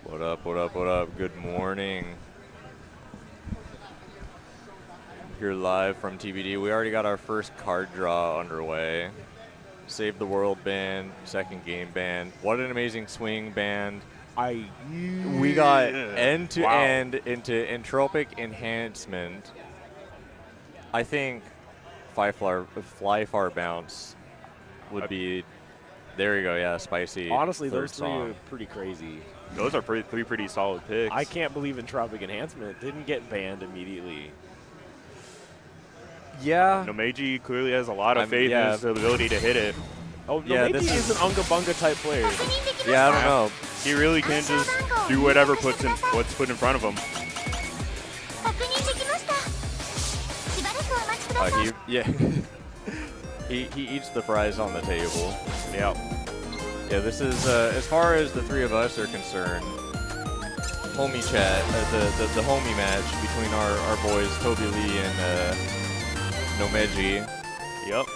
What up, what up, what up? Good morning. Here live from TBD. We already got our first card draw underway. Save the World band, second game band. What an amazing swing band. We got end-to-end into entropic enhancement. I think fly far bounce would be, there you go, yeah, spicy. Honestly, those three are pretty crazy. Those are three pretty solid picks. I can't believe entropic enhancement didn't get banned immediately. Yeah. Nomei clearly has a lot of faith in his ability to hit it. Oh, yeah, Nomei is an Unga Bunga type player. Yeah, I don't know. He really can just do whatever what's put in front of him. He eats the fries on the table. Yeah. Yeah, this is, as far as the three of us are concerned, homie chat, the homie match between our boys, Toby Lee and Nomei. Yep.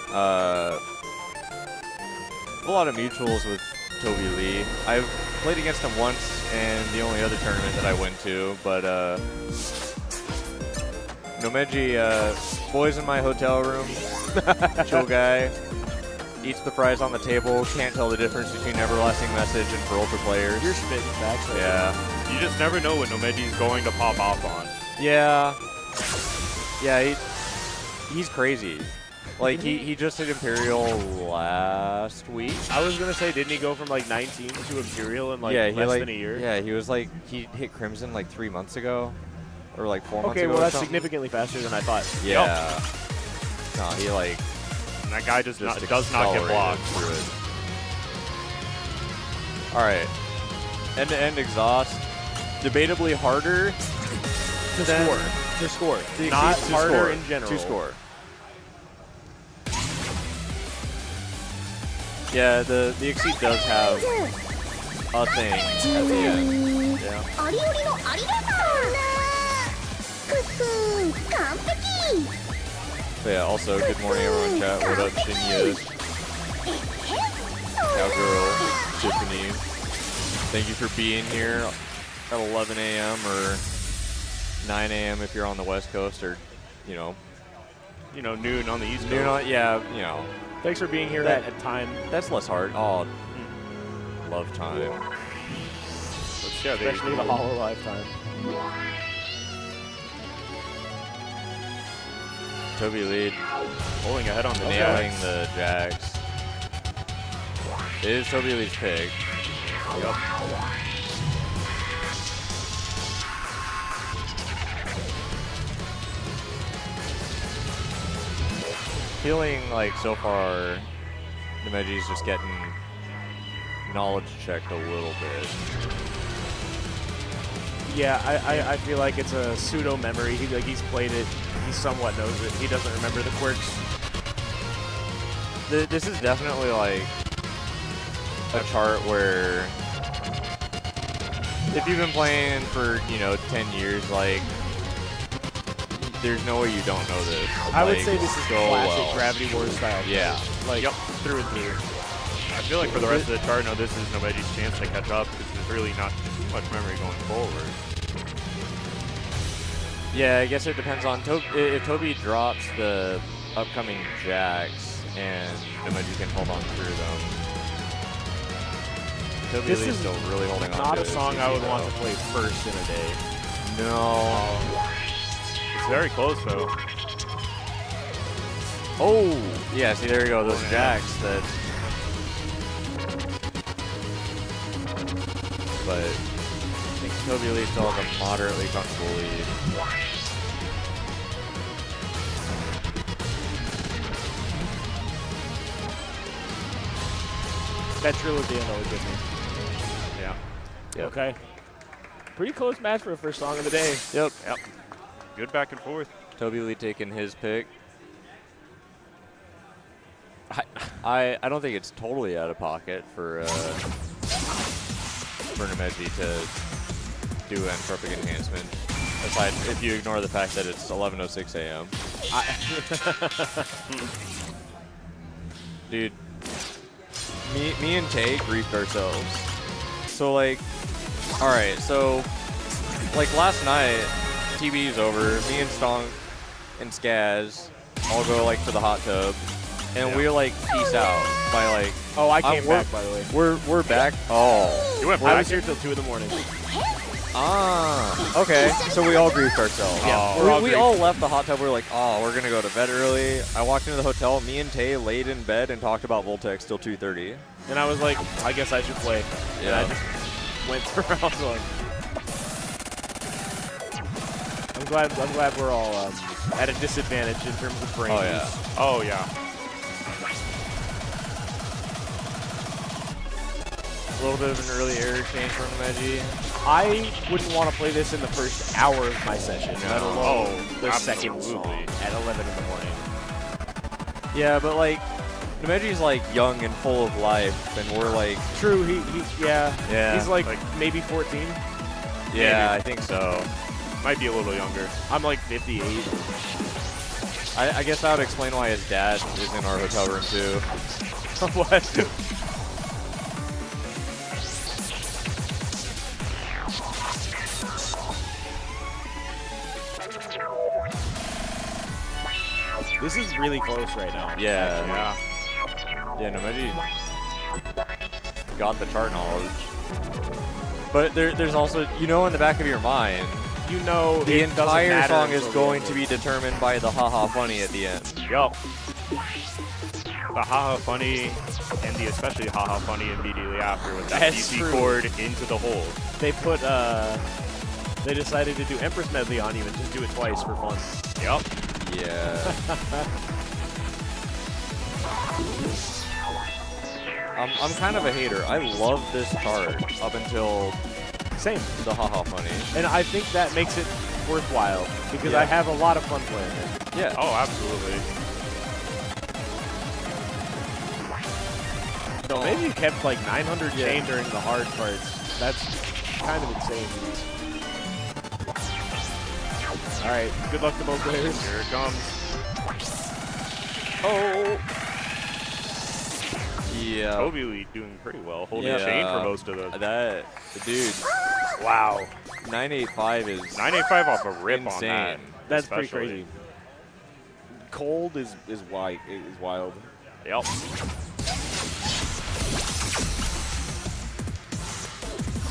A lot of mutuals with Toby Lee. I've played against him once in the only other tournament that I went to, but Nomei, boys in my hotel room, chill guy. Eats the fries on the table, can't tell the difference between Everlasting Message and for Ultra players. You're spitting facts right Yeah. You just never know what Nomei's going to pop off on. Yeah. Yeah, he's crazy. Like, he just hit Imperial last week. I was gonna say, didn't he go from like 19 to Imperial in like yeah, less than a year? Yeah, he was like, he hit Crimson like 3 months ago. Or like 4 months ago. Okay, well, or that's something. significantly faster than I thought. Yeah. No, he like. And that guy does not get accelerated blocked. through it. All right. End-to-end exhaust. Debatably harder To than score. To score. the Not exceed- to harder score. in general. To score. Yeah, the exceed does have a thing at the end. Yeah. But yeah, also, good morning everyone in chat. What up, Shinya? Cowgirl, Tiffany. Thank you for being here at 11 a.m. or 9 a.m. if you're on the West Coast, or, you know, Noon on the East Coast. you're not, yeah, you know. Thanks for being here That- at time. That's less hard. Oh, love time. Yeah, Especially the Hollow Lifetime. Toby Lee Pulling ahead on the nailing Jax. the Jax. It is Toby Lee's pick. Yep. Feeling like so far, Nomeji's just getting knowledge checked a little bit. Yeah, I feel like it's a pseudo memory. He's played it. He somewhat knows it. He doesn't remember the quirks. This is definitely like a chart where if you've been playing for, 10 years, like, there's no way you don't know this. I would like, say this is so classic well. Gravity Wars style. Yeah. Like, Yep. through and through. I feel like for the rest of the chart, no, this is Nomeji's chance to catch up because there's really not too much memory going forward. Yeah, I guess it depends on if Toby drops the upcoming Jax and Nomeji can hold on through them. Toby This Lee's is still really holding on Not to a his song I would CC want though. to play first in a day. No. It's very close though. Oh, yeah, see, there you go. Those Jax that. But I think Toby Lee still has a moderately comfortable lead. That's really the end always gives me. Yeah. Yep. Okay. Pretty close match for a first song of the day. Yep. Yep. Good back and forth. Toby Lee taking his pick. I don't think it's totally out of pocket for Nomeji to do entropic enhancement. Aside, if you ignore the fact that it's 11:06 a.m. Dude, me and Tay griefed ourselves. So like, all right, so like last night, TB's over. Me and Stong and Skaz all go like to the hot tub, and we're like peace out by like. Oh, I came we're- back, by the way. We're back. Oh. You went I back. was here till 2 in the morning. Ah, okay. So we all griefed ourselves. Yeah, we're all we griefed. all left the hot tub. We're like, oh, we're gonna go to bed early. I walked into the hotel. Me and Tay laid in bed and talked about Voltex till 2:30. And I was like, I guess I should play. And Yeah. I just went through. I was like, I'm glad we're all at a disadvantage in terms of brain Oh use. yeah. Oh yeah. A little bit of an early air exchange from Nomeji. I wouldn't want to play this in the first hour of my session, let alone Oh, the second song absolutely. at 11 in the morning. Yeah, but like, Nomeji's like young and full of life, and we're like, True, yeah. Yeah, He's like, like- maybe 14. yeah, I think so. Might be a little younger. I'm like 58. I guess that would explain why his dad is in our hotel room too. What? This is really close right now. Yeah. Yeah. Yeah, Nomeji got the chart knowledge. But there's also, in the back of your mind, You know, the it doesn't entire matter song is until going the to end. be determined by the haha funny at the end. Yup. The haha funny and the especially haha funny immediately after with that That's DC true. cord into the hole. They put, they decided to do Empress Medley on you and just do it twice for fun. Yep. Yeah. I'm kind of a hater. I love this card up until Same. the haha funny. And I think that makes it worthwhile because Yeah. I have a lot of fun playing it. Yeah. Oh, absolutely. So maybe you kept like 900 chain during the hard parts. That's kind of insane. All right, good luck to both players. Here it comes. Oh. Yeah. Toby Lee doing pretty well, holding chain for most of the. That dude. Wow. 985 is 985 off a rip insane. on that. That's pretty especially. crazy. Cold is wild. Yep.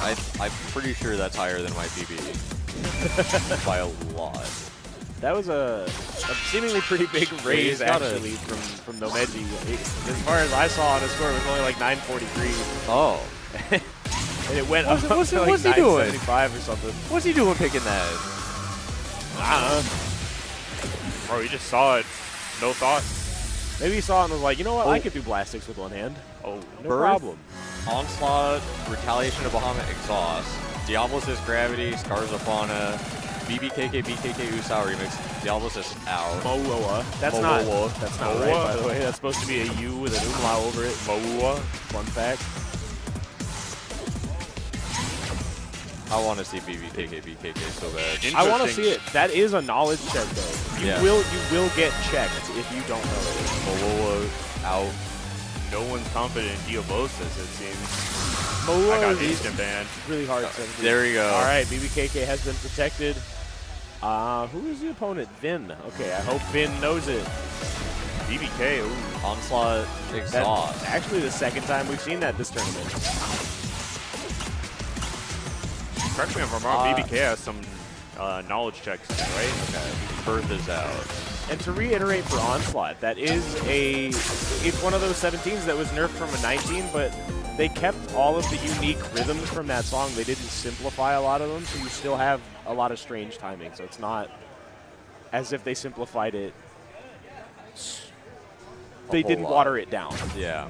I'm pretty sure that's higher than my PB by a lot. That was a seemingly pretty big raise he's got actually from Nomei. As far as I saw on his score, it was only like 943, Oh. and it went up What's to like he doing? 975 or something. What's he doing picking that? Bro, you just saw it. No thought. Maybe he saw it and was like, you know what, I Oh. could do Blast Sticks with one hand. Oh. No Birth? problem. Onslaught, Retaliation of Bahamut, Exhaust, Diablosis Gravity, Scars of Fauna, BBKK, BKK Usao Remix, Diablosis out. Moa. That's Moa. That's not right, by the way. That's supposed to be a U with an umlaut over it. Moa. Fun fact. I want to see BBKK, BKK so bad. I want to see it. That is a knowledge check, though. You Yeah. will get checked if you don't know it. Moa out. No one's confident in Diablosis, it seems. Moa I got is instant banned. really hard. There we go. All right, BBKK has been protected. Who is the opponent? Vin. Okay, I hope Vin knows it. BBK, ooh. Onslaught, Exhaust. That's actually the second time we've seen that this tournament. Correct me if I'm wrong, BBK has some knowledge checks, right? Okay. Birth is out. And to reiterate for Onslaught, that is it's one of those 17s that was nerfed from a 19, but they kept all of the unique rhythms from that song. They didn't simplify a lot of them, so you still have a lot of strange timing. So it's not as if they simplified it. They whole didn't lot. water it down. Yeah.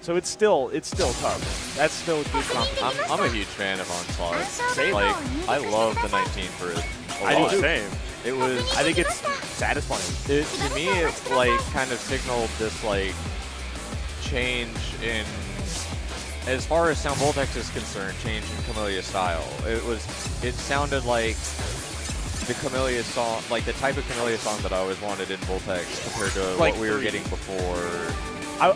So it's still tough. That's still a good competition. I'm a huge fan of Onslaught. Same. Like, I love the 19 for it. I do too. Same. It was, I think it's satisfying. to me, it like kind of signaled this like change in, as far as Sound Voltex is concerned, change in Camellia style. It sounded like the Camellia song, like the type of Camellia song that I always wanted in Voltex compared to Like what we were 3. getting before.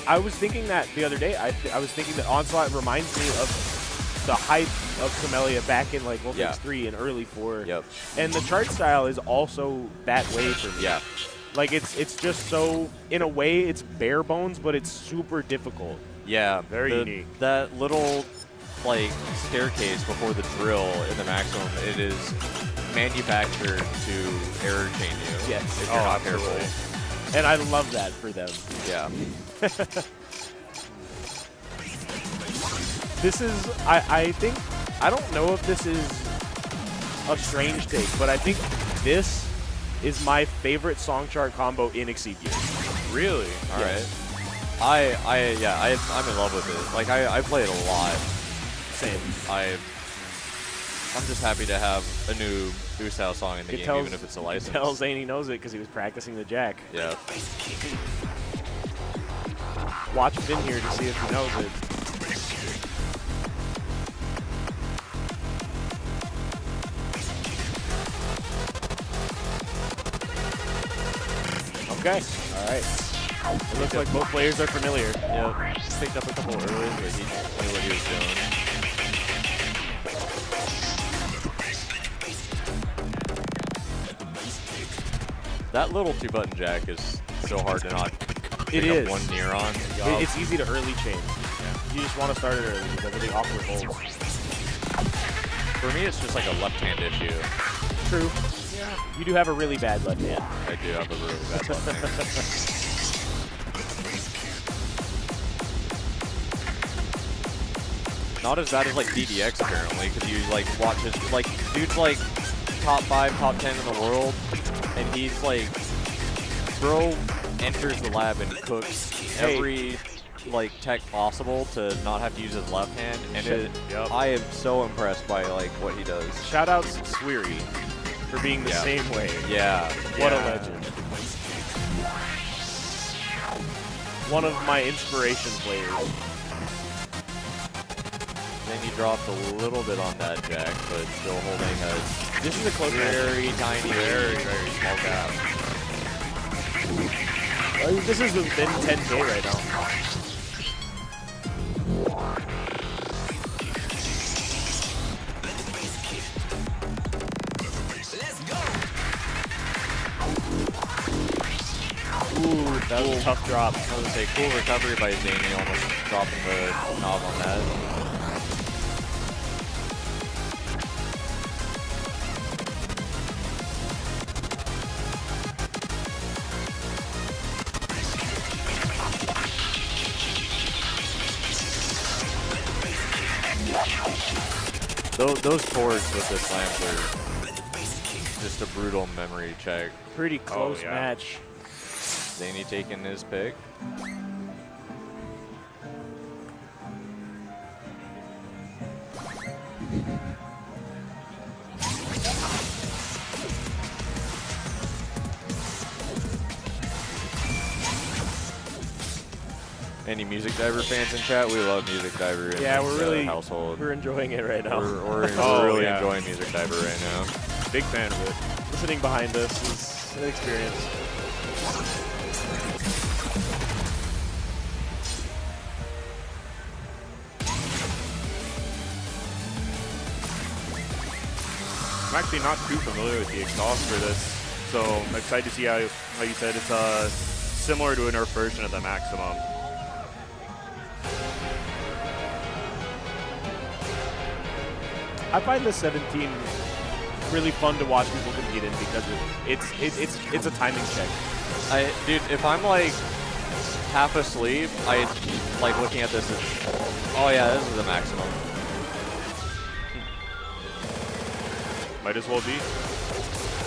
I was thinking that the other day. I was thinking that Onslaught reminds me of the hype of Camellia back in like Voltex Yeah. 3 and early 4. Yep. And the chart style is also that way for me. Yeah. Like it's just so, in a way, it's bare bones, but it's super difficult. Yeah. Very unique. That little like staircase before the drill in the maximum, it is manufactured to error chain you. Yes. If you're not absolutely. careful. And I love that for them. Yeah. This is, I think, I don't know if this is a strange take, but I think this is my favorite song chart combo in Exceed Gear. Really? All right. Yes. I'm in love with it. Like I play it a lot. Same. I'm just happy to have a new Usao song in the game, even if it's a license. Tell Zane he knows it because he was practicing the jack. Yeah. Watch Finn here to see if he knows it. Okay. All right. It looks like both players are familiar. Yep. Picked up a couple early, but he knew what he was doing. That little 2-button jack is so hard to not pick It up is. one near on. It's easy to early chain. You just want to start it early with a really awkward hold. For me, it's just like a left-hand issue. True. You do have a really bad left hand. I do have a really bad left hand. not as bad as like DDX apparently, because you like watch his like dude's like top 5, top 10 in the world, and he's like bro enters the lab and cooks every like tech possible to not have to use his left hand, and I am so impressed by like what he does. Shoutouts Sweary for being the same way. Yeah. What a legend. One of my inspiration players. Then he dropped a little bit on that jack, but still holding a This is a close very tiny, very small gap. This is within 10K right now. Ooh, that was a tough drop. I was going to say, cool recovery by Zany, almost dropping the knob on that. Those forwards with the slams are just a brutal memory check. Pretty close match. Zany taking his pick. Any Music Diver fans in chat? We love Music Diver in Yeah, this, we're really household. We're enjoying it right now. We're really enjoying Music Diver right now. Big fan of it. Sitting behind us is an experience. I'm actually not too familiar with the exhaust for this, so I'm excited to see how you said it's similar to a nerf version of the Maximum. I find the 17 really fun to watch people compete in because it's a timing check. Dude, if I'm like half asleep, I like looking at this as, oh yeah, this is the Maximum. Might as well be.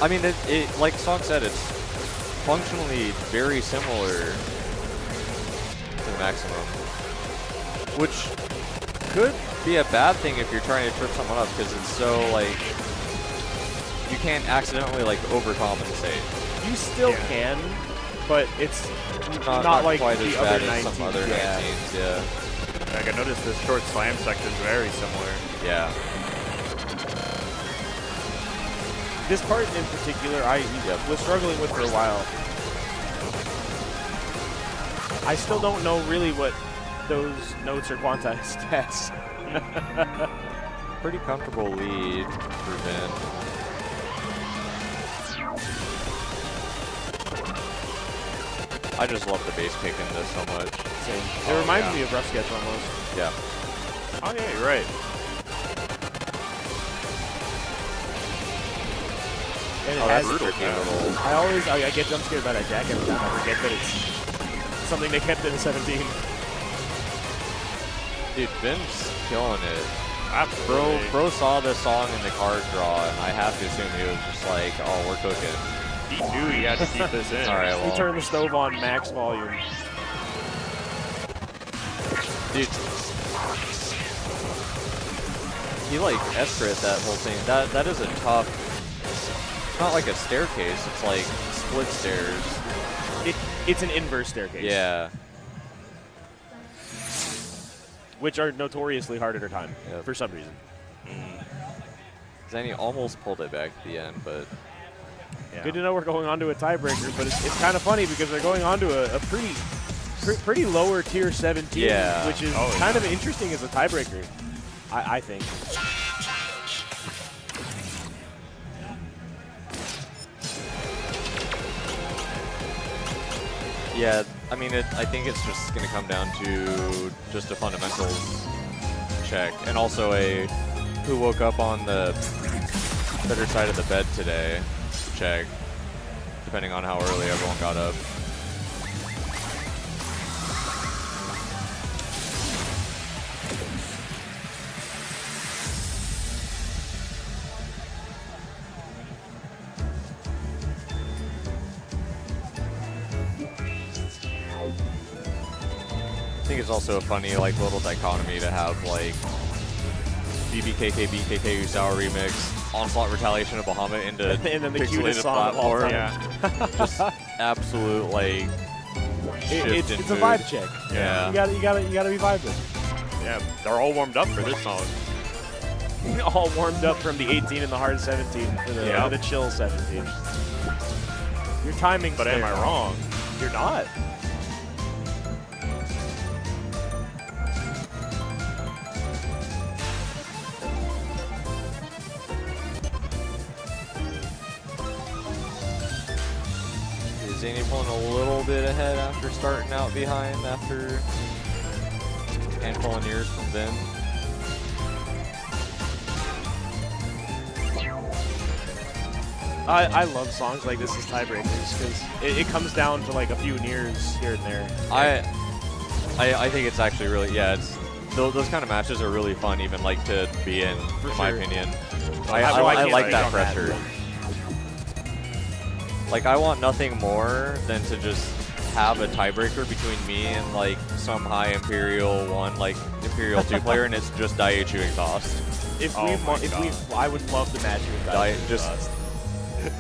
I mean, it like Song said, it's functionally very similar to the Maximum, which could be a bad thing if you're trying to trip someone up, because it's so like you can't accidentally like overcompensate. You still can, but it's Not like quite the as other bad as 19s. some other 19s. Yeah. Like I noticed this short slam section is very similar. Yeah. This part in particular, I was struggling with for a while. I still don't know really what those notes are quantized as. Pretty comfortable lead for Vin. I just love the bass pick in this so much. Same. It reminds me of Rough Sketch almost. Yeah. Oh yeah, you're right. And it that's has, tricky. I get jump scared by that jack every time. I forget that it's something they kept in 17. Dude, Vin's killing it. Absolutely. Bro saw this song in the card draw, and I have to assume he was just like, oh, we're cooking. He knew he had to keep this in. All right, He well, turned the stove on max volume. dude, he like S-crit that whole thing. That is a tough. It's not like a staircase. It's like split stairs. It's an inverse staircase. Yeah. Which are notoriously hard at her time, Yep. for some reason. Zanny almost pulled it back at the end, but Yeah. Good to know we're going on to a tiebreaker, but it's kind of funny because they're going on to a pretty lower tier 17, Yeah. which is kind of interesting as a tiebreaker, I think. yeah, I mean, I think it's just going to come down to just a fundamentals check, and also a who woke up on the better side of the bed today check, depending on how early everyone got up. think it's also a funny like little dichotomy to have like BBKK BKK Usawa remix, Onslaught Retaliation of Bahamut into and then the pixelated cutest song of all platform. time. Yeah. Just absolute like It's shift in a mood. vibe check. Yeah. You gotta be vibing. Yeah, they're all warmed up for this song. All warmed up from the 18 and the hard 17 to the chill 17. Your timing, But am I wrong? You're not. Zany pulling a little bit ahead after starting out behind after a handful of years from Ben. I love songs like this as tiebreakers because it comes down to like a few nears here and there. I think it's actually really, yeah, it's those kind of matches are really fun even like to be in my opinion. I like that pressure. Like I want nothing more than to just have a tiebreaker between me and like some high Imperial 1, like Imperial 2 player, and it's just Daiichu exhaust. I would love to match you with that. Just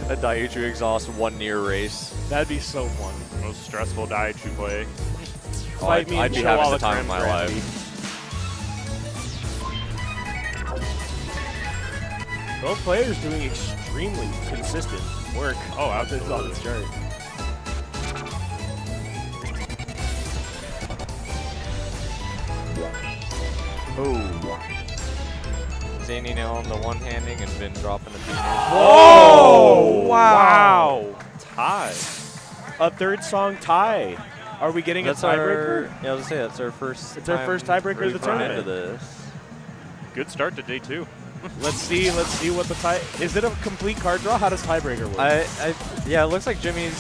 a Daiichu exhaust 1 near race. That'd be so fun. Most stressful Daiichu play. Fight me I'd and be show having all the the time of my gravity. life. Both players doing extremely consistent work. Oh, on absolutely. this chart. Oh. Zany now on the one-handing and been dropping a few nears. Oh! Wow! Tie. A third song tie. Are we getting That's a tiebreaker? yeah, I was gonna say that's our first. It's our first tiebreaker of the tournament. Into this. Good start to day 2. Let's see what the tie. Is it a complete card draw? How does tiebreaker work? Yeah, it looks like Jimmy's.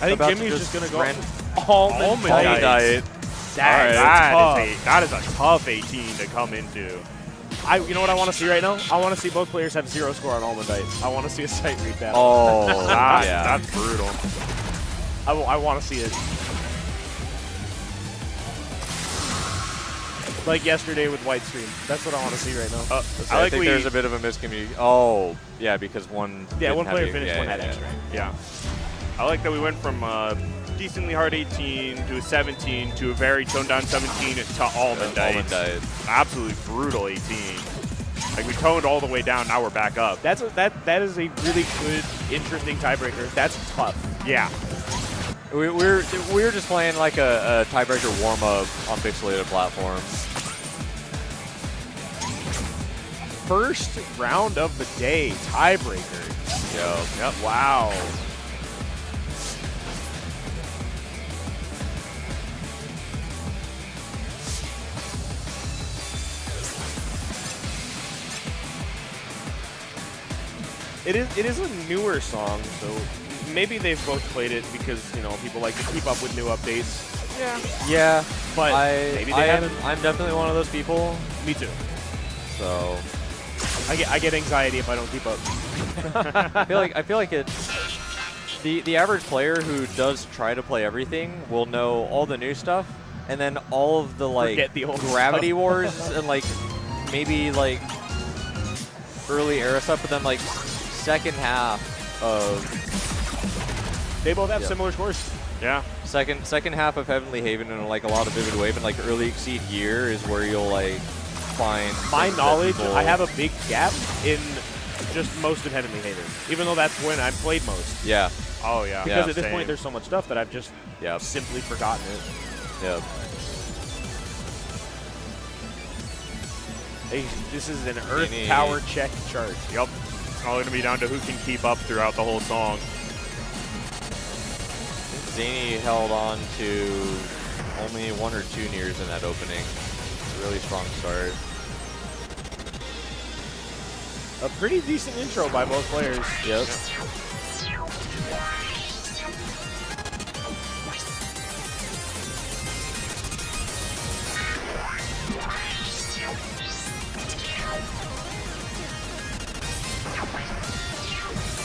I think about to Jimmy's just gonna go ran- almond Diet. diet. That is a tough 18 to come into. You know what I want to see right now? I want to see both players have 0 score on almond dice. I want to see a sight read battle. Oh, yeah. That's brutal. I want to see it. Like yesterday with White Stream. That's what I want to see right now. I think there's a bit of a miscommunication. Oh, yeah, because one. Yeah, one didn't player have finished, yeah, one had yeah, extra. Yeah. I like that we went from decently hard 18 to a 17 to a very toned down 17 to almond Almond dice. diet. Absolutely brutal 18. Like we toned all the way down, now we're back up. That is a really good, interesting tiebreaker. That's tough. Yeah. We're just playing like a tiebreaker warm up on pixelated platforms. First round of the day, tiebreaker. Yep. Wow. It is a newer song, so maybe they've both played it because, you know, people like to keep up with new updates. Yeah, But maybe they haven't. I'm definitely one of those people. Me too. So I get anxiety if I don't keep up. I feel like it's the average player who does try to play everything will know all the new stuff, and then all of the like Forget the old Gravity stuff. Wars and like maybe like early era stuff, but then like second half of They both have Yep. similar scores. Yeah. second half of Heavenly Haven and like a lot of Vivid Wave and like early Exceed Gear is where you'll like find My things that knowledge, people- I have a big gap in just most of Heavenly Haven, even though that's when I've played most. Yeah. Oh, yeah. Because at this Same. point, there's so much stuff that I've just Yep. simply forgotten it. Yep. Hey, this is an Earth Any- Power check chart. Yep. It's all going to be down to who can keep up throughout the whole song. Zany held on to only 1 or 2 nears in that opening. Really strong start. A pretty decent intro by both players. Yep.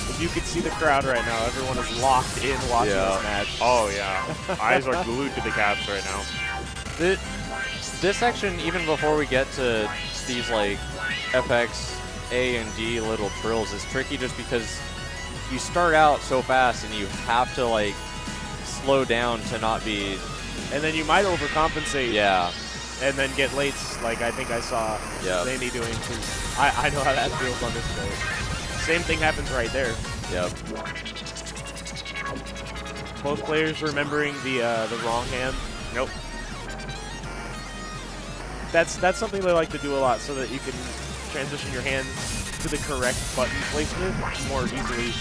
If you could see the crowd right now, everyone is locked in watching Yeah. this match. Oh, yeah. Eyes are glued to the caps right now. this section, even before we get to these like FX, A, and D little trills, is tricky just because you start out so fast and you have to like slow down to not be. And then you might overcompensate. Yeah. And then get late, like I think I saw Zaney doing. Cause I know how that feels on this stage. Same thing happens right there. Yep. Both players remembering the wrong hand. Nope. That's something they like to do a lot, so that you can transition your hand to the correct button placement more easily.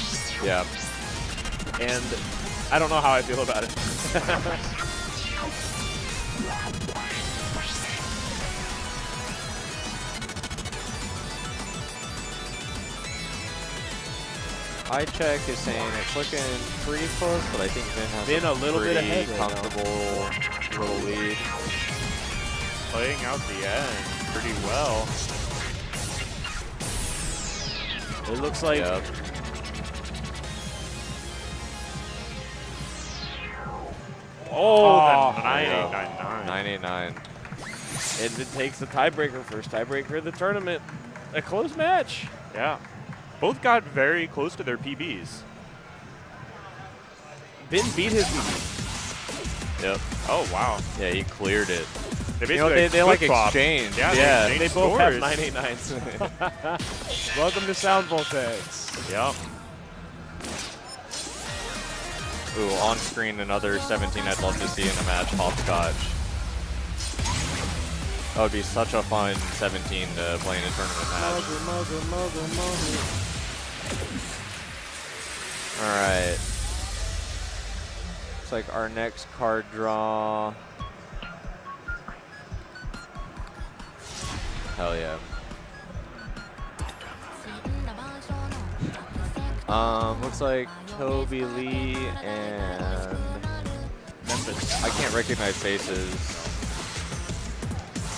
Yeah. And I don't know how I feel about it. iCheck is saying it's looking pretty close, but I think Vin has a little bit ahead right comfortable little lead. Playing out the end pretty well. It looks like the 9899. 989. and it takes the tiebreaker, first tiebreaker of the tournament. A close match. Yeah. Both got very close to their PBs. Vin beat his PB. Yep. Oh, wow. Yeah, he cleared it. They You know, they like flip-flopped. exchange. Yeah, They exchanged both have scores. 989s. Welcome to Sound Voltex. Yep. Ooh, on screen, another 17 I'd love to see in a match, Hopscotch. That would be such a fun 17 to play in a tournament match. Alright. Looks like our next card draw. Hell yeah. Looks like Toby Lee and Memphis. I can't recognize faces.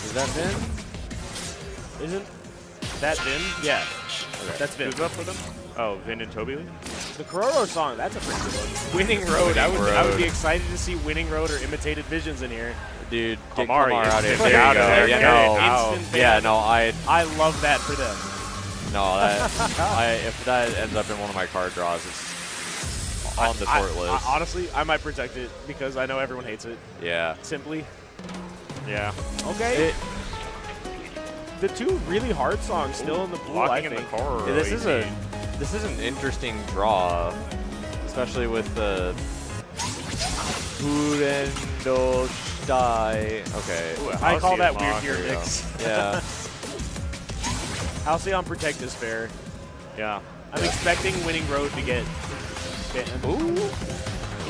Is that Vin? Isn't that Vin? Yeah. Okay. That's Vin. Who's up with them? Oh, Vin and Toby Lee? The Kororo song, that's a pretty good one. Winning Road. I would be excited to see Winning Road or Imitated Visions in here. Dude, get Kamari Kamar out of is here. out There of you there. go. Yeah, Get it no. out. Instant ban. Yeah, no, I love that for them. no, if that ends up in one of my card draws, it's on the short list. Honestly, I might protect it because I know everyone hates it. Yeah. Simply. Yeah. Okay. The two really hard songs still in the pool, I Locking in think. the car. Yeah, this is an interesting draw, especially with the Furendo Stai. Okay. Ooh, I call that weird Halcyon gear There you go. mix. Yeah. Halcyon Protect is fair. Yeah. I'm expecting Winning Road to get banned. Ooh.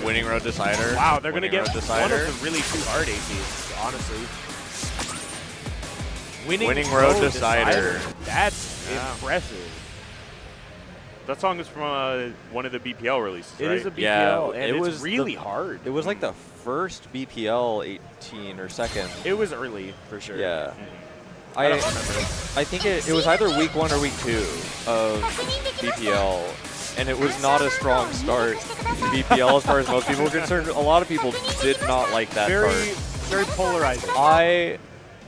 Winning Road Decider. Wow, they're going to Winning get Road one Decider. of the really two hard APs, honestly. Winning Road Decider. That's Yeah. impressive. That song is from one of the BPL releases, It right? is a BPL, Yeah, and it it's was really the- hard. It was like the first BPL 18 or second. It was early, for sure. Yeah. I don't remember. I think it was either week 1 or week 2 of BPL, and it was not a strong start to BPL as far as most people are concerned. A lot of people did not like that Very, part. very polarizing.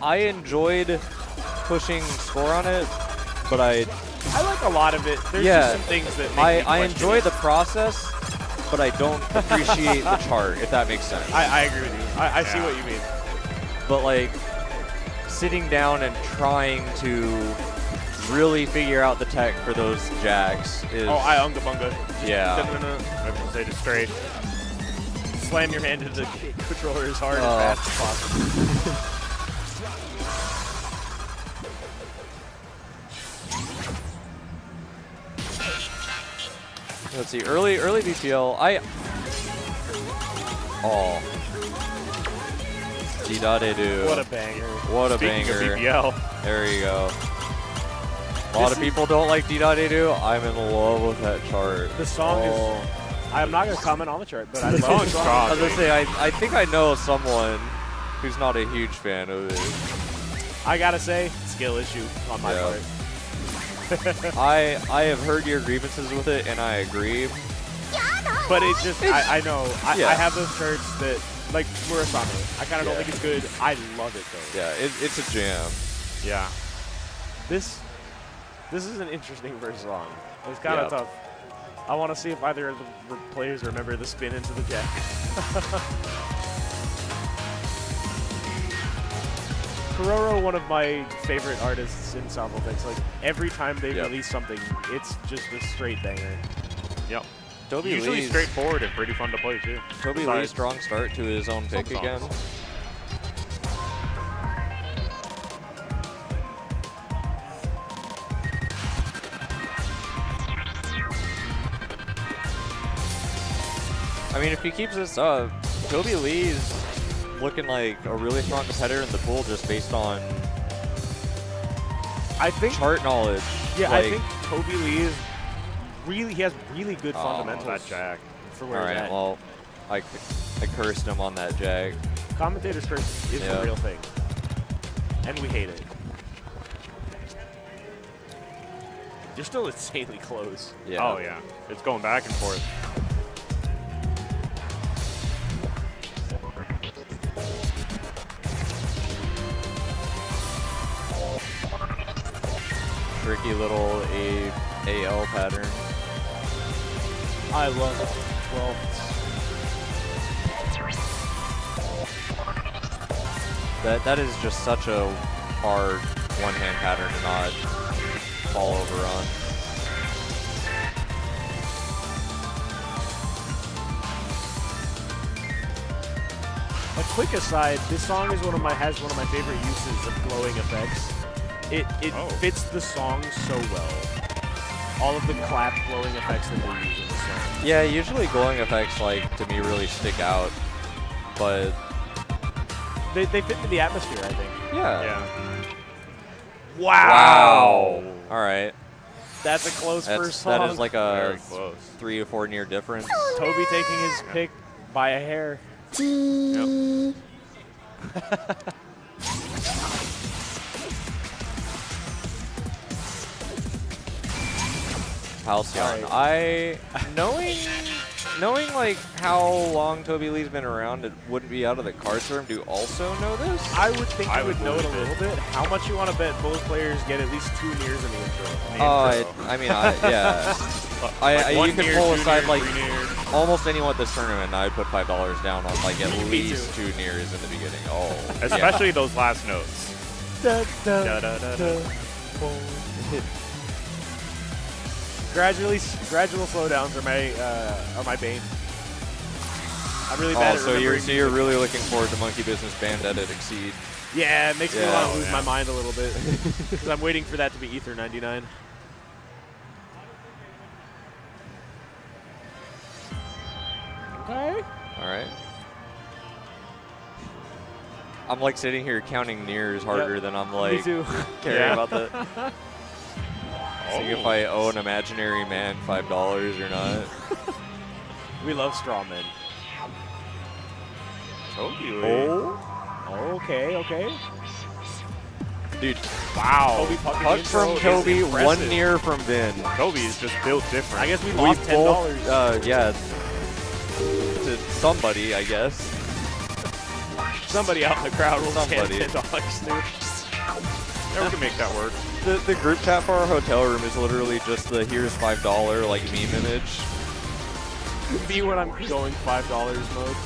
I enjoyed pushing score on it, but I like a lot of it. There's Yeah. just some things that make me I question enjoy it. the process, but I don't appreciate the chart, if that makes sense. I agree with you. I see Yeah. what you mean. But like sitting down and trying to really figure out the tech for those jacks is Oh, I unga bunga. yeah. I have to say it straight. Slam your hand into the controller as hard Oh. and fast as possible. Let's see, early BPL. Oh. Didadedu. What a banger. What a Speaking banger. of BPL, There you go. A lot of people don't like Didadedu. I'm in love with that chart. The song Oh. is. I'm not going to comment on the chart, but I The love song's the song. strong. I was gonna say, I think I know someone who's not a huge fan of it. I got to say, skill issue on my Yeah. part. I have heard your grievances with it, and I agree. But it just, I know. I Yeah. have those charts that like Murasame. I kind of don't think it's good. I love it though. Yeah, it's a jam. Yeah. This is an interesting verse song. It's kind of tough. I want to see if either of the players remember the spin into the jack. Kuroro, one of my favorite artists in Sample-Tex. Like every time they release something, it's just a straight banger. Yep. Toby Usually Lee's, straightforward and pretty fun to play too. Toby Lee's strong start to his own pick again. I mean, if he keeps this up, Toby Lee's looking like a really strong competitor in the pool just based on chart knowledge. Yeah, like, I think Toby Lee is he has really good fundamentals. That jack. For where he's at. Well, I cursed him on that jag. Commentator's curse is the real thing. And we hate it. You're still insanely close. Yeah. Oh, yeah. It's going back and forth. Tricky little AL pattern. I love it. Well, that is just such a hard one-hand pattern to not fall over on. a quick aside, this song is has one of my favorite uses of glowing effects. It fits the song so well. All of the clap glowing effects that they use in the song. Yeah, usually glowing effects, like, to me really stick out, but they fit in the atmosphere, I think. yeah. Wow. All right. That's a close first song. That is like a Very close. 3 or 4 near difference. Toby taking his pick by a hair. Yep. Halcyon. Knowing like how long Toby Lee's been around, it wouldn't be out of the cards for him to also know this. I would think I you would would know it a believe little bit. How much you want to bet both players get at least 2 nears in the intro? Yeah. One You can near, pull 2 aside near, like 3 near. almost anyone at this tournament, and I'd put $5 down on like at Me least too. 2 nears in the beginning. Oh, Especially those last notes. Da, da, Da, da, da, da. Gradual slowdowns are my bane. I'm really bad at so remembering you're music. really looking forward to Monkey Business Band Edit Exceed. Yeah, it makes me want to lose yeah. my mind a little bit because I'm waiting for that to be Ether 99. Okay. All right. I'm like sitting here counting nears harder than I'm like Me too. caring about that. Seeing if I owe an imaginary man $5 or not. We love straw men. Toby Lee. Oh, Okay. dude! Wow. Toby pucking Puck intro from is Toby, impressive. 1 near from Vin. Toby is just built different. I guess we lost $10. Yeah, to somebody, I guess. Somebody out in the crowd will stand Somebody. $10 too. Yeah, we can make that work. The group chat for our hotel room is literally just the here's $5 like meme image. Me when I'm going $5 mode.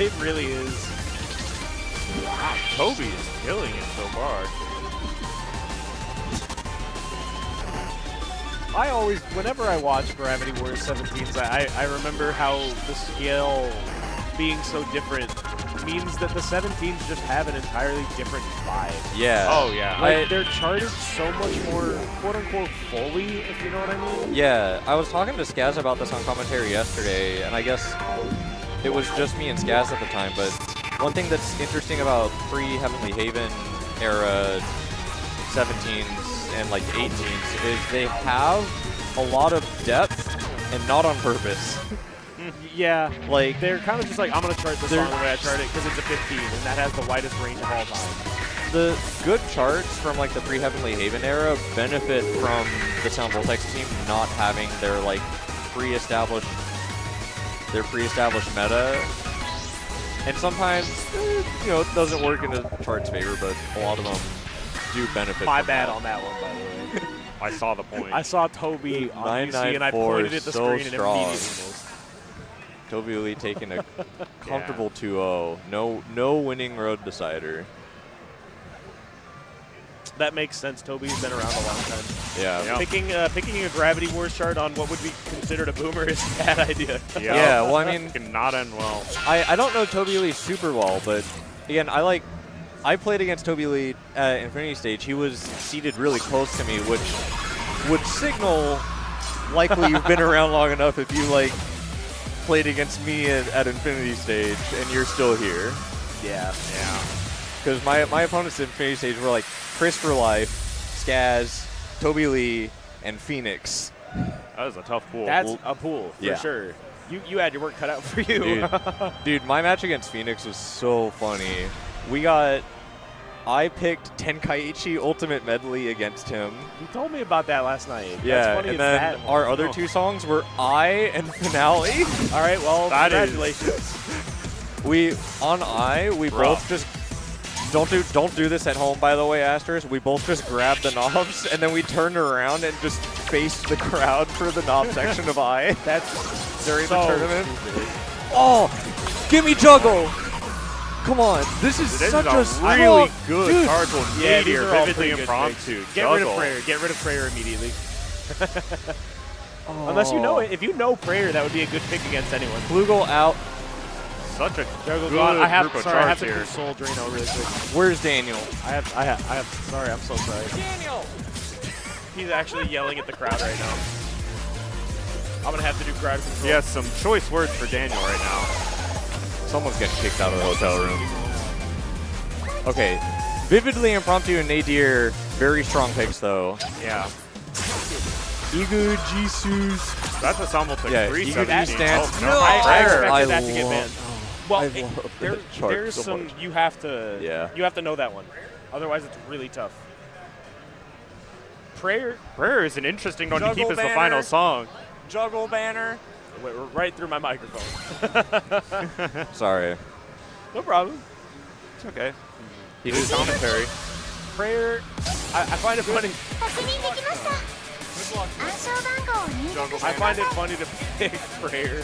It really is. Wow, Toby is killing it so far. I always, whenever I watch Gravity Wars 17s, I remember how the scale being so different means that the 17s just have an entirely different vibe. Yeah. Oh, yeah. Like, they're charted so much more, quote-unquote, fully, if you know what I mean. Yeah, I was talking to Skaz about this on commentary yesterday, and I guess it was just me and Skaz at the time, but one thing that's interesting about pre-Heavenly Haven era 17s and like 18s is they have a lot of depth and not on purpose. Yeah, Like, they're kind of just like, I'm going to chart this song the way I chart it because it's a 15, and that has the widest range of all time. the good charts from like the pre-Heavenly Haven era benefit from the Sound Voltex team not having their like pre-established meta, and sometimes you know it doesn't work in the chart's favor, but a lot of them do benefit. My from bad that. on that one, by the way. I saw the point. I saw Toby on UC and I 994 pointed at the so screen strong. and immediately missed. Toby Lee taking a comfortable 2-0. No winning road decider. That makes sense. Toby's been around a long time. Yeah. Yeah. Picking a Gravity Wars chart on what would be considered a boomer is a bad idea. Yeah, well, I mean, Cannot end well. I don't know Toby Lee super well, but again, I played against Toby Lee at Infinity Stage. He was seated really close to me, which would signal likely you've been around long enough if you like played against me at Infinity Stage and you're still here. Yeah. Yeah. Because my opponents at Infinity Stage were like Chris for Life, Skaz, Toby Lee, and Phoenix. That was a tough pool. That's a pool, for Yeah. sure. You had your work cut out for you. Dude, my match against Phoenix was so funny. I picked Tenkaichi Ultimate Medley against him. You told me about that last night. Yeah, That's funny and as then that. our other two songs were I and Finale. All right, well, That is- congratulations. We Rough. both just don't do this at home, by the way, Asterisk. We both just grabbed the knobs and then we turned around and just faced the crowd for the knob section of I. That's during so the tournament. stupid. Oh, give me Juggle! Come on, this is This such is a a really strong- good dude. card to Yeah, need these here. are all Vividly pretty good impromptu. picks. Get rid of Juggle. Prayer. Get rid of Prayer immediately. Unless you know it. If you know Prayer, that would be a good pick against anyone. Flugel out. Such a Juggle good gone. I have group of sorry, I have charts to here. console Drano really quick. Where's Daniel? I have sorry, I'm so sorry. Daniel! He's actually yelling at the crowd right now. I'm gonna have to do crowd control. He has some choice words for Daniel right now. Someone's getting kicked out of the hotel room. Okay, Vividly Impromptu and Nadir, very strong picks though. Yeah. Igu Jesus. That's a Sumble pick. Yeah, 317. stance. Oh, No, I Prayer. expected I that to get love- banned. Well, I it- love there, that chart there's so some much. you have to Yeah. know that one. Otherwise, it's really tough. Prayer Prayer is an interesting one to Juggle keep as the banner. final song. Juggle banner. went right through my microphone. Sorry. No problem. It's okay. He did commentary. Prayer, I find it funny. 確認できました暗証番号を入力して I くだ find さ it い funny to pick Prayer.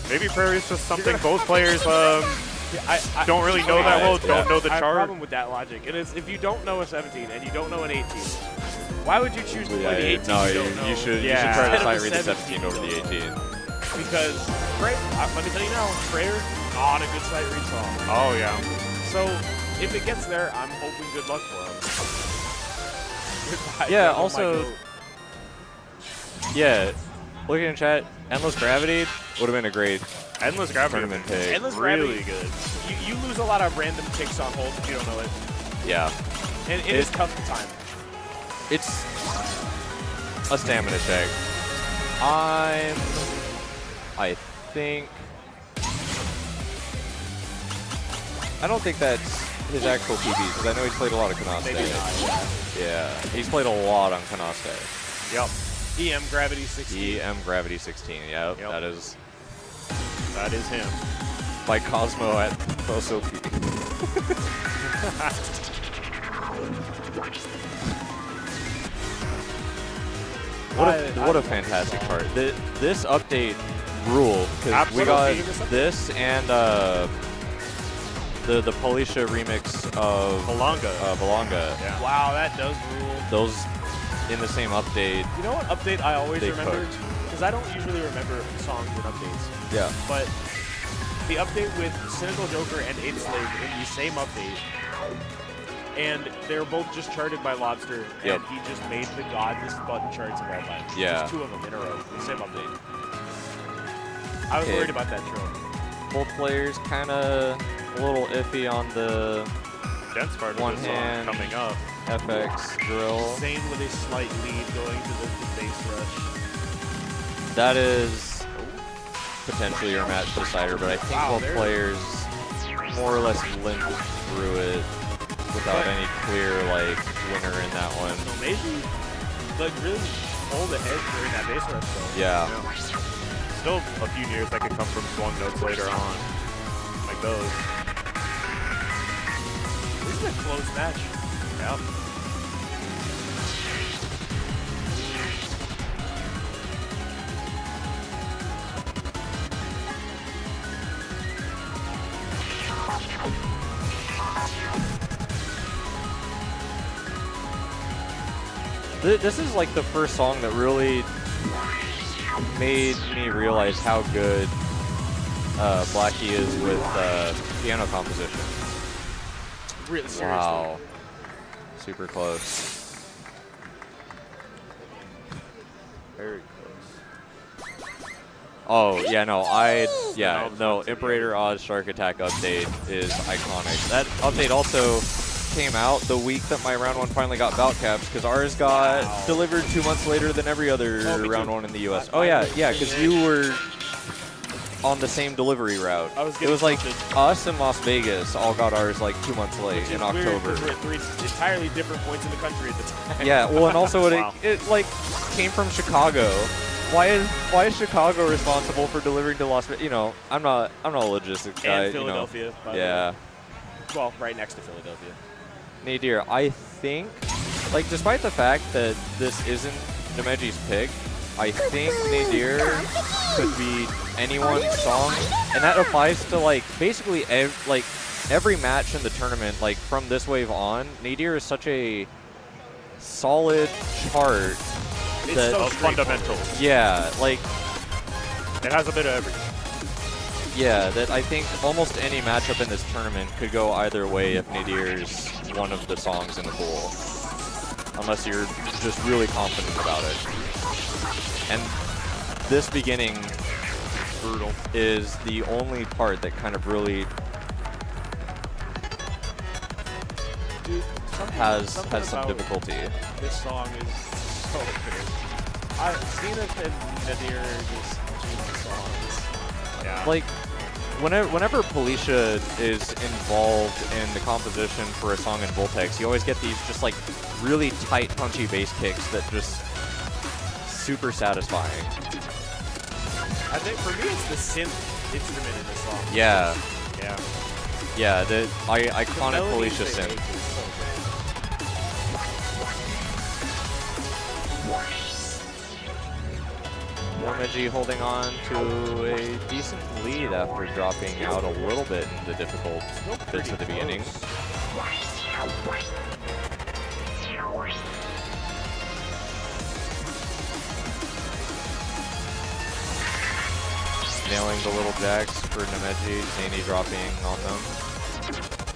Maybe Prayer is just something both players I don't really know that well, Yeah. don't know the I have a chart. problem with that logic. It is if you don't know a 17 and you don't know an 18, why would you choose to play the 18 no, you don't know? you should Yeah. try to Instead of sight the read the 17 17 over the 18. Because Prayer, let me tell you now, Prayer, not a good sight read song. Oh, yeah. So if it gets there, I'm hoping good luck for him. Goodbye, Yeah, Juggle, also- my goat. Yeah, looking in chat, Endless Gravity would have been a great Endless Gravity. tournament pick. Endless Really Gravity, good. You lose a lot of random picks on hold if you don't know it. Yeah, And it is tough to time. it's a stamina check. I don't think that's his actual PB, because I know he's played a lot of Kanaste. Maybe not. Yeah, he's played a lot on Kanaste. Yep. EM Gravity 16. EM Gravity 16, yep. Yep. That is That is him. by Cosmo at Sophie. What a fantastic card. This update ruled, because we got Absolutely. this and the Polisha remix of Malanga. Balanga. Yeah. Wow, that does rule. Those in the same update. You know what update I always They remember? cooked. Because I don't usually remember songs and updates. Yeah. But the update with Cynical Joker and 8 Slave in the same update. And they were both just charted by Lobster. Yep. And he just made the godless button charts of all time. Yeah. Just 2 of them in a row. The same update. I was Okay. worried about that trope. Both players kind of a little iffy on the Dense part of One this song hand. coming up. FX drill. Zane with a slight lead going to the base rush. That is potentially your match decider, but I think Wow, both there- players more or less limped through it without But- any clear like winner in that one. So maybe, like really, pulled ahead during that base rush, though. Yeah. Still a few years that could come from swung notes later on, like those. This is a close match. Yeah. This is like the first song that really made me realize how good Blackie is with piano composition. Really seriously. Wow. Super close. Very close. Oh, yeah, no, Imperator Oz Shark Attack update is iconic. That update also came out the week that my round 1 finally got bout caps, because ours got delivered 2 months later than every other round 1 in the US. Oh yeah, because you were on the same delivery route. It was like us and Las Vegas all got ours like 2 months late in October. We're at 3 entirely different points in the country at the time. Yeah, well, and also Wow. it like came from Chicago. Why is Chicago responsible for delivering to Las Vegas? You know, I'm not a logistics guy. And Philadelphia. You know. by the Yeah. way. Well, right next to Philadelphia. Nadir, I think, like, despite the fact that this isn't Nomeji's pick, I think Nadir could be anyone's song, and that applies to like basically every match in the tournament. Like from this wave on, Nadir is such a solid chart. It's that, so Fundamentals. yeah, like It has a bit of everything. yeah, that I think almost any matchup in this tournament could go either way if Nadir's one of the songs in the pool, unless you're just really confident about it. And this beginning Brutal. is the only part that kind of really Dude, has something some about difficulty. This song is so good. Zenith and Nadir just genius songs. Yeah. Like, whenever Felicia is involved in the composition for a song in Voltex, you always get these just like really tight, punchy bass kicks that just super satisfying. I think for me it's the synth instrument in this song. Yeah, Yeah. yeah, the The iconic melodies Felicia they synth. make is so Nomeji holding on to a decent lead after dropping out a little bit in the difficult bits at the beginning. Nailing the little jacks for Nomeji, Zany dropping on them.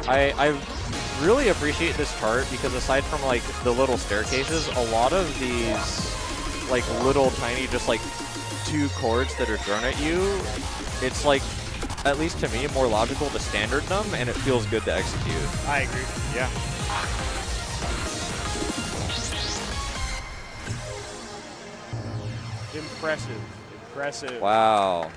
I really appreciate this chart because aside from like the little staircases, a lot of these like little tiny just like 2 chords that are thrown at you, it's like, at least to me, more logical to standard them and it feels good to execute. I agree. Yeah. Impressive. Impressive. Wow.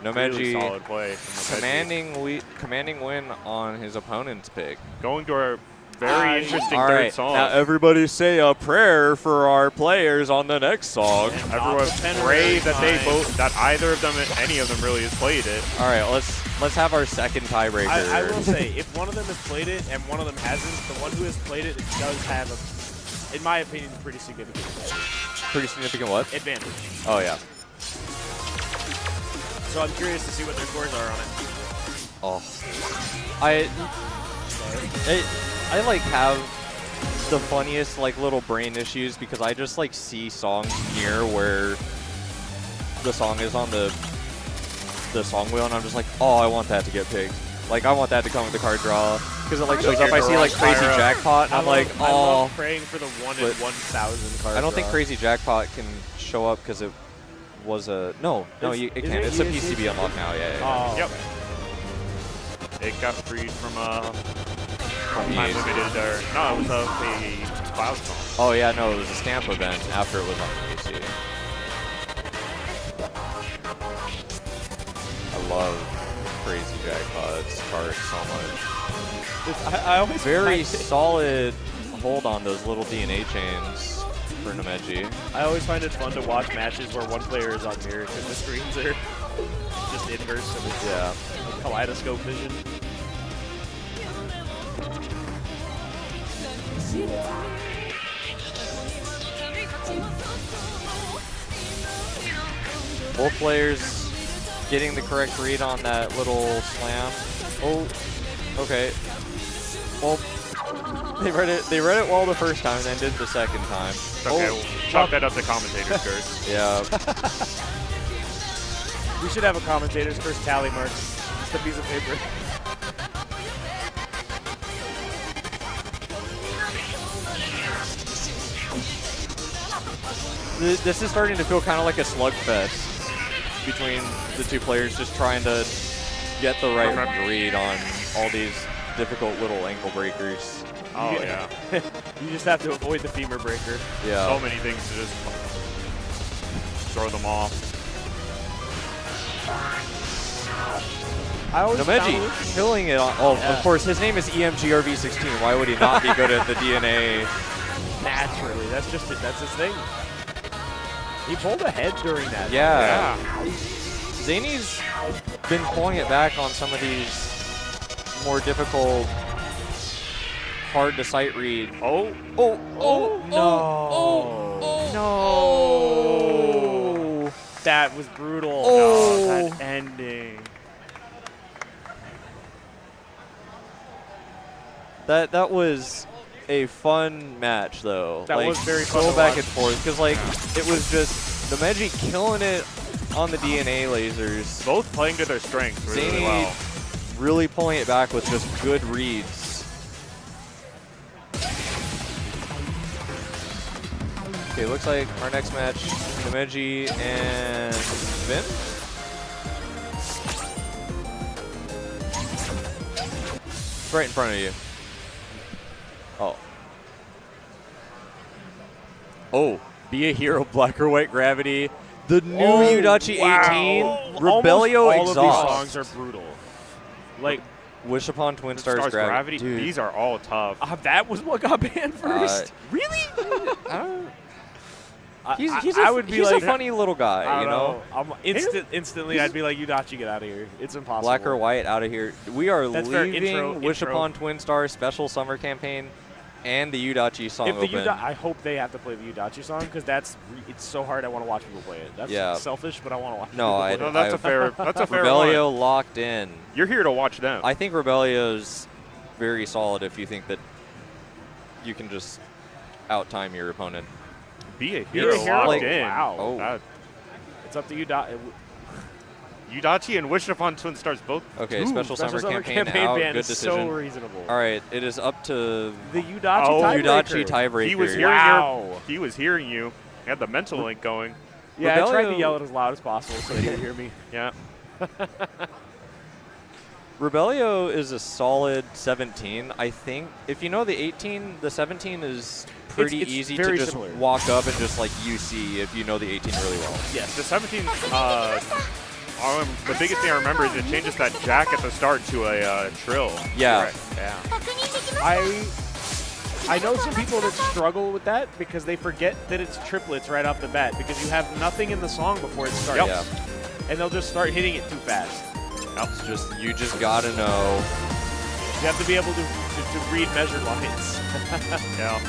Really Nomeji solid play from Nomeji. commanding win on his opponent's pick. Going to our very interesting All third right, song. now everybody say a prayer for our players on the next song. Everyone pray that they both, that either of them, any of them really has played it. All right, let's have our second tiebreaker. I will say, if one of them has played it and one of them hasn't, the one who has played it does have a, in my opinion, pretty significant Pretty significant what? advantage. Oh yeah. So I'm curious to see what their scores are on it. Oh. I like have the funniest like little brain issues because I just like see songs near where the song is on the song wheel and I'm just like, oh, I want that to get picked. Like I want that to come with the card draw because it like shows up. I see like Crazy Jackpot and I'm like, I oh. love praying for the 1 in But 1,000 card I don't think draw. Crazy Jackpot can show up because it was a no. It Is can. it It's a ESC? PCB unlock now. Yeah. Oh, Yep. It got freed from From time ESC. limited or no, it was a cloud song. Oh yeah, no, it was a stamp event after it was on the PC. I love crazy jackpots card so much. I always Very find solid hold on those little DNA chains for Nomei. I always find it fun to watch matches where one player is on mirror because the screens are just inverse and it's like kaleidoscope vision. Both players getting the correct read on that little slam. Oh, okay. Well, they read it well the first time, and then did the second time. Okay, we'll chalk that up to commentator's curse. Yeah. We should have a commentator's first tally mark. Just a piece of paper. This is starting to feel kind of like a slugfest between the two players, just trying to get the right read on all these difficult little ankle breakers. Oh, yeah. You just have to avoid the femur breaker. Yeah. So many things to just throw them off. I always Nomei killing it on, of course, his name is EMGRV16. Why would he not be good at the DNA? Naturally, that's just it. That's his thing. He pulled ahead during that. Yeah. Zany's been pulling it back on some of these more difficult, hard to sight read. No. No. That was brutal. Oh. No, that ending. That was a fun match, though. That was very fun so to back watch. and forth, because like it was just Nomei killing it on the DNA lasers. Both playing to their strengths really Zany well. really pulling it back with just good reads. Okay, looks like our next match, Nomei and Vin. It's right in front of you. Oh. Oh, Be a Hero, Black or White Gravity. The new Yudachi 18, Rebellio Almost all of these Exhaust. songs are brutal. Like, Wish Upon Twin Stars, Stars Gravity. Gravity. These are all tough. that was what got banned first. Really? He's he's a funny little guy, you know? Instantly, I'd be like, Yudachi, get out of here. It's impossible. Black or White, out of here. We are That's fair. leaving Wish Intro. Upon Twin Stars Special Summer Campaign and the Yudachi song If the open. I hope they have to play the Yudachi song because it's so hard. I want to watch people play it. That's selfish, but I want to watch. No, people play No, it. that's a fair Rebellio one. locked in. You're here to watch them. I think Rebellio's very solid if you think that you can just out-time your opponent. Be a Be hero, a hero. locked Like- in. Wow. Oh. It's up to Yudachi. Yudachi and Wish Upon Twin Stars both. Okay, Ooh, Special Summer Campaign out. ban Good is decision. so reasonable. All right, it is up to The Yudachi Oh, tiebreaker. Yudachi tiebreaker. He was hearing Wow. he was hearing you. He had the mental link going. Yeah, I tried to Rebellio- yell it as loud as possible so he could hear me. Yeah. Rebellio is a solid 17. I think if you know the 18, the 17 is pretty It's easy to very just similar. walk up and just like UC if you know the 18 really well. Yes. The 17. The biggest thing I remember is it changes that jack at the start to a trill. Yeah. Right. Yeah. I know some people that struggle with that because they forget that it's triplets right off the bat because you have nothing in the song before it starts. Yeah. And they'll just start hitting it too fast. You just gotta know. You have to be able to read measured lines. Yeah.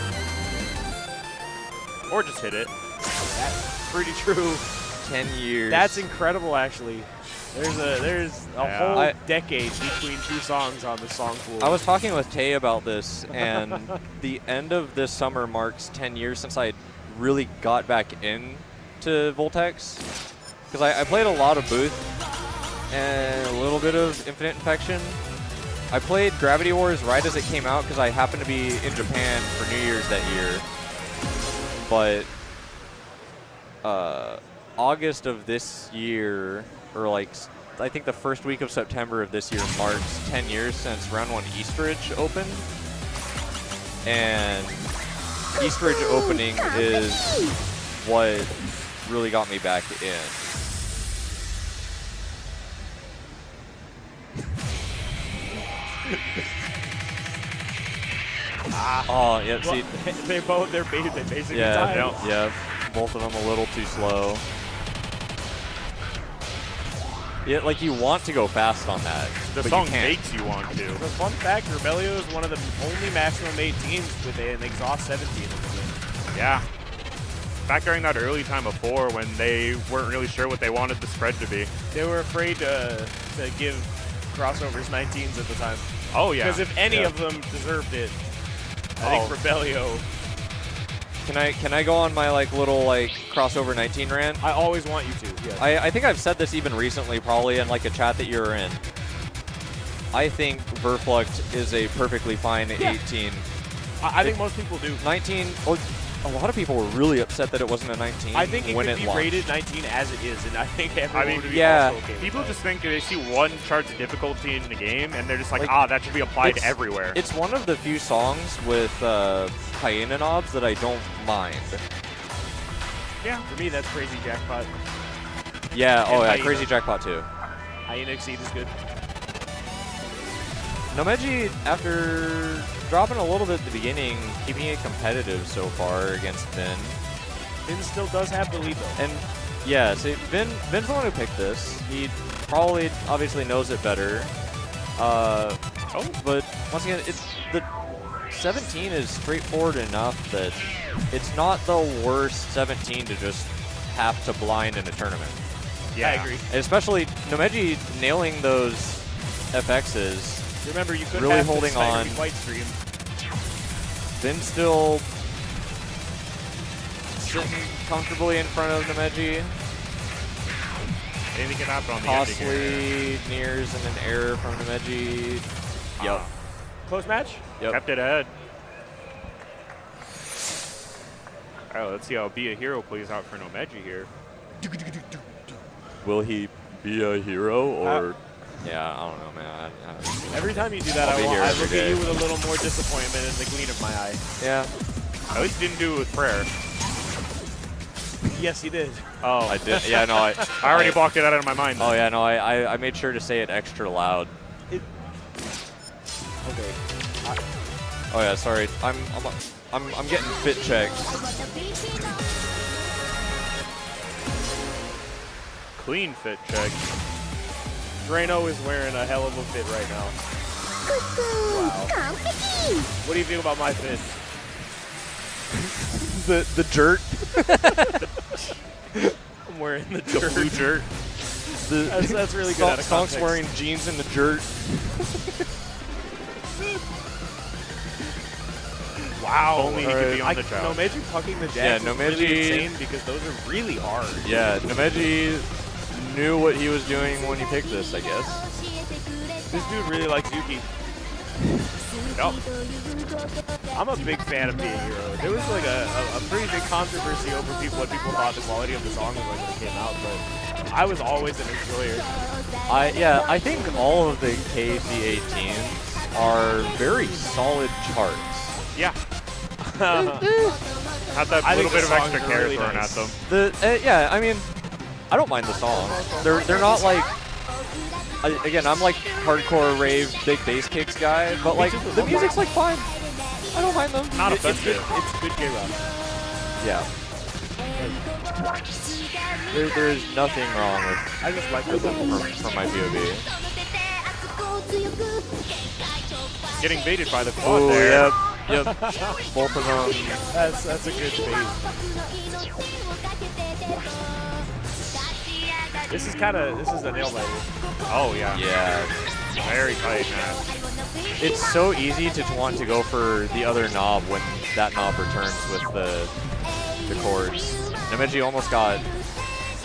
Or just hit it. That's pretty true. 10 years. That's incredible, actually. There's a Yeah. whole decade between two songs on the song pool. I was talking with Tay about this, and the end of this summer marks 10 years since I really got back into Voltex. Because I played a lot of Booth and a little bit of Infinite Infection. I played Gravity Wars right as it came out because I happened to be in Japan for New Year's that year. But August of this year, or like I think the first week of September of this year marks 10 years since Round 1 Eastridge opened. And Eastridge opening is what really got me back in. Oh, yeah, see, They basically yeah, died. yeah, both of them a little too slow. Yeah, like you want to go fast on that, The but song you can't. makes you want to. The fun fact, Rebelio is one of the only maximum 8 teams with an exhaust 17 in the game. Yeah. Back during that early time before when they weren't really sure what they wanted the spread to be. They were afraid to give crossovers 19s at the time. Oh, yeah. Because if any Yeah. of them deserved it, I think Rebelio. Can I go on my like little like crossover 19 rant? I always want you to. Yeah. I think I've said this even recently, probably in like a chat that you were in. I think Verflucht is a perfectly fine 18. I think most people do. 19. Oh, a lot of people were really upset that it wasn't a 19. I think it when could be launched. rated 19 as it is, and I think everyone would be yeah. also okay with People that. just think they see one chart's difficulty in the game, and they're just like, that should be applied It's- everywhere. It's one of the few songs with hyena knobs that I don't mind. Yeah, for me, that's Crazy Jackpot. Yeah, And oh yeah, Hyena. Crazy Jackpot too. Hyena Exceed is good. Nomeji, after dropping a little bit at the beginning, keeping it competitive so far against Vin. Vin still does have the lead, though. And yeah, see, Vin's the one who picked this. He probably obviously knows it better. But once again, it's the 17 is straightforward enough that it's not the worst 17 to just have to blind in a tournament. Yeah. I agree. And especially Nomeji nailing those FXs. Remember, you could Really have holding the on. White stream. Vin still sitting comfortably in front of Nomeji. Anything can happen on the ending here. Costly nears and an error from Nomeji. Yep. Close match? Yep. Kept it ahead. All right, let's see how Be a Hero plays out for Nomeji here. Will he be a hero or? Yeah, I don't know, man. Every time you do that, I'll be here I every look at day. you with a little more disappointment in the gleam of my eye. Yeah, At least didn't do it with prayer. Yes, he did. Oh, I did. Yeah, no, I already blocked it out of my mind. Oh yeah, no, I made sure to say it extra loud. Okay. Oh yeah, sorry. I'm getting fit checked. Clean fit check. Drano is wearing a hell of a fit right now. Wow. What do you think about my fit? The dirt. I'm wearing the dirt. Blue jerk. That's really good out of Stonk's context. wearing jeans in the dirt. Wow. Only he could be on the job. Nomeji pucking the Yeah, jacks is really Nomeji- insane because those are really hard. Yeah, Nomeji knew what he was doing when he picked this, I guess. This dude really likes Yuki. Yep. I'm a big fan of Be a Hero. There was like a pretty big controversy over what people thought the quality of the song was like when it came out, but I was always an enjoyer. I think all of the KC18s are very solid charts. Yeah. Had that I little think bit the of songs extra are care really thrown nice. at them. Yeah, I mean, I don't mind the songs. They're not like. Again, I'm like hardcore rave big bass kicks guy, but like the music's like fine. I don't mind them. Not It's good, offensive. it's good J-Rock. Yeah. There's nothing wrong with I just like them the from my POV. Getting baited by the quad Oh, there. yep. Both of them. That's a good bait. This is a nail biter. Oh, yeah. Yeah. Very tight, man. It's so easy to want to go for the other knob when that knob returns with the chords. Nomeji almost got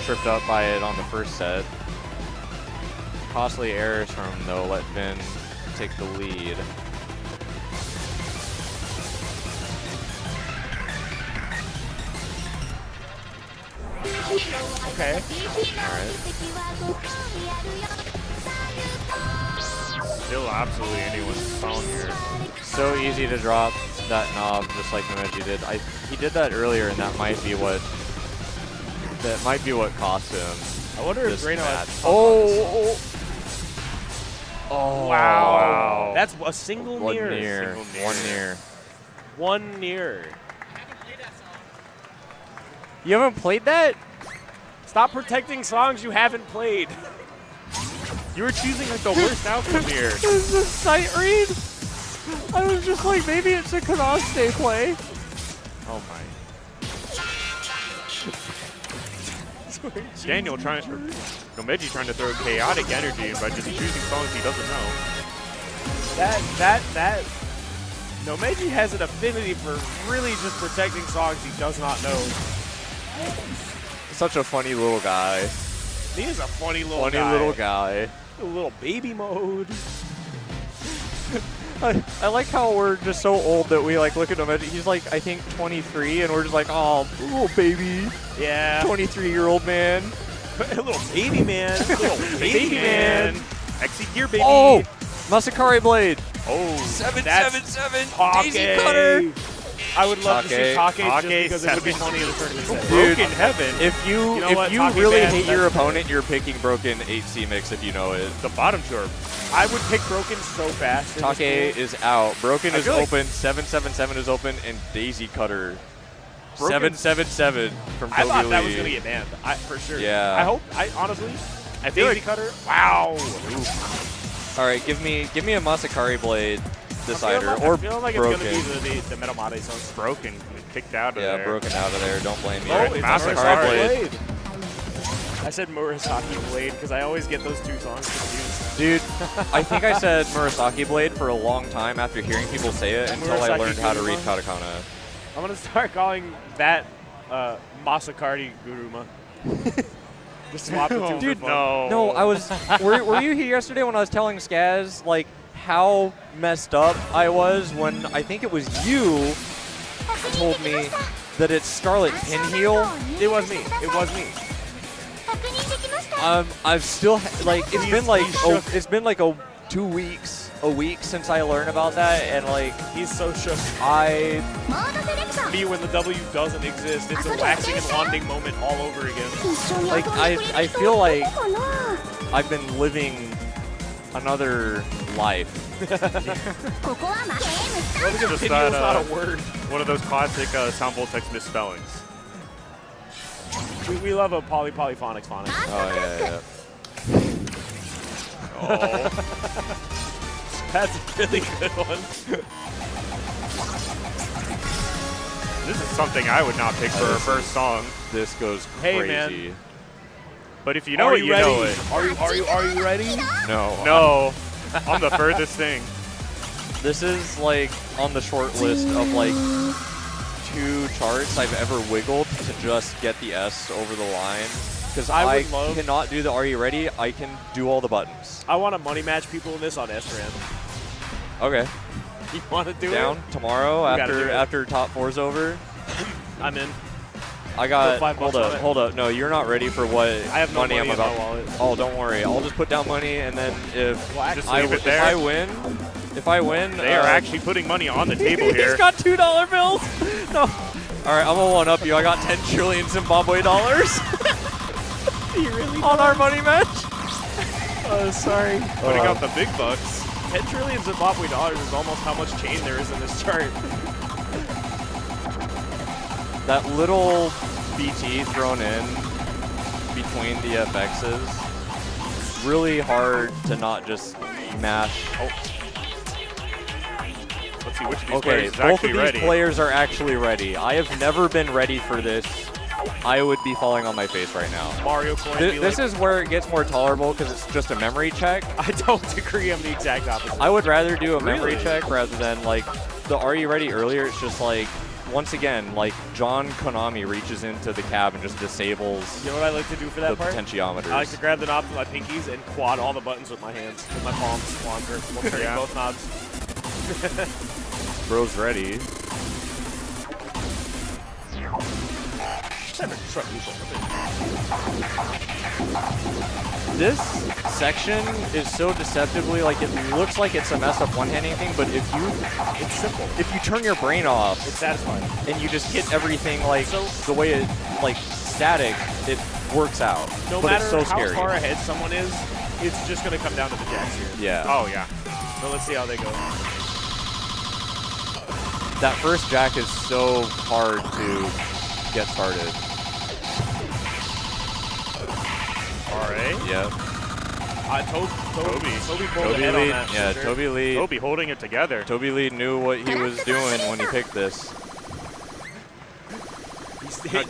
tripped up by it on the first set. Costly errors from him, though, let Vin take the lead. Okay. Alright. Still absolutely anyone's song here. So easy to drop that knob just like Nomeji did. He did that earlier, and that might be what cost him I wonder if this Drano match. has. Oh. Wow. That's a single One near. near. One near. One near. You haven't played that? Stop protecting songs you haven't played. You were choosing like the worst outcome here. This is a sight read. I was just like, maybe it's a Kanaste play. Oh my. Daniel Nomei trying to throw chaotic energy by just choosing songs he doesn't know. That Nomei has an affinity for really just protecting songs he does not know. Such a funny little guy. He is a funny little Funny guy. little guy. A little baby mode. I like how we're just so old that we like look at him. He's like, I think 23, and we're just like, oh, little baby. Yeah. 23-year-old man. A little baby man. Little Baby man. XC gear baby. Oh, Masakari Blade. Oh. 777. Take. Daisy Cutter. I would love to see Take. Take just because it would be funny in the tournament set. Dude, Broken Heaven. If you, know what, if you Take really bad, hate your that's opponent, you're picking Broken 8C mix if you know it. The bottom short. I would pick Broken so fast. in this Take pool. is out. Broken I is feel like- open. 777 is open, and Daisy Cutter. Broken- 777 from Toby I thought Lee. that was going to get banned, for sure. Yeah. I hope, honestly, I feel Daisy like Cutter, wow. All right, give me a Masakari Blade decider I or feel like Broken. it's going to be the Metamade song. broken. Kicked out of Yeah, there. Broken out of there. Don't blame me. Oh, it's Masakari Murasaki Blade. Blade. I said Murasaki Blade because I always get those two songs confused. Dude, I think I said Murasaki Blade for a long time after hearing people say it until I Murasaki learned how to read Guruma? katakana. I'm going to start calling that Masakari Guruma. Just swap the two Dude, for fun. No, I was. Were you here yesterday when I was telling Skaz like how messed up I was when I think it was you told me that it's Scarlet Pinheel? It was me. It was me. I've still like it's been like shook. it's been like a week since I learned about that, and like He's so shook. Me when the W doesn't exist, it's a waxing and wanding moment all over again. like I feel like I've been living another life. Well, because it's Pinheel's not, not a word. one of those classic sound voltex misspellings. We love a polyphonics phonics. Oh yeah. Oh. That's a really good one. This is something I would not pick for a first song. This goes Hey, crazy. man. But if you know Are it, you you ready? know it. Are you ready? No. No. I'm the furthest thing. This is like on the short list of like 2 charts I've ever wiggled to just get the S over the line. Because I I would love- cannot do the Are You Ready? I can do all the buttons. I want to money match people in this on SRAM. Okay. You want to do Down it? tomorrow We gotta do it. after top 4's over. I'm in. I got. Put $5 Hold on up, it. hold up. No, you're not ready for what I have no money I'm money in about. my wallet. Oh, don't worry. I'll just put down money, and then if Well, Just actually, leave it there. if I win, They are actually putting money on the table He's here. got $2 bills. No. All right, I'm gonna one up you. I got 10 trillion Zimbabwe dollars. you really on our money match. Oh, sorry. Putting out the big bucks. 10 trillion Zimbabwe dollars is almost how much chain there is in this chart. That little BT thrown in between the FXs. Really hard to not just mash. Oh, Let's see which of these okay, players is both of actually these ready. players are actually ready. I have never been ready for this. I would be falling on my face right now. Mario coin. This is where it gets more tolerable because it's just a memory check. I don't agree. I'm the exact opposite. I would rather do a memory Really? check rather than like the Are You Ready earlier. It's just like, once again, like John Konami reaches into the cab and just disables You know what I like to do for the that part? potentiometers. I like to grab the knobs with my pinkies and quad all the buttons with my hands, with my palms, while turning Yeah. both knobs. Bro's ready. This section is so deceptively, like, it looks like it's a mess up one-handing thing, but if you, It's simple. if you turn your brain off It's satisfying. and you just hit everything like the way it, like, static, it works out. No but matter it's so how scary. far ahead someone is, it's just going to come down to the jacks here. Yeah. Oh, yeah. So let's see how they go. That first jack is so hard to get started. All right. Yep. Toby pulled ahead Lee, on that. yeah, Sure. Toby Lee. Toby holding it together. Toby Lee knew what he was doing when he picked this.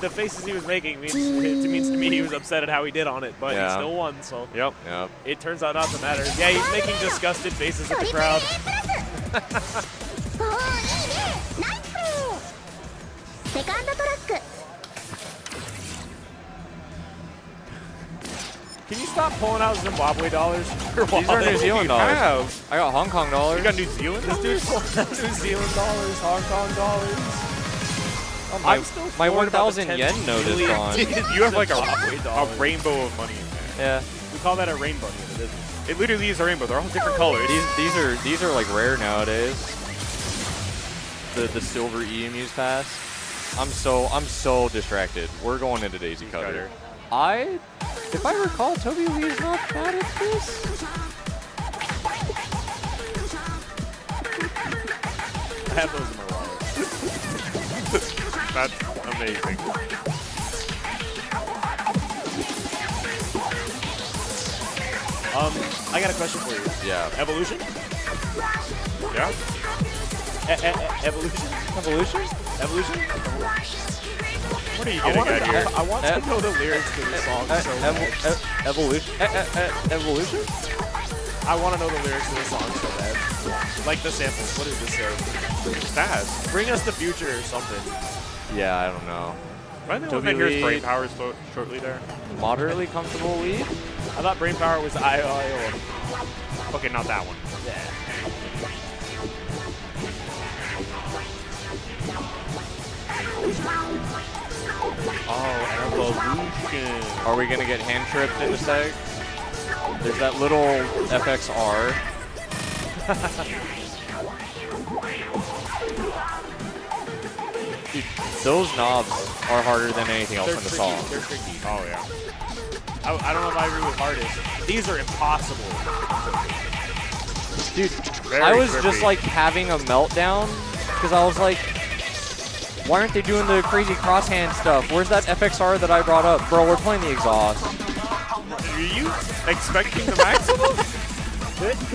The faces he was making means to me he was upset at how he did on it, but he Yeah. still won, so Yep. Yep. it turns out not to matter. Yeah, he's making disgusted faces at the crowd. おーいいねナイスプレーセカンドトラック Can you stop pulling out Zimbabwe dollars? These are New Zealand dollars. Have. I got Hong Kong dollars. You got New Zealand? This dude's pulling out New Zealand dollars, Hong Kong dollars. I'm still my floored about 1,000 the yen 10 note is billion gone. You have like a Zimbabwe dollars. rainbow of money in there. Yeah. We call that a rainbow, and it isn't. It literally is a rainbow. They're all different colors. These are like rare nowadays. The silver EMU's pass. I'm so distracted. We're going into Daisy Cutter. If I recall, Toby Lee is not bad at this. I have those in my wallet. That's amazing. I got a question for you. Yeah. Evolution? Yeah? Evolution? Evolution? Evolution? What are you getting at here? I want to know the lyrics to this song so bad. Evolution? Evolution? I want to know the lyrics to this song so bad. Like the samples. What does this say? Chaz. Bring us the future or something. Yeah, I don't know. Am I the one Toby that hears Lee. brain power shortly there? Moderately comfortable lead? I thought brain power was IOIO. Okay, not that one. Yeah. Oh, evolution. Are we gonna get hand tripped in a sec? There's that little FXR. Dude, those knobs are harder than anything else They're in the tricky. song. They're tricky. Oh, yeah. I don't know if I agree with hardest. These are impossible. Dude, Very I was trippy. just like having a meltdown because I was like, why aren't they doing the crazy crosshand stuff? Where's that FXR that I brought up? Bro, we're playing the exhaust. Are you expecting the maximum?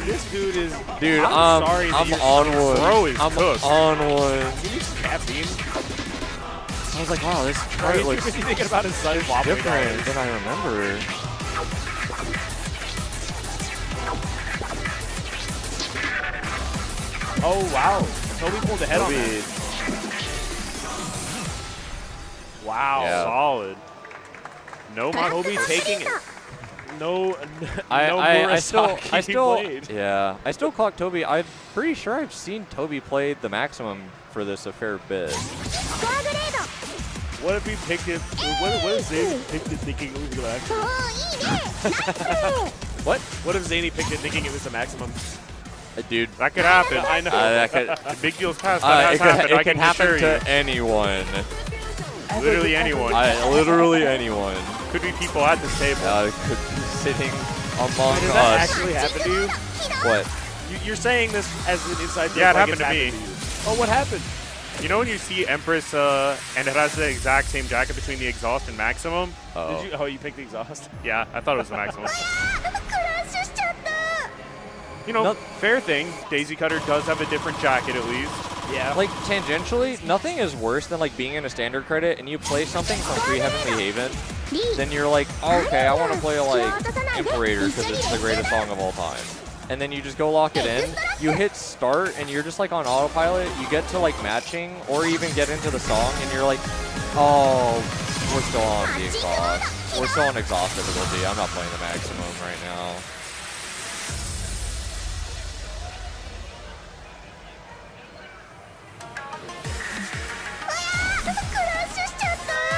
This dude is. Dude, I'm sorry that I'm you're on one. Bro is I'm cooked. on one. You need some caffeine. I was like, wow, this Are chart you looks too busy thinking about his son wobbling different dollars? than I remember. Oh wow, Toby pulled ahead on that. Wow, Yeah. Solid. No, Toby taking it. No, I still played. yeah, I still clock Toby. I'm pretty sure I've seen Toby play the maximum for this a fair bit. スコアグレード What if he picked it? What if Zany picked it thinking it was the お maximum? ーいいねナイスプレー What if Zany picked it thinking it was the maximum? Dude, that could happen. I know. that could, The big deal's past. That it has happened. I can can happen assure you. to anyone. Literally anyone. Literally anyone. Could be people at this table. Could be sitting among Does that us. actually happen to you? What? You're saying this as an inside joke. Yeah, it like happened it's to me. you. Oh, what happened? You know when you see Empress and it has the exact same jacket between the exhaust and maximum? Oh. You picked the exhaust? Yeah, I thought it was the maximum. クラッシュしちゃった You know, No. fair thing. Daisy Cutter does have a different jacket at least. Yeah. Like, tangentially, nothing is worse than, like, being in a standard credit and you play something from Free Heavenly Haven, リー then you're like, oh, okay, I want to play, like, Imperator because it's the greatest song of all time. And then you just go lock it in, you hit start, and you're just, like, on autopilot. You get to, like, matching or even get into the song, and you're like, oh, we're still on the exhaust. We're still on exhaust difficulty. I'm not playing the maximum right now.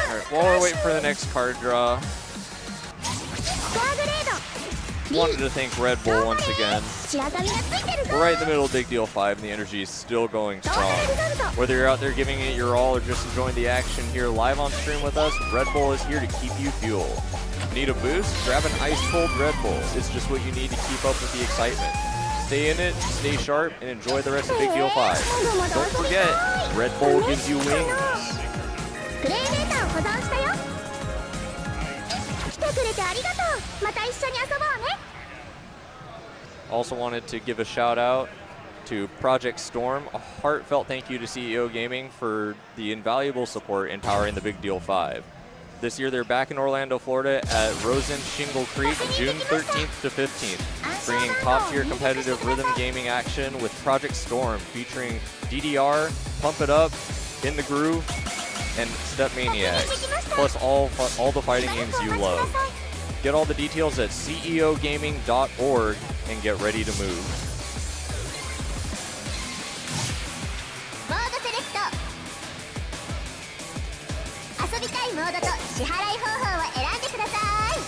Alright, while we're waiting for the next card draw, スコアグレード wanted to thank Red Bull once again. 白髪がついてるぞ We're right in the middle of Big Deal 5 and the energy is still going どう strong. せリザルト Whether you're out there giving it your all or just enjoying the action here live on stream with us, Red Bull is here to keep you fueled. Need a boost? Grab an ice-cold Red Bull. It's just what you need to keep up with the excitement. Stay in it, stay sharp, and enjoy the rest of Big Deal 5. Don't forget, Red Bull gives you wings. プレイデータを保存したよ。来てくれてありがとう。また一緒に遊ぼうね。 Also wanted to give a shout out to Project Storm. A heartfelt thank you to CEO Gaming for the invaluable support in powering the Big Deal 5. This year they're back in Orlando, Florida at Rosen Shingle Creek, June 13th to 15th, bringing top-tier competitive rhythm gaming action with Project Storm featuring DDR, Pump It Up, In the Groove, and Step Maniacs, plus all the fighting games you love. Get all the details at ceogaming.org and get ready to move. モードセレクト。遊びたいモードと支払い方法を選んでください。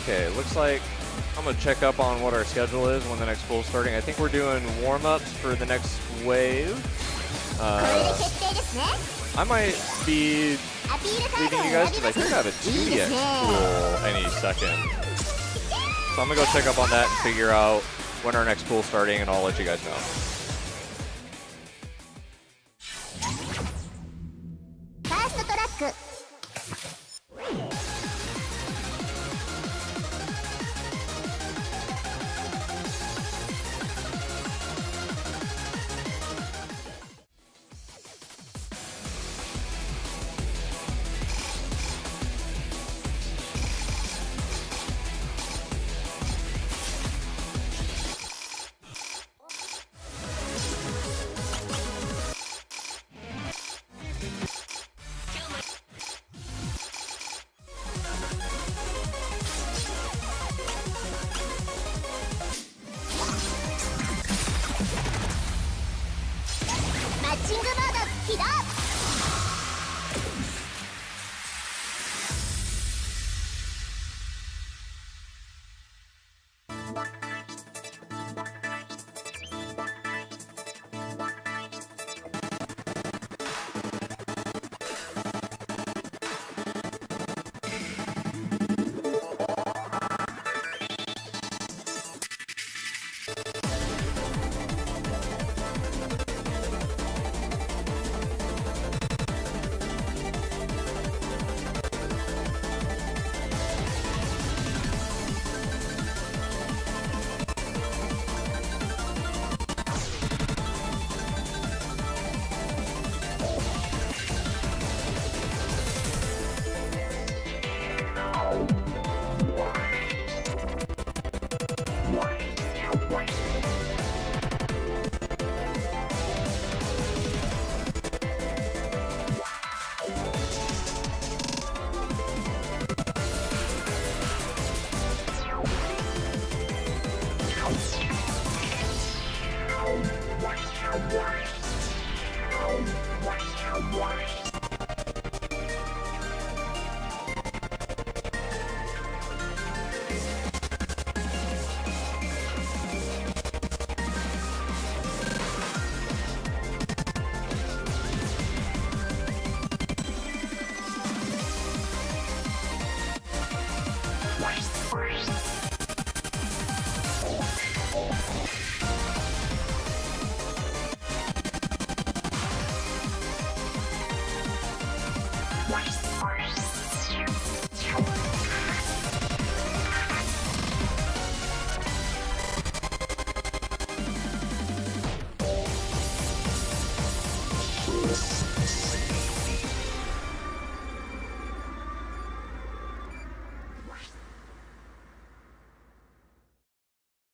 Okay, looks like I'm gonna check up on what our schedule is when the next pool is starting. I think we're doing warm-ups for the next wave. これで決定ですね。 I might be アピールカード leaving を you 選 guys び because ま I す。 think I have a いいで 2DX すね。 pool any second. So I'm gonna go check up on that and figure out when our next pool is starting, and I'll let you guys know. ファーストトラック。 マッチングモード起動。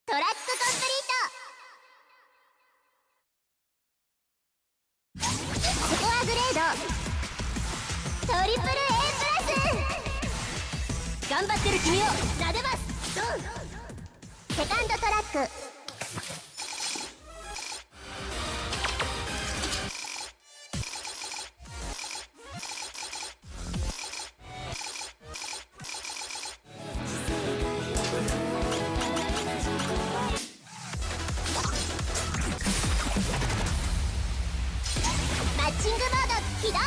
トラックコンプリート。スコアグレードトリプル A プラス。頑張ってる君を撫でます。セカンドトラック。 マッチングモード起動。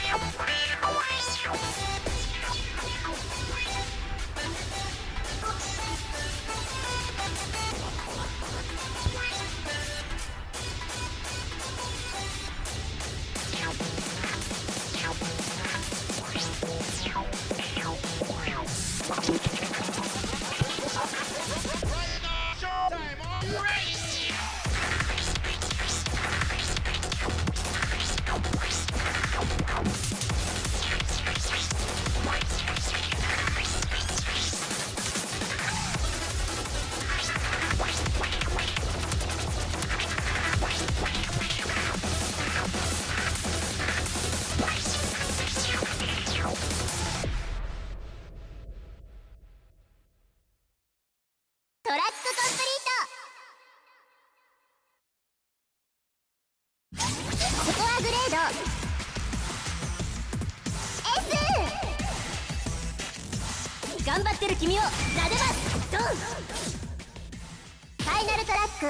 トラックコンプリート。スコアグレード S。 頑張ってる君を撫でます。ドン。ファイナルトラック。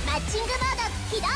マッチングモード起動。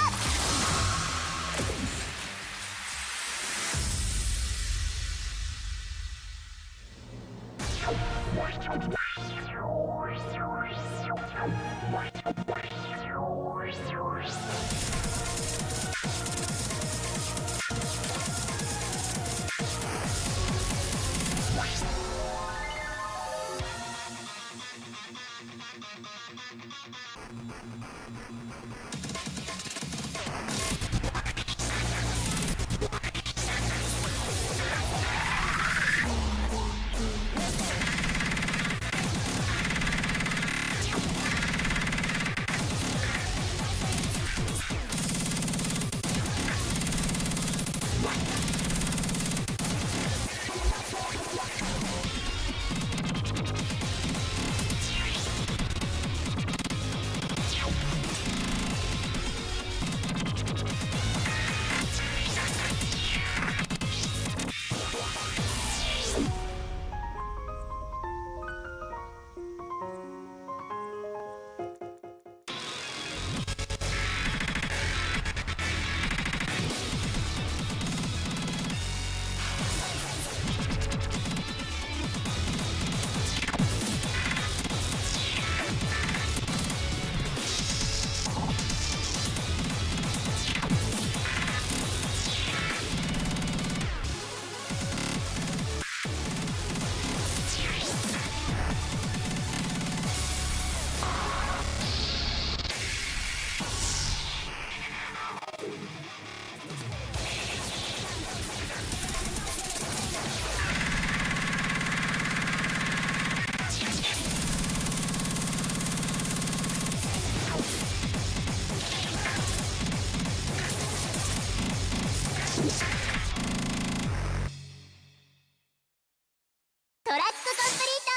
トラックコンプリート。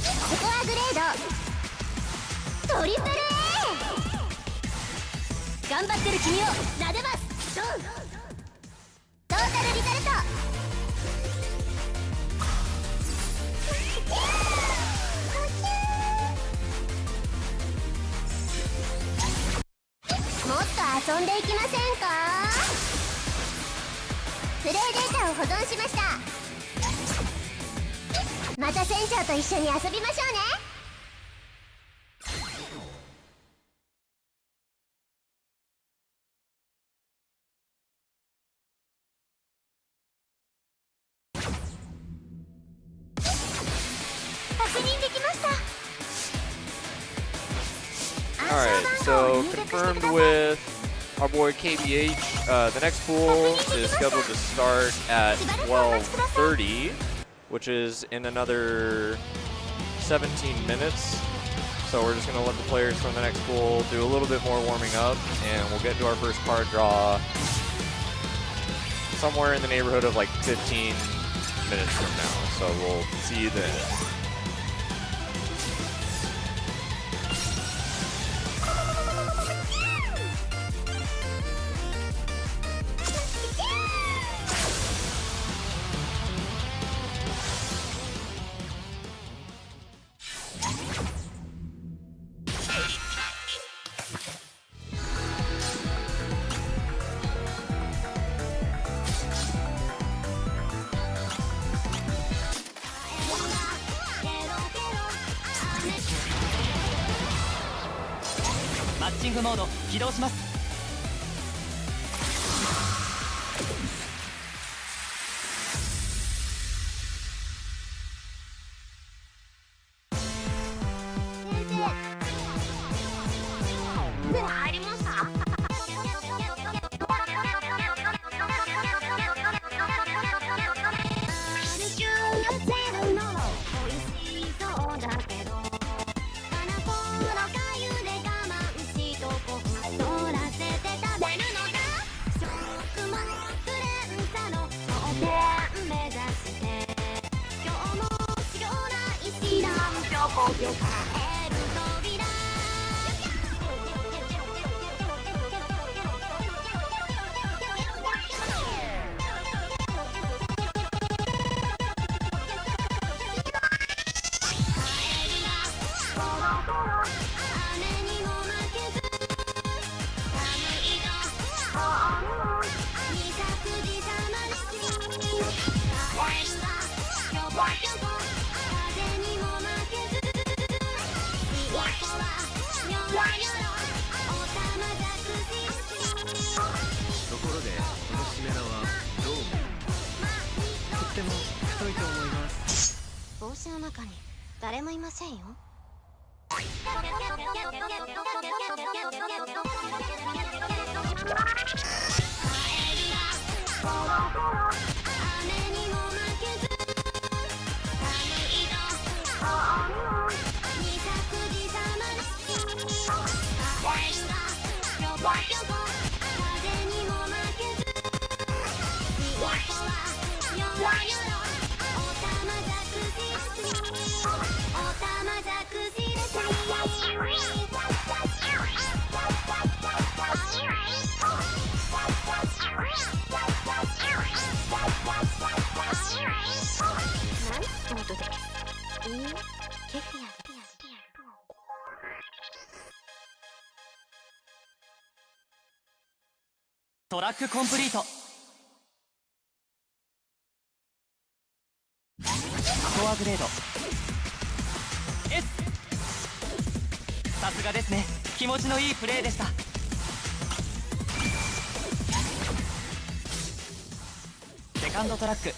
スコアグレードトリプル A。 頑張ってる君を撫でます。ドン。トータルリザルト。もっと遊んでいきませんか。プレイデータを保存しました。また船長と一緒に遊びましょうね。確認できました。 Alright, so confirmed with our boy KBH. The next pool is scheduled to start at 12:30, which is in another 17 minutes. So we're just going to let the players from the next pool do a little bit more warming up, and we'll get to our first card draw somewhere in the neighborhood of like 15 minutes from now. So we'll see you then. チングモード起動します。入りました。ところでこのしめ縄はどう思う？とっても太いと思います。帽子の中に誰もいませんよ。トラックコンプリート。スコアグレード S。 さすがですね。気持ちのいいプレーでした。セカンドトラック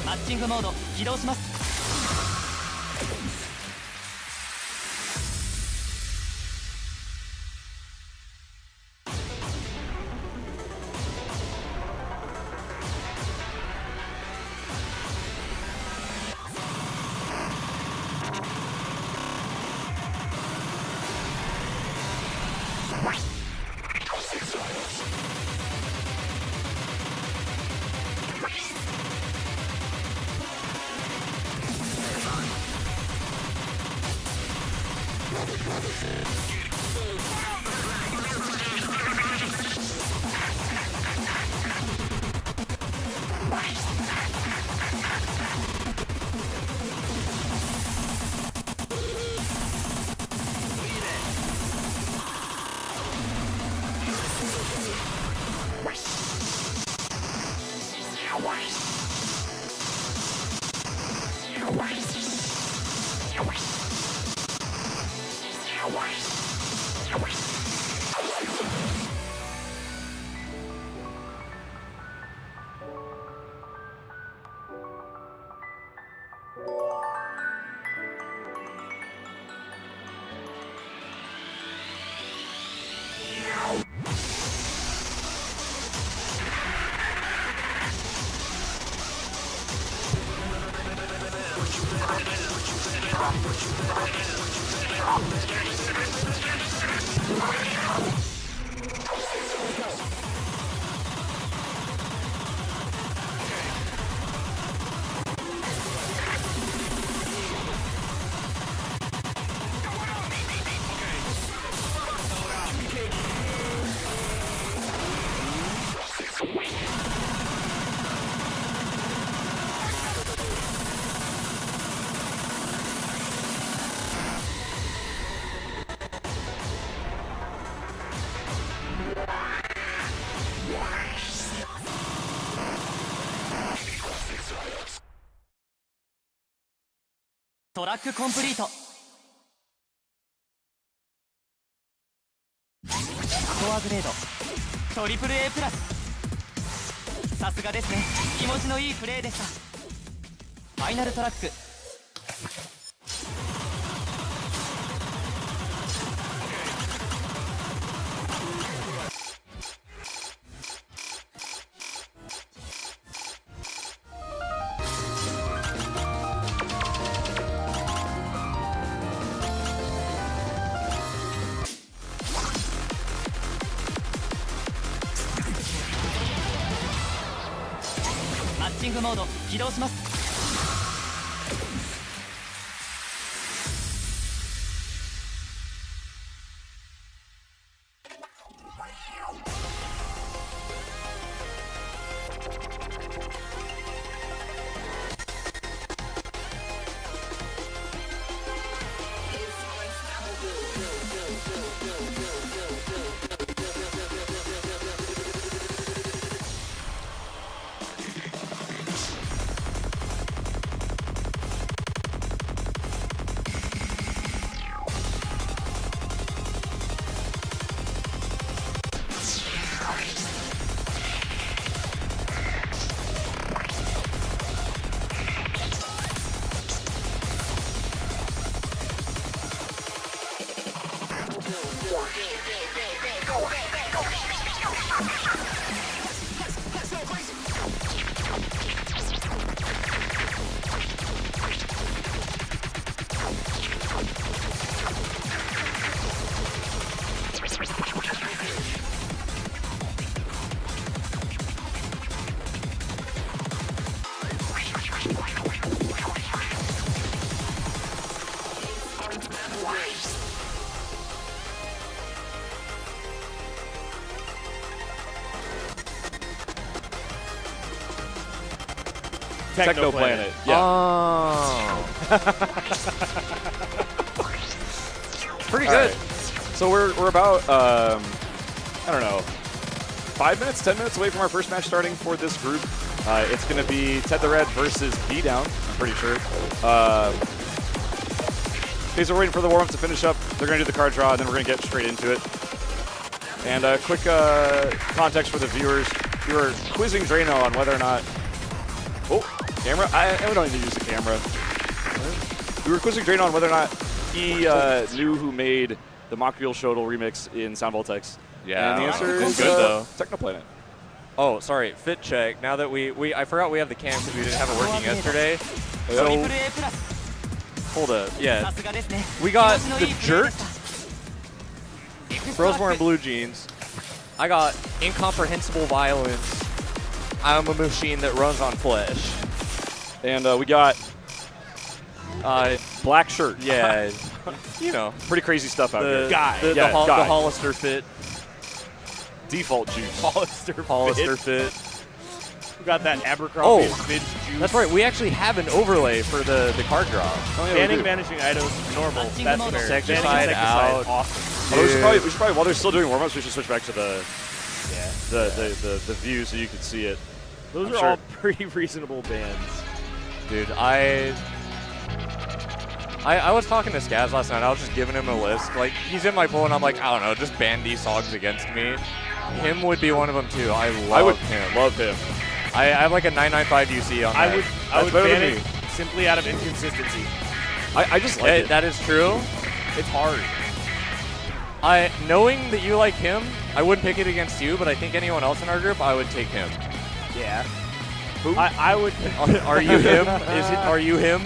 マッチングモード起動します。トラックコンプリート。スコアグレードトリプル A プラス。さすがですね、気持ちのいいプレーでした。ファイナルトラック。マッチングモード起動します。Technoplanet. Yeah. Oh. Pretty good. Right. So we're about I don't know, 5 minutes, 10 minutes away from our first match starting for this group. It's going to be Ted the Red versus B Down. I'm pretty sure. Okay, so we're waiting for the warm-up to finish up. They're going to do the card draw, and then we're going to get straight into it. And quick context for the viewers: we were quizzing Drano on whether or not. Oh, camera! We don't need to use the camera. We were quizzing Drano on whether or not he knew who made the Mockfield Shodel remix in Sound Voltex. Yeah, and the answer is good though. Technoplanet. Oh, sorry, fit check. Now that I forgot we have the cam because we didn't have it working yesterday. So, hold up, yeah. We got the Jert, Rosemore and Blue Jeans. I got Incomprehensible Violence. I'm a machine that runs on flesh. And we got black shirt. Yeah, you know. Pretty crazy stuff out here. The Hollister fit. Default juice. Hollister fit. We got that Abercrombie Fidge juice. That's right. We actually have an overlay for the card draw. Oh, yeah, banning vanishing items, normal. That's fair. Insecticide out. Awesome. We should probably, while they're still doing warm-ups, we should switch back to the view so you can see it. Those are all pretty reasonable bans. Dude, I was talking to Chaz last night. I was just giving him a list. Like, he's in my pool, and I'm like, I don't know, just ban these songs against me. Him would be one of them, too. I would love him. I have like a 995 UC on that. I would ban it simply out of inconsistency. I just like it. That is true. It's hard. Knowing that you like him, I wouldn't pick it against you, but I think anyone else in our group, I would take him. Yeah. Who? I would. Are you him? Are you him?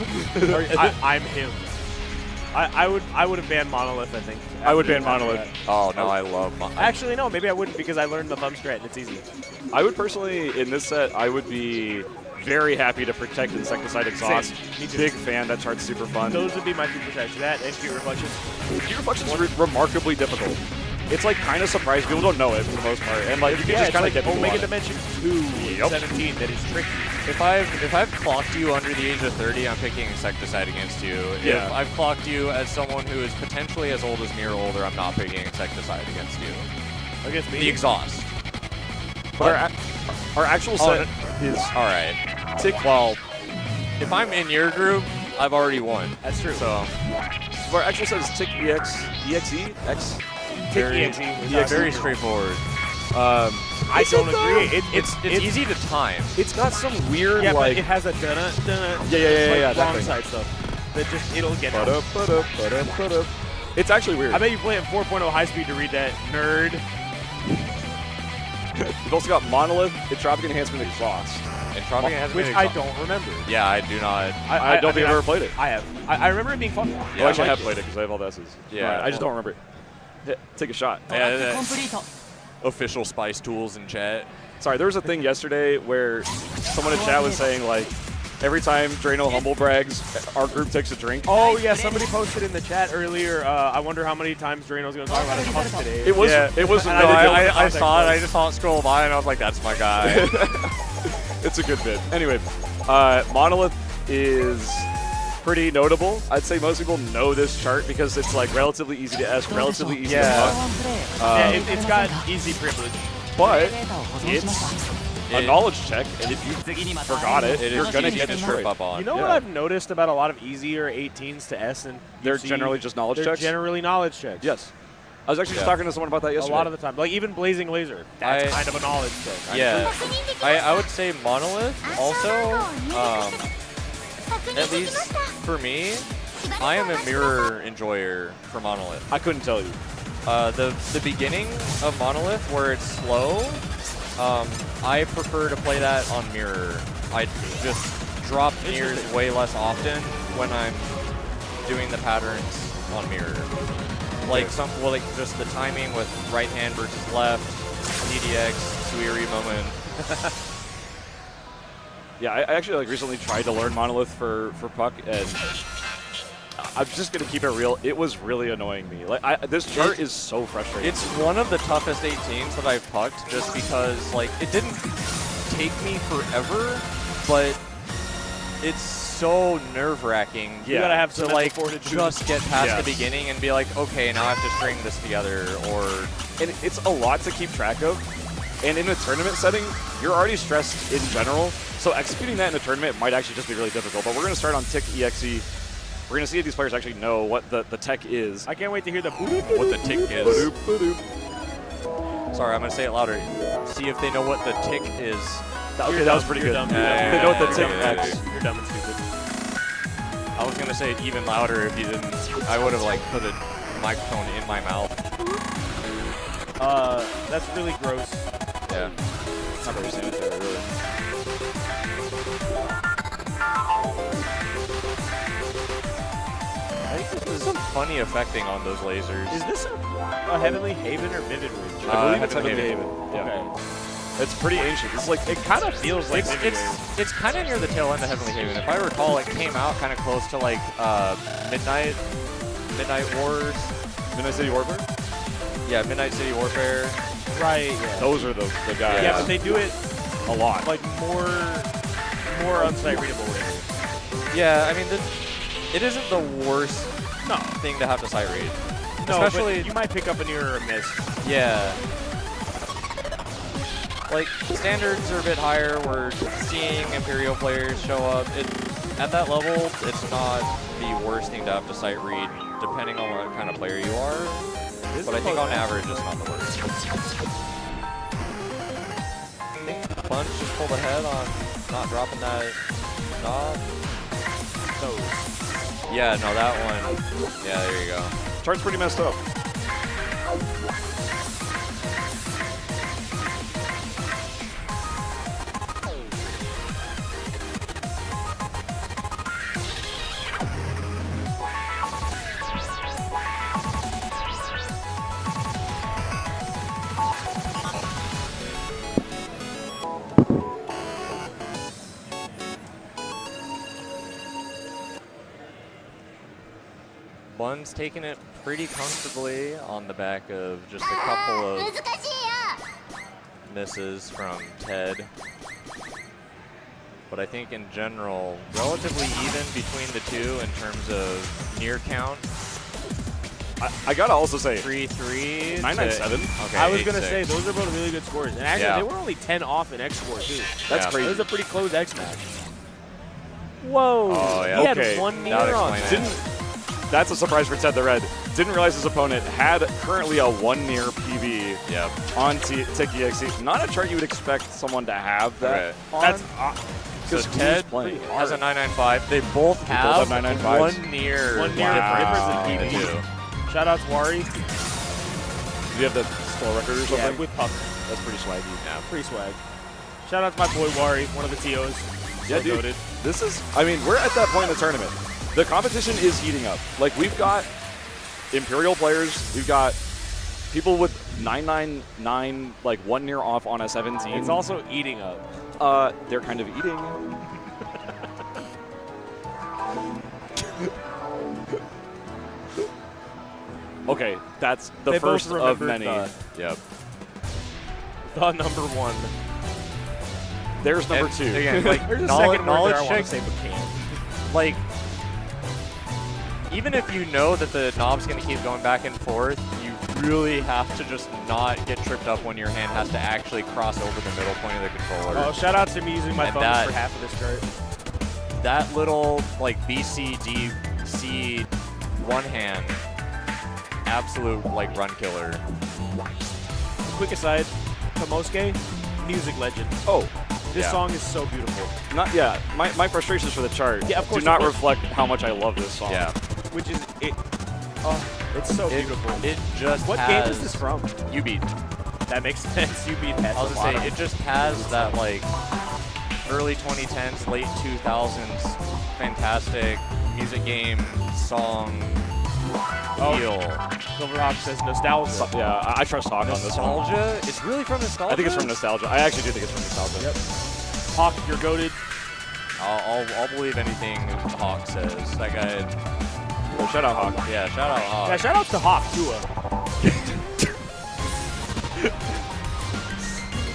I'm him. I would have banned Monolith, I think. I would ban Monolith. Oh, no, I love Monolith. Actually, no, maybe I wouldn't because I learned the thumb strat and it's easy. I would personally, in this set, I would be very happy to protect Insecticide Exhaust. Big fan, that chart's super fun. Those would be my two protects. That and Cute Reflections. Cute Reflections is remarkably difficult. It's like kind of surprising. People don't know it for the most part. And like you can just kind of get people Omega Dimension 2 17 that is tricky. If I've clocked you under the age of 30, I'm picking Insecticide against you. Yeah. If I've clocked you as someone who is potentially as old as me or older, I'm not picking Insecticide against you. Against me? The Exhaust. But our actual set is all right. Well, if I'm in your group, I've already won. That's true. So Our actual says tick EXE X. very, EXE. very straightforward. I don't agree. It's easy to time. It's got some weird Yeah, like but it has a dun yeah, that wrong thing. side stuff. That just it'll get. It's actually weird. I bet you play at 4.0 high speed to read that, nerd. You've also got Monolith, Entropic Enhancement Exhaust. Entropic has Which been I exhausted. don't remember. Yeah, I do not. I don't think I've ever played it. I have. I remember it being fun. Yeah, Well, actually, I like have played it because I have all the S's. Yeah. Right, I just don't remember it. Take a shot. トラックコンプリート Official spice tools in chat. Sorry, there was a thing yesterday where someone in chat was saying like, every time Drano humble brags, our group takes a drink. Oh yeah, somebody posted in the chat earlier. I wonder how many times Drano's going to talk about his puck today. It was. It was. No, I saw it. I just saw it scroll by, and I was like, "That's my guy." It's a good bit. Anyway, Monolith is pretty notable. I'd say most people know this chart because it's like relatively easy to ask, relatively easy to Yeah. puck. Yeah, it's got easy privilege. But it's a knowledge check, and if you 次にまた forgot it, It you're is gonna easy get to destroyed. trip up on. You know what I've noticed about a lot of easier 18s to S and They're EC? generally just knowledge They're checks? generally knowledge checks. Yes. I was actually just Yeah. talking to someone about that A yesterday. lot of the time. Like even Blazing Laser. That's I- kind of a knowledge check. Yeah, I would say Monolith also, at least for me, I am a mirror enjoyer for Monolith. I couldn't tell you. The beginning of Monolith where it's slow, I prefer to play that on mirror. I just drop mirrors way less often when I'm doing the patterns on mirror. Like like just the timing with right hand versus left, DDX, Suiri moment. Yeah, I actually like recently tried to learn Monolith for Puck, and I'm just gonna keep it real. It was really annoying me. Like this chart is so frustrating. It's one of the toughest 18s that I've pucked just because like it didn't take me forever, but it's so nerve-wracking. You gotta have to some like fortitude. just get past Yes. the beginning and be like, okay, now I have to string this together, or And it's a lot to keep track of. And in a tournament setting, you're already stressed in general. So executing that in a tournament might actually just be really difficult. But we're going to start on Tick EXE. We're going to see if these players actually know what the tech is. I can't wait to hear the what the tick is. Sorry, I'm gonna say it louder. See if they know what the tick is. Okay, that was pretty good. Dumb. They know what the tick Yeah. is. You're dumb and stupid. I was gonna say it even louder if you didn't. I would have like put a microphone in my mouth. That's really gross. Yeah. It's not very sanitary, really. I think there's some funny affecting on those lasers. Is this a Heavenly Haven or Vivid Ridge? I believe it's Heavenly Heavenly Haven. Haven. Yeah. Okay. It's pretty ancient. It's like It kind of feels like Vivid Ridge. It's kind of near the tail end of Heavenly Haven. If I recall, it came out kind of close to like Midnight Wars. Midnight City Warfare? Yeah, Midnight City Warfare. Right. Yeah. Those are the guys. Yeah, but they do it a lot. like more unsight readable ways. Yeah, I mean, it isn't the worst No. thing to have to sight read. No, Especially, but you might pick up an error or a miss. yeah. Like, standards are a bit higher. We're seeing Imperial players show up. At that level, it's not the worst thing to have to sight read, depending on what kind of player you are. But I think on average, it's not the worst. I think Punch just pulled ahead on not dropping that knob. Yeah, no, that one. Yeah, there you go. Chart's pretty messed up. Bun's taking it pretty comfortably on the back of just a couple of 難しいよ misses from Ted. But I think in general, relatively even between the two in terms of near count. I gotta also say, 3-3. 997. Okay, I was going to 8-6. say, those are both really good scores. And actually, Yeah. they were only 10 off in X score, too. That's Yeah. crazy. It was a pretty close X match. Whoa. Oh, yeah. He had Okay, one near that on. explains it. That's a surprise for Ted the Red. Didn't realize his opponent had currently a 1 near PB Yep. on Tiki XC. Not a chart you would expect someone to have that. Right. That's So Because Ted playing has a 995. They both have 995s. one near One near difference difference in in PB. shout out to Wari. Do you have the store record or something? Yeah, with Puck. That's pretty swaggy. Yeah, pretty swag. Shout out to my boy Wari, one of the TOs. Yeah, So dude. goated. This is, I mean, we're at that point in the tournament. The competition is heating up. Like, we've got Imperial players. We've got people with 999, like, 1 near off on a 17. It's also eating up. They're kind of eating. Okay, that's the They both first of remembered many. Yep. The number one. There's number And 2. Again, like There's a knowledge, second knowledge word there I want check. to say, but can't. Like, even if you know that the knob's going to keep going back and forth, you really have to just not get tripped up when your hand has to actually cross over the middle point of the controller. Oh, shout out to me using my And phone that- for half of this chart. That little, like, B, C, D, C, one hand, absolute, like, run killer. Quick aside, Tomosuke, music legend. Oh, This Yeah. song is so beautiful. not yeah. My frustrations for the chart Yeah, of course, do not of course. reflect how much I love this song. Yeah. Which is it. Oh, it's so beautiful. It just What has, game is this from? You beat. That makes sense. You beat that. I was gonna say, it just has that, like, early 2010s, late 2000s, fantastic music game song feel. Silverhawk says nostalgia. Yeah, I trust Hawk on this one. Nostalgia? It's really from nostalgia? I think it's from nostalgia. I actually do think it's from nostalgia. Yep. Hawk, you're goated. I'll believe anything Hawk says. That guy, Oh, shout out Hawk. yeah, shout out Hawk. Yeah, shout out to Hawk too.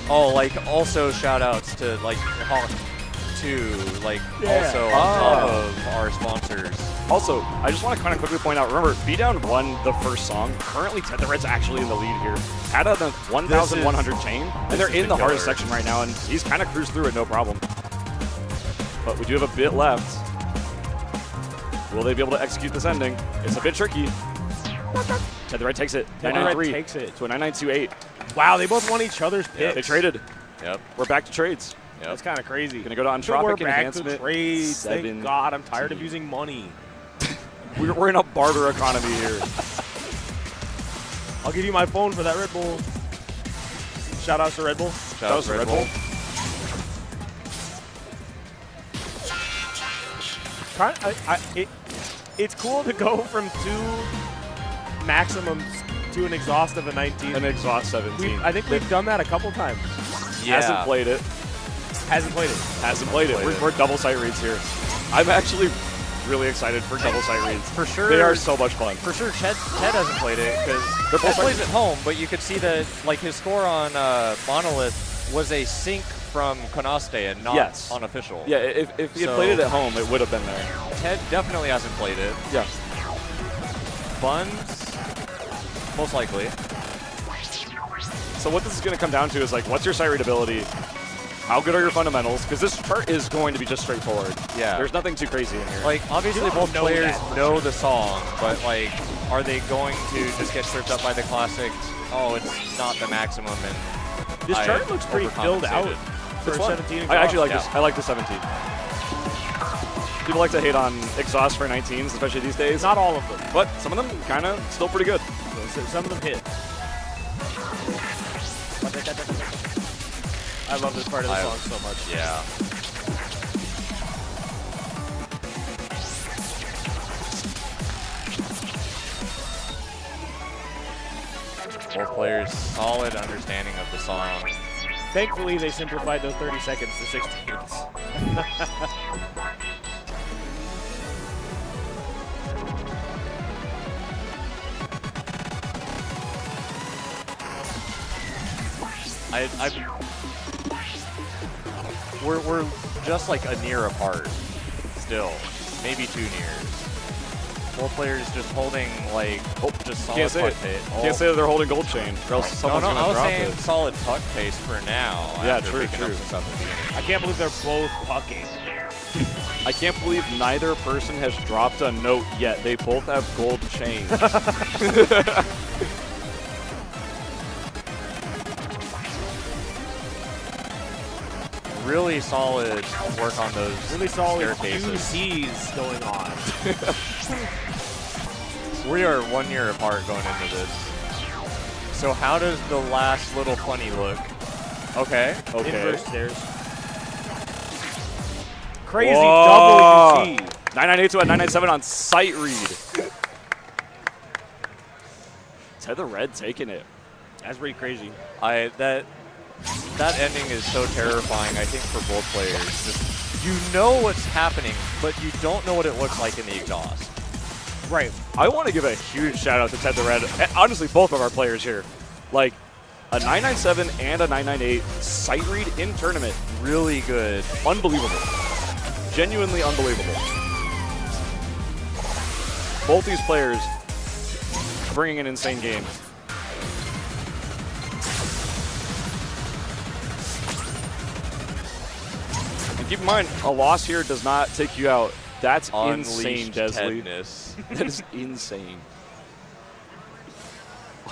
Oh, like, also shout outs to, like, Hawk 2, like, Yeah. also on top of our sponsors. Also, I just want to kind of quickly point out, remember, Beatdown won the first song. Currently, Ted the Red's actually in the lead here. Had a 1,100 chain, and they're is in the the hardest killer. section right now, and he's kind of cruised through it, no problem. But we do have a bit left. Will they be able to execute this ending? It's a bit tricky. Ted the Red takes it. Ted the Red 993 takes it. to a 9928. Wow, they both won each other's picks. They traded. Yep. We're back to trades. Yep. That's kind of crazy. Gonna go to So we're Entropic back Enhancement. to trades. Thank 17. God, I'm tired of using money. We're in a barter economy here. I'll give you my phone for that Red Bull. Shout out to Red Bull. Shout out to Red Bull. It's cool to go from 2 maximums to an exhaust of a 19. An exhaust 17. I think we've done that a couple times. Yeah. Hasn't played it. Hasn't played it. Hasn't played it. We're double sight reads here. I'm actually really excited for double sight reads. For sure. They are so much fun. For sure, Ted hasn't played it because They're both Ted plays at home, but you could see that, like, his score on Monolith was a sync from Konaste and not Yes. unofficial. Yeah, if he had So- played it at home, it would have been there. Ted definitely hasn't played it. Yeah. Buns, most likely. So what this is going to come down to is, like, what's your sight read ability? How good are your fundamentals? Because this chart is going to be just straightforward. Yeah. There's nothing too crazy in here. Like, obviously don't both know players that for know the song, but, like, are they going to just get tripped up by the classics? Oh, it's not the maximum, and This I chart looks pretty filled out overcompensated. for It's fun. 17 exhaust. I actually like Yeah. this. I like the 17. People like to hate on exhaust for 19s, especially these days. Not all of them. But some of them kind of still pretty good. Some of them hit. I love this part of the song so much. Yeah. Both players, solid understanding of the song. Thankfully, they simplified those 30 seconds to 16s. We're just like a near apart still, maybe 2 nears. Both players just holding like just solid Can't say puck it. pace. Can't say that they're holding gold chain, or else No, someone's no, I going to was drop saying it. solid puck pace for now. Yeah, after true, picking up true. some stuff at the beginning. I can't believe they're both pucking. I can't believe neither person has dropped a note yet. They both have gold chains. Really solid work on those Really solid staircases. QCs going on. We are 1 year apart going into this. So how does the last little funny look? Okay. Inverse stairs. Crazy Whoa. double QC. 998 at 997 on sight read. Ted the Red taking it. That's pretty crazy. That ending is so terrifying, I think, for both players. Just, you know what's happening, but you don't know what it looks like in the exhaust. Right. I want to give a huge shout out to Ted the Red. And honestly, both of our players here. Like, a 997 and a 998 sight read in tournament. Really good. Unbelievable. Genuinely unbelievable. Both these players bringing an insane game. And keep in mind, a loss here does not take you out. That's insane, Unleashed Desley. Tedness. That is insane.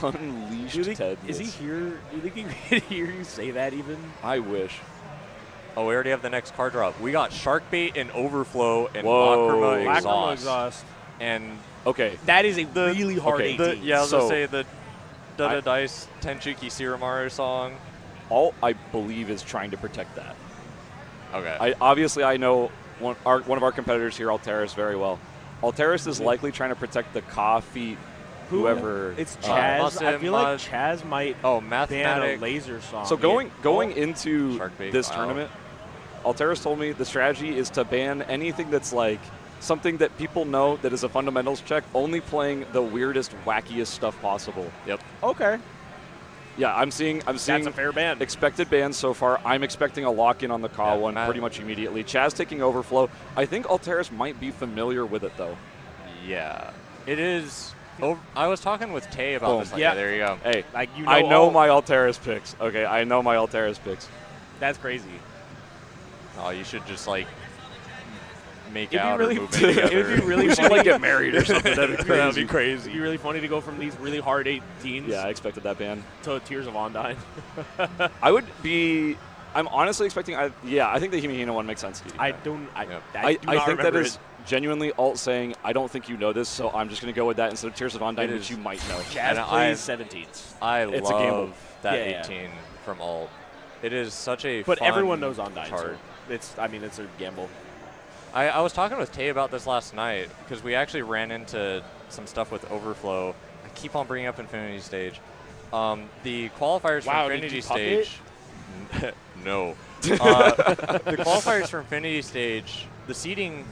Unleashed Tedness. Is he here? Do you think he can hear you say that even? I wish. Oh, we already have the next card drop. We got Sharkbait and Overflow and Whoa. Lacrima exhaust. Lacrima exhaust. And Okay. That is a really hard okay. 18. yeah, I was So- going to say the Dada Dice Tenchuki Siramaru song. All I believe is trying to protect that. Okay. Obviously, I know one of our competitors here, Alteris, very well. Alteris is likely trying to protect the feet, whoever. It's Chaz. I feel like Mud. Chaz might Oh, ban a Mathematic. laser song. So going into Sharkbait, this wow. tournament, Alteris told me the strategy is to ban anything that's like something that people know that is a fundamentals check, only playing the weirdest, wackiest stuff possible. Yep. Okay. Yeah, I'm seeing That's a fair ban. expected bans so far. I'm expecting a lock-in on the Ka Yeah, one Matt- pretty much immediately. Chaz taking Overflow. I think Alteris might be familiar with it, though. Yeah. It is. I was talking with Tay about Boom. this. Like, Yeah. There you go. Hey, Like, you I know all- my Alteris picks. Okay, I know my Alteris picks. That's crazy. Oh, you should just like make It'd be out really- or move in together. it'd be really We should funny. like get married or something. That'd be crazy. That'd be crazy. It'd be really funny to go from these really hard 18s Yeah, I expected that ban. to Tears of Undyne. I'm honestly expecting. I think the Himihina one makes sense. I don't. I Yep. do I not think that remember is genuinely Alt saying, I don't think you know this, so I'm just going to go with that instead of Tears of Undyne, It which is. you might know. Chaz And plays 17s. I It's a gamble. love that Yeah. 18 from Alt. It is such a But fun everyone knows Undyne. chart. So it's a gamble. I was talking with Tay about this last night because we actually ran into some stuff with Overflow. I keep on bringing up Infinity Stage. The qualifiers Wow, for did Infinity you puck it? Stage. No. The qualifiers for Infinity Stage, the seeding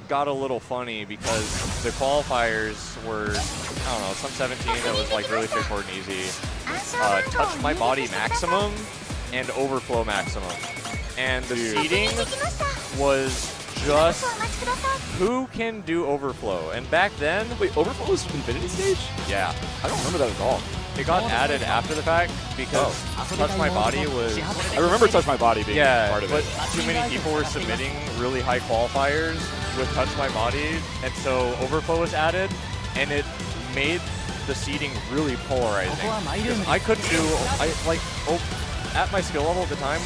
got a little funny because the qualifiers were, I don't know, some 17 that was like really straightforward and easy. Touch My Body maximum and Overflow maximum. And the seeding was just who can do Overflow. And back then, Wait, Overflow was Infinity Stage? yeah, I don't remember that at all. it got added after the fact because Touch My Body was, I remember Touch My Body being yeah, part of but it. too many people were submitting really high qualifiers with Touch My Body, and so Overflow was added, and it made the seeding really polarizing. 'Cause I couldn't do, at my skill level at the time,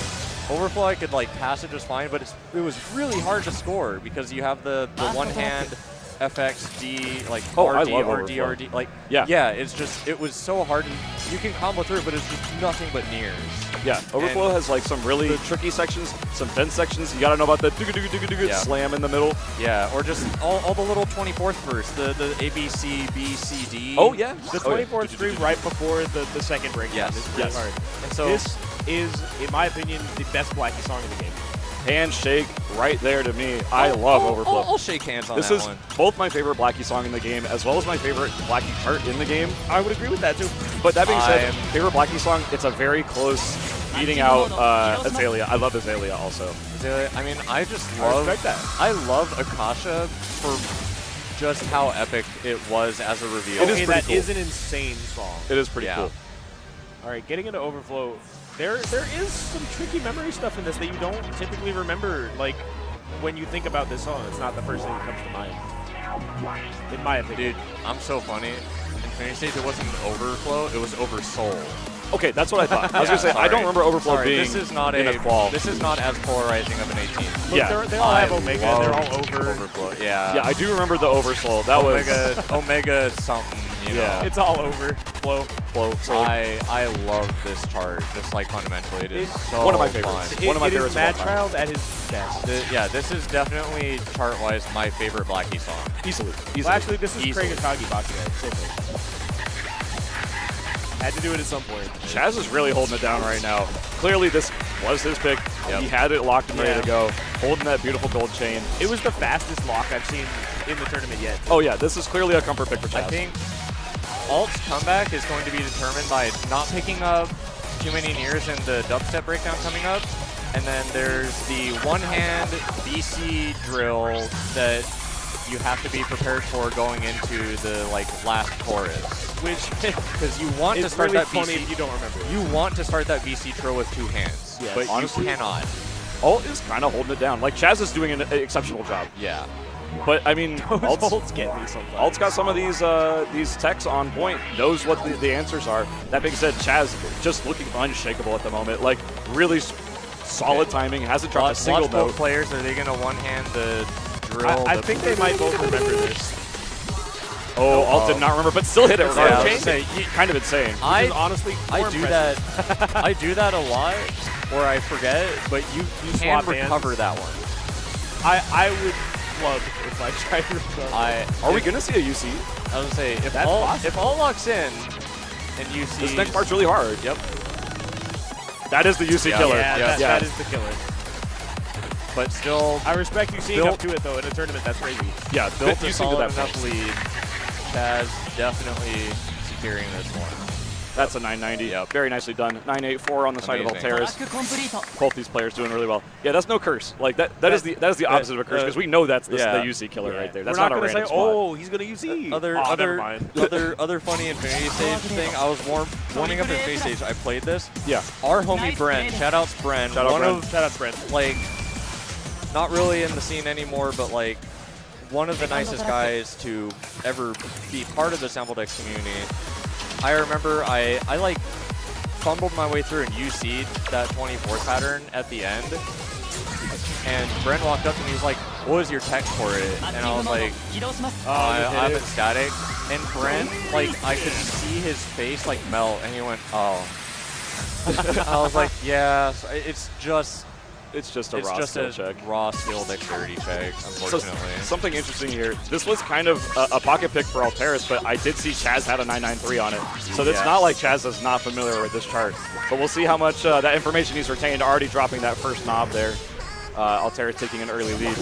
Overflow I could like pass it just fine, but it was really hard to score because you have the one hand FX D like Oh, I RD love RD Overflow. RD like Yeah. it's just it was so hard. You can combo through it, but it's just nothing but nears. Yeah, Overflow has like some really tricky sections, some fence sections. You got to know about the Yeah. slam in the middle. Yeah, or just all the little 24th verse, the A B C B C D. Oh, yeah. The Oh, yeah. 24th stream right before the second breakdown Yes, is really yes. hard. And so This is, in my opinion, the best Blackie song in the game. Handshake right there to me. I love Overflow. I'll shake hands on This that is one. both my favorite Blackie song in the game, as well as my favorite Blackie chart in the game. I would agree with that too. But that being said, I'm- favorite Blackie song, it's a very close beating out Azalea. I love Azalea also. I mean, I just I love respect that. I love Akasha for just how epic it was as a reveal. It is Okay, pretty that cool. is an insane song. It is pretty Yeah. cool. All right, getting into Overflow, there is some tricky memory stuff in this that you don't typically remember. Like, when you think about this song, it's not the first thing that comes to mind. In my opinion. Dude, I'm so funny. Infinity Stage, it wasn't Overflow, it was Oversoul. Okay, that's what I thought. I was going to say, I don't remember Overflow being this is not in a qual. This is not as polarizing of an 18. Look, Yeah. they all have I Omega. love They're all over. Overflow. Yeah. Yeah, I do remember the Oversoul. That Omega something, you Yeah. know. It's all over. Flow. So I love this chart, just like fundamentally. It is so one of my favorites. fun. One of my It favorites is of all Mad time. Child at his best. Yeah, this is definitely chart-wise my favorite Blackie song. Easily. Well, actually, this is Easily. Craig Akagi Bakugan. Same thing. Had to do it at some point. Chaz is really holding it down right now. Clearly, this was his pick. Yep. He had it locked and ready Yeah. to go, holding that beautiful gold chain. It was the fastest lock I've seen in the tournament yet. Oh, yeah, this is clearly a comfort pick for Chaz. I think Alt's comeback is going to be determined by not picking up too many nears in the dubstep breakdown coming up. And then there's the one-hand BC drill that you have to be prepared for going into the last chorus. Which, because you want to It's start really that funny BC, if you don't remember. you want to start that BC drill with two hands, Yes. but Honestly, you cannot. Alt is kind of holding it down. Like, Chaz is doing an exceptional job. Yeah. But, I mean, Alt's getting me sometimes. Alt's got some of these techs on point, knows what the answers are. That being said, Chaz just looking unshakable at the moment. Like, really solid timing, hasn't dropped a single Watch both note. players. Are they going to one-hand the drill? I think they might both remember this. Oh, Alt did not remember, but still hit it Yeah, regardless. I was gonna say, Kind of insane. Which is honestly I more do impressive. that. I do that a lot, or I forget. But you can swap recover hands. that one. I would flub if I tried to recover. Are we going to see a UC? I was gonna say if That's possible. all locks in, and you see This next part's really hard. Yep. That is the UC Yeah. killer. Yeah, Yeah. that is the killer. But still I respect you seeing Built- up to it, though. In a tournament, that's crazy. Yeah, built a UC to solid that enough point. lead. Chaz definitely securing this one. That's a 990. Yep. Very nicely done. 984 on the side of Amazing. Altera's. ラックコンプリート Both these players doing really well. Yeah, that's no curse. Like that is the opposite of a curse because we know that's the UC killer right there. That's We're not a going to random say, spot. oh, he's going to UC. Other never mind. other funny Infinity Stage thing. I was warming up Infinity Stage. I played this. Yeah. Our homie Bren, shoutouts Bren, Shout out one Bren. of Shout out, Brent. like not really in the scene anymore, but like one of the nicest guys to ever be part of the Sample Decks community. I remember I like fumbled my way through and UC'd that 24th pattern at the end. And Bren walked up to me, he was like, what was your tech for it? And I was like, 起動します I'm ecstatic. And Bren, like, I could see his face like melt, and he went, oh. I was like, yeah, so it's just a raw skill check. raw skill dexterity check, So unfortunately. something interesting here. This was kind of a pocket pick for Alteris, but I did see Chaz had a 993 on it. So it's Yes. not like Chaz is not familiar with this chart. But we'll see how much that information he's retained. Already dropping that first knob there. Alteris taking an early lead.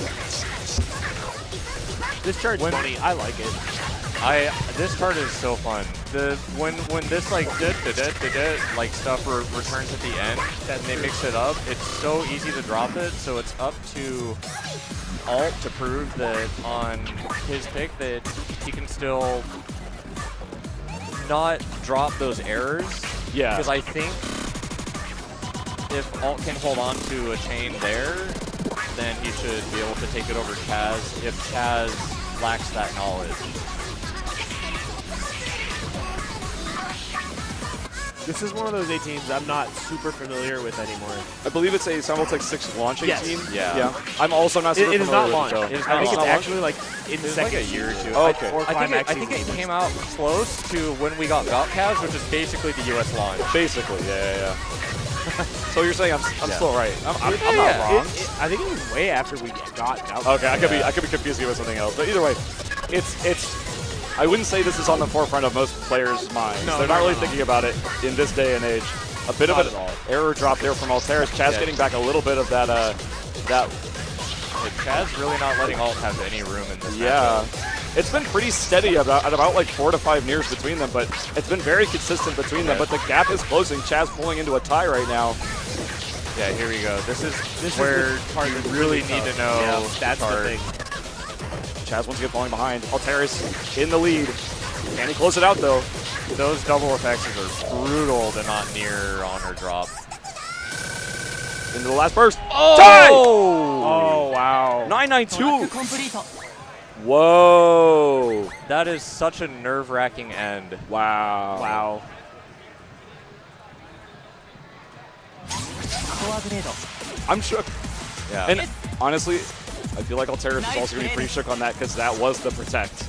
This chart's funny. I like it. This card is so fun. When this like like stuff returns at the end and they mix it up, it's so easy to drop it. So it's up to Alt to prove that on his pick that he can still not drop those errors. Yeah. Because I think if Alt can hold on to a chain there, then he should be able to take it over Chaz if Chaz lacks that knowledge. This is one of those 18s I'm not super familiar with anymore. I believe it's a Simultech 6 launch 18. Yes. Yeah. I'm also not super It is familiar not with launched. it, though. It is I think not it's launched. actually like in It was second like a year or two. Oh, okay. Or I climax think it season. came out close to when we got Valcavs, which is basically the US launch. Basically, yeah. So you're saying I'm still right. I'm not Yeah. wrong. I think it was way after we got out. Okay, I could be confusing it with something else. But either way, it's I wouldn't say this is on the forefront of most players' minds. No, They're not no, really no. thinking about it in this day and age. A bit Not of at all. an error drop there from Altera. Chaz Yeah. getting back a little bit of that Like, Chaz really not letting Alt have any room in this yeah. matchup. It's been pretty steady at about like 4 to 5 nears between them, but it's been very consistent between them. But the gap is closing. Chaz pulling into a tie right now. Yeah, here we go. This is This where is the part you that's really really need tough. to know Yeah, that's the chart. thing. Chaz once again falling behind. Altera's in the lead. Can he close it out though? Those double effects are brutal to not near on or drop. into the last burst. Oh! Tie! Oh, wow. 992. コンプリート Whoa. That is such a nerve-wracking end. Wow. Wow. フォアグレード I'm shook. Yeah. And honestly, I feel like Altera is also going to be pretty shook on that because that was the protect.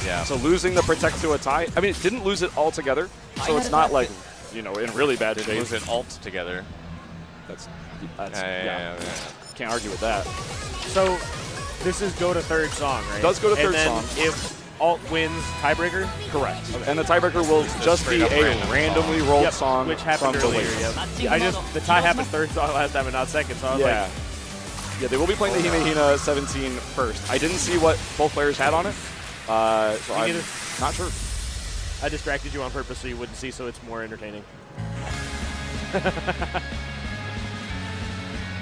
yeah. So losing the protect to a tie, I mean, it didn't lose it altogether, so it's not like, you know, in really bad Did shape. lose it alt together. That's Yeah. can't argue with that. So this is go to third song, right? Does go to third and then song. If alt wins tiebreaker, Correct. And the tiebreaker will just be straight up a random randomly rolled yep, song which happened from the earlier. winner. Yep. The tie happened third song last time and not second, so I was Yeah. like, Yeah, they will be playing the Hime Hina 17 first. I didn't see what both players had on it, so I'm neither. not sure. I distracted you on purpose so you wouldn't see, so it's more entertaining.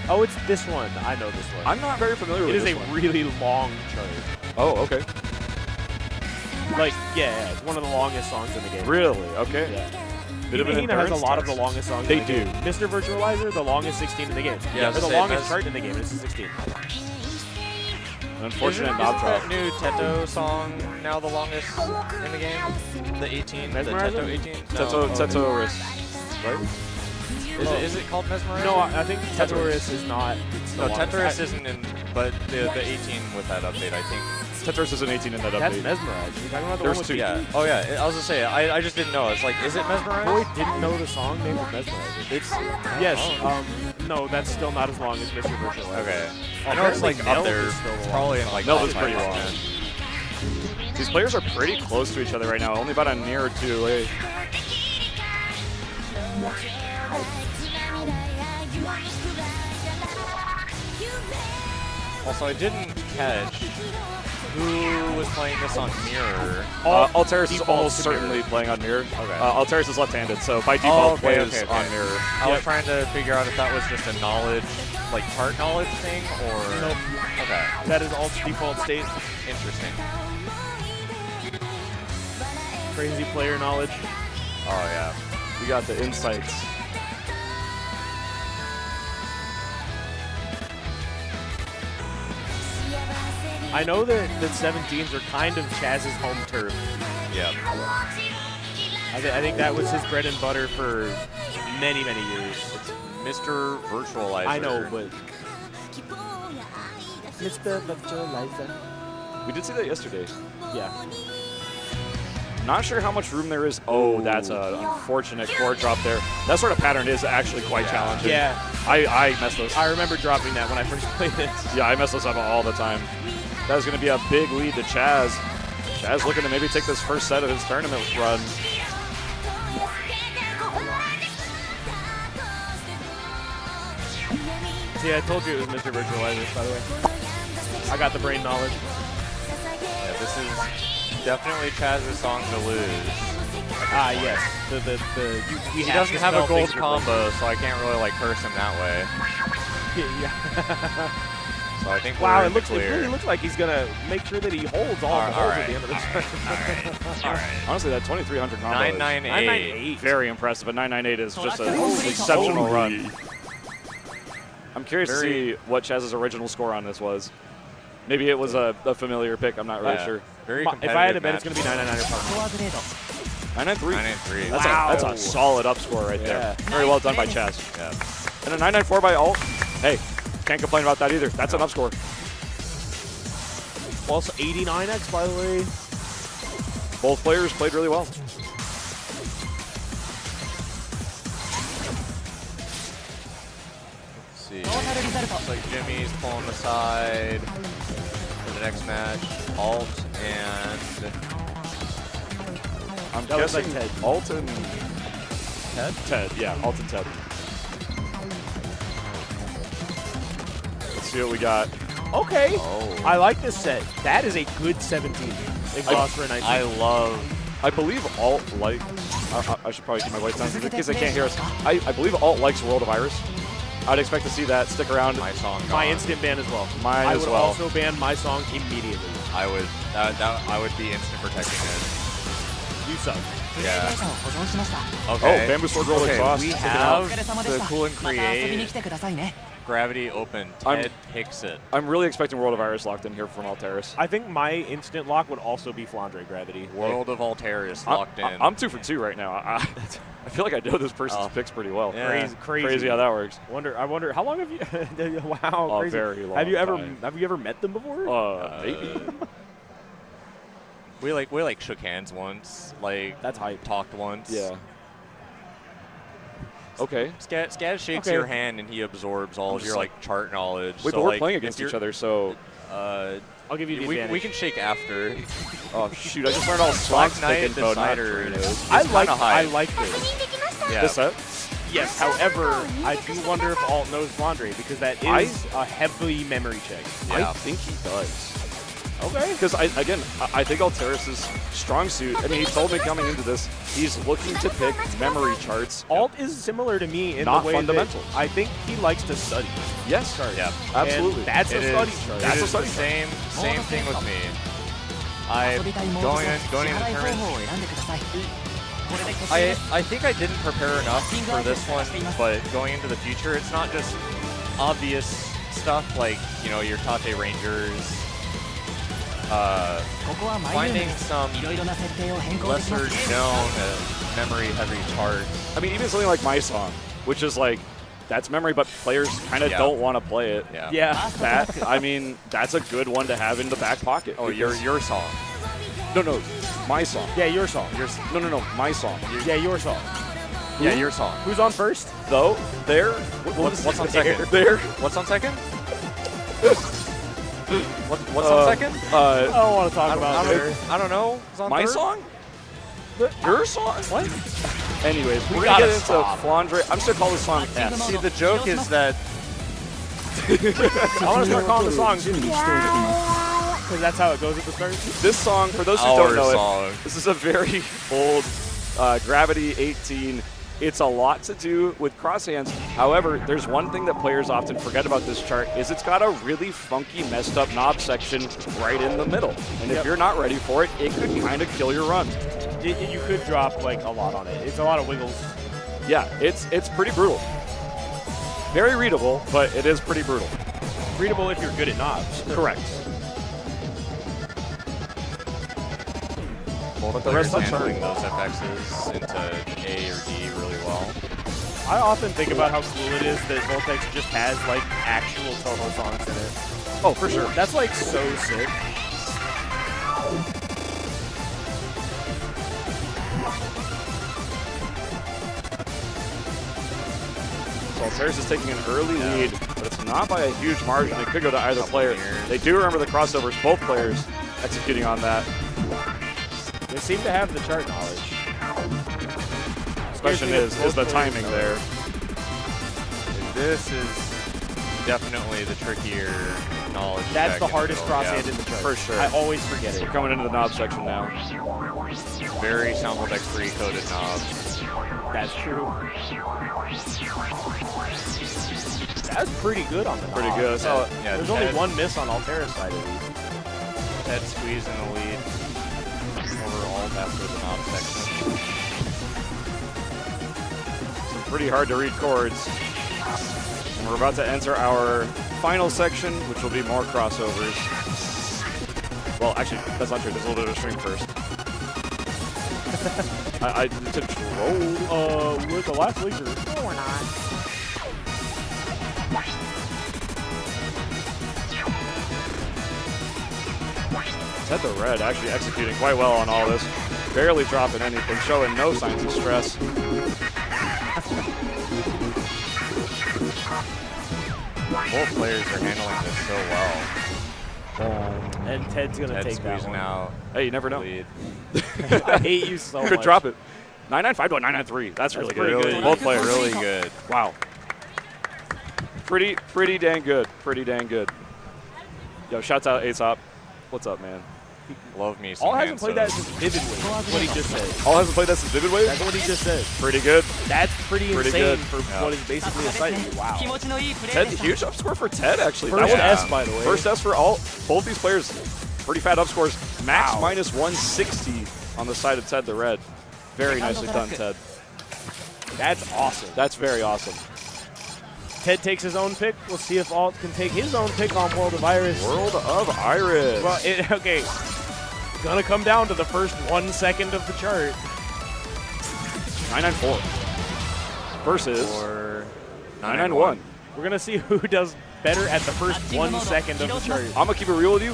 Oh, it's this one. I know this one. I'm not very familiar It with is this a one. really long chart. Oh, okay. Like, yeah, it's one of the longest songs in the game. Really? Okay. Yeah. Bit of an Hime Hina has a endurance lot of the test. longest songs They in the game. Mr. Virtualizer, the longest 16 in the game. Yeah, Or the same longest as- chart in the game. This is 16. An unfortunate Isn't knob drop. that new Teto song now the longest in the game? The 18? The Mesmerizer? Teto 18? Tetoris, right? Is it called Mesmerizer? No, I think Tetris is not. No, the longest. Tetris isn't in, but the 18 with that update, I think. Tetris is an 18 in that That's update. Mesmerized. You're talking about the There's one with two. Yeah. Oh, yeah. I was going to say, I just didn't know. It's like, is it Mesmerizer? Boy didn't know the song named Mesmerizer. It's, Yes. No, that's still not as long as Mr. Virtualizer. okay. I know it's like up Meld there. is still It's long. probably in like Meld top is pretty 5%. long. These players are pretty close to each other right now, only about a near or two away. Also, I didn't catch who was playing this on Mirror. Alteris is default almost to certainly mirror. playing on mirror. Okay. Alteris is left-handed, so by default plays on mirror. I was trying to figure out if that was just a knowledge, like chart knowledge thing, or Nope. okay, That is alt default state. interesting. Crazy player knowledge. Oh yeah. We got the insights. I know that 17s are kind of Chaz's home turf. Yeah. I think that was his bread and butter for many, many years. Mr. Virtualizer. I know, but Mr. Virtualizer. We did see that yesterday. Yeah. Not sure how much room there is. Oh, that's an unfortunate core drop there. That sort of pattern is actually quite challenging. Yeah. I mess those. I remember dropping that when I first played this. Yeah, I mess those up all the time. That is going to be a big lead to Chaz. Chaz looking to maybe take this first set of his tournament run. See, I told you it was Mr. Virtualizer, by the way. I got the brain knowledge. Yeah, this is definitely Chaz's song to lose. Ah, yes. He doesn't have a gold combo, so I can't really like curse him that way. Yeah. So I think Wow, we're it clear. really looks like he's gonna make sure that he holds all the holes at the end of the turn. All right. Honestly, that 2300 combo is 998. very impressive, but 998 is just an exceptional run. I'm curious to see what Chaz's original score on this was. Maybe it was a familiar pick. I'm not really Yeah. sure. Very If competitive I had to bet, it's match. gonna be 999 or フォアグレード 993. 993. That's a solid up score right there. Yeah. Very well done by Chaz. Yeah. And a 994 by Alt. Hey, can't complain about that either. That's an up score. Also 89x, by the way. Both players played really well. Let's see. トータルリザルト Looks like Jimmy's pulling the side for the next match. Alt and I'm That was guessing like Ted. Alt and Ted. Ted. Yeah, Alt and Ted. Let's see what we got. Okay. Oh. I like this set. That is a good 17. Exhaust for a 19. I love. I believe Alt likes. I should probably keep my voice down in case they can't hear us. I believe Alt likes World of Iris. I'd expect to see that stick around. My song. My gone. instant ban as well. Mine I as would well. also ban my song immediately. I would. I would be instant protecting it. You suck. プレイデータを保存しました Okay. Oh, Bamboo Sword Roll Okay, exhaust. we Check it have お疲れ様で the した cool and また遊びに create 来てくださいね Gravity open. Ted picks it. I'm really expecting World of Iris locked in here from Alteris. I think my instant lock would also be Flandre Gravity. World of Altera is locked in. I'm 2 for 2 right now. I feel like I know this person's picks pretty well. Yeah. Crazy how that works. I wonder how long have you? Wow, A crazy. very long Have you ever met them before? Maybe. We like shook hands once. Like That's hype. talked once. Yeah. Okay. Skaz shakes your hand and he absorbs all of your like chart knowledge. Wait, so, but we're like, playing if against you're- each other, so. I'll give you the advantage. we can shake after. Oh shoot! I just learned all Black Sonic Knight info, not Decider. Trinos. is I kinda high. like this. 確認できました Yeah. This set? Yes, however, I do wonder if Alt knows Flandre because that is a heavy memory check. Yeah. I think he does. Okay. Because I think Alteris' strong suit. I mean, he told me coming into this, he's looking to pick memory charts. Alt is similar to me in Not the way fundamentals. that I think he likes to study. Yes. Yeah. Absolutely. And that's It a study is- chart. It That's a is study the chart. same thing with me. I 遊びたいモードと going 支 in the 払い方 tournament. 法を選んでくださいこれで決定です I think I didn't prepare enough for this one, but going into the future, it's not just obvious stuff like, you know, your Tate Rangers, ここはマイルーム finding です some いろいろな設定を変更できま lesser す known memory heavy charts. I mean, even something like My Song, which is like, that's memory, but players kind of Yeah. don't want to play it. Yeah. Yeah. That, I mean, that's a good one to have in the back pocket. Oh, because- your song. No, My Song. Yeah, your song. No, My Song. Yeah, your song. Yeah, your song. Who's on first? Though, there. What's on second? There. What's on second? What's on second? I don't want to talk about it. I don't know. It's on My third? song? Your song? What? Anyways, we're gotta gonna get into stop. Flandre. I'm just gonna call this song S. See, the joke is that I want to start calling the songs because that's how it goes at the start. This song, for those who our don't know song. it, this is a very old Gravity 18. It's a lot to do with crosshands. However, there's one thing that players often forget about this chart is it's got a really funky, messed up knob section right in the middle. And if you're not ready for it, it could kind of kill your run. You could drop like a lot on it. It's a lot of wiggles. Yeah, it's pretty brutal. Very readable, but it is pretty brutal. Readable if you're good at knobs. Correct. both the rest players of the handling those FXs into A or D really well. I often think about how cool it is that Voltex just has like actual Toho songs in it. Oh, for sure. That's like so sick. So Alteris is taking an early lead, but it's not by a huge margin. It could go to either player. They do remember the crossovers, both players executing on that. They seem to have the chart knowledge. Question is the timing there? This is definitely the trickier knowledge. That's check the in hardest middle, crosshand yeah. in the chart. For sure. I always forget it. We're coming into the knob section now. Very Soundbolt X3 coded knobs. That's true. That's pretty good on the knob. Pretty good. So, Yeah, There's only Ted- one miss on Altera's side at least. Ted squeezing the lead overall after the knob section. some pretty hard to read chords. And we're about to enter our final section, which will be more crossovers. Well, actually, that's not true. There's a little bit of a string first. I to troll. We're the last laser. No, we're not. Ted the Red actually executing quite well on all this. Barely dropping anything, showing no signs of stress. Both players are handling this so well. And Ted's gonna Ted take that squeezing one. out Hey, you never know. lead. I hate you so much. Could drop it. 995 to 993. That's really good. Really, Both players. really good. Wow. Pretty dang good. Pretty dang good. Yo, shouts out Aesop. What's up, man? Love me some All hasn't played that Hansos. since Vivid Wave. That's what he just said. All hasn't played that since Vivid Wave? That's what he just said. Pretty good. That's pretty Pretty insane good. for Yeah. what is basically a site. Wow. 気持ちのいいプレー Ted, でした huge up score for Ted, actually. First That was S, by the way. First S for all. Both these players, pretty fat up scores. Max Wow. minus 160 on the side of Ted the Red. Very nicely done, Ted. That's awesome. That's very awesome. Ted takes his own pick. We'll see if Alt can take his own pick on World of Iris. World of Iris. Well, okay. Gonna come down to the first 1 second of the chart. 994 versus Or 991. We're gonna see who does better at the first 1 second of the chart. I'm gonna keep it real with you.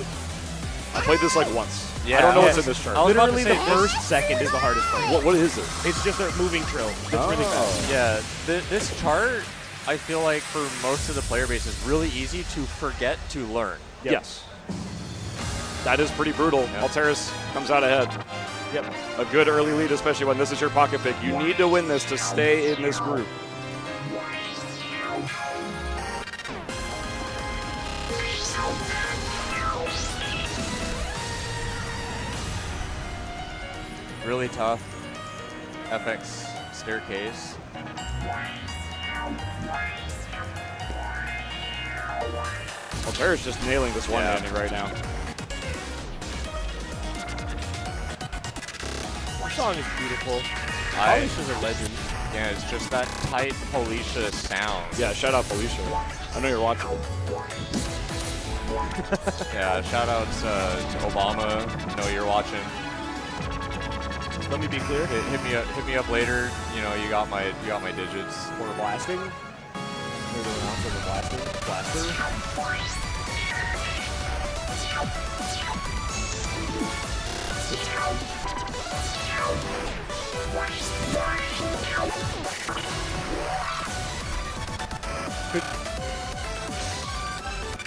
I played this like once. Yeah. I don't know what's Yes. in this chart. I was about to Literally, say the first second is the hardest part. What is it? It's just a moving trill. It's really fast. Yeah, this chart, I feel like for most of the player base is really easy to forget to learn. Yep. Yes. That is pretty brutal. Yeah. Alteris comes out ahead. Yep. A good early lead, especially when this is your pocket pick. You need to win this to stay in this group. Really tough FX staircase. Altera's just nailing this one landing right now. The song is beautiful. I- Alicia's a legend. Yeah, it's just that tight Felicia sound. Yeah, shout out Felicia. I know you're watching. Yeah, shout out to Obama. Know you're watching. Let me be clear. Hit me up later. You know, you got my digits. For blasting. Or the announcer for blasting. Blaster.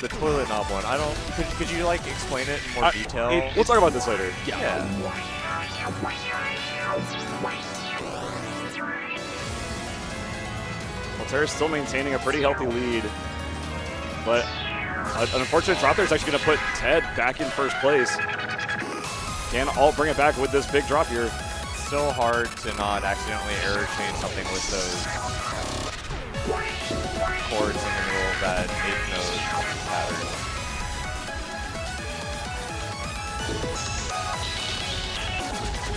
The toilet knob one. I don't. Could you like explain it in more detail? We'll talk about this later. Yeah. Altera's still maintaining a pretty healthy lead, but an unfortunate drop there is actually going to put Ted back in first place. Can Alt bring it back with this big drop here? So hard to not accidentally error chain something with those chords in the middle of that 8th note pattern.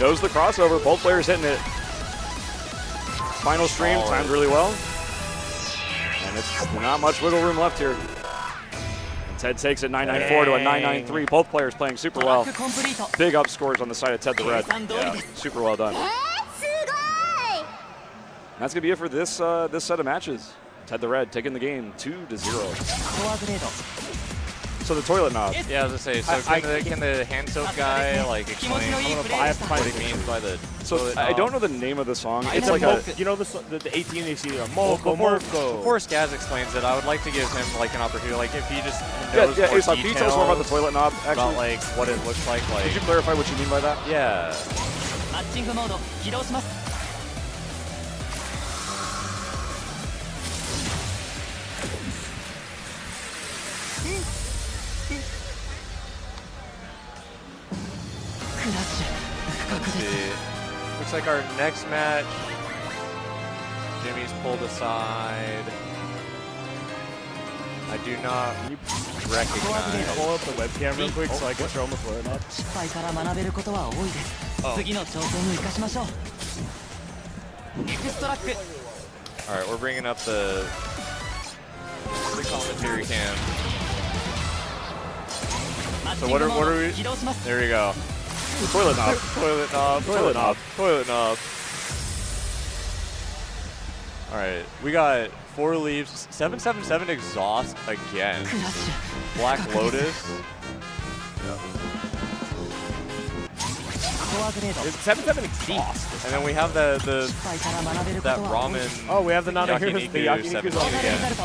Knows the crossover. Both players hitting it. Final stream timed really well. And it's not much wiggle room left here. And Ted takes it 994 to a 993. Both players playing super well. Big up scores on the side of Ted the Red. Yeah, super well done. And すごい that's going to be it for this this set of matches. Ted the Red taking the game 2-0. So the toilet knob. Yeah, I was gonna say. So can the hand soap guy like explain I have to find what he means by the So toilet I knob? don't know the name of the song. It's It's like like a you know the 18 they see Well, Moko Moko. before Skaz explains it, I would like to give him like an opportunity, like if he just yeah. knows more Can you tell us more about the toilet knob? about Actually, like what it looks like. could you clarify what you mean by that? Yeah. マッチングモード起動します Let's see. Looks like our next match, Jimmy's pulled aside. I do not recognize. Pull up the webcam real quick so I can show him the toilet knob. 失敗から学べることは多いです Oh. 次の挑戦に生かしましょうエクストラック All right, we're bringing up the commentary cam. マッチ So ン what グ are モ what ー are ド we? 起動します There we go. Toilet knob. Toilet knob. Toilet knob. Toilet knob. All right, we got 4 leaves. 777 exhaust again. クラッシュ Black Lotus. コアグレード It's 77 exhaust. And then we have the 失敗から学べるこ that とは多い ramen. です Oh, we have the Nanahiras, the Yakiniku Yakinikus 7 on リ again. ザルト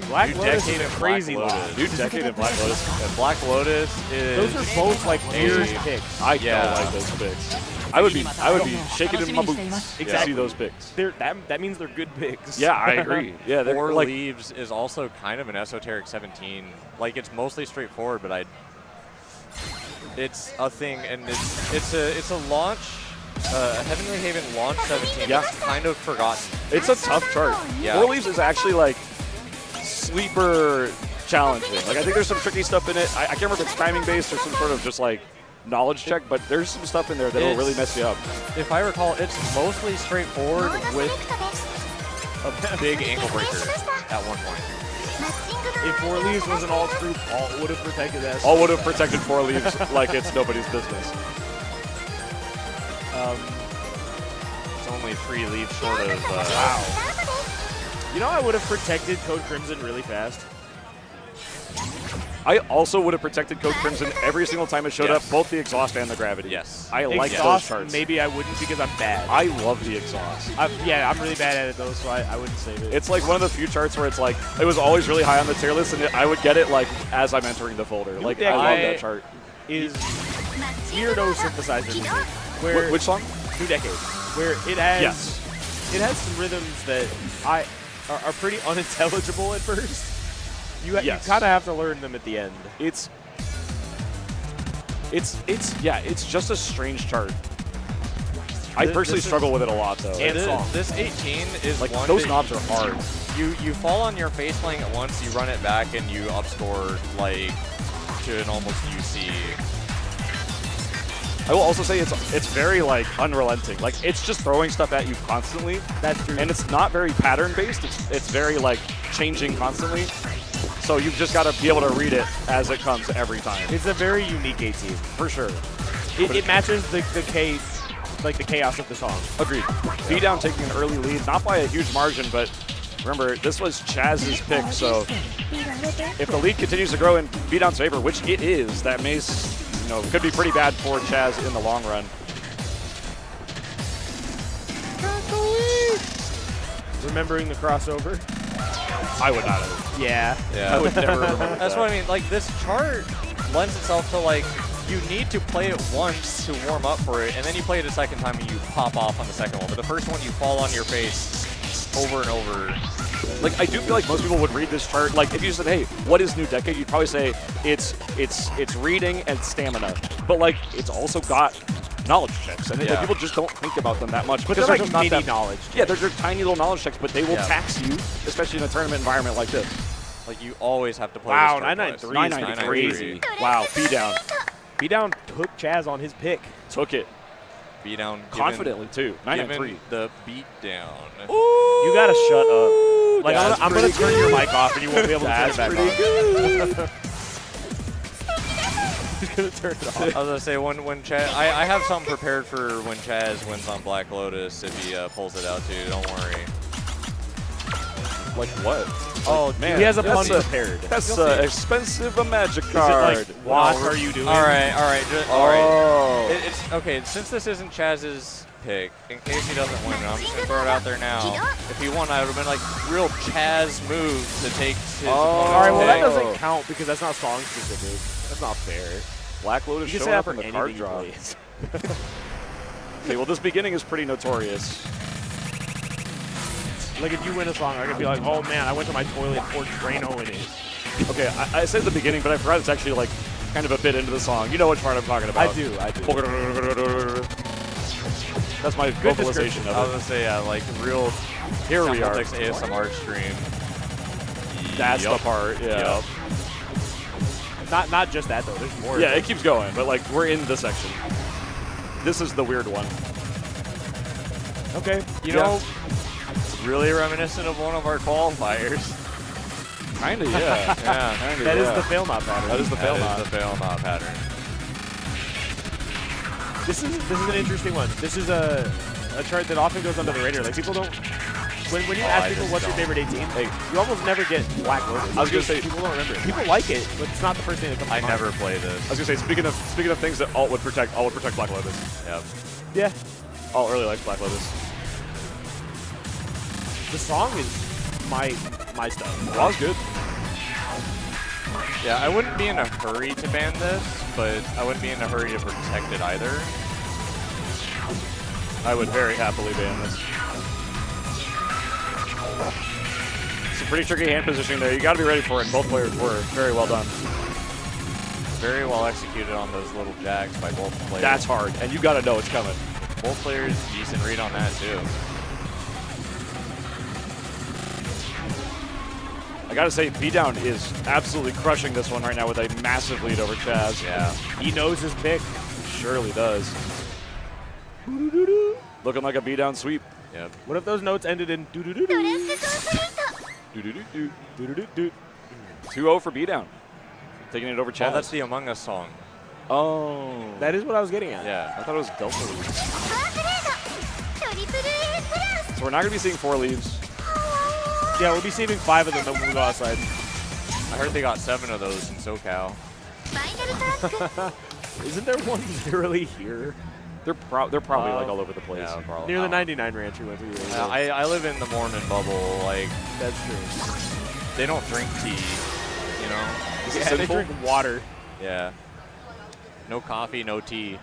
Black New Lotus decade is of crazy Black look. Lotus. New decade of Black Lotus. And Black Lotus is. Those are both like weird picks. I Yeah. don't like those picks. I would be shaking in my boots to see Exactly. those picks. That means they're good picks. Yeah, I agree. Yeah, they're 4 like leaves is also kind of an esoteric 17. Like it's mostly straightforward, but it's a thing, and it's a launch, a Heavenly Haven launch 17. Yeah. It's kind of forgotten. it's a tough chart. Yeah. 4 leaves is actually like sleeper challenging. Like I think there's some tricky stuff in it. I can't remember if it's timing based or some sort of just like knowledge check, but there's some stuff in there that'll really mess you up. If I recall, it's mostly straightforward with a big ankle breaker at one point. If 4 Leaves was an alt group, Alt would have protected that. All would have protected 4 Leaves like it's nobody's business. It's only 3 leaves short of. You know, I would have protected Code Crimson really fast. I also would have protected Code Crimson every single time it showed Yes. up, both the exhaust and the gravity. Yes. I like those Exhaust, charts. maybe I wouldn't because I'm bad. I love the exhaust. Yeah, I'm really bad at it though, so I wouldn't save it. It's like one of the few charts where it's like, it was always really high on the tier list, and I would get it like as I'm entering the folder. Like, Yeah, I love I- that chart. Is Weirdo Synthesizer music, where Which song? New Decade, where it has Yes. it has some rhythms that are pretty unintelligible at first. You Yes. kind of have to learn them at the end. It's just a strange chart. I personally this struggle with it a lot though. And song. This 18 is Like one those that knobs are hard. You fall on your face playing it once, you run it back, and you upscore like to an almost UC. I will also say it's very like unrelenting. Like it's just throwing stuff at you constantly. That's true. And it's not very pattern based. It's very like changing constantly. So you've just got to be able to read it as it comes every time. It's a very unique 18. For sure. It matches the chaos of the song. Agreed. B-Down taking an early lead, not by a huge margin, but remember, this was Chaz's pick, so if the lead continues to grow in B-Down's favor, which it is, that may, could be pretty bad for Chaz in the long run. Remembering the crossover. I would not have. Yeah. Yeah. I would never remember That's that. what I mean. Like, this chart lends itself to, like, you need to play it once to warm up for it, and then you play it a second time and you pop off on the second one. But the first one, you fall on your face over and over. Like, I do feel like most people would read this chart. Like, if you said, "Hey, what is New Decade?" You'd probably say it's reading and stamina, but like it's also got knowledge checks, and like, Yeah. people just don't think about them that much But because they're they're like just not mini that knowledge. Yeah, they're tiny little knowledge checks, but they will Yeah. tax you, especially in a tournament environment like this. Like, you always have to play Wow, this chart 993 twice. is 993. 993. Wow, B-Down B-Down took Chaz on his pick. took it Beat down confidently too. 993. Given the beat down. You gotta shut up. Like, That's I'm gonna pretty turn your mic off and you won't be able to turn it That's back pretty on. good. He's gonna turn it off. I was gonna say when Chaz, I have something prepared for when Chaz wins on Black Lotus if he pulls it out too. Don't worry. Like what? Oh, man, he has a that's pun prepared. That's You'll see. expensive a magic Is it card. like, what are you doing? All right, all right, all right. Oh. It's okay. Since this isn't Chaz's pick, in case he doesn't win, I'm just gonna throw it out there now. If he won, I would have been like real Chaz move to take his opponent's All right, well, that pick. doesn't count because that's not song specific. That's not fair. Black Lotus You can showing say that up for in the anything card he draw. plays. Okay, well, this beginning is pretty notorious. Like, if you win a song, I could be like, oh man, I went to my toilet and poured Drano in it. Okay, I said the beginning, but I forgot it's actually like kind of a bit into the song. You know which part I'm talking about. I do. That's my Good vocalization I was of gonna say yeah, like real it. Here we are. Text ASMR stream. That's Yup. the part. Yeah. Yup. Not just that though. There's more. Yeah, it keeps going, but like we're in the section. This is the weird one. Okay. You know, it's really reminiscent of one of our qualifiers. Kinda, yeah. Yeah. Kinda, That is yeah. the fail not pattern. That is the fail That knot. is the fail not pattern. This is an interesting one. This is a chart that often goes under the radar. Like, people don't. When you I ask people just what's your don't. favorite 18, you almost never get Black Lotus. I was gonna because say- people don't remember it. People like it, but it's not the first thing that comes to I mind. never play this. I was gonna say, speaking of things that Alt would protect Black Lotus. Yep. Yeah. Alt really likes Black Lotus. The song is my stuff. That was good. Yeah, I wouldn't be in a hurry to ban this, but I wouldn't be in a hurry to protect it either. I would very happily ban this. It's a pretty tricky hand positioning there. You got to be ready for it. Both players were very well done. Very well executed on those little jacks by both players. That's hard, and you got to know it's coming. Both players, decent read on that too. I got to say, B-Down is absolutely crushing this one right now with a massive lead over Chaz. Yeah. He knows his pick. Surely does. Looking like a B-Down sweep. Yep. What if those notes ended in doo doo doo ド doo レスコンプリート Do-do-do-do. doo doo doo doo? 2-0 for B-Down. Taking it over Oh, Chaz. that's the Among Us song. Oh. That is what I was getting at. Yeah. I thought it was Delta leaves. パワープレードトリプル A プラス So we're not going to be seeing 4 leaves. Yeah, we'll be saving 5 of them when we go outside. I heard they got 7 of those in SoCal. ファイナルタスク Isn't there one literally here? They're probably like all over the place. Yeah, probably. Near the not. 99 ranch we went to. Yeah, I live in the Mormon bubble. Like, That's true. they don't drink tea, you know? Is it Yeah, they sinful? drink water. Yeah. No coffee, no tea.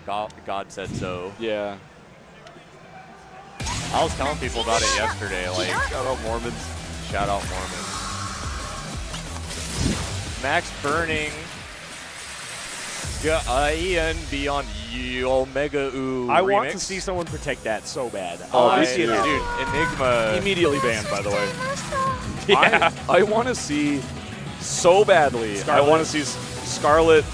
God said so. Yeah. I was telling people about it yesterday. Like, Shout out Mormons. shout out Mormons. Max Burning. Ian Beyond Omega Ooh I remix. want to see someone protect that so bad. Oh, I me see it too. happen. Dude, Enigma. Immediately banned, by the way. ました Yeah. I want to see so badly. Scarlet. I want to see Scarlet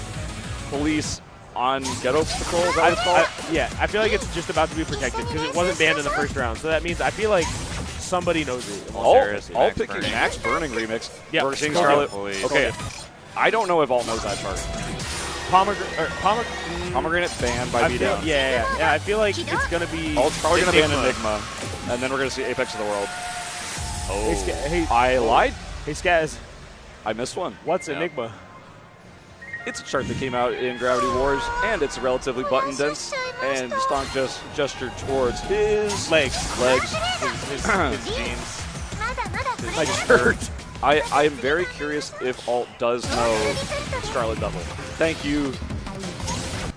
Police on Ghetto Patrol. Is that what it's called? Yeah, I feel like it's just about to be protected because it wasn't banned in the first round. So that means I feel like somebody knows it. All all Max picking Burning. Max Burning remix. Yeah. We're seeing Go Scarlet. Police. Okay. I don't know if Alt knows that chart. Pomegranate banned by I B feel, down. yeah, I feel like it's gonna be. Alt's probably going to ban Enigma. Enigma. And then we're going to see Apex of the World. Oh. Hey, hey, I lied. hey, Skaz, I missed one. what's Yeah. Enigma? It's a chart that came out in Gravity Wars, and it's relatively button dense. And Stonk just gestured towards his Legs. legs. his jeans. まだまだこれ My から shirt. I am very curious if Alt does know Scarlet Devil. Thank you,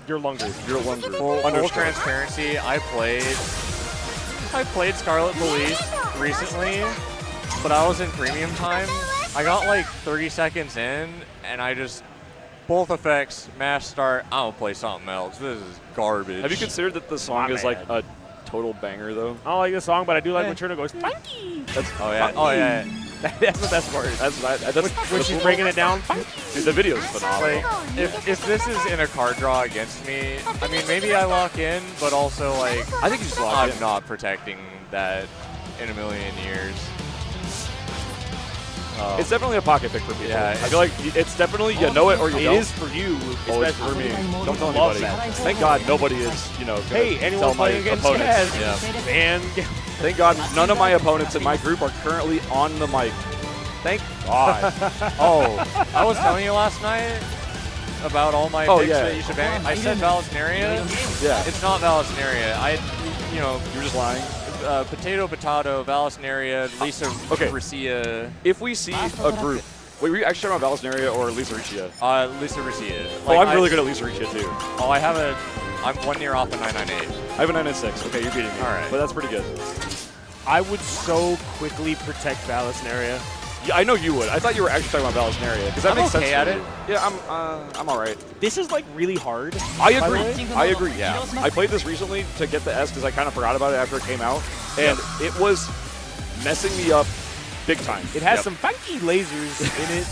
You're longer. your Lunger. Full Underscore. transparency, I played Scarlet Police recently, but I was in premium time. I got like 30 seconds in, and I just both effects, mash start. I don't play something else. This is garbage. Have you considered that the song My is like bad. a total banger, though? I don't like this song, but I do like Yeah. when Cherno goes funky. That's Oh yeah. Oh yeah. That's the best part. That's When she's breaking it down. dude, the video's phenomenal. Like, if this is in a card draw against me, I mean maybe I lock in, but also like I think you just lock I'm in. not protecting that in a million years. It's definitely a pocket pick for people. Yeah, I feel like it's definitely you know it or you It don't. is for you, Oh, it's especially for me. Don't tell Love anybody. that. Thank God nobody is, gonna Hey, tell anyone my playing against opponents. Chaz? Yeah. And Thank God none of my opponents in my group are currently on the mic. Thank God. Oh, I was telling you last night about all my Oh, picks yeah. that you should ban. I said Valesnaria. Yeah. It's not Valesnaria. You know, You're just lying. Potato, Valesnaria, Lisa okay. Ricia, If we see a group, wait, were you actually talking about Valesnaria or Lisa Riccia? Lisa Ricia. Oh, I'm really good at Lisa Riccia too. Oh, I'm 1 year off a 998. I have a 996. Okay, you're beating me. All right. But that's pretty good. I would so quickly protect Valesnaria. Yeah, I know you would. I thought you were actually talking about Valesnaria because that I'm makes okay sense. at for it. you. Yeah, I'm all right. This is like really hard. I By the agree. way? I agree. Yeah. I played this recently to get the S because I kind of forgot about it after it came out, and it was messing me up big time. It has Yep. some funky lasers in it.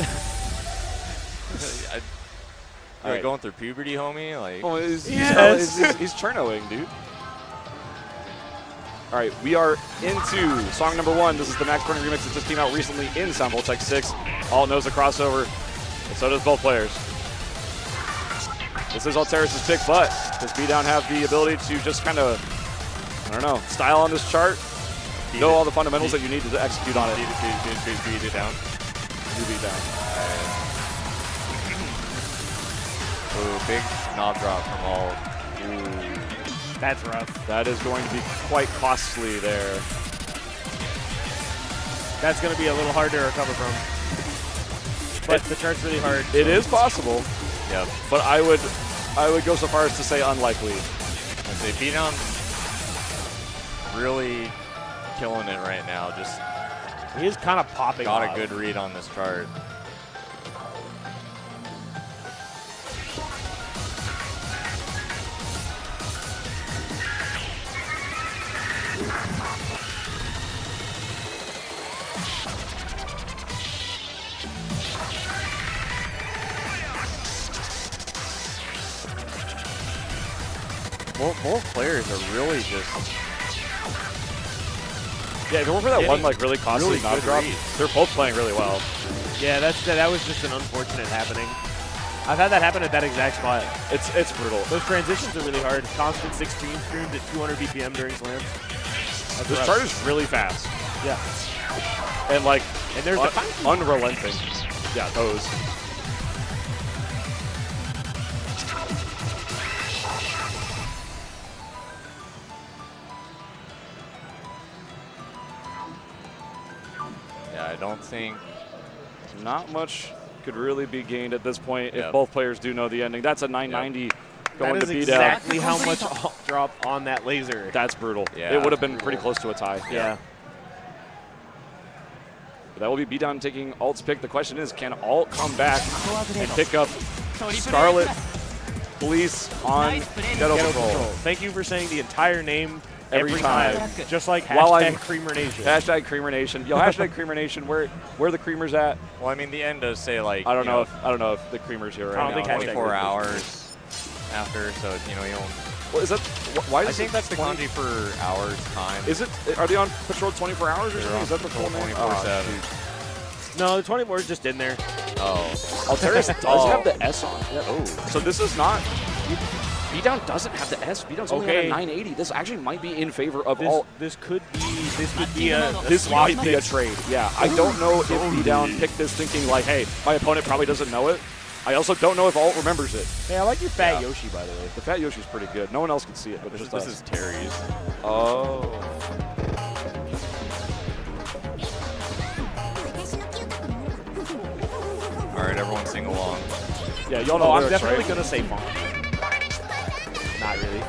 You're right. going through puberty, homie. Like, Oh, he's Yes. Chernoing, dude. All right, we are into song number 1. This is the Max Burning remix that just came out recently in Soundbolt Tech 6. All knows the crossover, and so does both players. This is Altera's pick, but does B-Down have the ability to just kind of, I don't know, style on this chart? Know all the fundamentals that you need to execute on it. beat it down. You B-Down. Ooh, big knob drop from all. That's rough. That is going to be quite costly there. That's going to be a little hard to recover from. But the chart's really hard. It is possible, Yep. but I would go so far as to say unlikely. And they beat on really killing it right now. Just He is kind of popping got off. a good read on this chart. both players are really just Yeah, if it weren't for that one like really costly really knob good drop, reads. they're both playing really well. Yeah, that was just an unfortunate happening. I've had that happen at that exact spot. It's brutal. Those transitions are really hard. Constant 16 streamed at 200 BPM during slams. That's This rough. chart is really fast Yeah. and like And there's the unrelenting. Yeah, those. yeah. I don't think. Not much could really be gained at this point if Yep. both players do know the ending. That's a 990 going that to is beat out. exactly how much alt drop on that laser. That's brutal. Yeah. It would have been pretty close to a tie. Yeah. But that will be beatdown taking Alt's pick. The question is, can Alt come back and pick up Scarlet Police on Ghetto Ghetto Patrol? Patrol. Thank you for saying the entire name Every time. Just like While I'm- Creamer Nation. Hashtag Creamer Nation. Yo, hashtag Creamer Nation. Where the creamers at? Well, I mean, the end does say like. I don't you know if the creamers here right I don't now. think hashtag 24 creamers. hours after, so you know you don't. Well, is that why? I Does think it that's the 20 kanji for hours time. Is it? Are they on patrol 24 hours or something? Is that the full name? 24/7. No, the 24 is just in there. Oh. Altera does Oh. have the S on. Oh. So this is not. Beatdown doesn't have the S. Beatdown's only Okay. at a 980. This actually might be in favor of This, Alt. this could be a This swap might be a pick. trade. Yeah, I don't know if Beatdown picked this thinking like, hey, my opponent probably doesn't know it. I also don't know if Alt remembers it. Hey, I like your fat Yoshi, by the way. The Fat Yoshi's pretty good. No one else can see it, but This, just this us. is Terry's. Oh. All right, everyone sing along. Yeah, y'all know Oh, I'm lyrics, definitely right? gonna say Monk. Not really.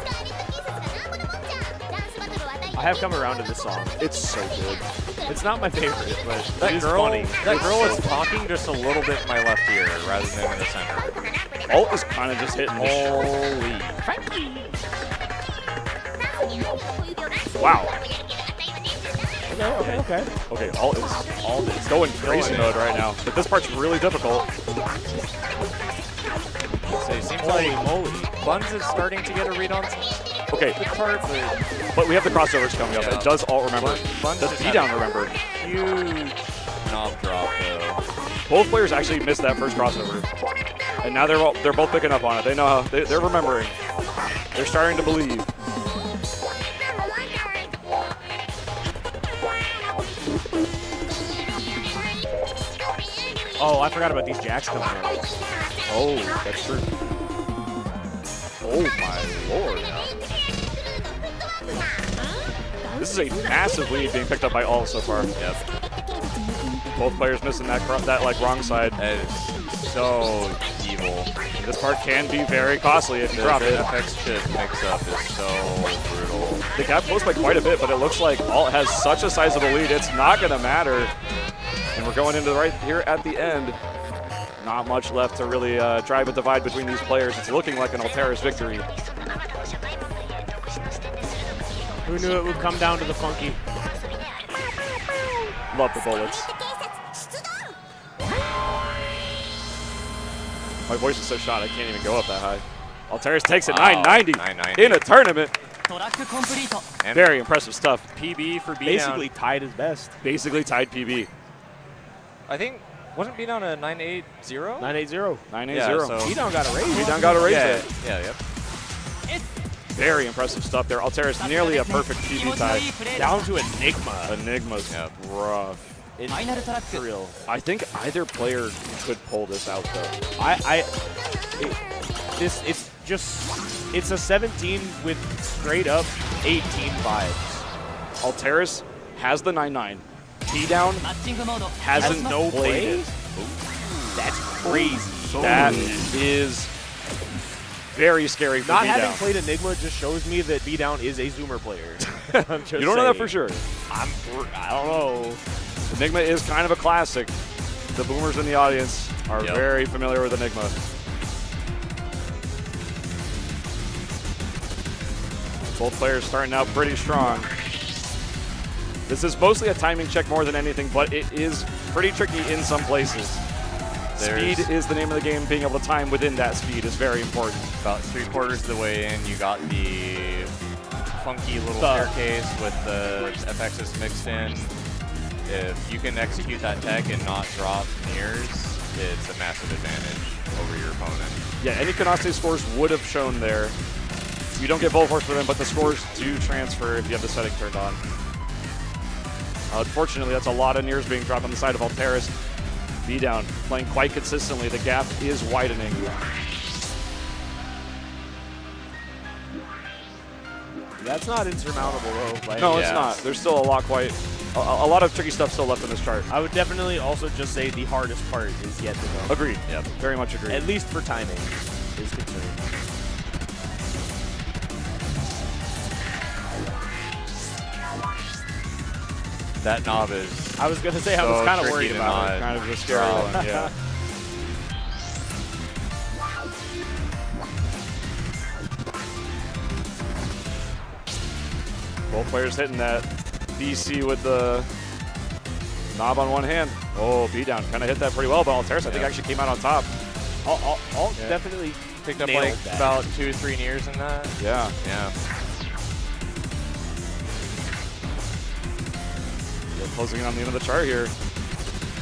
I have come around to this song. It's so good. It's not my favorite, but That it is girl, funny. that girl is talking just a little bit in my left ear rather than in the center. Alt is kind of just hitting the Holy. Wow. Okay. Okay, Alt is going crazy mode right now. But this part's really difficult. So it seems like Buns is starting to get a read on Okay, the part, but we have the crossovers coming up. Yeah. And does Alt remember? Buns Does just Beatdown had a remember? huge knob drop though. Both players actually missed that first crossover. And now they're both picking up on it. They know how they're remembering. They're starting to believe. Oh, I forgot about these jacks coming out. Oh, that's true. Oh my lord. This is a massive lead being picked up by Alt so far. Yep. Both players missing that like wrong side. That is so evil. This part can be very costly if you drop The it. FX chip mix-up is so brutal. They got close by quite a bit, but it looks like Alt has such a sizable lead, it's not going to matter. And we're going into right here at the end. Not much left to really drive a divide between these players. It's looking like an Altera's victory. Who knew it would come down to the funky? Love the bullets. My voice is so shot, I can't even go up that high. Altera's takes it Wow, 990 990. in a tournament. トラックコンプリート And Very impressive stuff. PB for Beatdown. Basically tied his best. Basically tied PB. I think, wasn't Beatdown a 980? 980. 980. Yeah, so- Beatdown got a raise. Beatdown got to raise Yeah, it. yeah, yep. Very impressive stuff there. Altera's nearly a perfect 気 PB 持ちのい tie. いプレーで Down to Enigma. Enigma's Yep. rough. ファイナルトラック Real. I think either player could pull this out though. It's a 17 with straight up 18 vibes. Alteris has the 9-9. Beatdown マッチングモード hasn't no played play? it. That's crazy. That is very scary for Not having Beatdown. played Enigma just shows me that Beatdown is a Zoomer player. I'm just You don't know that for saying. sure. I don't know. Enigma is kind of a classic. The boomers in the audience are Yep. very familiar with Enigma. Both players starting out pretty strong. This is mostly a timing check more than anything, but it is pretty tricky in some places. Speed is the name of the game. Being able to time within that speed is very important. About 3/4 of the way in, you got the funky little staircase with the FXs mixed in. If you can execute that tech and not drop mirrors, it's a massive advantage over your opponent. Yeah, any Kanase scores would have shown there. You don't get Volt Force for them, but the scores do transfer if you have the setting turned on. Unfortunately, that's a lot of nears being dropped on the side of Alteris. B-Down playing quite consistently. The gap is widening. That's not insurmountable, though. Like, No, it's not. There's still a lot of tricky stuff still left in this chart. I would definitely also just say the hardest part is yet to go. Agreed. Yep. Very much agreed. At least for timing is concerned. That knob is. I was going to say, I was kind of worried about it. Kind of a scary one, yeah. Both players hitting that DC with the knob on one hand. Oh, B-Down kind of hit that pretty well, but Alteris, I think, actually came out on top. Alt definitely picked up nailed like that. about 2 or 3 nears in that. Yeah. Yeah. Still closing in on the end of the chart here.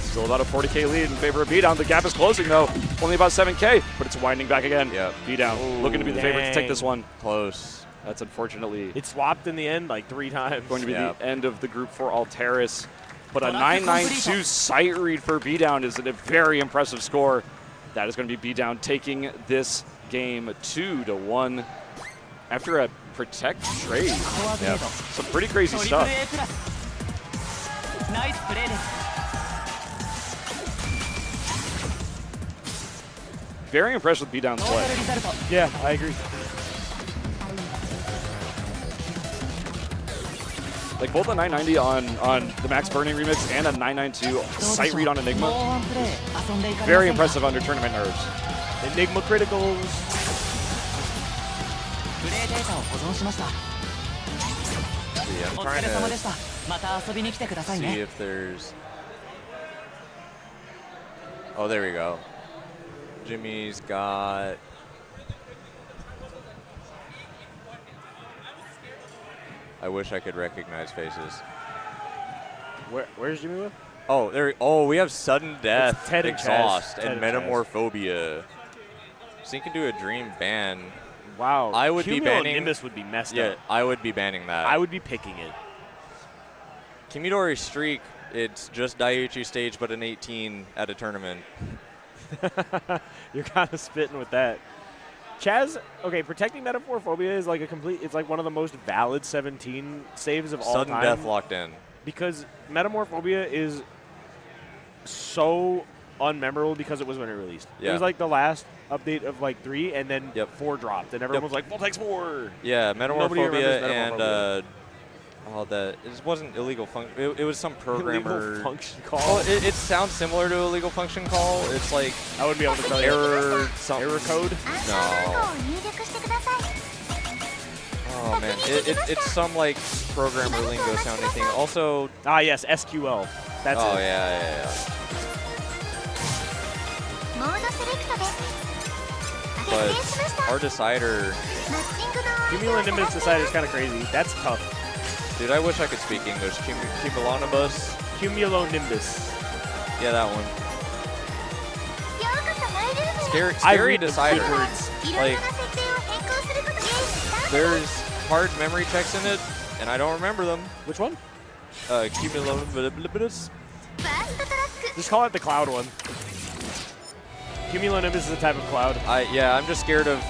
Still about a 40K lead in favor of B-Down. The gap is closing, though. Only about 7K, but it's winding back again. Yep. B-Down looking to be the favorite to take this one. Close. That's unfortunately It swapped in the end like 3 times. going to be the end of the group for Alteris. But a 992 sight read for B-Down is a very impressive score. That is going to be B-Down taking this game 2-1 after a protect trade. Yep. Some pretty crazy stuff. ナイスプレーです Very impressed with B-Down's ノーマ play. ルリザルト Yeah, I agree. Like both a 990 on the Max Burning remix and a 992 sight read on もう Enigma. ワンプレー遊んでいかれませんか Very impressive under tournament nerves. Enigma criticals. プレーデータを保存しました See, I'm お trying 疲れ様で to したまた遊びに来てください see ね if there's. Oh, there we go. Jimmy's got. I wish I could recognize faces. Where's Jimmy with? Oh, there. Oh, we have sudden death, Ted and Chaz. exhaust, Ted and and Chaz. metamorphobia. So you can do a dream ban. Wow. I would be banning. Nimbus would be messed Yeah, up. I would be banning that. I would be picking it. Kimidori Streak. It's just Daiichi stage, but an 18 at a tournament. You're kind of spitting with that. Chaz, okay, protecting Metamorphobia is like it's like one of the most valid 17 saves of all Sudden time. death locked in. Because Metamorphobia is so unmemorable because it was when it released. It Yeah. was like the last update of like 3, and then Yep. 4 dropped, and everyone was like, Voltex 4! Yeah, Nobody remembers Metamorphobia and Metamorphobia. it wasn't illegal function. It was some programmer. Illegal function call. Well, it sounds similar to a legal function call. It's like I wouldn't be able to tell you. error something. Error code? 暗証番号を入力してください Oh man, it's some like programmer lingo sounding thing. Also, Ah, yes, SQL. That's oh it. yeah. モードセレクトです But 決定しました our decider, マッチングの Cumulo Nimbus Decider is kind of crazy. That's tough. dude, I wish I could speak English. Cumulonibus. Cumulo Nimbus. Yeah, that one. ようこそマイルームへ Scary read the decider. keywords. いろいろな設定を変更することで There's hard memory checks in it, and I don't remember them. Which one? Cumulonibus. ファーストトラック Just call it the cloud one. Cumulo Nimbus is a type of cloud. Yeah, I'm just scared of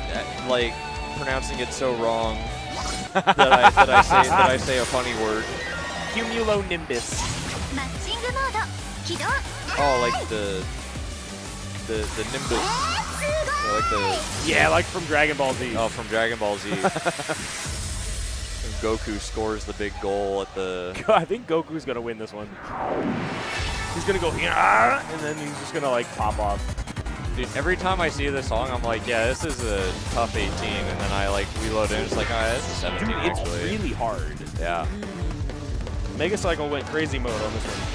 like pronouncing it so wrong that I say a funny word. Cumulo Nimbus. マッチングモード起動 Oh, like the Nimbus. すご Like い the Yeah, like from Dragon Ball Z. oh from Dragon Ball Z. And Goku scores the big goal at the. I think Goku's gonna win this one. He's gonna go yeah, and then he's just gonna like pop off. Dude, every time I see this song, I'm like, yeah, this is a tough 18, and then I like reload it, and it's like, oh, this is 17 Dude, it's actually. really hard. Yeah. Mega Cycle went crazy mode on this one.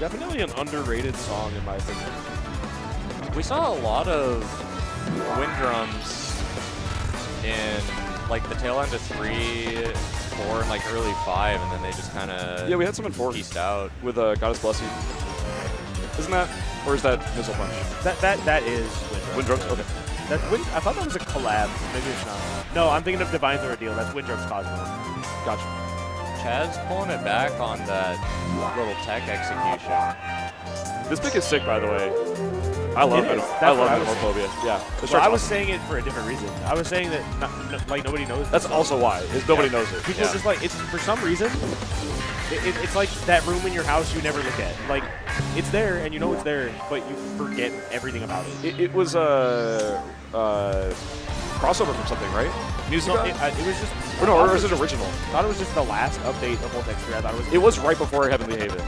Definitely an underrated song in my opinion. We saw a lot of wind drums in like the tail end of 3, 4, and like early 5, and then they just kind of Yeah, we had some in 4 pieced out. with Goddess Bless You. Isn't that, or is that Missile Punch? That is Wind Drums? Okay. I thought that was a collab. Maybe it's not. No, I'm thinking of Divine Ordeal. That's Windrum's Cosmo. Gotcha. Chaz pulling it back on that little tech execution. This pick is sick, by the way. I love It it. is. I That's what love I was Metalphobia. Yeah. The Well, start's I was awesome. saying it for a different reason. I was saying that like nobody knows. That's this also song. why, is nobody knows it. People Yeah. just like it's for some reason. It's like that room in your house you never look at. Like it's there and you know it's there, but you forget everything about it. It was a crossover from something, right? Music? So it was just. Or no, or is it original? I thought it was just the last update of Voltex 3. I thought It was right before Heavenly Haven.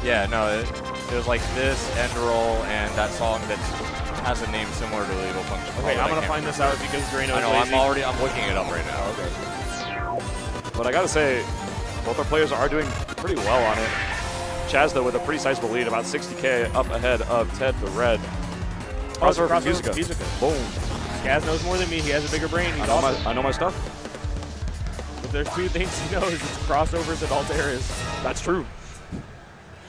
Yeah, no, it was like this end roll and that song that has a name similar to Lethal Function. Okay, Oh, I'm I gonna can't find this remember. out because Drano I is know, lazy. I'm looking it up right now. Okay. But I gotta say, both our players are doing pretty well on it. Chaz, though, with a pretty sizable lead, about 60K up ahead of Ted the Red. Crossover from Musica. Boom. Chaz knows more than me. He has a bigger brain. He's I know, awesome. I know my stuff. If there's two things he knows, it's crossovers and Alteras. That's true.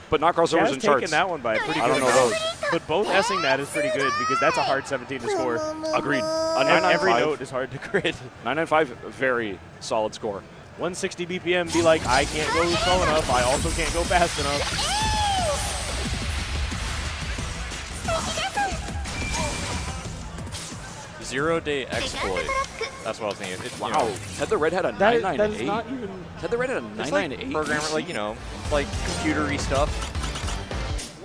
But not crossovers Chaz in charts. taking that one by a pretty I good don't know amount. But both S-ing that is pretty good because that's a hard 17 to score. Agreed. A Every 995. note is hard to crit. 995, very solid score. 160 BPM, be like, I can't go slow enough. I also can't go fast enough. 0-day exploit. That's what I was thinking. It's, you Wow. know, Ted the Red had a That is 998. not even. Ted the Red had a it's like 998. programmer, like, you know, like computery stuff.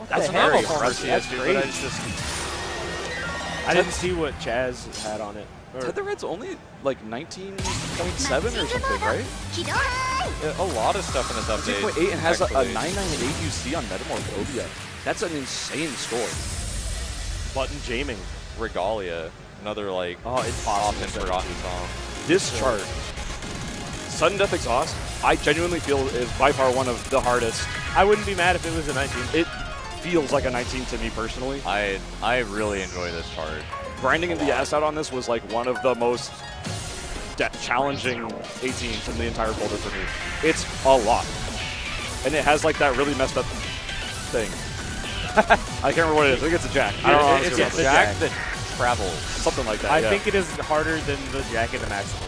That's a very normal form of impressive. That's CS2, crazy. but it's just I didn't see what Chaz had on it. Or- Ted the Red's only like 19.7 or something, right? a lot of stuff in this update. 2.8 and has a actually. 998 UC on Metamorphobia. That's an insane score. Button jamming. Regalia, another like Oh, it's often possible. forgotten song. This chart, Sudden Death Exhaust, I genuinely feel is by far one of the hardest. I wouldn't be mad if it was a 19. It feels like a 19 to me personally. I really enjoy this chart. Grinding the ass out on this was like one of the most challenging 18s in the entire folder for me. It's a lot. And it has like that really messed up thing. I can't remember what it is. I think it's a jack. I don't know. It's honestly a remember. Jack that travels. Something like that. I yeah. think it is harder than the Jack and the Maximum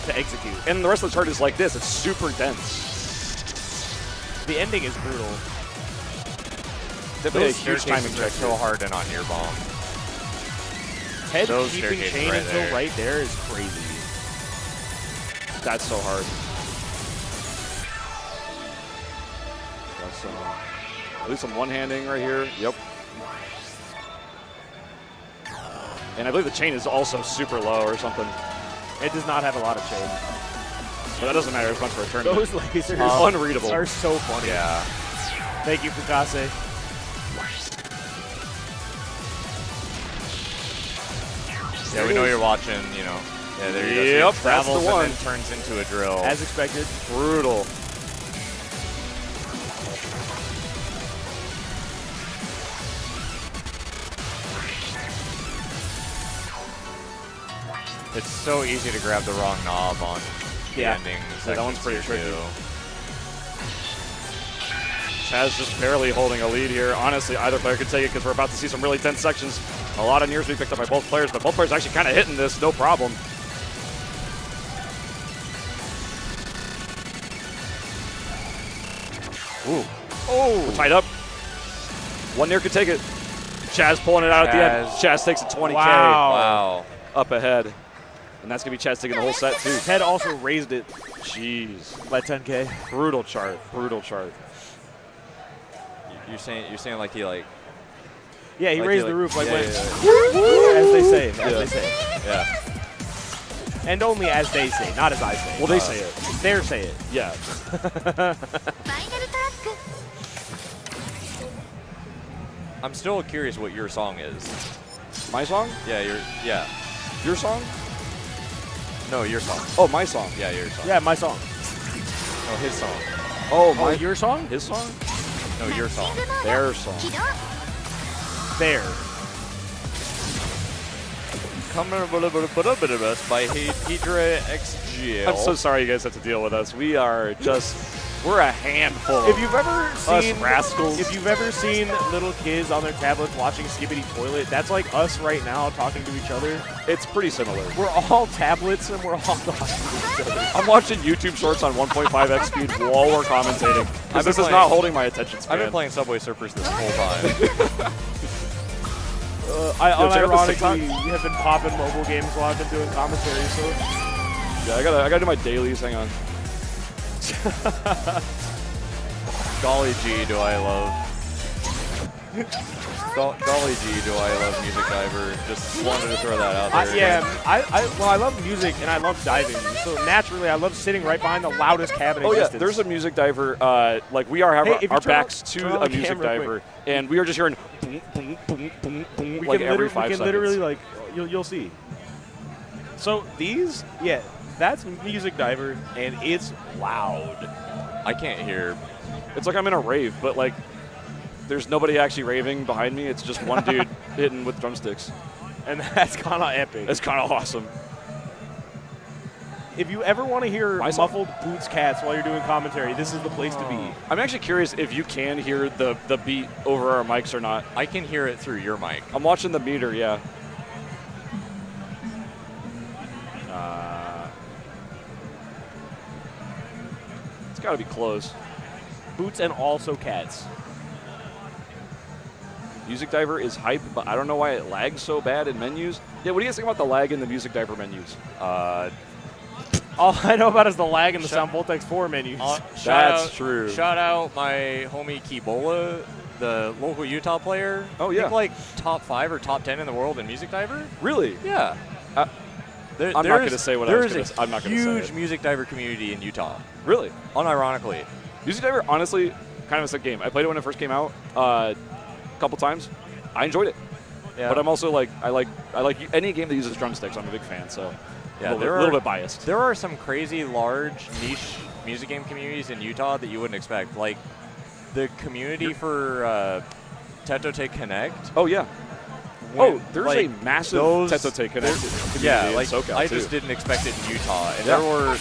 to execute. And the rest of the chart is like this. It's super dense. The ending is brutal. They play a Those huge timing staircases are check. so hard and on your bomb. Ted Those keeping staircases chain right until there. right there is crazy. That's so hard. Got some, at least some one-handing right here. Yep. And I believe the chain is also super low or something. It does not have a lot of chain. But that doesn't matter as much for a tournament. Those lasers Unreadable. are so funny. Yeah. Thank you, Fukase. Yeah, we know you're watching, you know. Yeah, there you go. So Yep, it that's the travels one. and then turns into a drill. As expected. Brutal. It's so easy to grab the wrong knob on the Yeah. ending. Yeah, that one's pretty sections here, tricky. too. Chaz just barely holding a lead here. Honestly, either player could take it because we're about to see some really tense sections. A lot of nears being picked up by both players, but both players actually kind of hitting this, no problem. Ooh. Oh, we're tied up. One near could take it. Chaz pulling it out at the end. Chaz takes a 20K Wow. up ahead. And that's going to be Chaz taking the whole set, too. Ted also raised it Jeez. by 10K. Brutal chart. Brutal chart. You're saying like he like Yeah, he Like raised he, the like- roof like yeah, went, yeah, as they say, Yeah. as they say. yeah. And only as they say, not as I say. Well, they say it. They're say it. Yeah. I'm still curious what your song is. My song? Yeah. Your song? No, your song. Oh, my song. Yeah, your song. Yeah, my song. No, his song. Oh, Oh, your song? His song? No, your song. マッチングモード Their song. 起動 There. Coming a us by Hydra XGL. I'm so sorry you guys have to deal with us. We are just, we're a handful. If you've ever seen rascals. if you've ever seen little kids on their tablets watching Skibbity Toilet, that's like us right now talking to each other. It's pretty similar. We're all tablets and we're all talking to each other. I'm watching YouTube shorts on 1.5x speed while we're commentating. Because this is playing- not holding my attention span. I've been playing Subway Surfers this whole time. I Yo, check out this unironically have been popping mobile games while I've been doing commentary, so Yeah, I gotta do my dailies. Hang on. Golly gee, do I love. Golly gee, do I love Music Diver. Just wanted to throw that out there. I love music and I love diving. So naturally, I love sitting right behind the loudest cabin in Oh yeah, existence. there's a music diver. Like we are having Hey, if you our turn on- backs turn to on a the music camera diver, and we are just hearing boom, boom, boom, boom, boom, we like can every literally, 5 we can seconds. literally like you'll see. So these, yeah, that's Music Diver and it's loud. I can't hear. It's like I'm in a rave, but like there's nobody actually raving behind me. It's just one dude hitting with drumsticks. And that's kind of epic. It's kind of awesome. If you ever want to hear My song. muffled boots cats while you're doing commentary, this is the place to be. I'm actually curious if you can hear the beat over our mics or not. I can hear it through your mic. I'm watching the meter, yeah. It's got to be close. Boots and also cats. Music Diver is hype, but I don't know why it lags so bad in menus. Yeah, what do you guys think about the lag in the Music Diver menus? All I know about is the lag in the Sound Voltex 4 menus. That's true. Shout out my homie Kibola, the local Utah player. Oh, I yeah. think like top 5 or top 10 in the world in Music Diver. Really? Yeah. I'm not gonna say what I was gonna say. I'm not gonna say Huge it. Music Diver community in Utah. Really? Unironically. Music Diver, honestly, kind of a sick game. I played it when it first came out a couple times. I enjoyed it. Yeah. But I'm also like, I like any game that uses drumsticks. I'm a big fan, so Yeah, a little bit biased. There are some crazy large niche music game communities in Utah that you wouldn't expect. Like the community for Tetote Connect. Oh, yeah. When, there's like, a massive those- Tetote connected community Yeah, in like SoCal, I too. just didn't expect it in Utah, and Yeah. there were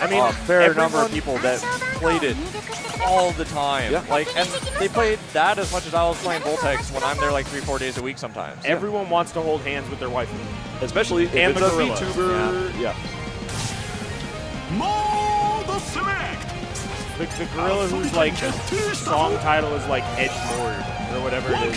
I mean, a fair number of everyone- people that played it all the time. Yeah. Like, and they played that as much as I was playing Voltex when I'm there like 3-4 days a week sometimes. Everyone wants to hold hands with their wife. Especially if And it's the a gorilla. VTuber. Yeah. The gorilla whose like song title is like Edge Lord or whatever it is.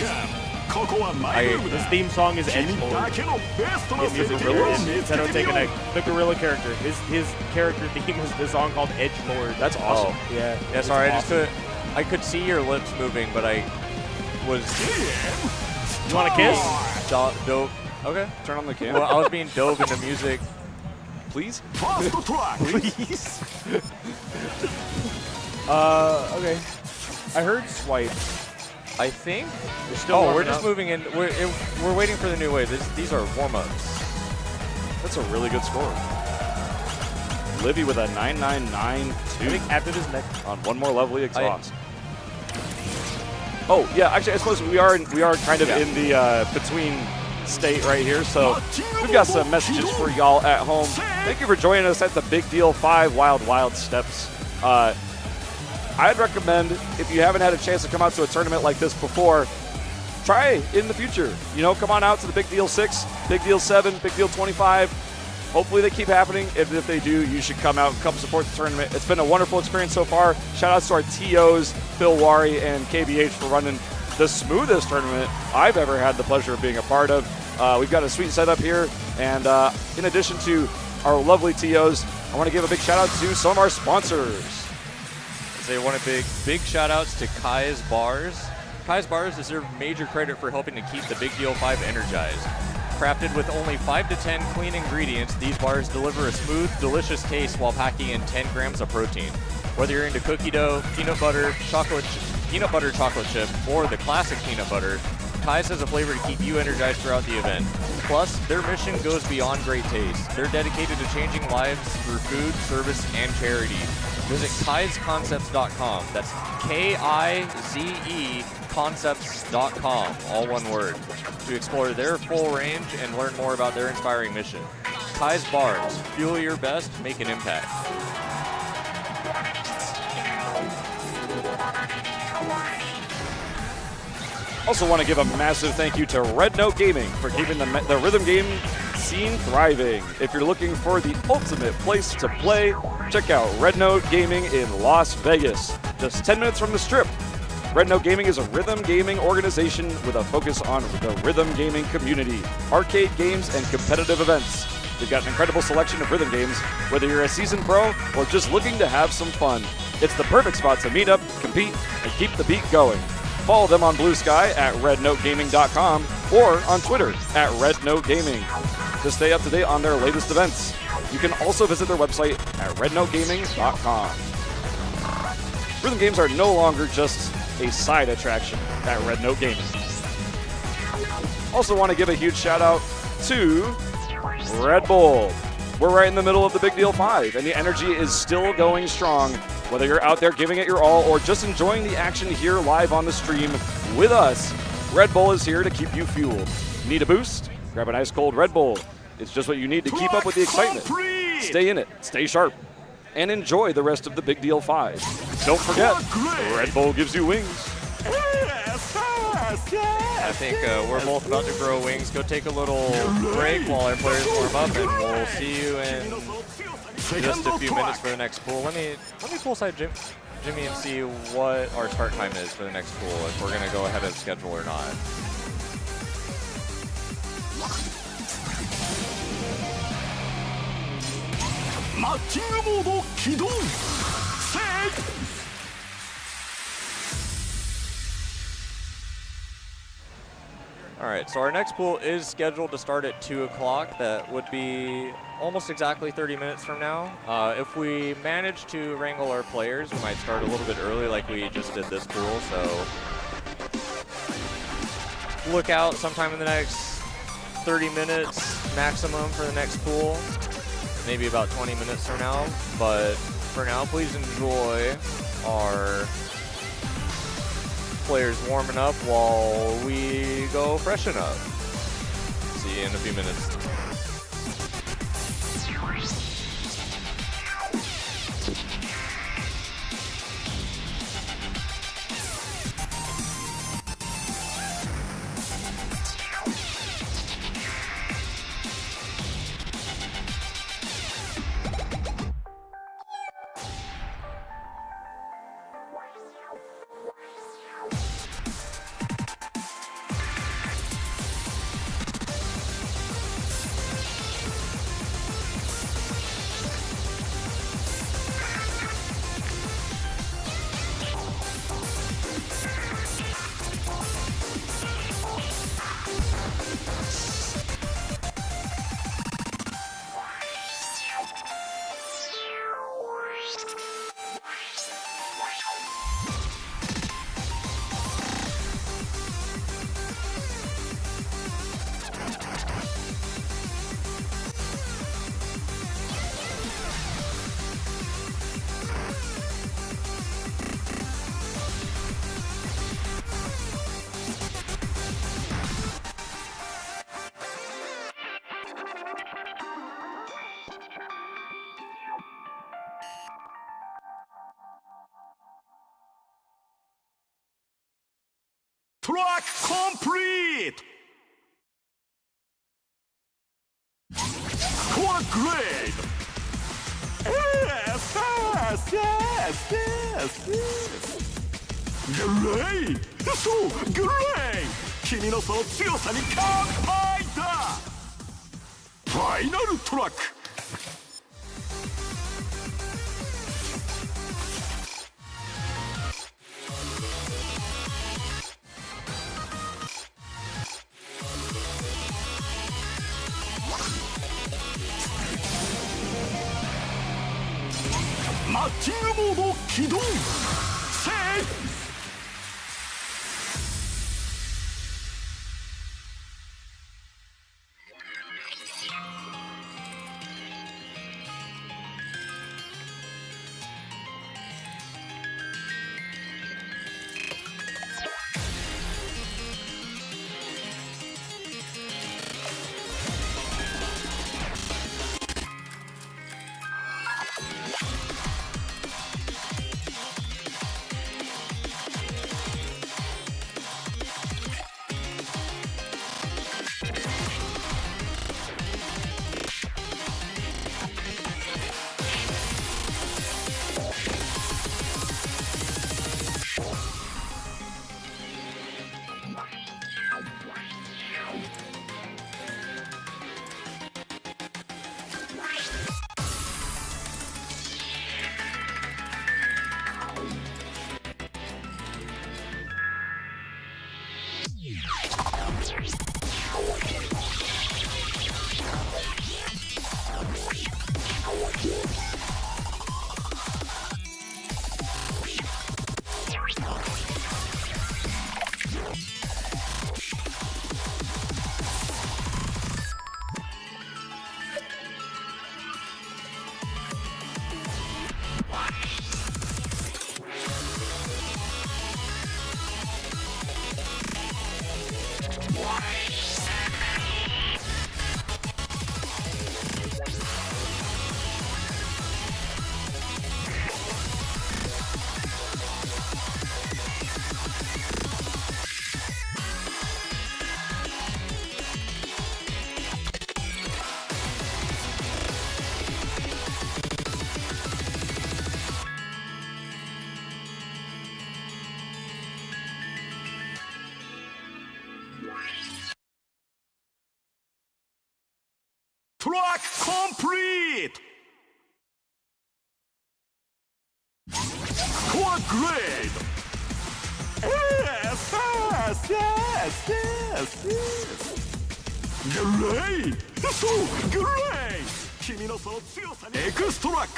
His theme song is Edge Lord. In Music Gorillas? Tetote Connect. The gorilla character. His character theme is the song called Edge Lord. That's awesome. Yeah. Yeah, it's sorry, awesome. I could see your lips moving, but I was You want a kiss? dope. Okay. Turn on the camera. Well, I was being dove into music. Please? Please. Okay. I heard swipe. I think. We're still Oh, we're warming just up. moving in. We're waiting for the new wave. These are warm-ups. That's a really good score. Livy with a I 9.992 think after this next. on one more lovely exhaust. Oh yeah, actually I suppose we are kind of in the between state right here, so we've got some messages for y'all at home. Thank you for joining us at the Big Deal 5 Wild Steps. I'd recommend, if you haven't had a chance to come out to a tournament like this before, try in the future. You know, come on out to the Big Deal 6, Big Deal 7, Big Deal 25. Hopefully they keep happening. If they do, you should come out and come support the tournament. It's been a wonderful experience so far. Shout outs to our TOs, Phil Wari and KBH for running the smoothest tournament I've ever had the pleasure of being a part of. We've got a sweet setup here. And in addition to our lovely TOs, I want to give a big shout out to some of our sponsors. They want a big shout outs to Kai's Bars. Kai's Bars deserve major credit for helping to keep the Big Deal 5 energized. Crafted with only 5 to 10 clean ingredients, these bars deliver a smooth, delicious taste while packing in 10 grams of protein. Whether you're into cookie dough, peanut butter chocolate chip, or the classic peanut butter, Kai's has a flavor to keep you energized throughout the event. Plus, their mission goes beyond great taste. They're dedicated to changing lives through food, service, and charity. visit kizeconcepts.com. That's Kize concepts.com, all one word, to explore their full range and learn more about their inspiring mission. Kize Bars, fuel your best, make an impact. Also want to give a massive thank you to Red Note Gaming for keeping the rhythm game scene thriving. If you're looking for the ultimate place to play, check out Red Note Gaming in Las Vegas, just 10 minutes from the Strip. Red Note Gaming is a rhythm gaming organization with a focus on the rhythm gaming community, arcade games, and competitive events. They've got an incredible selection of rhythm games, whether you're a seasoned pro or just looking to have some fun. It's the perfect spot to meet up, compete, and keep the beat going. Follow them on Blue Sky at rednotegaming.com or on Twitter at rednotegaming to stay up to date on their latest events. You can also visit their website at rednotegaming.com. Rhythm games are no longer just a side attraction at Red Note Gaming. Also want to give a huge shout out to Red Bull. We're right in the middle of the Big Deal 5, and the energy is still going strong. Whether you're out there giving it your all or just enjoying the action here live on the stream with us, Red Bull is here to keep you fueled. Need a boost? Grab an ice cold Red Bull. It's just what you need to keep up with the excitement. Stay in it, stay sharp, and enjoy the rest of the Big Deal 5. Don't forget, Red Bull gives you wings. I think we're both about to grow wings. Go take a little break while our players warm up, and we'll see you in just a few minutes for the next pool. Let me poolside Jimmy and see what our start time is for the next pool, if we're gonna go ahead of schedule or not. All right, so our next pool is scheduled to start at 2 o'clock. That would be almost exactly 30 minutes from now. If we manage to wrangle our players, we might start a little bit early like we just did this pool. So look out sometime in the next 30 minutes maximum for the next pool. Maybe about 20 minutes from now. But for now, please enjoy our players warming up while we go freshen up. See you in a few minutes. Track complete! Score grade! Yes, yes, yes, yes, yes! Great! So, great! 君のその強さに乾杯だ! ファイナルトラック! マッチングモード起動！せい！ track complete. Score grade. Yes. Great. So great. 君のその強さにエクストラック。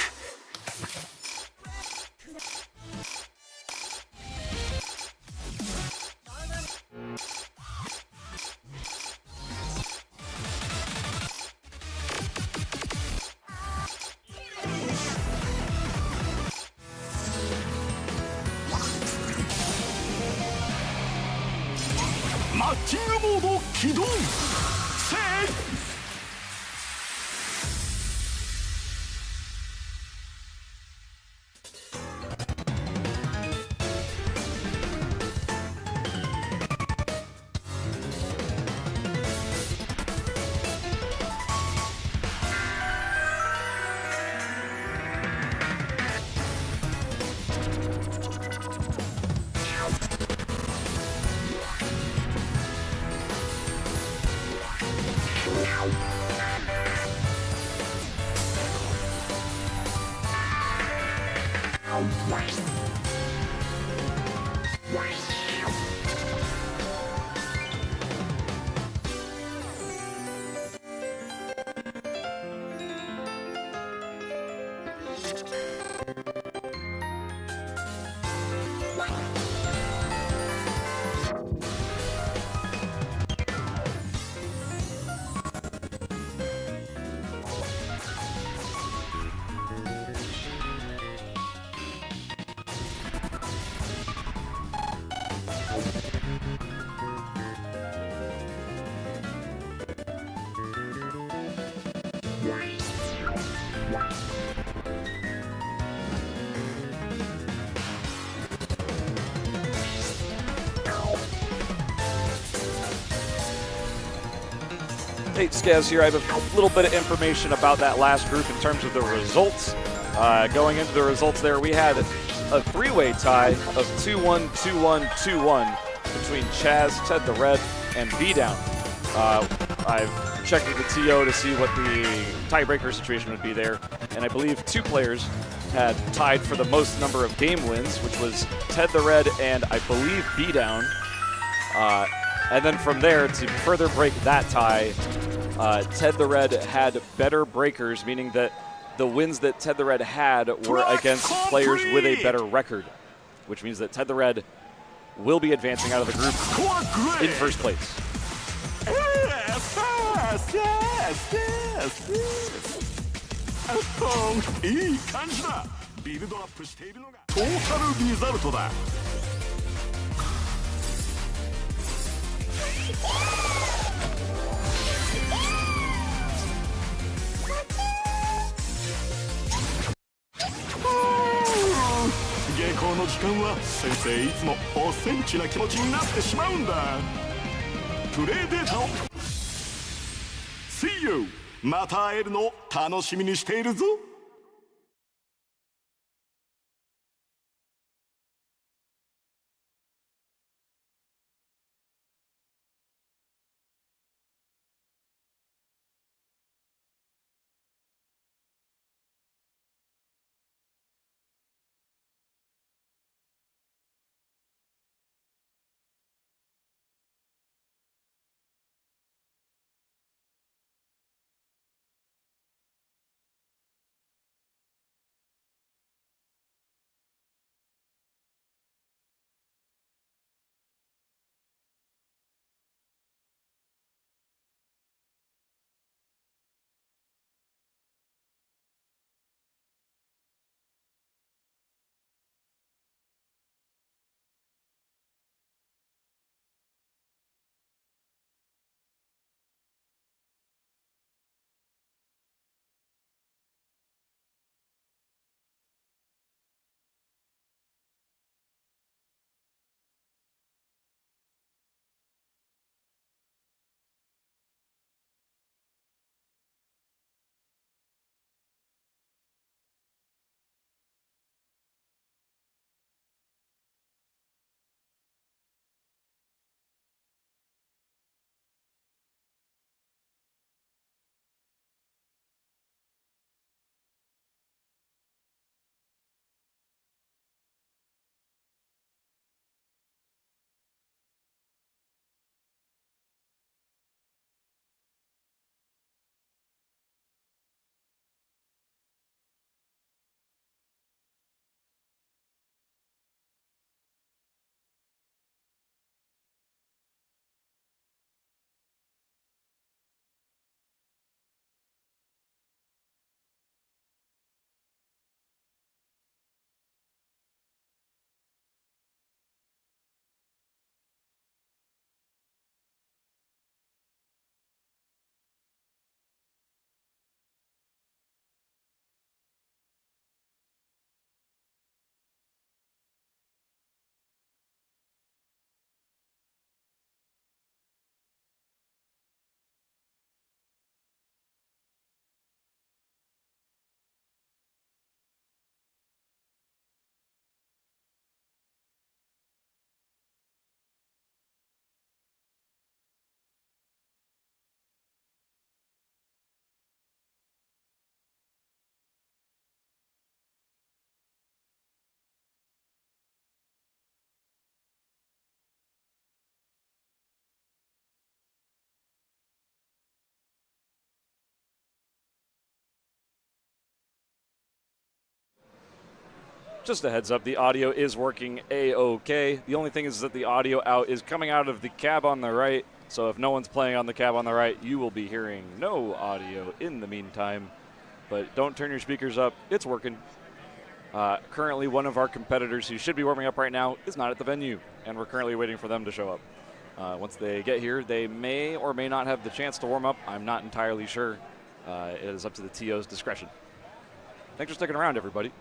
マッチングモード起動。せい。Hey, Skaz here. I have a little bit of information about that last group in terms of the results. Going into the results there, we had a three-way tie of 2-1, 2-1, 2-1 between Chaz, Ted the Red, and B-Down. I've checked with the TO to see what the tiebreaker situation would be there, and I believe two players had tied for the most number of game wins, which was Ted the Red and I believe B-Down. And then from there, to further break that tie, Ted the Red had better breakers, meaning that the wins that Ted the Red had were against players with a better record, which means that Ted the Red will be advancing out of the group in first place. Yes. いい感じだ。ビルドアップしているのがトータルリザルトだ。下校の時間は先生いつもおセンチな気持ちになってしまうんだ。プレイデータを See you また会えるのを楽しみにしているぞ。Just a heads up, the audio is working A-OK. The only thing is that the audio out is coming out of the cab on the right, so if no one's playing on the cab on the right, you will be hearing no audio in the meantime. But don't turn your speakers up, it's working. Currently, one of our competitors who should be warming up right now is not at the venue, and we're currently waiting for them to show up. Once they get here, they may or may not have the chance to warm up. I'm not entirely sure. It is up to the TO's discretion. Thanks for sticking around, everybody.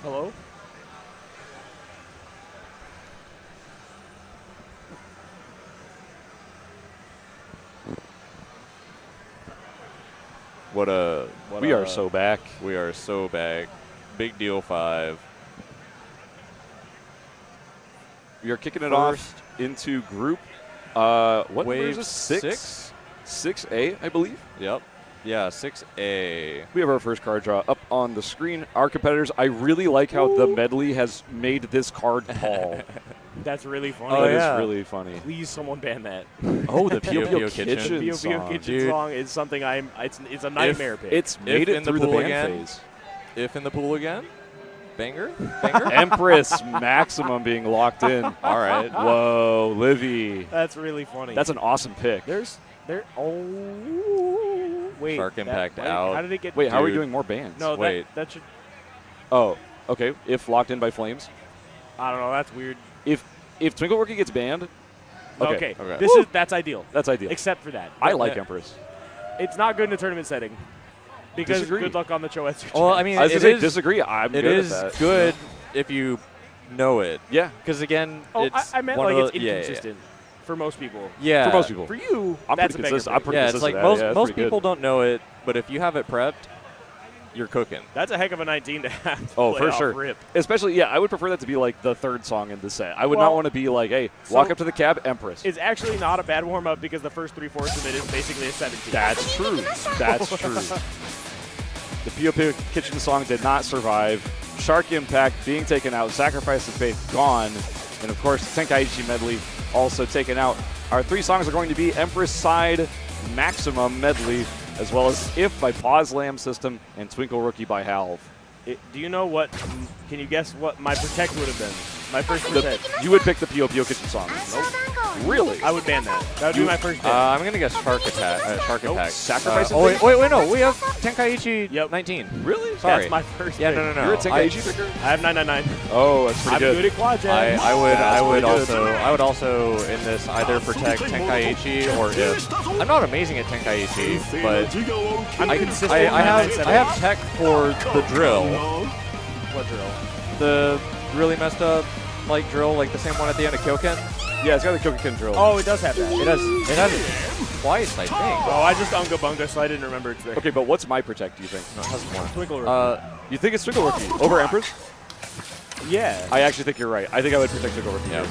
Hello? We are so back. We are so back. Big deal 5. We are kicking it off into group. What number Wave is this? 6? 6A, I believe. Yep. Yeah, 6A. We have our first card draw up on the screen. Our competitors, I really like how the medley has made this card tall. That's really funny. Oh, That yeah. is really funny. Please, someone ban that. Oh, the Pio Pio Pio Kitchen, Kitchen. Pio song. Kitchen Dude. song is something it's a nightmare pick. It's made in it the through the pool band again. phase. If in the pool again? Banger? Banger? Empress Maximum being locked in. All right. Whoa, Livy. That's really funny. That's an awesome pick. Wait. Shark Impact wait, out. How did it get? Wait, how are we Dude. doing more bands? No, Wait. that should. Oh, okay. If locked in by Flames. I don't know. That's weird. If Twinkle Rookie gets banned. Okay. Okay. That's ideal. That's ideal. Except for that. I like Empress. It's not good in a tournament setting. Because Disagree. good luck on the Choetsu. Well, I mean, I was it going to say is, disagree. I'm it good is at that. good if you know it. Yeah. Because again, Oh, it's I meant one like of it's the- yeah, inconsistent for most people. Yeah. For most people. For you, I'm that's pretty a consistent. bigger I'm pretty Yeah, it's consistent like at it. most Yeah, that's most pretty good. people don't know it, but if you have it prepped, you're cooking. That's a heck of a 19 to have. to Oh, play for off sure. Rip. Especially, yeah, I would prefer that to be like the third song in the set. I would Well, not want to be like, hey, so walk up to the cab, Empress. It's actually not a bad warm up because the first 3/4 of it is basically a 17. That's true. That's true. The P.O.P. Kitchen song did not survive. Shark Impact being taken out. Sacrifice of Faith gone. And of course, Tenkaichi Medley also taken out. Our 3 songs are going to be Empress Side, Maximum Medley, as well as If by Pause Lamb System and Twinkle Rookie by Halve. Do you know what? Can you guess what my protect would have been? My first protect. You would pick the P.O.P. Kitchen song. Really? I would ban that. That would be my first pick. I'm gonna guess Shark Attack. Shark Impact. Sacrifice. Oh wait, no. We have Tenkaichi 19. Really? Sorry. That's my first Yeah, pick. no. You're a Tenkaichi picker? I have 999. Oh, that's pretty I'm good. good at quad jams. I would pretty good. also in this either protect Tenkaichi or If. I'm not amazing at Tenkaichi, but I'm consistent. I have tech for the drill, What drill? the really messed up like drill, like the same one at the end of Kyoken. Yeah, it's got the Kyoken drill. Oh, it does have that. It has it twice, I think. Oh, I just unga bunga, so I didn't remember it's there. Okay, but what's my protect, do you think? No, it has one. Twinkle Rookie. You think it's Twinkle Rookie over Empress? Yeah. I actually think you're right. I think I would protect Twinkle Rookie. Yeah.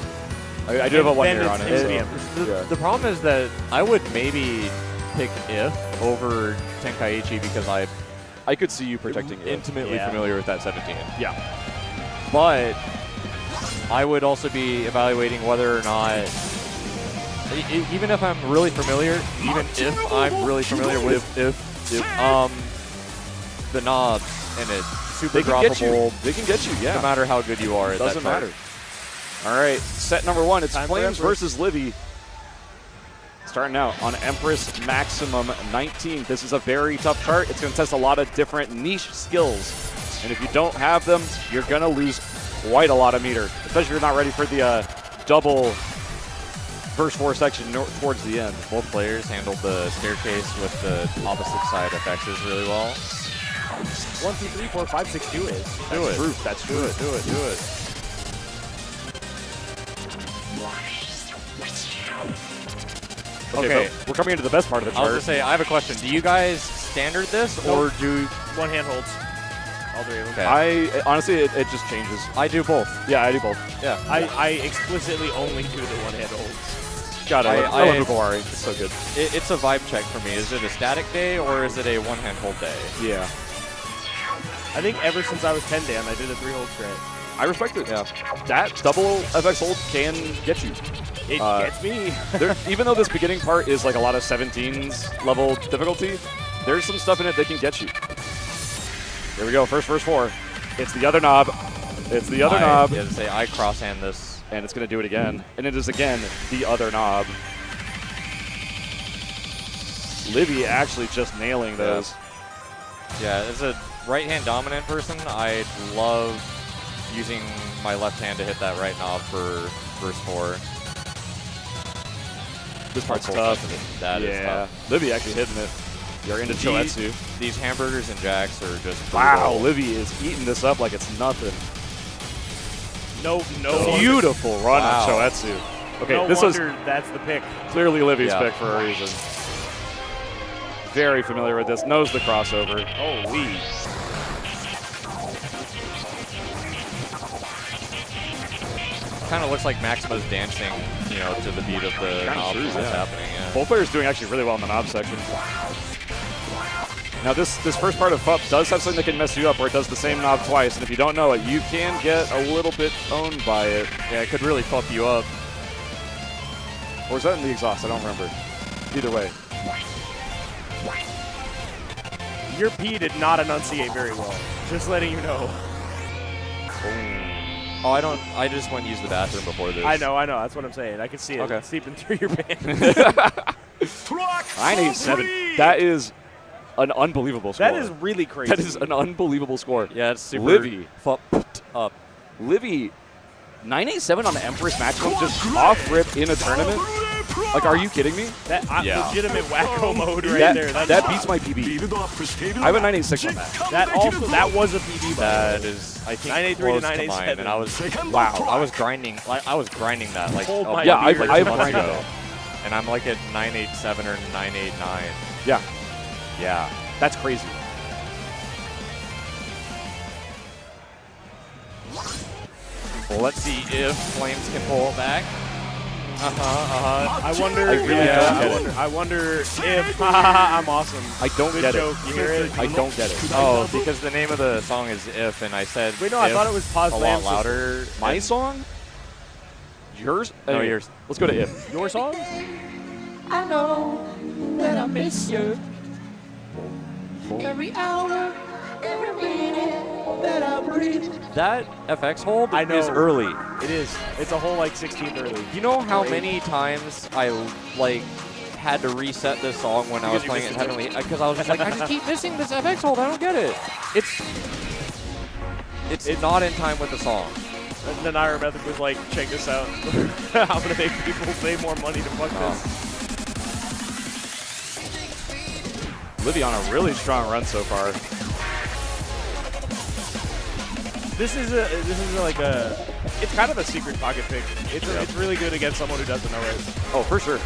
I do have a 1 Then year it's on it. gonna so- be Empress. Yeah. The problem is that I would maybe pick If over Tenkaichi because I'm I could see you protecting it. intimately Yeah. familiar with that 17. Yeah. But I would also be evaluating whether or not, even if I'm really familiar, even if I'm really familiar with the knobs and it's super They can get you. droppable, They can get you, yeah. no matter how good you are at Doesn't that chart. matter. All right, set number 1. It's Time for Flames Empress. versus Livy. Starting out on Empress Maximum 19. This is a very tough chart. It's going to test a lot of different niche skills. And if you don't have them, you're going to lose quite a lot of meter, especially if you're not ready for the double verse 4 section towards the end. Both players handled the staircase with the opposite side effects really well. 1, 2, 3, 4, 5, 6, do it. Do it. Proof. That's true. Do it. Okay, so we're coming into the best part of the I was chart. going to say, I have a question. Do you guys standard this or do... One hand holds. All 3 of them. Okay. I honestly, it just changes. I do both. Yeah, I do both. Yeah. I explicitly only do the one hand holds. Got it. I I love Ukawari. It's so good. It's a vibe check for me. Is it a static day or is it a one-hand hold day? Yeah. I think ever since I was 10 Dan, I did a 3 hold strat. I respect it. Yeah. That double FX hold can get you. It gets me. Even though this beginning part is like a lot of 17s level difficulty, there's some stuff in it that can get you. Here we go. First verse 4. It's the other knob. It's the other knob. Yeah, to say I cross-hand this. And it's going to do it again. And it is again the other knob. Livy actually just nailing those. Yeah, as a right-hand dominant person, I love using my left hand to hit that right knob for verse 4. This part's Whole tough. session. That is tough. Livy actually hitting it. You're into Choetsu. These hamburgers and jacks are just Wow, brutal. Livy is eating this up like it's nothing. No. Beautiful run Wow. on Choetsu. Okay, No this was wonder that's the pick. clearly Livy's Yeah. pick for a reason. Very familiar with this. Knows the crossover. Holy. Kind of looks like Maxima's dancing, to the beat of the knob true, that's yeah. happening. Yeah. Both players doing actually really well in the knob section. Now this first part of FUP does have something that can mess you up where it does the same knob twice, and if you don't know it, you can get a little bit owned by it. Yeah, it could really fuck you up. Or is that in the exhaust? I don't remember. Either way. Your P did not enunciate very well. Just letting you know. Oh, I just went and used the bathroom before this. I know. That's what I'm saying. I can see it Okay. seeping through your pants. 987. That is an unbelievable score. That is really crazy. That is an unbelievable score. Yeah, it's super Livy. fucked up. Livy, 987 on the Empress Maximum, just off rip in a tournament. Like, are you kidding me? That Yeah. legitimate wacko mode right That, there. That's that beats my PB. ビルドアップしている I have a 986 on that. that was a PB. That is, I think, 983 to close to mine, 987. and I was, セカンド wow, トラ I ッ was grinding, I was grinding that like Oh a my month- Yeah, like I've 2 months grinded ago, it. and I'm like at 987 or 989. Yeah, Yeah. that's crazy. Well, let's see if Flames can pull it back. I wonder. I really don't get it. I wonder if I'm awesome. I don't Good get joke. it. You hear it? I don't get it. Oh, because the name of the song is If, and I said Wait, no, I If thought it was Pause a lot Lamb's louder. My and- song? Yours? No, Anyway, yours. Let's go to If. Your song? I know that I miss you. Every hour, every minute that I breathe. That FX hold I know. is early. It is. It's a whole like 16th early. You know how many times I like had to reset this song when I was playing it heavily because I was just like, I just keep missing this FX hold. I don't get it. It's not in time with the song. And then our method was like, check this out. I'm gonna make people pay more money to fuck this. Livy on a really strong run so far. This is like a. It's kind of a secret pocket pick. It's really good against someone who doesn't know it. Oh, for sure.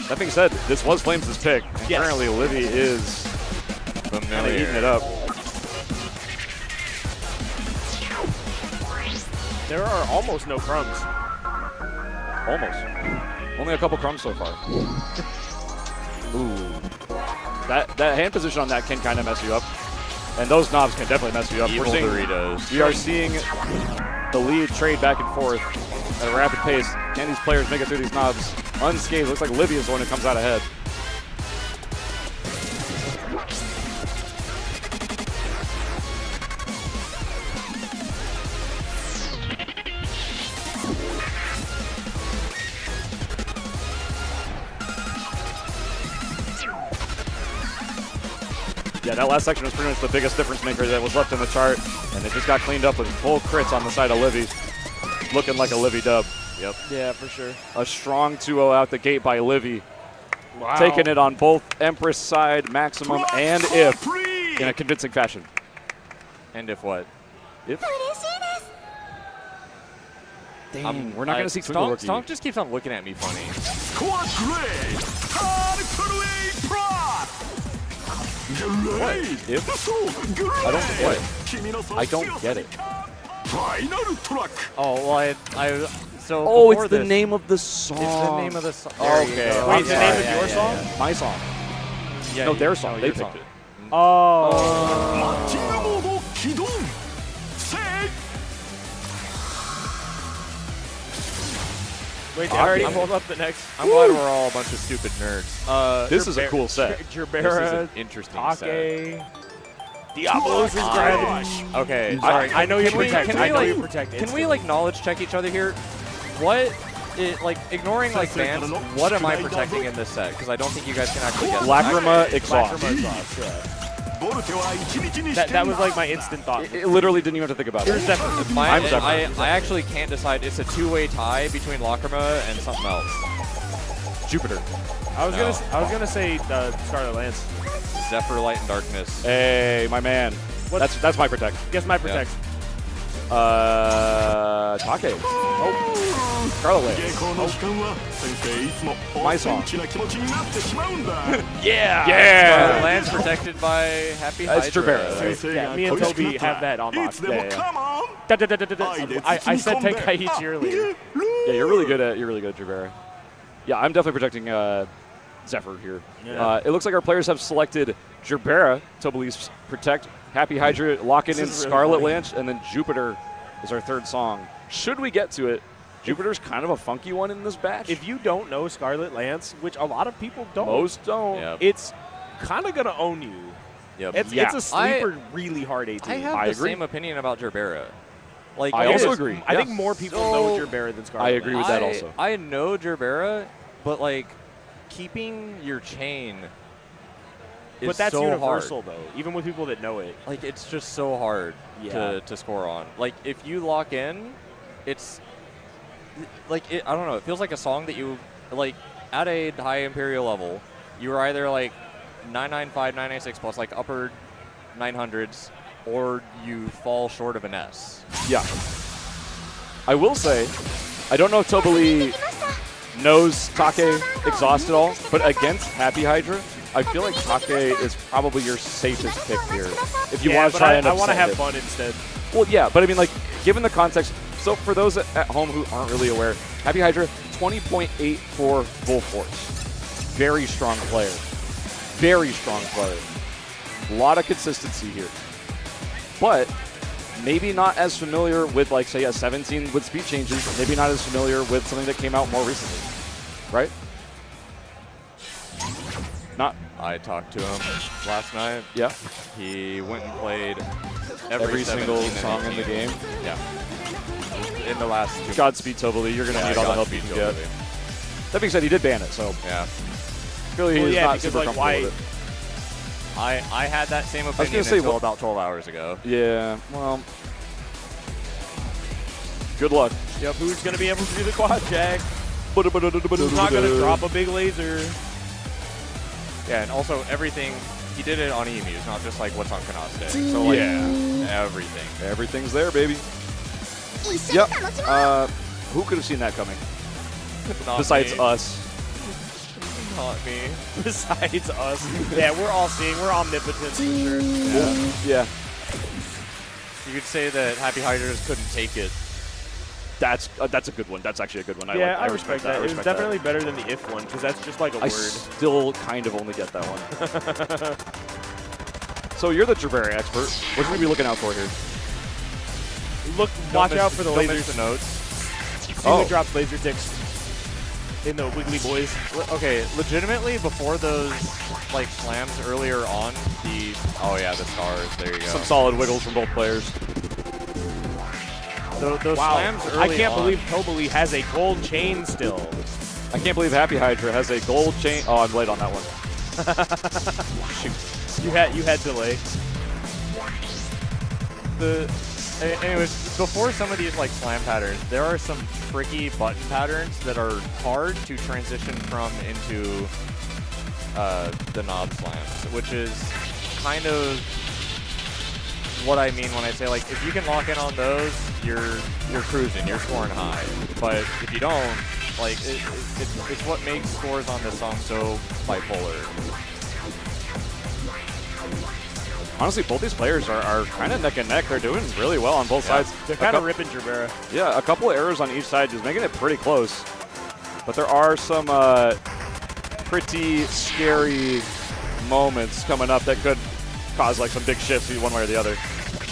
That being said, this was Flames' pick. And Yes. currently, Livy is kind of eating it up. There are almost no crumbs. Almost. Only a couple crumbs so far. Ooh. That hand position on that can kind of mess you up. And those knobs can definitely mess you up. Evil Doritos. We are seeing the lead trade back and forth at a rapid pace. Can these players make it through these knobs unscathed? Looks like Livy is the one who comes out ahead. Yeah, that last section was pretty much the biggest difference maker that was left in the chart, and it just got cleaned up with full crits on the side of Livy. Looking like a Livy dub. Yep. Yeah, for sure. A strong 2-0 out the gate by Livy. Wow. Taking it on both Empress side, Maximum, and If in a convincing fashion. And if what? If? 嬉しいです Dang, we're not going to see Twinkle Rookie. Stomp just keeps on looking at me funny. Squad grade Triple A Prop Great If? So great I don't get it. 君のその I don't 強さ get に it. ファイナルトラック Oh, well, so Oh, before it's the this- name of the song. It's the name of the song. Okay. Wait, the name of Yeah, your yeah, song? yeah. My song. Yeah, No, you- their song. no, They your picked song. it. Oh. マッチングモード起動せい Wait, I already pulled up the next. I'm glad we're all a bunch of stupid nerds. This is a cool set. This is Gerbera, an interesting set. Take, Diablos is gravity. Okay, sorry. I know you Can we- protect. can I we, know like- you protect. Can we like knowledge check each other here? What, like ignoring like bands, what am I protecting in this set? Because I don't think you guys can actually guess. Lacrima Exhaust. Lacrima Exhaust, yeah. ボルテは一日にして That was like my instant thought. It literally didn't even have to think about Here's it. Zephyr. Mine, I'm Zephyr. I actually can't decide. It's a two-way tie between Lacrima and something else. Jupiter. I was gonna say Scarlet Lance. Zephyr, Light, and Darkness. Hey, my man. What's- That's my protect. Guess my protect. Take. Oh. Scarlet 下 Lance. 校の時間は先生いつもおセンチな気持ちになってしまうんだ Yeah. Yeah. Land's protected by Happy That's Hydra. Gerbera, right? 先生 Yeah, が me and 恋しく Toby なったら have that on い lock. つでも Yeah, yeah. come on I said Tenkaichi earlier. Yeah, you're really good at Gerbera. Yeah, I'm definitely protecting Zephyr here. Yeah. It looks like our players have selected Gerbera to believe protect, Happy Hydra, lock it in This is really Scarlet funny. Lance, and then Jupiter is our third song. Should we get to it, Jupiter's kind of a funky one in this batch. If you don't know Scarlet Lance, which a lot of people don't, Most don't. Yep. it's kind of gonna own you. Yep. It's Yeah. a sleeper, really hard 18. I have I the agree. same opinion about Gerbera. Like I it also is- agree. I Yeah. think more people So- know Gerbera than Scarlet. I agree with that I- also. I know Gerbera, but like keeping your chain is But that's so universal, hard. though. Even with people that know it. Like it's just so hard Yeah. to score on. Like if you lock in, it's like I don't know. It feels like a song that you like. at a high Imperial level, you were either like 995, 996 plus like upper 900s, or you fall short of an S. Yeah. I will say, I don't know if Toby Lee knows Take exhaust at all, but against Happy Hydra, I feel like Take is probably your safest pick here. If you want to try and I want to have upset fun instead. Well, yeah, but I mean, like, given the context, so for those at home who aren't really aware, Happy Hydra, 20.84 full force. Very strong player. Very strong player. A lot of consistency here. But maybe not as familiar with, like, say, a 17 with speed changes. Maybe not as familiar with something that came out more recently. Right? Not. I talked to him last night. Yeah. He went and played Every single song in the game. Yeah. In the last 2 Godspeed, Toby Lee. You're going to need all the help you can get. That being said, he did ban it, so. Yeah. Clearly, he's not super like, comfortable with it. I had that same opinion say, until about 12 hours ago. Yeah, well, good luck. Yep, who's going to be able to do the quad jack? Who's not going to drop a big laser? Yeah, and also everything, he did it on emus, not just like what's on Kanaste. So like, everything. Everything's there, baby. Yep. Who could have seen that coming? Not Besides me. us. Not me. Besides us. Yeah, we're all seeing. We're omnipotent for sure. Yeah. You could say that Happy Hydras couldn't take it. That's a good one. That's actually a good one. I respect that. It was definitely better than the if one, because that's just like a I word. still kind of only get that one. So you're the Jabari expert. What should we be looking out for here? Watch out for the don't lasers. miss the notes. See who drops laser ticks in the Wiggly Boys. Okay, legitimately, before those like slams earlier on, the stars. There you go. Some solid wiggles from both players. Those Wow. slams early I can't on, believe Toby Lee has a gold chain still. I can't believe Happy Hydra has a gold chain. Oh, I'm late on that one. Shoot. You had delay. Anyways, before some of these like slam patterns, there are some tricky button patterns that are hard to transition from into the knob slams, which is kind of what I mean when I say, like, if you can lock in on those, you're cruising, you're scoring high. But if you don't, like, it's what makes scores on this song so bipolar. Honestly, both these players are kind of neck and neck. They're doing really well on both sides. They're kind of ripping Jabera. Yeah, a couple of errors on each side, just making it pretty close. But there are some pretty scary moments coming up that could cause like some big shifts one way or the other.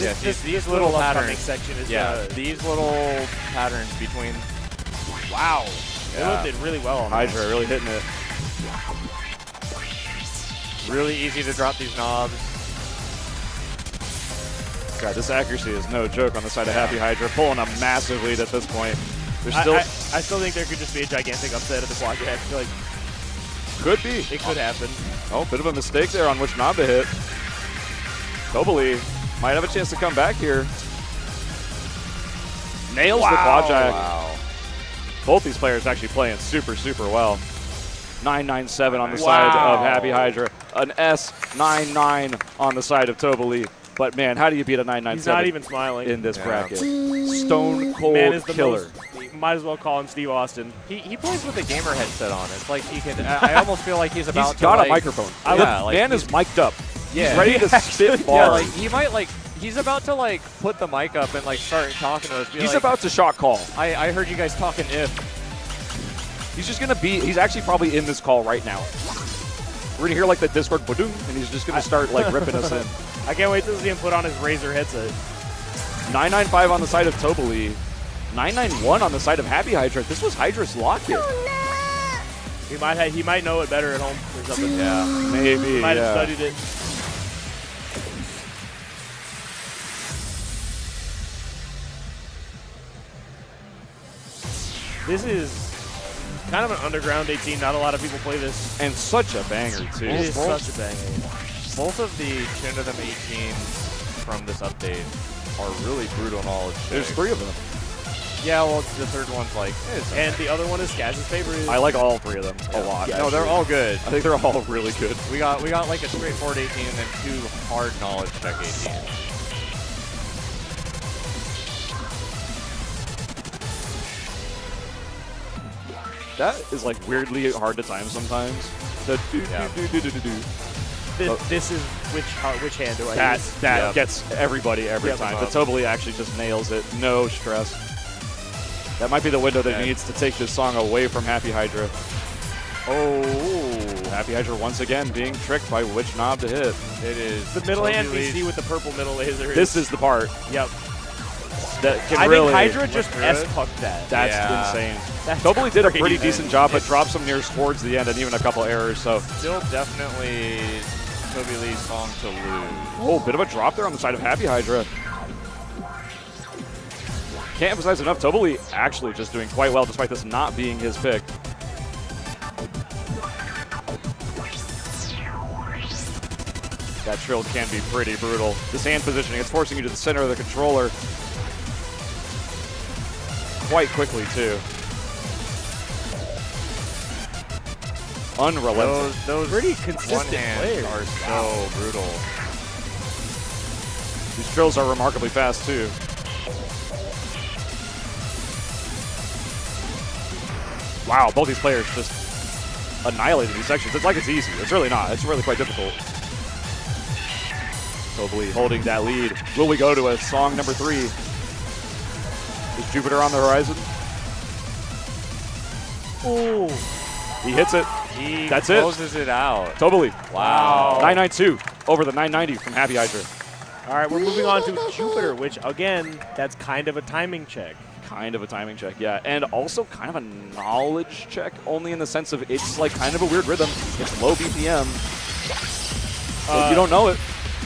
Yeah, these little patterns. Section is these little patterns between. Wow, they did really well on Hydra really hitting it. Really easy to drop these knobs. God, this accuracy is no joke on the side of Happy Hydra, pulling a massive lead at this point. There's still I still think there could just be a gigantic upset of the quad jack. Like, could be. it could happen. Oh, bit of a mistake there on which knob to hit. Toby Lee might have a chance to come back here. Nails the quad jack. Wow. Both these players actually playing super, super well. 997 on the side of Happy Hydra. An S99 on the side of Toby Lee. But man, how do you beat a 997? He's not even smiling. In this bracket. Stone cold Man is the killer. Might as well call him Steve Austin. He plays with a gamer headset on. It's like he can. I almost feel like he's about He's got to, a microphone. Yeah, Man is mic'd up. Yeah. He's ready to spit bars. Yeah, like he might like. He's about to like put the mic up and like start talking to us. He's about to shot call. I heard you guys talking if. He's just gonna be. He's actually probably in this call right now. We're gonna hear like the Discord boom, and he's just gonna start like ripping us in. I can't wait to see him put on his Razer headset. 995 on the side of Toby Lee. 991 on the side of Happy Hydra. This was Hydra's lock-in. He might know it better at home or something. Yeah, maybe. He might have studied it. This is kind of an underground 18. Not a lot of people play this. And such a banger, too. It is such a banger. Both of the Chin to them 18s from this update are really brutal knowledge. There's 3 of them. Yeah, well, the third one's like, And the other one is Chaz's favorite. I like all three of them a lot. Yeah, no, they're all good. I think they're all really good. We got like a straightforward 18 and then 2 hard knowledge check 18. That is like weirdly hard to time sometimes. The This is which hand do I that use? that gets everybody every time. But Toby Lee actually just nails it. No stress. That might be the window that needs to take this song away from Happy Hydra. Oh, Happy Hydra once again being tricked by which knob to hit. It is The middle Toby hand Lee. BC with the purple middle laser. This is the part Yep. that can I really. think Hydra just through it. S-pucked that. That's Yeah. insane. That's Toby Lee did a pretty crazy. decent job, but dropped some nears towards the end and even a couple errors. So, Still definitely Toby Lee's song to lose. oh, bit of a drop there on the side of Happy Hydra. Can't emphasize enough, Toby Lee actually just doing quite well despite this not being his pick. That trill can be pretty brutal. This hand positioning, it's forcing you to the center of the controller quite quickly, too. Unrelenting. Those Pretty consistent one hands players. are so brutal. These trills are remarkably fast, too. Wow, both these players just annihilated these sections. It's like it's easy. It's really not. It's really quite difficult. Toby Lee holding that lead. Will we go to a song number 3? Is Jupiter on the horizon? Ooh. He hits it. He That's it. closes it out. Toby Lee. Wow. 992 over the 990 from Happy Hydra. All right, we're moving on to Jupiter, which, again, that's kind of a timing check. Kind of a timing check, yeah. And also kind of a knowledge check, only in the sense of it's like kind of a weird rhythm. It's low BPM. But you don't know it.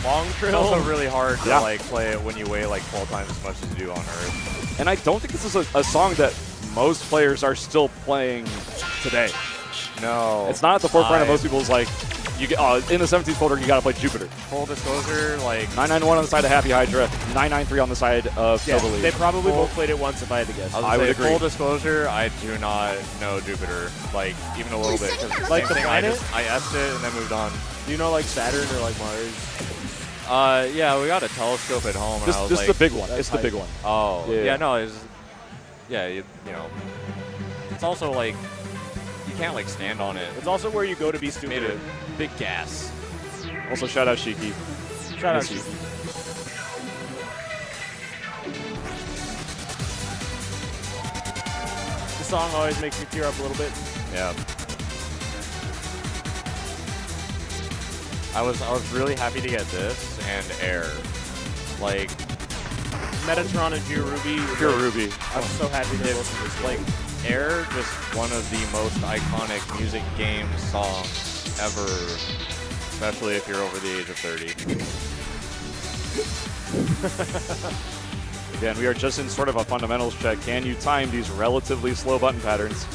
Long It's trill. also really hard to Yeah. like play it when you weigh like 12 times as much as you do on Earth. And I don't think this is a song that most players are still playing today. No. It's not at the forefront of most people's like, you get in the 17th folder, you got to play Jupiter. Full disclosure, like 991 on the side of Happy Hydra, 993 on the side of Yeah, Toby Lee. they probably both played it once, if I had to guess. I would say agree. full disclosure, I do not know Jupiter, like even a little bit. 'Cause it's Like same the thing, planet? I S'd it and then moved on. Do you know, like, Saturn or, like, Mars? Yeah, we got a telescope at home. This and I was is like, the big one. That's It's the big hype. one. Oh, Yeah. yeah, no, it's you know, it's also like you can't like stand on it. It's also where you go to be Made stupid. a big gas. Also, shout out Shiki. Shout out Miss you. to you. The song always makes me tear up a little bit. Yeah. I was really happy to get this and Air. Like Metatron and Pure Ruby. Pure Ruby. I'm so happy to it's listen to this. like Air, just one of the most iconic music game songs ever, especially if you're over the age of 30. Again, we are just in sort of a fundamentals check. Can you time these relatively slow button patterns?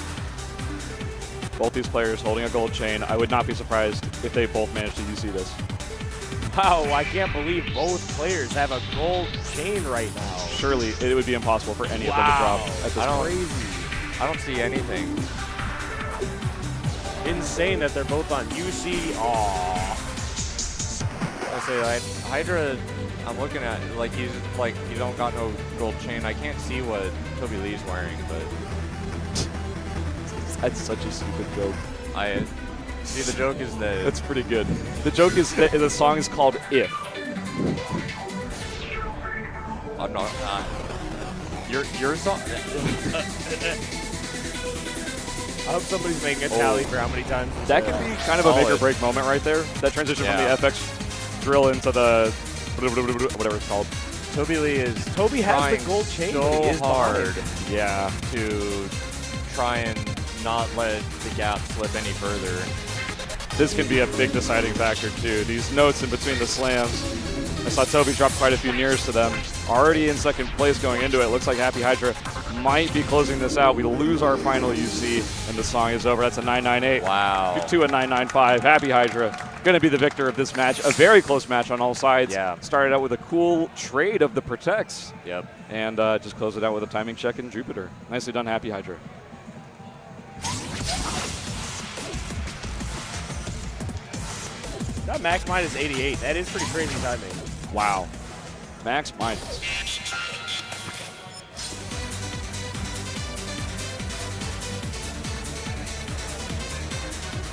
Both these players holding a gold chain. I would not be surprised if they both managed to UC this. Wow, I can't believe both players have a gold chain right now. Surely it would be impossible for any of them to drop at this I don't, point. I don't see anything. Insane that they're both on UC. Aww. I say like Hydra. I'm looking at like he's like you don't got no gold chain. I can't see what Toby Lee's wearing, but That's such a stupid joke. I see the joke is that That's pretty good. The joke is that the song is called If. I'm not. Your song. I hope somebody's making a tally for how many times. That could be kind of a make or break moment right there. That transition from the FX drill into the whatever it's called. Toby Lee is Toby has trying the gold chain. so but he is hard behind. Yeah. to try and not let the gap slip any further. This can be a big deciding factor too. These notes in between the slams. I saw Toby drop quite a few nears to them. Already in second place going into it. Looks like Happy Hydra might be closing this out. We lose our final UC, and the song is over. That's a 998. Wow. 2 and 995. Happy Hydra going to be the victor of this match. A very close match on all sides. Yeah. Started out with a cool trade of the protects. Yep. And just close it out with a timing check in Jupiter. Nicely done, Happy Hydra. Got max minus 88. That is pretty crazy timing. Wow. Max minus.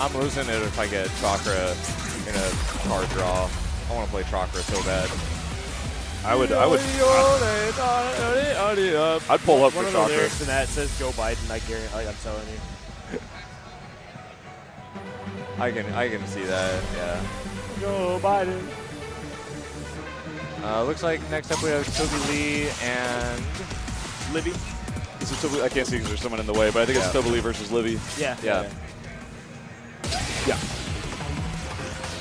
I'm losing it if I get Chakra in a card draw. I want to play Chakra so bad. I'd pull up One for of the Chakra. lyrics in that says "Go Biden." I guarantee. I'm telling you. I can see that. Yeah. Go Biden. Looks like next up we have Toby Lee and Libby. This is Toby, I can't see because there's someone in the way, but I think it's Toby Lee versus Livy. Yeah. Yeah. Yeah.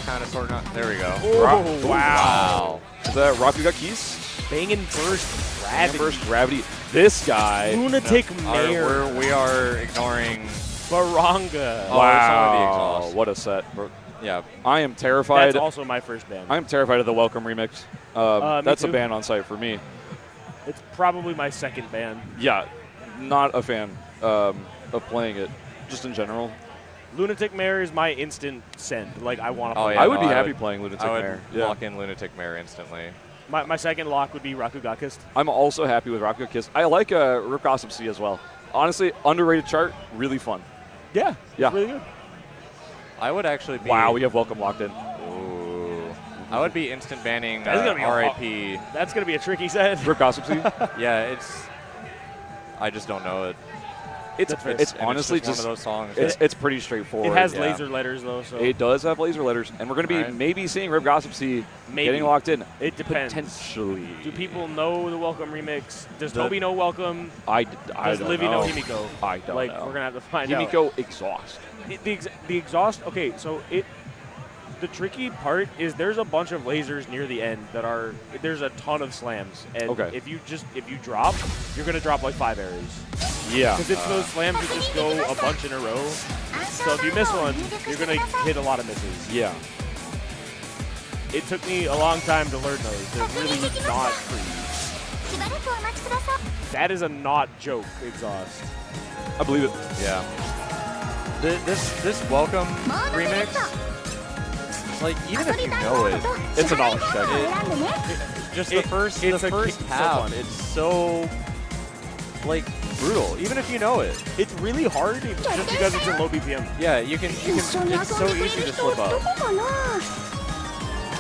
Kind of sort of. There we go. Oh, wow. Is that Rock, you got keys? Banging first Gravity. gravity. First gravity. This guy. Lunatic Mayor. We are ignoring. Baranga. Oh, Wow. some of the exhaust. What a set. Yeah. I am terrified. That's also my first band. I am terrified of the Welcome remix. Me That's a too. ban on site for me. It's probably my second band. Yeah, not a fan of playing it, just in general. Lunatic Mayor is my instant send. Like, I want to Oh, play. yeah, I would be no, happy playing Lunatic I would Mare. lock in Lunatic Mare instantly. My second lock would be Rakugakist. I'm also happy with Rakugo Kiss. I like Rook Gossip C as well. Honestly, underrated chart, really fun. Yeah. Yeah. It's really good. I would actually be. Wow, we have Welcome locked in. Ooh. I would be instant banning That's gonna be a RIP. That's going to be a tricky set. Rook Gossip C. Yeah, it's. I just don't know it. It's fair. it's And honestly it's just one of those songs. that- it's pretty straightforward. It has yeah. laser letters, though, so It does have laser letters, and we're going to be Right. maybe seeing Rib Gossip C Maybe. getting locked in. it depends. Potentially. Do people know the Welcome remix? Does The- Toby know Welcome? I Does don't Livy know. know Himiko? I don't like, know. we're going to have to find out. Himiko exhaust. The exhaust, okay, so the tricky part is there's a bunch of lasers near the end that are, there's a ton of slams. And Okay. if you drop, you're going to drop like 5 arrows. Yeah. Because it's those slams that just go a bunch in a row. So if you miss one, you're going to hit a lot of misses. Yeah. It took me a long time to learn those. They're really not free. しばらくお待ちください That is a not joke exhaust. I believe it. Yeah. This Welcome remix, like even if you know it, It's a knowledge check. just the first it's half, fun. it's so like brutal. Even if you know it, It's really hard just because it's in low BPM. yeah, you can. It's so easy to slip up.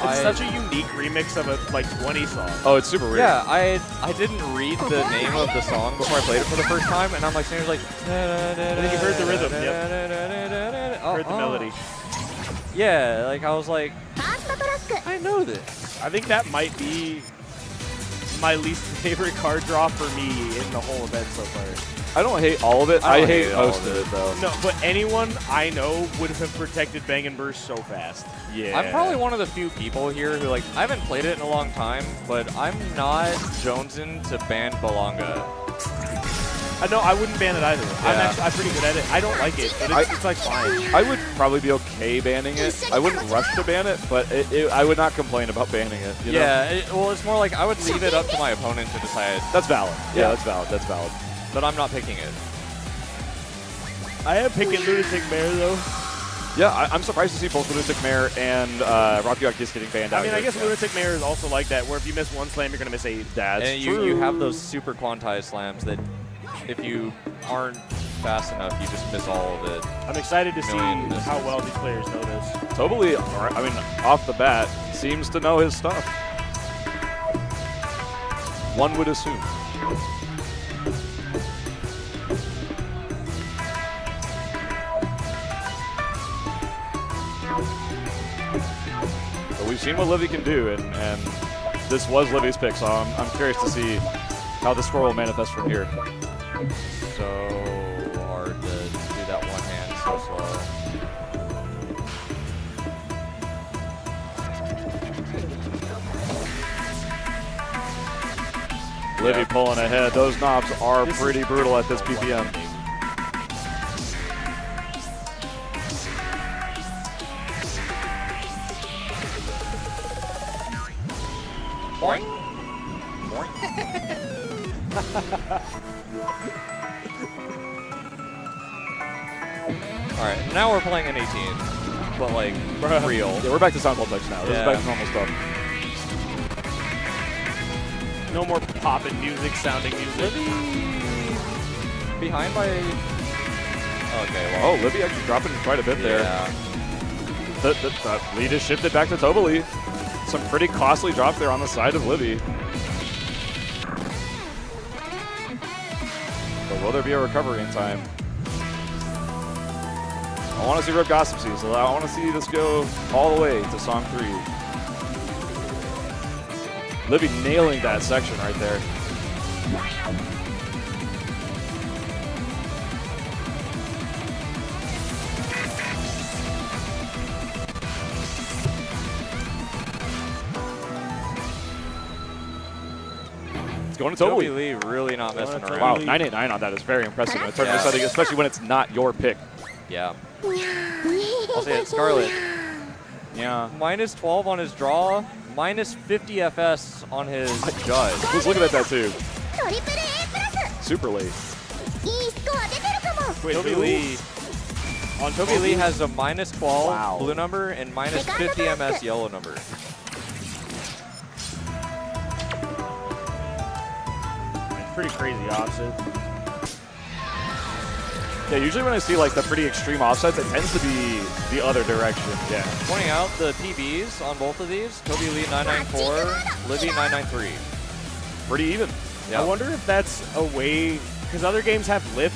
It's such a unique remix of a like 20 song. Oh, it's super weird. Yeah, I didn't read the name of the song before I played it for the first time, and I'm like, singing like. And then you heard the rhythm, Heard the melody. Yeah, like I was like, ファーストトラック I know this. I think that might be my least favorite card draw for me in the whole event so far. I don't hate all of it. I I don't hate hate all most of of it, though. No, but anyone I know would have protected Bang & Burst so fast. Yeah. I'm probably one of the few people here who like I haven't played it in a long time, but I'm not jonesing to ban Balanga. No, I wouldn't ban it either. Yeah. I'm pretty good at it. I don't like it, but it's like fine. I would probably be okay banning it. I wouldn't rush to ban it, but I would not complain about banning it. You know? Yeah, well, it's more like I would leave it up to my opponent to decide, That's valid. Yeah, Yeah. that's valid. That's valid. but I'm not picking it. I am picking Lunatic Mayor though. Yeah, I'm surprised to see both Lunatic Mare and Rocky Kiss getting banned out. I mean, I here. guess Lunatic Mayor is also like that, where if you miss one slam, you're gonna miss 8. That's And true. you have those super quantized slams that if you aren't fast enough, you just miss all of it. I'm excited to see Million misses. how well these players know this. Toby Lee, I mean, off the bat, seems to know his stuff. One would assume. But we've seen what Livy can do, and this was Livy's pick, so I'm curious to see how the score will manifest from here. So hard to do that one hand so slow. Libby pulling ahead. Those knobs are pretty brutal at this BPM. Boing. All right, now we're playing an 18, but like real. Yeah, we're back to sound text now. This is back to normal stuff. No more poppin' music, sounding music. Behind by. Okay, well. Oh, Libby actually dropping quite a bit there. Yeah. The lead is shifted back to Toby Lee. Some pretty costly drops there on the side of Libby. But will there be a recovery in time? I want to see Rip Gossip See, so I want to see this go all the way to song 3. Libby nailing that section right there. It's going to Toby Toby. Lee really not messing around. Wow, 989 on that is very impressive in a tournament setting, especially when it's not your pick. Yeah. I'll say it, Scarlet. Yeah. Minus 12 on his draw, minus 50 FS on his judge. I was looking at that too. Super late. Wait, Toby Lee. Toby Lee has a minus 12 blue number and minus 50 MS yellow number. Pretty crazy offset. Yeah, usually when I see like the pretty extreme offsets, it tends to be the other direction. Yeah. Pointing out the PBs on both of these, Toby Lee 994, Libby 993. Pretty even. Yeah. I wonder if that's a way, because other games have lift.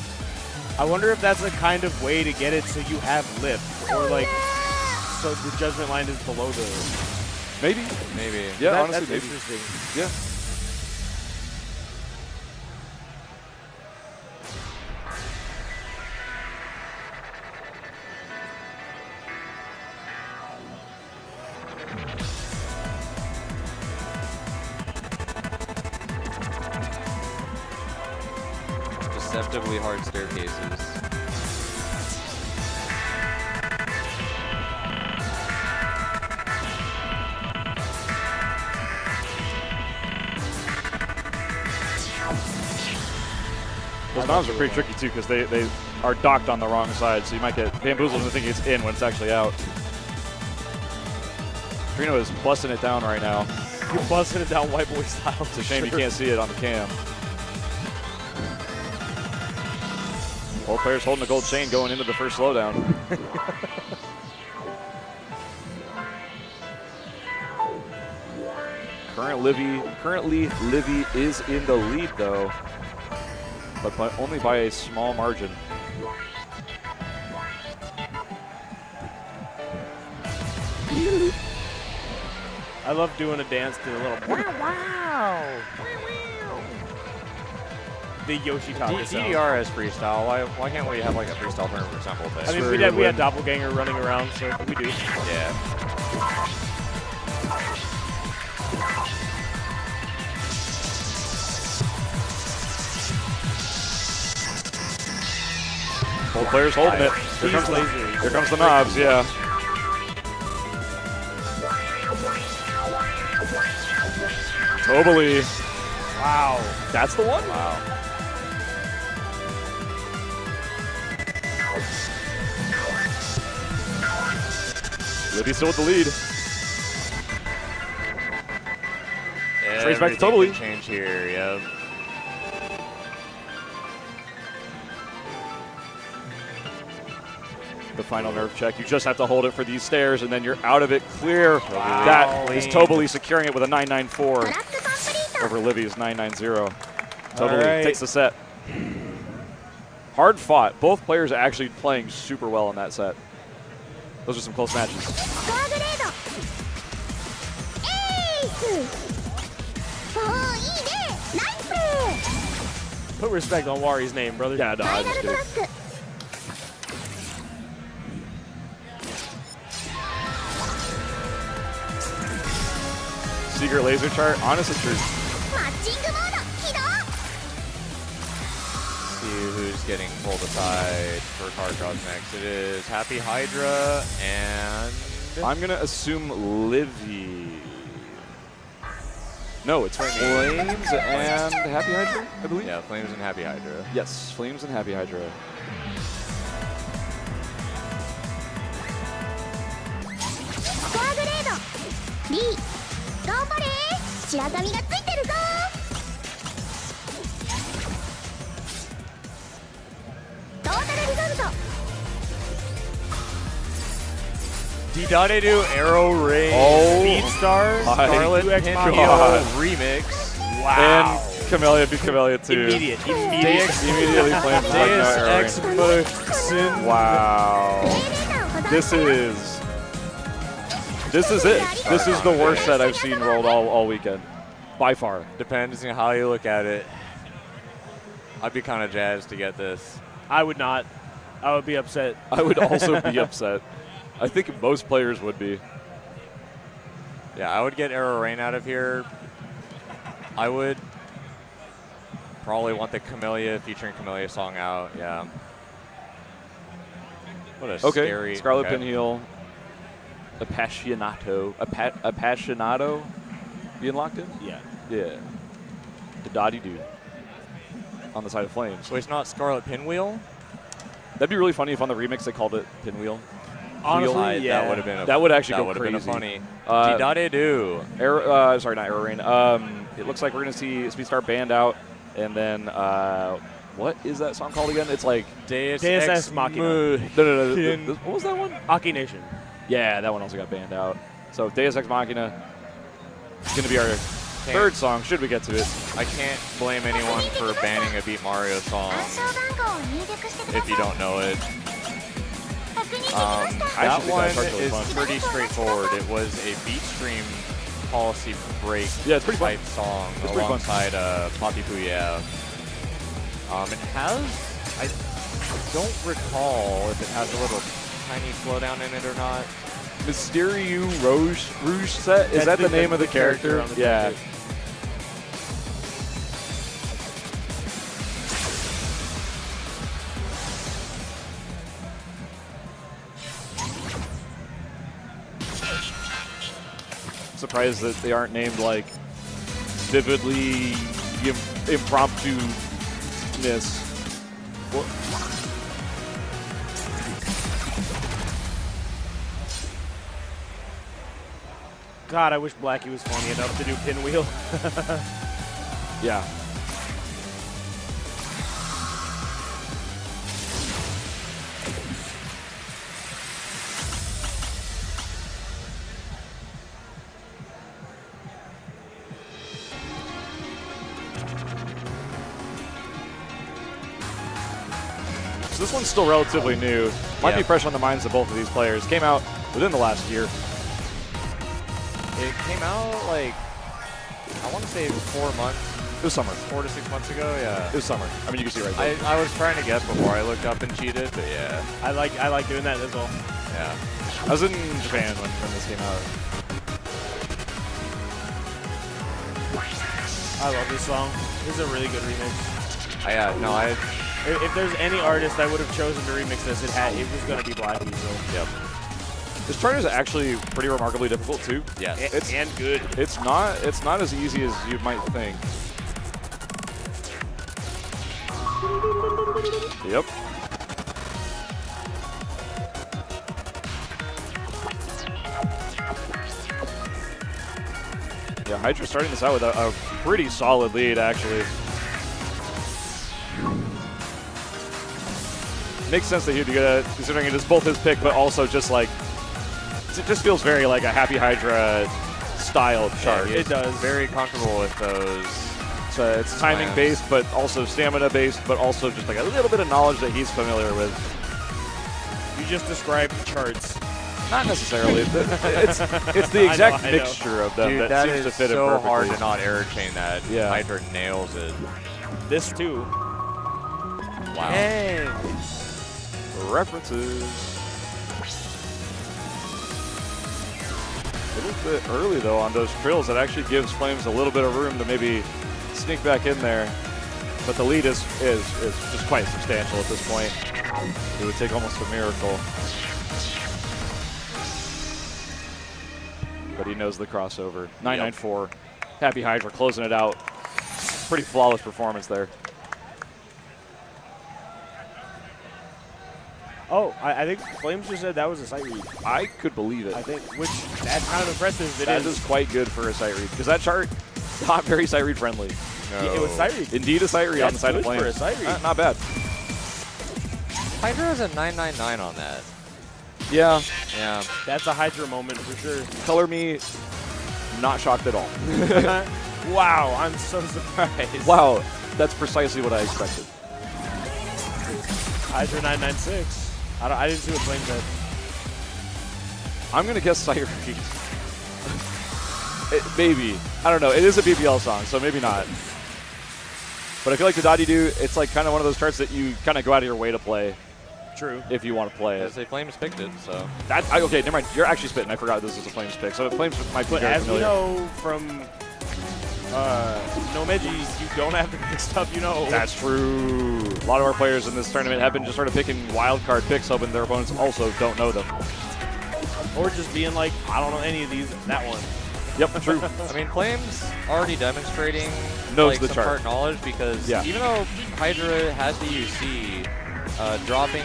I wonder if that's a kind of way to get it so you have lift, or like, so the judgment line is below the. Maybe. Maybe. Yeah, honestly, that's maybe. interesting. Yeah. Deceptively hard staircases. Those knobs are pretty tricky too because they are docked on the wrong side, so you might get bamboozled into thinking it's in when it's actually out. Trino is busting it down right now. You're busting it down white boy style. It's a shame you can't see it on the cam. Both players holding the gold chain going into the first slowdown. Currently, Livy is in the lead though, but only by a small margin. I love doing a dance to the little wow. The Yoshitaka sound. DDR has freestyle. Why can't we have like a freestyle tournament for example? I mean, we had Doppelganger running around, so we do. Yeah. Both players holding it. Here comes the knobs, yeah. Toby Lee. Wow. That's the one? Wow. Libby still with the lead. Trace back to Toby Lee. Change here, yep. The final nerve check. You just have to hold it for these stairs, and then you're out of it clear. Wow. That is Toby Lee securing it with a 994 over Libby's 990. Toby Lee takes the set. Hard fought. Both players actually playing super well in that set. Those are some close matches. Put respect on Wari's name, brother. Yeah, no, I just did. Secret laser chart, honest and true. see who's getting pulled aside for card draws next. It is Happy Hydra and... I'm going to assume Livy. No, it's Flames and Happy Hydra, I believe? Yeah, Flames and Happy Hydra. Yes, Flames and Happy Hydra. Score grade B 頑張れ白髪がついてるぞトータルリザルト Didadedu Arrow Rain Speedstar Scarlet Pinwheel Remix. Wow. And Camellia beat Camellia too. Immediately playing Deus Ex Machina. Wow. This is it. This is the worst set I've seen rolled all weekend. By far. Depends on how you look at it. I'd be kind of jazzed to get this. I would not. I would be upset. I would also be upset. I think most players would be. Yeah, I would get Arrow Rain out of here. I would probably want the Camellia featuring Camellia song out. Yeah. What a scary. Scarlet Pinwheel. Appassionato being locked in? Yeah. Yeah. The Dottie Dude on the side of Flames. So it's not Scarlet Pinwheel? That'd be really funny if on the remix they called it Pinwheel. Honestly, yeah. That would have been that would actually go crazy. crazy. Been funny. Didadedu. Sorry, not Arrow Rain. It looks like we're going to see Speedstar banned out, and then what is that song called again? It's like Deus Ex Machina. No. What was that one? Aki Nation. Yeah, that one also got banned out. So Deus Ex Machina is going to be our third song, should we get to it. I can't blame anyone for banning a Beat Mario song if you don't know it. That one is pretty straightforward. It was a beat stream policy break type song alongside Poppy Pooya. It has, I don't recall if it has a little tiny slowdown in it or not. Mysterious Rouge set? Is that the name of the character? Yeah. Surprised that they aren't named like vividly impromptu-ness. God, I wish Blackie was funny enough to do Pinwheel. Yeah. So this one's still relatively new. Might be fresh on the minds of both of these players. Came out within the last year. It came out like, I want to say 4 months. It was summer. 4 to 6 months ago, yeah. It was summer. I mean, you can see right there. I was trying to guess before I looked up and cheated, but yeah. I like doing that as well. Yeah. I was in Japan when this came out. I love this song. This is a really good remix. If there's any artist I would have chosen to remix this, it was going to be Blackie. So. Yep. This chart is actually pretty remarkably difficult too. Yes. And good. It's not as easy as you might think. Yep. Yeah, Hydra starting this out with a pretty solid lead, actually. Makes sense that he'd be good at, considering it is both his pick, but also just like, it just feels very like a Happy Hydra style chart. Yeah, it does. Very comfortable with those. So it's timing based, but also stamina based, but also just like a little bit of knowledge that he's familiar with. You just described charts. Not necessarily. it's the exact mixture of them Dude, that seems to fit it perfectly. so hard to not error chain that. Yeah. Hydra nails it. This too. Wow. Hey. References. A little bit early though on those trills. That actually gives Flames a little bit of room to maybe sneak back in there. but the lead is just quite substantial at this point. It would take almost a miracle. But he knows the crossover. 994. Happy Hydra closing it out. Pretty flawless performance there. Oh, I think Flames just said that was a sight read. I could believe it. I think, which that's kind of impressive. That is quite good for a sight read, because that chart not very sight read friendly. No. Yeah, it was sight read. Indeed, a sight read on the side of Flames. For a sight read. Not bad. Hydra has a 999 on that. Yeah. Yeah. That's a Hydra moment for sure. Color me not shocked at all. Wow, I'm so surprised. Wow, that's precisely what I expected. Hydra 996. I didn't see what Flame said. I'm going to guess sight read. Maybe. I don't know. It is a BBL song, so maybe not. But I feel like the Dadi-Do, it's like kind of one of those charts that you kind of go out of your way to play. True. If you want to play it. As Flames picked it, so. Okay, never mind. You're actually spitting. I forgot this was a Flames pick. So Flames might be very familiar. As we know from Nomei, you don't have to pick stuff you know. That's true. A lot of our players in this tournament have been just sort of picking wild card picks, hoping their opponents also don't know them. Or just being like, I don't know any of these, that one. Yep, true. I mean, Flames already demonstrating knows the some chart. chart knowledge, because even though Hydra has the UC, dropping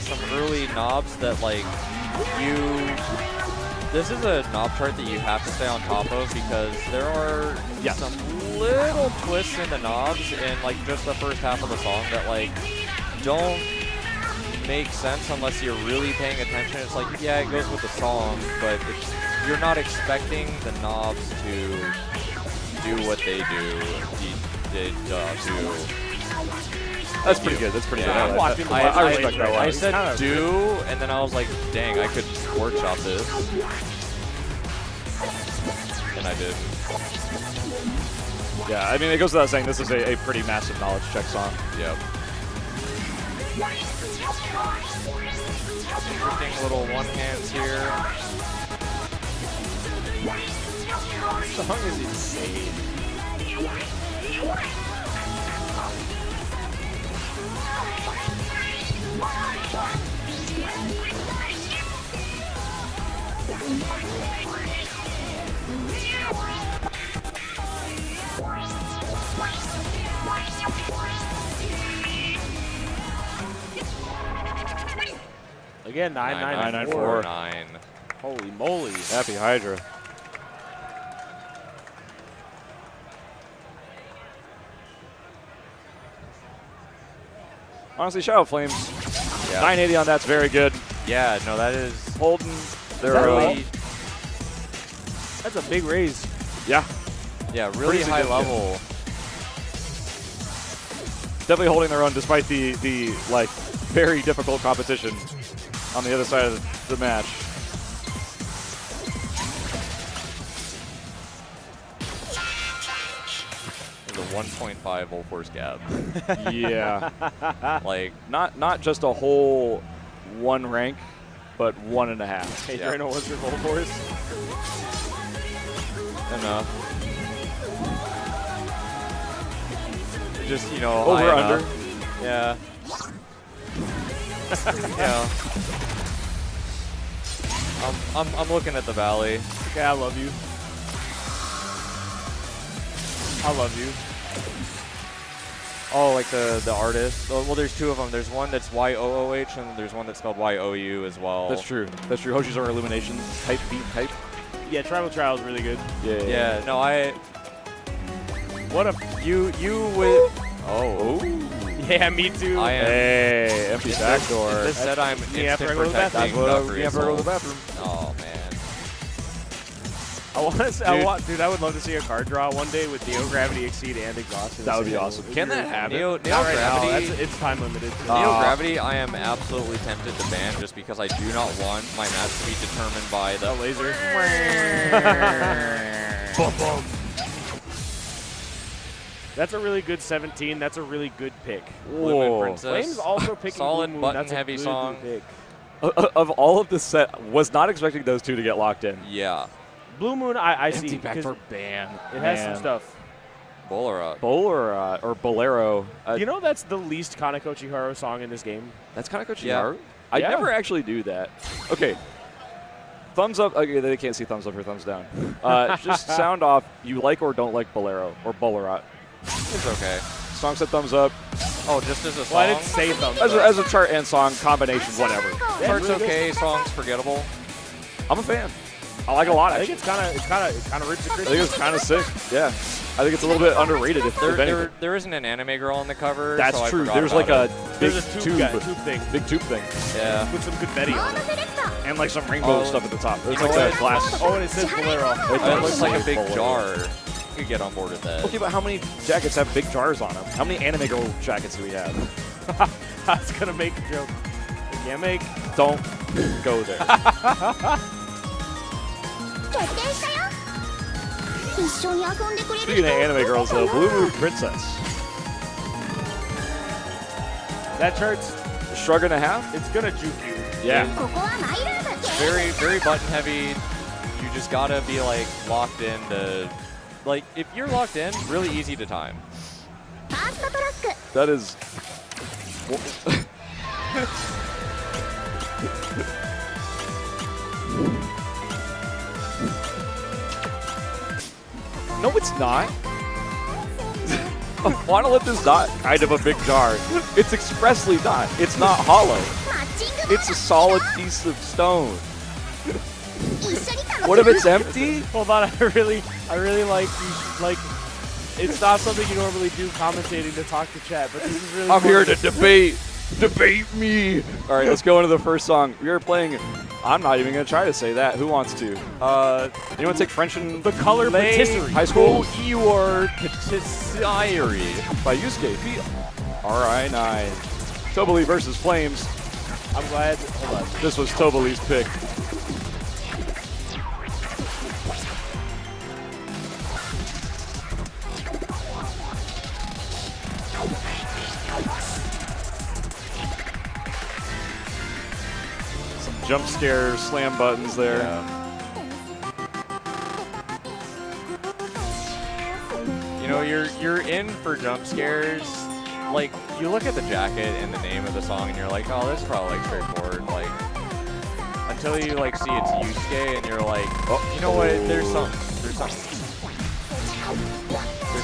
some early knobs that this is a knob chart that you have to stay on top of, because there are some little twists in the knobs in just the first half of the song that don't make sense unless you're really paying attention. It's yeah, it goes with the song, but you're not expecting the knobs to do what they do. That's pretty good. That's pretty good. I respect that one. I said do, and then I was like, dang, I could workshop this. And I did. Yeah, I mean, it goes without saying, this is a pretty massive knowledge check song. Yep. Interesting little one hands here. This song is insane. Again, 994. 9. Holy moly. Happy Hydra. Honestly, shout out Flames. Yeah. 980 on that's very good. Yeah, no, that is holding their That's a big raise. Yeah. Yeah, really high level. Definitely holding their own despite the very difficult competition on the other side of the match. There's a 1.5 volt force gap. Yeah. not just a whole one rank, but 1.5. Hey, Drano, what's your volt force? Enough. Just, over under. Enough. Yeah. Yeah. I'm looking at the valley. Okay, I love you. I love you. Oh, like the artist? Well, there's two of them. There's one that's Y-O-O-H, and there's one that's spelled Y-O-U as well. That's true. That's true. Hoshi's our Illumination type beat type. Yeah, Tribal Trial is really good. Yeah. No, What a you with. Oh. Yeah, me too. I am. Hey, empty backdoor. This said I'm instant protecting That's go to the bathroom. Oh man. Dude, I would love to see a card draw one day with Neo Gravity Exceed and Exhaust. That would be awesome. Can that happen? Neo Right Gravity. now. It's time limited. Neo Gravity, I am absolutely tempted to ban just because I do not want my match to be determined by the laser. Bum, bum. That's a really good 17. That's a really good pick. Whoa. Princess. Flames also picking solid Blue Moon. button That's heavy a good song. Pick. Of all of the set, was not expecting those two to get locked in. Yeah. Blue Moon, I Empty see. backdoor ban. It has some stuff. Bolera. Or Bolero. You know that's the least Kaneko Chihiro song in this game? That's Kaneko Chihiro? Yeah. I Yeah. never actually do that. Okay. Thumbs up. Okay, they can't see thumbs up or thumbs down. Just sound off. You like or don't like Bolero or Bolerat. It's okay. Song said thumbs up. Oh, just as a song? Well, I didn't say thumbs As up. a chart and song combination, whatever. Chart's okay, song's forgettable. I'm a fan. I like it a lot. I think Actually. it's kind of rich and I think it's kind of sick. Yeah. I think it's a little bit underrated. If anything. There isn't an anime girl on the cover. That's so I true. forgot There's about like it. a big There's a tube thing. Big tube thing. Yeah. With some confetti on it. And like some rainbow Oh, stuff at the top. It's you like know a what? glass. Oh, and it says Bolero. It looks like a big Bolero. jar. You could get on board with that. Okay, but how many jackets have big jars on them? How many anime girl jackets do we have? I was going to make a joke. I can't make. Don't go there. 決定したよ一緒に遊んでくれる Speaking of anime girls, though, Blue Moon Princess. That chart's, Shrug and a half? it's going to juke you. Yeah. ここはマイルーム Very, very button heavy. You just gotta be like locked in to, like, if you're locked in, really easy to time. ファーストトラック That is. No, it's not. I want to let this not kind of a big jar. It's expressly not. It's not hollow. マッチングボール It's a solid piece of stone. 一緒に楽しむ What if it's empty? Hold on, I really like you should, like, it's not something you normally do commentating to talk to chat, but this is really I'm fun. here to debate. Debate me. All right, let's go into the first song. We are playing. I'm not even going to try to say that. Who wants to? Anyone take French in The color patisserie. high school? Eeyore Patisserie. By Yusuke RI9. Toby Lee versus Flames. I'm glad. Hold on. This was Toby Lee's pick. Some jump scare slam buttons there. You know, you're in for jump scares. Like, you look at the jacket and the name of the song, and you're like, oh, this is probably like straightforward. Like, until you like see it's Yusuke, and you're like, oh, you know what? There's something. There's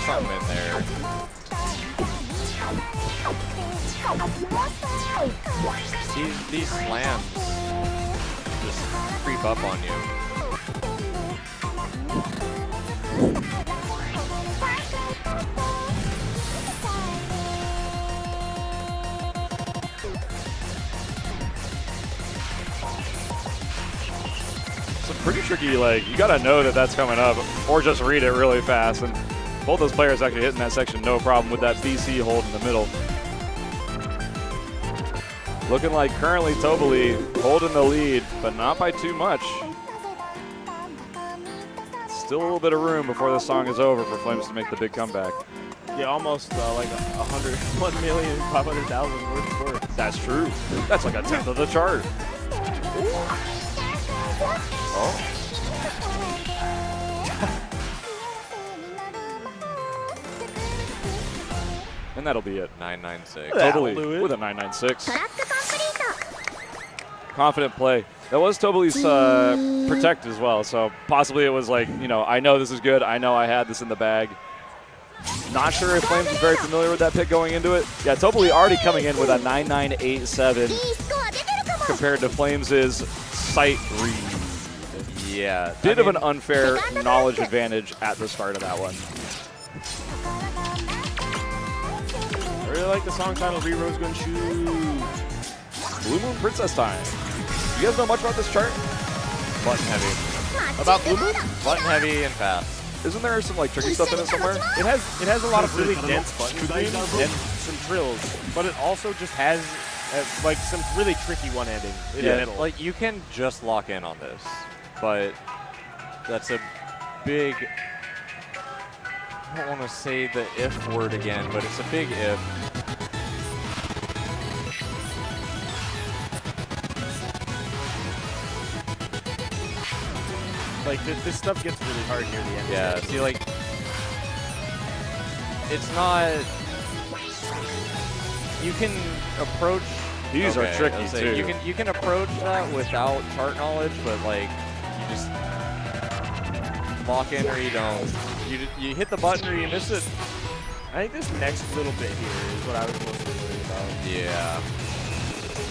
something in there. These slams just creep up on you. Some pretty tricky, like, you gotta know that that's coming up, or just read it really fast. And both those players actually hitting that section no problem with that BC hold in the middle. Looking like currently Toby Lee holding the lead, but not by too much. Still a little bit of room before this song is over for Flames to make the big comeback. Yeah, almost like 101,500,000 worth worth. That's true. That's like a tenth of the chart. Oh. And that'll be it. 996. Toby blew Lee it. with a 996. トラックコンプリート Confident play. That was Toby Lee's protect as well, so possibly it was like, you know, I know this is good. I know I had this in the bag. Not sure if Flames was very familiar with that pick going into it. Yeah, Toby Lee already coming in with a 9987 いいスコア出てるかも compared to Flames' sight read. Yeah. Bit of an unfair knowledge advantage at the start of that one. I really like the song title, Rero's Gonna Shoot. Blue Moon Princess time. You guys know much about this chart? Button heavy. About Blue Moon? Button heavy and fast. Isn't there some like tricky stuff in it somewhere? It has a lot of really dense button streams and some trills, but it also just has like some really tricky one-handing in the middle. Like, you can just lock in on this, but that's a big, I don't want to say the if word again, but it's a big if. Like this stuff gets really hard near the end. Yeah, see, like, it's not. You can approach. These are tricky I'll say, too. You can approach that without chart knowledge, but like you just lock in or you don't. You hit the button or you miss it. I think this next little bit here is what I was mostly worried about. Yeah.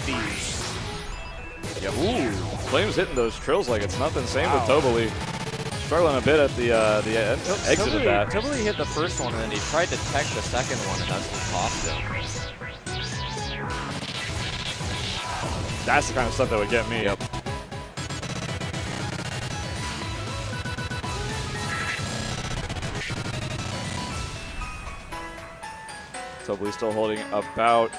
These. Yep. Ooh, Flames hitting those trills like it's nothing. Same with Toby Lee. Struggling a bit at the exit of that. Toby Lee hit the first one and then he tried to tech the second one and that's what cost him. That's the kind of stuff that would get me. Yep. Toby Lee still holding about,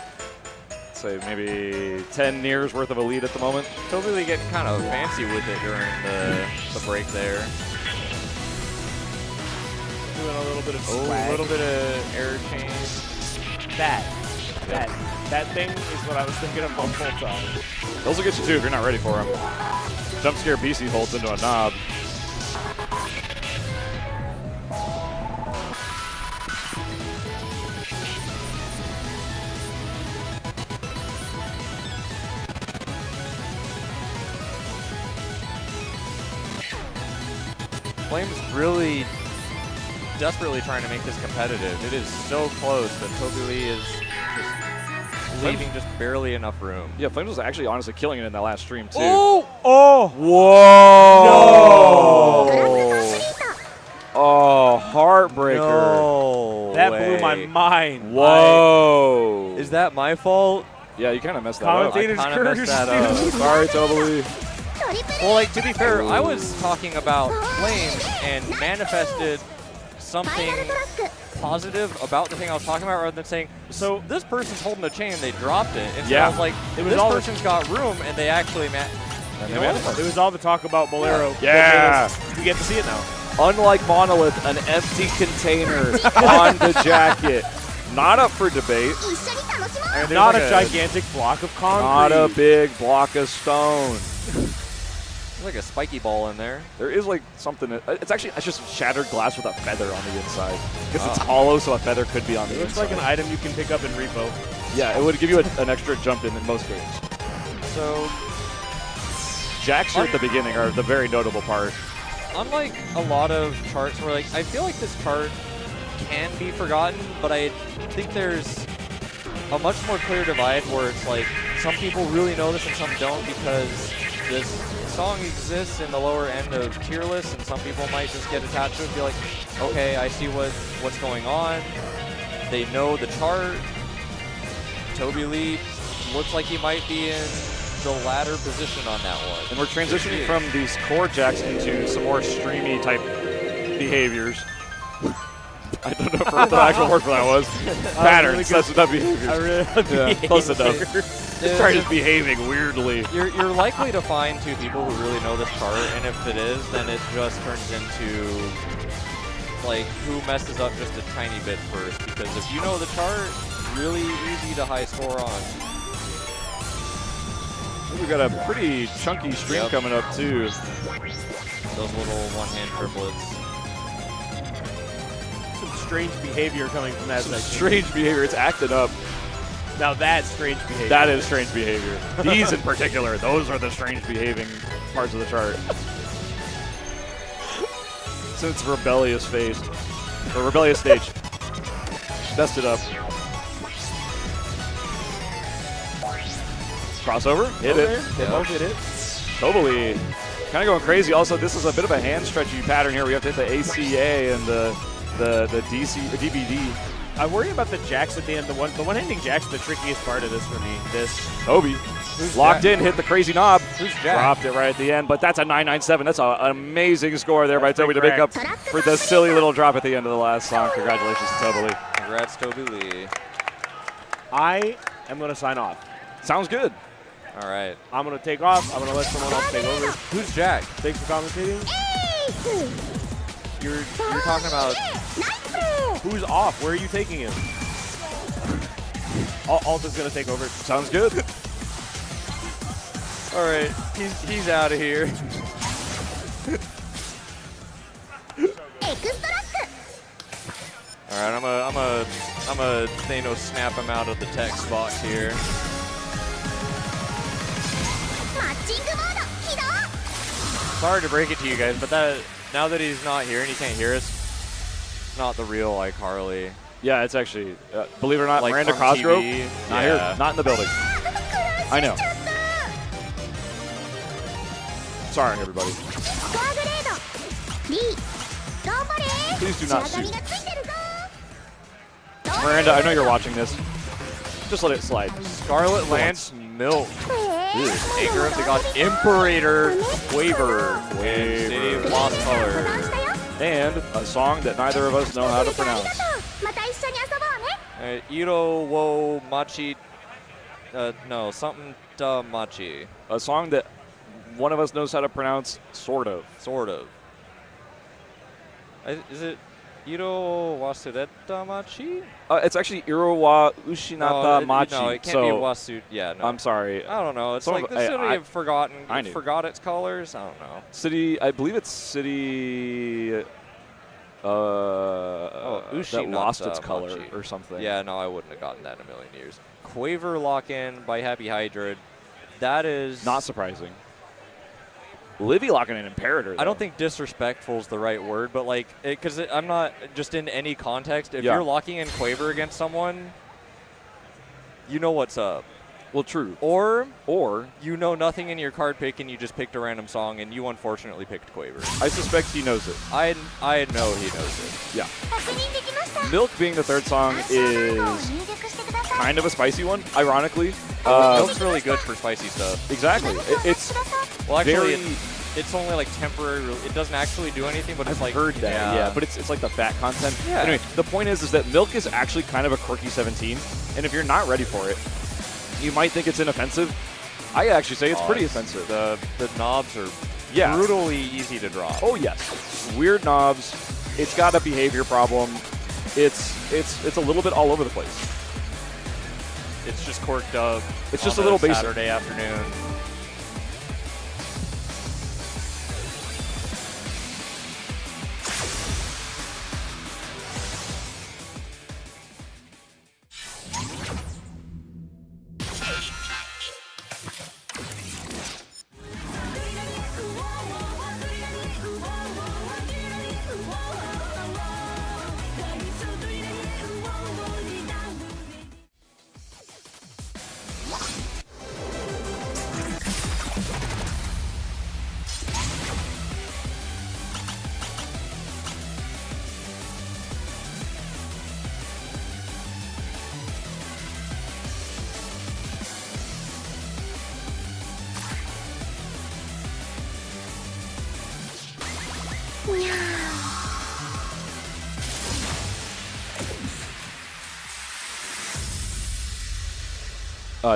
say, maybe 10 nears worth of a lead at the moment. Toby Lee getting kind of fancy with it during the break there. Doing a little bit of Oh, swag. a little bit of air change. That thing is what I was thinking of the whole time. Those will get you too if you're not ready for them. Jump scare BC holds into a knob. Flames really desperately trying to make this competitive. It is so close that Toby Lee is just leaving just barely enough room. Yeah, Flames was actually honestly killing it in that last stream too. Oh! Oh! Whoa! Oh, heartbreaker. No That way. blew my mind. Whoa. Is that my fault? Yeah, you kind of messed that up. Commentator's I kinda messed curse, that up. dude. Sorry, Toby Lee. Well, like, to be fair, I was talking about Flames and manifested something positive about the thing I was talking about rather than saying, so this person's holding a chain, they dropped it. And so Yeah. I was like, It was this all person's got room, and they actually It was all the talk about Bolero. Yeah. You get to see it now. Unlike Monolith, an empty container on the jacket. Not up for debate. And not a gigantic block of concrete. Not a big block of stone. There's like a spiky ball in there. There is like something. It's just shattered glass with a feather on the inside. Because it's hollow, so a feather could be on the It looks inside. like an item you can pick up in repo. Yeah, it would give you an extra jump in most games. So, Jacks here at the beginning are the very notable part. unlike a lot of charts where, like, I feel like this chart can be forgotten, but I think there's a much more clear divide where it's like some people really know this and some don't because this song exists in the lower end of tier lists, and some people might just get attached to it and be like, okay, I see what's going on. They know the chart. Toby Lee looks like he might be in the latter position on that one. And we're transitioning from these core jacks into some more streamy type behaviors. I don't know what the actual word for that was. Patterns, that's what that behaviors. I really Close enough. This chart is behaving weirdly. You're likely to find two people who really know this chart, and if it is, then it just turns into like who messes up just a tiny bit first. Because if you know the chart, really easy to high score on. We've got a pretty chunky stream coming up too. Those little one-hand triplets. Some strange behavior coming from that section. Strange behavior. It's acted up. Now that's strange behavior. That is strange behavior. These in particular, those are the strange behaving parts of the chart. Since rebellious phase, or rebellious stage. Best it up. Crossover, hit it. They both hit it. Toby Lee, kind of going crazy. Also, this is a bit of a hand stretchy pattern here. We have to hit the ACA and the DBD. I worry about the jacks at the end. The one-handing jacks are the trickiest part of this for me. Toby, Who's locked Jack? in, hit the crazy knob. Who's Jack? Dropped it right at the end, but that's a 997. That's an amazing score there by That's Toby to make up correct. for the silly little drop at the end of the last song. Congratulations to Toby Lee. Congrats, Toby Lee. I am going to sign off. Sounds good. All right. I'm going to take off. I'm going to let someone else take over. Who's Jack? Thanks for commentating. You're talking about. Who's off? Where are you taking him? Alta's going to take over. Sounds good. All right. He's out of here. All right, I'm a Thanos snap him out of the text box here. マッチングモード起動 Sorry to break it to you guys, but now that he's not here and he can't hear us, it's not the real iCarly. Yeah, it's actually, believe it or not, Like Miranda from Cosgrove, TV. not Yeah. here, not in the building. I know. Sorry, everybody. スコアグレード B 頑張れ Please do not 仕上がり sue. がついてるぞ Miranda, I know you're watching this. Just let it slide. Scarlet Lance Milk. Anchor of the God Imperator Quaver and City of Lost Color. And a song that neither of us know how to pronounce. また一緒に遊ぼうね Iro wo machi. No, something da machi. A song that one of us knows how to pronounce, sort of. Sort of. Is it Iro wasureta machi? It's actually Irowa Ushinata Machi. No, it can't so be wasu. Yeah, no. I'm sorry. I don't know. It's Some like of- the city I of forgotten. I knew. Forgot its colors. I don't know. City, I believe it's City that lost its Ushinata color Machi. or something. Yeah, no, I wouldn't have gotten that in a million years. Quaver Lock-In by Happy Hydra. That is Not surprising. Livy locking in Imperator, though. I don't think disrespectful is the right word, but like, because I'm not just in any context. If Yeah. you're locking in Quaver against someone, you know what's up. Well, true. Or Or you know nothing in your card pick and you just picked a random song and you unfortunately picked Quaver. I suspect he knows it. I know he knows it. Yeah. 確認できました Milk being the third song 暗証番号を is 入力してください kind of a spicy one, ironically. Milk's really good for spicy stuff. Exactly. It's Well, actually, very. it's only like temporary. It doesn't actually do anything, but it's I've like heard that, yeah. But it's like the fat content. Yeah. Anyway, the point is that Milk is actually kind of a quirky 17, and if you're not ready for it, you might think it's inoffensive. I actually say it's pretty offensive. The knobs are Yeah. brutally easy to drop. Oh yes, weird knobs. It's got a behavior problem. It's a little bit all over the place. It's just corked up. It's just on a little basic. Saturday afternoon.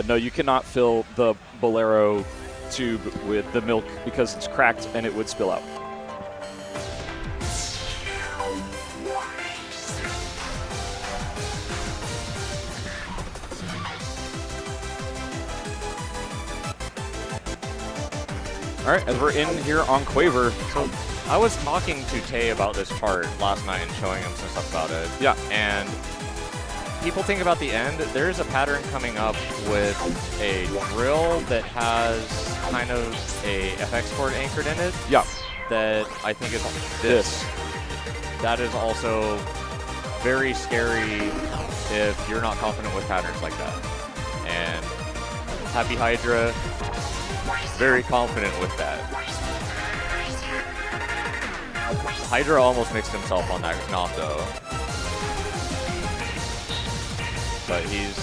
No, you cannot fill the Bolero tube with the milk because it's cracked and it would spill out. All right, as we're in here on Quaver, So I was talking to Tay about this chart last night and showing him some stuff about it. yeah, And people think about the end. There's a pattern coming up with a drill that has kind of a FX chord anchored in it yeah, that I think is this. That is also very scary if you're not confident with patterns like that. And Happy Hydra, very confident with that. Hydra almost mixed himself on that knot though. But he's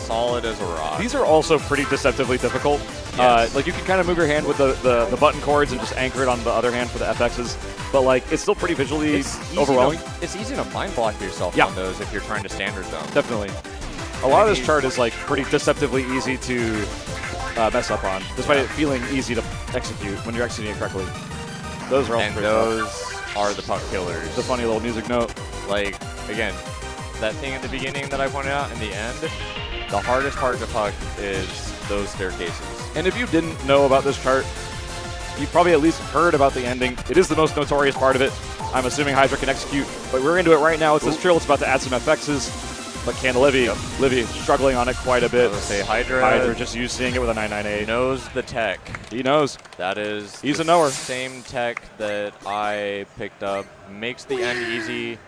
solid as a rock. These are also pretty deceptively difficult. Yes. Like you can kind of move your hand with the button chords and just anchor it on the other hand for the FXs, but like it's still pretty visually easy overwhelming. It's easy to mind block yourself Yeah. on those if you're trying to standard them. Definitely. A lot of this chart is like pretty deceptively easy to mess up on, despite it feeling easy to execute when you're executing it correctly. Those are all And pretty those are the puck killers. The funny little music note. Like, again, that thing at the beginning that I pointed out in the end, the hardest part to puck is those staircases. And if you didn't know about this chart, you probably at least heard about the ending. It is the most notorious part of it. I'm assuming Hydra can execute, but we're into it right now. It's this trill. It's about to add some FXs. But can Livy? Livy struggling on it quite a bit. I was gonna say Hydra just using it with a 998. knows the tech. He knows. That is He's the a knower. Same tech that I picked up. Makes the end easy.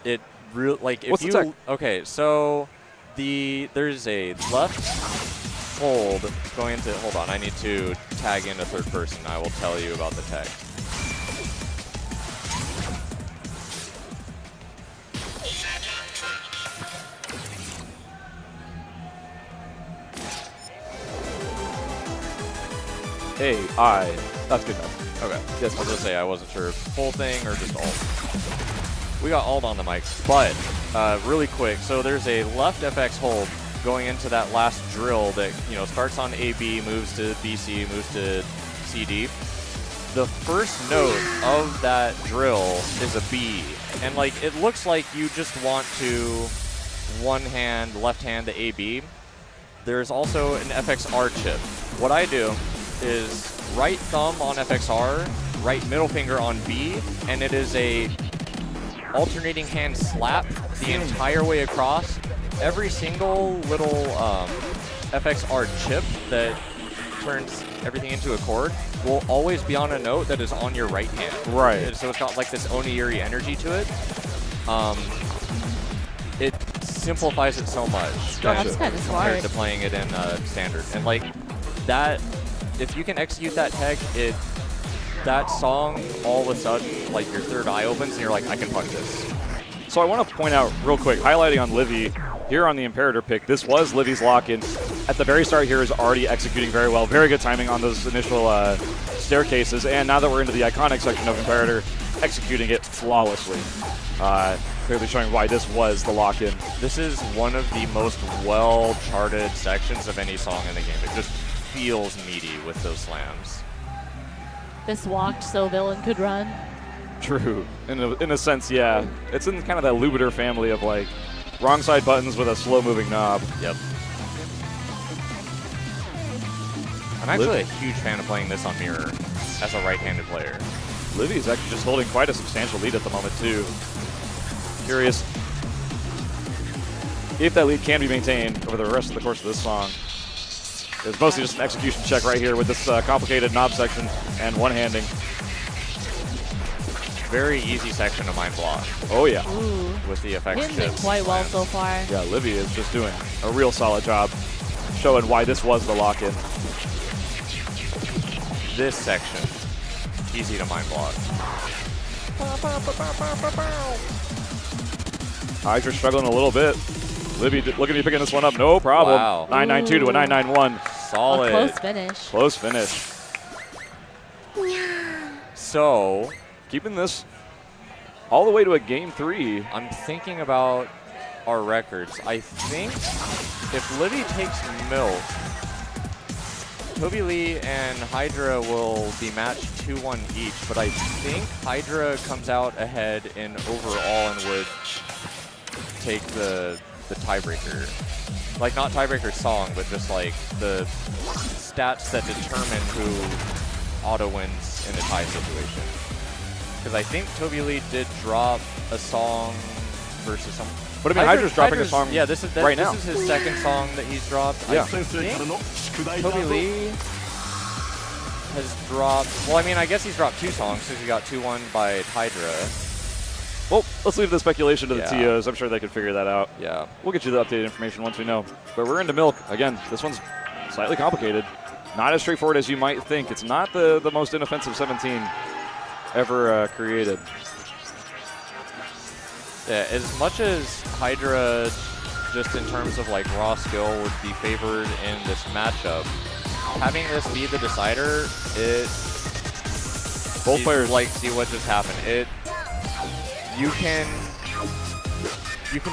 It real like if What's you the tech? Okay, so there's a left hold going into. Hold on, I need to tag in a third person. I will tell you about the tech. AI. That's good enough. Okay. Yes, I was gonna say I wasn't sure if full thing or just alt. We got alt on the mic, but really quick. So there's a left FX hold going into that last drill that starts on AB, moves to BC, moves to CD. The first note of that drill is a B, and like it looks like you just want to left hand to AB. There's also an FXR chip. What I do is right thumb on FXR, right middle finger on B, and it is a alternating hand slap the entire way across. Every single little FXR chip that turns everything into a chord will always be on a note that is on your right hand. Right. So it's got like this onigiri energy to it. It simplifies it so much. That's kind of smart. Compared to playing it in standard. And like that, if you can execute that tech, that song all of a sudden, like your third eye opens and you're like, I can punch this. So I want to point out real quick, highlighting on Livy here on the Imperator pick, this was Livy's lock-in. At the very start here is already executing very well. Very good timing on those initial staircases. And now that we're into the iconic section of Imperator, executing it flawlessly. Clearly showing why this was the lock-in. This is one of the most well-charted sections of any song in the game. It just feels meaty with those slams. This walked so villain could run. True. In a sense, yeah. It's in kind of that Lubiter family of like wrong side buttons with a slow-moving knob. Yep. I'm actually a huge fan of playing this on mirror as a right-handed player. Livy's actually just holding quite a substantial lead at the moment, too. Curious if that lead can be maintained over the rest of the course of this song. It's mostly just an execution check right here with this complicated knob section and one-handing. Very easy section to mind block. Oh, yeah. Ooh. With the effects Hitting it chips. quite well so far. Yeah, Livy is just doing a real solid job showing why this was the lock-in. This section, easy to mind block. Hydra struggling a little bit. Livy looking to be picking this one up, no problem. Wow. 992 to a 991. Solid. A close finish. Close finish. So, keeping this all the way to a game 3. I'm thinking about our records. I think if Livy takes milk, Toby Lee and Hydra will be matched 2-1 each, but I think Hydra comes out ahead in overall and would take the tiebreaker. Like, not tiebreaker song, but just like the stats that determine who auto wins in a tie situation. Because I think Toby Lee did drop a song versus someone. But I mean, Hydra's dropping a song yeah, this is right now. This is his second song that he's dropped. Yeah. I think Toby Lee has dropped, well, I mean, I guess he's dropped 2 songs since he got 2-1 by Hydra. Well, let's leave the speculation to the Yeah. TOs. I'm sure they can figure that out. Yeah. We'll get you the updated information once we know. But we're into milk. Again, this one's slightly complicated. Not as straightforward as you might think. It's not the most inoffensive 17 ever created. Yeah, as much as Hydra, just in terms of like raw skill, would be favored in this matchup, having this be the decider, both players like see what just happened. You can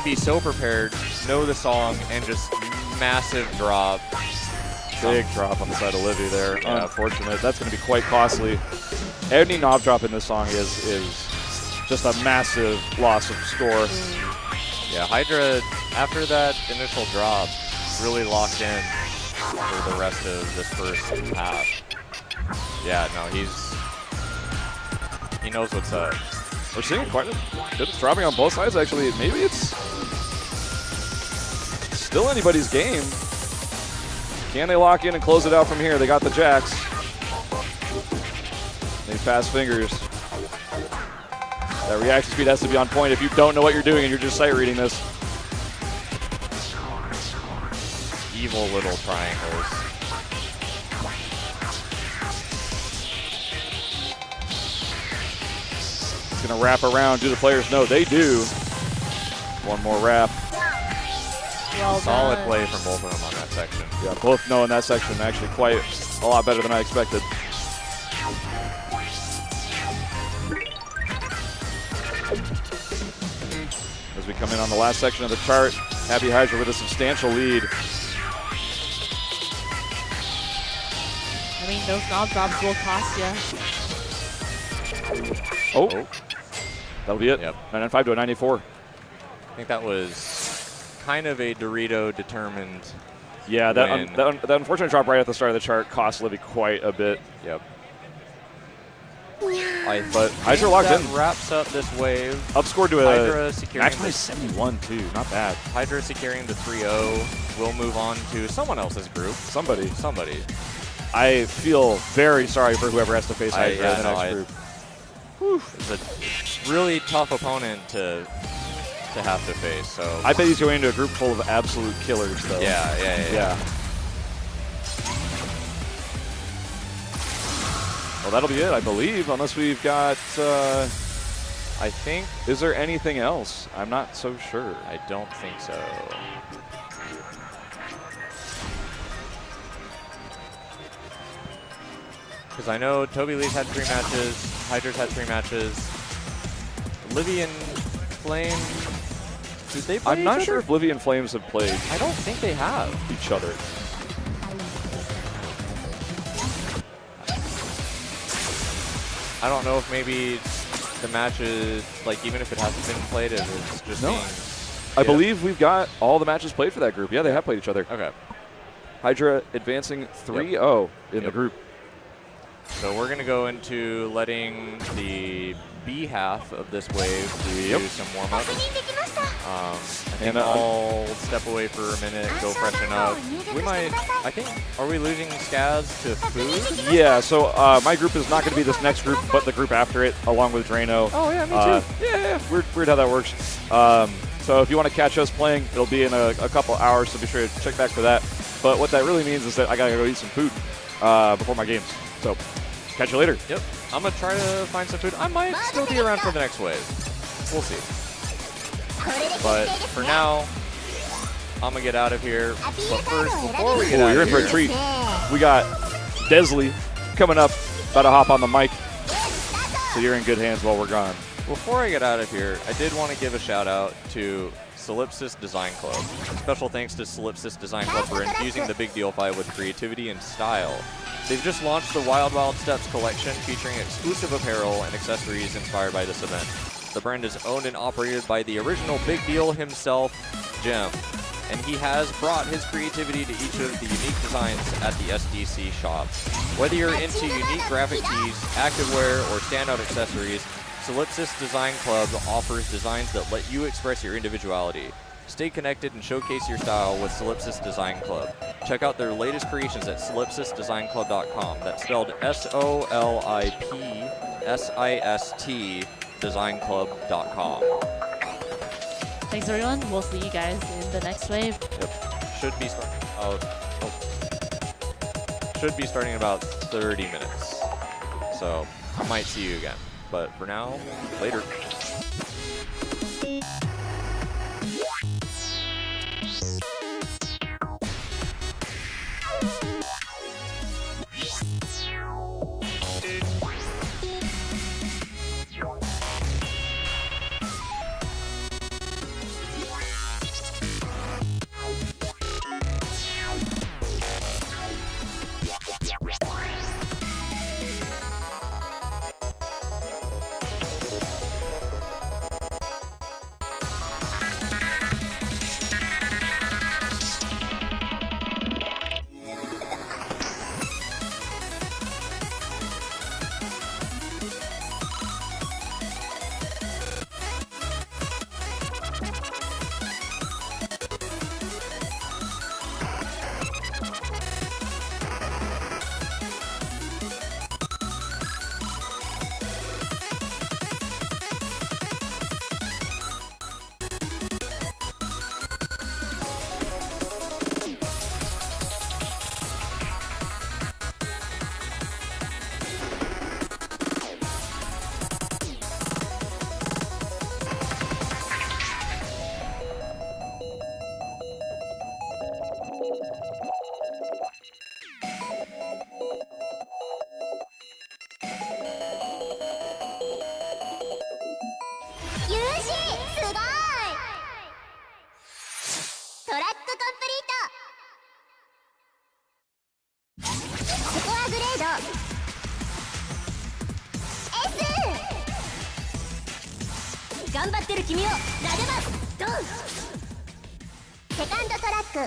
be so prepared, know the song, and just massive drop. Big drop on the side of Livy there. Yeah. Unfortunate. That's going to be quite costly. Any knob drop in this song is just a massive loss of score. Yeah, Hydra, after that initial drop, really locked in for the rest of this first half. Yeah, no, he knows what's up. We're seeing quite a bit of dropping on both sides, actually. Maybe it's still anybody's game. Can they lock in and close it out from here? They got the jacks. They fast fingers. That reaction speed has to be on point if you don't know what you're doing and you're just sight reading this. Evil little triangles. It's going to wrap around. Do the players know? They do. One more wrap. Well Solid done. play from both of them on that section. Yeah, both know in that section actually quite a lot better than I expected. As we come in on the last section of the chart, Happy Hydra with a substantial lead. I mean, those knob drops will cost you. Oh, that'll be it. Yep. 995 to a 94. I think that was kind of a Dorito determined. Yeah, win. that unfortunate drop right at the start of the chart cost Livy quite a bit. Yep. But Hydra locked that in. Wraps up this wave. Upscored to Hydra a securing max play 71 too. Not bad. Hydra securing the 3-0. We'll move on to someone else's group. Somebody. I I feel very sorry for whoever has to face Hydra yeah, in the no, next group. It's a really tough opponent to have to face. So I bet he's going into a group full of absolute killers, though. Yeah. Well, that'll be it, I believe, unless we've got. I think. Is there anything else? I'm not so sure. I don't think so. Because I know Toby Lee's had 3 matches, Hydra's had 3 matches. Livy and Flame, did they play I'm not each sure other? if Livy and Flames have played I don't think they have. each other. I don't know if maybe the matches, like even if it hasn't been played, if it's just No. being... I believe we've got all the matches played for that group. Yeah, they have played each other. Okay. Hydra advancing 3-0 in the group. So we're going to go into letting the B half of this wave do some warm-up. I think I'll step away for a minute, go freshen up. We might, I think, are we losing Chaz to food? Yeah, so my group is not going to be this next group, but the group after it, along with Drano. Oh, yeah, me too. Yeah, weird how that works. So if you want to catch us playing, it'll be in a couple hours, so be sure to check back for that. But what that really means is that I got to go eat some food before my games. So catch you later. Yep. I'm going to try to find some food. I might still be around for the next wave. We'll see. But for now, I'm going to get out of here. But first, before we get out you're of in for here, a treat. We got Desley coming up, about to hop on the mic. So you're in good hands while we're gone. before I get out of here, I did want to give a shout out to Solipsis Design Club. Special thanks to Solipsis Design Club for infusing the Big Deal 5 with creativity and style. They've just launched the Wild Wild Steps collection featuring exclusive apparel and accessories inspired by this event. The brand is owned and operated by the original Big Deal himself, Jim, and he has brought his creativity to each of the unique designs at the SDC shop. Whether you're into unique graphic tees, activewear, or standout accessories, Solipsis Design Club offers designs that let you express your individuality. Stay connected and showcase your style with Solipsis Design Club. Check out their latest creations at solipsisdesignclub.com. That's spelled SOLIPSIST designclub.com. Thanks, everyone. We'll see you guys in the next wave. Yep. Should be starting in about 30 minutes. So I might see you again. But for now, later. 頑張ってる君を撫でますドン。セカンドトラック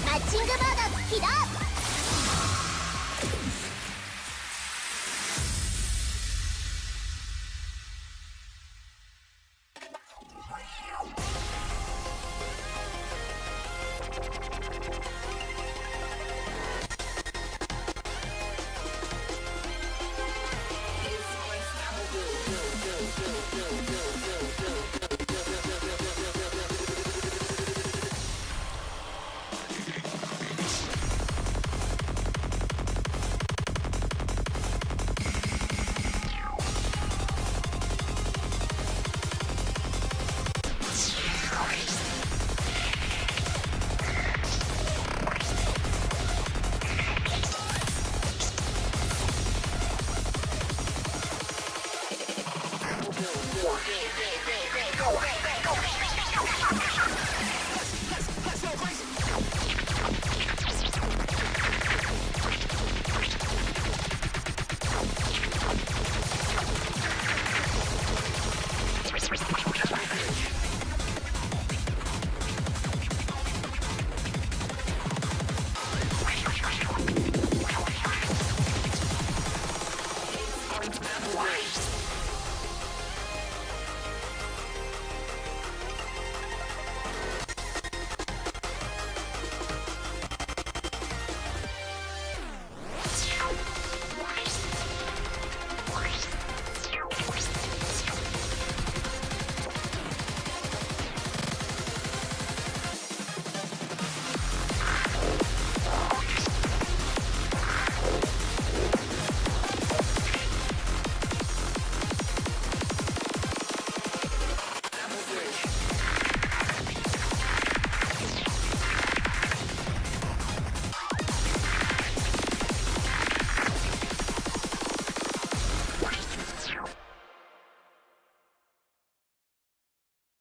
マッチングモード起動。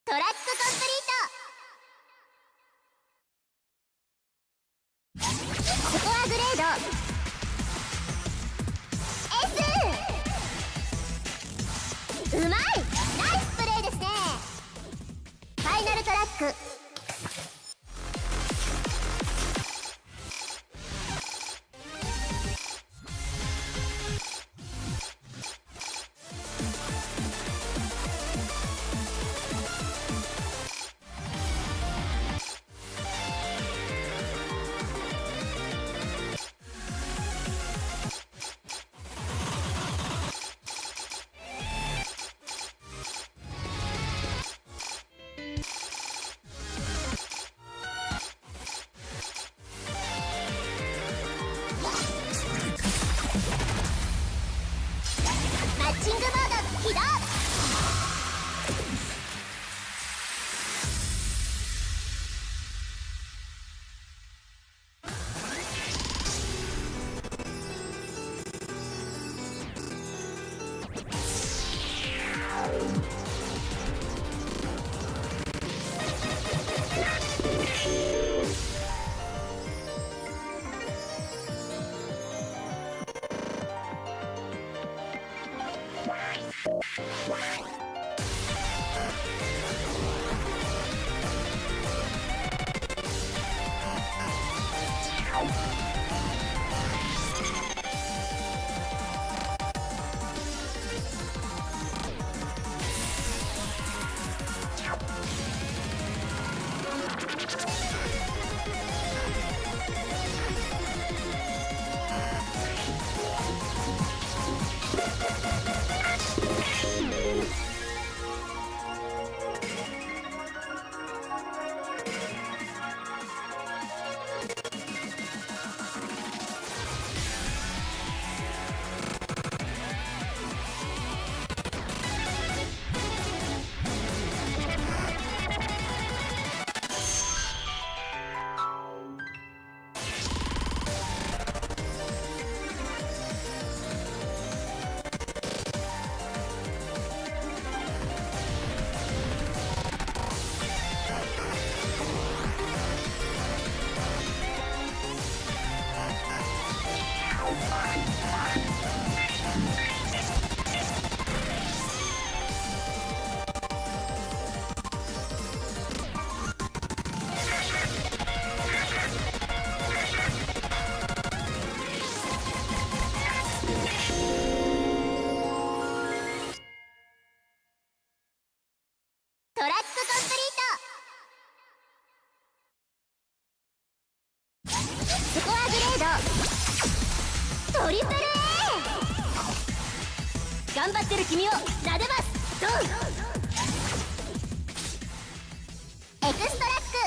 トラックコンプリート。スコアグレード S。 うまい、ナイスプレーですね。ファイナルトラックトリプル A 頑張ってる君を撫でますドンエクストラック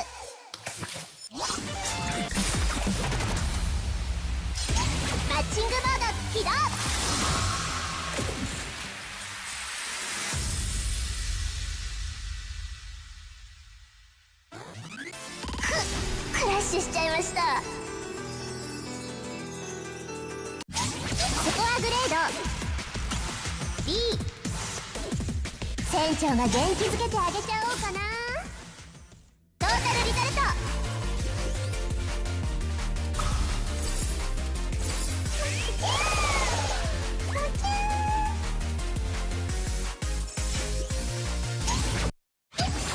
マッチングモード起動クラッシュしちゃいました。スコアグレード B 船長が元気づけてあげちゃおうかな。トータルリザルト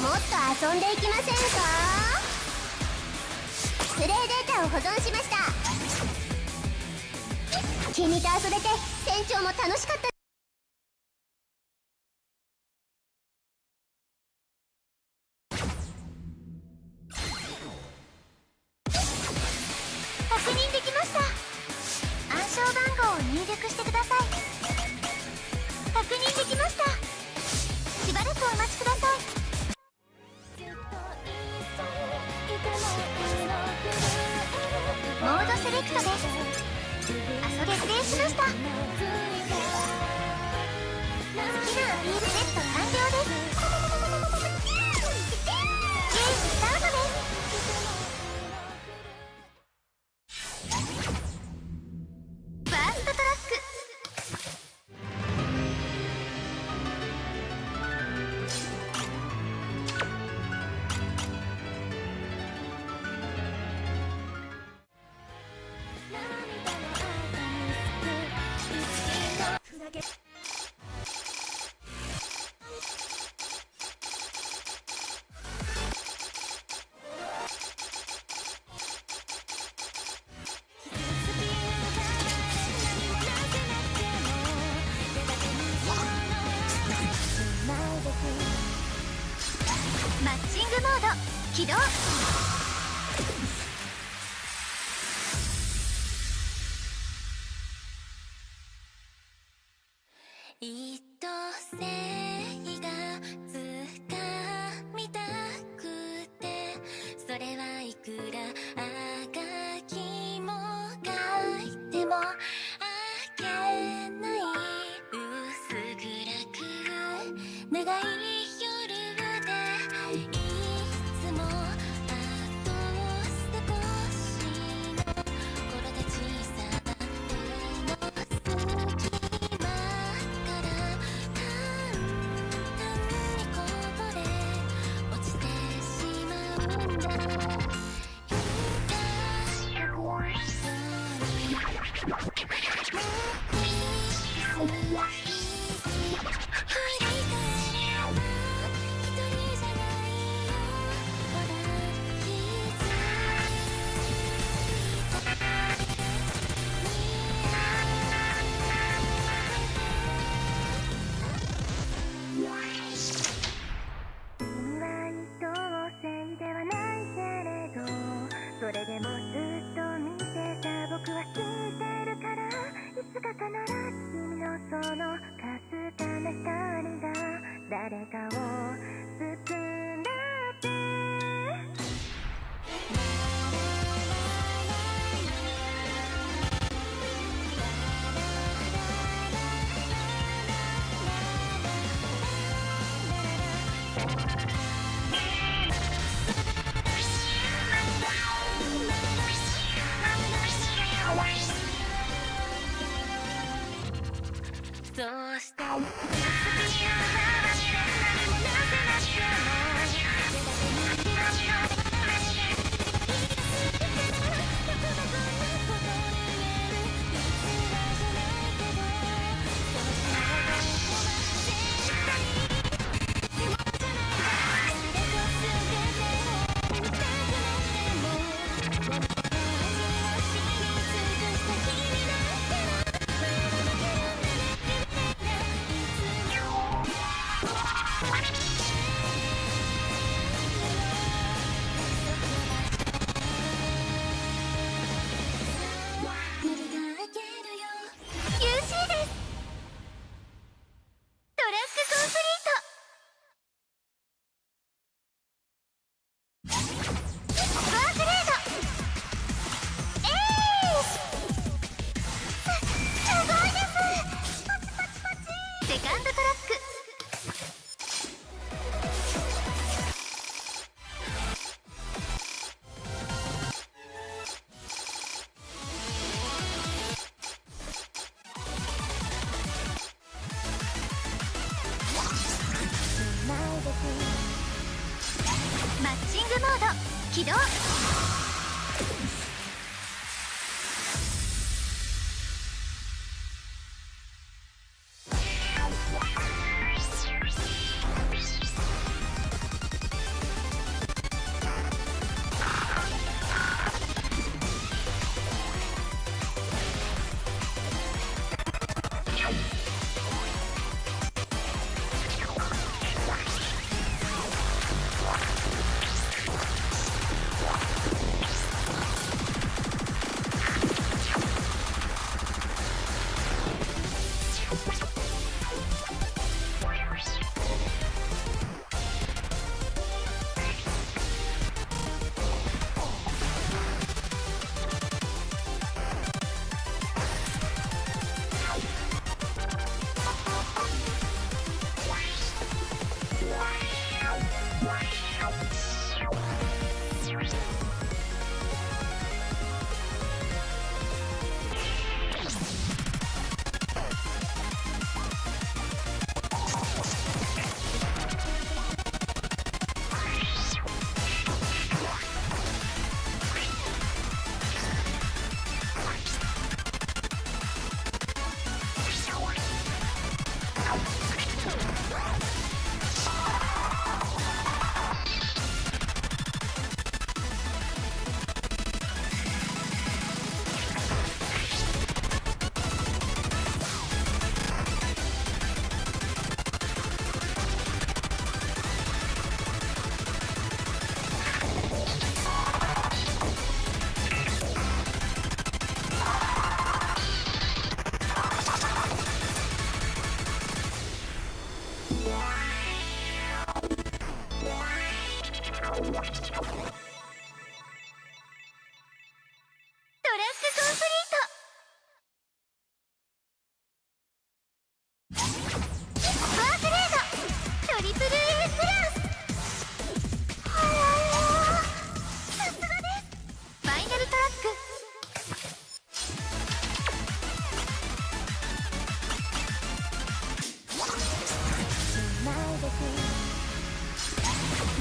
もっと遊んでいきませんか。プレイデータを保存しました。君と遊べて船長も楽しかった。確認できました。暗証番号を入力してください。確認できました。しばらくお待ちください。モードセレクトです。決定しました。好きなアピールセット完了です。ゲームスタートです。ファーストトラックマッチングモード起動。一等星が掴みたくて、それはいくらあがきもがいてもあげない。薄暗く長いそれでもずっと見てた僕は知ってるから、いつか必ず君のそのかすかな光が誰かを包んだってそうしてマッチングモード起動。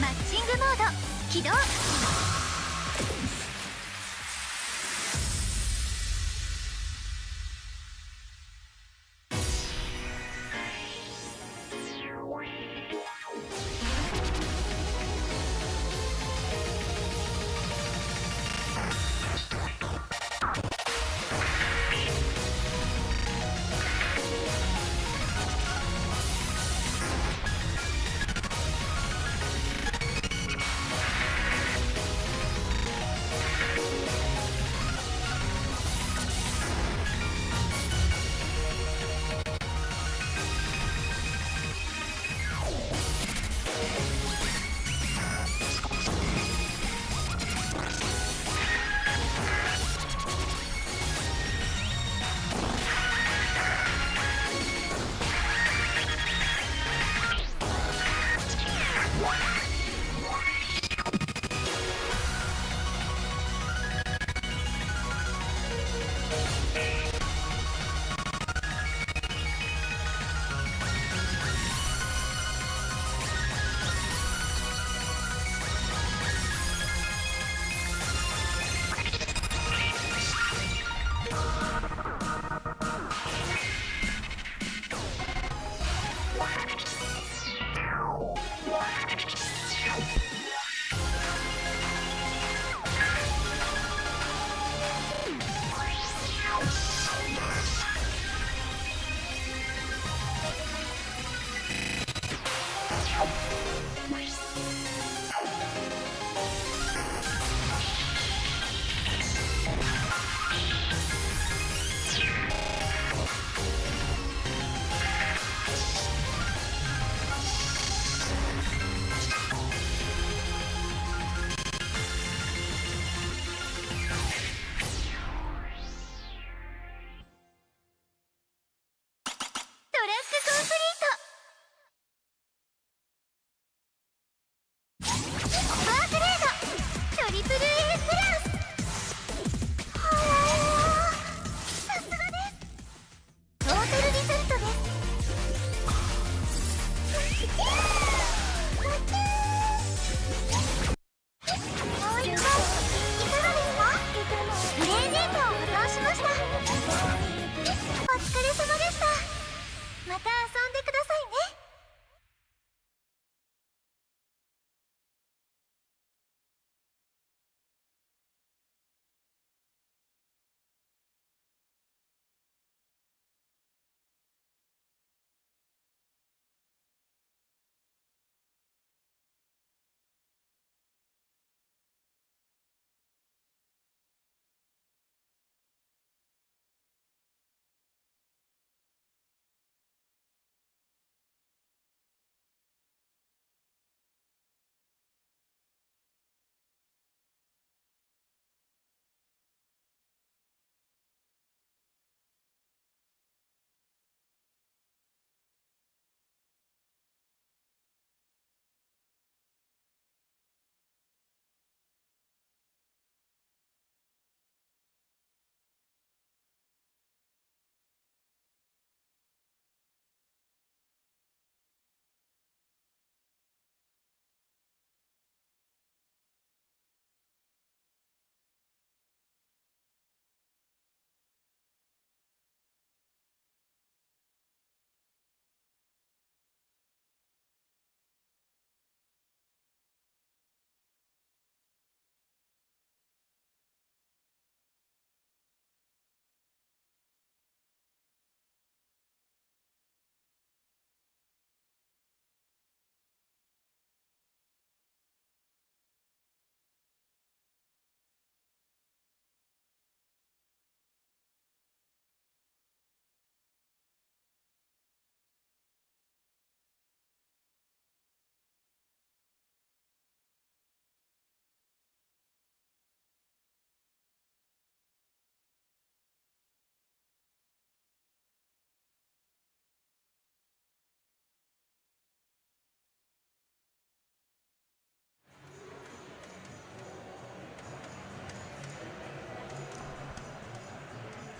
マッチングモード起動。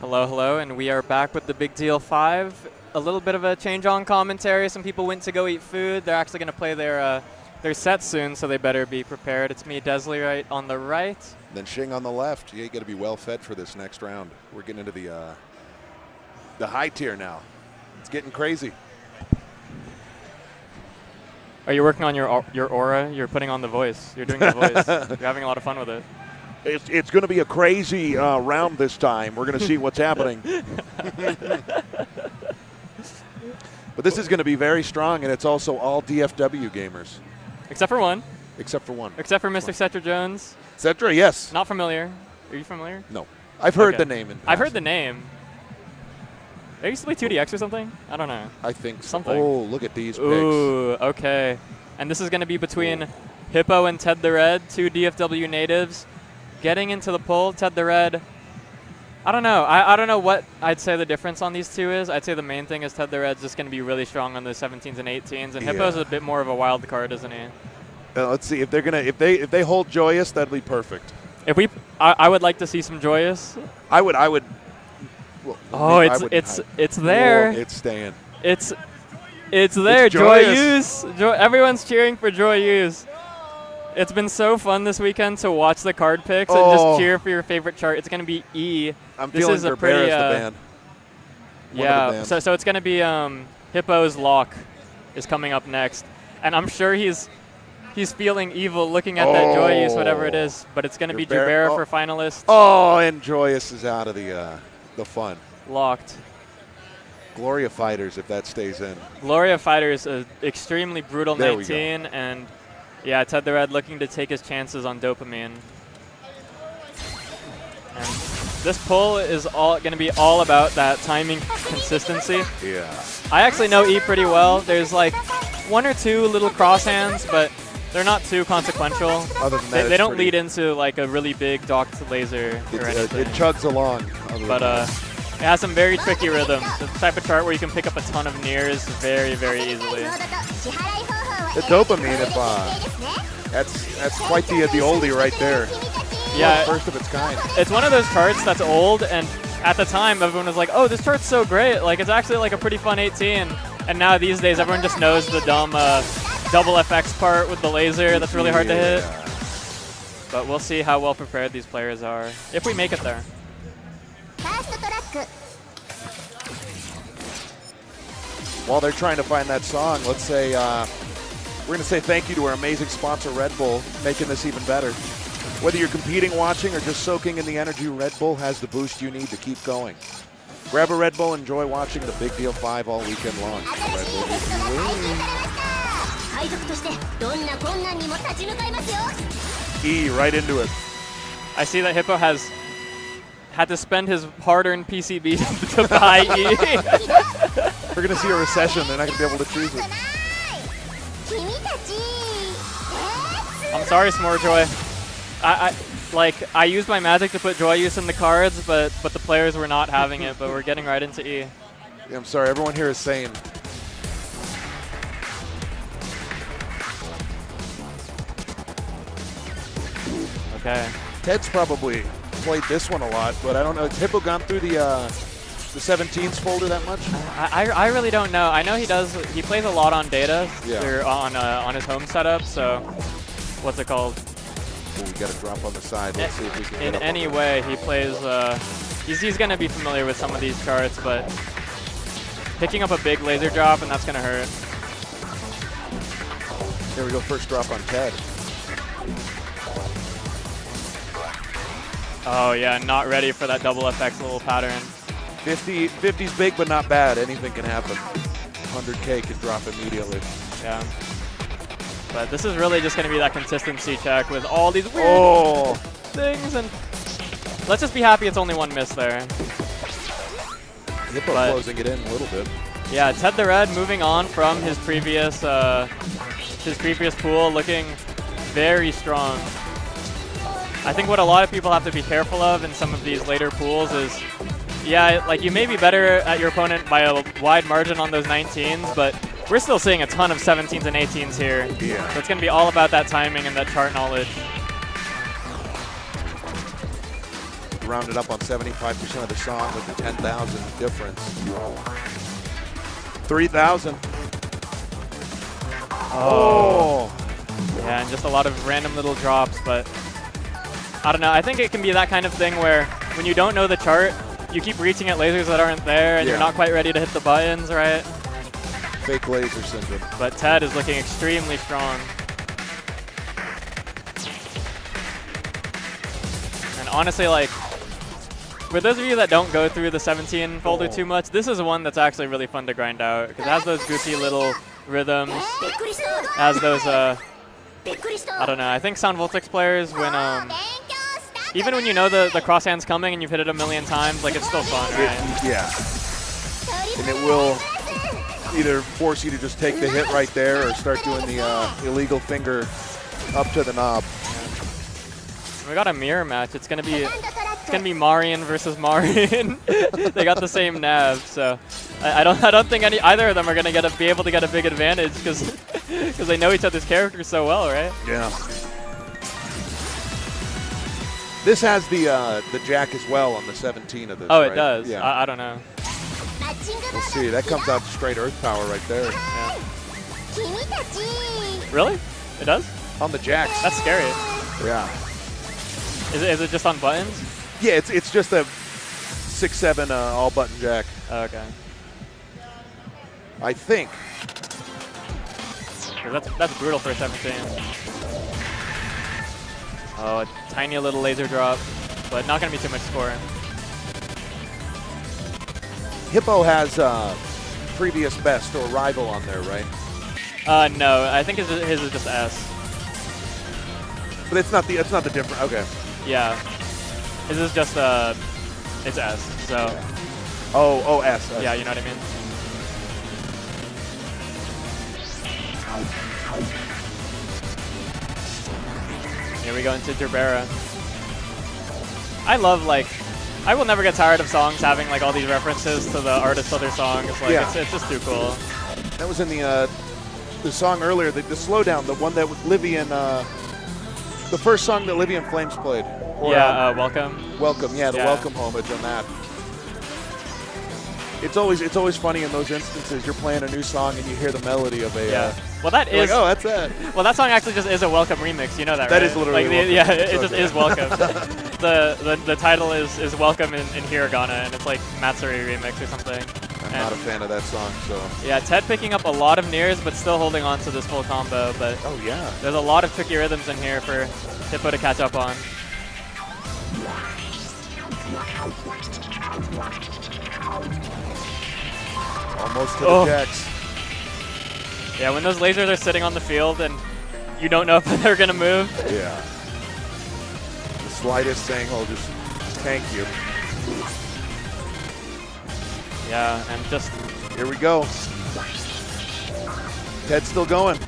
Hello, hello, and we are back with the Big Deal 5. A little bit of a change on commentary. Some people went to go eat food. They're actually going to play their set soon, so they better be prepared. It's me, Desley, right on the right. Then Shing on the left. Yeah, you got to be well fed for this next round. We're getting into the high tier now. It's getting crazy. Are you working on your aura? You're putting on the voice. You're doing the voice. You're having a lot of fun with it. It's going to be a crazy round this time. We're going to see what's happening. But this is going to be very strong, and it's also all DFW gamers. Except for one. Except for one. Except for Mr. Cetra Jones. Cetra, yes. Not familiar. Are you familiar? No. I've heard the name. I've heard the name. They used to play 2DX or something? I don't know. I think so. Something. Oh, look at these picks. Ooh, okay. And this is going to be between Hippo and Ted the Red, two DFW natives. Getting into the pull, Ted the Red. I don't know. I don't know what I'd say the difference on these two is. I'd say the main thing is Ted the Red's just going to be really strong on the 17s and 18s, and Hippo's a bit more of a wild card, isn't he? Let's see if they're gonna if they hold Joyous, that'd be perfect. If we, I would like to see some Joyous. I would. Well, oh, it's there. Oh, it's staying. It's there. Joyous. Everyone's cheering for Joyous. It's been so fun this weekend to watch the card picks and just cheer for your favorite chart. It's going to be E. I'm feeling Berbera as the band. Yeah, so it's going to be Hippo's Lock is coming up next. And I'm sure he's feeling evil looking at that Joyous, whatever it is. But it's going to be Gerbera for finalists. Oh, and Joyous is out of the fun. Locked. Gloria Fighters, if that stays in. Gloria Fighters, an extremely brutal 19, and yeah, Ted the Red looking to take his chances on Dopamine. And this pull is going to be all about that timing consistency. Yeah. I actually know E pretty well. There's like one or two little cross hands, but they're not too consequential. Other than that, they don't lead into like a really big docked laser or anything. It chugs along. But it has some very tricky rhythms. It's the type of chart where you can pick up a ton of nears very, very easily. The Dopamine, that's quite the oldie right there. Yeah, first of its kind. It's one of those charts that's old, and at the time everyone was like, "Oh, this chart's so great! Like it's actually like a pretty fun 18." And now these days everyone just knows the dumb double FX part with the laser that's really hard to hit. But we'll see how well prepared these players are if we make it there. While they're trying to find that song, let's say we're going to say thank you to our amazing sponsor, Red Bull, making this even better. Whether you're competing, watching, or just soaking in the energy, Red Bull has the boost you need to keep going. Grab a Red Bull, enjoy watching the Big Deal 5 all weekend long. Red Bull is E right into it. I see that Hippo has had to spend his hard-earned PCB to buy E. We're going to see a recession. They're not going to be able to choose it. I'm sorry, Smorjoy. I used my magic to put Joyous in the cards, but the players were not having it, but we're getting right into E. Yeah, I'm sorry. Everyone here is sane. Okay. Ted's probably played this one a lot, but I don't know. Has Hippo gone through the 17s folder that much? I really don't know. I know he does. He plays a lot on data on his home setup. So, what's it called? Oh, we got a drop on the side. Let's see if we can. In any way, he plays. He's going to be familiar with some of these charts, but picking up a big laser drop and that's going to hurt. There we go. First drop on Ted. Oh yeah, not ready for that double FX little pattern. 50's big, but not bad. Anything can happen. 100K can drop immediately. Yeah. But this is really just going to be that consistency check with all these weird things, and let's just be happy it's only one miss there. Hippo closing it in a little bit. Yeah, Ted the Red moving on from his previous pool, looking very strong. I think what a lot of people have to be careful of in some of these later pools is, yeah, like you may be better at your opponent by a wide margin on those 19s, but we're still seeing a ton of 17s and 18s here. Yeah. So it's going to be all about that timing and that chart knowledge. rounded up on 75% of the song with the 10,000 difference. 3,000. Oh. Yeah, and just a lot of random little drops, but I don't know. I think it can be that kind of thing where when you don't know the chart, you keep reaching at lasers that aren't there, and you're not quite ready to hit the buttons, right? Fake laser syndrome. But Ted is looking extremely strong. And honestly, like, for those of you that don't go through the 17 folder too much, this is one that's actually really fun to grind out, because it has those goofy little rhythms, has those, I don't know, I think Sound Voltex players, when, even when you know the crosshand's coming and you've hit it a million times, like, it's still fun, right? Yeah. And it will either force you to just take the hit right there or start doing the illegal finger up to the knob. We got a mirror match. It's gonna be Marian versus Marian. They got the same nav, so I don't think either of them are gonna be able to get a big advantage because they know each other's characters so well, right? Yeah. This has the jack as well on the 17 of this. Oh, right? it does. Yeah. I don't know. We'll see. That comes out straight earth power right there. Yeah. Really? It does? On the jacks. That's scary. Yeah. Is it just on buttons? Yeah, it's just a 6/7 all button jack. Oh, okay. I think. That's brutal for a 17. Oh, a tiny little laser drop, but not gonna be too much scoring. Hippo has previous best or rival on there, right? No, I think his is just S. But it's not the different. Okay. Yeah, his is just it's S. So. Okay. Oh, S. Yeah, you know what I mean. Here we go into Gerbera. I love, like, I will never get tired of songs having like all these references to the artists of their songs. Like, it's just too cool. That was in the song earlier, the slowdown, the one that Livian, the first song that Livian Flames played. Or, Welcome. Welcome, yeah, the Welcome homage on that. It's always funny in those instances. You're playing a new song and you hear the melody of a. Well, that is. Like, oh, that's it. Well, that song actually just is a Welcome remix. You know that, that right? That is literally. Like, yeah, it just is Welcome. the title is Welcome in hiragana, and it's like Matsuri remix or something. I'm not a fan of that song, so. Yeah, Ted picking up a lot of nears, but still holding on to this full combo. But oh yeah, there's a lot of tricky rhythms in here for Hippo to catch up on. Almost to the jacks. Yeah, when those lasers are sitting on the field and you don't know if they're gonna move. Yeah. The slightest thing will just tank you. Yeah, and just here we go. Ted's still going.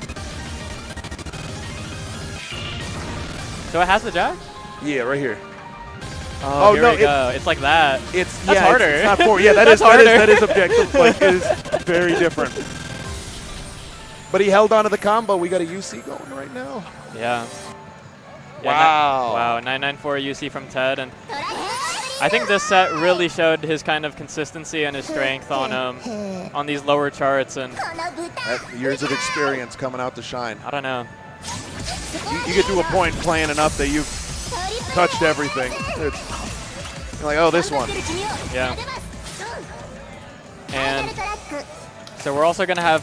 So it has the jack? Yeah, right here. Oh, here we go. It's like that. That's harder. It's not forward. Yeah, That's harder. That is objective. Like, it is very different. But he held on to the combo. We got a UC going right now. Yeah. Wow. Wow, 994 UC from Ted. And I think this set really showed his kind of consistency and his strength on these lower charts. And years of experience coming out to shine. I don't know. You get to a point playing enough that you've touched everything. You're like, oh, this one. Yeah. And so we're also going to have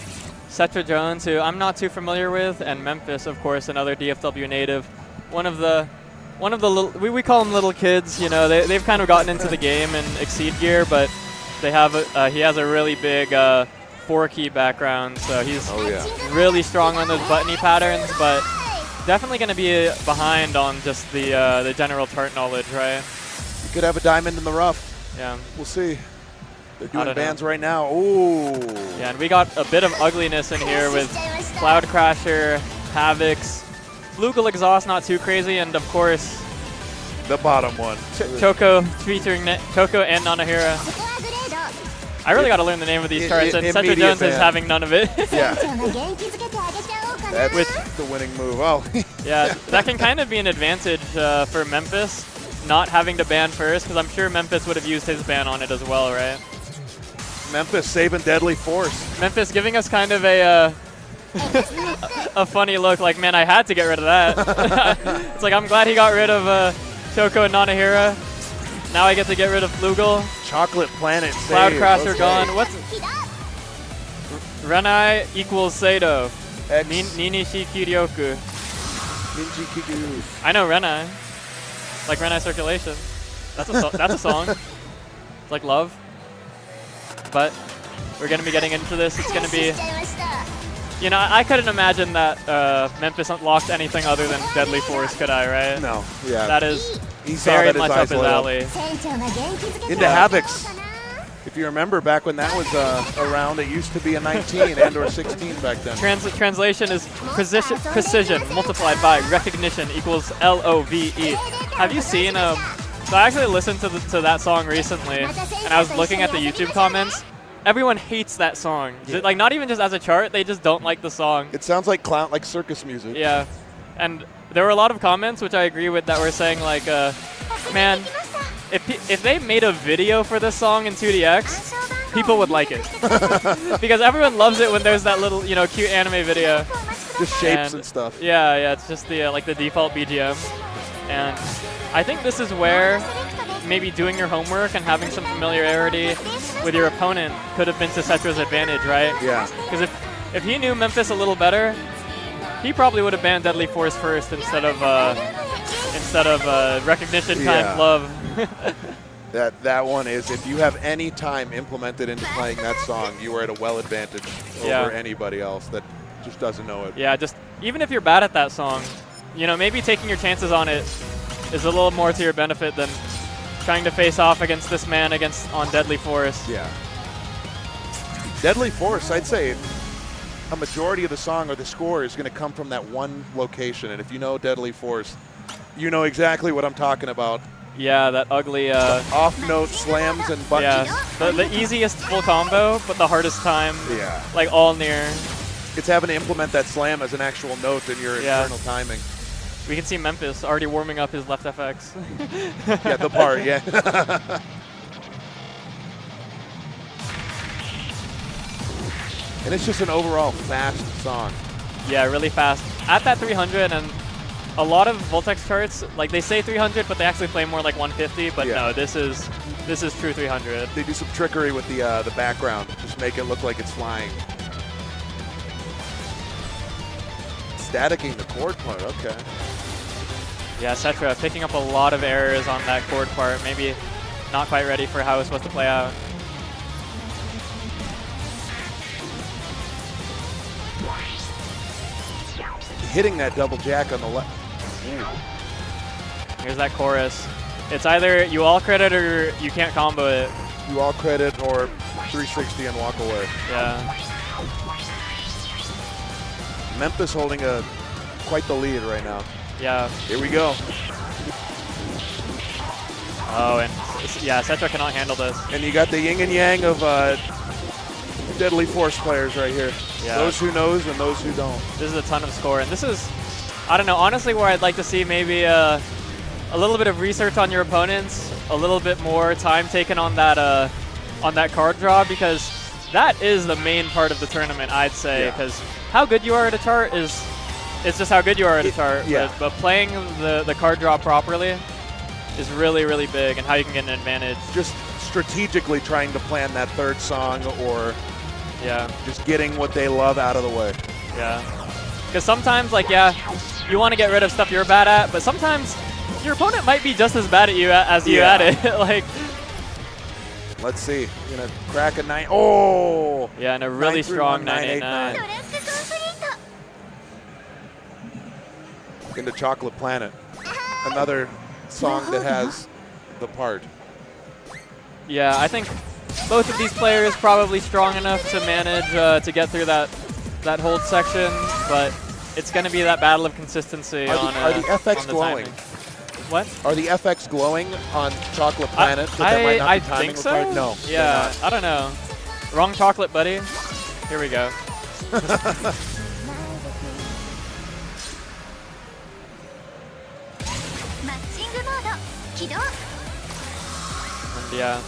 Cetra Jones, who I'm not too familiar with, and Memphis, of course, another DFW native. One of the little, we call them little kids. You know, they've kind of gotten into the game in Exceed gear, but they have he has a really big 4-key background, so he's really strong on those buttony patterns, but definitely going to be behind on just the general chart knowledge, right? You could have a diamond in the rough. Yeah. We'll see. They're doing bands right now. Ooh. Yeah, and we got a bit of ugliness in here with Cloud Crasher, Havocs, Flugel Exhaust, not too crazy, and of course the bottom one. Choco featuring Choco and Nanahira. I really got to learn the name of these charts, and Cetra Jones is having none of it. Yeah. That's the winning move. Oh. Yeah, that can kind of be an advantage for Memphis. not having to ban first, because I'm sure Memphis would have used his ban on it as well, right? Memphis saving Deadly Force. Memphis giving us kind of a a funny look, like, man, I had to get rid of that. It's like, I'm glad he got rid of Choco and Nanahira. Now I get to get rid of Flugel. Chocolate Planet Cloud saved. Crasher Okay. gone. What's Renai equals Seido. X. Ninishi Kiryoku. Ninji Kiku. I know Renai. Like Renai Circulation. That's a song. It's like love. But we're going to be getting into this. It's going to be... You know, I couldn't imagine that Memphis unlocked anything other than Deadly Force, could I, right? No, yeah. That is He saw very that much his up his eyes alley. Into Havocs. If you remember, back when that was around, it used to be a 19 and or 16 back then. Translation is precision multiplied by recognition equals LOVE. Have you seen so I actually listened to that song recently, and I was looking at the YouTube comments. Everyone hates that song. Yeah. Like, not even just as a chart, they just don't like the song. It sounds like like circus music. Yeah. And there were a lot of comments, which I agree with, that were saying, like, man, if they made a video for this song in 2DX, people would like it. Because everyone loves it when there's that little, you know, cute anime video. Just shapes and stuff. Yeah, yeah, it's just the like the default BGM. And I think this is where maybe doing your homework and having some familiarity with your opponent could have been to Cetra's advantage, right? Yeah. Because if he knew Memphis a little better, he probably would have banned Deadly Force first instead of recognition times love. That one is, if you have any time implemented into playing that song, you are at a well advantage over anybody else that just doesn't know it. Yeah, just even if you're bad at that song, you know, maybe taking your chances on it is a little more to your benefit than trying to face off against this man on Deadly Force. Yeah. Deadly Force, I'd say a majority of the song or the score is going to come from that one location. And if you know Deadly Force, you know exactly what I'm talking about. Yeah, that ugly... off-note slams and buttons. Yeah, the easiest full combo, but the hardest time. Yeah. Like all near. It's having to implement that slam as an actual note in your internal timing. We can see Memphis already warming up his left FX. Yeah, the part, yeah. And it's just an overall fast song. Yeah, really fast. At that 300, and a lot of Voltex charts, like they say 300, but they actually play more like 150. But no, this is true 300. They do some trickery with the background, just make it look like it's flying. Staticking the chord part, okay. Yeah, Cetra picking up a lot of errors on that chord part. Maybe not quite ready for how it's supposed to play out. Hitting that double jack on the left. Here's that chorus. It's either you all credit or you can't combo it. You all credit or 360 and walk away. Yeah. Memphis holding quite the lead right now. Yeah. Here we go. Oh, and yeah, Cetra cannot handle this. And you got the yin and yang of Deadly Force players right here. Yeah. Those who knows and those who don't. This is a ton of score, and this is, I don't know, honestly where I'd like to see maybe a little bit of research on your opponents, a little bit more time taken on that card draw, because that is the main part of the tournament, I'd say, because how good you are at a chart is just how good you are at a chart. Yeah. But playing the card draw properly is really, really big, and how you can get an advantage. Just strategically trying to plan that third song, or just getting what they love out of the way. Yeah. Because sometimes, like, you want to get rid of stuff you're bad at, but sometimes your opponent might be just as bad at you as you at it. Like, let's see. Gonna crack a 9. Oh! Yeah, and a really strong 989. Into Chocolate Planet. Another song that has the part. Yeah, I think both of these players probably strong enough to manage to get through that hold section, but it's going to be that battle of consistency Are the FX on the glowing? timing. What? Are the FX glowing on Chocolate Planet? I think so. Required? No. Yeah, I don't know. Wrong chocolate, buddy. Here we go. Yeah.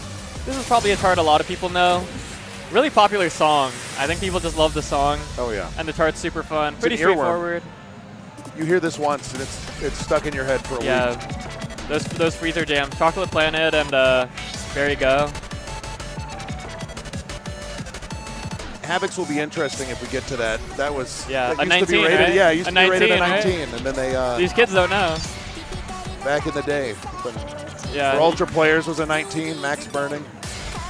This is probably a chart a lot of people know. Really popular song. I think people just love the song. Oh yeah. And the chart's super fun. It's Pretty an earworm. straightforward. You hear this once and it's stuck in your head for a week. Yeah. Those freezer jams. Chocolate Planet and There You Go. Havocs will be interesting if we get to that. That was Yeah, that a used to be 19, rated, right? Yeah, it used A to be rated a 19, 19, and then they These kids don't know. back in the day. But Yeah. for Ultra players was a 19, max burning.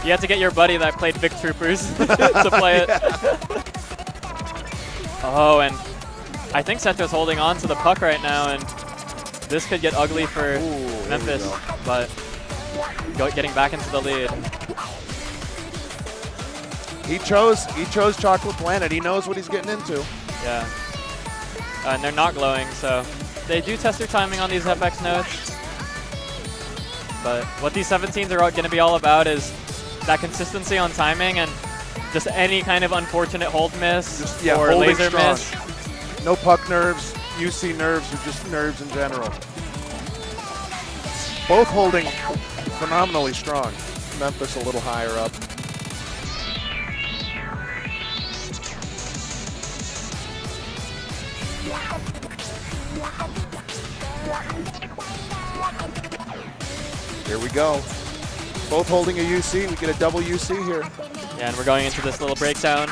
You had to get your buddy that played Vic Troopers to play it. Oh, and I think Cetra's holding on to the puck right now, and this could get ugly for Memphis, but getting back into the lead. He chose Chocolate Planet. He knows what he's getting into. Yeah. And they're not glowing, so they do test their timing on these FX notes. But what these 17s are going to be all about is that consistency on timing and just any kind of unfortunate hold miss or holding laser strong. miss. No puck nerves, UC nerves, or just nerves in general. Both holding phenomenally strong. Memphis a little higher up. Here we go. Both holding a UC. We get a double UC here. Yeah, and we're going into this little breakdown.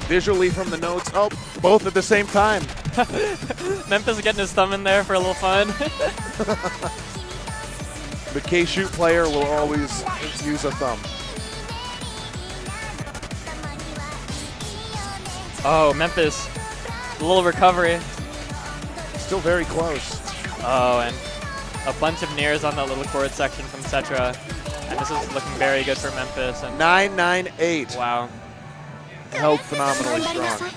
Visually from the notes. Oh, both at the same time. Memphis is getting his thumb in there for a little fun. The K-shoot player will always use a thumb. Oh, Memphis. A little recovery. Still very close. Oh, and a bunch of nears on that little chord section from Cetra. And this is looking very good for Memphis. And 998. Wow. Held phenomenally strong.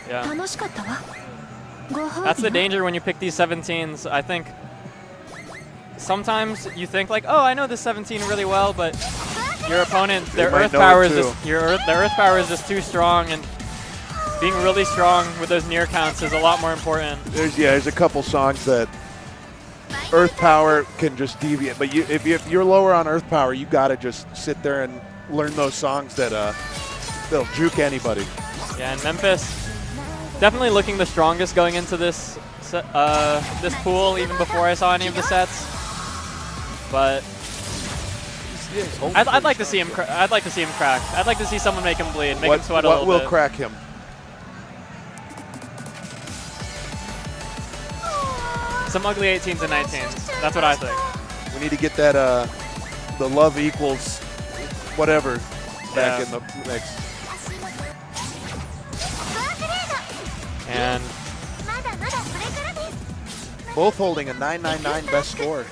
Yeah. That's the danger when you pick these 17s. I think sometimes you think like, oh, I know this 17 really well, but your opponent, their earth power is just their earth power is just too strong, and being really strong with those near counts is a lot more important. There's a couple songs that earth power can just deviate, but if you're lower on earth power, you gotta just sit there and learn those songs that they'll juke anybody. Yeah, and Memphis definitely looking the strongest going into this this pool, even before I saw any of the sets. But I'd like to see him. I'd like to see him crack. I'd like to see someone make him bleed, make him sweat a little bit. What will crack him? Some ugly 18s and 19s. That's what I think. We need to get that the love equals whatever back in the mix. And both holding a 999 best score.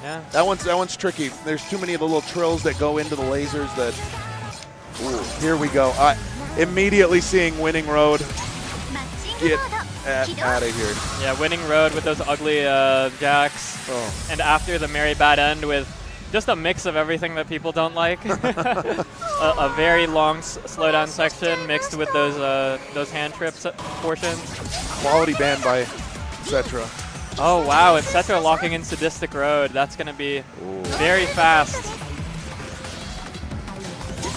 Yeah. That one's tricky. There's too many of the little trills that go into the lasers that. Ooh, here we go. Immediately seeing Winning Road get out of here. Yeah, Winning Road with those ugly jacks. Oh. And after the Merry Bad End with just a mix of everything that people don't like. A very long slowdown section mixed with those hand trips portions. Quality band by Cetra. Oh wow, and Cetra locking in Sadistic Road. That's going to be very fast.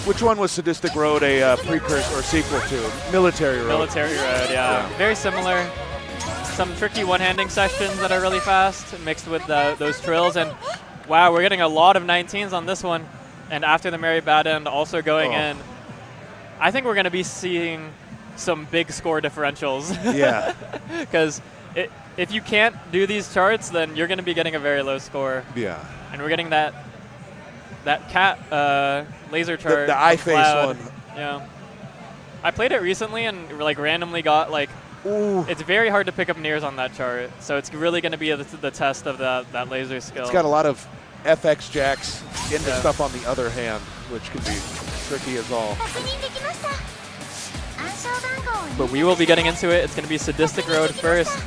Which one was Sadistic Road a precursor or sequel to? Military Road. Military Road, yeah. Very similar. Some tricky one-handing sections that are really fast mixed with those trills. And wow, we're getting a lot of 19s on this one. And after the Merry Bad End also going in, I think we're going to be seeing some big score differentials. Yeah. Because if you can't do these charts, then you're going to be getting a very low score. Yeah. And we're getting that cat laser chart. The eye face Cloud. one. Yeah. I played it recently and like randomly got like, it's very hard to pick up nears on that chart. So it's really going to be the test of that laser skill. It's got a lot of FX jacks into stuff on the other hand, which can be tricky as all. But we will be getting into it. It's going to be Sadistic Road first.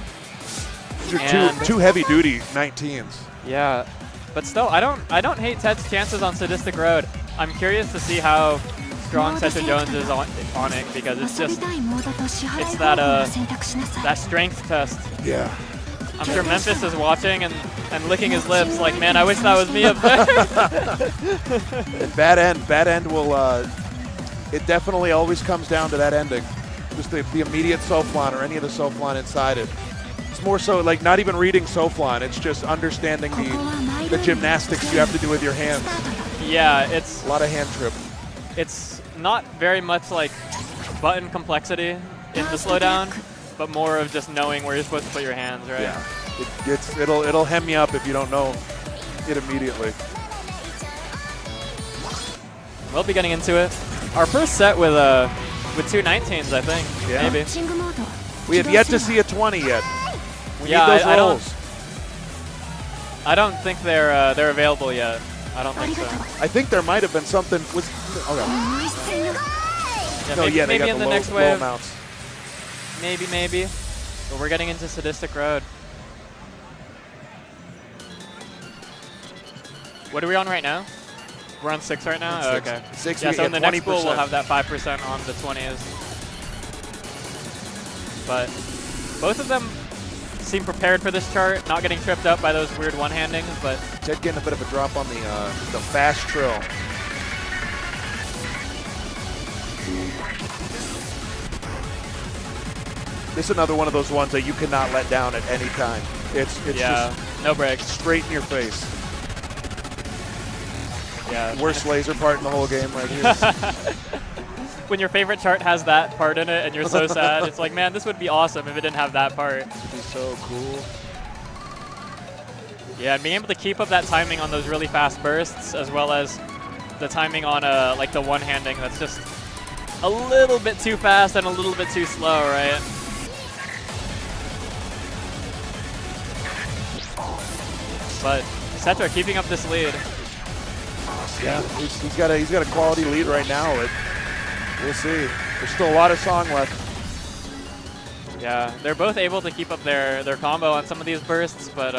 These are two heavy-duty 19s. Yeah, but still, I don't hate Ted's chances on Sadistic Road. I'm curious to see how strong Cetra Jones is on it, because it's that strength test. Yeah. I'm sure Memphis is watching and licking his lips like, man, I wish that was me up there. Bad end will, it definitely always comes down to that ending. Just the immediate Soflan or any of the Soflan inside it. It's more so like not even reading Soflan, it's just understanding the gymnastics you have to do with your hands. Yeah, it's a lot of hand trip. It's not very much like button complexity in the slowdown, but more of just knowing where you're supposed to put your hands, right? Yeah, it'll hem you up if you don't know it immediately. We'll be getting into it. Our first set with 2 19s, I think. Yeah. Maybe. We have yet to see a 20 yet. We Yeah, need those rolls. I don't think they're available yet. I don't think so. I think there might have been something. Okay. Yeah, No, yeah, they maybe got in the the low, next low wave. mounts. Maybe. But we're getting into Sadistic Road. What are we on right now? We're on 6 right now? Oh, Six. okay. 6, yeah, we so in the get next pool, we'll 20%. have that 5% on the 20s. But both of them seem prepared for this chart, not getting tripped up by those weird one-handings, but Ted getting a bit of a drop on the fast trill. This is another one of those ones that you cannot let down at any time. It's yeah, just no breaks. straight in your face. Yeah. Worst laser part in the whole game right here. When your favorite chart has that part in it and you're so sad, it's like, man, this would be awesome if it didn't have that part. It'd be so cool. Yeah, and being able to keep up that timing on those really fast bursts, as well as the timing on like the one-handing that's just a little bit too fast and a little bit too slow, right? But Cetra keeping up this lead. Yeah, he's got a quality lead right now. We'll see. There's still a lot of song left. Yeah, they're both able to keep up their combo on some of these bursts, but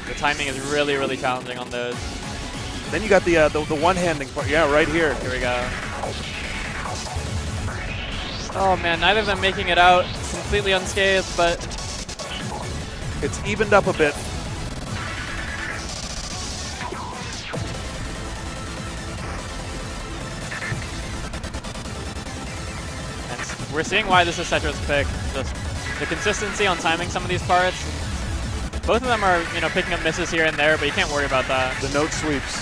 the timing is really, really challenging on those. Then you got the one-handing part. Yeah, right here. Here we go. Oh man, neither of them making it out completely unscathed, but it's evened up a bit. We're seeing why this is Cetra's pick. Just the consistency on timing some of these parts. Both of them are, picking up misses here and there, but you can't worry about that. The note sweeps.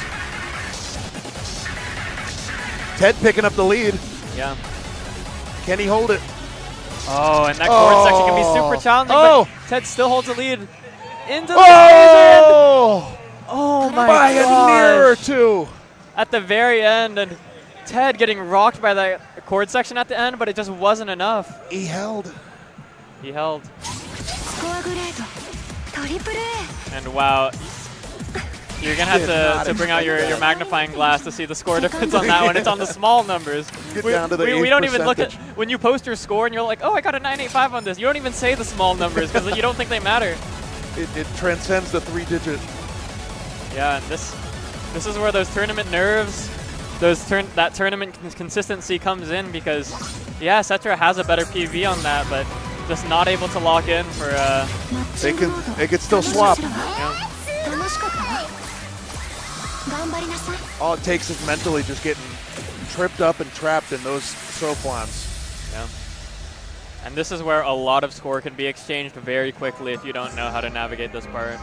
Ted picking up the lead. Yeah. Can he hold it? Oh, and that chord section can be super challenging, but Ted still holds the lead into the Oh my by gosh. a near or two. At the very end, and Ted getting rocked by that chord section at the end, but it just wasn't enough. He held. He held. And wow, you're gonna have to bring out your magnifying glass to see the score difference on that one. It's on the small numbers. Get down to the we don't even look at percentage. when you post your score and you're like, oh, I got a 985 on this. You don't even say the small numbers because you don't think they matter. It transcends the 3-digit. Yeah, and this is where those tournament nerves, that tournament consistency comes in, because yeah, Cetra has a better PV on that, but just not able to lock in for. They could still swap. Yeah. All it takes is mentally just getting tripped up and trapped in those Soflans. Yeah. And this is where a lot of score can be exchanged very quickly if you don't know how to navigate this part.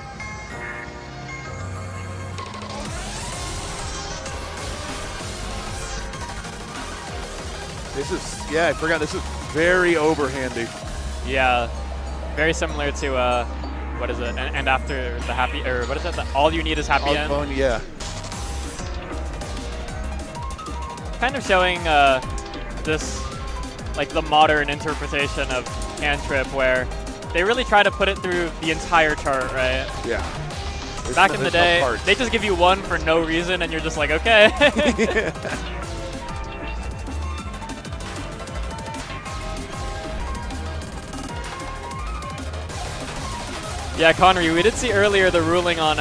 This is, yeah, I forgot, this is very overhandy. Yeah, very similar to, what is it, and after the happy, or what is it, all you need is happy end? Yeah. Kind of showing this, like the modern interpretation of hand trip, where they really try to put it through the entire chart, right? Yeah. Back in the day, they just give you one for no reason, and you're just like, okay. Yeah, Connery, we did see earlier the ruling on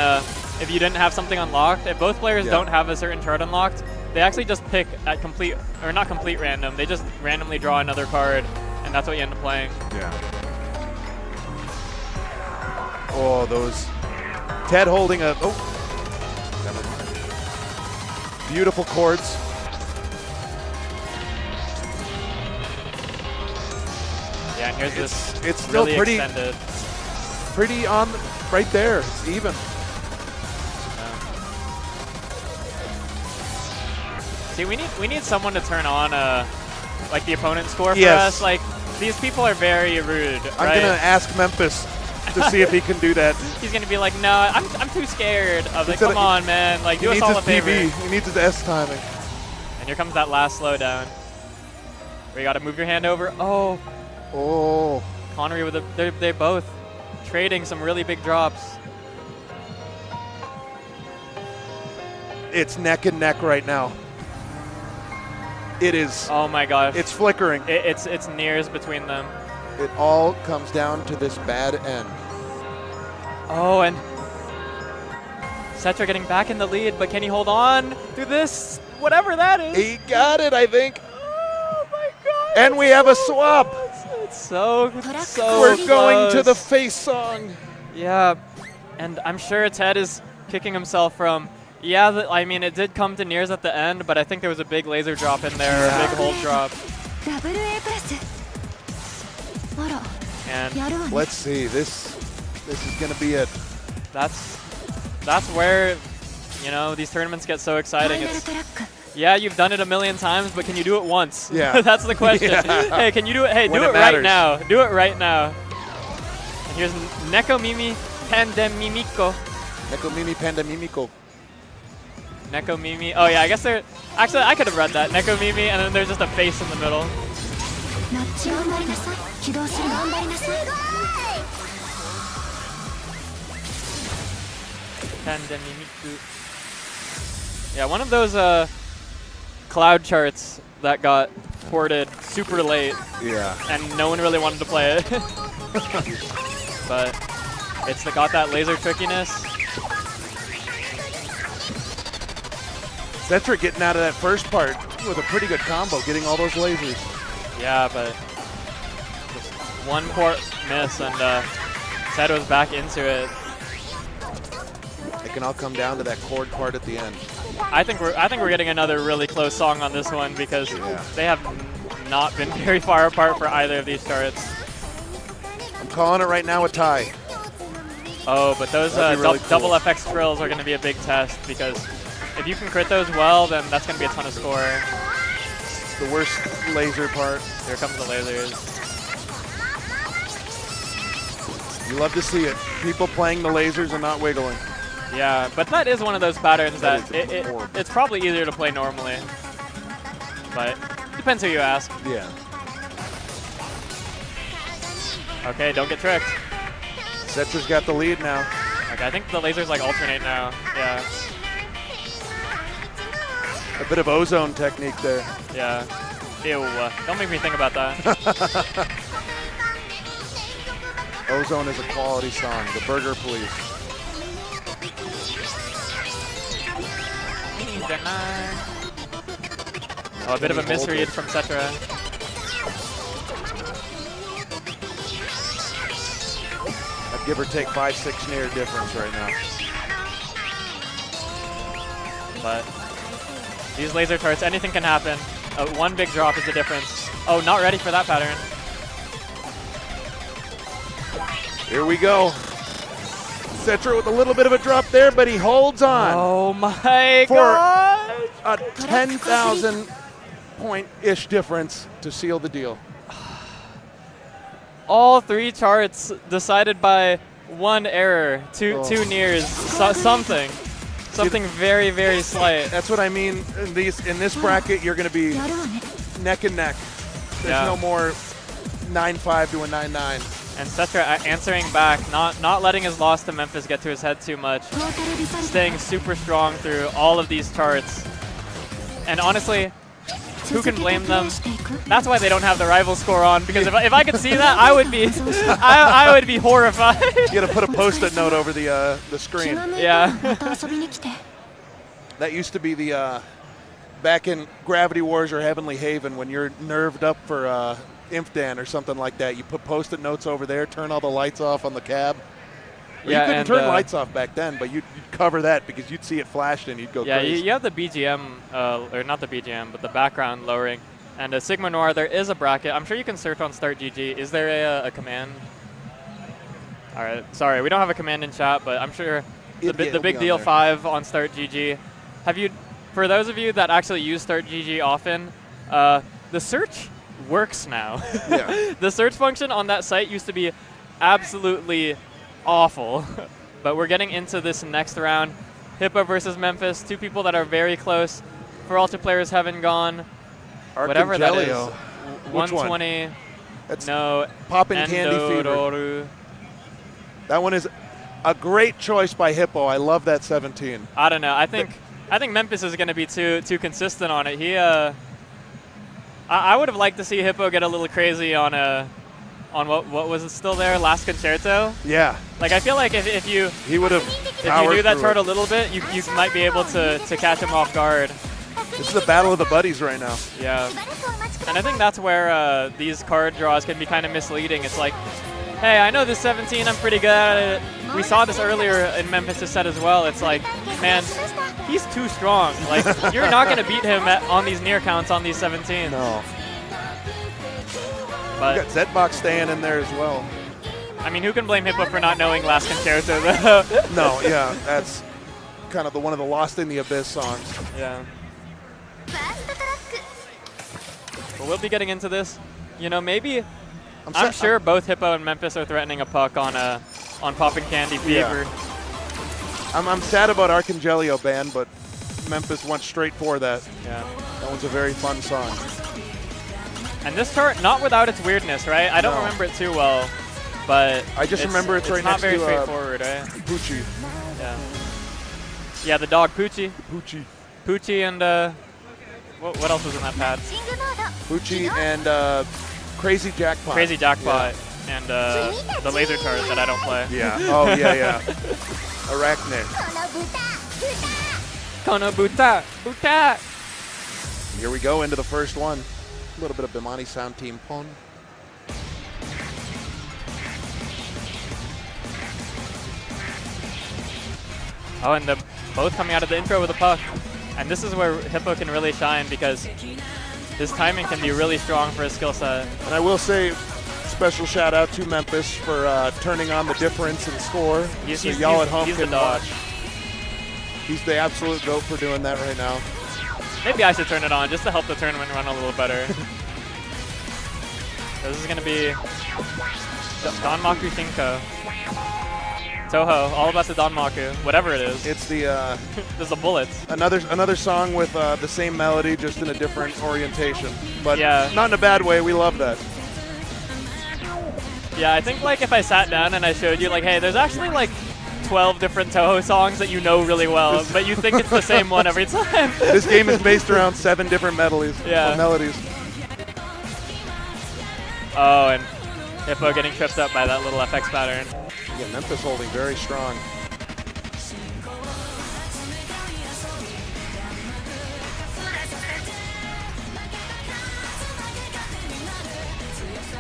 if you didn't have something unlocked, if both players don't have a certain chart unlocked, they actually just pick at complete, or not complete random, they just randomly draw another card, and that's what you end up playing. Yeah. Oh, those. Ted holding a. Oh. Never mind. Beautiful chords. Yeah, and here's this It's still really pretty extended. pretty on right there. It's even. See, we need someone to turn on like the opponent score for Yes. us. Like these people are very rude. I'm right? gonna ask Memphis to see if he can do that. He's gonna be like, no, I'm too scared. I was like, Instead come of- on, man, like He do us needs all his a favor. PB. He needs his S timing. And here comes that last slowdown. Where you gotta move your hand over. Oh, Oh. Connery with they both trading some really big drops. It's neck and neck right now. It is. Oh my gosh. It's flickering. It's nears between them. It all comes down to this bad end. Oh, and Cetra getting back in the lead, but can he hold on through this? Whatever that is. He got it, I think. Oh my god. And we have a swap. It's so We're going to close. the face song. Yeah, and I'm sure Ted is kicking himself from. Yeah, I mean, it did come to nears at the end, but I think there was a big laser drop in there, a big hold drop. And Let's see. This is going to be it. that's where, you know, these tournaments get so exciting. It's, yeah, you've done it a million times, but can you do it once? Yeah. That's the question. Yeah. Hey, can you do it? Hey, When do it it right matters. now. Do it right now. And here's Neko Mimi Pandemimiko. Neko Mimi Pandemimico. Neko Mimi. Oh yeah, I guess they're. Actually, I could have read that. Neko Mimi, and then there's just a face in the middle. Pandemimiku. Yeah, one of those cloud charts that got ported super late. Yeah. And no one really wanted to play it. But it's got that laser trickiness. Cetra getting out of that first part with a pretty good combo, getting all those lasers. Yeah, but just one poor miss, and Ted was back into it. It can all come down to that chord part at the end. I think we're getting another really close song on this one because they have not been very far apart for either of these charts. I'm calling it right now a tie. Oh, but those That'd be really double cool. FX trills are going to be a big test because if you can crit those well, then that's going to be a ton of score. The worst laser part. Here comes the lasers. You love to see it. People playing the lasers and not wiggling. Yeah, but that is one of those patterns That that is horrible. it's probably easier to play normally. But depends who you ask. Yeah. Okay, don't get tricked. Cetra's got the lead now. Okay, I think the lasers like alternate now. Yeah, A bit of ozone technique there. yeah. Ew, don't make me think about that. Ozone is a quality song. The Burger Police. Oh, a bit of a misread from Cetra. I'd give or take 5-6 near difference right now. But these laser charts, anything can happen. One big drop is the difference. Oh, not ready for that pattern. Here we go. Cetra with a little bit of a drop there, but he holds on. Oh my for god! a 10,000 point-ish difference to seal the deal. All three charts decided by one error, two nears, something very, very slight. That's what I mean. In this bracket, you're going to be neck and neck. There's no more 9-5 to a 9-9. And Cetra answering back, not letting his loss to Memphis get to his head too much, staying super strong through all of these charts. And honestly, who can blame them? That's why they don't have the rival score on, because if I could see that, I would be I would be horrified. You got to put a post-it note over the screen. Yeah. That used to be the back in Gravity Wars or Heavenly Haven when you're nerved up for Impdan or something like that. You put post-it notes over there, turn all the lights off on the cab. Well, you couldn't turn lights off back then, but you'd cover that because you'd see it flashed and you'd go crazy. Yeah, you have the BGM, or not the BGM, but the background lowering. And Sigma Noir, there is a bracket. I'm sure you can search on Start GG. Is there a command? All right, sorry, we don't have a command in chat, but I'm sure the Big Deal 5 on Start GG. Have you, for those of you that actually use Start GG often, the search works now. Yeah. The search function on that site used to be absolutely awful, but we're getting into this next round. Hippo versus Memphis, two people that are very close. For all two players haven't gone. Whatever that is. 120. That's no. Poppin' Candy Fever. That one is a great choice by Hippo. I love that 17. I don't know. I think Memphis is going to be too consistent on it. He I would have liked to see Hippo get a little crazy on what was it still there? Last Concerto? Yeah. Like, I feel like if you knew that chart a little bit, you might be able to catch him off guard. This is the battle of the buddies right now. Yeah. And I think that's where these card draws can be kind of misleading. It's like, hey, I know this 17, I'm pretty good at it. We saw this earlier in Memphis' set as well. It's like, man, he's too strong. Like, you're not going to beat him on these near counts on these 17s. No. But you got Zbox staying in there as well. I mean, who can blame Hippo for not knowing Last Concerto, though? No, yeah, that's kind of one of the Lost in the Abyss songs. Yeah. But we'll be getting into this. You know, maybe I'm sure both Hippo and Memphis are threatening a puck on Poppin' Candy Fever. Yeah. I'm sad about Arcangelio ban, but Memphis went straight for that. Yeah. That one's a very fun song. And this chart, not without its weirdness, right? I don't remember it too well, but I just remember it's right not next very to straightforward, right? Poochie. Yeah. Yeah, the dog Poochie. Poochie. Poochie and what else was in that pad? Poochie and Crazy Jackpot. Crazy Jackpot and the laser chart that I don't play. Yeah. Oh yeah. Arachnid. Kono Buta. Buta. Here we go into the first one. A little bit of Bimani Sound Team Pon. Oh, and both coming out of the intro with a puck. And this is where Hippo can really shine because his timing can be really strong for his skill set. And I will say, special shout out to Memphis for turning on the difference in score. So y'all at home can watch. He's the absolute GOAT for doing that right now. Maybe I should turn it on just to help the tournament run a little better. This is going to be Danmaku Shinko. Toho, all about the Danmaku, whatever it is. It's the there's the bullets. Another song with the same melody, just in a different orientation. But yeah, not in a bad way. We love that. Yeah, I think like if I sat down and I showed you like, hey, there's actually like 12 different Toho songs that you know really well, but you think it's the same one every time. This game is based around 7 different melodies. Oh, and Hippo getting tripped up by that little FX pattern. Yeah, Memphis holding very strong.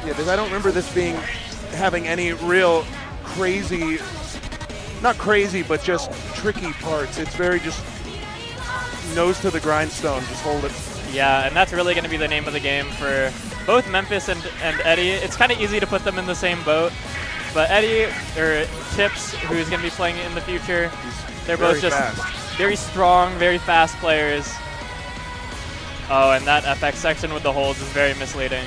Yeah, because I don't remember this having any real crazy, not crazy, but just tricky parts. It's very just nose to the grindstone, just hold it. Yeah, and that's really going to be the name of the game for both Memphis and Eddie. It's kind of easy to put them in the same boat, but Eddie, or Chips, who's going to be playing in the future, they're both just very strong, very fast players. Oh, and that FX section with the holds is very misleading.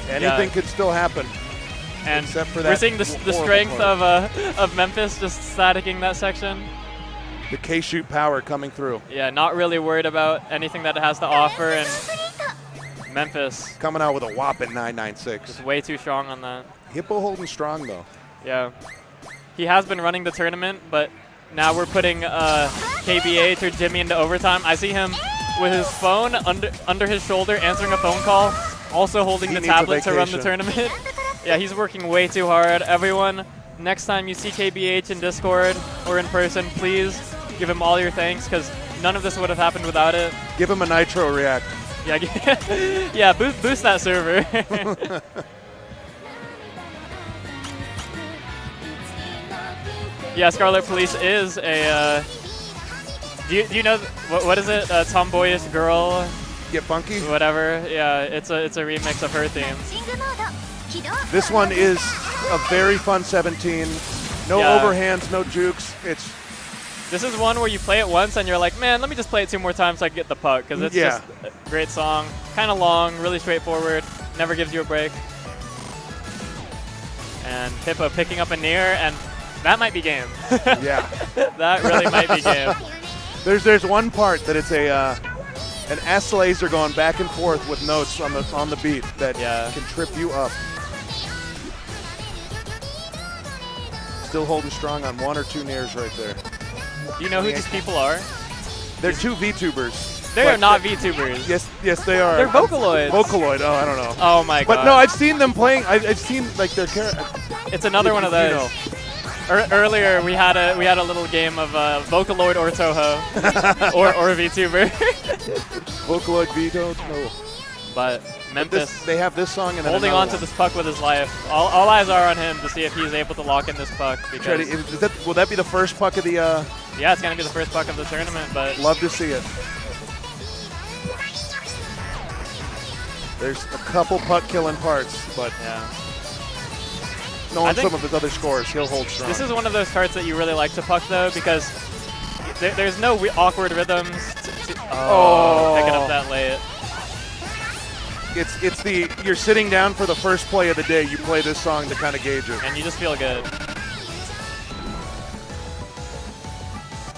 Anything could still happen. And except for that we're seeing the strength of Memphis just staticking that section. The K-shoot power coming through. Yeah, not really worried about anything that it has to offer, and Memphis coming out with a whopping 996. Just way too strong on that. Hippo holding strong though. Yeah, he has been running the tournament, but now we're putting KBH or Jimmy into overtime. I see him with his phone under his shoulder answering a phone call, also holding the tablet to run the tournament. Yeah, he's working way too hard. Everyone, next time you see KBH in Discord or in person, please give him all your thanks, because none of this would have happened without it. Give him a Nitro React. Yeah, yeah, boost that server. Yeah, Scarlet Police is a. Do you know what is it? Tomboyish girl. Get funky. Whatever. Yeah, it's a remix of her theme. This one is a very fun 17. No overhands, no jukes. This is one where you play it once and you're like, man, let me just play it 2 more times so I can get the puck, because it's just a great song. Kind of long, really straightforward, never gives you a break. And Hippo picking up a near, and that might be game. Yeah. That really might be game. There's one part that it's an S laser going back and forth with notes on the beat that can trip you up. Still holding strong on 1 or 2 nears right there. Do you know who these people are? They're 2 VTubers. They are not VTubers. Yes, they are. They're Vocaloids. Vocaloid. Oh, I don't know. Oh my god. But no, I've seen them playing. I've seen like their character. It's another one of those. Earlier we had a little game of Vocaloid or Toho or VTuber. Vocaloid Vito. No. But Memphis, they have this song and holding on to this puck with his life. All eyes are on him to see if he's able to lock in this puck. Because will that be the first puck of the? Yeah, it's gonna be the first puck of the tournament. But love to see it. There's a couple puck killing parts, but knowing some of his other scores, he'll hold strong. This is one of those cards that you really like to puck though, because there's no awkward rhythms. Picking up that late. It's you're sitting down for the first play of the day. You play this song to kind of gauge it, and you just feel good.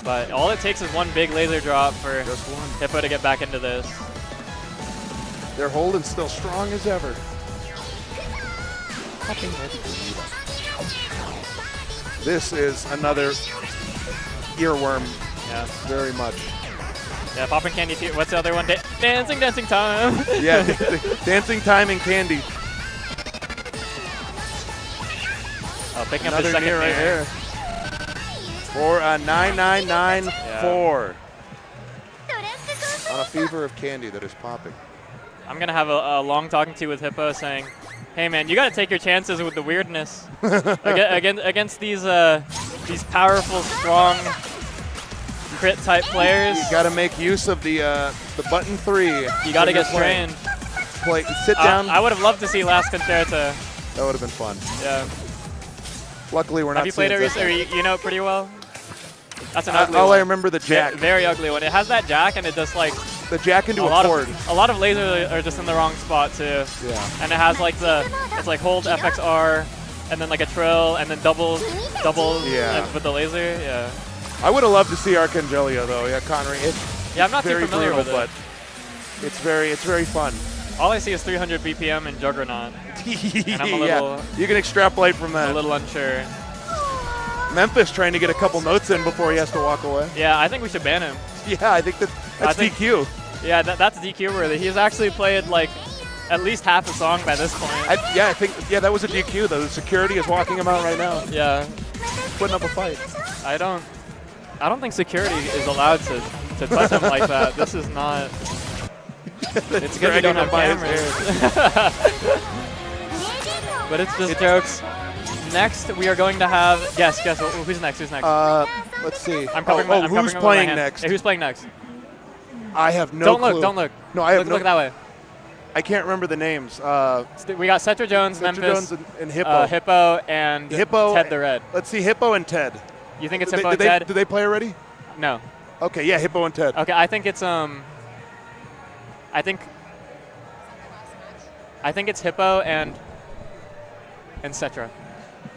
But all it takes is one big laser drop for Hippo to get back into this. They're holding still strong as ever. This is another earworm. Yeah, very much. Yeah, Poppin' Candy too. What's the other one? Dancing Time. Yeah, Dancing Time and Candy. Oh, picking another up the second near right here. For a 9,994. On a fever of candy that is popping. I'm going to have a long talking to with Hippo saying, hey man, you got to take your chances with the weirdness. Against these powerful, strong, crit type players. You got to make use of the button 3. You got to get strained. Sit down. I would have loved to see Last Concerto. That would have been fun. Yeah. Luckily, we're not. Have you played it recently? You know it pretty well. That's an ugly one. I remember the jack. Very ugly one. It has that jack, and it just like the jack into a cord. A lot of lasers are just in the wrong spot too. Yeah. And it has like it's like hold FXR, and then like a trill, and then double with the laser. Yeah. I would have loved to see Arcangelia though. Yeah, Connery. I'm not too familiar with it, but it's very fun. All I see is 300 BPM and Juggernaut. And I'm a little, you can extrapolate from that. A little unsure. Memphis trying to get a couple notes in before he has to walk away. Yeah, I think we should ban him. Yeah, I think that's DQ. Yeah, that's DQ worthy. He's actually played like at least half a song by this point. I think that was a DQ though. The security is walking him out right now. Yeah. Putting up a fight. I don't think security is allowed to touch him like that. This is not. It's good we don't have cameras. But it's just jokes. Next, we are going to have guess. Who's next? Who's next? Let's see. I'm covering who's playing next? Hey, who's playing next? I have no clue. Don't look. No, I have look that way. I can't remember the names. We got Cetra Jones, Memphis, Jones and Hippo. Hippo and Ted the Red. Let's see, Hippo and Ted. You think it's Hippo and Ted? Did they play already? No. Okay, yeah, Hippo and Ted. Okay, I think it's it's Hippo and Cetra.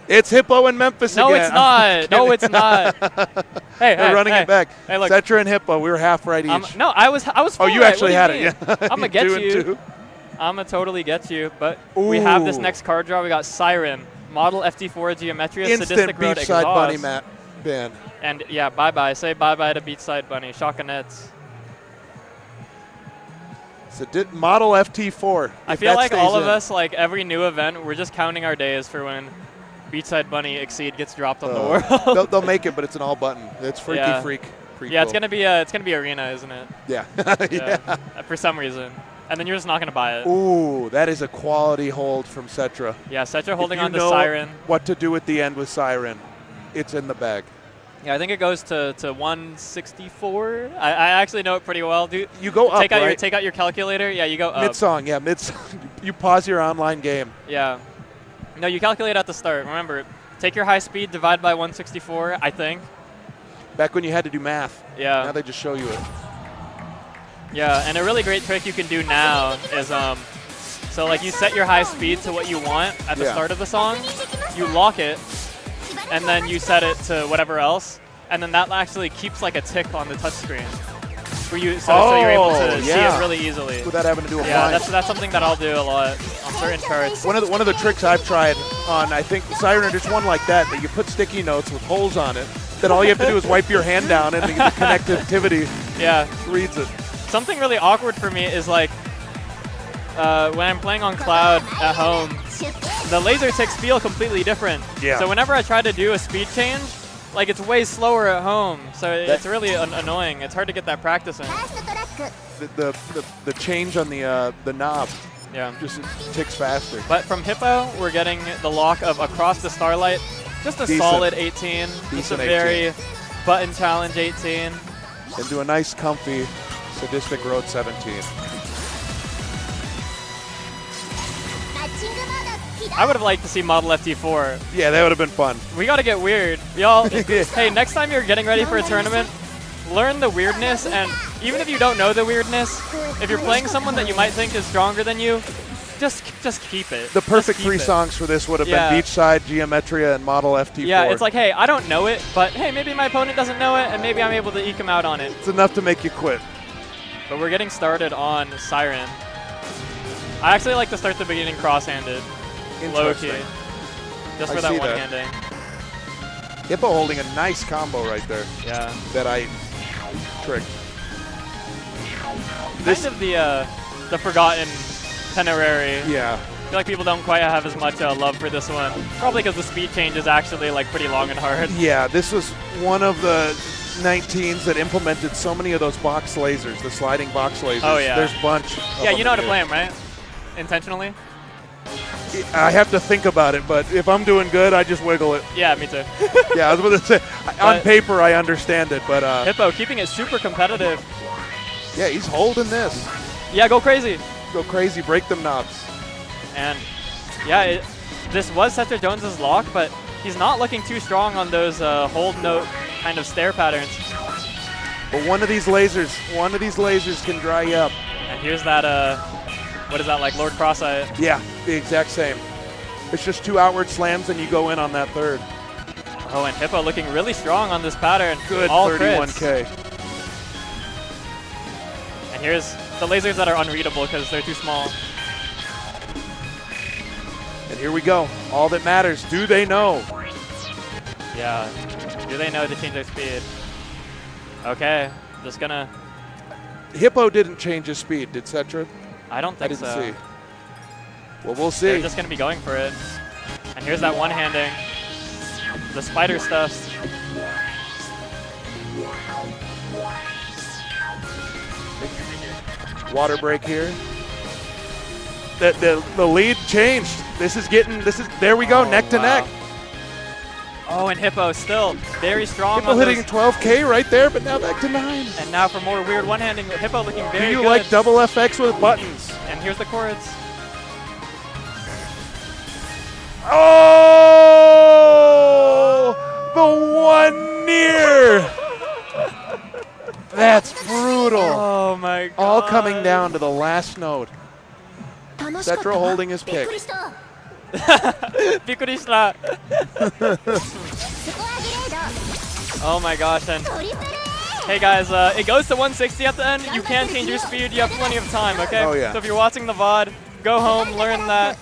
It's Hippo and Memphis again. No, it's not. No, it's not. They're running it back. Hey, look. Cetra and Hippo. We were half right each. No, I was. Oh, you actually had it. Yeah. I'm gonna get you. I'm gonna totally get you. But we have this next card draw. We got Siren, Model FT4 Geometria, Sadistic Road Beachside Exhaust. Bunny band. And yeah, bye-bye. Say bye-bye to Beachside Bunny. Shotgunettes. Model FT4. I feel like all of us, like every new event, we're just counting our days for when Beachside Bunny Exceed gets dropped on the world. They'll make it, but it's an all button. It's Freaky Freak. Yeah, it's gonna be Arena, isn't it? Yeah. Yeah. For some reason, and then you're just not gonna buy it. Ooh, that is a quality hold from Cetra. Yeah, Cetra holding on to Siren. What to do at the end with Siren? it's in the bag. Yeah, I think it goes to 164. I actually know it pretty well. You go up, take out right? Take out your calculator. Yeah, you go up. Mid-song, yeah, mid-song. You pause your online game. Yeah. No, you calculate at the start. Remember, take your high speed, divide by 164, I think. Back when you had to do math. Yeah. Now they just show you it. Yeah, and a really great trick you can do now is, so like you set your high speed to what you want at the start of the song, you lock it, and then you set it to whatever else, and then that actually keeps like a tick on the touchscreen. So you're able to see it really easily. Without having to do a blind. Yeah, that's something that I'll do a lot on certain charts. One of the tricks I've tried on, I think, Siren, there's one like that you put sticky notes with holes on it, that all you have to do is wipe your hand down and the connectivity reads it. Something really awkward for me is like when I'm playing on cloud at home, the laser ticks feel completely different. Yeah. So whenever I try to do a speed change, like it's way slower at home. So it's really annoying. It's hard to get that practice in. The change on the knob just ticks faster. But from Hippo, we're getting the lock of Across the Starlight. Just a solid 18. Just a very button challenge 18. Into a nice, comfy, sadistic Road 17. I would have liked to see Model FT4. Yeah, that would have been fun. We got to get weird. Y'all, hey, next time you're getting ready for a tournament, learn the weirdness, and even if you don't know the weirdness, if you're playing someone that you might think is stronger than you, just keep it. The perfect three songs for this would have been Beachside, Geometria, and Model FT4. Yeah, it's like, hey, I don't know it, but hey, maybe my opponent doesn't know it, and maybe I'm able to eke him out on it. It's enough to make you quit. But we're getting started on Siren. I actually like to start the beginning cross-handed. Low-key. Just for that one-handing. Hippo holding a nice combo right there. Yeah. That I tricked. Kind of the forgotten Tenerary. Yeah. I feel like people don't quite have as much love for this one. Probably because the speed change is actually like pretty long and hard. Yeah, this was one of the 19s that implemented so many of those box lasers, the sliding box lasers. Oh, yeah. There's a bunch. Yeah, you know how to play them, right? Intentionally? I have to think about it, but if I'm doing good, I just wiggle it. Yeah, me too. Yeah, I was going to say, on paper, I understand it, but... Hippo keeping it super competitive. Yeah, he's holding this. Yeah, go crazy. Go crazy, break them knobs. And, yeah, this was Seth Jones's lock, but he's not looking too strong on those hold note kind of stare patterns. But one of these lasers can dry you up. And here's that, what is that, like Lord Cross-Eye? Yeah, the exact same. It's just 2 outward slams and you go in on that third. Oh, and Hippo looking really strong on this pattern. Good all 31K. Crits. And here's the lasers that are unreadable because they're too small. And here we go. All that matters, do they know? Yeah. Do they know to change their speed? Okay, just gonna... Hippo didn't change his speed, did Cetra? I don't think so. I didn't see. Well, we'll see. They're just gonna be going for it. And here's that one-handing. The spider stuff. Water break here. The lead changed. There we go, neck to neck. Oh, and Hippo still very strong. Hippo hitting 12K right there, but now back to 9. And now for more weird one-handing, Hippo looking very good. Do you like double FX with buttons? And here's the chords. Oh! The one near! That's brutal. Oh my god. All coming down to the last note. Cetra holding his pick. Bikurishita. Oh my gosh, and hey guys, it goes to 160 at the end. You can change your speed. You have plenty of time, okay? Oh yeah. So if you're watching the VOD, go home, learn that.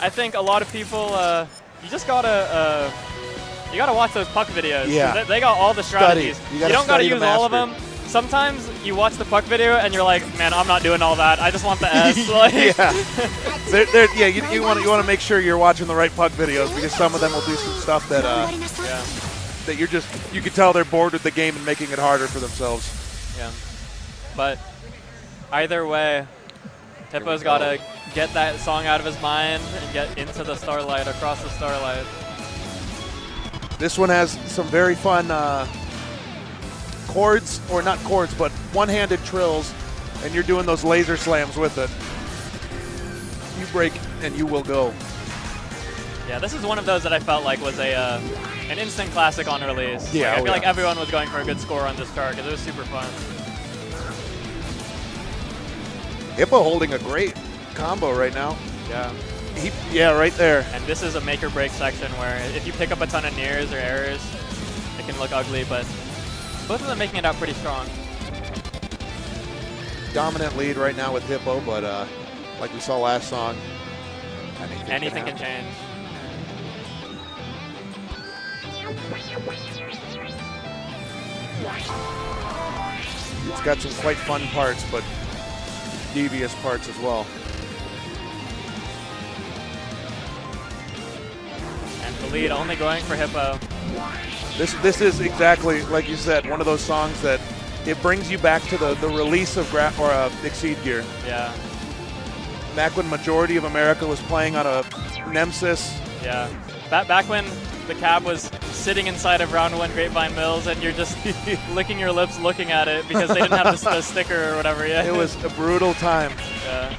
I think a lot of people, you just gotta, you gotta watch those puck videos. Yeah. They got all the strategies. You don't gotta use all of them. Sometimes you watch the puck video and you're like, man, I'm not doing all that. I just want the S. Like yeah. You want to make sure you're watching the right puck videos because some of them will do some stuff that that you can tell they're bored with the game and making it harder for themselves. Yeah. But either way, Hippo's got to get that song out of his mind and get into the starlight, across the starlight. This one has some very fun chords, or not chords, but one-handed trills, and you're doing those laser slams with it. You break and you will go. Yeah, this is one of those that I felt like was an instant classic on release. Yeah, I feel like everyone was going for a good score on this chart because it was super fun. Hippo holding a great combo right now. Yeah. Yeah, right there. And this is a make or break section where if you pick up a ton of nears or errors, it can look ugly, but both of them making it out pretty strong. Dominant lead right now with Hippo, but like we saw last song, anything can change. It's got some quite fun parts, but devious parts as well. And the lead only going for Hippo. This is exactly, like you said, one of those songs that it brings you back to the release of Exceed Gear. Yeah. Back when majority of America was playing on a Nemesis. Yeah. Back when the cab was sitting inside of Round 1 Grapevine Mills and you're just licking your lips looking at it because they didn't have the sticker or whatever yet. It was a brutal time. Yeah.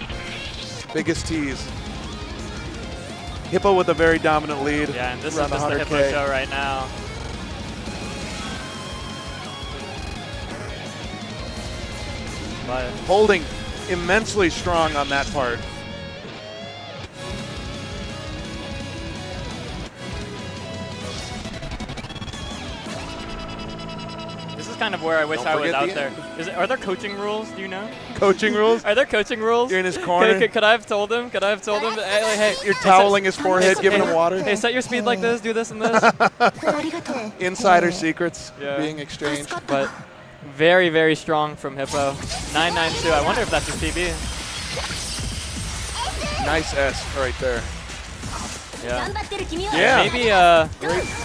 Biggest tease. Hippo with a very dominant lead. Yeah, and this is around just the Hippo show right now. But holding immensely strong on that part. this is kind of where I wish I was out there. Are there coaching rules? Do you know? Coaching rules? Are there coaching rules? You're in his corner. Could I have told him? Could I have told him? Hey, you're toweling his forehead, giving him water. Hey, set your speed like this. Do this and this. Insider secrets being exchanged. But very, very strong from Hippo. 992. I wonder if that's his PB. Nice S right there. Yeah. Yeah. Maybe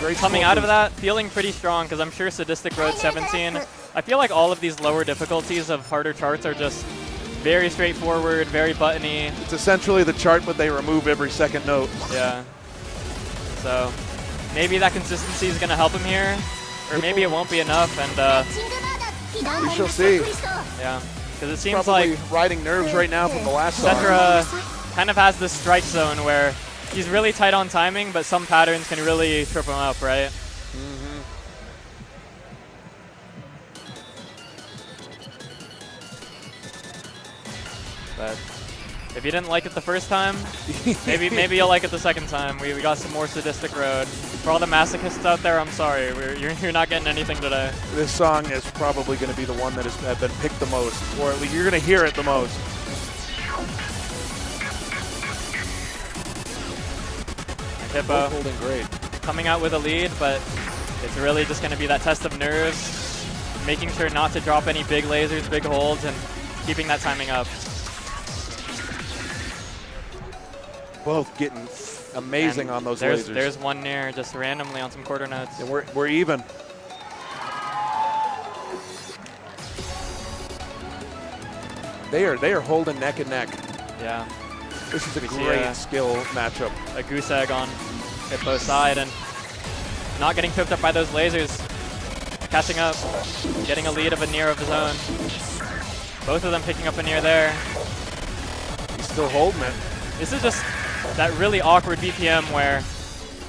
great coming out of that, feeling pretty strong because I'm sure Sadistic Road 17. I feel like all of these lower difficulties of harder charts are just very straightforward, very buttony. It's essentially the chart, but they remove every second note. Yeah. So maybe that consistency is going to help him here, or maybe it won't be enough. And we shall see. Yeah, because it seems probably like riding nerves right now from the last song. Cetra kind of has this strike zone where he's really tight on timing, but some patterns can really trip him up, right? Mm-hmm. But if you didn't like it the first time, maybe you'll like it the second time. We got some more Sadistic Road. For all the masochists out there, I'm sorry. You're not getting anything today. This song is probably going to be the one that has been picked the most, or at least you're going to hear it the most. Hippo holding great. Coming out with a lead, but it's really just going to be that test of nerves, making sure not to drop any big lasers, big holds, and keeping that timing up. Both getting amazing on those lasers. There's one near just randomly on some quarter notes. And we're even. They are holding neck and neck. Yeah. This is a great skill matchup. A goose egg on Hippo's side and not getting tripped up by those lasers. Catching up, getting a lead of a near of his own. Both of them picking up a near there. He's still holding it. This is just that really awkward BPM where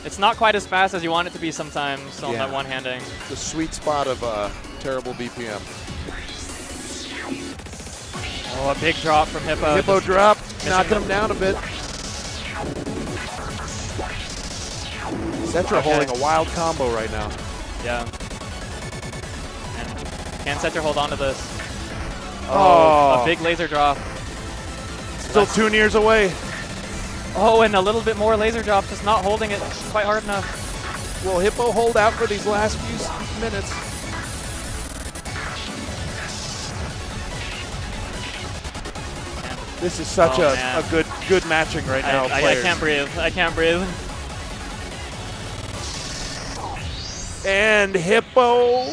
it's not quite as fast as you want it to be sometimes on that one-handing. The sweet spot of terrible BPM. Oh, a big drop from Hippo. Hippo drop, knocking him down a bit. Cetra holding a wild combo right now. Yeah. And can Cetra hold on to this? Oh, a big laser drop. Still 2 nears away. Oh, and a little bit more laser drop, just not holding it quite hard enough. Will Hippo hold out for these last few minutes? This is such a good matching right now. I can't breathe. I can't breathe. And Hippo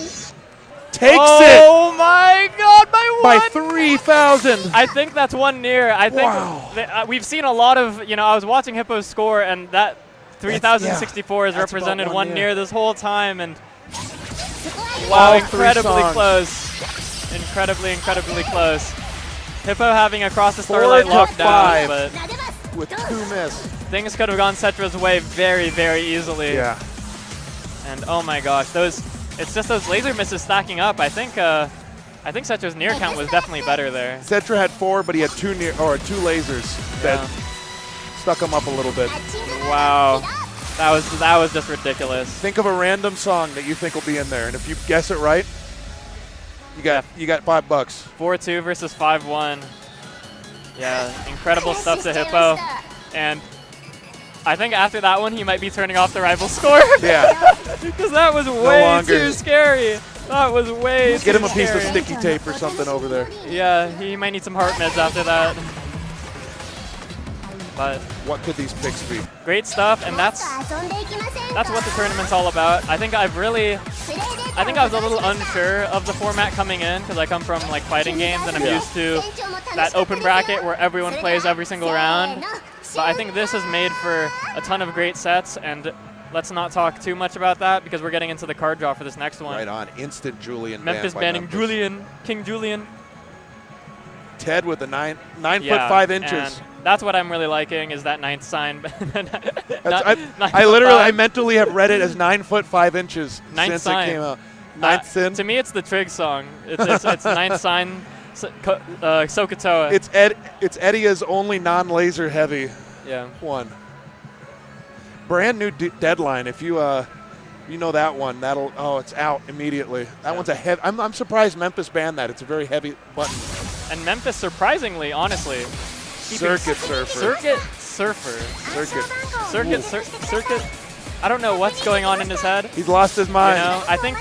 takes it. Oh my God! By 3,000. I think that's one near. I think we've seen a lot of. I was watching Hippo's score, and that 3064 has that's represented about one one near this whole time, and All wow, three incredibly songs. close. Incredibly close. Hippo having a Cross the 4 Starlight to lockdown, 5 but with 2 miss. things could have gone Cetra's way very easily. Yeah. And oh my gosh, it's just those laser misses stacking up. I think Cetra's near count was definitely better there. Cetra had 4, but he had 2 lasers that stuck him up a little bit. Wow, that was just ridiculous. Think of a random song that you think will be in there, and if you guess it right, you got $5. 4-2 versus 5-1. Yeah, incredible stuff to Hippo. And I think after that one, he might be turning off the rival score. Yeah. Because that was way longer. too scary. That was way Get too him a piece of scary. sticky tape or something over there. Yeah, he might need some heart meds after that. But what could these picks be? Great stuff, and that's what the tournament's all about. I think I was a little unsure of the format coming in because I come from like fighting games and I'm used to that open bracket where everyone plays every single round. But I think this is made for a ton of great sets, and let's not talk too much about that because we're getting into the card draw for this next one. Right on, instant Julian. Memphis banning Julian, King Julian. Ted with the 9 Yeah, foot 5 inches. and that's what I'm really liking is that ninth sign. I mentally have read it as 9 foot 5 inches Ninth since sign. it came out. Ninth sin. To me, it's the Trig song. It's ninth sign, Sokotoa. It's Edia's only non-laser heavy one. Brand new deadline. If you you know that one, it's out immediately. That one's a heavy. I'm surprised Memphis banned that. It's a very heavy button. And Memphis, surprisingly, honestly, Circuit Surfer. Circuit. I don't know what's going on in his head. He's lost his mind. You know, I think.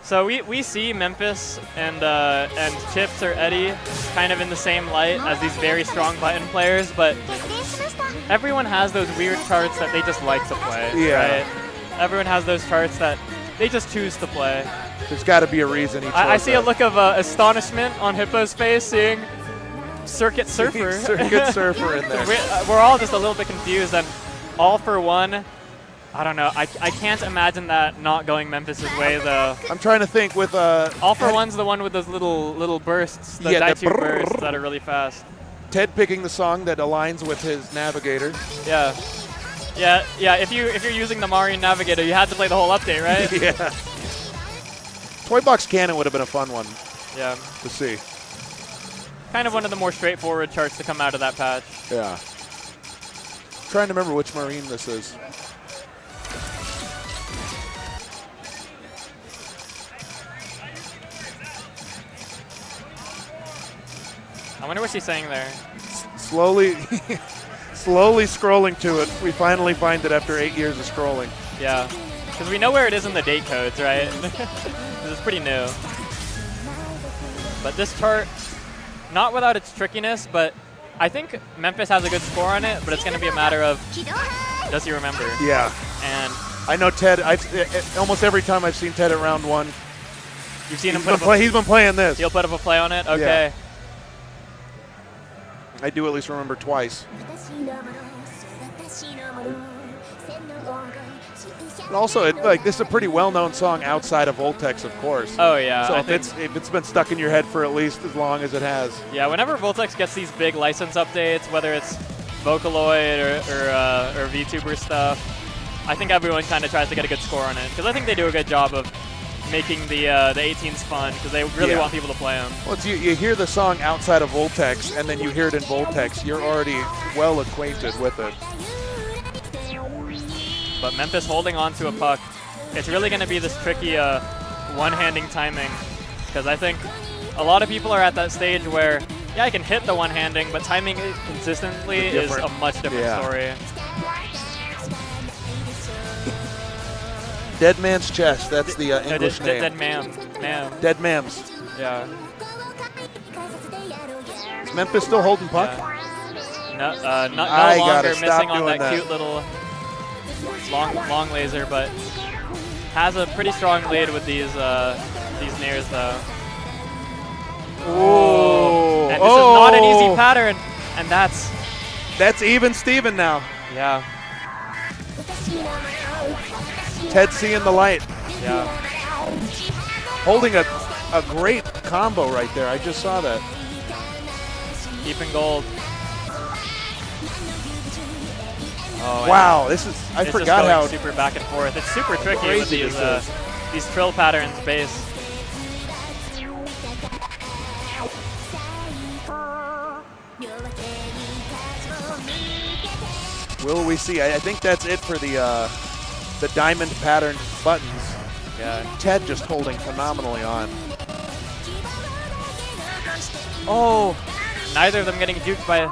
So we see Memphis and Chips or Eddie kind of in the same light as these very strong button players, but everyone has those weird charts that they just like to play. Yeah. Right? Everyone has those charts that they just choose to play. There's got to be a reason he chose I see that. a look of astonishment on Hippo's face seeing Circuit Surfer. Circuit Surfer in there. We're all just a little bit confused, and All for One, I don't know. I can't imagine that not going Memphis' way, though. I'm trying to think with All for One's the one with those little bursts, the Daichu bursts that are really fast. Ted picking the song that aligns with his navigator. Yeah. If you're using the Mario Navigator, you had to play the whole update, right? Yeah. Toy Box Cannon would have been a fun one. Yeah. To see. Kind of one of the more straightforward charts to come out of that patch. Yeah. Trying to remember which Marine this is. I wonder what she's saying there. Slowly scrolling to it. We finally find it after 8 years of scrolling. Yeah, because we know where it is in the date codes, right? This is pretty new. But this chart, not without its trickiness, but I think Memphis has a good score on it, but it's going to be a matter of, does he remember? Yeah. And I know Ted, almost every time I've seen Ted at round one, you've seen him he's been playing this. He'll put up a play on it? Okay. Yeah. I do at least remember twice. And also, this is a pretty well-known song outside of Voltex, of course. Oh yeah. So if it's been stuck in your head for at least as long as it has. Yeah. Whenever Voltex gets these big license updates, whether it's Vocaloid or VTuber stuff, I think everyone kind of tries to get a good score on it because I think they do a good job of making the 18s fun because they really want people to play them. Well, you hear the song outside of Voltex, and then you hear it in Voltex. You're already well acquainted with it. But Memphis holding on to a puck, it's really going to be this tricky one-handing timing because I think a lot of people are at that stage where, yeah, I can hit the one-handing, but timing it consistently is a much different story. Dead Man's Chest, that's the English name. Dead Ma'am. Dead Mams. Yeah. Is Memphis still holding puck? Yeah. No longer missing on that cute little long laser, but has a pretty strong lead with these nairs though. Ooh. And this is not an easy pattern, and that's even Steven now. Yeah. Ted seeing the light. Yeah. Holding a great combo right there. I just saw that. Keeping gold. Oh, wow, this is, I it's forgot just how. going super back and forth. It's super tricky with crazy these trill patterns base. Will we see? I think that's it for the diamond patterned buttons. Yeah. Ted just holding phenomenally on. Oh, neither of them getting juked by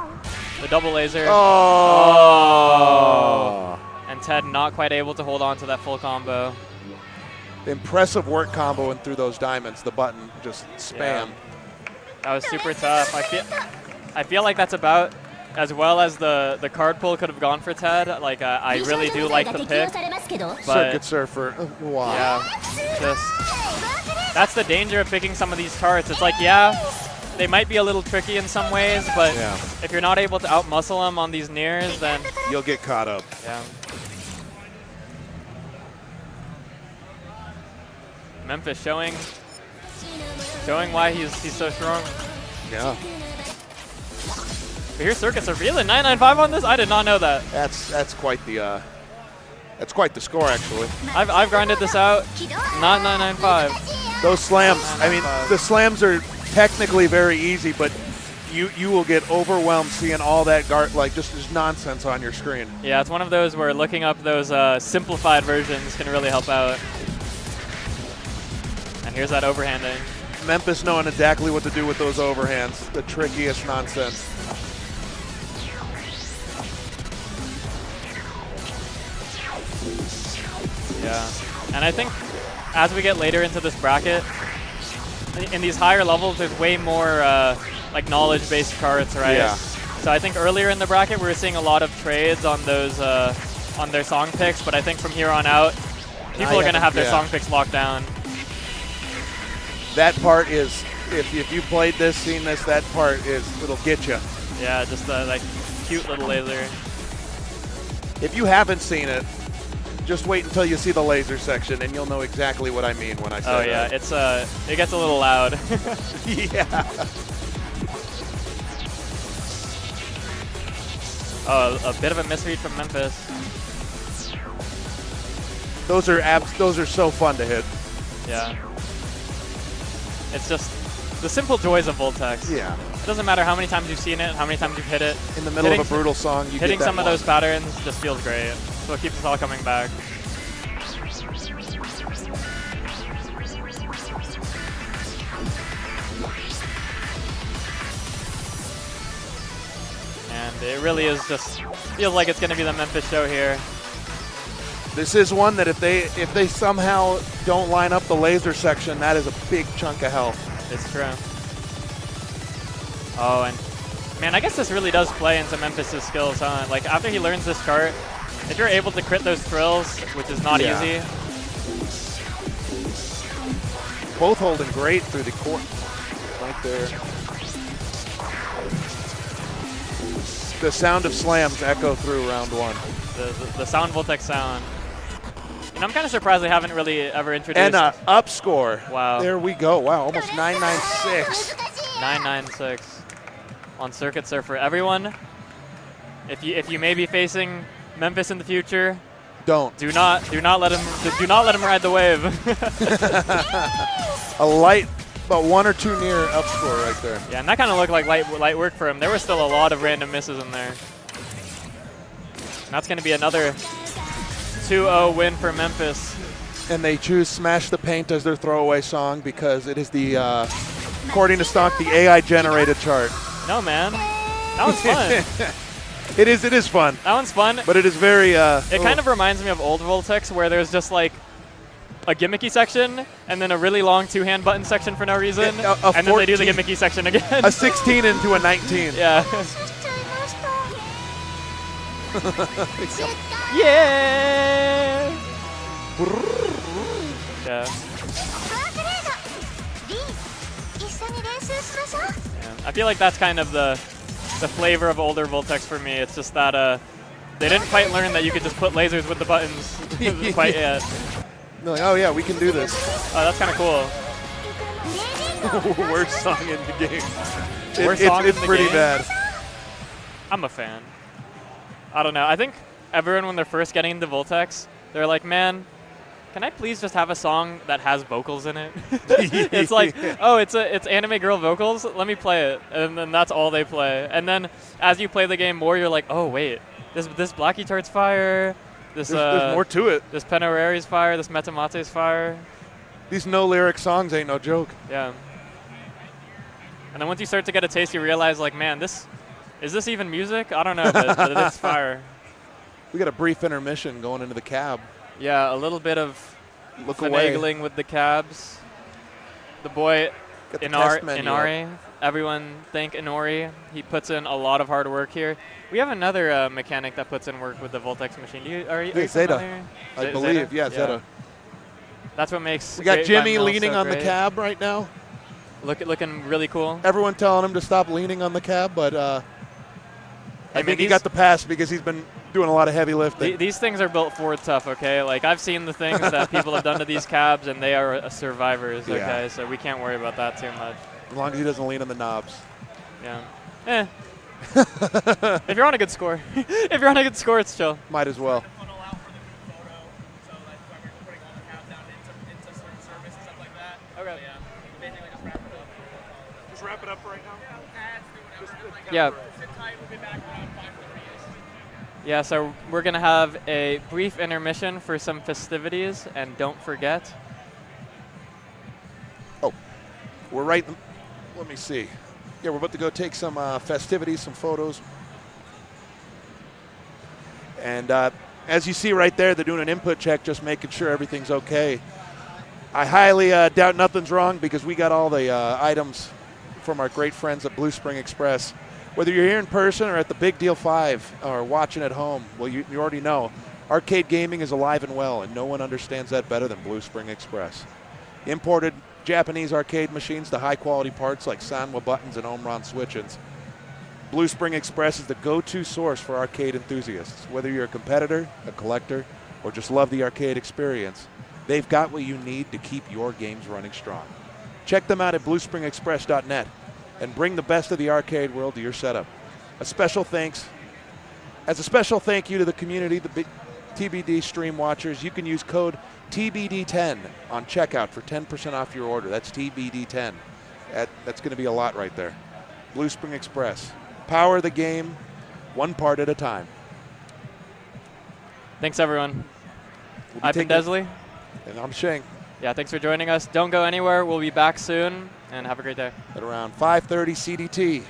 the double laser. Oh. And Ted not quite able to hold on to that full combo. Impressive work comboing through those diamonds. The button just spammed. Yeah. That was super tough. I feel like that's about as well as the card pull could have gone for Ted. Like I really do like the pick. Circuit Surfer. Wow. Yeah. Just that's the danger of picking some of these charts. It's like, yeah, they might be a little tricky in some ways, but if you're not able to outmuscle them on these nears, then you'll get caught up. Yeah. Memphis showing why he's so strong. Yeah. But here's Circuit Surfer. Really, 995 on this? I did not know that. That's quite the score actually. I've grinded this out. Not 995. Those slams. I mean, the slams are technically very easy, but you will get overwhelmed seeing all that just nonsense on your screen. Yeah, it's one of those where looking up those simplified versions can really help out. And here's that overhanding. Memphis knowing exactly what to do with those overhands. The trickiest nonsense. Yeah, and I think as we get later into this bracket, in these higher levels, there's way more like knowledge-based cards, right? Yeah. So I think earlier in the bracket, we were seeing a lot of trades on those on their song picks, but I think from here on out, people are going to have their song picks locked down. That part is, if you played this, seen this, that part is, it'll get you. Yeah, just the like cute little laser. If you haven't seen it, just wait until you see the laser section, and you'll know exactly what I mean when I say that. Oh yeah, it's it gets a little loud. Yeah. Oh, a bit of a misread from Memphis. Those are so fun to hit. Yeah. It's just the simple joys of Voltex. Yeah. It doesn't matter how many times you've seen it, how many times you've hit it. In the middle of a brutal song, you hitting get that some of those patterns just feels great. So it keeps us all coming back. And it really is just feels like it's going to be the Memphis show here. This is one that if they somehow don't line up the laser section, that is a big chunk of health. It's true. Oh, and man, I guess this really does play into Memphis's skills, huh? Like after he learns this chart, if you're able to crit those thrills, which is not easy. Both holding great through the court. Right there. The sound of slams echo through round one. The sound Voltex sound. And I'm kind of surprised they haven't really ever introduced. And an up score. Wow. There we go. Wow, almost 996. 996 on Circuit Surfer. Everyone, if you may be facing Memphis in the future, do not let him ride the wave. A light, about one or two near up score right there. Yeah, and that kind of looked like light work for him. There were still a lot of random misses in there. And that's going to be another 2-0 win for Memphis. And they choose Smash the Paint as their throwaway song because it is the, according to Stock, the AI-generated chart. No, man. That was fun. It is fun. That one's fun. But it is very... it kind of reminds me of old Voltex where there's just like a gimmicky section and then a really long two-hand button section for no reason. And then they do the gimmicky section again. A 16 into a 19. Yeah. Yeah. Yeah. I feel like that's kind of the flavor of older Voltex for me. It's just that They didn't quite learn that you could just put lasers with the buttons quite yet. They're like, oh yeah, we can do this. Oh, that's kind of cool. Worst song in the game. Worst song it's in the pretty game? bad. I'm a fan. I don't know. I think everyone, when they're first getting into Voltex, they're like, man, can I please just have a song that has vocals in it? It's like, oh, it's anime girl vocals. Let me play it, and then that's all they play. And then as you play the game more, you're like, oh wait, this Blacky Tart's fire. There's more to it. This Penorari's fire. This Metamate's fire. These no lyric songs ain't no joke. Yeah. And then once you start to get a taste, you realize, like, man, is this even music? I don't know, but it's fire. We got a brief intermission going into the cab. Yeah, a little bit of finagling with the cabs. The boy, Inari, everyone thank Inori. He puts in a lot of hard work here. We have another mechanic that puts in work with the Voltex machine. Are you Zeta, familiar? I believe. Yeah, Zeta. That's what makes. We got Great Jimmy Vinyl leaning so on the great. cab right now. Looking really cool. Everyone telling him to stop leaning on the cab, but I mean, think he got the pass because he's been doing a lot of heavy lifting. These things are built for tough, okay? Like, I've seen the things that people have done to these cabs, and they are survivors, okay? Yeah. So we can't worry about that too much. As long as he doesn't lean on the knobs. Yeah. If you're on a good score. If you're on a good score, it's chill. Might as well. Okay. Just wrap it up right now. Yeah. Yeah, so we're going to have a brief intermission for some festivities, and don't forget. Oh, we're right. Let me see. Yeah, we're about to go take some festivities, some photos. And as you see right there, they're doing an input check, just making sure everything's okay. I highly doubt nothing's wrong because we got all the items from our great friends at Blue Spring Express. Whether you're here in person or at the Big Deal 5 or watching at home, well, you already know, arcade gaming is alive and well, and no one understands that better than Blue Spring Express. Imported Japanese arcade machines to high-quality parts like Sanwa buttons and Omron switches. Blue Spring Express is the go-to source for arcade enthusiasts. Whether you're a competitor, a collector, or just love the arcade experience, they've got what you need to keep your games running strong. Check them out at bluespringexpress.net and bring the best of the arcade world to your setup. As a special thank you to the community, the TBD stream watchers, you can use code TBD10 on checkout for 10% off your order. That's TBD10. That's going to be a lot right there. Blue Spring Express. Power the game, one part at a time. Thanks, everyone. I've been Desley. And I'm Sheng. Yeah, thanks for joining us. Don't go anywhere. We'll be back soon, and have a great day. At around 5:30 CDT.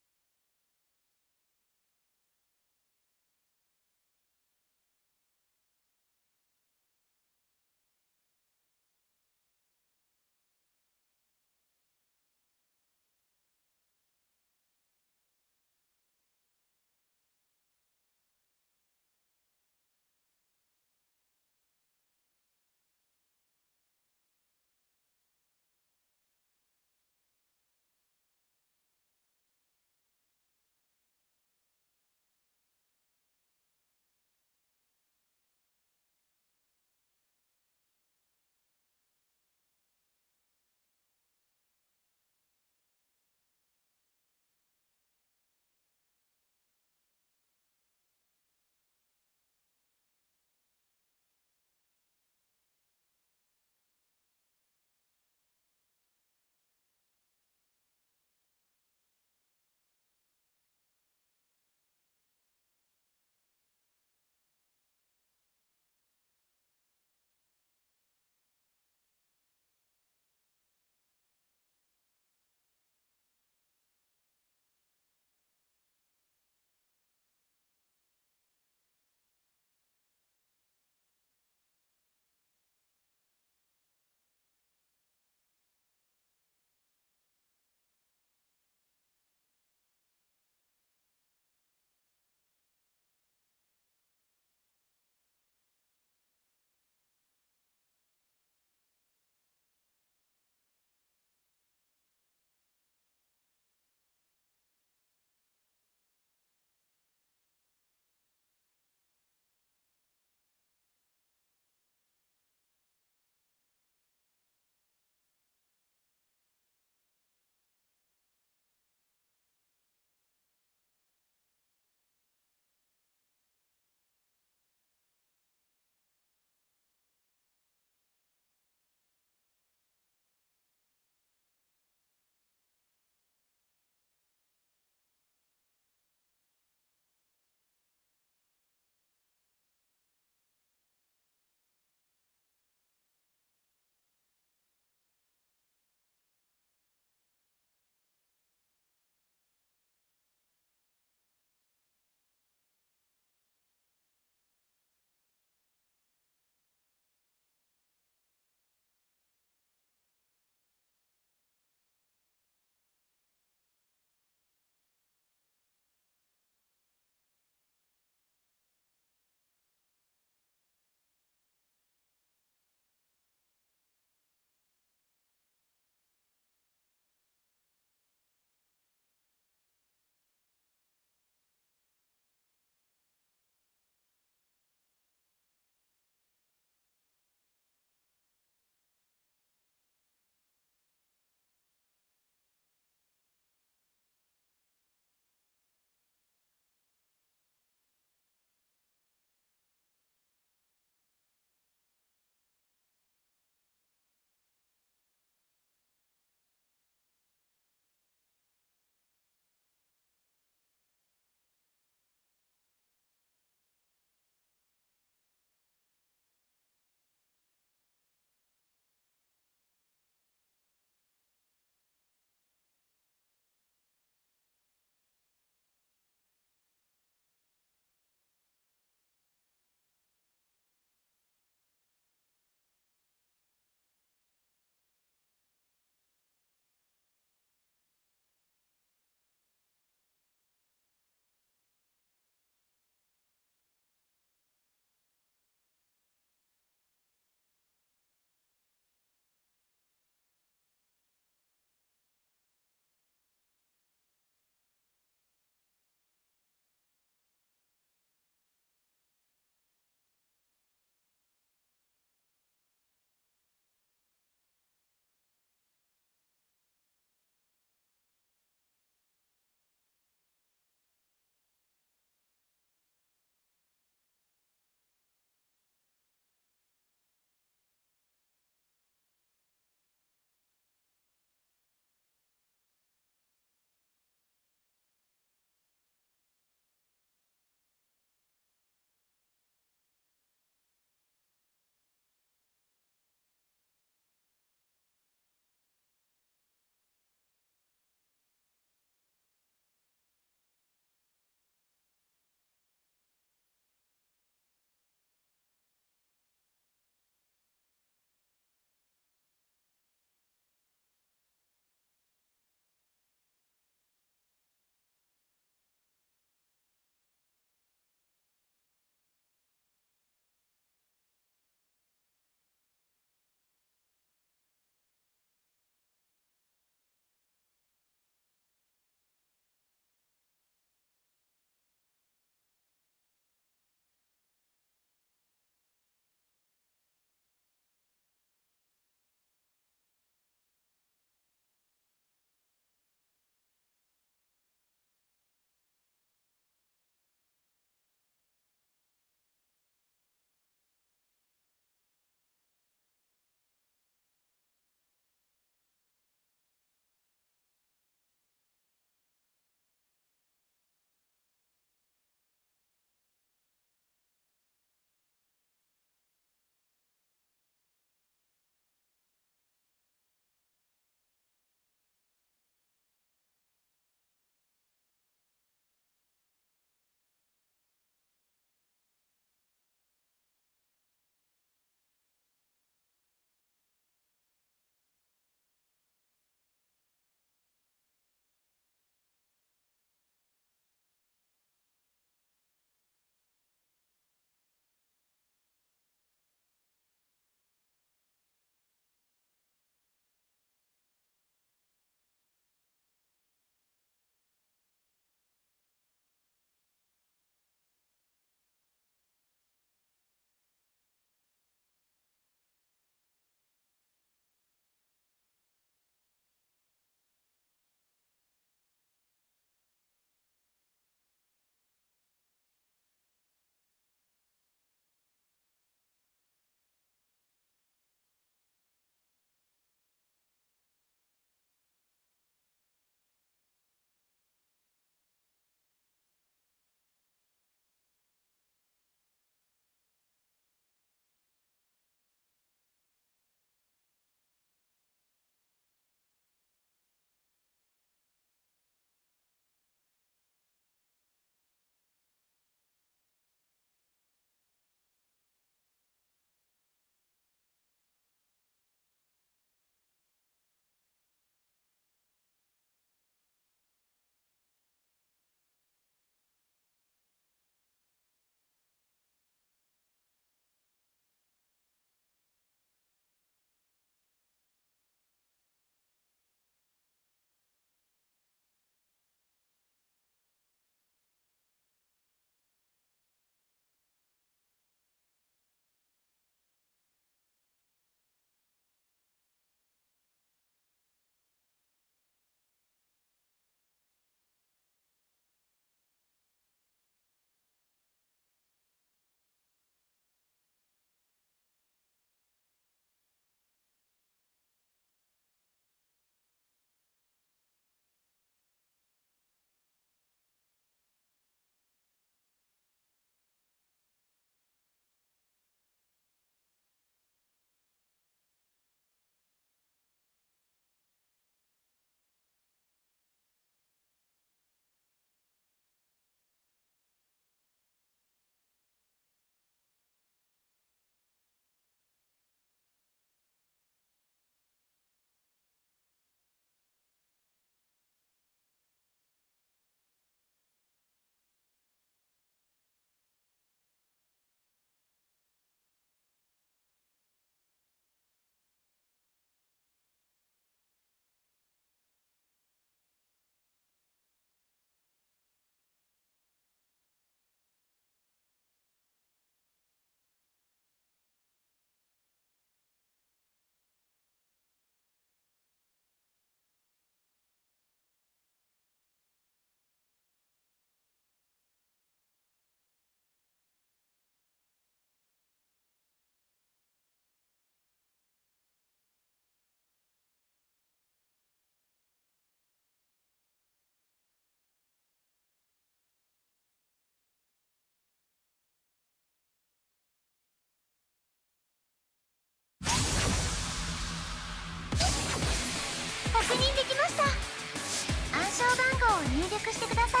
入力してください。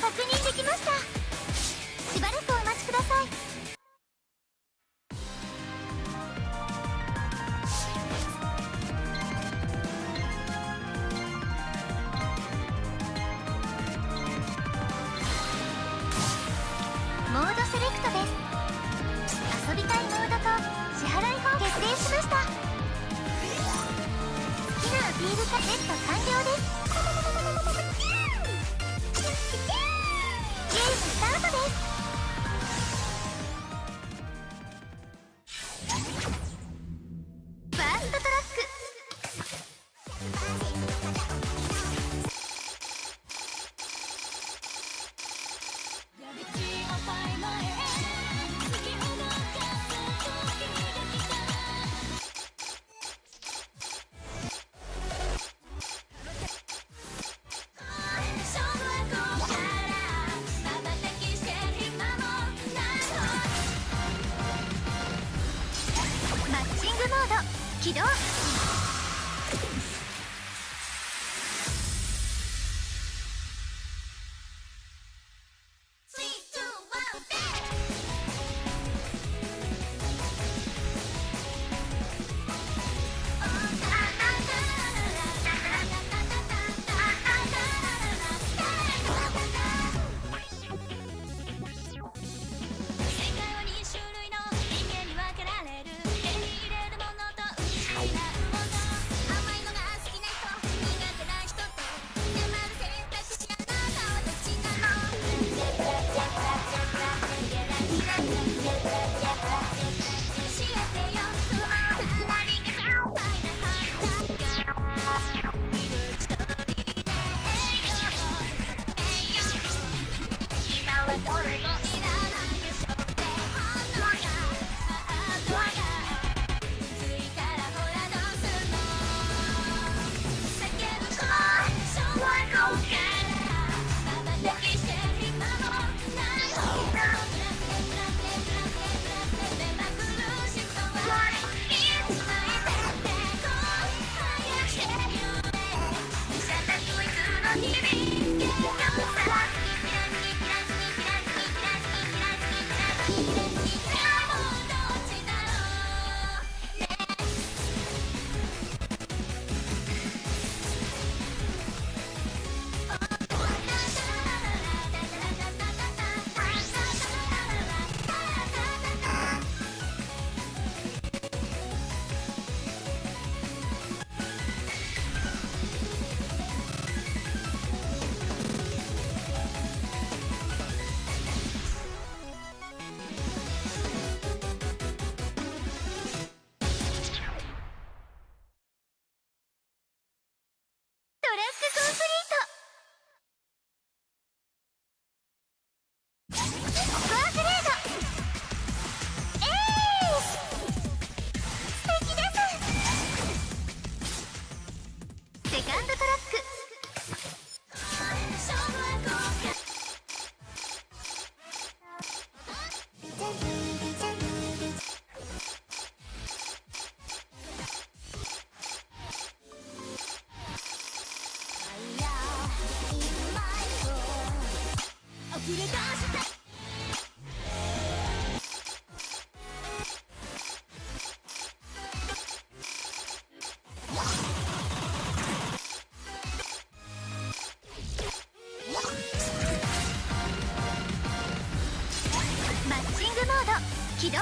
確認できました。しばらくお待ちください。モードセレクトです。遊びたいモードと支払い方決定しました。好きなアピールかセット完了です。ゲームスタートです。ファーストトラック。マッチングモード起動。起動。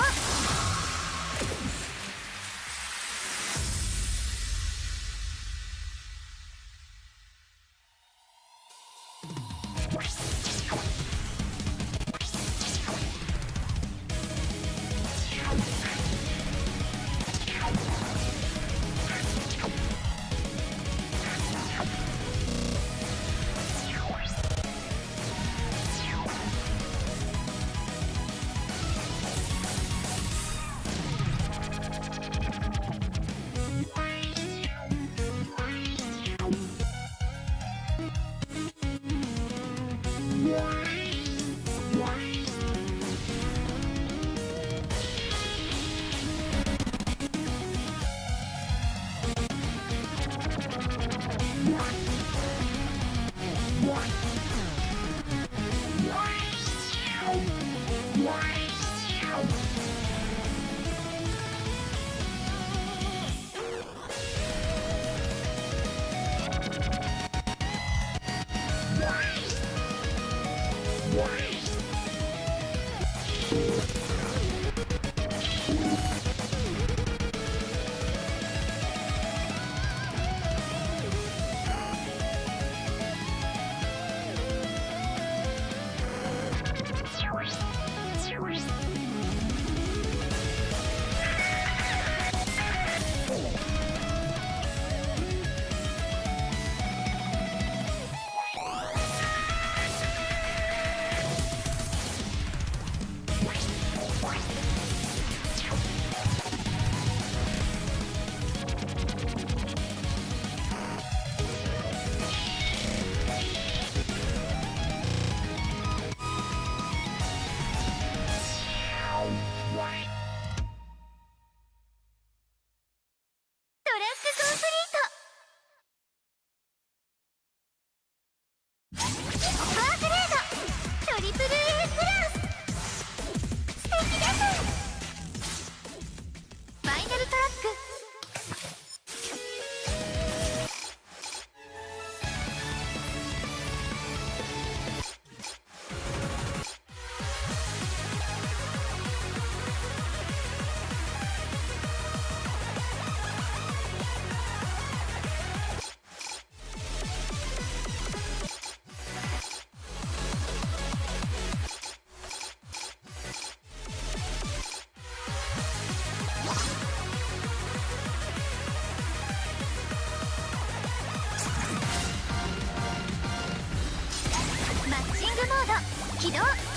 起動。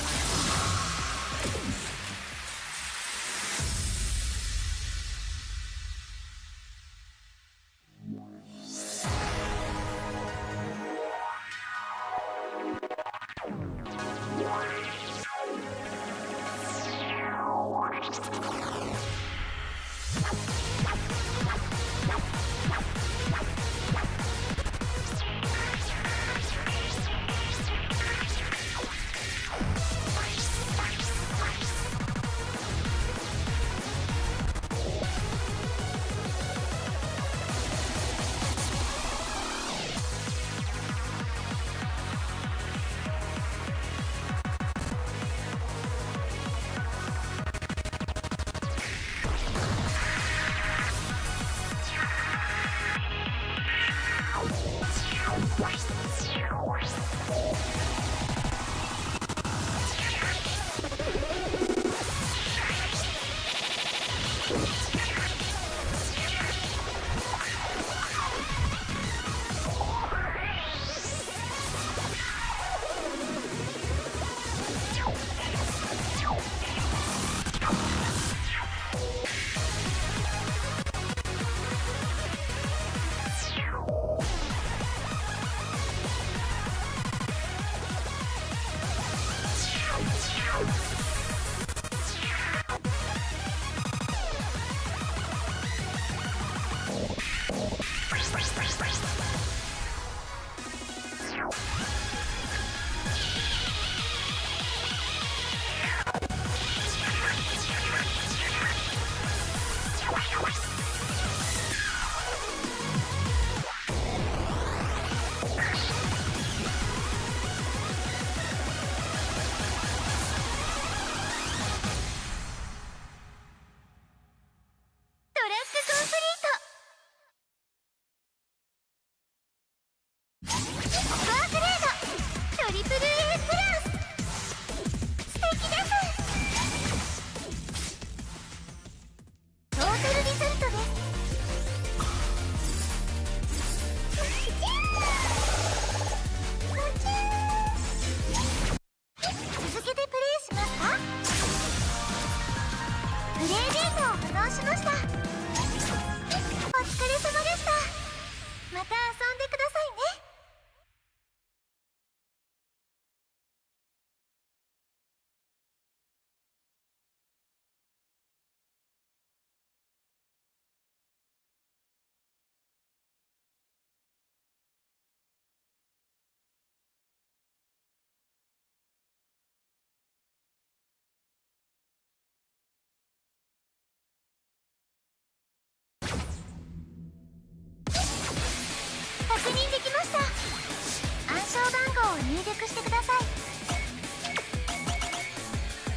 入力してください。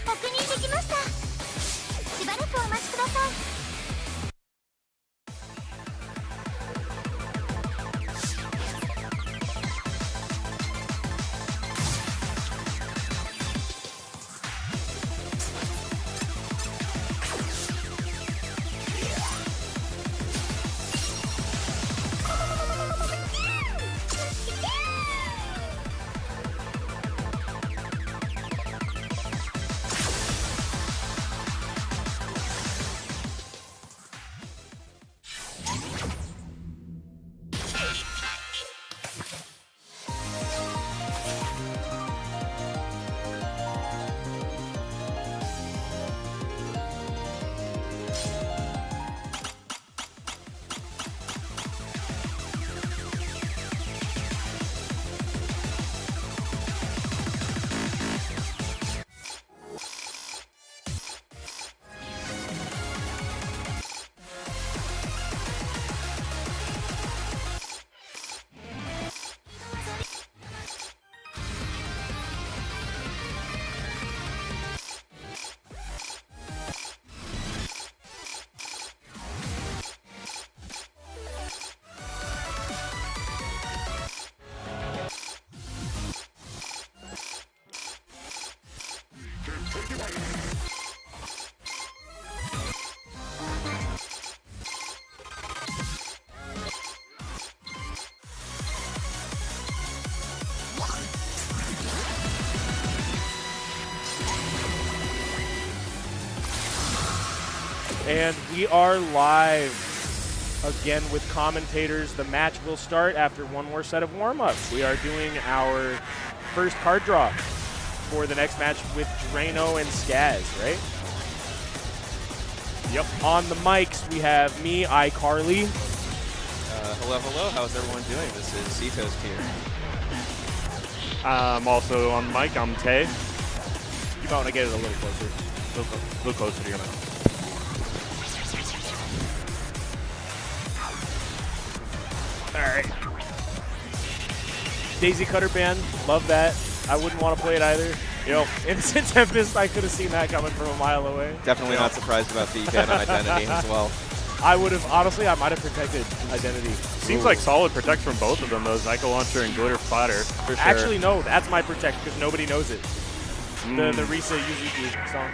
確認できました。しばらくお待ちください。And we are live again with commentators. The match will start after one more set of warm-ups. We are doing our first card draw for the next match with Drano and Chaz, right? Yep. On the mics, we have me, iCarly. Hello, hello. How's everyone doing? This is Seatoast here. I'm also on the mic. I'm Tay. You might want to get it a little closer. A little closer to your mouth. Alright. Daisy Cutter Band, love that. I wouldn't want to play it either. Yo, Innocent Tempest, I could have seen that coming from a mile away. Definitely not surprised about the ban on Identity as well. I would have, honestly, I might have protected Identity. Seems like solid protect from both of them, though. Zyko Launcher and Glitter Splatter. For sure. Actually, no, that's my protect because nobody knows it. The Risa Yuzuki song.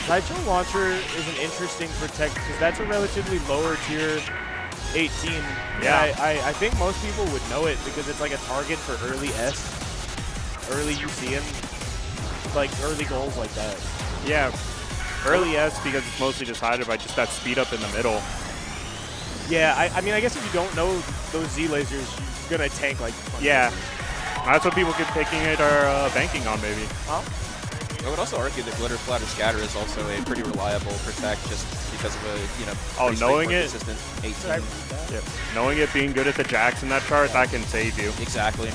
Zyko Launcher is an interesting protect because that's a relatively lower tier 18. Yeah. I think most people would know it because it's like a target for early S, early UCM, like early goals like that. Yeah. Early S because it's mostly decided by just that speed up in the middle. Yeah, I mean, I guess if you don't know those Z lasers, you're going to tank like. Yeah. That's what people get taking it or banking on, maybe. Huh? I would also argue that Glitter Splatter Scatter is also a pretty reliable protect just because of a, knowing it. Consistent 18. Yep. Knowing it being good at the jacks in that chart, that can save you. Exactly.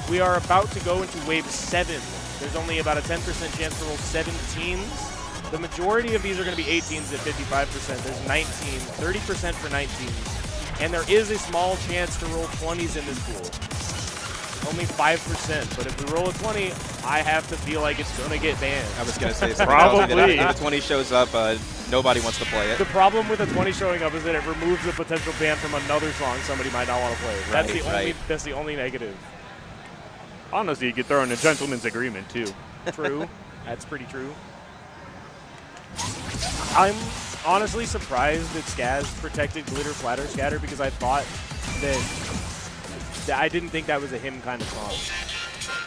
We are about to go into wave 7. There's only about a 10% chance to roll 17s. The majority of these are going to be 18s at 55%. There's 19, 30% for 19s. And there is a small chance to roll 20s in this pool. Only 5%, but if we roll a 20, I have to feel like it's going to get banned. I was going to say, probably. If a 20 shows up, nobody wants to play it. The problem with a 20 showing up is that it removes the potential ban from another song somebody might not want to play. That's the only negative. Honestly, you could throw in a gentleman's agreement, too. True. That's pretty true. I'm honestly surprised that Chaz protected Glitter Splatter Scatter because I thought that I didn't think that was a him kind of song.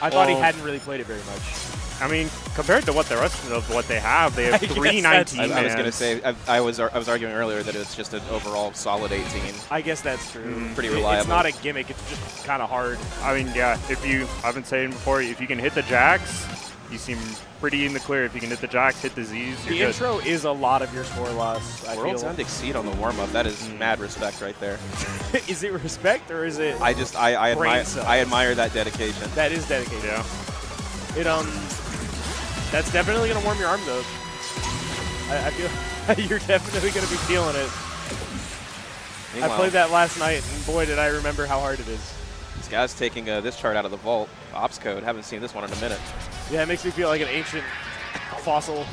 I thought he hadn't really played it very much. I mean, compared to what the rest of what they have 3 19 I was going to say, I was arguing earlier that it's just an overall solid 18. I guess that's true. Pretty reliable. It's not a gimmick. It's just kind of hard. I mean, yeah, I've been saying before, if you can hit the jacks, you seem pretty in the clear. If you can hit the jacks, hit the Zs, the intro is a lot of your score loss. World's End Exceed on the warm-up. That is mad respect right there. Is it respect or is it? I admire that dedication. That is dedication. Yeah. It that's definitely gonna warm your arms up. I feel you're definitely gonna be feeling it. Meanwhile, I played that last night, and boy, did I remember how hard it is. This guy's taking this chart out of the vault. Ops code. Haven't seen this one in a minute. Yeah, it makes me feel like an ancient fossil.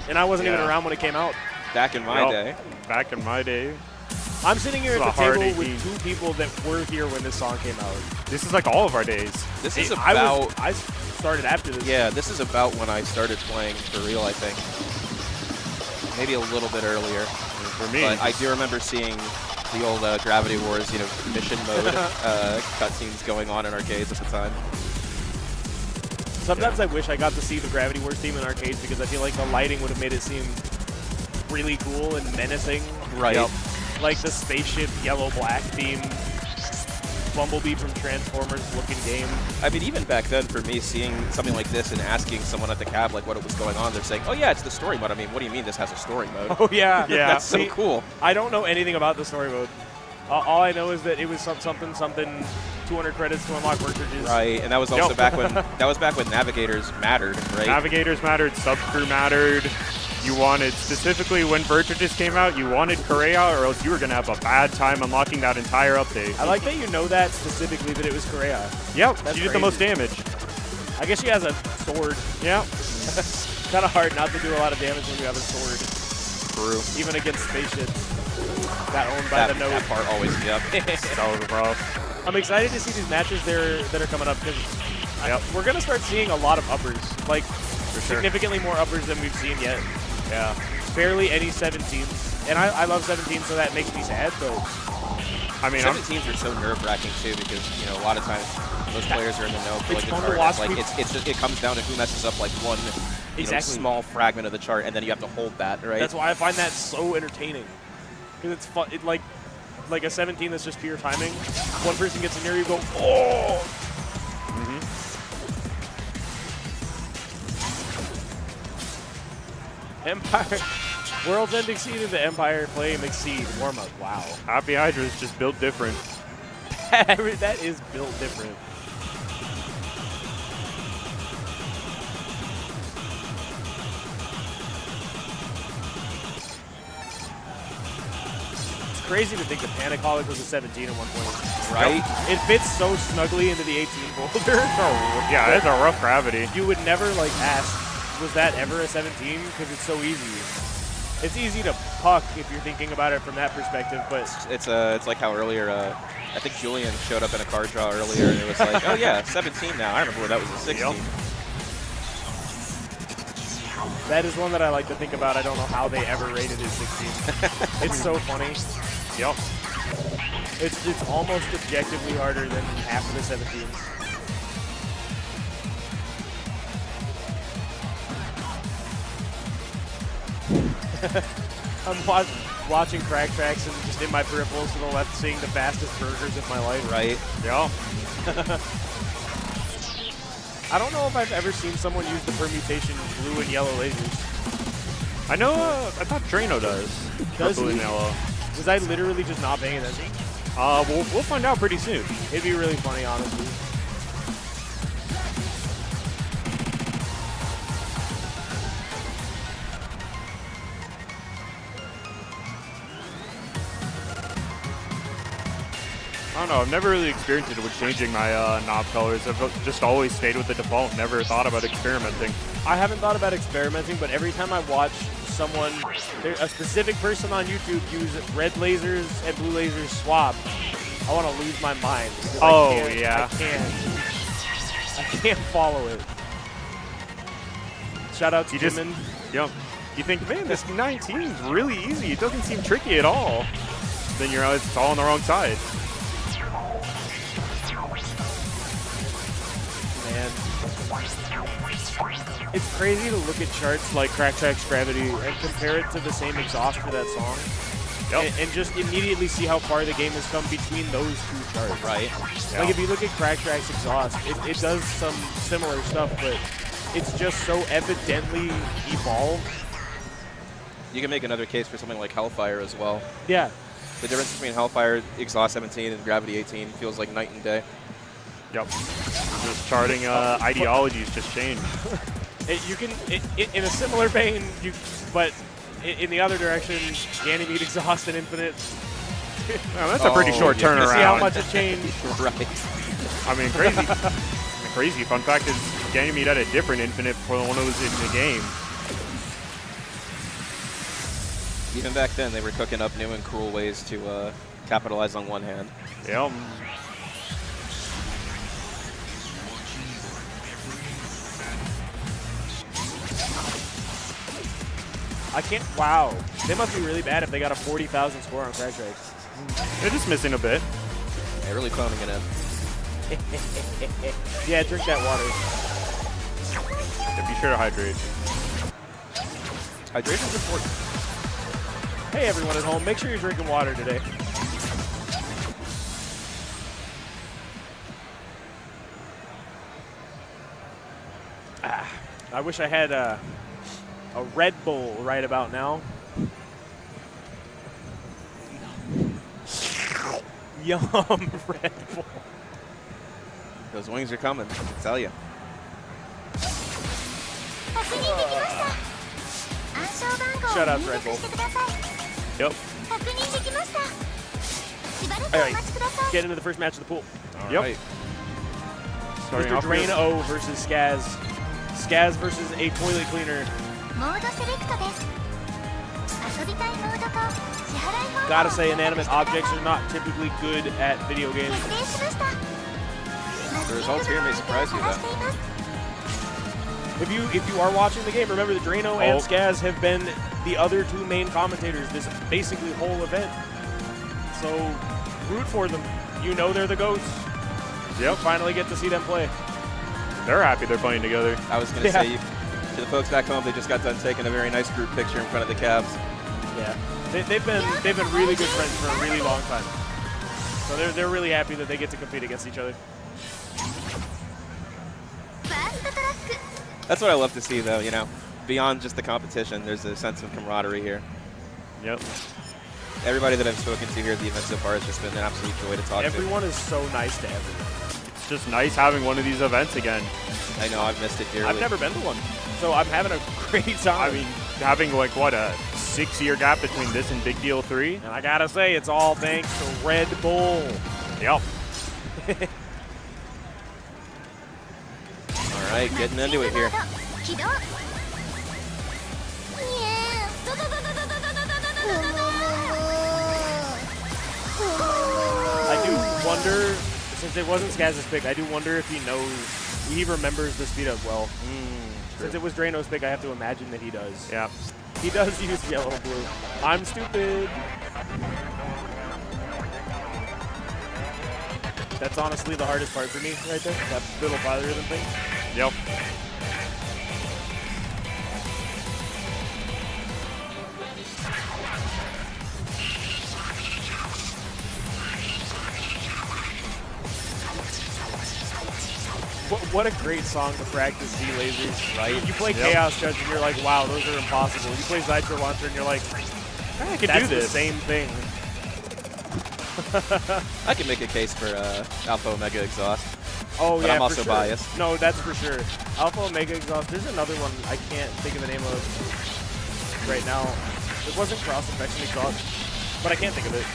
And I wasn't even around when it came out. Back in my day. Back in my day. I'm sitting here at the table with 2 people that were here when this song came out. This is like all of our days. This is about... I started after this. Yeah, this is about when I started playing for real, I think. Maybe a little bit earlier. For me. But I do remember seeing the old Gravity Wars, you know, mission mode cutscenes going on in arcades at the time. Sometimes I wish I got to see the Gravity Wars theme in arcades because I feel like the lighting would have made it seem really cool and menacing. Right. Yep. Like the spaceship yellow-black theme, Bumblebee from Transformers looking game. I mean, even back then, for me, seeing something like this and asking someone at the cab like what was going on, they're saying, "Oh yeah, it's the story mode." I mean, what do you mean this has a story mode? Oh yeah, yeah, that's so cool. I don't know anything about the story mode. All I know is that it was something 200 credits to unlock cartridges. Right, and that was also back when navigators mattered, right? Navigators mattered, subcrew mattered. You wanted, specifically when Virtuages came out, you wanted Correa or else you were going to have a bad time unlocking that entire update. I like that you know that specifically, that it was Correa. Yep, That's she did the most damage. I guess she has a sword. Yeah. Kind of hard not to do a lot of damage when you have a sword. True. Even against spaceships. That owned by the Node. That part always, yep. That was rough. I'm excited to see these matches that are coming up because we're going to start seeing a lot of uppers. Like, significantly more uppers than we've seen yet. Yeah. Barely any 17s. And I love 17s, so that makes me sad, but... I mean, 17s are so nerve-wracking, too, because, you know, a lot of times most players are in the know for like the chart. It comes down to who messes up, like, one small fragment of the chart, and then you have to hold that, right? That's why I find that so entertaining. Because it's fun. Like a 17 that's just pure timing. One person gets in there, you go, oh! Empire. World's Ending Seed into Empire Flame Exceed warm-up. Wow. Happy Hydra is just built different. That is built different. It's crazy to think that Panic-Holic was a 17 at one point. Right? It fits so snugly into the 18 boulder. Oh, yeah, it's a rough gravity. You would never ask, was that ever a 17? Because it's so easy. It's easy to puck if you're thinking about it from that perspective, but it's like how earlier I think Julian showed up in a card draw earlier, and it was like, oh yeah, 17 now. I remember where that was a 16. Yep. That is one that I like to think about. I don't know how they ever rated it 16. It's so funny. Yep. It's almost objectively harder than half of the 17s. I'm watching Crack Tracks and just in my peripherals to the left seeing the fastest burgers of my life. Right. Yeah. I don't know if I've ever seen someone use the permutation blue and yellow lasers. I know, I thought Drano does. Does blue he? and yellow. Was I literally just not paying attention? We'll find out pretty soon. It'd be really funny, honestly. I don't know, I've never really experienced it with changing my knob colors. I've just always stayed with the default, never thought about experimenting. I haven't thought about experimenting, but every time I watch someone, a specific person on YouTube use red lasers and blue lasers swap, I want to lose my mind. Oh, I can't follow it. Shout out to Jimin. Yep. You think, man, this 19 is really easy. It doesn't seem tricky at all. Then you're it's all on the wrong side. Man. It's crazy to look at charts like Crack Track's Gravity and compare it to the same exhaust for that song. Yep. And just immediately see how far the game has come between those two charts. Right. Like if you look at Crack Track's exhaust, it does some similar stuff, but it's just so evidently evolved. You can make another case for something like Hellfire as well. Yeah. The difference between Hellfire Exhaust 17 and Gravity 18 feels like night and day. Yep. Just charting ideologies just changed. You can, in a similar vein, but in the other direction, Ganymede Exhaust and Infinite Well, that's a pretty short turnaround. See how much it changed. Right. I mean, crazy. Crazy fun fact is Ganymede had a different Infinite before the one that was in the game. Even back then, they were cooking up new and cool ways to capitalize on one hand. Yeah. I can't. Wow. They must be really bad if they got a 40,000 score on Crash Race. They're just missing a bit. They're really phoning it in. Yeah, drink that water. Yeah, be sure to hydrate. Hydration's important. Hey, everyone at home, make sure you're drinking water today. I wish I had a Red Bull right about now. Yum, Red Bull. Those wings are coming, I can tell you. Shout out to Red Bull. Yep. All right, get into the first match of the pool. Yep. Right. Starting Mr. off Drain with- O versus Skaz. Skaz versus a toilet cleaner. Gotta say, inanimate objects are not typically good at video games. The results here may surprise you, though. If you are watching the game, remember that Drano and Skaz have been the other two main commentators this basically whole event. So root for them. You know they're the GOATs. Yep. Finally get to see them play. They're happy they're playing together. I was going to say, to the folks back home, they just got done taking a very nice group picture in front of the Cavs. Yeah, they've been really good friends for a really long time. So they're really happy that they get to compete against each other. That's what I love to see, though, you know. Beyond just the competition, there's a sense of camaraderie here. Yep. Everybody that I've spoken to here at the event so far has just been an absolute joy to talk Everyone is so nice to everyone. It's just nice having one of these events again. I know, I've missed it dearly. I've never been to one, so I'm having a great time. I mean, having like, what, a 6-year gap between this and Big Deal 3? And I gotta say, it's all thanks to Red Bull. Yep. All right, getting into it here. I do wonder, since it wasn't Skaz's pick, I do wonder if he remembers the speed up well. Since it was Drano's pick, I have to imagine that he does. Yeah. He does use yellow blue. I'm stupid. That's honestly the hardest part for me right there, that little biorhythm thing. Yep. What a great song to practice Z-lasers, right? You play Chaos Judge and you're like, wow, those are impossible. You play Zytro Launcher and you're like, I can that's do this. the same thing. I can make a case for Alpha Omega Exhaust. Oh, but yeah, I'm also for sure. biased. No, that's for sure. Alpha Omega Exhaust. There's another one I can't think of the name of right now. It wasn't Cross Infection Exhaust, but I can't think of it.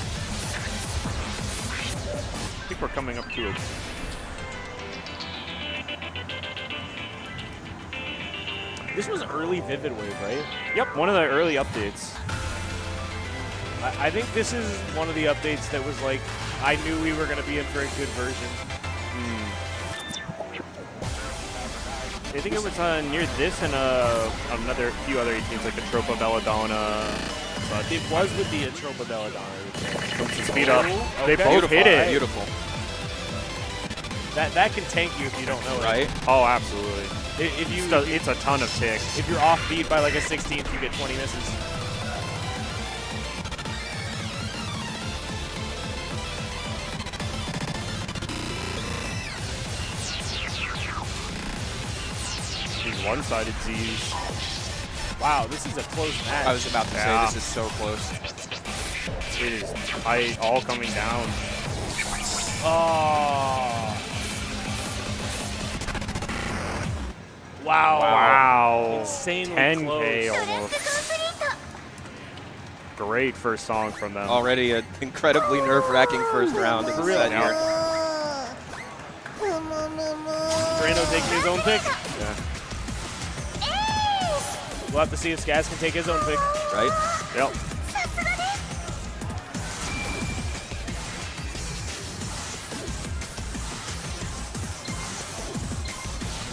I think we're coming up to it. This was early Vivid Wave, right? Yep, one of the early updates. I think this is one of the updates that was like, I knew we were going to be in for a good version. I think it was near this and another few other 18s like the Tropa Belladonna. But it was with the Tropa Belladonna. Speed up. Oh, They okay. both hit it. Beautiful. That can tank you if you don't know it. Right? Oh, absolutely. It's a ton of ticks. If you're off beat by like a 16th, you get 20 misses. These one-sided Z's. Wow, this is a close match. I was about to say, this is so close. It is tight, all coming down. Oh. Wow. Wow. Insanely 10K close. almost. Great first song from them. Already an incredibly nerve-wracking first round. For real. Drano taking his own pick. Yeah. We'll have to see if Skaz can take his own pick. Right? Yep.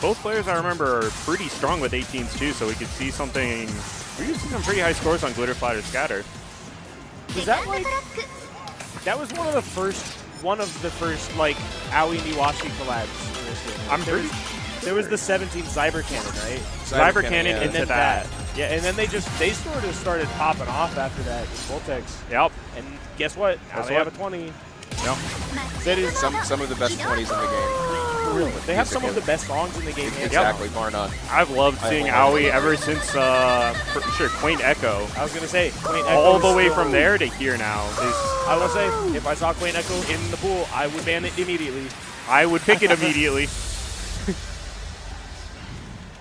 Both players, I remember, are pretty strong with 18s too, so we could see something. We could see some pretty high scores on Glitter Flight or Scatter. Was that like? That was one of the first like Aoi Niwashi collabs in this game. There was the 17 Cyber Cannon, right? Cyber Cannon into that. Yeah, and then they sort of started popping off after that with Voltex. Yep. And guess what? Now they have a 20. Yep. That is some of the best 20s in the game. Really? They have some of the best songs in the game. Exactly, bar none. I've loved seeing Aoi ever since, Quaint Echo. I was going to say, Quaint Echo. All the way from there to here now. I will say, if I saw Quaint Echo in the pool, I would ban it immediately. I would pick it immediately.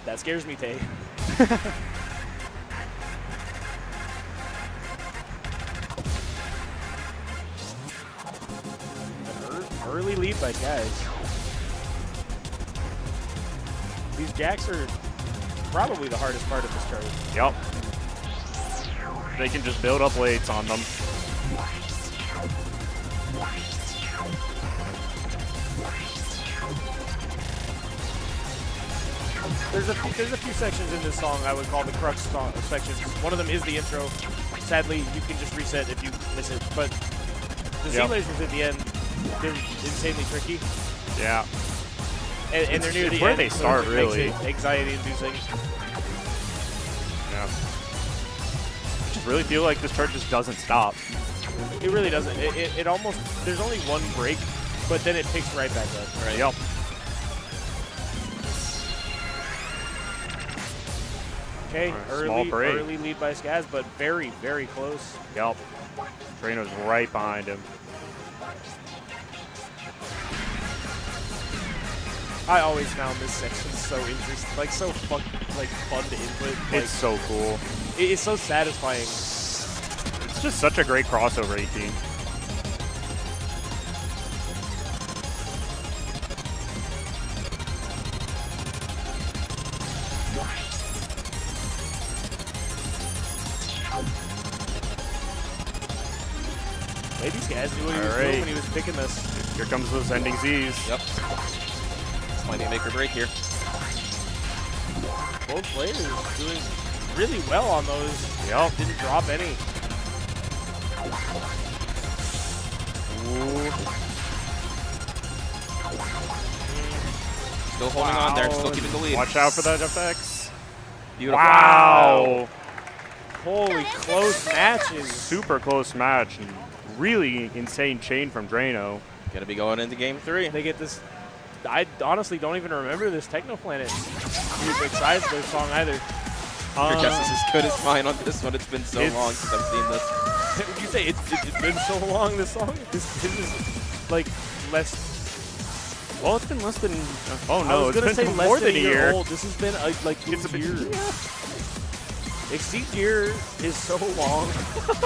That scares me, Tay. Early lead by Chaz. These jacks are probably the hardest part of this chart. Yep. They can just build up lates on them. There's a few sections in this song I would call the crux sections. One of them is the intro. Sadly, you can just reset if you miss it. But the Z lasers at the end, they're insanely tricky. Yeah. And they're near the where end, they start, so it really. makes it anxiety-inducing. Yeah. Just really feel like this chart just doesn't stop. It really doesn't. It almost, there's only one break, but then it picks right back up. Right. Yep. Okay, Small break. early lead by Skaz, but very, very close. Yep. Drano's right behind him. I always found this section so interesting, like so fun to input. Like, It's so cool. It's so satisfying. It's just such a great crossover 18. Maybe Skaz knew what he was doing when he was picking this. Here comes those ending Z's. Yep. Might be a make or break here. Both players doing really well on those. Yep. Didn't drop any. Ooh. Still holding on there, still keeping the lead. Watch out for that FX. Beautiful. Wow. Holy close matches. Super close match. And really insane chain from Drano. Gonna be going into game 3. They get this. I honestly don't even remember this Techno Planet besides their song either. Your guess is as good as mine on this one. It's been so long since I've seen this. Would you say it's been so long, this song? This is like less. Well, it's been less than. Oh I no, was it's gonna been say more less than a year. old. This has been like 2 years. Exceed Gear is so long.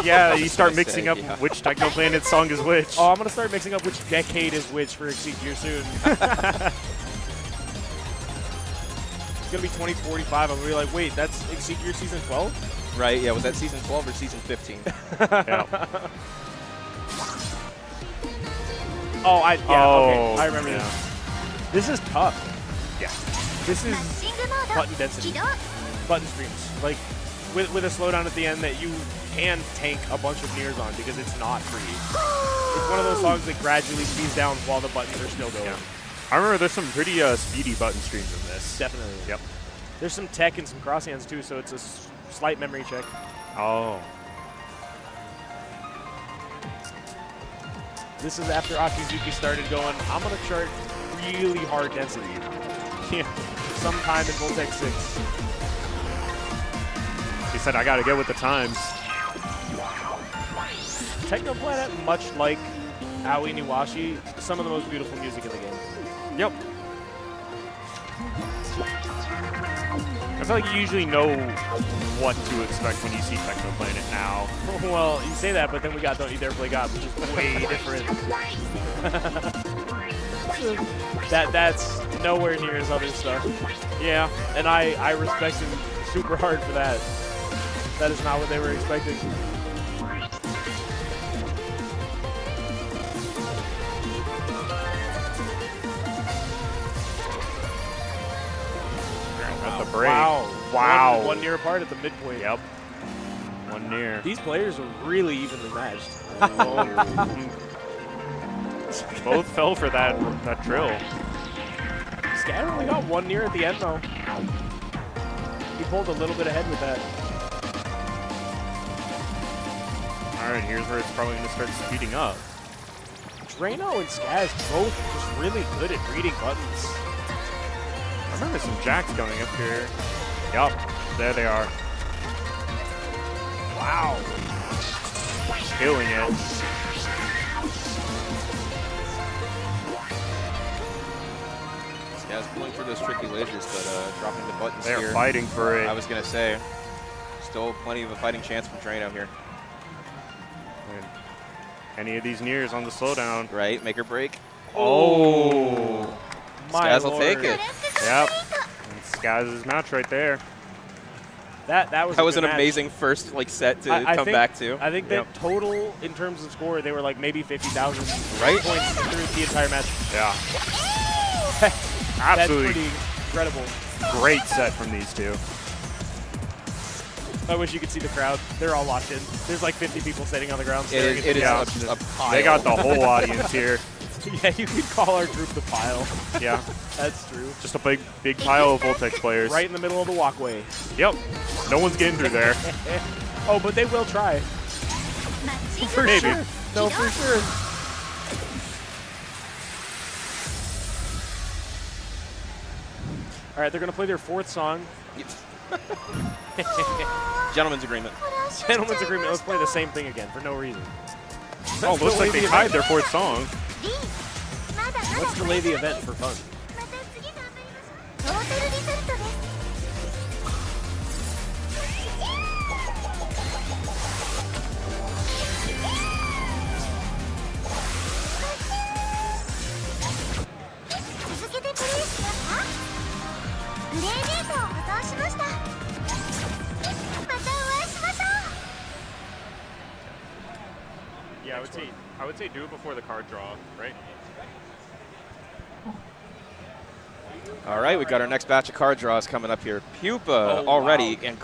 Yeah, you start mixing up which Techno Planet song is which. Oh, I'm gonna start mixing up which decade is which for Exceed Gear soon. It's gonna be 2045. I'm gonna be like, wait, that's Exceed Gear season 12? Right, yeah, was that season 12 or season 15? Yeah. Oh, okay, I remember yeah. this. This is tough. Yeah. This is button density. Button streams. Like, with a slowdown at the end that you can tank a bunch of nears on because it's not free. It's one of those songs that gradually speeds down while the buttons are still going. Yeah. I remember there's some pretty speedy button streams in this. Definitely. Yep. There's some tech and some crosshands too, so it's a slight memory check. Oh. This is after Akizuki started going, I'm going to chart really hard density. Yeah. Sometime in Voltex 6. He said, I got to get with the times. Techno Planet, much like Aoi Niwashi, some of the most beautiful music in the game. Yep. feel like you usually know what to expect when you see Technoplanet now. Well, you say that, but then we got Don't You Dare Play God, which is way different. That's nowhere near his other stuff. Yeah. And I respect him super hard for that. That is not what they were expecting. At the break. Wow. One near apart at the midpoint. Yep. One near. These players are really evenly matched. Both fell for that trill. Scat only got one near at the end, though. He pulled a little bit ahead with that. All right, here's where it's probably going to start speeding up. Drano and Skaz both just really good at reading buttons. I remember some jacks going up here. Yup, there they are. Wow. Killing it. Skaz pulling through those tricky ledges, but dropping the buttons They're here. fighting for it. I was going to say, still plenty of a fighting chance from Drano here. Any of these nears on the slowdown. Right, make or break. Oh. Skaz will take it. Yep. And Skaz's match right there. That was an match. Amazing first set to I come think, back to. I think that total, in terms of score, they were like maybe 50,000 Right? points through the entire match. Yeah. That's Absolutely. pretty incredible. Great set from these two. I wish you could see the crowd. They're all locked in. There's like 50 people sitting on the ground. It is a pile. They got the whole audience here. Yeah, you could call our group the pile. Yeah. That's true. Just a big pile of Voltex players. Right in the middle of the walkway. Yep. No one's getting through there. Oh, but they will try. For Maybe. sure. No, for sure. All right, they're going to play their fourth song. Gentleman's agreement. Gentleman's agreement. Let's play the same thing again for no reason. Oh, looks like they tied their fourth song. Let's delay the event for fun. Yeah, I would say do it before the card draw, right? All right, we got our next batch of card draws coming up here. Pupa already, wow. and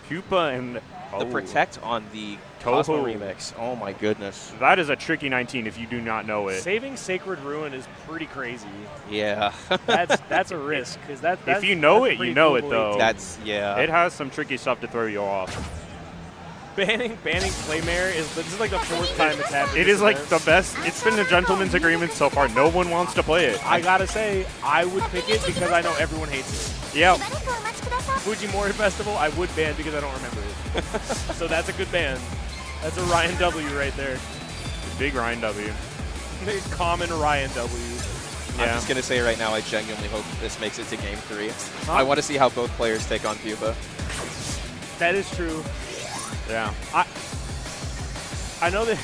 Pupa and the Protect on the Cosmo remix. Oh my goodness. That is a tricky 19 if you do not know it. Saving Sacred Ruin is pretty crazy. Yeah. that's a risk because that's if you know it, you know cool it though. That's It has some tricky stuff to throw you off. Banning Claymare this is like the fourth time it's happened. It is like the best. It's been a gentleman's agreement so far. No one wants to play it. I gotta say, I would pick it because I know everyone hates it. Yep. Fujimori Festival, I would ban because I don't remember it. So that's a good ban. That's a Ryan W right there. Big Ryan W. The common Ryan W. I'm just going to say right now, I genuinely hope this makes it to Game 3. I want to see how both players take on Pupa. That is true. Yeah. I know that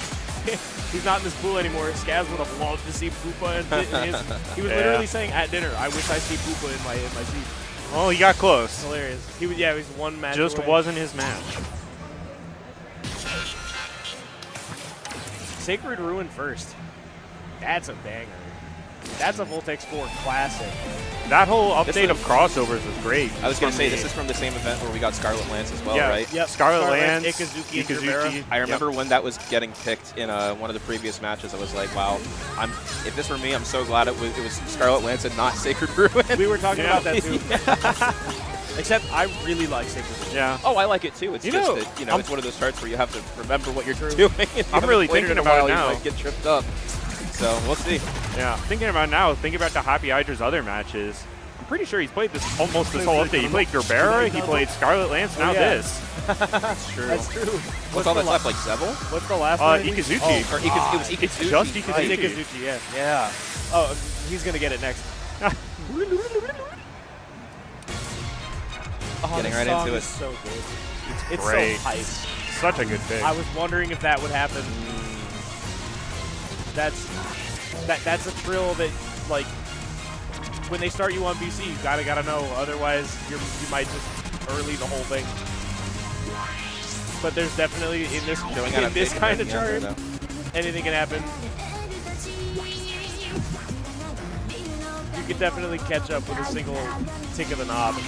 he's not in this pool anymore. Skaz would have loved to see Pupa in his. He was literally saying at dinner, "I wish I see Pupa in my seat." Well, he got close. Hilarious. He was one match. Just away. wasn't his match. Sacred Ruin first. That's a banger. That's a Voltex 4 classic. That whole update of crossovers was great. I was going to say, this is from the same event where we got Scarlet Lance as well, right? Yep. Scarlet Lance, Ikazuki. I remember when that was getting picked in one of the previous matches, I was like, wow, if this were me, I'm so glad it was Scarlet Lance and not Sacred Ruin. We were talking about that too. Except I really like Sacred Ruin. Yeah. Oh, I like it too. It's just that, it's one of those charts where you have to remember what you're doing. I'm really thinking about it now. You might get tripped up. So we'll see. Yeah, thinking about it now, thinking about the Happy Hydra's other matches. I'm pretty sure he's played this almost this whole update. He played Gerbera, he played Scarlet Lance, now this. That's true. That's true. What's all that's left, like Zeble? What's the last one? Ikazuchi. Oh, or it was Ikazuchi. Just Ikazuchi. Ikazuchi, yeah. Oh, he's going to get it next. Getting right song into is it. so good. It's great. so hype. Such a good pick. I was wondering if that would happen. That's a trill that, like, when they start you on BC, you gotta know. Otherwise, you might just early the whole thing. But there's definitely in this kind of chart, anything can happen. You could definitely catch up with a single tick of the knob.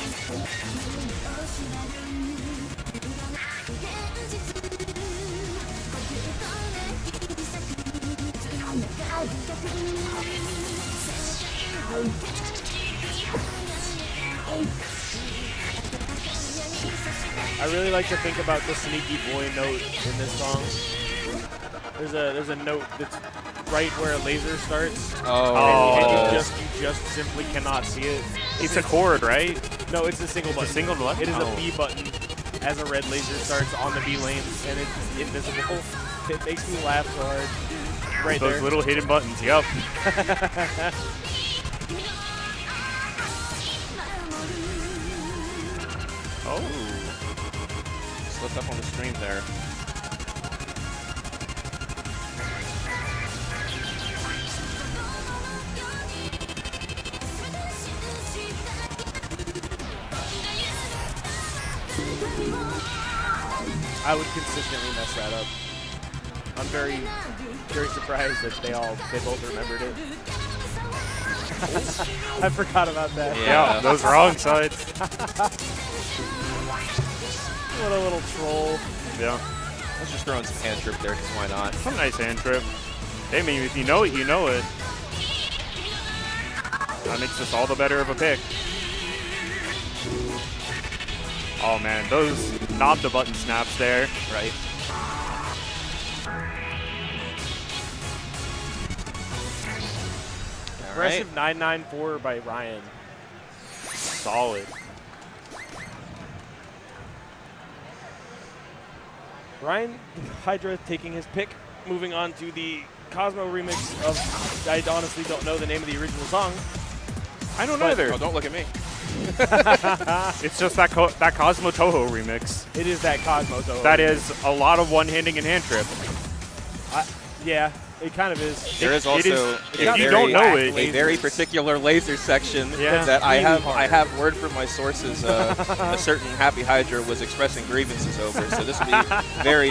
I really like to think about the sneaky boy note in this song. There's a note that's right where a laser starts. Oh. And you just simply cannot see it. It's a chord, right? No, it's a single button. It's a single button? It is Oh. a B button as a red laser starts on the B lanes, and it's invisible. It makes me laugh so hard. Right Those there. little hidden buttons, yep. Oh. Slipped up on the stream there. I would consistently mess that up. I'm very surprised that they both remembered it. I forgot about that. Yeah, those wrong sides. What a little troll. Yeah. Let's just throw in some hand trip there, because why not? Some nice hand trip. Hey, I mean, if you know it, you know it. That makes this all the better of a pick. Oh man, those knob to button snaps there. Right. Aggressive 994 by Ryan. Solid. Ryan, Hydra taking his pick. Moving on to the Cosmo remix of, I honestly don't know the name of the original song. I don't either. Oh, don't look at me. It's just that Cosmo Toho remix. It is that Cosmo Toho. That is a lot of one-handing and hand trip. Yeah, it kind of is. There is also if you don't know it, a very particular laser section that I have word from my sources. A certain Happy Hydra was expressing grievances over. So this will be very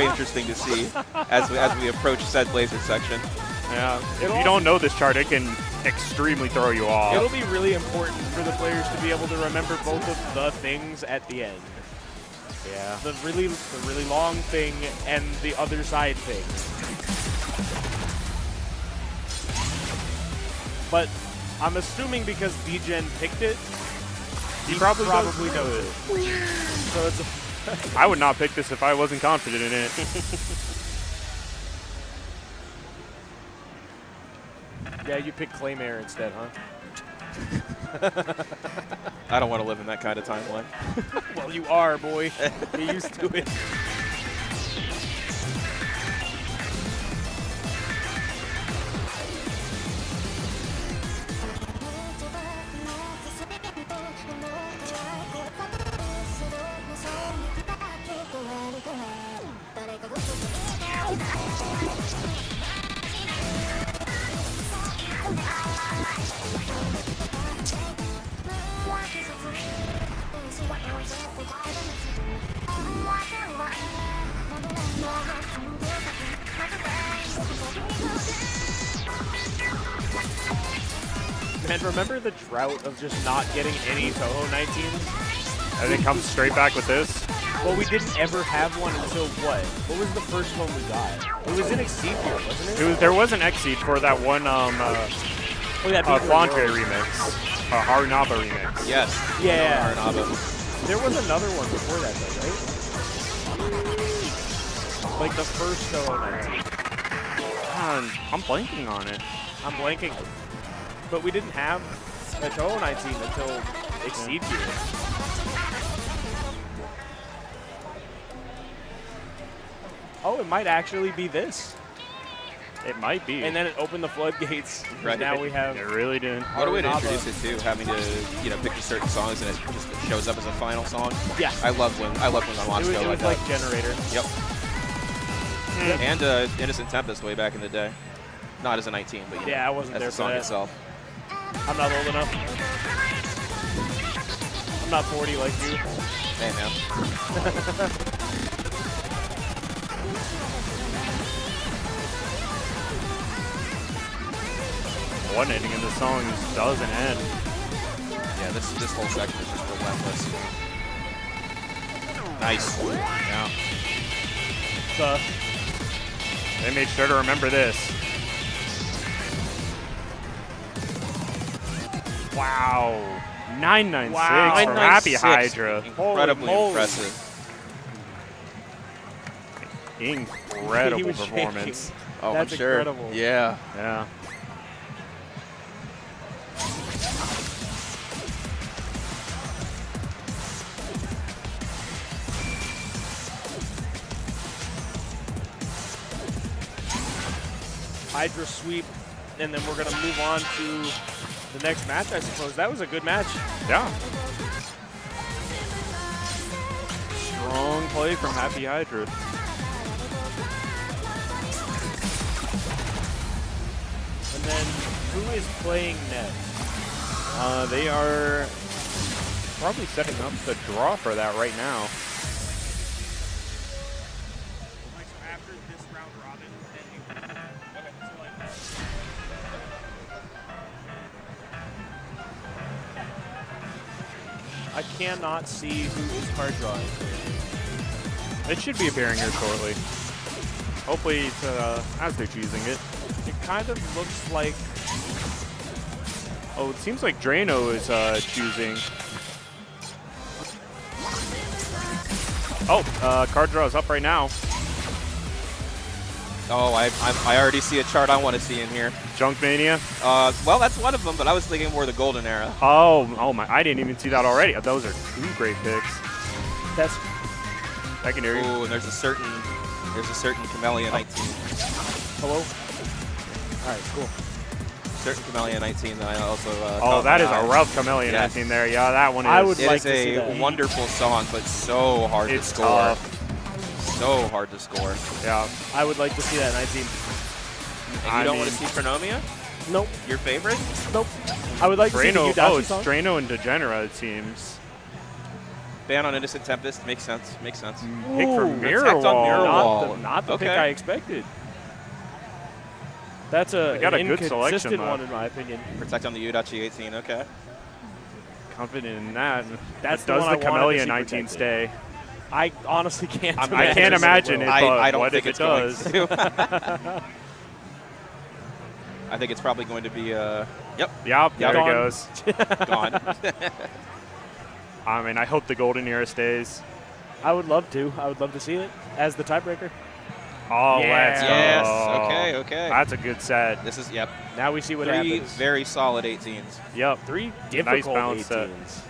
interesting to see as we approach said laser section. Yeah. If you don't know this chart, it can extremely throw you off. It'll be really important for the players to be able to remember both of the things at the end. Yeah. The really long thing and the other side thing. But I'm assuming because VGen picked it, he probably knows it. So it's I would not pick this if I wasn't confident in it. Yeah, you picked Claymare instead, huh? I don't want to live in that kind of timeline. Well, you are, boy. Get used to it. Man, remember the drought of just not getting any Toho 19s? And it comes straight back with this. Well, we didn't ever have one until what? What was the first one we got? It was in Exceed here, wasn't it? There was an Exceed for that one Flantre remix. A Harinaba remix. Yes. Yeah. Harinaba. There was another one before that, though, right? Like the first Toho 19. I'm blanking on it. I'm blanking. But we didn't have a Toho 19 until Exceed here. Oh, it might actually be this. It might be. And then it opened the floodgates. Right. Now we have. It really did. What a way to introduce it too, having to pick certain songs and it just shows up as a final song. Yeah. I love when unlocks go It was like Generator. Yep. And Innocent Tempest way back in the day. Not as a 19, but I wasn't as there the song for that. itself. I'm not old enough. I'm not 40 like you. Hey, man. One ending in the song just doesn't end. Yeah, this whole section is just relentless. Nice. Yeah. They made sure to remember this. Wow. 996 from Happy Hydra. Incredibly impressive. Incredible performance. Oh, That's I'm sure. incredible. Yeah. Yeah. Hydra sweep, and then we're going to move on to the next match, I suppose. That was a good match. Yeah. Strong play from Happy Hydra. And then who is playing next? They are probably setting up the draw for that right now. I cannot see who is card drawing. It should be appearing here shortly. Hopefully, it's, as they're choosing it. It kind of looks like... Oh, it seems like Drano is choosing. Oh, card draw is up right now. Oh, I already see a chart I want to see in here. Junk Mania? Well, that's one of them, but I was thinking more the Golden Era. Oh my! I didn't even see that already. Those are two great picks. That's secondary. Ooh, and there's a certain Camellia 19. Hello. All right, cool. Certain Camellia 19 that I also. Oh, that is a rough Camellia 19 there. Yeah, that one is. I would it like is to see a that. wonderful song, but so hard to score. Tough. So hard to score. Yeah. I would like to see that 19. And you don't want to see Chronomia? Nope. Your favorite? Nope. I would like to see the Drano. Yudachi Oh, it's song. Drano and Degenera, it seems. Ban on Innocent Tempest. Makes sense. Makes sense. Pick for Mirror Protect on Wall. Mirror Wall. Not the Okay. pick I expected. That's They got an a good selection, inconsistent though. one in my opinion. Protect on the Yudachi 18. Okay. Confident in that. That's But the does one the I wanted to Camellia see 19 protected. stay? I honestly can't. I can't imagine it, but I don't what think if it's it does? going to. I think it's probably going to be. Yep. Yep, there it Gone. goes. Gone. I mean, I hope the Golden Era stays. I would love to. I would love to see it as the tiebreaker. Oh, Yeah. let's go. Yes. Okay. That's a good set. This is Now we see what three happens. very solid 18s. Yep. 3 Nice difficult balanced 18s. set.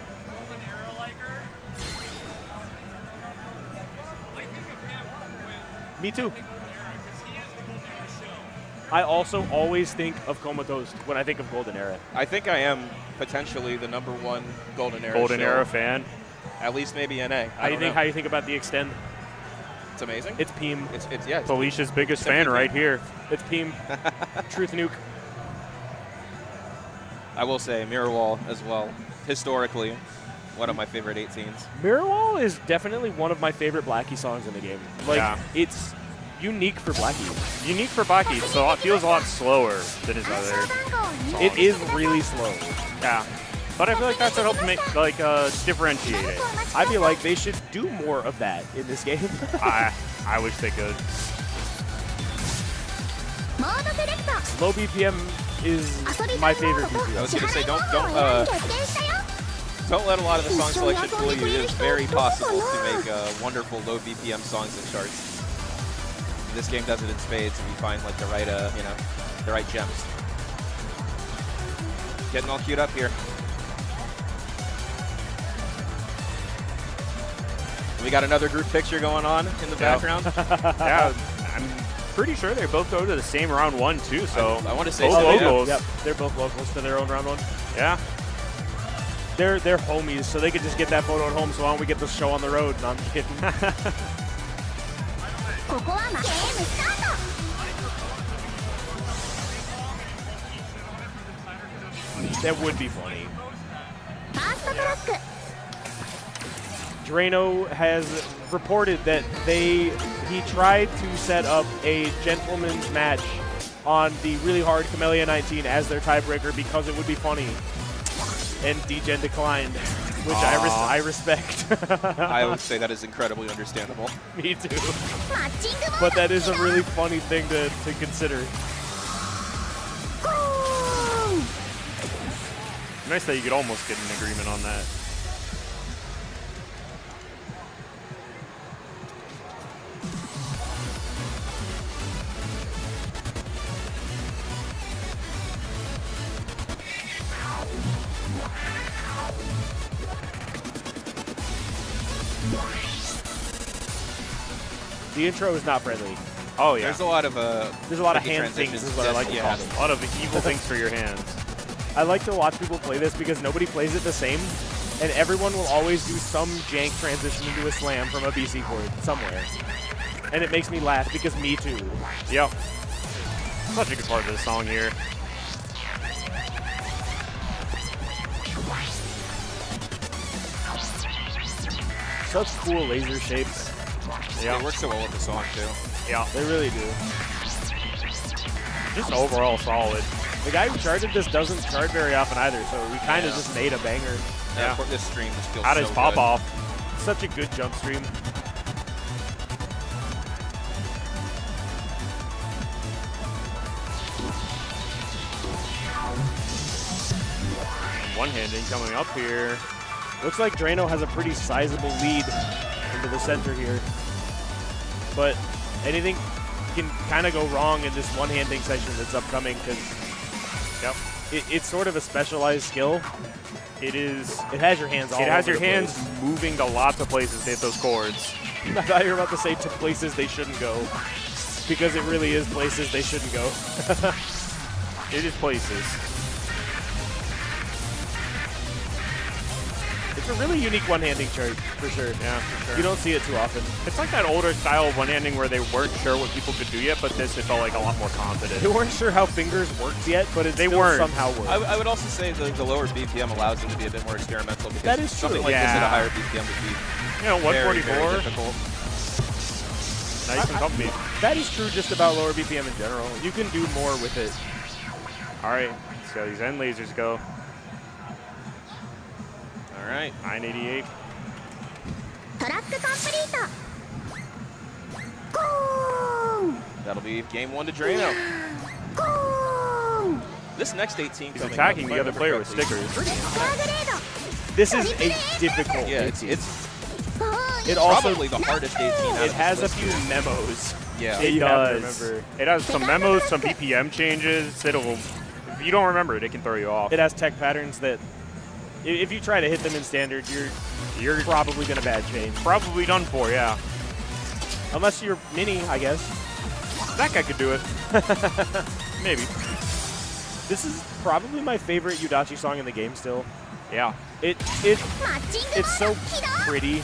Me too. I also always think of Comatose when I think of Golden Era. I think I am potentially the #1 Golden Era. Golden show. Era fan. At least maybe NA. How you think about the extend? It's amazing. It's Peem. It's yeah. It's Felicia's biggest Simply fan right Peem. here. It's Peem. Truth Nuke. I will say Mirror Wall as well. Historically, one of my favorite 18s. Mirror Wall is definitely one of my favorite Blackie songs in the game. Like, Yeah. it's unique for Blackie. Unique for Baki, so it feels a lot slower than his other songs. It is really slow. Yeah. But I feel like that's what helps make, like, differentiate it. I feel like they should do more of that in this game. I wish they could. Low BPM is my favorite I BPM. was gonna say don't let a lot of the song selection fool you. It is very possible to make wonderful low BPM songs and charts. This game does it in spades, and you find like the right the right gems. Getting all queued up here. We got another group picture going on in the background. Yeah, pretty sure they both go to the same round 1 too. So I want to say both so, locals. Yep, they're both locals to their own round 1. Yeah. They're homies, so they could just get that photo at home. So why don't we get the show on the road? No, I'm kidding. That would be funny. Drano has reported that he tried to set up a gentleman's match on the really hard Camellia 19 as their tiebreaker because it would be funny. And D-Gen declined, which I respect. I would say that is incredibly understandable. Me too. But that is a really funny thing to consider. Nice that you could almost get an agreement on that. The intro is not friendly. Oh yeah. There's a lot of hand things is what I like to call them. A lot of evil things for your hands. I like to watch people play this because nobody plays it the same, and everyone will always do some jank transition into a slam from a BC chord somewhere. And it makes me laugh because me too. Yep. Such a good part of the song here. Such cool laser shapes. Yeah, it works so well with the song too. Yeah, they really do. Just overall solid. The guy who charted this doesn't chart very often either, so we kind of just made a banger. Yeah, this stream just feels How does so pop good. off? Such a good jump stream. One-handing coming up here. Looks like Drano has a pretty sizable lead into the center here. But anything can kind of go wrong in this one-handing section that's upcoming because it's sort of a specialized skill. It is. It has your hands all over It has your the hands place. moving to lots of places to hit those chords. I thought you were about to say to places they shouldn't go, because it really is places they shouldn't go. It is places. It's a really unique one-handing chart, for sure. Yeah, for sure. You don't see it too often. It's like that older style of one-handing where they weren't sure what people could do yet, but this it felt like a lot more confident. They weren't sure how fingers worked yet, but it They still weren't. somehow worked. I would also say the lower BPM allows them to be a bit more experimental because That is something true. like this at a higher BPM would be very, 144. very difficult. Nice and comfy. That is true just about lower BPM in general. You can do more with it. All right, let's see how these end lasers go. All right, 988. That'll be game 1 to Drano. This next 18 He's coming attacking up, the other player with stickers. This is a difficult Yeah, 18. it's also probably the hardest 18 out It of has a this few list here. memos. Yeah, that It you have to does. remember. It has some memos, some BPM changes. If you don't remember it, it can throw you off. It has tech patterns that, if you try to hit them in standard, you're probably going to bad change. Probably done for, yeah. Unless you're mini, I guess. That guy could do it. Maybe. This is probably my favorite Yudachi song in the game still. Yeah. It's so pretty.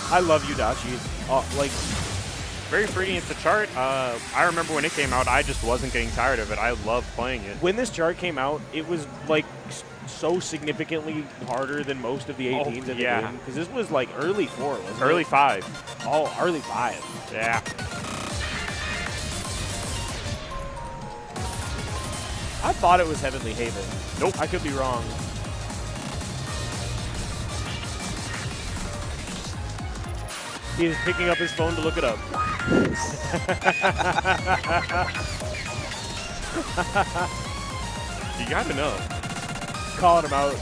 I love Yudachi. Like, very pretty. It's a chart. I remember when it came out, I just wasn't getting tired of it. I loved playing it. when this chart came out, it was like so significantly harder than most of the 18s in the yeah. game. Because this was like early 4, wasn't Early it? 5. Oh, early 5. Yeah. I thought it was Heavenly Haven. Nope. I could be wrong. He is picking up his phone to look it up. You gotta know. Calling him out.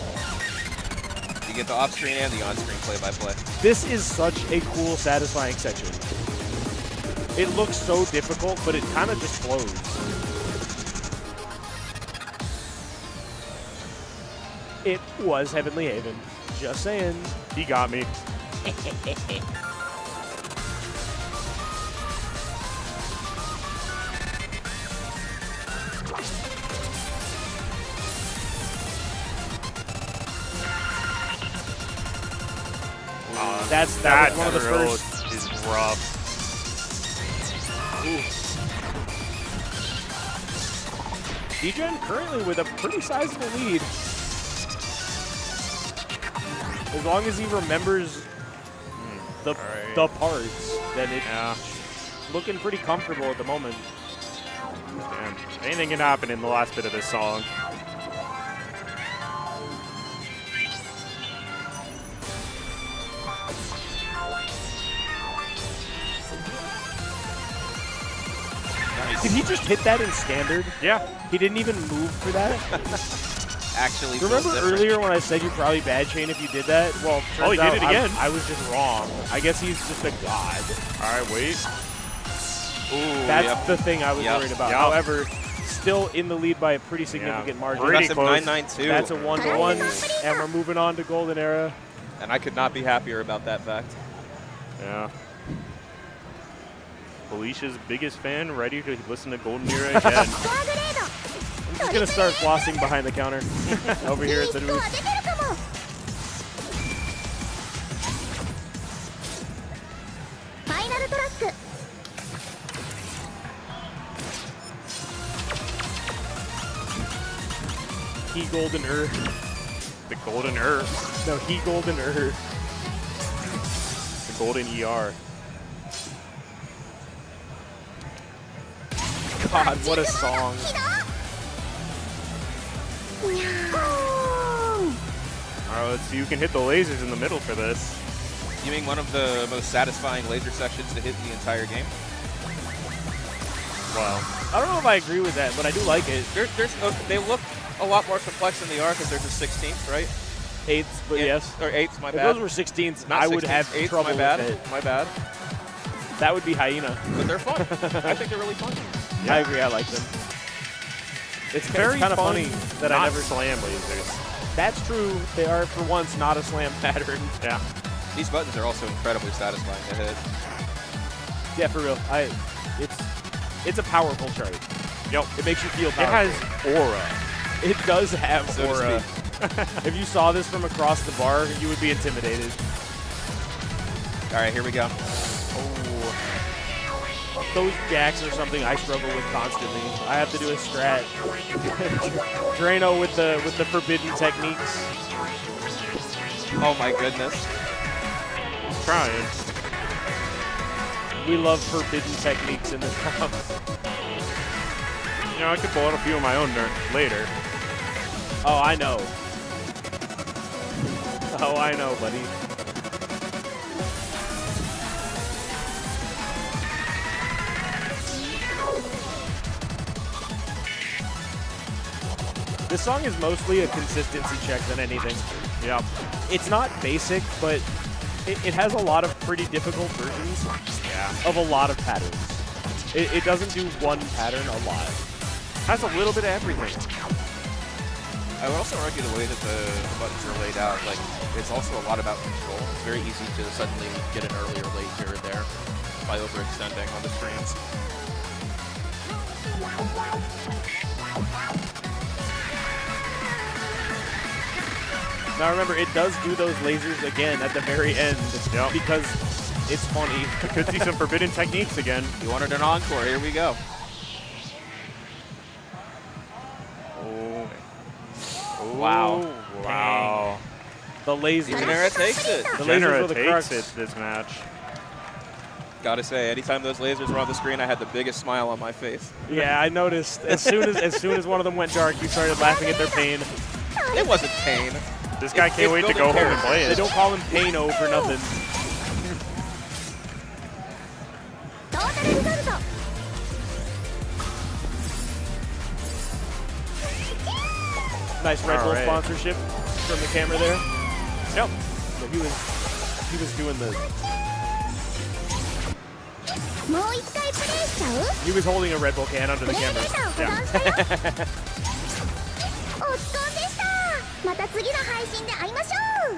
You get the off-screen and the on-screen play-by-play. This is such a cool, satisfying section. It looks so difficult, but it kind of just flows. It was Heavenly Haven. Just saying. He got me. That was one of the throw first. is rough. DGen currently with a pretty sizable lead. As long as he remembers the parts, then it's looking pretty comfortable at the moment. Man, anything can happen in the last bit of this song. Did he just hit that in standard? Yeah. He didn't even move for that? Actually, remember earlier when I said you probably bad chain if you did that? Well, he did it again. I was just wrong. I guess he's just a god. All right, wait. Ooh, That's the thing I was worried about. Yep. However, still in the lead by a pretty significant margin. Pretty close. 9-9-2. That's a 1-1, and we're moving on to Golden Era. And I could not be happier about that fact. Yeah. Felicia's biggest fan, ready to listen to Golden Era again. I'm just going to start flossing behind the counter over here at the booth. He Golden The Golden ER. No, he Golden The Golden ER. God, what a song. All right, let's see who can hit the lasers in the middle for this. You mean one of the most satisfying laser sections to hit the entire game? Wow. I don't know if I agree with that, but I do like it. They look a lot more complex than they are because there's a 16th, right? 8ths, but yes. Or 8ths, my if bad. those were 16ths, Not I would 16s, have 8ths, trouble my bad. with it. My bad. That would be Hyena. But they're fun. I think they're really fun. I agree, I like them. It's very kind of fun funny that not I never slam lasers. That's true. They are, for once, not a slam pattern. Yeah. These buttons are also incredibly satisfying to hit. Yeah, for real. It's a powerful chart. Yep. It makes you feel It powerful. has aura. It does have So to aura. If you saw this from across the bar, you would be intimidated. All right, here we go. Those jacks are something I struggle with constantly. I have to do a strat. Drano with the forbidden techniques. Oh my goodness. Trying. We love forbidden techniques in this house. You know, I could pull out a few of my own later. Oh, I know. Oh, I know, buddy. This song is mostly a consistency check than anything. Yeah. It's not basic, but it has a lot of pretty difficult versions of a lot of patterns. It doesn't do one pattern a lot. Has a little bit of everything. I would also argue the way that the buttons are laid out, like, it's also a lot about control. It's very easy to suddenly get an early or late here or there by overextending on the screens. Now remember, it does do those lasers again at the very end because it's funny. Could see some forbidden techniques again. You wanted an encore, here we go. Oh. Wow. Wow. The lasers. Genera takes it. The Genera lasers were the takes crux. it this match. Gotta say, anytime those lasers were on the screen, I had the biggest smile on my face. Yeah, I noticed. As soon as one of them went dark, you started laughing at their pain. It wasn't pain. This guy can't wait to go home and play it. They don't call him Paino for nothing. Nice Red Bull sponsorship from the camera there. Yep. So he was doing the. He was holding a Red Bull can under the camera. Yeah. お疲れでした。また次の配信で会いましょう。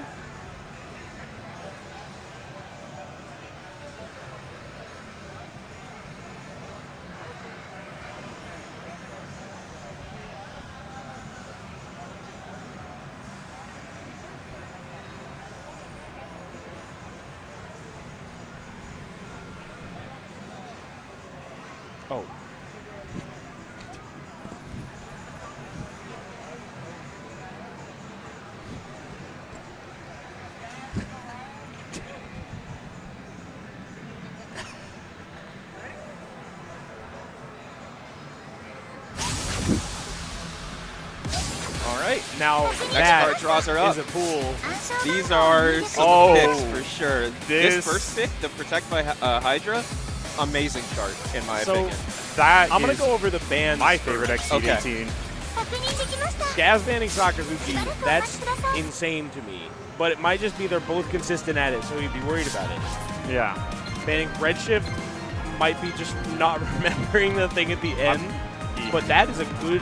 Now Next that card draws are up. is a pool. These are some picks for sure. This first pick, the Protect by Hydra, amazing chart in my opinion. I'm going to go over the bands. My favorite Exceed 18. Chaz banning Sakazuki, that's insane to me. But it might just be they're both consistent at it, so you'd be worried about it. Yeah. Banning Redshift might be just not remembering the thing at the end. But that is a good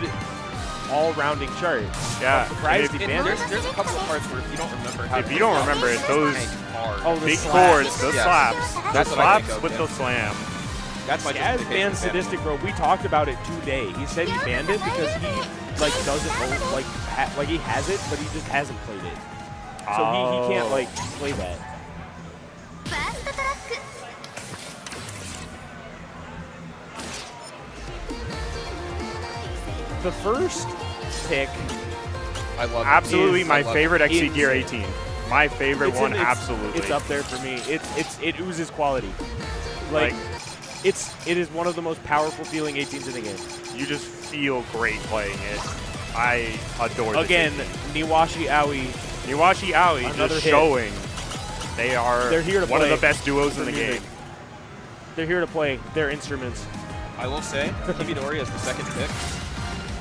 all-rounding chart. Yeah. I'm surprised he banned it. There's a couple of parts where if you don't remember how If you don't remember it, those big slaps. chords, those slaps. That's Those what I think slaps of, with yeah. the slam. That's my Chaz justification banned for banning Sadistic Bro. We talked about it today. He said he banned it because he doesn't know, he has it, but he just hasn't played it. So he can't play that. The first pick, I love absolutely it. my favorite XC Gear insane. 18. My favorite one, absolutely. It's up there for me. It oozes quality. It is one of the most powerful feeling 18s in the game. You just feel great playing it. I adore this Again, 18. Niwashi Aoi. Niwashi Aoi Another just hit. showing they're here to one of play the best duos in the music. game. They're here to play their instruments. I will say, Kimidori is the second pick.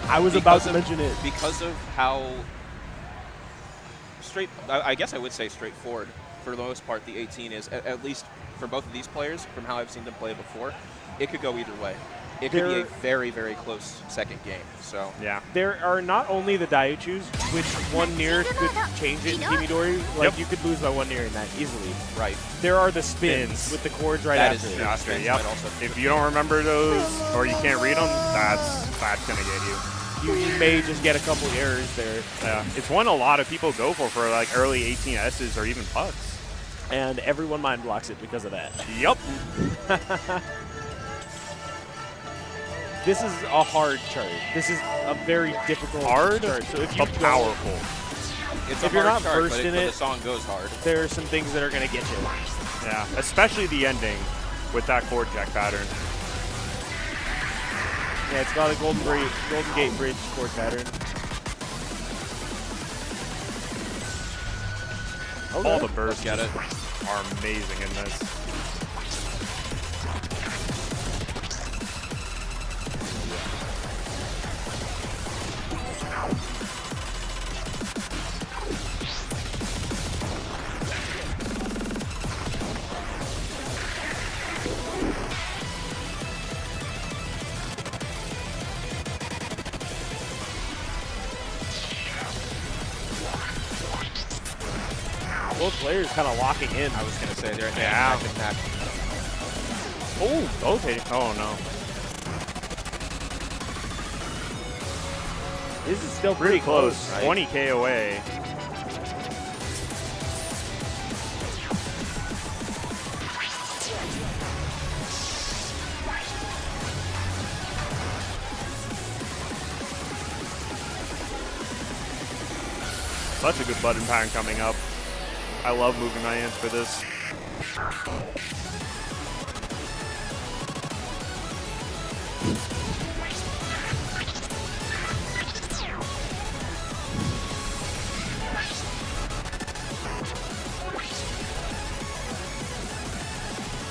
I was about to mention it. Because of how I guess I would say straightforward, for the most part, the 18 is, at least for both of these players, from how I've seen them play before, it could go either way. It could be a very, very close second game. So yeah, there are not only the Daiuchus, which one near could change it in Kimidori. You could lose by one near in that easily. Right. There are the spins with the chords right after. Yep. If you don't remember those or you can't read them, that's gonna get you. You may just get a couple errors there. Yeah, it's one a lot of people go for like early 18Ss or even pucks. And everyone mind blocks it because of that. Yep. This is a hard chart. This is a very difficult chart. So if you powerful. It's if a you're hard not chart, versed but in the it, song goes hard. there are some things that are going to get you. Yeah, especially the ending with that chord jack pattern. Yeah, it's got a Golden Gate Bridge chord pattern. All the bursts Get it. are amazing in this. Both players kind of locking in. I was going to say they're in Yeah. neck. Oh, both hitting. Oh no. This is still Pretty pretty close. right? 20K away. Such a good button pattern coming up. I love moving my hands for this.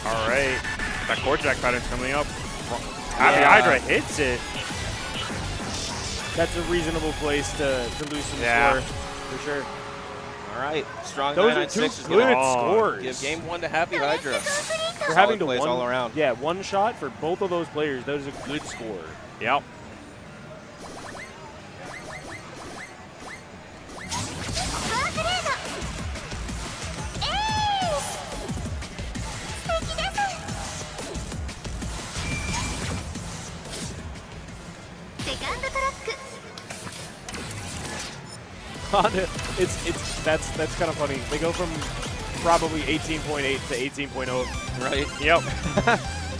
All right, that chord jack pattern's coming up. Happy Hydra hits it. That's a reasonable place to lose some Yeah. score, for sure. All right, strong Those are 996 two is good gonna scores. give game one to Happy Hydra. We're having to plays one, all around. Yeah, one shot for both of those players. That is a good score. Yep. That's kind of funny. They go from probably 18.8 to 18.0. Right. Yep.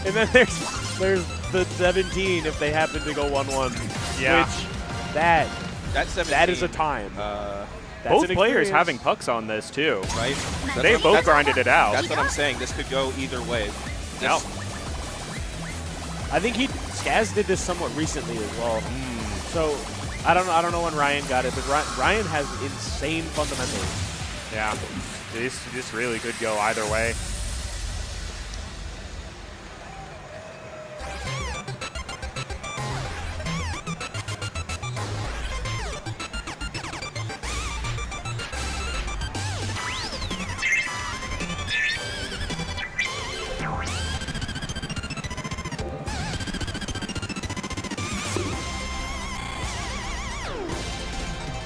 And then there's the 17 if they happen to go 1-1. Yeah. Which that 17, that is a time. That's Both an players experience. having pucks on this too. Right. They both grinded it out. That's what I'm saying. This could go either way. Yep. I think Skaz did this somewhat recently as well. So I don't know when Ryan got it, but Ryan has insane fundamentals. Yeah, this really could go either way.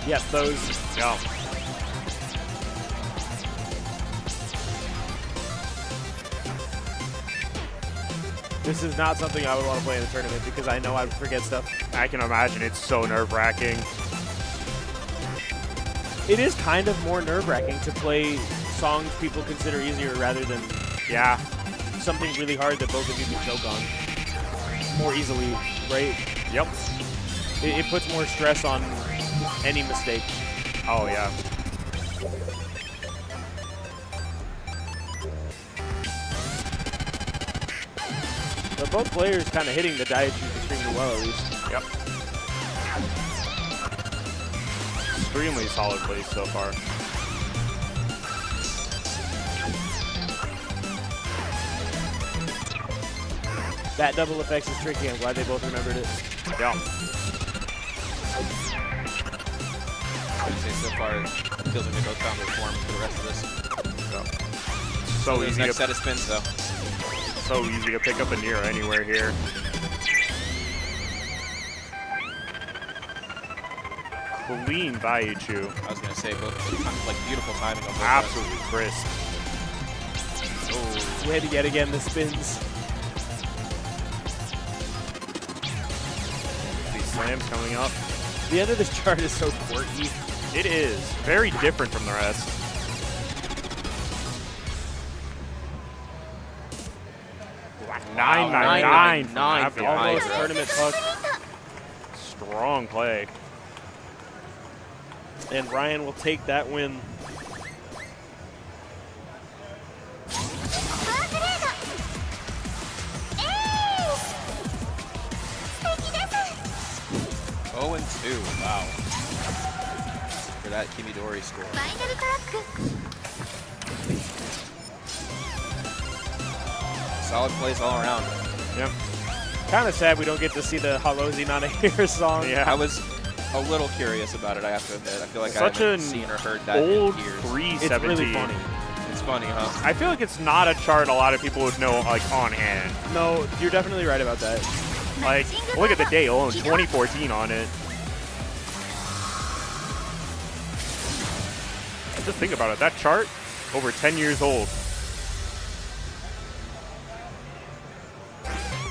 Yep, those. Yeah. This is not something I would want to play in a tournament because I know I would forget stuff. I can imagine it's so nerve-wracking. It is kind of more nerve-wracking to play songs people consider easier rather than something really hard that both of you can choke on more easily, right? Yep. It puts more stress on any mistake. Oh, yeah. But both players kind of hitting the diatribes extremely well, at least. Yep. Extremely solid plays so far. That double effects is tricky. I'm glad they both remembered it. Yeah. I'd say so far, it feels like they both found their form for the rest of this. Yeah. So easy next to set of spins, though. So easy to pick up a Nero anywhere here. Clean Baichu. I was going to say, both like beautiful timing on both. Absolutely crisp. Oh, we had to get again the spins. These slams coming up. The end of this chart is so quirky. It is. Very different from the rest. Wow. 999 for almost Hydra. tournament puck. Strong play. And Ryan will take that win. Oh and 2, wow. For that Kimidori score. Solid plays all around. Yep. Kind of sad we don't get to see the Halozi Not a Here song. Yeah. I was a little curious about it, I have to admit. I feel like Such I haven't an seen or heard that old in years. 317. It's really funny. It's funny, huh? I feel like it's not a chart a lot of people would know like on hand. No, you're definitely right about that. Like, look at the date alone, 2014 on it. Just think about it, that chart, over 10 years old.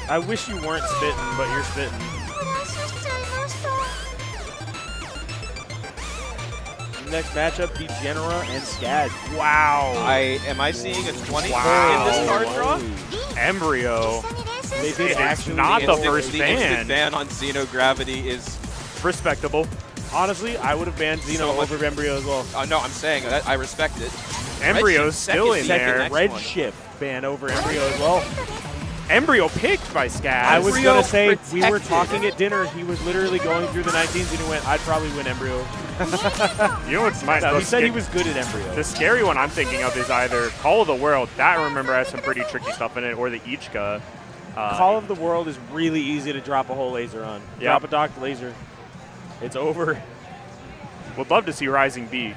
I wish you weren't spitting, but you're spitting. Next matchup, Degenera and Scad. Wow. Am I seeing a 20 Wow. in this card draw? Embryo. They did It's actually not the instant- first the ban. instant ban on Xenogravity is Respectable. Honestly, I would have banned Xeno So much- over Embryo as well. no, I'm saying that I respect it. Embryo's Red still in second, there. next Red one. Shift ban over Embryo as well. Embryo picked by Scad. I was Embryo going to say, we were protected. talking at dinner. He was literally going through the 19s and he went, I'd probably win Embryo. You know what's my He said he was good at Embryo. The scary one I'm thinking of is either Call of the World, that I remember has some pretty tricky stuff in it, or the Ichika. Call of the World is really easy to drop a whole laser on. Yep. Drop a docked laser. It's over. Would love to see Rising Beat.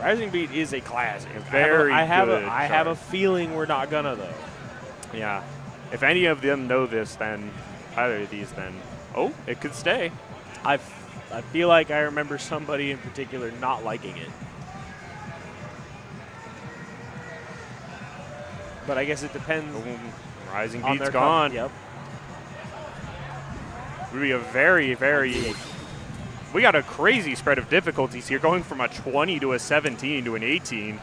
Rising Beat is a classic. Very I have good I have a chart. feeling we're not gonna though. Yeah. If any of them know this, then either of these, then it could stay. I feel like I remember somebody in particular not liking it. But I guess it depends. Rising on Beat's their gone. Yep. It would be a very, very. We got a crazy spread of difficulties here, going from a 20 to a 17 to an 18.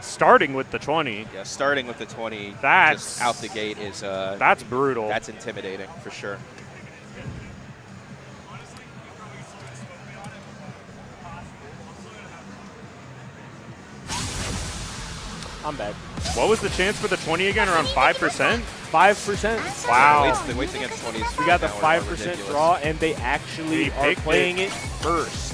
Starting with the 20. Yeah, starting with the 20 That's just out the gate is that's brutal. That's intimidating for sure. I'm bad. What was the chance for the 20 again? Around 5%? 5%. Wow. The weights against 20s. We got the right now are 5% ridiculous. draw, and they actually are playing it first.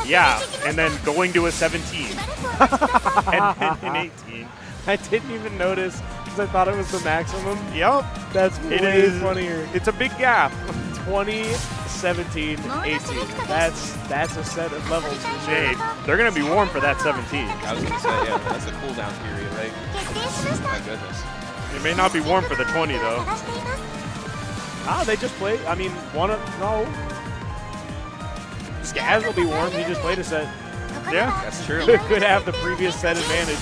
Yeah, and then going to a 17. and then an 18. I didn't even notice because I thought it was the maximum. Yep. That's It way is funnier. It's a big gap. 20, 17, 18. That's a set of levels for sure. Jade, they're going to be warm for that 17. I was going to say, yeah, that's the cooldown period, right? My goodness. They may not be warm for the 20, though. Ah, they just played. I mean, no. Skaz will be warm. He just played a set. Yeah, that's true. Could have the previous set advantage.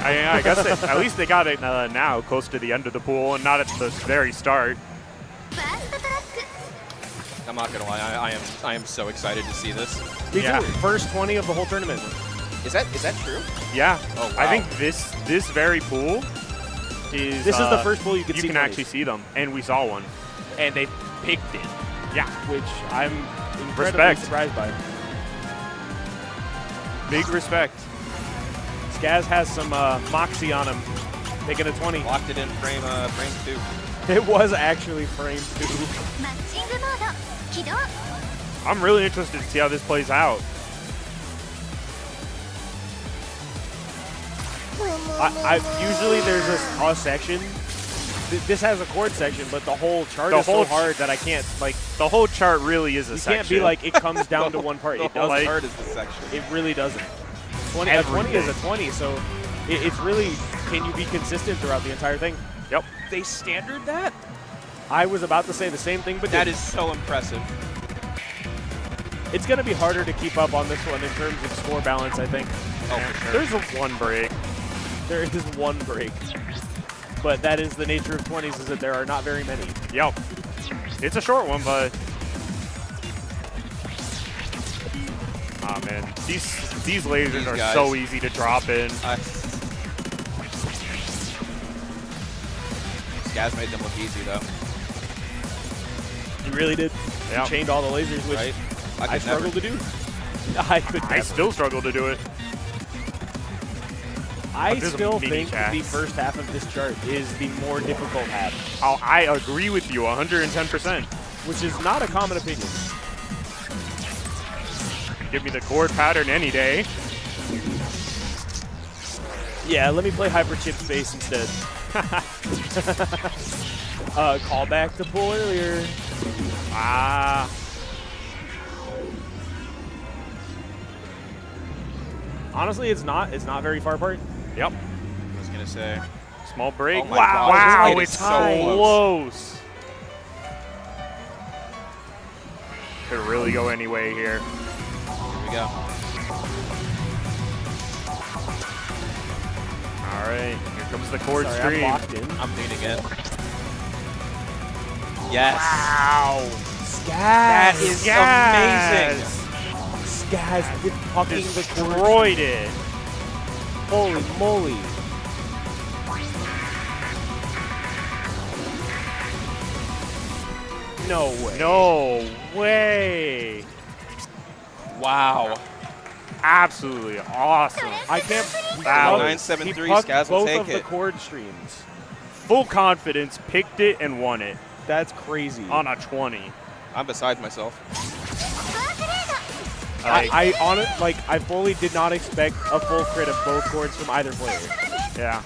I guess at least they got it now, close to the end of the pool, and not at the very start. I'm not gonna lie, I am so excited to see this. Me too. First 20 of the whole tournament. Is that true? Yeah. Oh, wow. I think this very pool is. This is the first pool you can see. You can actually see them, and we saw one, and they picked it. Yeah, which I'm incredibly surprised by. Big respect. Skaz has some moxie on him, making a 20. Locked it in frame 2. It was actually frame 2. I'm really interested to see how this plays out. Usually there's a section. This has a chord section, but the whole chart is so hard that I can't, like... The whole chart really is a section. You can't be like, it comes down to one part. It doesn't. The whole chart is the section. It really doesn't. A 20 is a 20, so it's really, can you be consistent throughout the entire thing? Yep. They standard that? I was about to say the same thing, but that is so impressive. It's going to be harder to keep up on this one in terms of score balance, I think. Oh, for sure. There's a one break. There is one break. But that is the nature of 20s, is that there are not very many. Yep. It's a short one, but... Aw, man. These lasers are so easy to drop in. Skaz made them look easy, though. He really did. Yeah. He chained all the lasers, which right? I struggled to do. I still struggle to do it. I still think the first half of this chart is the more difficult half. Oh, I agree with you 110%. Which is not a common opinion. Give me the chord pattern any day. Yeah, let me play Hyper Chip Space instead. Call back to pull earlier. Ah. Honestly, it's not very far apart. Yep. I was gonna say. Small break. Oh my God. Wow, it's so close. Could really go any way here. Here we go. All right, here comes the chord stream. I'm locked in. I'm beating it. Yes. Wow. Skaz. That is amazing. Skaz with fucking destroyed it. Holy moly. No way. No way. Wow. Absolutely awesome. I can't. Wow. 973, Skaz Skaz will both take of the it. chord streams. Full confidence, picked it and won it. That's crazy. On a 20. I'm beside myself. I fully did not expect a full crit of both chords from either player. Yeah.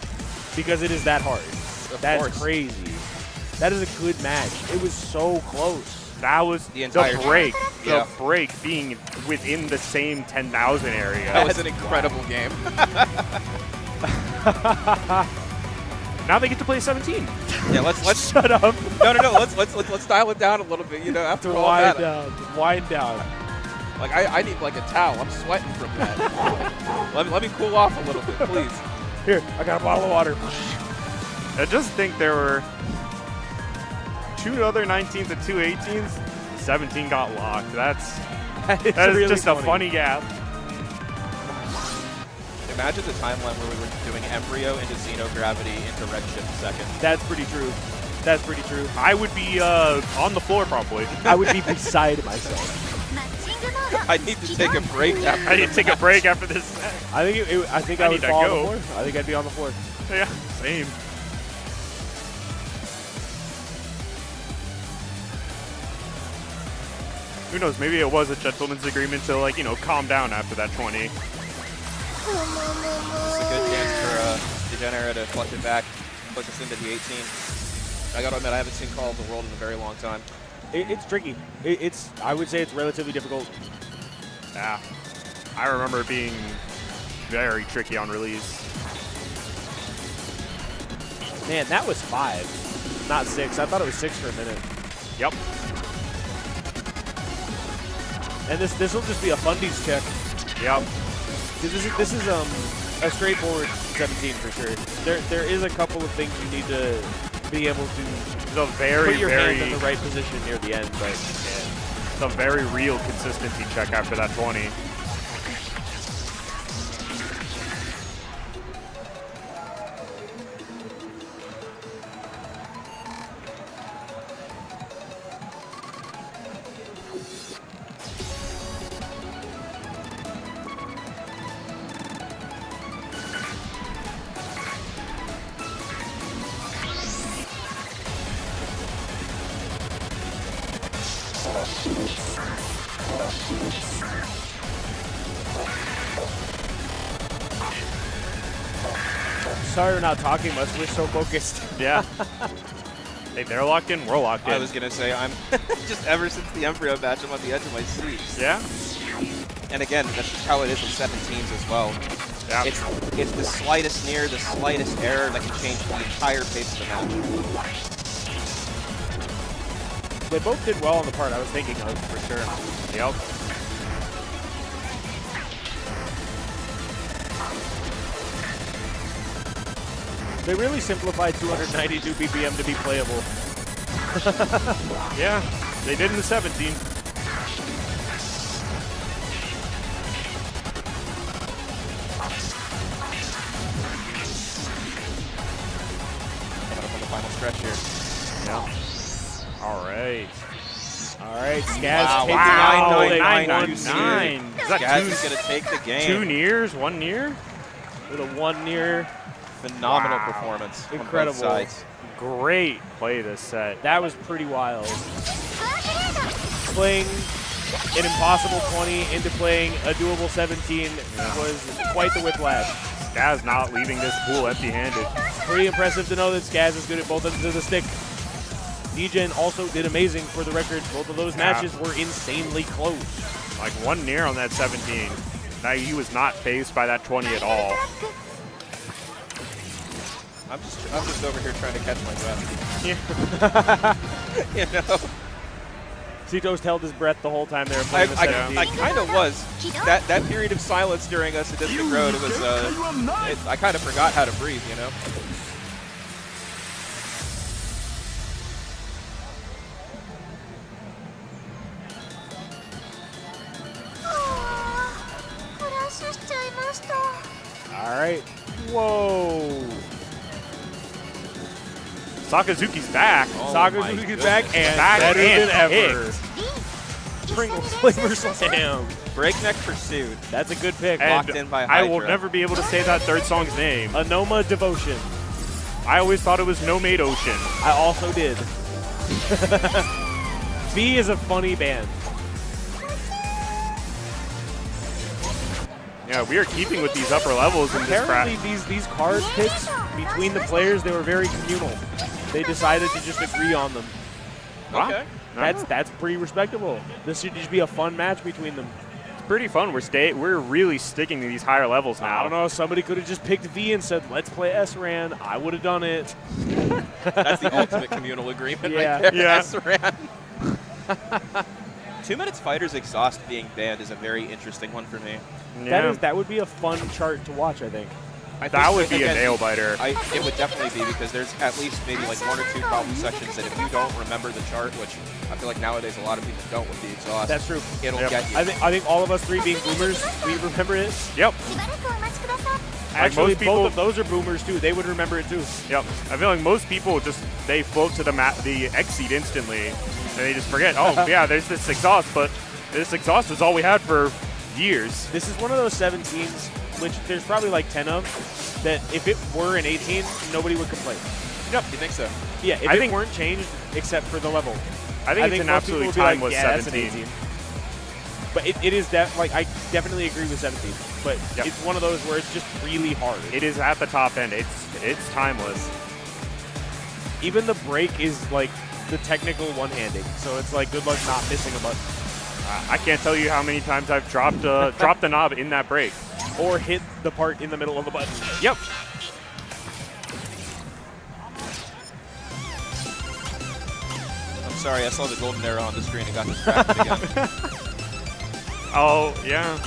Because it is that hard. That's course. crazy. That is a good match. It was so close. That was The entire break. time. The Yeah. break being within the same 10,000 area. That was an incredible game. Now they get to play 17. Yeah, let's Shut up. No. Let's dial it down a little bit. You know, after all Wind that, down. Wind down. like I need like a towel. I'm sweating from that. let me cool off a little bit, please. Here, I got a bottle of water. I just think there were 2 other 19s and 2 18s. 17 got locked. That is really just a funny. funny gap. Imagine the timeline where we were doing embryo into xenogravity into redshift second. That's pretty true. That's pretty true. I would be on the floor probably. I would be beside myself. I need to take a break after. I need to take a break after this. I think I would need to fall on go. the floor. I think I'd be on the floor. Yeah, same. Who knows? Maybe it was a gentleman's agreement to, like, you know, calm down after that 20. It's a good chance for Degenerate to clutch it back, push us into the 18. I gotta admit, I haven't seen Call of the World in a very long time. It's tricky. I would say it's relatively difficult. Yeah. I remember it being very tricky on release. Man, that was 5, not 6. I thought it was 6 for a minute. Yep. And this will just be a fundies check. Yep. This is a straightforward 17 for sure. There is a couple of things you need to be able to put your hand in the right position near the end, but it's a very real consistency check after that 20. Sorry we're not talking much. We're so focused. Yeah. Hey, they're locked in. We're locked in. I was gonna say I'm just ever since the Embryo match, I'm on the edge of my seat. Yeah. And again, that's just how it is with 17s as well. Yeah. It's the slightest near, the slightest error that can change the entire pace of the match. They both did well on the part I was thinking of, for sure. Yep. They really simplified 292 BPM to be playable. Yeah, they did in the 17. Coming up on the final stretch here. Yeah. All right. All right, Skaz taking 9-9. Skaz is going to take the game. 2 nears, 1 near? With a 1 near. Phenomenal performance. Incredible. On both sides. Great play this set. That was pretty wild. Playing an impossible 20 into playing a doable 17 was quite the whiplash. Skaz not leaving this pool empty-handed. Pretty impressive to know that Skaz is good at both ends of the stick. Degen also did amazing for the record. Both of those matches were insanely close. Like 1 near on that 17. Now he was not phased by that 20 at all. I'm just over here trying to catch my breath. Yeah. You know? Cito's held his breath the whole time they were playing the 17. I kind of was. That period of silence during a Sadistic Road, it was, I kind of forgot how to breathe, you know? All right. Whoa. Sakazuki's back. Oh Sakazuki's back and better than than ever. Pringles Flavor Slam. Breakneck Pursuit. That's a good pick. And Locked in by Hydra. I will never be able to say that third song's name. Anoma Devotion. I always thought it was Nomei Ocean. I also did. V is a funny band. Yeah, we are keeping with these upper levels in this Apparently these card picks between the players, they were very communal. They decided to just agree on them. Okay. That's pretty respectable. This should just be a fun match between them. It's pretty fun. We're really sticking to these higher levels now. I don't know. Somebody could have just picked V and said, let's play SRAN. I would have done it. That's the ultimate communal agreement Yeah. right there. Yeah. SRAN. 2 Minutes Fighter's Exhaust being banned is a very interesting one for me. Yeah. That would be a fun chart to watch, I think. That would be a nail biter. It would definitely be, because there's at least maybe like 1 or 2 problem sections that if you don't remember the chart, which I feel like nowadays a lot of people don't with the exhaust. That's true. It'll get you. I think all of us 3 being boomers, we remember it. Yep. Actually, most people, both of those are boomers too. They would remember it too. Yep. I feel like most people they float to the X seat instantly, and they just forget. Oh yeah, there's this exhaust, but this exhaust was all we had for years. This is one of those 17s, which there's probably like 10 of, that if it were an 18, nobody would complain. Yep. You think so? Yeah, if it weren't changed except for the level. I think it's an most absolutely people would be like, timeless yeah, that's an 17. 18. But it is like I definitely agree with 17. But it's one of those where it's just really hard. It is at the top end. It's timeless. Even the break is like the technical one-handing, so it's like good luck not missing a button. I can't tell you how many times I've dropped the knob in that break. Or hit the part in the middle of the button. Yep. I'm sorry, I saw the golden arrow on the screen and got distracted again. Oh, yeah.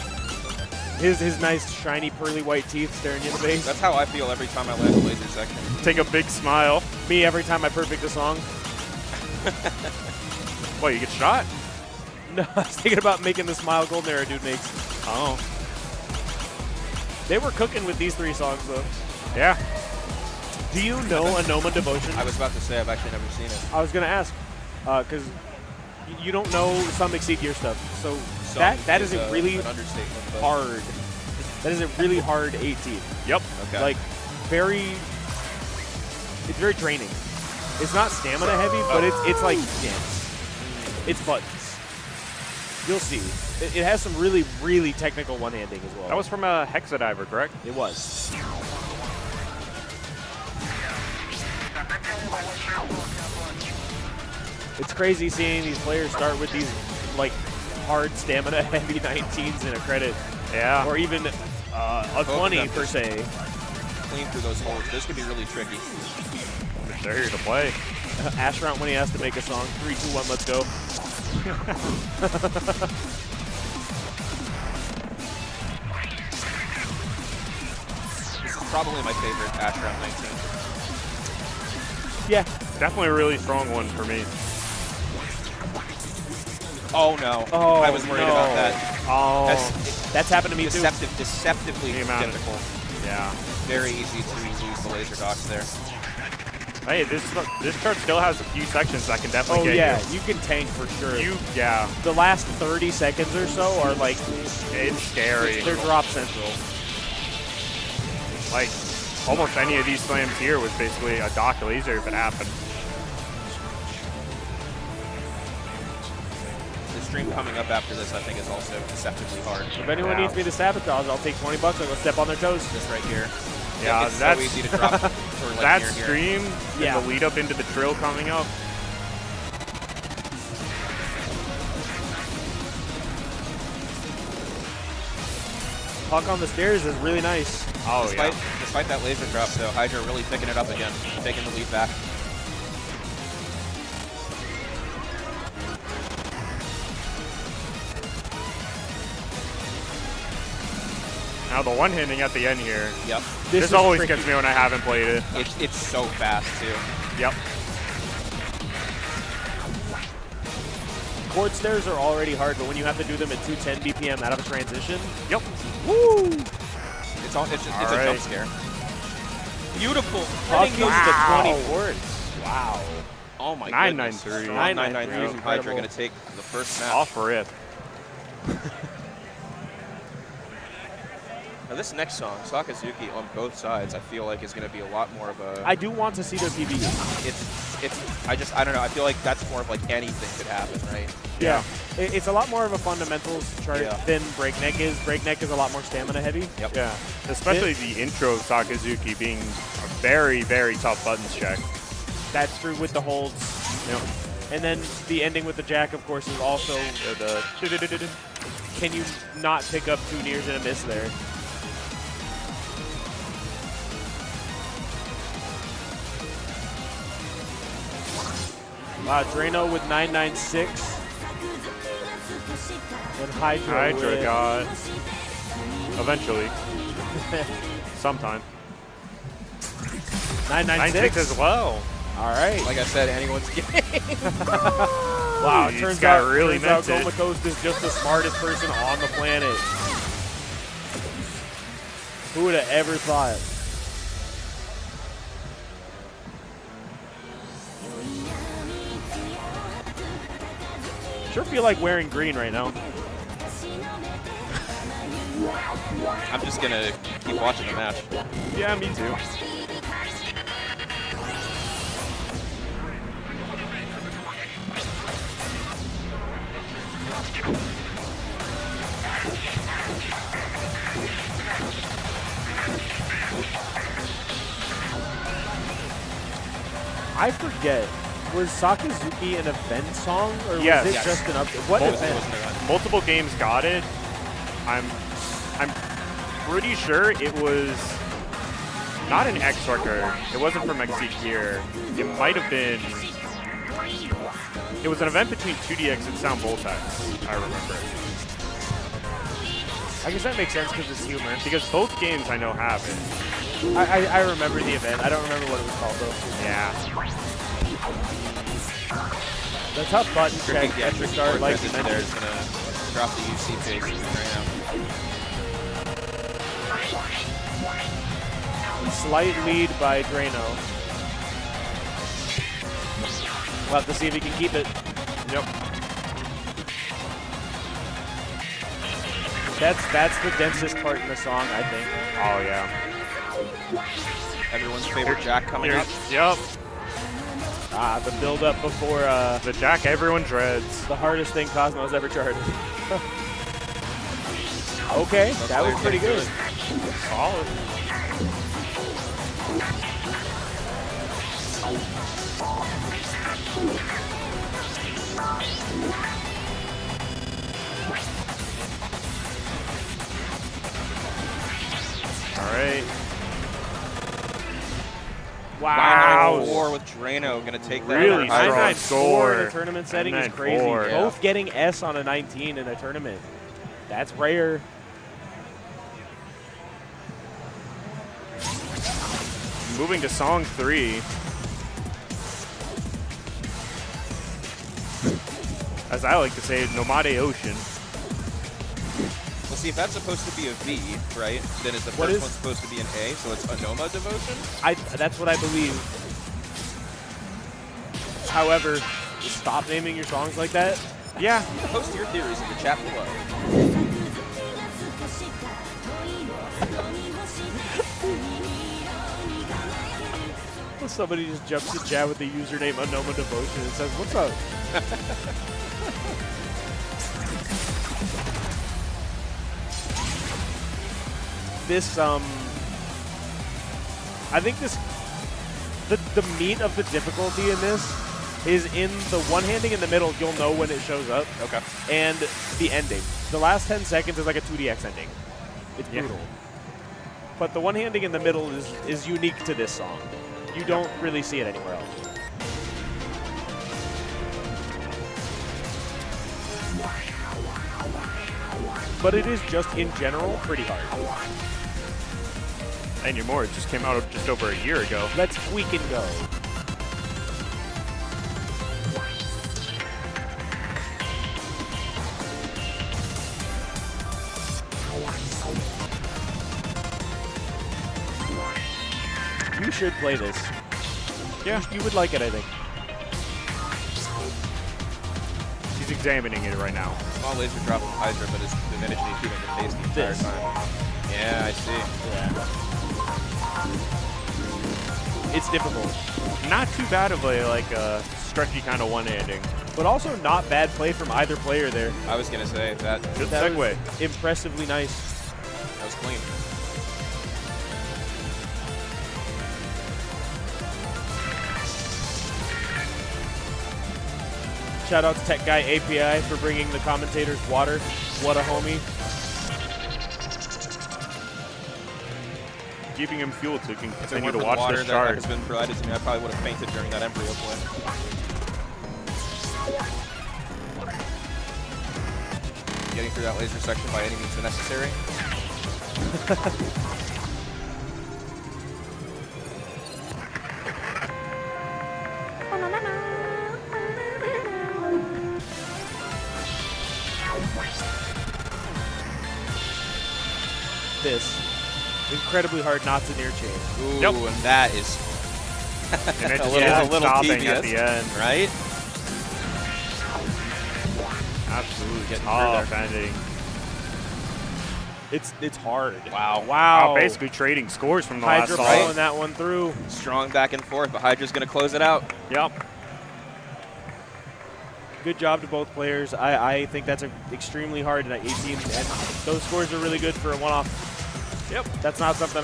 His nice, shiny, pearly white teeth staring you in the face. That's how I feel every time I land a laser section. Take a big smile. Me every time I perfect a song. What, you get shot? No, I was thinking about making the smile golden arrow dude makes. Oh. They were cooking with these 3 songs, though. Yeah. Do you know a Nomei Devotion? I was about to say, I've actually never seen it. I was going to ask, because you don't know some Exceed Gear stuff. So that is a really an understatement, but hard. That is a really hard 18. Yep. Okay. Like, it's very draining. It's not stamina heavy, but it's like dance. It's buttons. You'll see. It has some really, really technical one-handing as well. That was from a Hexadiver, correct? It was. It's crazy seeing these players start with these like hard stamina heavy 19s in a credit. Yeah. Or even a 20 per se. Clean through those holes. This could be really tricky. They're here to play. Astronaut when he has to make a song. 3, 2, 1, let's go. This is probably my favorite Ash Round 19. Yeah. Definitely a really strong one for me. Oh no. Oh, I was worried about that. Oh. That's happened to me too. Deceptively difficult. Yeah. Very easy to lose the laser dots there. Hey, this chart still has a few sections that can definitely get yeah, you. you can tank for sure. Yeah. The last 30 seconds or so are like, it's scary. They're drop central. Like, almost any of these slams here was basically a dock laser if it happened. The stream coming up after this, I think, is also deceptively hard. If anyone needs me to sabotage, I'll take 20 bucks. I'll go step on their toes. This right here. Yeah, it's that's so easy to drop. Sort of like that near here. stream and the lead up into the drill coming up. Puck on the stairs is really nice. Oh, Despite that laser drop, though, Hydra really picking it up again, taking the lead back. Now the one-handing at the end here. Yep. This always gets me when I haven't played it. It's so fast, too. Yep. Chord stairs are already hard, but when you have to do them at 210 BPM out of a transition. Yep. Woo! It's a jump scare. Beautiful. Puck is the 20 Wow. chords. Wow. Oh my 993. 993 from Hydra going to take the first match. Off rip. Now this next song, Sakazuki on both sides, I feel like is going to be a lot more of a... I do want to see their PvE. I don't know, I feel like that's more of like anything could happen, right? Yeah. It's a lot more of a fundamentals chart than Breakneck is. Breakneck is a lot more stamina heavy. Yep. Yeah. Especially the intro of Sakazuki being a very, very tough buttons check. That's true with the holds. Yep. And then the ending with the jack, of course, is also the... Can you not pick up 2 nears and a miss there? Drano with 996. And Hydra got eventually. Sometime. 996 as well. All right. Like I said, anyone's game. Wow, it turns out Comatose is just the smartest person on the planet. Who would have ever thought? Sure feel like wearing green right now. I'm just going to keep watching the match. Yeah, me too. I forget. Was Sakazuki an event song, or Yes. was it just an update? What event? Multiple games got it. I'm pretty sure it was not an X record. It wasn't from Mexique here. It might have been. It was an event between 2DX and Sound Voltex, I remember. I guess that makes sense because it's humor. Because both games I know have it. I remember the event. I don't remember what it was called, though. Yeah. The tough button check, extra start, like you there mentioned. is going to drop the UC pace right now. Slight lead by Drano. We'll have to see if he can keep it. Yep. That's the densest part in the song, I think. Oh, yeah. Everyone's favorite Jack coming up. Yep. The build-up before the Jack everyone dreads. The hardest thing Cosmo's ever charted. Okay, that was pretty good. Solid. All right. Wow. 9-4 with Drano going to take that. Really strong 9-9-4 score. in a tournament setting is crazy. 9-9-4. Both getting S on a 19 in a tournament. That's rare. Moving to song 3. As I like to say, Nomade Ocean. Well, see, if that's supposed to be a V, right, then is the first one supposed to be an A, so it's Anoma Devotion? That's what I believe. However, stop naming your songs like that. Yeah. Post your theories in the chat below. Somebody just jumps to chat with the username Anoma Devotion and says, "What's up?" This I think this the meat of the difficulty in this is in the one-handing in the middle. You'll know when it shows up. Okay. And the ending. The last 10 seconds is like a 2DX ending. It's brutal. But the one-handing in the middle is unique to this song. You don't really see it anywhere else. But it is just, in general, pretty hard. Anymore, it just came out just over a year ago. Let's tweak and go. You should play this. Yeah. You would like it, I think. He's examining it right now. Small laser drop from Hydra, but it's diminishing and keeping the pace the entire time. Yeah, I see. Yeah. It's difficult. Not too bad of a stretchy kind of one-handing. But also not bad play from either player there. I was going to say that. Good that segue. Was impressively nice. That was clean. Shout out to Tech Guy API for bringing the commentators water. What a homie. Keeping him fueled so he can If it continue weren't to for watch the water this that chart. has been provided to me, I probably would have fainted during that embryo play. Getting through that laser section by any means necessary. This. Incredibly hard knots in air chain. Ooh, Yep. and that is And it a just little, kept a little stopping tedious, at the end. right? Absolutely Getting tough through there. ending. It's hard. Wow. Wow, basically trading scores from the Hydra last song. following that one through. Strong back and forth, but Hydra's going to close it out. Yep. Good job to both players. I think that's extremely hard at 18, and those scores are really good for a one-off. Yep. That's not something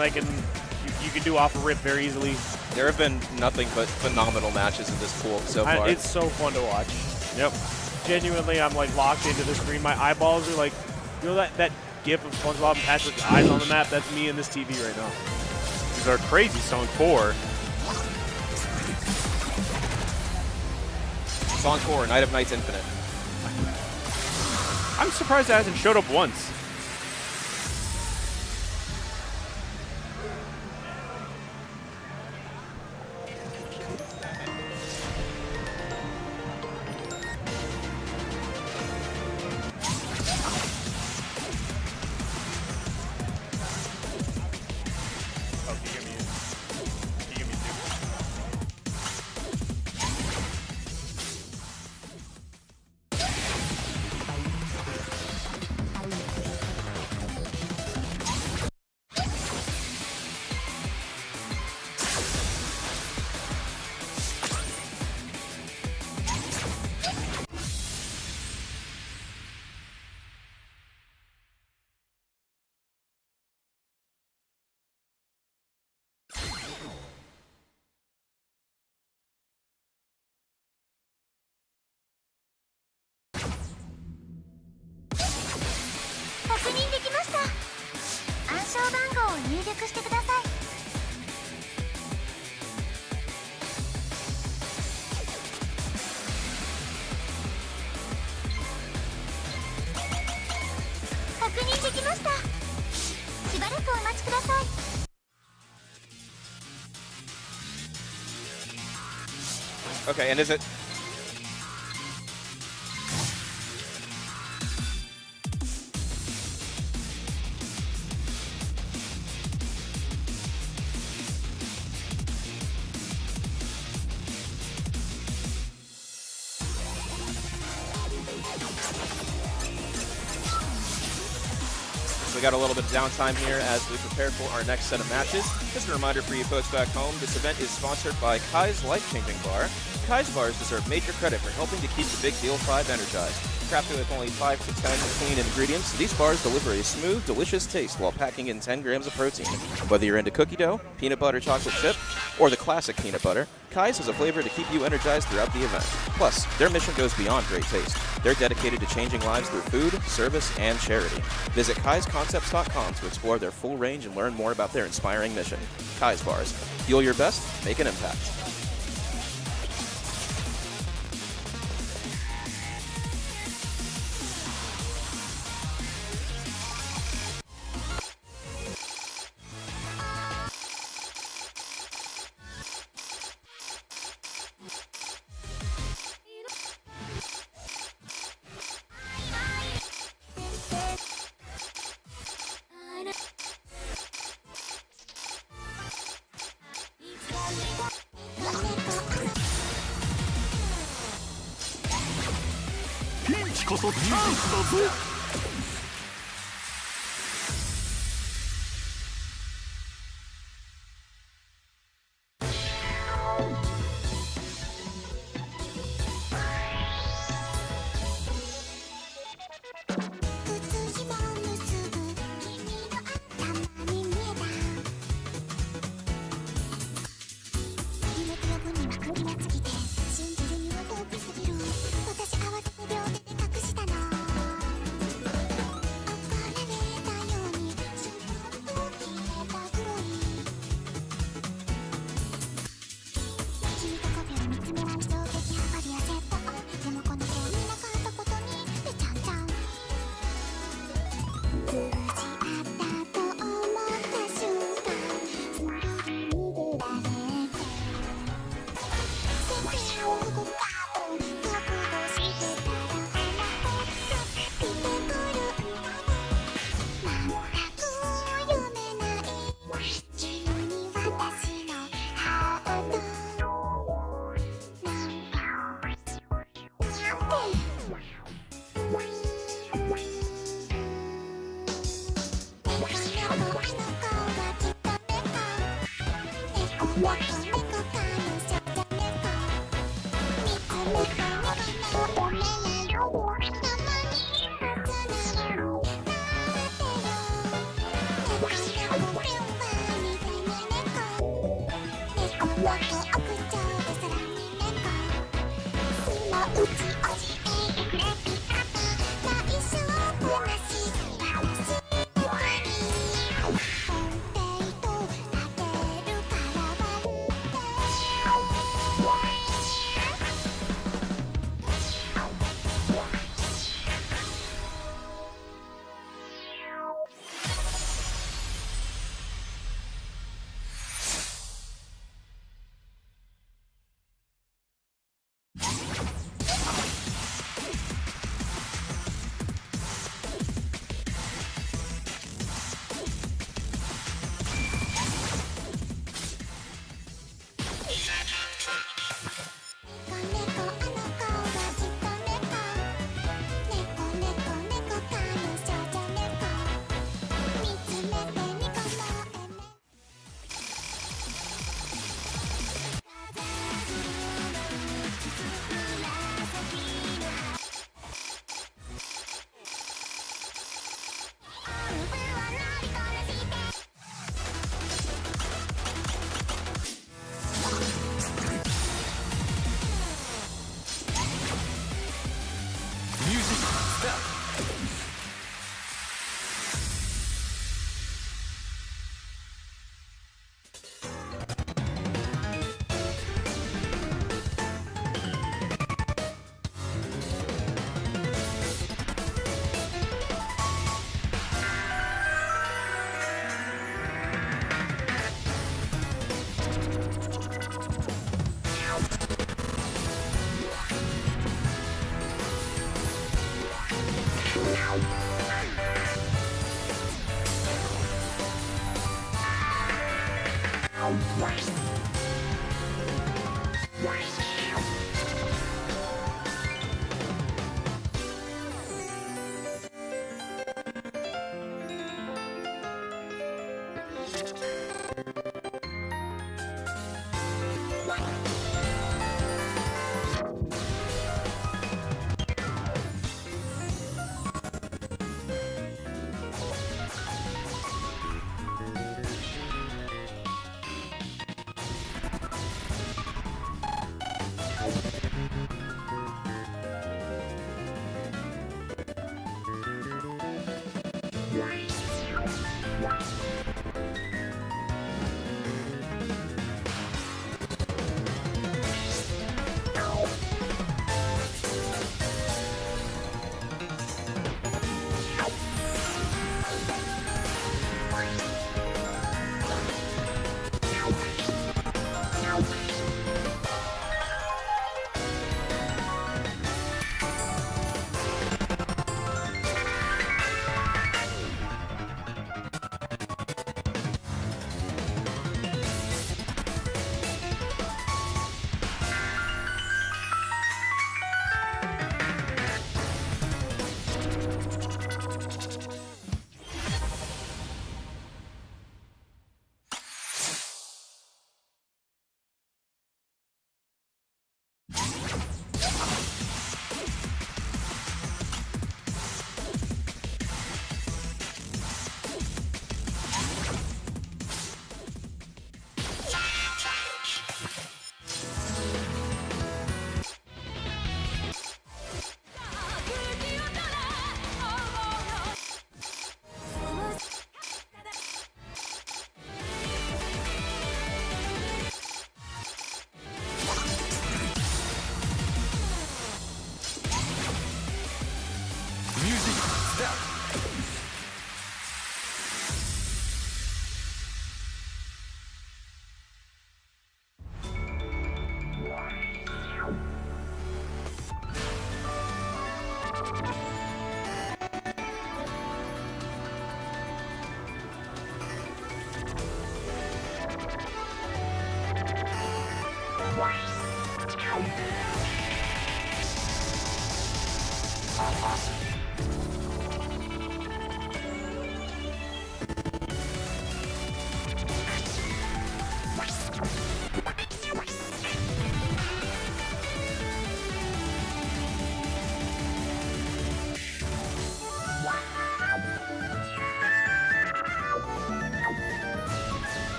you can do off a rip very easily. There have been nothing but phenomenal matches in this pool so far. It's so fun to watch. Yep. Genuinely, I'm like locked into the screen. My eyeballs are like, you know that gif of SpongeBob and Patrick's eyes on the map? That's me in this TV right now. These are crazy. Song 4. Song 4, Night of Nights Infinite. I'm surprised it hasn't showed up once. Okay, and is it? We got a little bit of downtime here as we prepare for our next set of matches. Just a reminder for you folks back home, this event is sponsored by Kai's Life-Changing Bar. Kai's bars deserve major credit for helping to keep the Big Deal 5 energized. Crafted with only 5 to 10 clean ingredients, these bars deliver a smooth, delicious taste while packing in 10 grams of protein. Whether you're into cookie dough, peanut butter chocolate chip, or the classic peanut butter, Kai's has a flavor to keep you energized throughout the event. Plus, their mission goes beyond great taste. They're dedicated to changing lives through food, service, and charity. Visit kaisconcepts.com to explore their full range and learn more about their inspiring mission. Kai's Bars. Fuel your best, make an impact.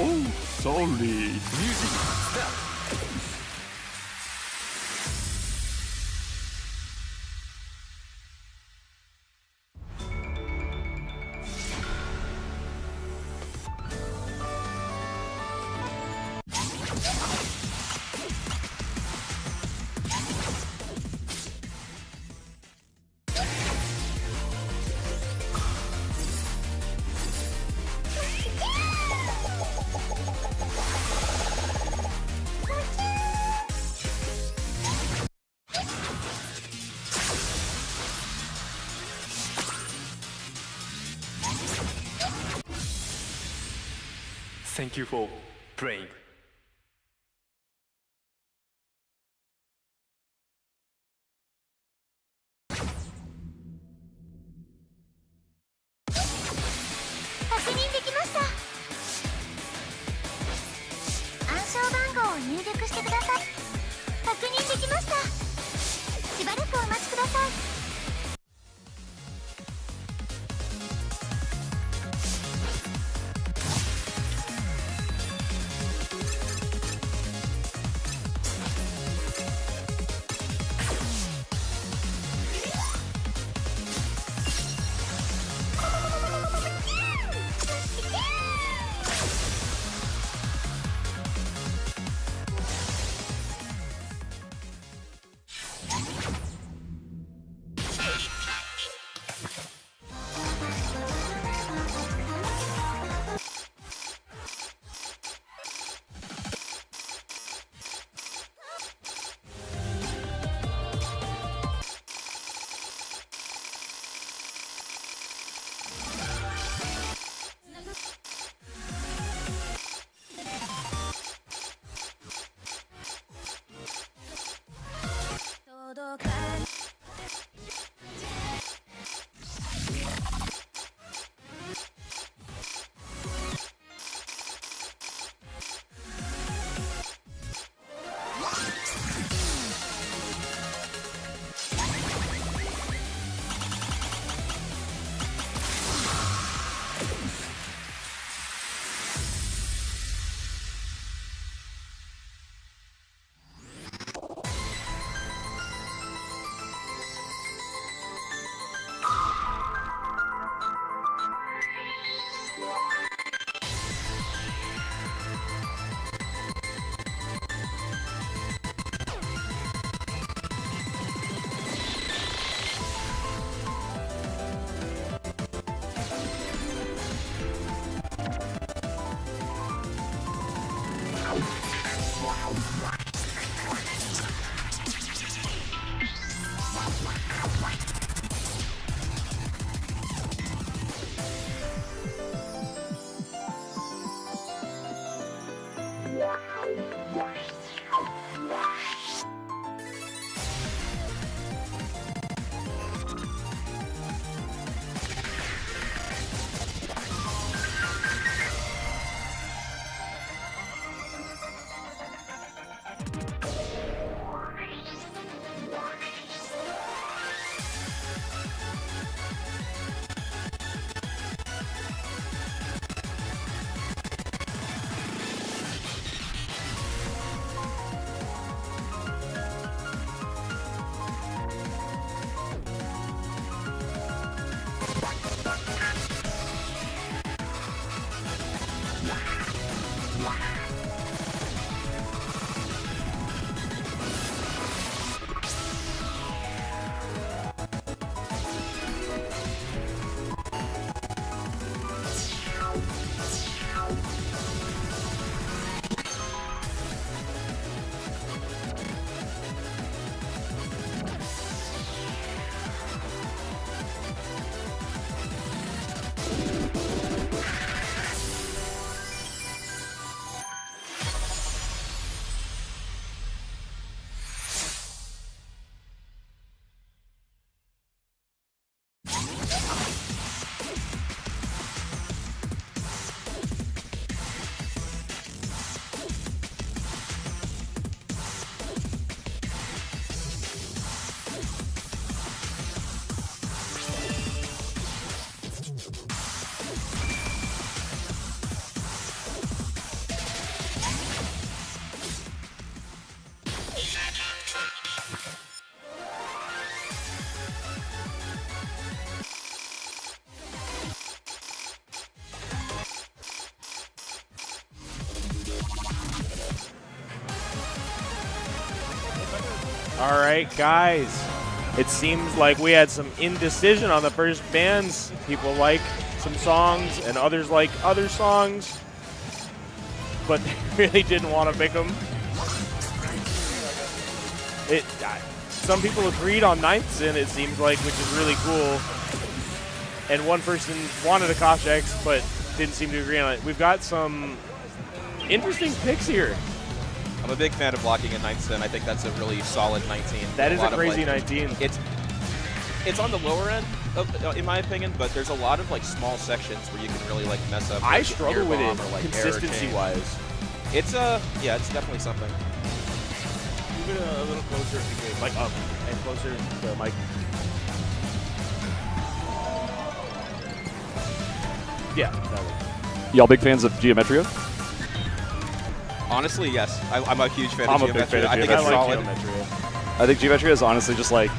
Oh, sorry. Music stop. Thank you for playing. All right, guys. It seems like we had some indecision on the first bands. People like some songs, and others like other songs, but they really didn't want to pick them. Some people agreed on Ninth Sin, it seems like, which is really cool. And one person wanted a Kosh-X, but didn't seem to agree on it. We've got some interesting picks here. I'm a big fan of blocking in Ninth Sin. I think that's a really solid 19. That is a crazy 19. It's on the lower end, in my opinion, but there's a lot of like small sections where you can really like mess up. I like, struggle with it or, like, consistency-wise. It's yeah, it's definitely something. Move it a little closer if you could, like up and closer to the mic. Yeah, that way. Y'all big fans of Geometria? Honestly, yes. I'm a huge fan I'm of a big fan of Geometria. I think it's I like solid. Geometria. I think Geometria is honestly just like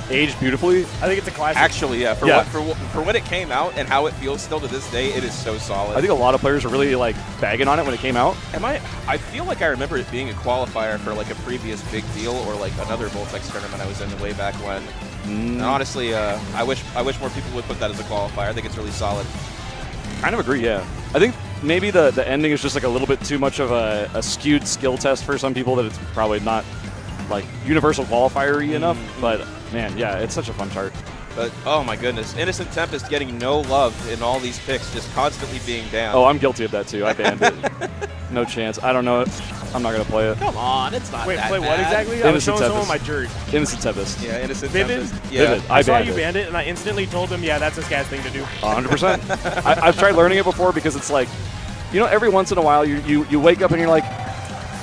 aged beautifully. I think it's a classic. Actually, yeah. For when it came out and how it feels still to this day, it is so solid. I think a lot of players are really like bagging on it when it came out. I feel like I remember it being a qualifier for like a previous big deal or like another Voltex tournament I was in way back when. And honestly, I wish more people would put that as a qualifier. I think it's really solid. Kind of agree, yeah. I think maybe the ending is just like a little bit too much of a skewed skill test for some people that it's probably not like universal qualifier-y enough. But man, yeah, it's such a fun chart. But oh my goodness, Innocent Tempest getting no love in all these picks, just constantly being banned. Oh, I'm guilty of that too. I banned it. No chance. I don't know it. I'm not gonna play it. Come on, it's not Wait, that play bad. what exactly? I was showing someone my jerk. Innocent Tempest. Yeah, Innocent Vivid? Tempest. Yeah. Vivid. I saw banned you it. banned it, and I instantly told him, yeah, that's a Skaz thing to do. 100%. I've tried learning it before because it's like, you know, every once in a while you wake up and you're like,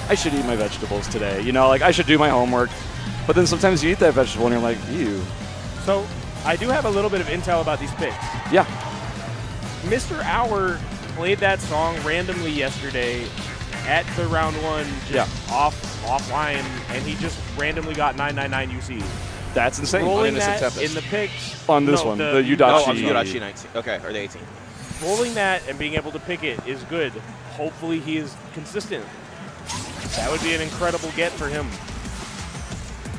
I should eat my vegetables today. You know, like I should do my homework. But then sometimes you eat that vegetable and you're like, ew. So I do have a little bit of intel about these picks. Yeah. Mr. Hour played that song randomly yesterday at the round one, just offline, and he just randomly got 999 UC. That's insane. Rolling that in the picks. On this one, the Yudachi. Oh, on the Yudachi 19. Okay, or the 18. Rolling that and being able to pick it is good. Hopefully he is consistent. That would be an incredible get for him.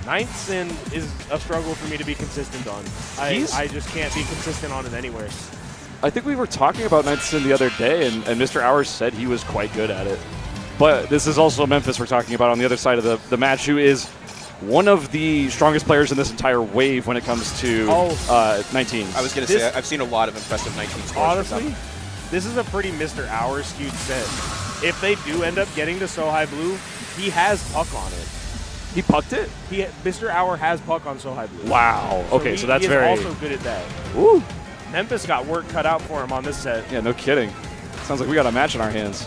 Ninth Sin is a struggle for me to be consistent on. I just can't be consistent on it anywhere. I think we were talking about Ninth Sin the other day, and Mr. Hours said he was quite good at it. But this is also Memphis we're talking about on the other side of the match, who is one of the strongest players in this entire wave when it comes to 19s. I was going to say, I've seen a lot of impressive 19 scores. Honestly, this is a pretty Mr. Hours skewed set. If they do end up getting to So High Blue, he has puck on it. He pucked it? Mr. Hour has puck on So High Blue. Wow. Okay, so that's very... He is also good at that. Woo. Memphis got work cut out for him on this set. Yeah, no kidding. Sounds like we got a match in our hands.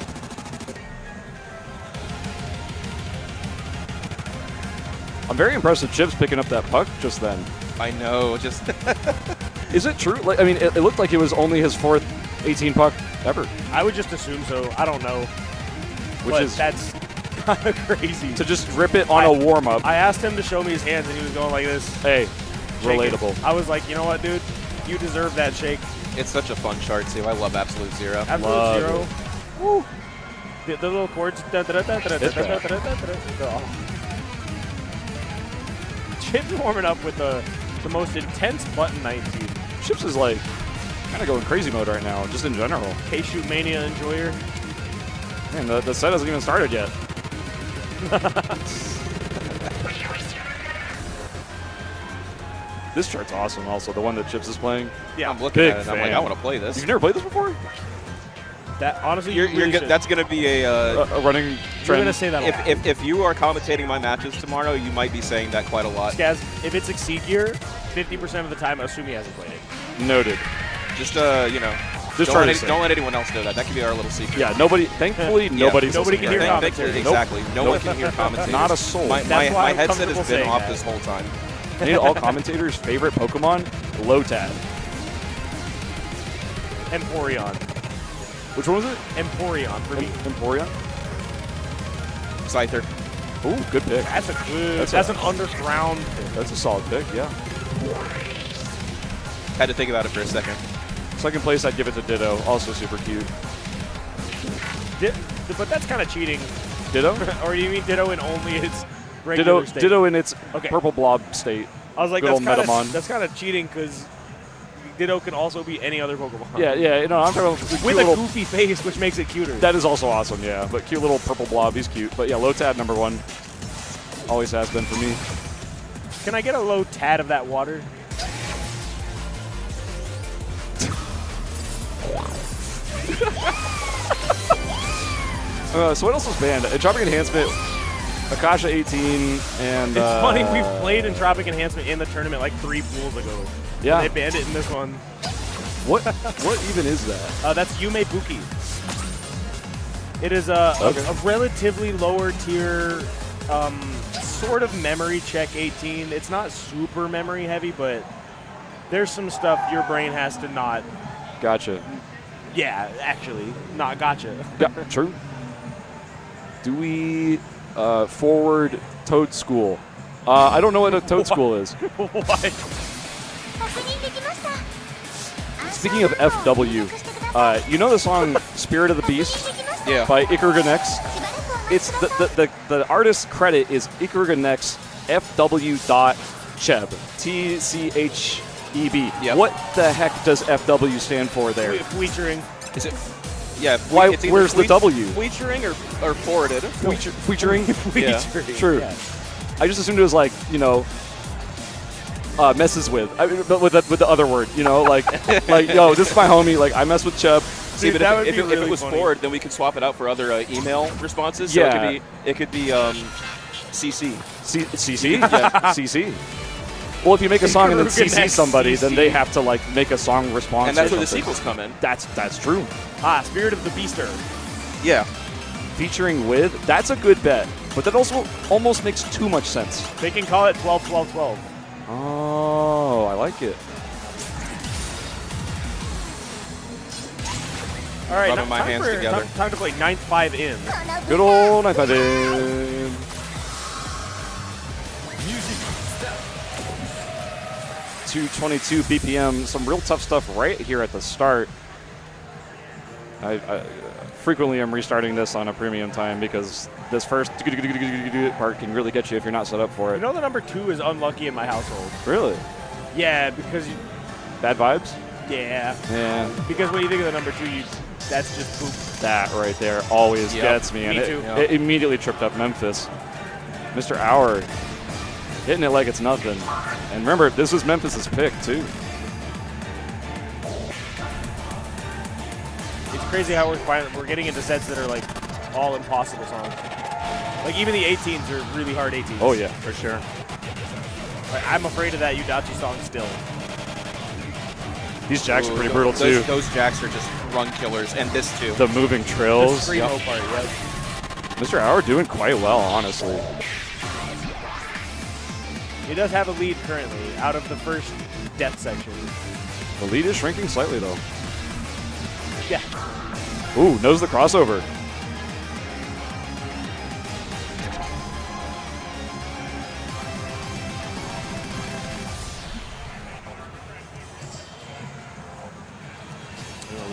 I'm very impressed with Chips picking up that puck just then. I know, just... Is it true? Like, I mean, it looked like it was only his 4th 18 puck ever. I would just assume so. I don't know. That's kind of crazy. To just rip it on a warm-up. I asked him to show me his hands, and he was going like this. Hey, shaking. relatable. I was like, you know what, dude? You deserve that shake. It's such a fun chart, too. I love Absolute Zero. Absolute Zero. Woo. The little chords. Chips warming up with the most intense button 19. Chips is like kind of going crazy mode right now, just in general. K-Shoot Mania enjoyer. Man, the set hasn't even started yet. This chart's awesome also, the one that Chips is playing. Yeah, I'm looking at it and I'm like, I want to play this. You've never played this before? That honestly, that's going to be a running trend. You're going to say that a lot. If you are commentating my matches tomorrow, you might be saying that quite a lot. Skaz, if it's Exceed Gear, 50% of the time, assume he hasn't played it. Noted. Just, you know, don't let anyone else know that. That can be our little secret. Yeah, thankfully, nobody can hear commentary. Exactly. No one can hear commentary. Not a soul. My headset has been off this whole time. I need all commentators' favorite Pokemon, Lotad. Emporion. Which one was it? Emporion for me. Emporion? Scyther. Ooh, good pick. That's a good. That's an underground pick. That's a solid pick, yeah. Had to think about it for a second. Second place, I'd give it to Ditto. Also super cute. But that's kind of cheating. Ditto? Or do you mean Ditto in only its regular state. Ditto in its Okay. purple blob state. I was like, Good old Metamon. that's kind of cheating because Ditto can also be any other Pokemon. Yeah, no, I'm talking about the With cute a little, goofy face, which makes it cuter. that is also awesome, yeah. But cute little purple blob, he's cute. But yeah, Lotad #1. Always has been for me. Can I get a low tad of that water? So what else was banned? Tropic Enhancement, Akasha 18, and... It's funny, we've played in Tropic Enhancement in the tournament like 3 pools ago. Yeah. They banned it in this one. What even is that? That's Yume Buki. It is a relatively lower tier sort of memory check 18. It's not super memory heavy, but there's some stuff your brain has to not... Gotcha. Yeah, actually, not gotcha. Yeah, true. Do we forward Toad School? I don't know what a Toad School is. What? Speaking of FW, you know the song Spirit of the Beast? Yeah. By Ikaruga-Nex? It's the artist credit is Ikaruga-Nex FW.Cheb. TCHEB. Yep. What the heck does FW stand for there? Featuring. Is it? Yeah. Why? It's either Where's the W? Featuring or forwarded. Featuring? Yeah. True. Yeah. I just assumed it was like, messes with. But with the other word, like yo, this is my homie. Like I mess with Chub. See, but that would if be it really was funny. forward, then we could swap it out for other email responses. Yeah. So it could be CC. CC? Yeah. CC. Well, if you make a song and then CC somebody, then they have to make a song response. And that's or where the something. sequels come in. That's true. Spirit of the Beaster. Yeah. Featuring with, that's a good bet. But that also almost makes too much sense. They can call it 12-12-12. Oh, I like it. All right, Rubbing my hands together. Time to play 9th 5 in. Good old 9-5 in. 222 BPM. Some real tough stuff right here at the start. I frequently am restarting this on a premium time because this first part can really get you if you're not set up for it. You know the number 2 is unlucky in my household. Really? Yeah, because Bad vibes? Yeah. Because when you think of the number 2, that's just poop. That right there always gets me. Me And too. it immediately tripped up Memphis. Mr. Hour hitting it like it's nothing. And remember, this was Memphis's pick, too. It's crazy how we're getting into sets that are all impossible songs. Even the 18s are really hard 18s. Oh, yeah. For sure. I'm afraid of that Yudachi song still. These jacks are pretty brutal, too. Those jacks are just run killers, and this, too. The moving trills. The screamo part, yes. Mr. Hour doing quite well, honestly. He does have a lead currently out of the first death section. The lead is shrinking slightly, though. Yeah. Ooh, knows the crossover.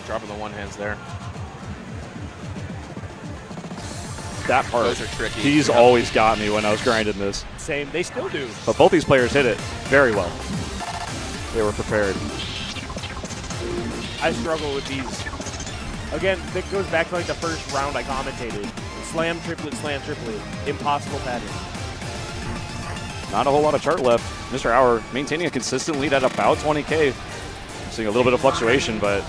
Dropping the one hands there. That part. Those are tricky. He's always got me when I was grinding this. Same. They still do. But both these players hit it very well. They were prepared. I struggle with these. Again, that goes back to the first round I commentated. Slam, triplet, impossible pattern. Not a whole lot of chart left. Mr. Hour maintaining a consistent lead at about 20K. Seeing a little bit of fluctuation, but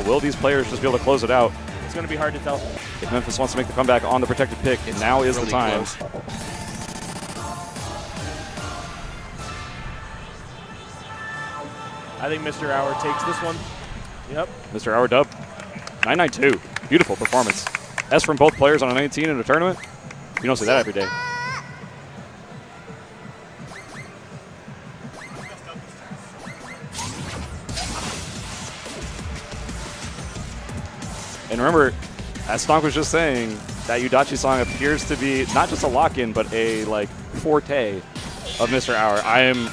will these players just be able to close it out? It's going to be hard to tell. If Memphis wants to make the comeback on the protected pick, now is really the time. Close. I think Mr. Hour takes this one. Yep. Mr. Hour dub. 992. Beautiful performance. S from both players on a 19 in a tournament. You don't see that every day. And remember, as Stonk was just saying, that Yudachi song appears to be not just a lock-in, but a forte of Mr. Hour. I am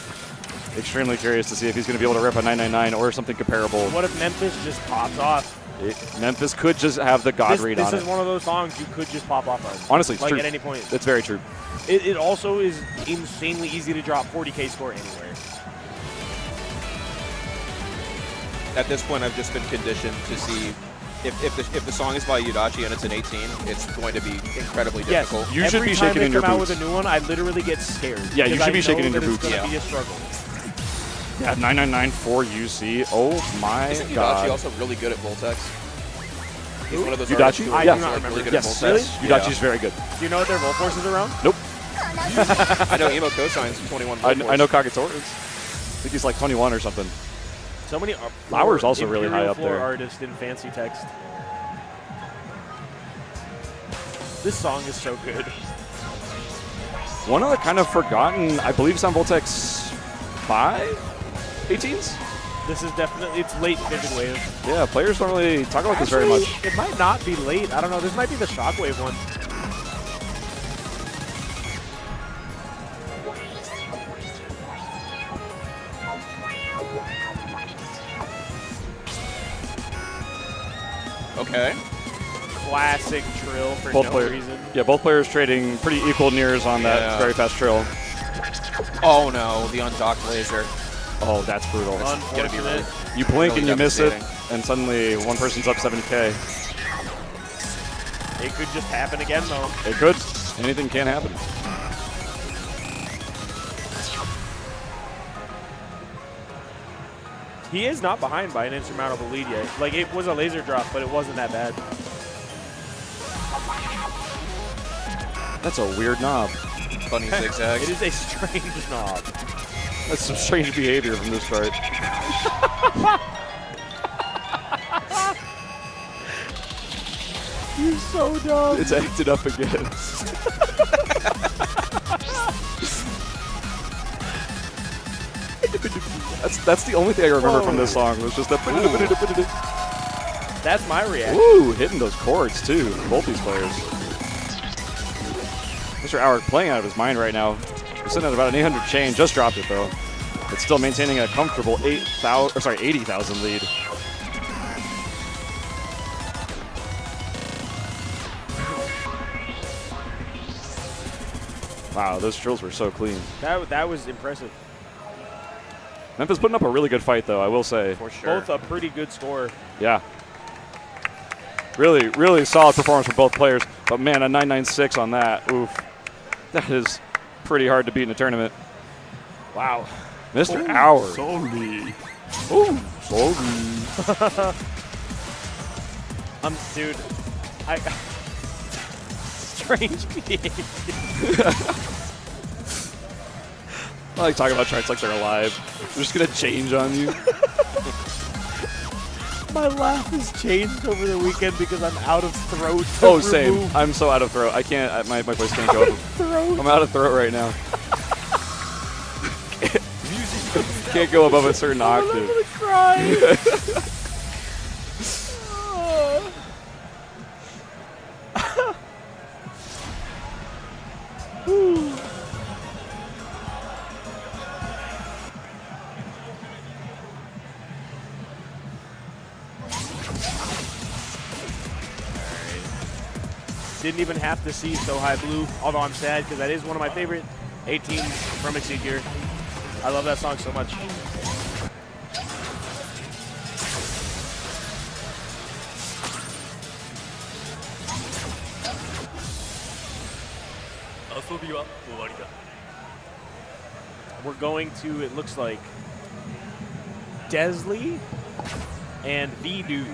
extremely curious to see if he's going to be able to rip a 999 or something comparable. What if Memphis just pops off? Memphis could just have the God read on it. This is one of those songs you could just pop off on. Honestly, it's like true. At any point. It's very true. It also is insanely easy to drop 40K score anywhere. At this point, I've just been conditioned to see if the song is by Yudachi and it's an 18, it's going to be incredibly difficult. Yes, you should be shaking in your every time they come out boots. with a new one, I literally get scared. Yeah, you should be shaking in your It's boots. going to be a struggle. Yeah, 999 for UC. Oh my Isn't God. Yudachi also really good at Voltex? He's one of those Yudachi? artists who I is do not remember. really good Yes, at Voltex. Yudachi's very good. Do you know what their Volt Force is around? Nope. I know Emo Cosign's 21 I know Kagetora's. I think he's like 21 or something. So many. Lauer's also really high up floor there. Artist in fancy text. This song is so good. One of the kind of forgotten, I believe it's on Voltex 5 18s? This is definitely, it's late Vivid Wave. Yeah, players don't really talk about this very much. It might not be late. I don't know. This might be the Shockwave one. Okay. Classic trill for Both no reason. Yeah, both players trading pretty equal nears on that very fast trill. Oh no, the undocked laser. Oh, that's brutal. Unfortunate. You blink Really and you miss it, devastating. and suddenly one person's up 70K. It could just happen again, though. It could. Anything can happen. He is not behind by an insurmountable lead yet. Like, it was a laser drop, but it wasn't that bad. That's a weird knob. Funny zigzag. It is a strange knob. That's some strange behavior from this card. You're so dumb. It's acted up again. That's the only thing I remember from this song was just that. That's my reaction. Ooh, hitting those chords too. Both these players. Mr. Howard playing out of his mind right now. He's sitting at about an 800 chain. Just dropped it though. But still maintaining a comfortable 80,000 lead. Wow, those drills were so clean. That was impressive. Memphis putting up a really good fight though, I will say. For sure. Both a pretty good score. Yeah. Really, really solid performance from both players. But man, a 996 on that. Oof. That is pretty hard to beat in a tournament. Wow. Mr. Howard. Sorry. Ooh, sorry. Dude, strange behavior. I like talking about charts like they're alive. They're just going to change on you. My laugh has changed over the weekend because I'm out of throat. Oh, same. I'm so out of throat. I can't, my voice can't go up. I'm out of throat right now. Can't go above a certain octave. I'm gonna cry. Didn't even have to see So High Blue, although I'm sad because that is one of my favorite 18s from Exceed Gear. I love that song so much. We're going to, it looks like, Desley and V-Dude.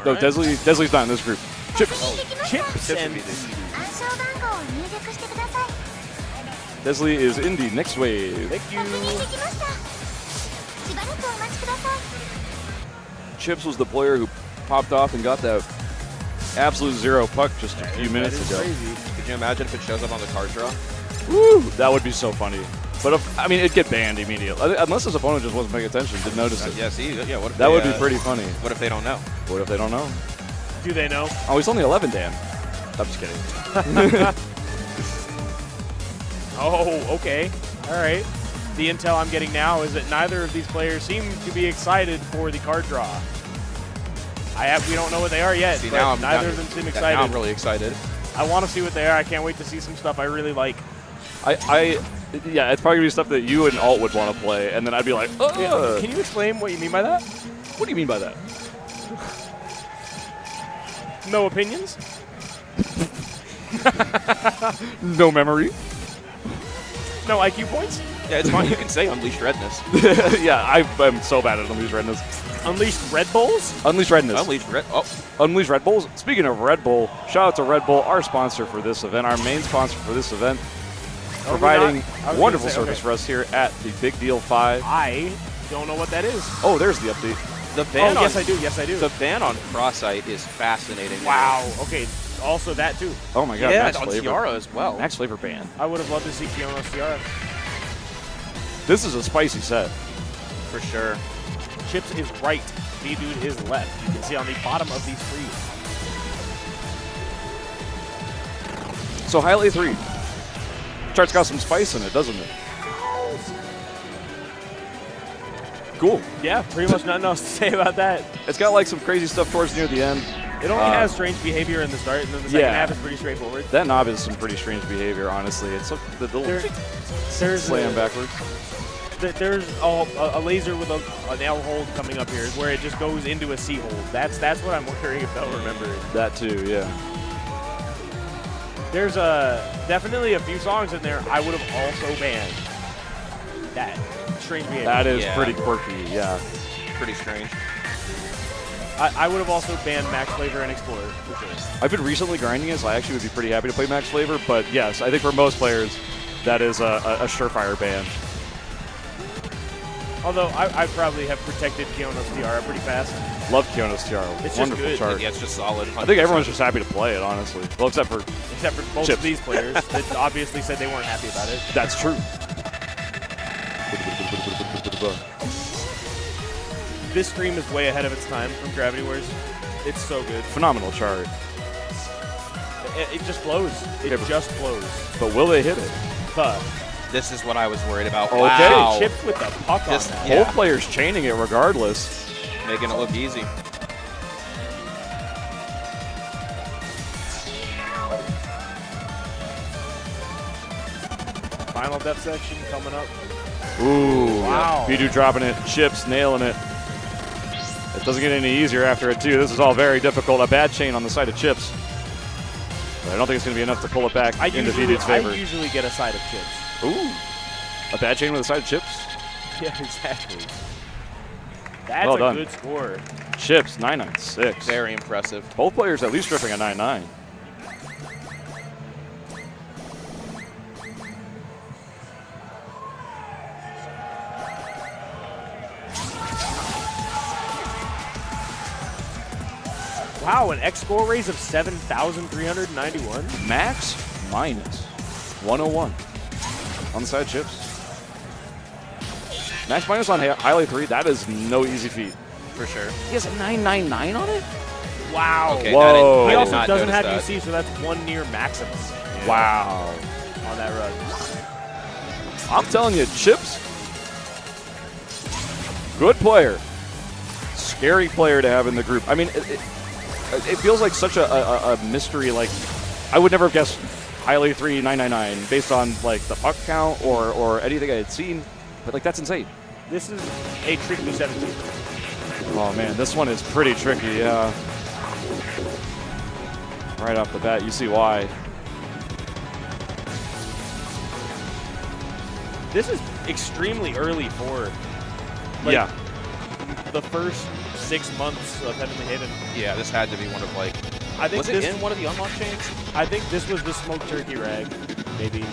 No, Desley's not in this group. Chips. Chips and Desley is in the next wave. Thank you. Chips was the player who popped off and got that absolute zero puck just a few minutes ago. Crazy. Could you imagine if it shows up on the card draw? Woo! That would be so funny. But if, I mean, it'd get banned immediately. Unless his opponent just wasn't paying attention, didn't notice it. Yeah, see, yeah. What if That they, would be pretty funny. What if they don't know? What if they don't know? Do they know? Oh, he's only 11, Dan. I'm just kidding. Oh, okay. All right. The intel I'm getting now is that neither of these players seem to be excited for the card draw. We don't know what they are yet. See, but now neither of them seem excited. Now I'm really excited. I want to see what they are. I can't wait to see some stuff I really like. Yeah, it's probably gonna be stuff that you and Alt would want to play, and then I'd be like, ugh. Yeah. Can you explain what you mean by that? What do you mean by that? No opinions? No memory? No IQ points? Yeah, it's fine. You can say Unleashed Redness. Yeah, I'm so bad at Unleashed Redness. Unleashed Red Bulls? Unleashed Redness. Unleashed Red Bulls. Speaking of Red Bull, shout out to Red Bull, our sponsor for this event, our main sponsor for this event, providing wonderful service for us here at the Big Deal 5. I don't know what that is. Oh, there's the update. The ban yes, I do. Yes, I do. The ban on Crossite is fascinating. Wow. Okay. Also that too. Oh my God. Yeah, Max on Flavor. Tiara as well. Max Flavor ban. I would have loved to see Kiono's Tiara. This is a spicy set. For sure. Chips is right. B-Dude is left. You can see on the bottom of these three. So Highlight 3. Chart's got some spice in it, doesn't it? Cool. Yeah, pretty much nothing else to say about that. It's got like some crazy stuff towards near the end. It only has strange behavior in the start, and then the second half is pretty straightforward. That knob is some pretty strange behavior, honestly. It's the little slam backwards. There's a laser with an L hold coming up here where it just goes into a C hold. That's what I'm wondering if they'll remember. That too, yeah. There's definitely a few songs in there I would have also banned. That strange behavior. That is pretty quirky, yeah. Pretty strange. I would have also banned Max Flavor and Explorer for sure. I've been recently grinding it, so I actually would be pretty happy to play Max Flavor. But yes, I think for most players, that is a surefire ban. Although I probably have protected Kiono's Tiara pretty fast. Love Kiono's Tiara. It's wonderful just good. chart. Yeah, it's just solid. 100%. I think everyone's just happy to play it, honestly. Well, except for most Chips. of these players that obviously said they weren't happy about it. That's true. This stream is way ahead of its time from Gravity Wars. It's so good. Phenomenal chart. It just flows. It just flows. But will they hit it? This is what I was worried about. Okay. Wow. Chips with the puck on that. Both players chaining it regardless. Making it look easy. Final depth section coming up. Ooh. Wow. Bidu dropping it. Chips nailing it. It doesn't get any easier after it, too. This is all very difficult. A bad chain on the side of Chips. But I don't think it's going to be enough to pull it back into Bidu's favor. I usually get a side of Chips. Ooh. A bad chain with a side of Chips? Yeah, exactly. That's well a done. good score. Chips, 996. Very impressive. Both players at least stripping a 9-9. Wow, an X score raise of 7,391. Max minus 101 on the side of Chips. Max minus on Highlight 3, that is no easy feat. For sure. He has a 999 on it? Wow. Okay, whoa. He I also did not doesn't have notice that. UC, so that's one near Maximus. Wow. On that run. I'm telling you, Chips, good player. Scary player to have in the group. I mean, it feels like such a mystery. Like, I would never have guessed Highlight 3 999 based on like the puck count or anything I had seen. But like, that's insane. This is a tricky 17. Oh man, this one is pretty tricky, yeah. Right off the bat, you see why. This is extremely early for the first 6 months of Heavenly Haven. Yeah, this had to be one of like. I think was it in one of the unlock chains? I think this was the Smoke Turkey rag, maybe.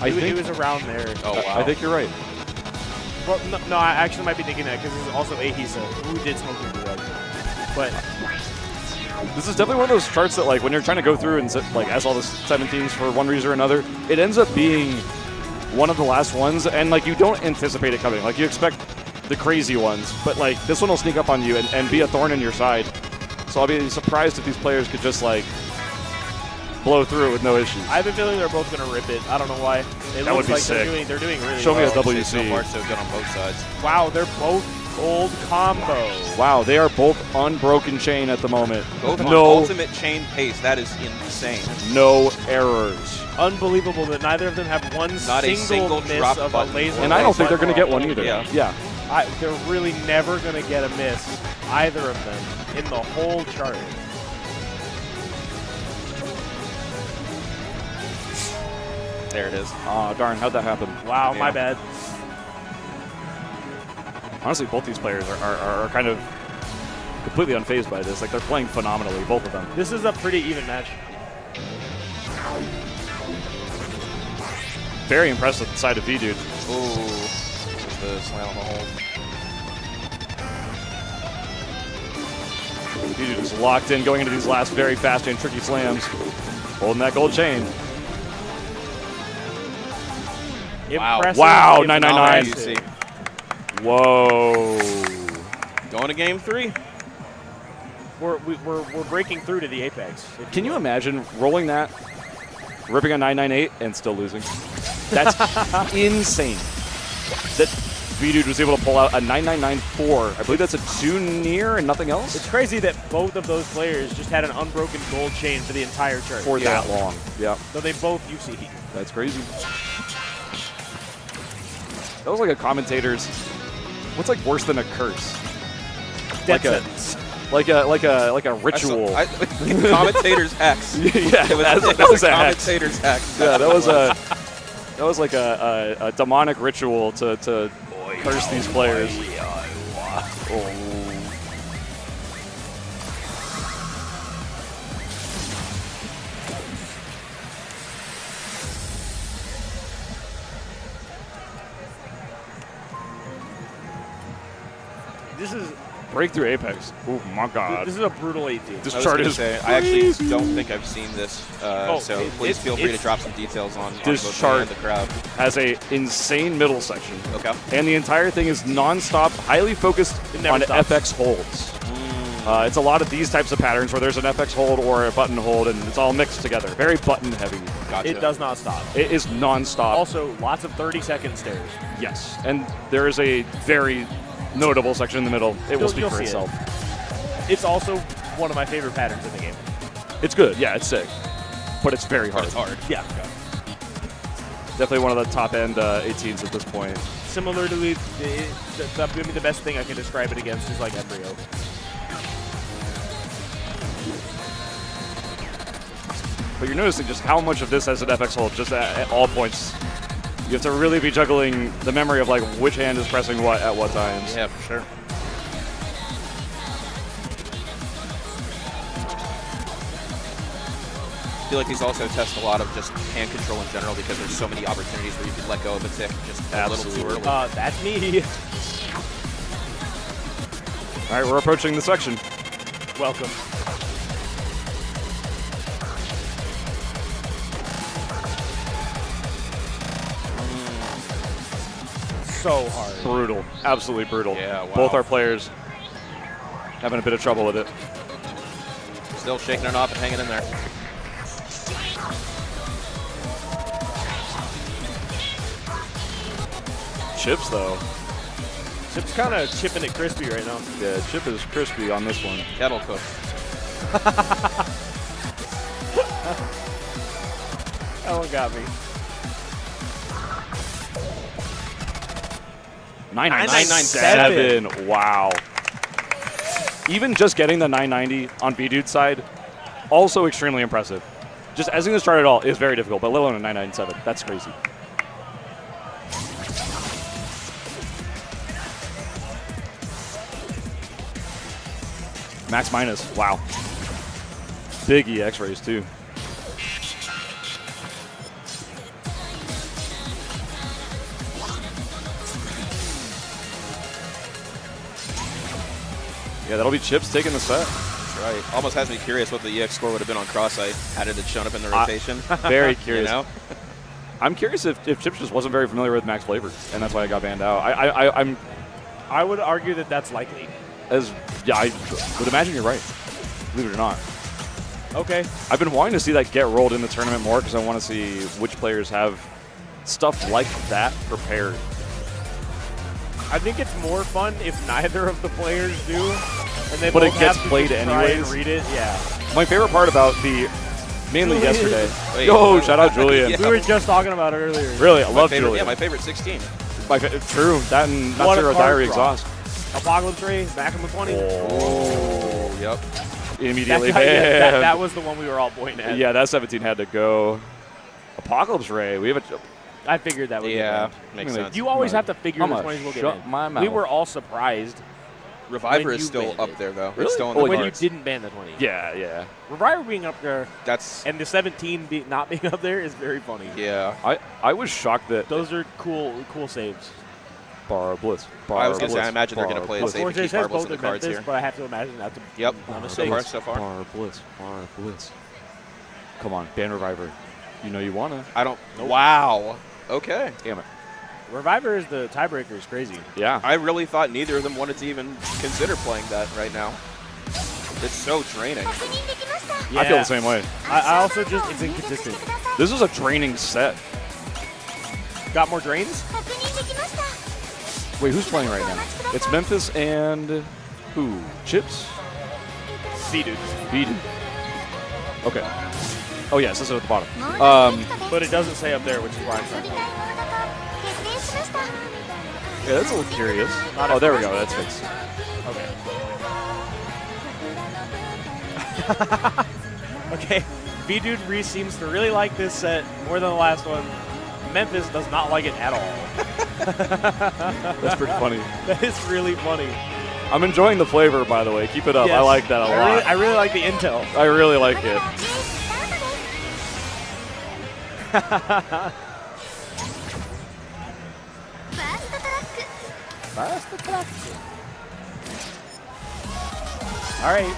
I think it was around there. Oh wow. I think you're right. Well, no, I actually might be thinking that because this is also Ahisa, who did Smoke Turkey rag. But this is definitely one of those charts that, like, when you're trying to go through and like ask all the 17s for one reason or another, it ends up being one of the last ones, and like you don't anticipate it coming. Like you expect the crazy ones, but like this one will sneak up on you and be a thorn in your side. So I'll be surprised if these players could just like blow through it with no issues. I have a feeling they're both going to rip it. I don't know why. It That would looks be like sick. they're doing really Show well. me a WC. So far, so good on both sides. Wow, they're both Old combo. Wow, they are both unbroken chain at the moment. Both on no, ultimate chain pace. That is insane. no errors. Unbelievable that neither of them have one Not a single single miss drop of button. a laser. And I don't think they're going to get or a one either. Yeah. Yeah. They're really never going to get a miss, either of them, in the whole chart. There it is. Ah, darn, how'd that happen? Wow, Yeah. my bad. Honestly, both these players are kind of completely unfazed by this. Like, they're playing phenomenally, both of them. This is a pretty even match. Very impressed with the side of V-Dude. Ooh. This is the slam on the hole. V-Dude is locked in going into these last very fast and tricky slams. Holding that gold chain. Wow. Impressive, Wow, if 999. not impressive. Whoa. Going to game 3. We're breaking through to the apex. Can you imagine rolling that, ripping a 998, and still losing? That's insane. That V-Dude was able to pull out a 9994. I believe that's a 2 near and nothing else? It's crazy that both of those players just had an unbroken gold chain for the entire chart. For that long. Yeah. So they both UC. That's crazy. That was like a commentator's. What's like worse than a curse? Death Like a sentence. like a ritual. Commentator's X. Yeah, that was a commentator's X. Yeah, that was like a demonic ritual to curse these players. This is Breakthrough Apex. Oh my god. This is a brutal 18. This I was chart gonna is say, I actually don't think I've seen this, so please feel free to it's- drop some details on This both me chart and the crowd. has a insane middle section. Okay. And the entire thing is non-stop, highly focused never on stops. FX holds. It's a lot of these types of patterns where there's an FX hold or a button hold, and it's all mixed together. Very button heavy. Gotcha. It does not stop. It is non-stop. Also, lots of 30-second stairs. Yes. And there is a very notable section in the middle. It will speak You'll for see it. itself. It's also one of my favorite patterns in the game. It's good. Yeah, it's sick. But it's very hard. But it's hard. Yeah. Definitely one of the top-end 18s at this point. Similar to the best thing I can describe it against is like Embryo. But you're noticing just how much of this has an FX hold just at all points. You have to really be juggling the memory of like which hand is pressing what at what times. Yeah, for sure. I feel like these also test a lot of just hand control in general because there's so many opportunities where you can let go of a tick just a little too early. That's me. All right, we're approaching the section. Welcome. So hard. Brutal. Absolutely brutal. Yeah, wow. Both our players having a bit of trouble with it. Still shaking it off and hanging in there. Chips, though. Chip's kind of chipping it crispy right now. Yeah, Chip is crispy on this one. Kettle cook. That one got me. 997. Wow. Even just getting the 990 on V-Dude's side, also extremely impressive. Just as in this chart at all is very difficult, but let alone a 997. That's crazy. Max minus. Wow. Big EX raise, too. Yeah, that'll be Chips taking the set. That's right. Almost has me curious what the EX score would have been on Cross-Sight had it shown up in the rotation. Very curious. You know? I'm curious if Chips just wasn't very familiar with Max Flavor, and that's why I got banned out. I would argue that that's likely. Yeah, I would imagine you're right, believe it or not. Okay. I've been wanting to see that get rolled in the tournament more because I want to see which players have stuff like that prepared. I think it's more fun if neither of the players do, and they But both it gets have to played just try and anyways. read it. Yeah. My favorite part about mainly yesterday. Wait, Yo, shout out Julian. Yeah. We were just talking about it earlier. Really, I love favorite, Julian. Yeah, my favorite 16. True, that and Not What a Zero card Diary draw. Exhaust. Apocalypse Ray, back in the 20. Oh, yep. Immediately that was the one we were all pointing at. Yeah, that 17 had to go. Apocalypse Ray, we have a... I figured that would Yeah, get makes I mean, sense. You always have to figure I'm the gonna 20s will get shut in. my We mouth. were all surprised Reviver when is you still banned up it. there, though. Really? It's still in Oh, the when cards. you didn't ban the 20. Yeah. Reviver being up there That's... and the 17 not being up there is very funny. Yeah. I was shocked that... Those are cool saves. Bar Blitz. I was going to say, I imagine they're going to play it safe and It keep says Bar Blitz both in the cards Memphis, here. but I have to imagine that's a Yep, mistake. so far. Bar Blitz. Come on, ban Reviver. You know you want to. I don't... Wow. Okay. Damn it. Reviver is the tiebreaker is crazy. Yeah. I really thought neither of them wanted to even consider playing that right now. It's so draining. I feel the same way. I also just, it's inconsistent. This is a draining set. Got more drains? Wait, who's playing right now? It's Memphis and who? Chips? V-Dude. V-Dude. Okay. Oh, yes, this is at the bottom. But it doesn't say up there, which is why I'm saying. Yeah, that's a little curious. Oh, there we go. That's fixed. Okay. V-Dude Reese seems to really like this set more than the last one. Memphis does not like it at all. That's pretty funny. That is really funny. I'm enjoying the flavor, by the way. Keep it up. Yes. I like that a lot. I really like the intel. I really like it. All right.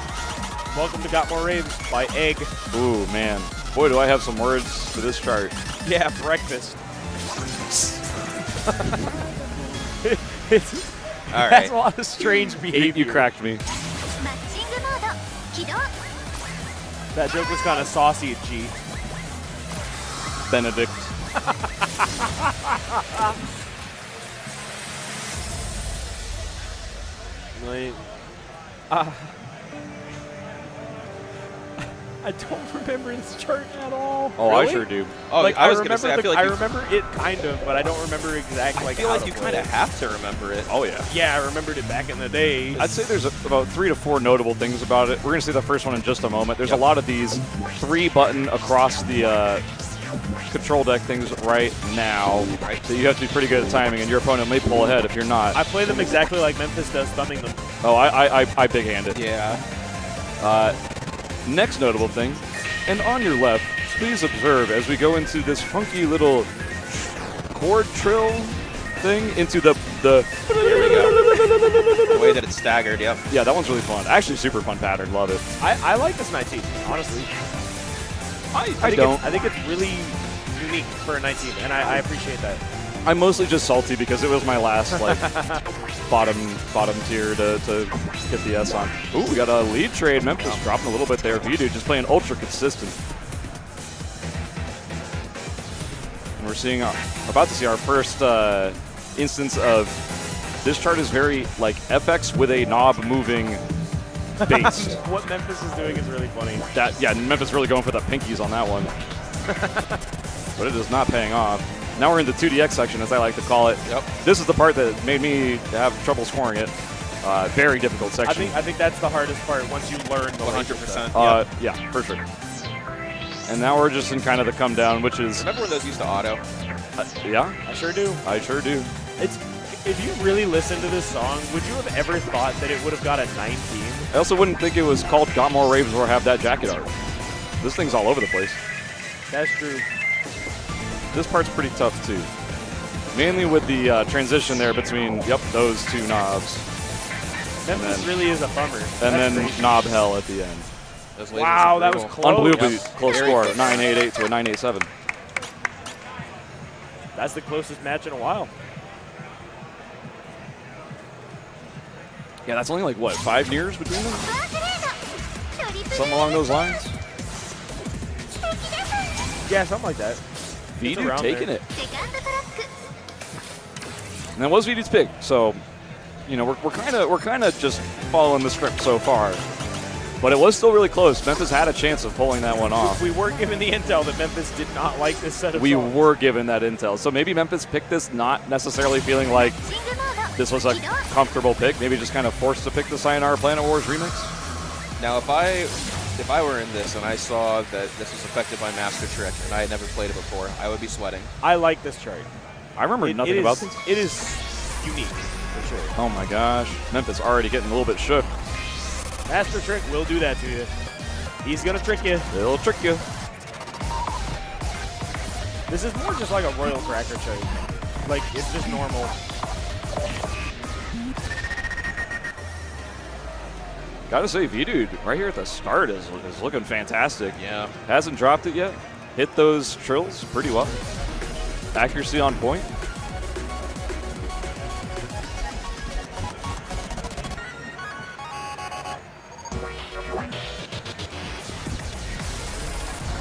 Welcome to Got More Raves by Egg. Ooh, man. Boy, do I have some words for this chart. Yeah, breakfast. All That's right. a lot of strange behavior. You cracked me. That joke was kind of saucy at G. Benedict. Like, I don't remember this chart at all. Oh, Really? I sure do. Oh, Like, I was going to say, I feel like I you... remember it kind of, but I don't remember exactly. I feel like you kind of have to remember it. Oh, yeah. Yeah, I remembered it back in the day. I'd say there's about 3 to 4 notable things about it. We're going to see the first one in just a moment. There's a lot of these 3-button across the control deck things right now that you have to be pretty good at timing, and your opponent may pull ahead if you're not. I play them exactly like Memphis does, thumbing them. Oh, I big-hand it. Yeah. Next notable thing, and on your left, please observe as we go into this funky little chord trill thing into the Here we go. The way that it's staggered, yep. Yeah, that one's really fun. Actually, super fun pattern. Love it. I like this 19, honestly. I don't. I think it's really unique for a 19, and I appreciate that. I'm mostly just salty because it was my last like bottom tier to get the S on. Ooh, we got a lead trade. Memphis dropping a little bit there. V-Dude just playing ultra consistent. And we're seeing about to see our first instance of this chart is very like FX with a knob moving based. What Memphis is doing is really funny. Yeah, Memphis really going for the pinkies on that one. But it is not paying off. Now we're in the 2DX section, as I like to call it. Yep. This is the part that made me have trouble scoring it. Very difficult section. I think that's the hardest part once you learn the 100%. Yeah, for sure. And now we're just in kind of the come down, which is... Remember when those used to auto? Yeah. I sure do. I sure do. If you really listen to this song, would you have ever thought that it would have got a 19? I also wouldn't think it was called Got More Raves or have that jacket art. This thing's all over the place. That's true. This part's pretty tough, too. Mainly with the transition there between, those two knobs. Memphis really is a bummer. And then knob hell at the end. Wow, that was close. Unbelievably close score. 988 to a 987. That's the closest match in a while. Yeah, that's only like, what, 5 years between them? Something along those lines? Yeah, something like that. V-Dude taking it. And that was Vdude's pick. So, you know, we're kind of just following the script so far. But it was still really close. Memphis had a chance of pulling that one off. We were given the intel that Memphis did not like this set of We songs. were given that intel. So maybe Memphis picked this not necessarily feeling like this was a comfortable pick. Maybe just kind of forced to pick the Sayonara Planet Wars remix. Now, if I were in this and I saw that this was affected by Master Trick and I had never played it before, I would be sweating. I like this chart. I remember nothing about this. It is unique, for sure. Oh my gosh. Memphis already getting a little bit shook. Master Trick will do that to you. He's going to trick you. He'll trick you. This is more just like a Royal Cracker chart. Like, it's just normal. Gotta say, Vdude right here at the start is looking fantastic. Yeah. Hasn't dropped it yet. Hit those trills pretty well. Accuracy on point.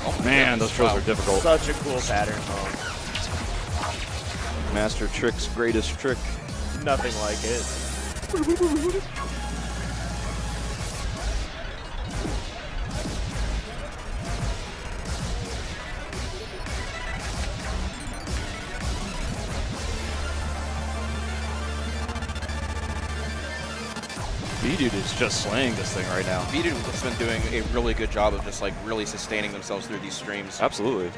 Oh man, those trills are difficult. Such a cool pattern. Master Trick's greatest trick. Nothing like it. Vdude is just slaying this thing right now. Vdude has been doing a really good job of just like really sustaining themselves through these streams. Absolutely.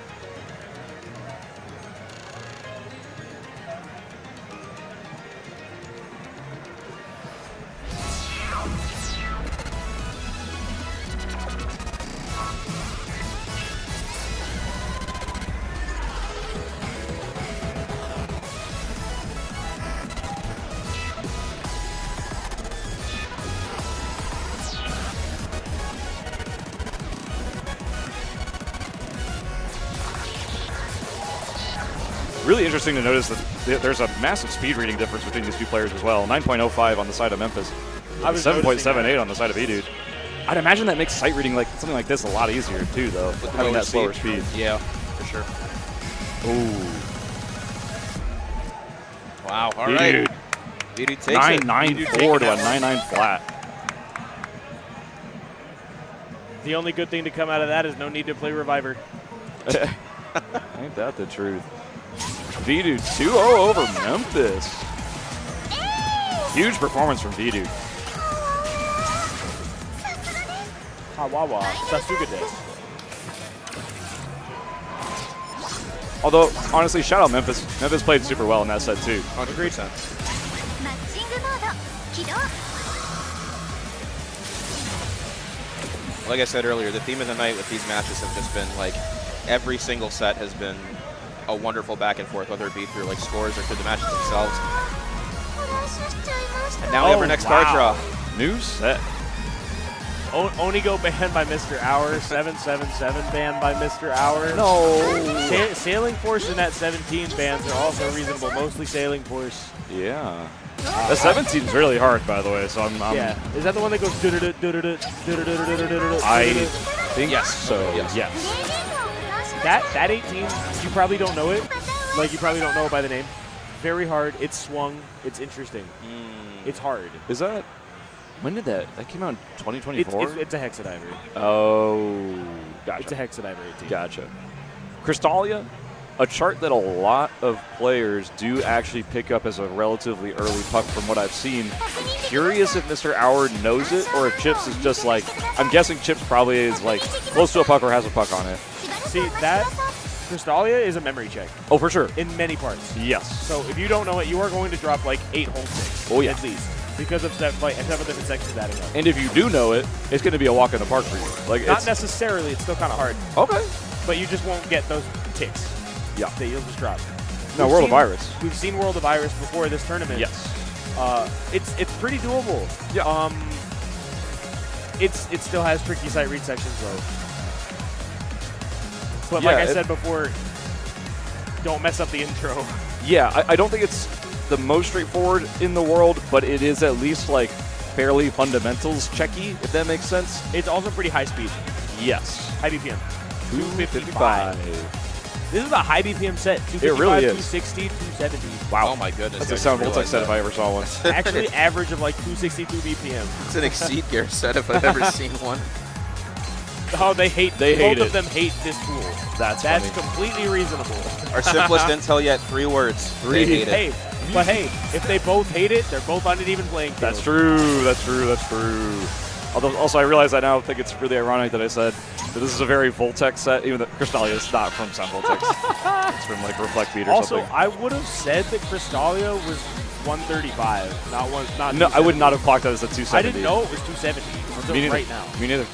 Really interesting to notice that there's a massive speed reading difference between these two players as well. 9.05 on the side of Memphis. 7.78 on the side of Vdude. I'd imagine that makes sight reading like something like this a lot easier too, though, with having that slower speed. Yeah, for sure. Ooh. Wow, all right. Vdude takes 9.94 to a 9.9 flat. The only good thing to come out of that is no need to play Reviver. Ain't that the truth? Vdude 2-0 over Memphis. Huge performance from Vdude. Hawawa, Sasuga des. Although, honestly, shout out Memphis. Memphis played super well in that set too. 100%. Like I said earlier, the theme of the night with these matches have just been like every single set has been a wonderful back and forth, whether it be through like scores or through the matches themselves. And now we have our next card draw. New set. Onigo banned by Mr. Hour. 777 banned by Mr. Hour. No. Sailing Force and that 17 bans are also reasonable. Mostly Sailing Force. Yeah. The 17 is really hard, by the way. So I'm yeah. Is that the one that goes? I think yes. So yes. That 18, you probably don't know it. Like you probably don't know it by the name. Very hard. It's swung. It's interesting. It's hard. Is that? When did that? That came out in 2024? It's a Hexadiver. Oh, gotcha. It's a Hexadiver 18. Gotcha. Crystalia, a chart that a lot of players do actually pick up as a relatively early puck from what I've seen. Curious if Mr. Hour knows it or if Chips is just like, I'm guessing Chips probably is like close to a puck or has a puck on it. See, that Crystalia is a memory check. Oh, for sure. In many parts. Yes. So if you don't know it, you are going to drop like 8 whole ticks. Oh, yeah. At least. Because of seven different sections adding up. And if you do know it, it's going to be a walk in the park for you. Like Not necessarily. It's still kind of hard. Okay. But you just won't get those ticks. Yeah. That you'll just drop. No, World of Iris. We've seen World of Iris before this tournament. Yes. It's pretty doable. Yeah. It still has tricky sight read sections though. But yeah, like I said before, don't mess up the intro. Yeah, I don't think it's the most straightforward in the world, but it is at least like fairly fundamentals checky, if that makes sense. It's also pretty high speed. Yes. High BPM. 255. This is a high BPM set. 255, It really is. 260, 270. Wow. Oh my goodness. That's a I just sound Voltex realized set if that. I ever saw one. Actually, average of like 262 BPM. It's an Exceed Gear set if I've ever seen one. Oh, they hate. They hate both it. of them hate this tool. That's That's funny. completely reasonable. Our simplest intel yet, 3 words. They hate it. Hey, but hey, if they both hate it, they're both on an even playing field. That's true. That's true. That's true. Although, also, I realize I now think it's really ironic that I said that this is a very Voltex set, even though Crystalia is not from Sound Voltex. It's from like Reflect Beat or Also, something. I would have said that Crystalia was 135, not one. Not No, I would 270. not have clocked that as a 270. I didn't know it was 270 until Me neither. right now. Me neither.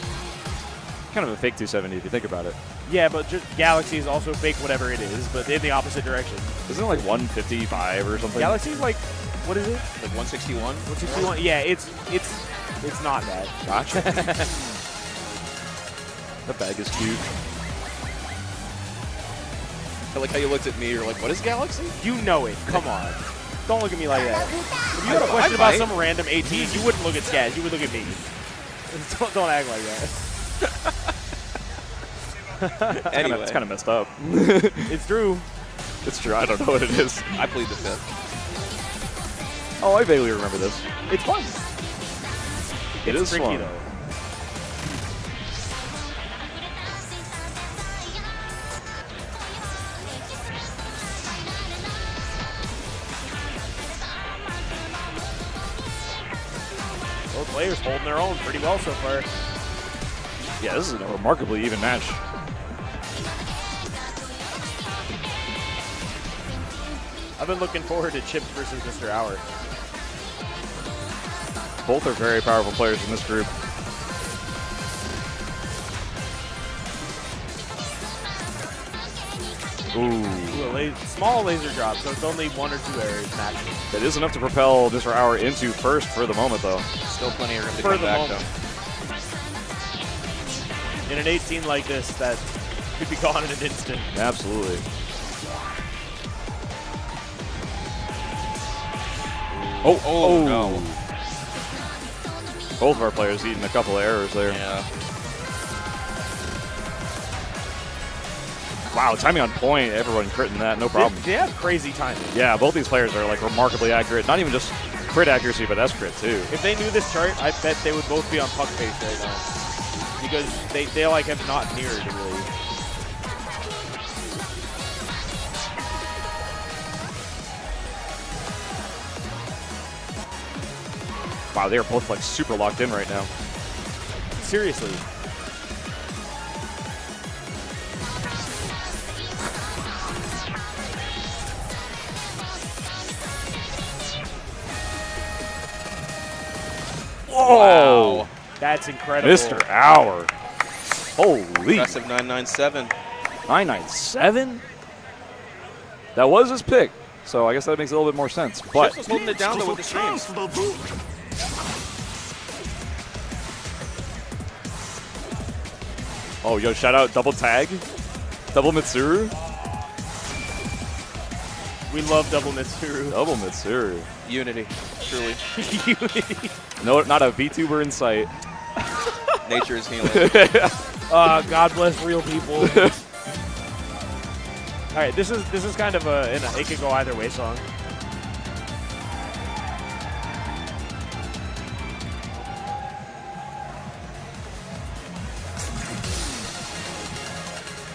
Kind of a fake 270 if you think about it. Yeah, but just Galaxy is also fake whatever it is, but in the opposite direction. Isn't it like 155 or something? Galaxy's like, what is it? Like 161? 161? Yeah, it's not bad. Gotcha. The bag is cute. I like how you looked at me. You're like, what is Galaxy? You know it. Come on. Don't look at me like that. If you had a question about some random 18, you wouldn't look at Chaz. You would look at me. Don't act like that. Anyway. It's kind of messed up. It's true. It's true. I don't know what it is. I plead the fifth. Oh, I vaguely remember this. It's fun. It is tricky fun. though. Both players holding their own pretty well so far. Yeah, this is a remarkably even match. I've been looking forward to Chips versus Mr. Hour. Both are very powerful players in this group. Ooh. Small laser drop, so it's only 1 or 2 areas maximum. That is enough to propel Mr. Hour into first for the moment, though. Still plenty of room to For come the back, moment. In an 18 like this, that could be gone in an instant. Absolutely. Oh, no. Both of our players eating a couple of errors there. Yeah. Wow, timing on point. Everyone critting that, no problem. They have crazy timing. Yeah, both these players are like remarkably accurate. Not even just crit accuracy, but S-crit too. If they knew this chart, I bet they would both be on puck face right now. Because they like have not mirrored really. Wow, they are both like super locked in right now. Seriously. Whoa! Wow. That's incredible. Mr. Hour. Holy. Impressive 997. 997? That was his pick, so I guess that makes a little bit more sense. But Chips was holding it down though with the streams. oh, yo, shout out double tag, double Mitsuru, We love double Mitsuru. double Mitsuru. Unity, truly. No, not a VTuber in sight. Nature is healing. God bless real people. All right, this is kind of it could go either way song.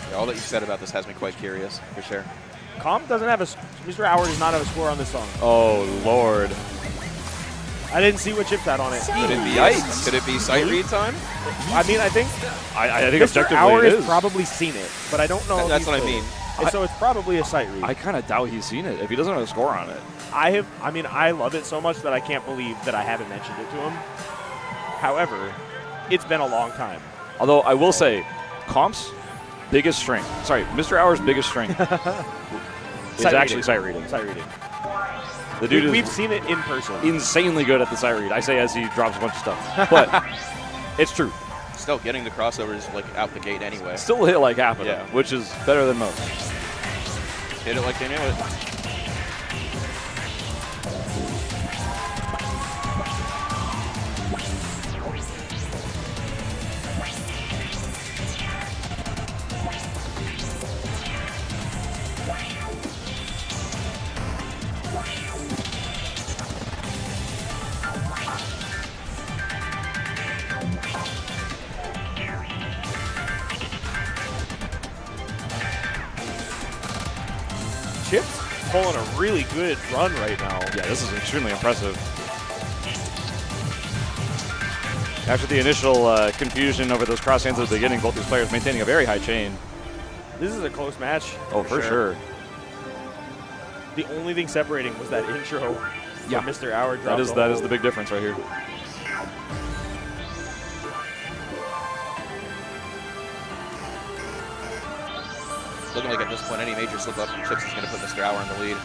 Yeah, all that you said about this has me quite curious, for sure. Comp doesn't have Mr. Howard does not have a score on this song. Oh, Lord. I didn't see what Chips had on it. Could it be Yikes. Could it be sight read time? I mean, I think I think Mr. objectively Howard it has is. probably seen it, but I don't know. if That's he's what I played mean. it. And so it's probably a sight read. I kind of doubt he's seen it if he doesn't have a score on it. I love it so much that I can't believe that I haven't mentioned it to him. However, it's been a long time. Although I will say, Comp's biggest strength, sorry, Mr. Hour's biggest strength is Sight actually reading. sight reading. Sight reading. The dude We've is seen it in person. insanely good at the sight read. I say as he drops a bunch of stuff. But it's true. Still getting the crossovers like out the gate anyway. Still hit like half of Yeah. them, which is better than most. Hit it like they knew it. pulling a really good run right now. Yeah, this is extremely impressive. After the initial confusion over those cross hands at the beginning, both these players maintaining a very high chain. This is a close match. Oh, for sure. The only thing separating was that intro. Yeah, Mr. Hour dropped. That is the big difference right here. Looking like at this point, any major slip up from Chips is going to put Mr. Hour in the lead.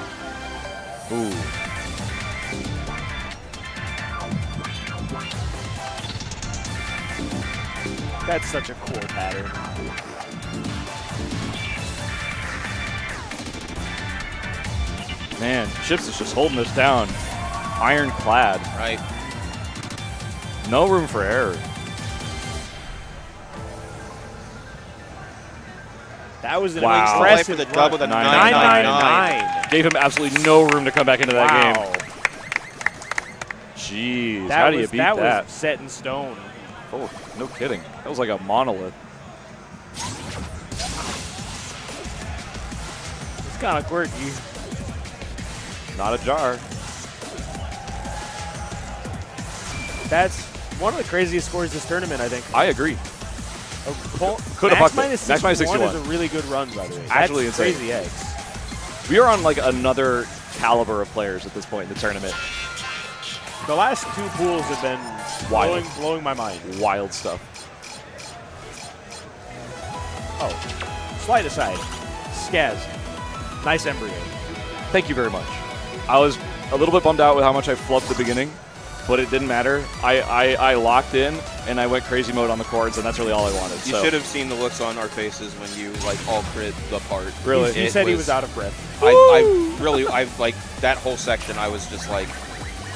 Ooh. That's such a cool pattern. Man, Chips is just holding this down. Ironclad. Right. No room for error. That was an wow. impressive for the dub with a 999. Gave him absolutely no room to come back into that Wow. game. Jeez, That how do you was- beat that that? was set in stone. Oh, no kidding. That was like a monolith. It's kind of quirky. Not a jar. That's one of the craziest scores this tournament, I think. I agree. Could have Max bucked it. minus Max minus 61 is 61. a really good run, by the way. Actually That's insane. crazy eggs. We are on like another caliber of players at this point in the tournament. The last two pools have been blowing my mind. Wild stuff. Oh, slide aside. Skaz. Nice embryo. Thank you very much. I was a little bit bummed out with how much I flubbed the beginning, but it didn't matter. I locked in and I went crazy mode on the chords, and that's really all I wanted. You should have seen the looks on our faces when you like all crit the part. Really? He said he was out of breath. I like that whole section. I was just like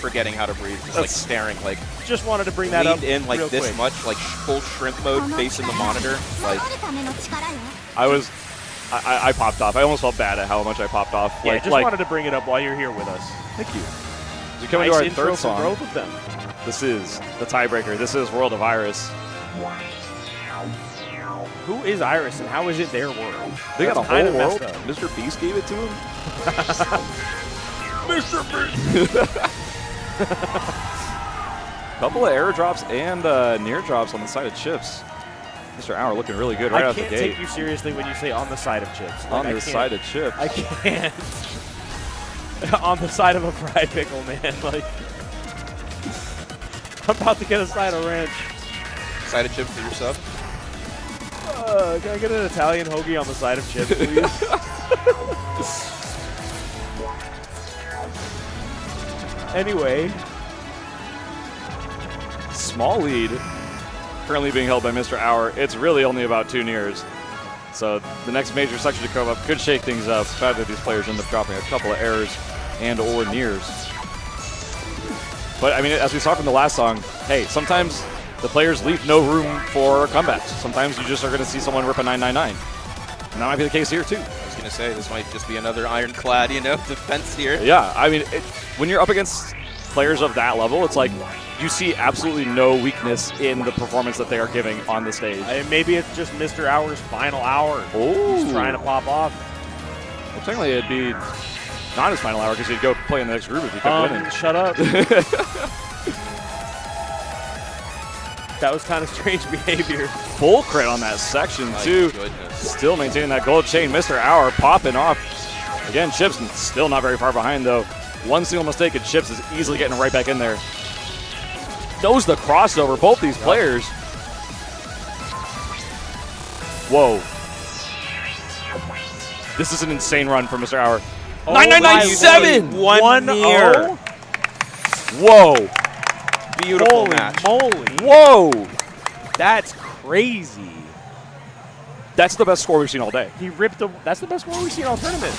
forgetting how to breathe, just like staring, like just wanted to bring that up leaned in like real this quick. much, like full shrimp mode, facing the monitor, like. I popped off. I almost felt bad at how much I popped off. Yeah, like, just wanted to bring it up while you're here with us. Thank you. We're coming Nice to our intro third for song. both of them. This is the tiebreaker. This is World of Iris. Who is Iris and how is it their world? They got a That's kinda whole world. messed up. Mr. Beast gave it to him. Mr. Couple of air drops and near drops on the side of Chips. Mr. Hour looking really good right I out the can't gate. take you seriously when you say on the side of Chips. Like, On I the can't. side of Chips. I can't. On the side of a fried pickle, man. Like, I'm about to get a side of ranch. Side of Chips for your sub? Can I get an Italian hoagie on the side of Chips, please? Anyway. Small lead currently being held by Mr. Hour. It's really only about 2 nears. So the next major section to come up could shake things up. Bad that these players end up dropping a couple of errors and or nears. But I mean, as we saw from the last song, hey, sometimes the players leave no room for comebacks. Sometimes you just are going to see someone rip a 999. And that might be the case here too. I was gonna say this might just be another ironclad, defense here. Yeah, I mean, when you're up against players of that level, it's like you see absolutely no weakness in the performance that they are giving on the stage. Maybe it's just Mr. Hour's final hour. Oh, He's trying to pop off. Well, technically, it'd be not his final hour because he'd go play in the next group if he kept winning. Shut up. That was kind of strange behavior. Full crit on that section, too. Goodness. Still maintaining that gold chain. Mr. Hour popping off. Again, Chips still not very far behind, though. One single mistake, and Chips is easily getting right back in there. Knows the crossover, both these players. Whoa. This is an insane run for Mr. Hour. Oh 9997! One near. Whoa. Beautiful Holy match. moly. Whoa. That's crazy. That's the best score we've seen all day. He ripped a. That's the best score we've seen all tournament.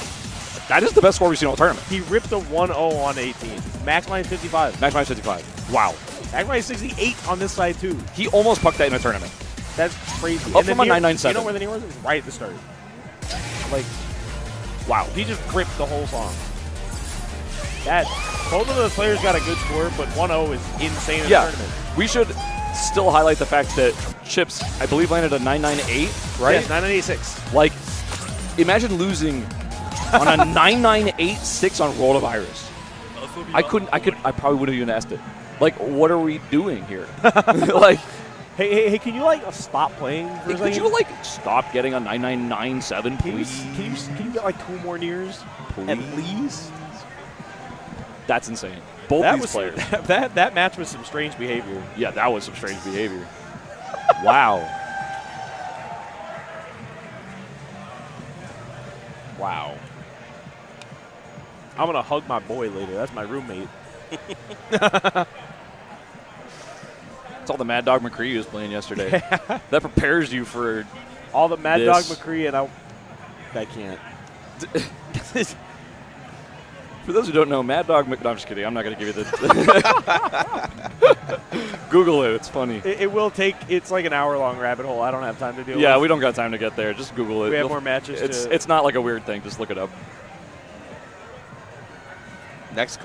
That is the best score we've seen all tournament. He ripped a 1-0 on 18. Max minus 55. Max minus 55. Wow. Max minus 68 on this side too. He almost pucked that in a tournament. That's crazy. Up And the from a near- 997. You know where the near was? It was right at the start. Like, wow. He just ripped the whole song. Both of those players got a good score, but 1-0 is insane in the tournament. We should still highlight the fact that Chips, I believe, landed a 998, right? Yes, 986. Like, imagine losing on a 9986 on World of Iris. I probably would have even asked it. Like, what are we doing here? Like, hey, can you like stop playing for a second? could you like stop getting a 9997, please? Can you get like 2 more nears? Please? At least? That's insane. Both That these was players. that match was some strange behavior. Yeah, that was some strange behavior. Wow. Wow. I'm gonna hug my boy later. That's my roommate. That's all the Mad Dog McCree was playing yesterday. That prepares you for all the Mad Dog this. McCree, and I can't. For those who don't know, Mad Dog McCree. No, I'm just kidding. I'm not going to give you the. Google it. It's funny. It will take. It's like an hour-long rabbit hole. I don't have time to deal with. Yeah, we don't got time to get there. Just Google it. We have more matches. It's not like a weird thing. Just look it up. Next,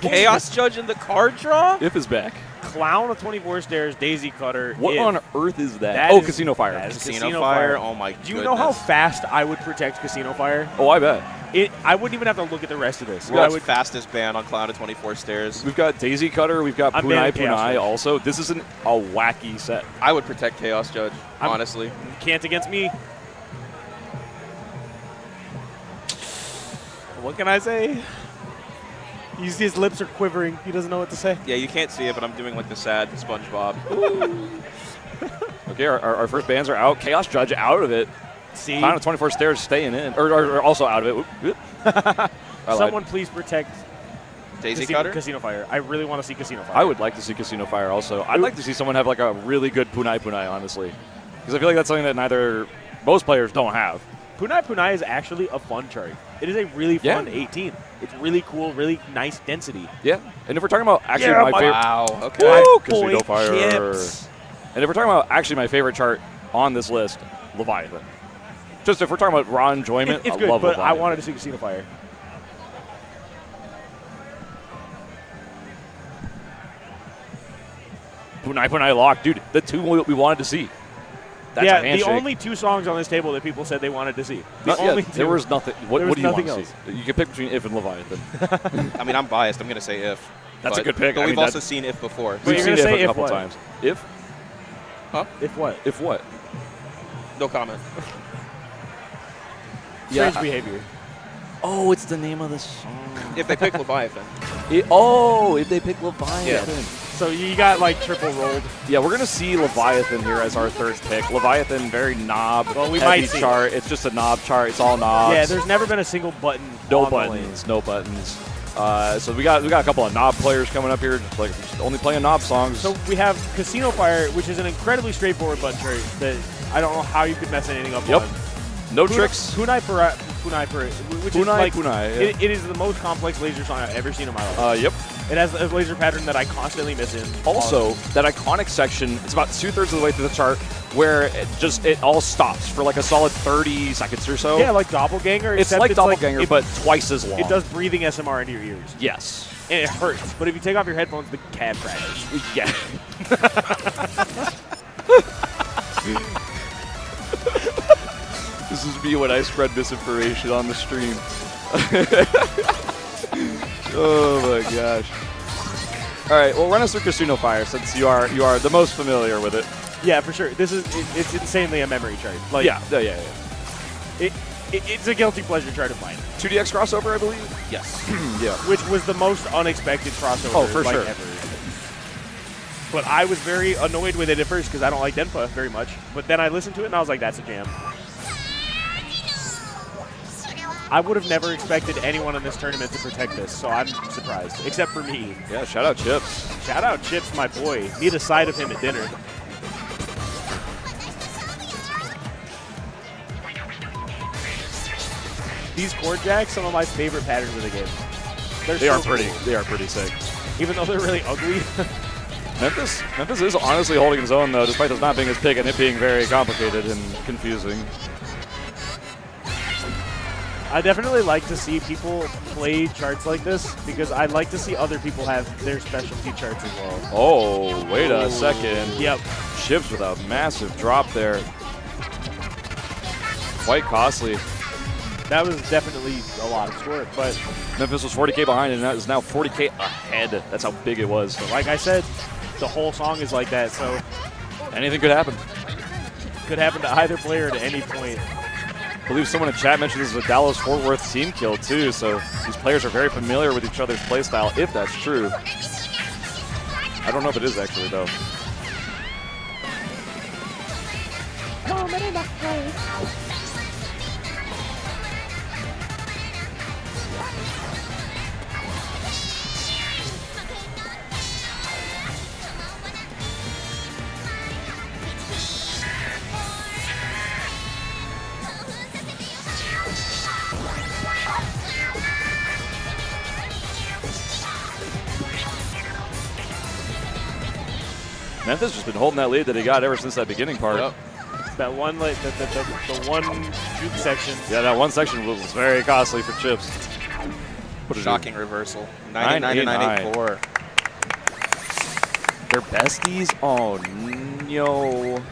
Chaos Judge in the card draw? If is back. Clown with 24 stairs, Daisy Cutter. What on earth is that? That oh, is, Casino Fire. Casino Fire? Oh my goodness. Do you know how fast I would protect Casino Fire? Oh, I bet. I wouldn't even have to look at the rest of this. World's fastest band on Clown at 24 stairs. We've got Daisy Cutter. We've got Punai Punai also. This isn't a wacky set. I would protect Chaos Judge, honestly. Can't against me. What can I say? His lips are quivering. He doesn't know what to say. Yeah, you can't see it, but I'm doing like the sad SpongeBob. Okay, our first bands are out. Chaos Judge out of it. See? Clown at 24 stairs staying in. Or also out of it. Someone please protect Daisy Cutter? Casino Fire. I really want to see Casino Fire. I would like to see Casino Fire also. I'd like to see someone have like a really good Punai Punai, honestly. Because I feel like that's something that most players don't have. Punai Punai is actually a fun chart. It is a really fun 18. It's really cool, really nice density. Yeah. And if we're talking about actually my favorite. Wow. Okay. Woo, Casino Fire. Chips. And if we're talking about actually my favorite chart on this list, Leviathan. Just if we're talking about raw enjoyment, it's I good, love but Leviathan. I wanted to see Casino Fire. Punai Punai Lock. Dude, the two we wanted to see. That's a handshake. The only 2 songs on this table that people said they wanted to see. There was nothing. What do you want to else. see? You can pick between If and Leviathan. I mean, I'm biased. I'm going to say If. That's a good pick. But we've also seen If before. We've seen If a couple times. If? Huh? If what? If what? No comment. Strange behavior. Oh, it's the name of the song. If they pick Leviathan. If they pick Leviathan. Yeah. So you got like triple rolled. Yeah, we're going to see Leviathan here as our third pick. Leviathan, very knob Well, we heavy might see. chart. It's just a knob chart. It's all knobs. Yeah, there's never been a single button. no on the lane. buttons. No buttons. So we got a couple of knob players coming up here, just only playing knob songs. So we have Casino Fire, which is an incredibly straightforward button chart that I don't know how you could mess anything up on. No tricks. Punai Punai, which is like Punai, it is the most complex laser song I've ever seen in my life. Yep. It has a laser pattern that I constantly miss in. Also, that iconic section, it's about 2/3 of the way through the chart where it all stops for like a solid 30 seconds or so. Yeah, like Doppelganger. It's like Doppelganger, but twice as long. It does breathing SMR into your ears. Yes. And it hurts. But if you take off your headphones, the CAD crashes. Yeah. This is me when I spread misinformation on the stream. Oh my gosh. All right, well, run us through Casino Fire since you are the most familiar with it. Yeah, for sure. It's insanely a memory chart. Like, Yeah. It's a guilty pleasure chart of mine. 2DX crossover, I believe? Yes. Yeah. Which was the most unexpected crossover Oh, for like sure. ever. But I was very annoyed with it at first because I don't like Denpa very much. But then I listened to it and I was like, that's a jam. I would have never expected anyone in this tournament to protect this, so I'm surprised. Except for me. Yeah, shout out Chips. Shout out Chips, my boy. Need a side of him at dinner. These chord jacks, some of my favorite patterns of the game. They are pretty sick. Even though they're really ugly. Memphis is honestly holding his own though, despite this not being his pick and it being very complicated and confusing. I definitely like to see people play charts like this because I'd like to see other people have their specialty charts as well. Oh, wait a second. Yep. Chips with a massive drop there. Quite costly. That was definitely a lot of score, but Memphis was 40K behind, and that is now 40K ahead. That's how big it was. So like I said, the whole song is like that, so anything could happen. Could happen to either player at any point. I believe someone in chat mentioned this is a Dallas-Fort Worth team kill, too, so these players are very familiar with each other's playstyle, if that's true. I don't know if it is, actually, though. Memphis just been holding that lead that he got ever since that beginning part. Yep. That one, like the one juke section. Yeah, that one section was very costly for Chips. Shocking reversal. 99 to 94. They're besties? Oh, no.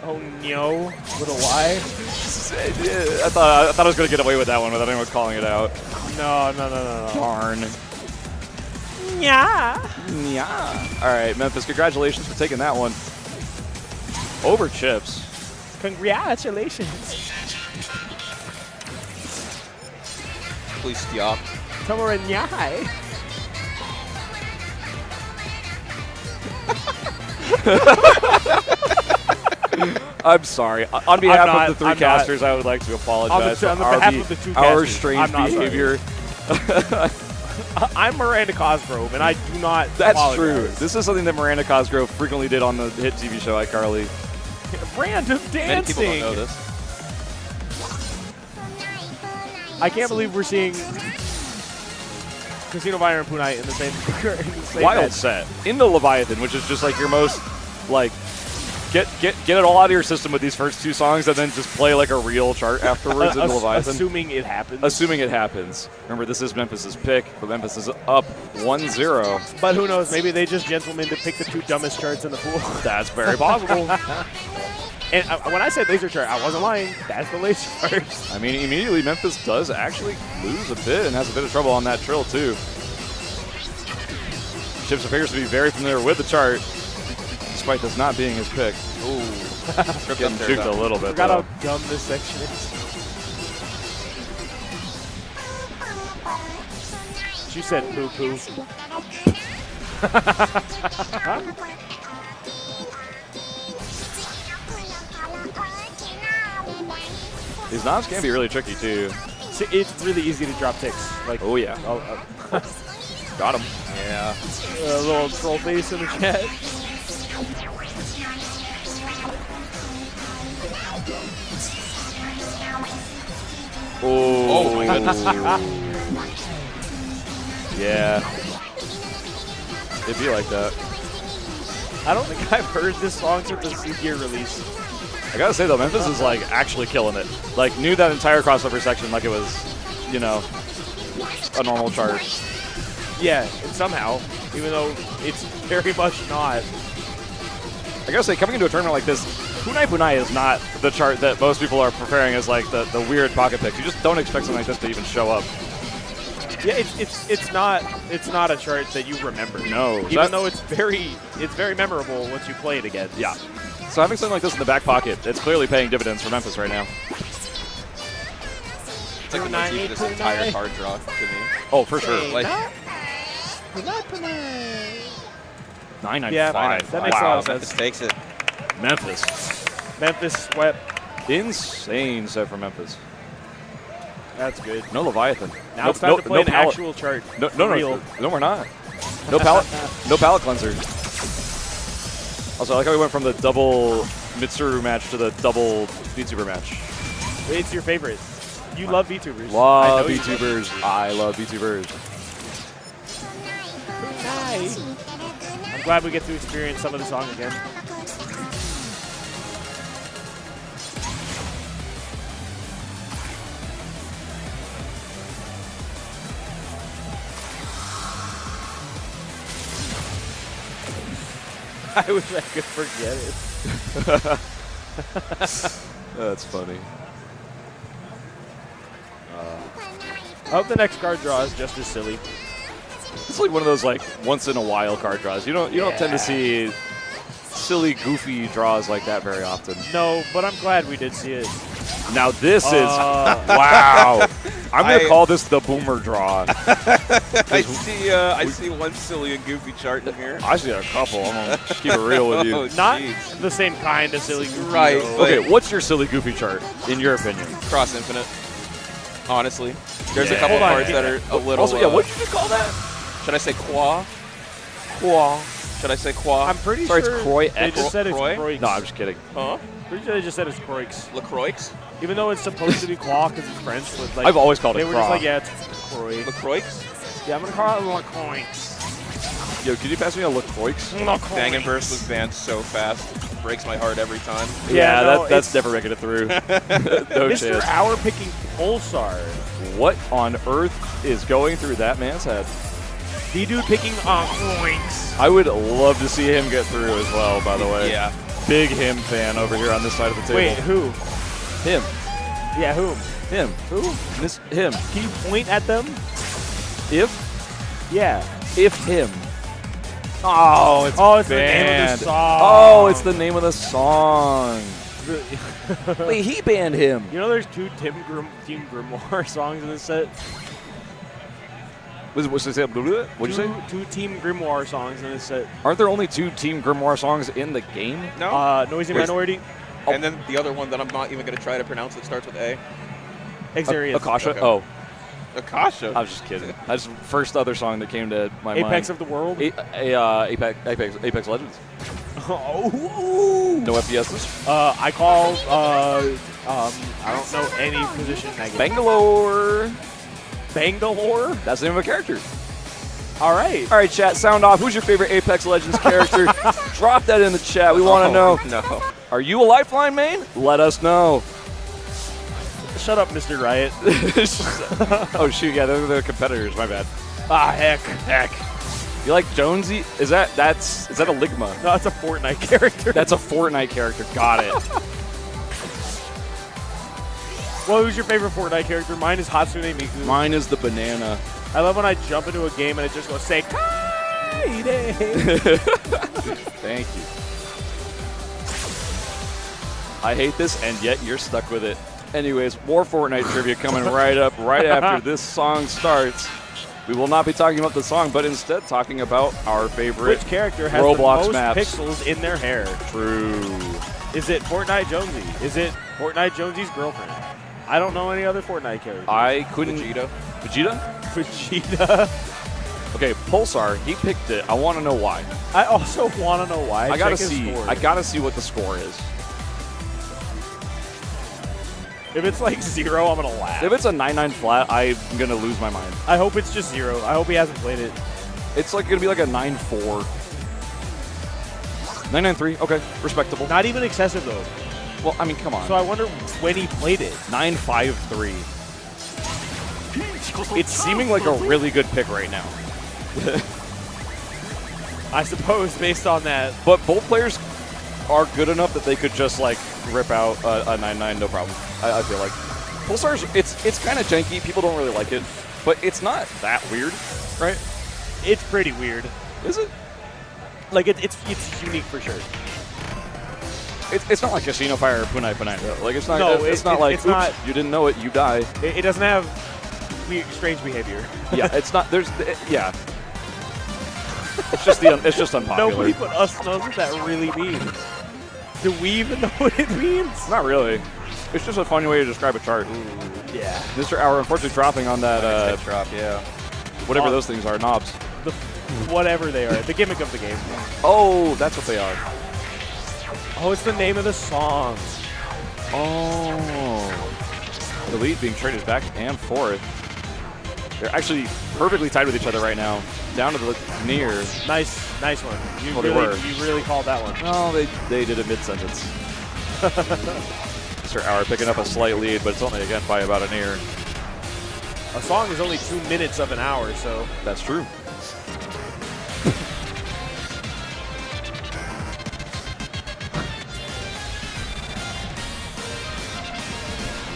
Oh, no. With a Y? I thought I was going to get away with that one without anyone calling it out. No. Darn. Yeah. All right, Memphis, congratulations for taking that one. Over Chips. Congratulations. Please stop. Tomoranyai. I'm sorry. On behalf of the three casters, I would like to apologize for our strange behavior. I'm Miranda Cosgrove, and I do not That's apologize. true. This is something that Miranda Cosgrove frequently did on the hit TV show iCarly. Random dancing. Many people don't know this. I can't believe we're seeing Casino Fire and Punai in the same Wild match. set. Into Leviathan, which is just like your most, like, get it all out of your system with these first two songs and then just play like a real chart afterwards into Leviathan. Assuming it happens. Assuming it happens. Remember, this is Memphis's pick, but Memphis is up 1-0. But who knows? Maybe they just gentlemen to pick the two dumbest charts in the pool. That's very possible. And when I said laser chart, I wasn't lying. That's the laser chart. I mean, immediately Memphis does actually lose a bit and has a bit of trouble on that trill, too. Chips appears to be very familiar with the chart, despite this not being his pick. Ooh. Getting juked a little bit, Forgot though. how dumb this section is. She said poo-poo. These knobs can be really tricky, too. See, it's really easy to drop ticks. Like, oh, yeah. Got him. Yeah. A little troll face in the chat. Oh my goodness. Yeah. It'd be like that. I don't think I've heard this song since the C-Gear release. I gotta say, though, Memphis is, like, actually killing it. Like, knew that entire crossover section like it was, you know, a normal chart. Yeah, and somehow, even though it's very much not. I gotta say, coming into a tournament like this, Punai Punai is not the chart that most people are preparing as, like, the weird pocket picks. You just don't expect something like this to even show up. Yeah, it's not a chart that you remember. No. Even though it's very memorable once you play it again. Yeah. So having something like this in the back pocket, it's clearly paying dividends for Memphis right now. It's like the motif of this entire card draw to me. Oh, for sure. Like, 995. Yeah, that makes a lot of sense. Memphis takes it. Memphis swept. Insane set for Memphis. That's good. No Leviathan. Now it's time to play an actual chart. No, we're not. No palette cleanser. Also, I like how we went from the double Mitsuru match to the double VTuber match. It's your favorite. You love VTubers. Love VTubers. I love VTubers. I'm glad we get to experience some of the song again. I wish I could forget it. That's funny. I hope the next card draw is just as silly. It's like one of those like once in a while card draws. You don't tend to see silly, goofy draws like that very often. No, but I'm glad we did see it. Now this is wow. I'm gonna call this the boomer draw. I see one silly and goofy chart in here. I see a couple. I'm gonna keep it real with you. Not the same kind of silly goofy. Right. Okay, what's your silly goofy chart in your opinion? Cross Infinite. Honestly, there's a couple cards that are a little. Also, yeah, what did you call that? Should I say Qua? Qua. Should I say Qua? I'm pretty Sorry, sure it's Croy they X. just said it's Croy? Croix. No, I'm just kidding. Huh? Pretty sure they just said it's Croix. LaCroix? Even though it's supposed to be Croix because it's French. But like, I've always called it They were just Croix. like, yeah, it's Croix. LaCroix? Yeah, I'm gonna call it LaCroix. Yo, could you pass me a LaCroix? Bang and Burst was banned so fast. Breaks my heart every time. Yeah, no, that's never making it through. No Mr. chance. Hour picking Pulsar. What on earth is going through that man's head? The dude picking Croix. I would love to see him get through as well, by the way. Yeah. Big him fan over here on this side of the table. Wait, who? Him. Yeah, whom? Him. Who? Him. Can you point at them? If? Yeah. If him. Oh, it's the name of the song. Oh, it's the name of the song. Wait, he banned him. You know there's two Team Grimoire songs in this set? What'd you say? What'd you say? Two Team Grimoire songs in this set. Aren't there only 2 Team Grimoire songs in the game? No. Noisy Minority. And then the other one that I'm not even going to try to pronounce that starts with A. Xarius. Akasha? Okay. Oh. Akasha? I was just kidding. That's the first other song that came to my mind. Apex of the World? Apex Legends. Oh. No FPSs? I call, I don't know any position in that game. Bangalore. Bangalore? That's the name of a character. All right. All right, chat, sound off. Who's your favorite Apex Legends character? Drop that in the chat. We want to know. No. Are you a Lifeline main? Let us know. Shut up, Mr. Riot. Oh, shoot. Yeah, they're the competitors. My bad. Ah, heck. You like Jonesy? Is that a Ligma? No, that's a Fortnite character. That's a Fortnite character. Got it. Well, who's your favorite Fortnite character? Mine is Hatsune Miku. Mine is the banana. I love when I jump into a game and it just goes, say, Kaide. Thank you. I hate this, and yet you're stuck with it. Anyways, more Fortnite trivia coming right up right after this song starts. We will not be talking about the song, but instead talking about our favorite Which character has Roblox the most maps. pixels in their hair? True. Is it Fortnite Jonesy? Is it Fortnite Jonesy's girlfriend? I don't know any other Fortnite characters. I couldn't. Vegeta. Vegeta. Okay, Pulsar, he picked it. I want to know why. I also want to know why. I gotta Check his see. score. I gotta see what the score is. If it's like 0, I'm gonna laugh. If it's a 9-9 flat, I'm gonna lose my mind. I hope it's just 0. I hope he hasn't played it. It's like gonna be like a 9-4. 9-9-3. Okay, respectable. Not even excessive though. Well, I mean, come on. So I wonder when he played it. 9-5-3. It's seeming like a really good pick right now. I suppose based on that. But both players are good enough that they could just like rip out a 9-9, no problem. I feel like Pulsar's it's kind of janky. People don't really like it, but it's not that weird, right? It's pretty weird. Is it? Like it's unique for sure. It's not like Casino Fire or Punai Punai though. Like it's not. No, it's not like it's not. You didn't know it, you die. It doesn't have strange behavior. Yeah, it's not. Yeah. It's just unpopular. Nobody but us knows what that really means. Do we even know what it means? Not really. It's just a funny way to describe a chart. Yeah. Mr. Hour, unfortunately, dropping on that. Drop, yeah. Whatever those things are, knobs. Whatever they are, the gimmick of the game. Oh, that's what they are. Oh, it's the name of the song. Oh. The lead being traded back and forth. They're actually perfectly tied with each other right now. Down to the near. Nice one. You really called that one. No, they did a mid-sentence. Mr. Hour picking up a slight lead, but it's only, again, by about a near. A song is only 2 minutes of an hour, so. That's true.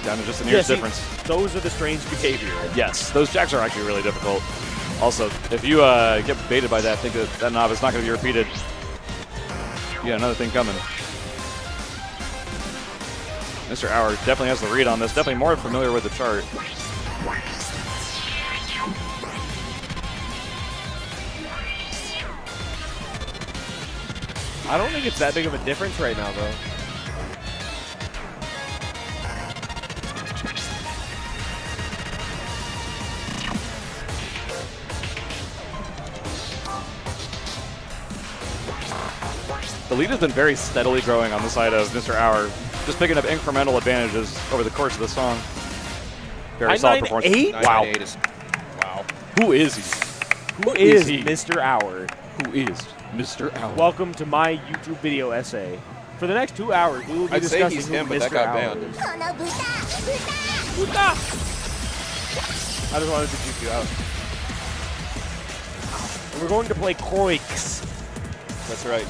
breakdown is just the nearest difference. Those are the strange behavior. Yes, those jacks are actually really difficult. Also, if you get baited by that, think that knob is not going to be repeated. Yeah, another thing coming. Mr. Hour definitely has the read on this. Definitely more familiar with the chart. I don't think it's that big of a difference right now, though. The lead has been very steadily growing on the side of Mr. Hour, just picking up incremental advantages over the course of the song. Very solid performance. 998 is, wow. Who is he? Who is he? Mr. Hour? Who is Mr. Hour? Welcome to my YouTube video essay. For the next 2 hours, we will be discussing he's who him, but Mr. that got Hour banned. is. I just wanted to keep you out. And we're going to play Croix. That's right.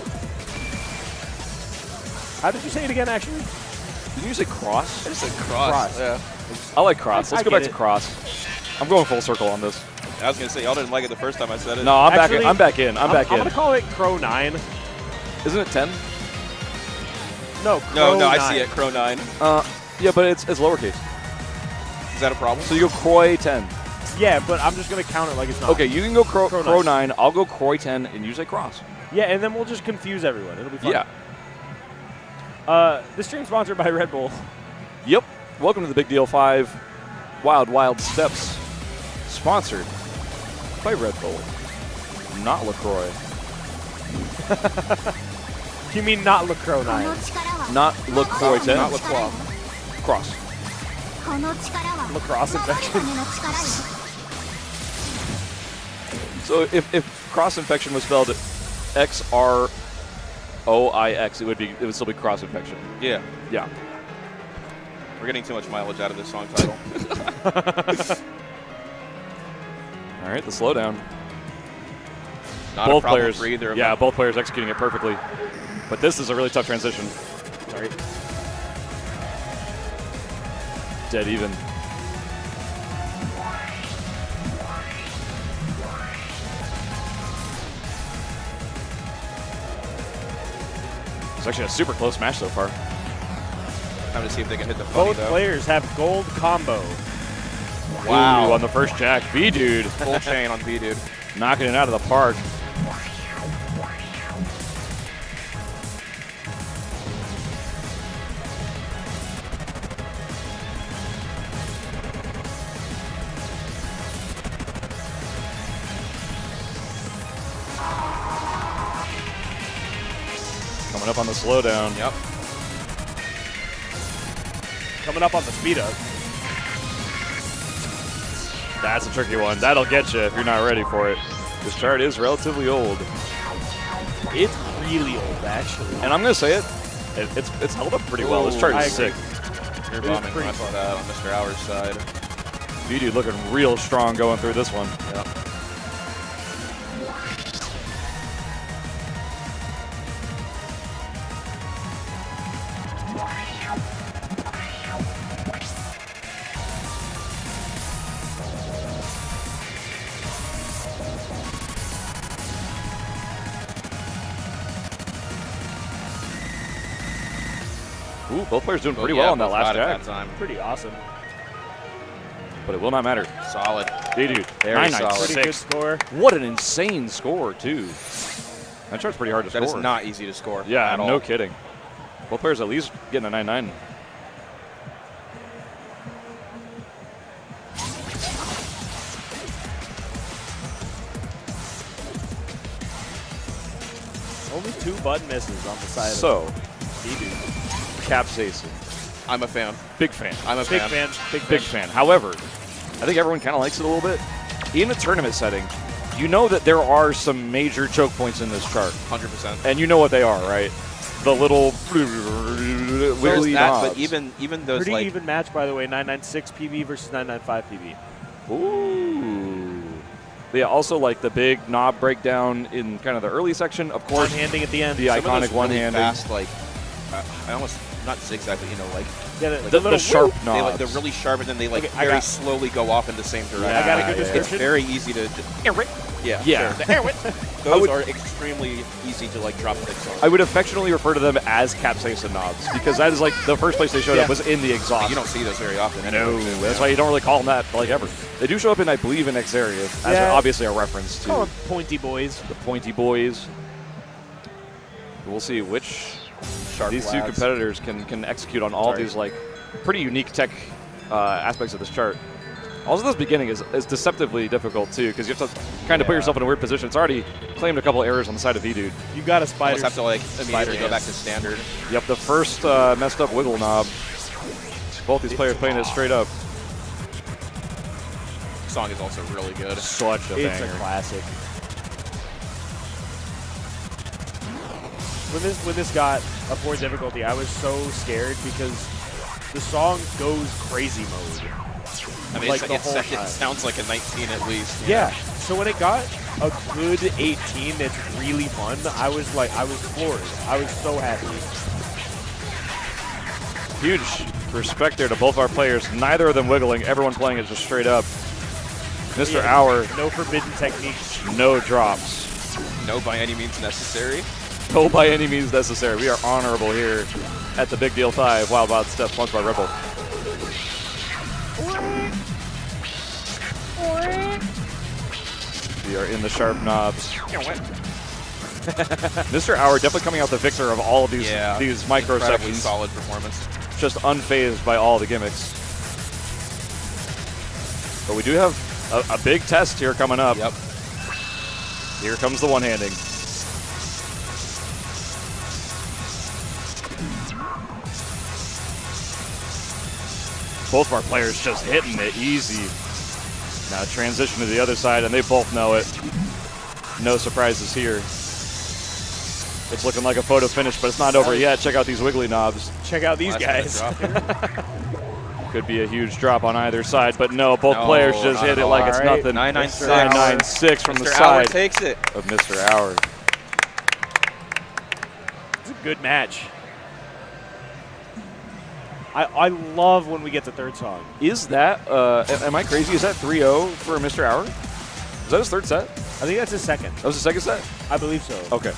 How did you say it again, actually? Did you say cross? I just said cross. Yeah. I like cross. Let's go back to cross. I'm going full circle on this. I was going to say, y'all didn't like it the first time I said it. No, I'm back in. I'm back in. I'm going to call it Crow 9. Isn't it 10? No, Crow 9. I see it. Crow 9. Yeah, but it's lowercase. Is that a problem? So you go Croy 10. Yeah, but I'm just going to count it like it's not. Okay, you can go Crow 9. I'll go Croy 10, and you say cross. Yeah, and then we'll just confuse everyone. It'll be fun. Yeah. This stream sponsored by Red Bull. Yep. Welcome to the Big Deal 5 Wild Wild Steps. Sponsored by Red Bull. Not LaCroix. You mean not LaCroix 9? Not LaCroix 10. Not LaCroix. Cross. Lacrosse infection. So if cross infection was spelled XROIX, it would still be cross infection. Yeah. Yeah. We're getting too much mileage out of this song title. All right, the slowdown. Not both a problem players, for either of yeah, them. both players executing it perfectly. But this is a really tough transition. Sorry. Dead even. It's actually a super close match so far. Time to see if they can hit the funny, Both though. players have gold combo. Wow. Ooh, on the first jack. B-Dude. Full chain on B-Dude. Knocking it out of the park. Coming up on the slowdown. Yep. Coming up on the speed up. That's a tricky one. That'll get you if you're not ready for it. This chart is relatively old. It's really old, actually. And I'm going to say it. It's held up pretty well. This chart is sick. You're bombing right on that on Mr. Hour's side. B-Dude looking real strong going through this one. Yep. Ooh, both players doing pretty well on that last jack. Pretty awesome. But it will not matter. Solid. B-Dude, Very solid. Pretty good score. What an insane score, too. That chart's pretty hard to score. That is not easy to score. Yeah, at no all. kidding. Both players at least getting a 9-9. Only 2 button misses on the side So, of B-Dude. capsaicin. I'm a fan. Big fan. I'm a Big fan. fan. Big fan. However, I think everyone kind of likes it a little bit. In a tournament setting, you know that there are some major choke points in this chart. 100%. And you know what they are, right? The little wiggly knobs. But even those Pretty like even match, by the way. 996 PB versus 995 PB. Ooh. But yeah, also like the big knob breakdown in kind of the early section. Of course, One-handing at the end. the some of iconic those really one-handing. fast, like I almost not zigzag, but like the sharp knobs. They're really sharp, and then they Okay, very slowly go off in the same direction. I got a good description. It's very easy to yeah. Sure. Those are extremely easy to drop picks on. I would affectionately refer to them as capsaicin knobs because that is the first place they showed up was in the exhaust. You don't see those very often. No, that's why you don't really call them that ever. They do show up in, I believe, in Xaria as obviously a reference to call them pointy boys. The pointy boys. We'll see which these two competitors can execute on all these pretty unique tech aspects of this chart. Also, this beginning is deceptively difficult too because you have to kind of put yourself in a weird position. It's already claimed a couple errors on the side of V-Dude. You got a spider. Almost have to immediately go back to standard. Yep, the first messed up wiggle knob. Both these players playing it straight up. The song is also really good. Such a banger. It's a classic. When this got a 4 difficulty, I was so scared because the song goes crazy mode. I mean, it sounds like a 19 at least. Yeah. So when it got a good 18 that's really fun, I was floored. I was so happy. Huge respect there to both our players. Neither of them wiggling. Everyone playing it just straight up. Mr. Hour. No forbidden techniques. No drops. No by any means necessary. No by any means necessary. We are honorable here at the Big Deal 5. Wild Wild Step, sponsored by Red Bull. We are in the sharp knobs. Mr. Hour definitely coming out the victor of all of these microsections. Solid performance. Just unfazed by all the gimmicks. But we do have a big test here coming up. Yep. Here comes the one-handing. Both of our players just hitting it easy. Now transition to the other side, and they both know it. No surprises here. It's looking like a photo finish, but it's not over yet. Check out these wiggly knobs. Check out these guys. Could be a huge drop on either side, but no, both players just hit it like it's nothing. 996. 996 from the Mr. side Hour takes it. of Mr. Hour. It's a good match. I love when we get the third song. Is that, am I crazy? Is that 3-0 for Mr. Hour? Is that his third set? I think that's his second. That was his second set? I believe so. Okay.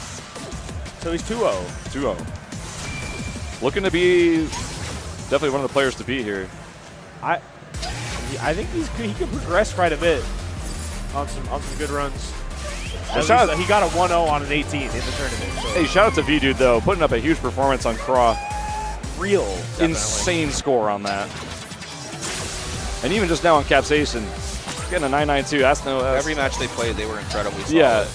So he's 2-0. 2-0. Looking to be definitely one of the players to beat here. I think he could progress quite a bit on some good runs. He got a 1-0 on an 18 in the tournament. So. Hey, shout out to V-Dude though, putting up a huge performance on Craw. Insane score on that. And even just now on Capsaicin, getting a 992. That's no. Every match they played, they were incredibly solid. Yeah.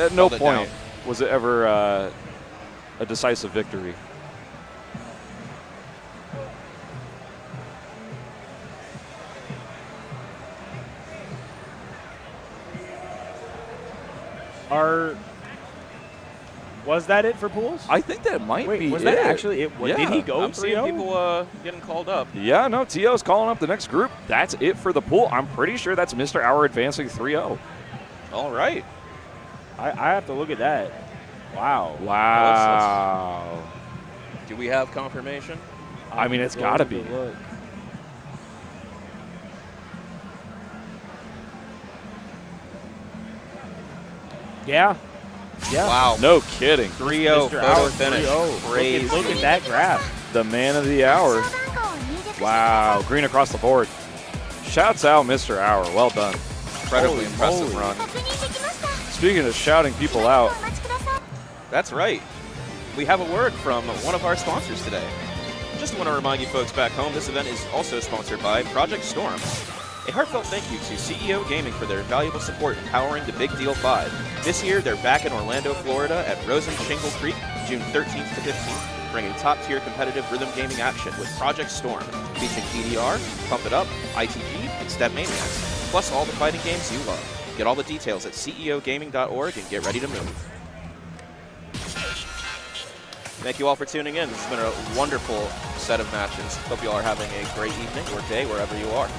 At no point was it ever a decisive victory. Was that it for pools? I think that might be was it. that actually it? Yeah. Did he go? I'm seeing people getting called up. Yeah, no, T.O.'s calling up the next group. That's it for the pool. I'm pretty sure that's Mr. Hour advancing 3-0. All right. I have to look at that. Wow. Wow. Do we have confirmation? I mean, it's got to be. Look. Yeah. Yeah. Wow. No kidding. 3-0 photo finish. 3-0. Crazy. Look at that graph. The man of the hour. Wow. Green across the board. Shouts out Mr. Hour. Well done. Incredibly impressive run. Speaking of shouting people out. That's right. We have a word from one of our sponsors today. Just want to remind you folks back home, this event is also sponsored by Project Storm. A heartfelt thank you to CEO Gaming for their valuable support in powering the Big Deal 5. This year, they're back in Orlando, Florida at Rosen Shingle Creek, June 13th to 15th, bringing top-tier competitive rhythm gaming action with Project Storm, featuring DDR, Pump It Up, ITG, and Step Maniacs, plus all the fighting games you love. Get all the details at ceogaming.org and get ready to move. Thank you all for tuning in. This has been a wonderful set of matches. Hope you all are having a great evening or day wherever you are.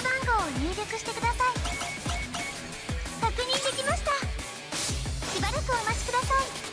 番号を入力してください。確認できました。しばらくお待ちください。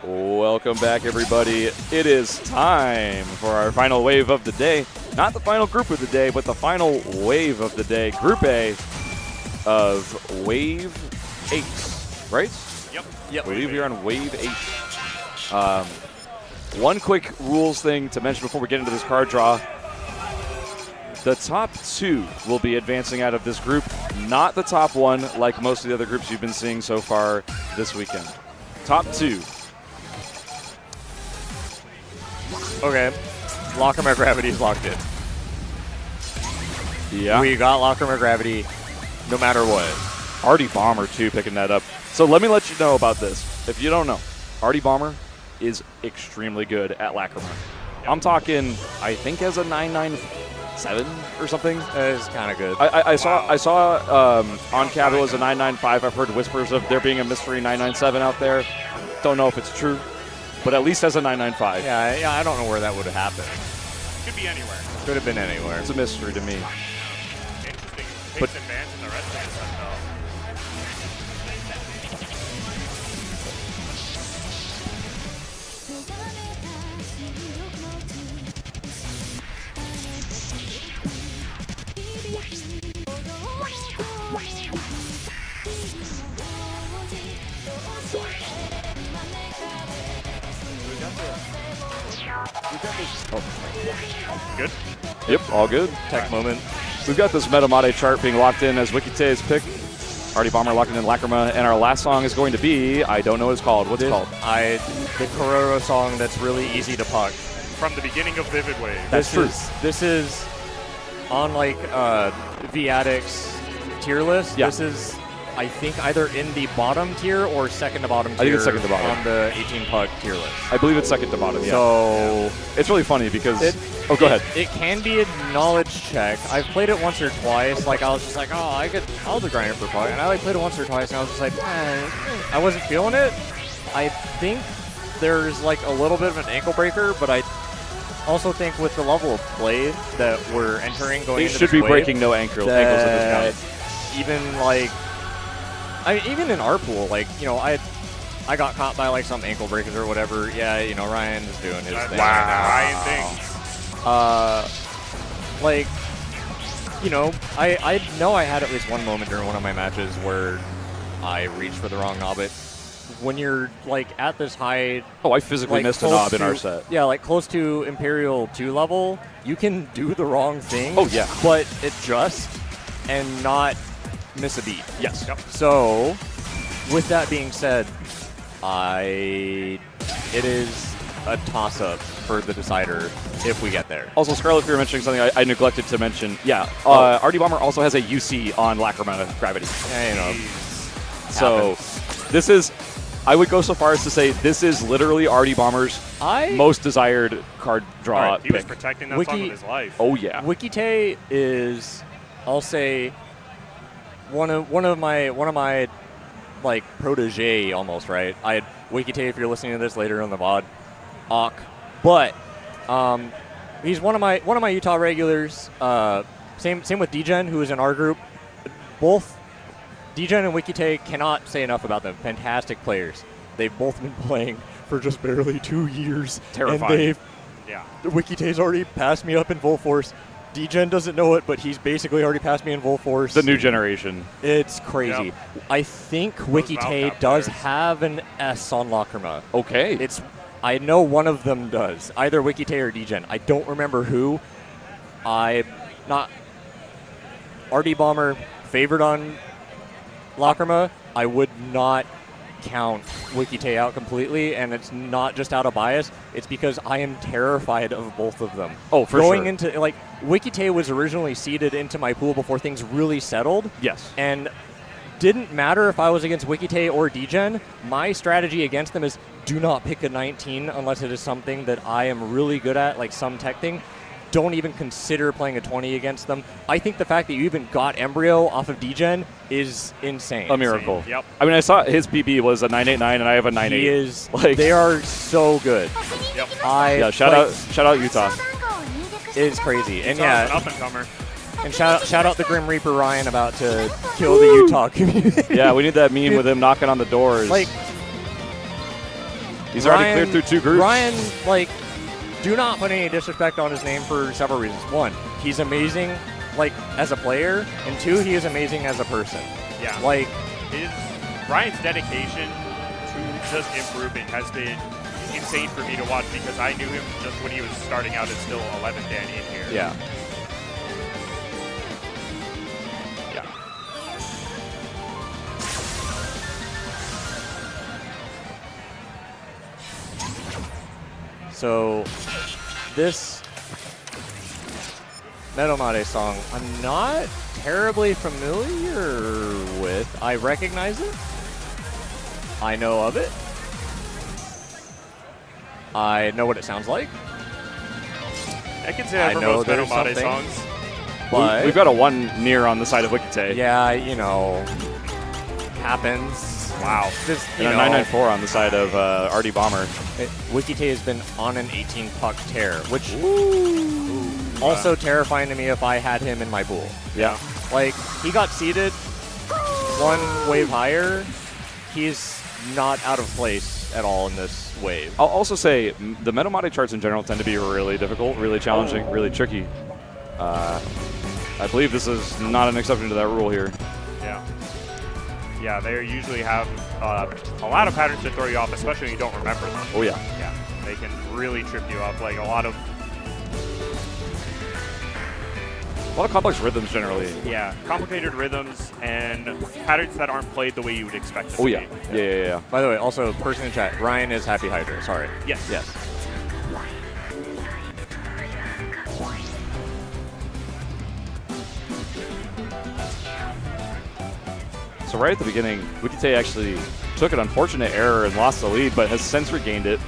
Welcome back, everybody. It is time for our final wave of the day. Not the final group of the day, but the final wave of the day. Group A of Wave 8, right? Yep. I believe we're on Wave 8. One quick rules thing to mention before we get into this card draw. The top 2 will be advancing out of this group, not the top 1 like most of the other groups you've been seeing so far this weekend. Top 2. Okay. Lacryma Gravity's locked in. Yeah. We got Lacryma Gravity no matter what. Arty Bomber, too, picking that up. So let me let you know about this. If you don't know, Arty Bomber is extremely good at Lacryma. I'm talking, I think, as a 997 or something. It's kind of good. I saw on Cab it was a 995. I've heard whispers of there being a mystery 997 out there. Don't know if it's true, but at least as a 995. Yeah, I don't know where that would have happened. Could be anywhere. Could have been anywhere. It's a mystery to me. Interesting. But- Takes advance in the rest of the stuff, though. Good? Yep, all good. Tech moment. We've got this Metamate chart being locked in as Wikite's pick. Arty Bomber locking in Lacryma, and our last song is going to be, I don't know what it's called. What's it called? The Kororo song that's really easy to puck. From the beginning of Vivid Wave. This is on like V-Addict's tier list. Yeah. This is, I think, either in the bottom tier or second to bottom tier. I think it's second to bottom. On the 18 puck tier list. I believe it's second to bottom, yeah. So it's really funny because... go ahead. It can be a knowledge check. I've played it once or twice. Like, I was just like, I'll just grind it for puck. And I played it once or twice, and I was just like, I wasn't feeling it. I think there's like a little bit of an ankle breaker, but I also think with the level of play that we're entering going into should this be wave, breaking no ankles at this that even like, even in our pool, like, I got caught by like some ankle breakers or whatever. Yeah, Ryan is doing his thing. Ryan things. Like, I know I had at least one moment during one of my matches where I reached for the wrong knob. But when you're like at this high, I physically missed a knob in our set. Yeah, like close to Imperial 2 level, you can do the wrong thing. Oh yeah, but adjust and not miss a beat. Yes. Yep. So, with that being said, it is a toss-up for the decider if we get there. Also, Scarlett, if you're mentioning something I neglected to mention, Arty Bomber also has a UC on Lacryma Gravity. Yeah, So, this is, I would go so far as to say, this is literally Arty Bomber's most desired card draw He was pick. protecting that song with his life. Oh yeah. Wikite is, I'll say, one of my like protege almost, right? Wikite, if you're listening to this later on the VOD, but he's one of my Utah regulars. Same with Degen, who is in our group. Both Degen and Wikite, cannot say enough about them. Fantastic players. They've both been playing for just barely 2 years. Terrifying. And Wikite's already passed me up in full force. D-Gen doesn't know it, but he's basically already passed me in Vol Force. The new generation. It's crazy. Yep. I think Wikite does have an S on Lacrima. Okay. I know one of them does. Either Wikite or D-Gen. I don't remember who. Arty Bomber favored on Lacrima. I would not count Wikite out completely, and it's not just out of bias. It's because I am terrified of both of them. Oh, for Going sure. into, like, Wikite was originally seeded into my pool before things really settled. Yes. And didn't matter if I was against Wikite or D-Gen. My strategy against them is do not pick a 19 unless it is something that I am really good at, like some tech thing. Don't even consider playing a 20 against them. I think the fact that you even got Embryo off of D-Gen is insane. A miracle. Yep. I mean, I saw his PB was a 989, and I have a 98. He is. Like, they are so good. Yep. Shout out Utah. It's crazy. And Utah's an up-and-comer. And shout out the Grim Reaper Ryan about to kill the Utah community. Yeah, we need that meme with him knocking on the doors. Like, he's already cleared through 2 groups. Ryan, like, do not put any disrespect on his name for several reasons. One, he's amazing, like, as a player, and 2, he is amazing as a person. Yeah. Like, Ryan's dedication to just improving has been insane for me to watch because I knew him just when he was starting out as still 11th Dan in here. Yeah. So, this Medomade song, I'm not terribly familiar with. I recognize it. I know of it. I know what it sounds like. I can say that for most Medomade songs. But We've got a 1 near on the side of Wikite. Yeah, you know, happens. Wow. Just, and a 994 on the side of Arty Bomber. Wikite has been on an 18 puck tear, which also terrifying to me if I had him in my pool. Yeah. Like, he got seeded 1 wave higher. He's not out of place at all in this wave. I'll also say the Medomade charts in general tend to be really difficult, really challenging, really tricky. I believe this is not an exception to that rule here. Yeah. Yeah, they usually have a lot of patterns to throw you off, especially when you don't remember them. Oh, yeah. Yeah, they can really trip you up. Like a lot of complex rhythms generally. Yeah, complicated rhythms and patterns that aren't played the way you would expect them Oh, to yeah. be. Yeah. By the way, also, person in chat, Ryan is Happy Hydra. Sorry. Yes. Yes. So right at the beginning, Wikite actually took an unfortunate error and lost the lead, but has since regained it.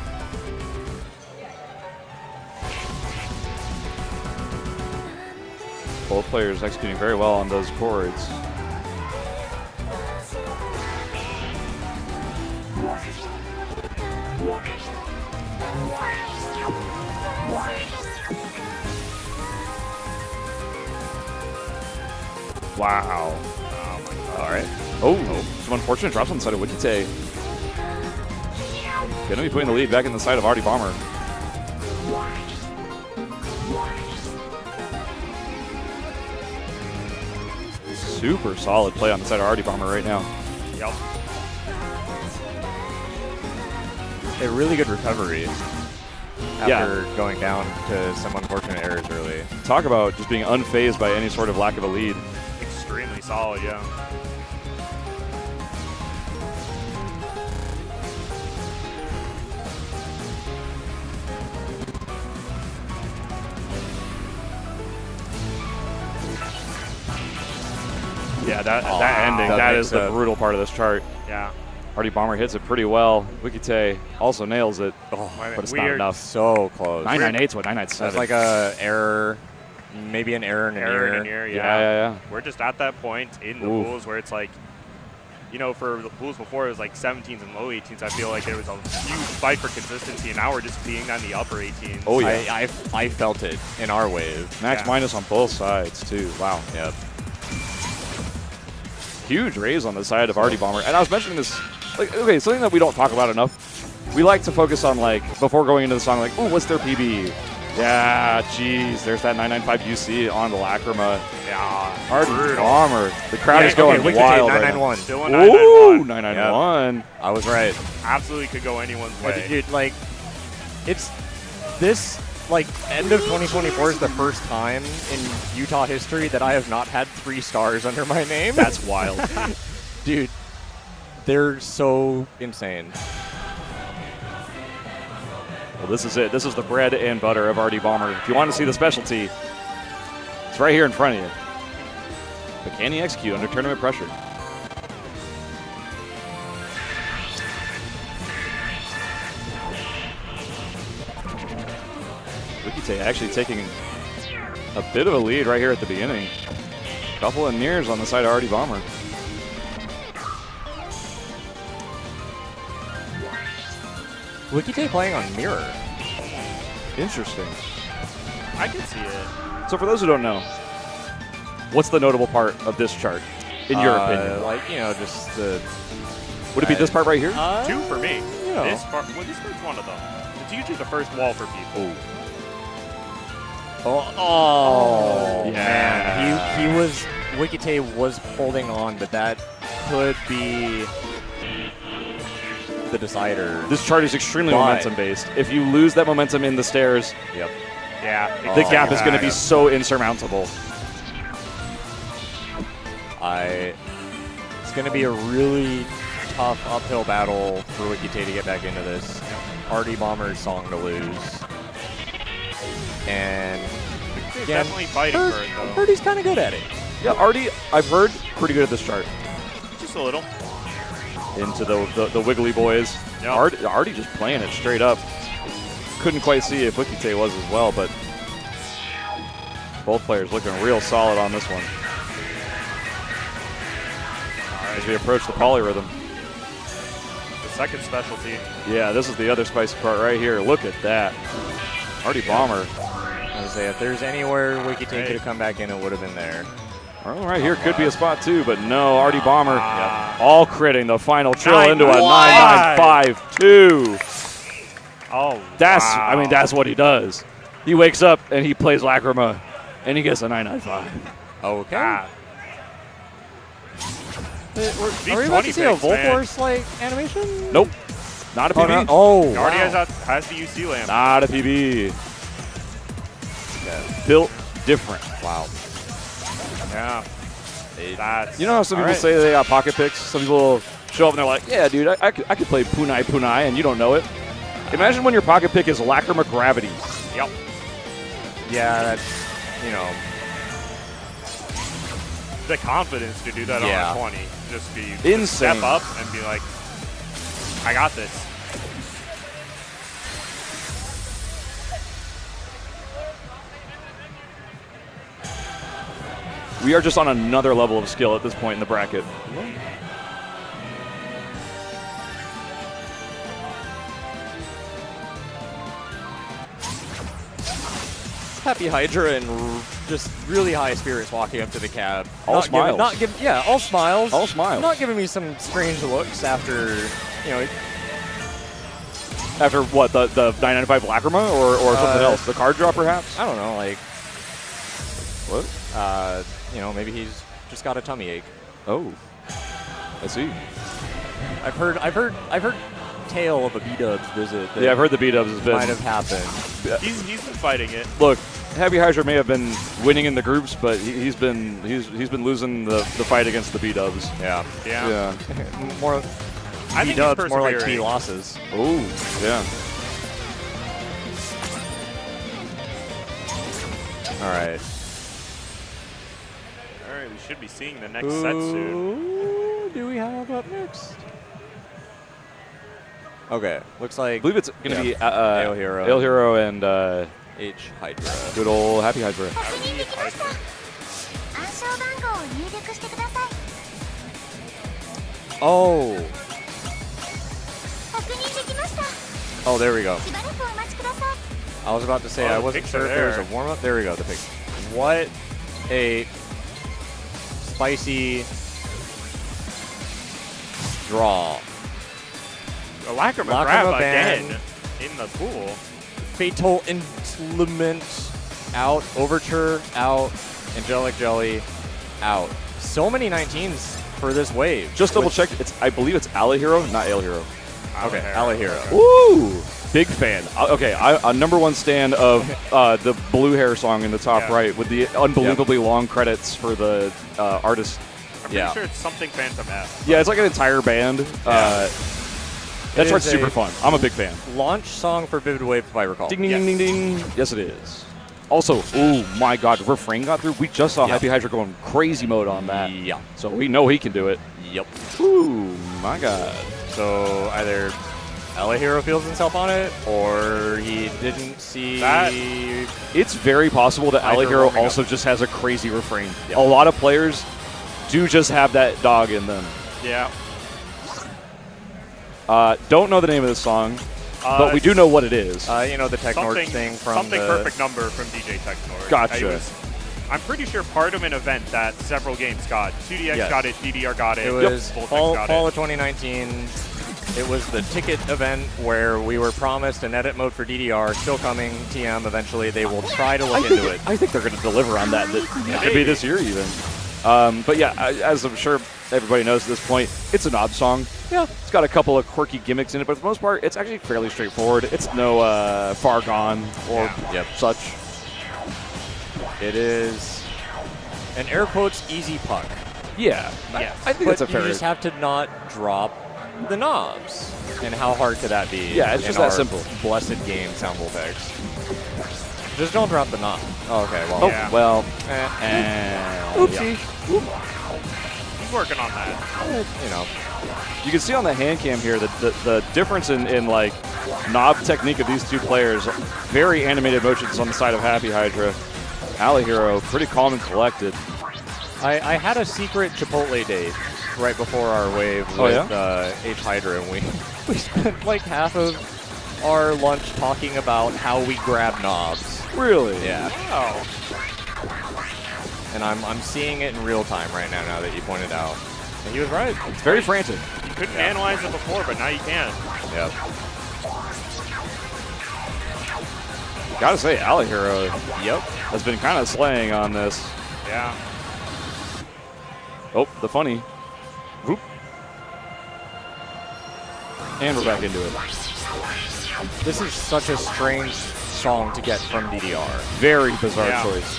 Both players executing very well on those chords. Wow. All right. Oh, some unfortunate drops on the side of Wikite. Going to be putting the lead back in the side of Arty Bomber. Super solid play on the side of Arty Bomber right now. Yep. A really good recovery after going down to some unfortunate errors early. Talk about just being unfazed by any sort of lack of a lead. Extremely solid, yeah. Yeah, that ending, that is the brutal part of this chart. Yeah. Arty Bomber hits it pretty well. Wikite also nails it, but it's not enough. So close. 998 to a 997. That's like a error, maybe an error in an Error ear. in an ear, Yeah. We're just at that point in the pools where it's like, you know, for the pools before it was like 17s and low 18s. I feel like there was a huge fight for consistency, and now we're just being on the upper 18s. Oh, yeah. I felt it in our wave. Max minus on both sides, too. Wow. Yep. Huge raise on the side of Arty Bomber. And I was mentioning this, like, okay, something that we don't talk about enough. We like to focus on, like, before going into the song, like, ooh, what's their PB? Yeah, jeez. There's that 995 UC on the Lacrima. Yeah. Arty Bomber. The crowd is okay, going Wiki wild. Tape, Right 991. now. Still a Ooh, 991. 991. I was right. Absolutely could go anyone's way. Dude, like, it's this, like, end of 2024 is the first time in Utah history that I have not had 3 stars under my name. That's wild. Dude, they're so insane. Well, this is it. This is the bread and butter of Arty Bomber. If you want to see the specialty, it's right here in front of you. But can he execute under tournament pressure? Wikite actually taking a bit of a lead right here at the beginning. Couple of nears on the side of Arty Bomber. Wikite playing on Mirror. Interesting. I can see it. So for those who don't know, what's the notable part of this chart, in your opinion? Like, you know, just the... Would it be this part right here? 2 for me. You know. This part's one of them. It's usually the first wall for people. Oh, yeah. Man. He was... Wikite was holding on, but that could be the decider. This chart is extremely momentum-based. If you lose that momentum in the stairs, Yep. Yeah. the gap is going to be so insurmountable. It's going to be a really tough uphill battle for Wikite to get back into this. Arty Bomber's song to lose. And He's again, definitely fighting for it, though. Arty's kind of good at it. Yeah, Arty, I've heard, pretty good at this chart. Just a little. Into the Wiggly Boys. Yep. Arty just playing it straight up. Couldn't quite see if Wikite was as well, but both players looking real solid on this one. As we approach the polyrhythm. The second specialty. Yeah, this is the other spicy part right here. Look at that. Arty Bomber. I was say, if there's anywhere Wikite could have come back in, it would have been there. Well, right here could be a spot too, but no, Arty Bomber all critting the final trill into a 9.952. Oh, that's wow. I mean, that's what he does. He wakes up and he plays Lacrima, and he gets a 9.95. Okay. Ah. Are we about to see a Volforce like animation? Nope. Not a PB. Oh, Arty wow. has the UC lamp. Not a PB. Built different. Wow. Yeah. That's You know how some people say they got pocket picks? Some people show up and they're like, yeah, dude, I could play Punai, and you don't know it. Imagine when your pocket pick is Lacrima Gravity. Yep. Yeah, that's, you know. The confidence to do that on a 20. Just be insane. Step up and be like, I got this. We are just on another level of skill at this point in the bracket. Happy Hydra and just really high spirits walking up to the cab. All smiles. All smiles. All smiles. Not giving me some strange looks after, you know. After what, the 995 Lacrima or something else? The card draw, perhaps? I don't know, like. What? You know, maybe he's just got a tummy ache. Oh, I see. I've heard tale of a B-Dubs visit. That Yeah, I've heard the B-Dubs has been. might have happened. He's been fighting it. Look, Happy Hydra may have been winning in the groups, but he's been losing the fight against the B-Dubs. Yeah. Yeah. More I think B-Dubs, he's more like persevering. T losses. Oh, yeah. All right. All right, we should be seeing the next set soon. Who do we have up next? Okay, looks like I believe it's going to be Ale Hero. Ale Hero and H Hydra. good old Happy Hydra. 確認できました暗証番号を入力してください Oh. 確認できました Oh, there we go. しばらくお待ちください I was about to say I wasn't sure if there was a warm up. There we go. The pick. What a spicy draw. A Lacrima Lacrima grab ban. again in the pool. Fatal Implement out. Overture out. Angelic Jelly out. So many 19s for this wave. Just double check. I believe it's Alley Hero, not Ale Hero. Okay, Alley Hero. Woo! Big fan. Okay, I'm number one stan of the Blue Hair song in the top right with the unbelievably long credits for the artist. I'm pretty sure it's something Phantom F. Yeah, it's like an entire band. That chart's super fun. I'm a big fan. Launch song for Vivid Wave, if I recall. Ding, ding, ding, ding, ding. Yes, it is. Also, oh my God, refrain got through. We just saw Happy Hydra going crazy mode on that. Yeah. So we know he can do it. Yep. Ooh, my God. So either LA Hero feels himself on it, or he didn't see that. It's very possible that LA Hero also just has a crazy refrain. Yep. A lot of players do just have that dog in them. Yeah. Don't know the name of the song, but we do know what it is. You know, the Technorch thing from Something Perfect Number from DJ Technorch. Gotcha. I'm pretty sure part of an event that several games got. 2DX got it, DDR got it. It was fall of 2019. It was the ticket event where we were promised an edit mode for DDR, still coming, TM eventually. They will try to look into it. I think they're going to deliver on that. It could be this year even. But yeah, as I'm sure everybody knows at this point, it's an odd song. Yeah. It's got a couple of quirky gimmicks in it, but for the most part, it's actually fairly straightforward. It's no Far Gone or such. It is an air quotes easy puck. Yeah. Yes. I think but it's a fair. You just have to not drop the knobs. And how hard could that be? Yeah, it's just that simple. Blessed game sound voltex. Just don't drop the knob. Oh, okay. Well. Oh, well. Oopsie. He's working on that. You know. You can see on the hand cam here that the difference in like knob technique of these two players. Very animated motions on the side of Happy Hydra. Alley Hero, pretty calm and collected. I had a secret Chipotle date right before our wave with H Hydra, and we spent like half of our lunch talking about how we grab knobs. Really? Yeah. Oh. And I'm seeing it in real time right now that you pointed out. And he was right. It's very frantic. You couldn't analyze it before, but now you can. Yep. Gotta say, Alley Hero has been kind of slaying on this. Yeah. Oh, the funny. Whoop. And we're back into it. This is such a strange song to get from DDR. Very bizarre choice.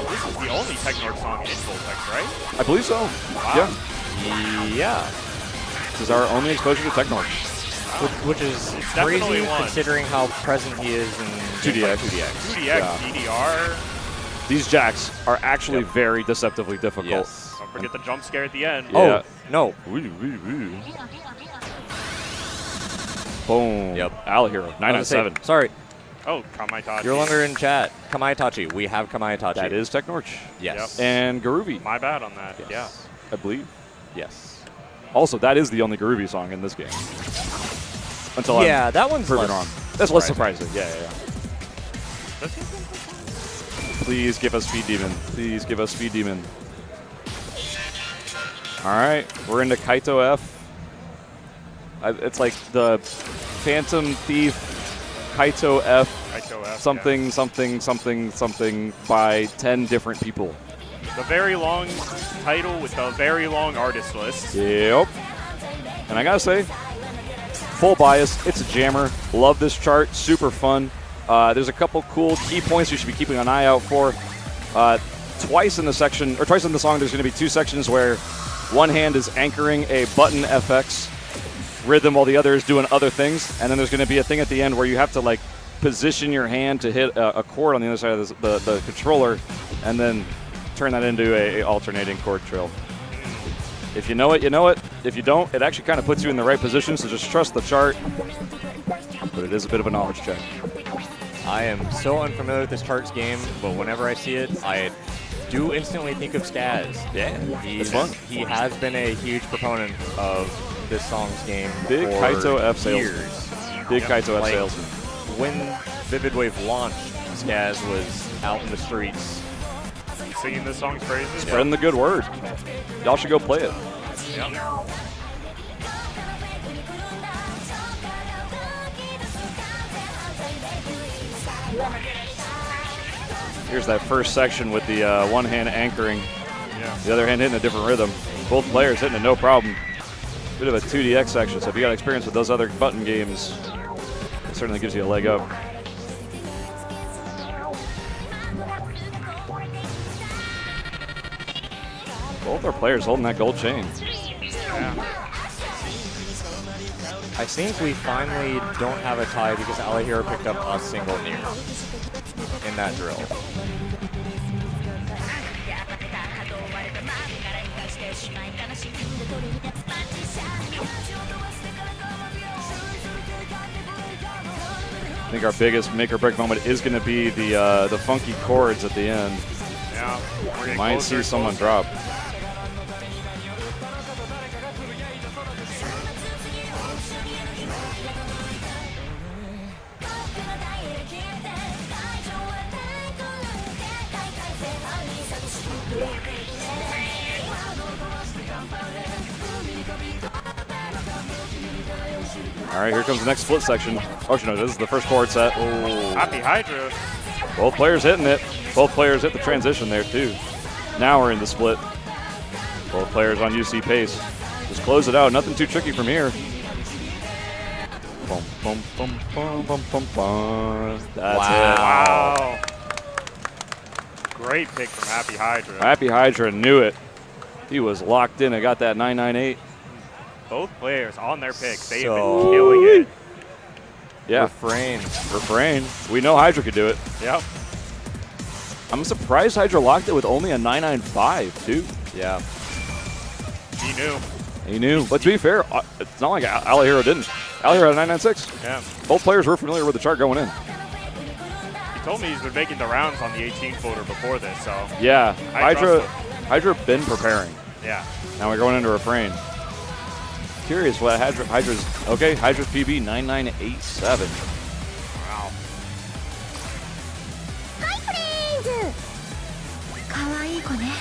This is the only Technorch song in Voltex, right? I believe so. Wow. Yeah. This is our only exposure to Technorch. Which is crazy considering how present he is in 2DX. 2DX, DDR. These jacks are actually very deceptively difficult. Yes. Don't forget the jump scare at the end. Yeah. Oh, no. Boom. Yep. Alley Hero, 997. Sorry. Oh, Kamaitachi. You're longer in chat. Kamaitachi. We have Kamaitachi. That is Technorch. Yes. Yep. And Garuvi. My bad on that. Yes. Yeah. I believe. Yes. Also, that is the only Garuvi song in this game. Until that one's proven less wrong. That's less surprising. Yeah. Please give us Speed Demon. Please give us Speed Demon. All right, we're into Kaito F. It's like the Phantom Thief Kaito F. Kaito F. Something, something, something, something by 10 different people. The very long title with the very long artist list. Yep. And I gotta say, full bias, it's a jammer. Love this chart, super fun. There's a couple cool key points you should be keeping an eye out for. Twice in the song, there's gonna be two sections where one hand is anchoring a button FX rhythm while the other is doing other things. And then there's gonna be a thing at the end where you have to like position your hand to hit a chord on the other side of the controller and then turn that into a alternating chord trail. If you know it, you know it. If you don't, it actually kind of puts you in the right position, so just trust the chart. But it is a bit of a knowledge check. I am so unfamiliar with this charts game, but whenever I see it, I do instantly think of Chaz. Yeah, it's fun. He has been a huge proponent of this song's game Big for Kaito F salesman. years. Big Kaito F salesman. When Vivid Wave launched, Chaz was out in the streets. Singing this song's praises. Spreading the good word. Y'all should go play it. Yep. Here's that first section with the one hand anchoring, the other hand hitting a different rhythm. Both players hitting it no problem. Bit of a 2DX section, so if you got experience with those other button games, it certainly gives you a leg up. Both our players holding that gold chain. I think we finally don't have a tie because Alihiro picked up a single near in that drill. I think our biggest make or break moment is going to be the funky chords at the end. Yeah, we might see someone drop. All right, here comes the next split section. Oh, no, this is the first chord set. Happy Hydra. Both players hitting it. Both players hit the transition there, too. Now we're in the split. Both players on UC pace. Just close it out. Nothing too tricky from here. Bum, bum, bum, bum, bum, bum, bum. That's it. Wow. Great pick from Happy Hydra. Happy Hydra knew it. He was locked in. I got that 998. Both players on their picks. They've been killing it. Yeah. Refrain. We know Hydra could do it. Yep. I'm surprised Hydra locked it with only a 995, too. Yeah. He knew. He knew. But to be fair, it's not like Alihiro didn't. Alihiro had a 996. Yeah. Both players were familiar with the chart going in. He told me he's been making the rounds on the 18 footer before this, so. Yeah. Hydra been preparing. Yeah. Now we're going into refrain. Curious what Hydra's. Okay, Hydra's PB 9987. Wow. Hi friends! Kawaii 子ね。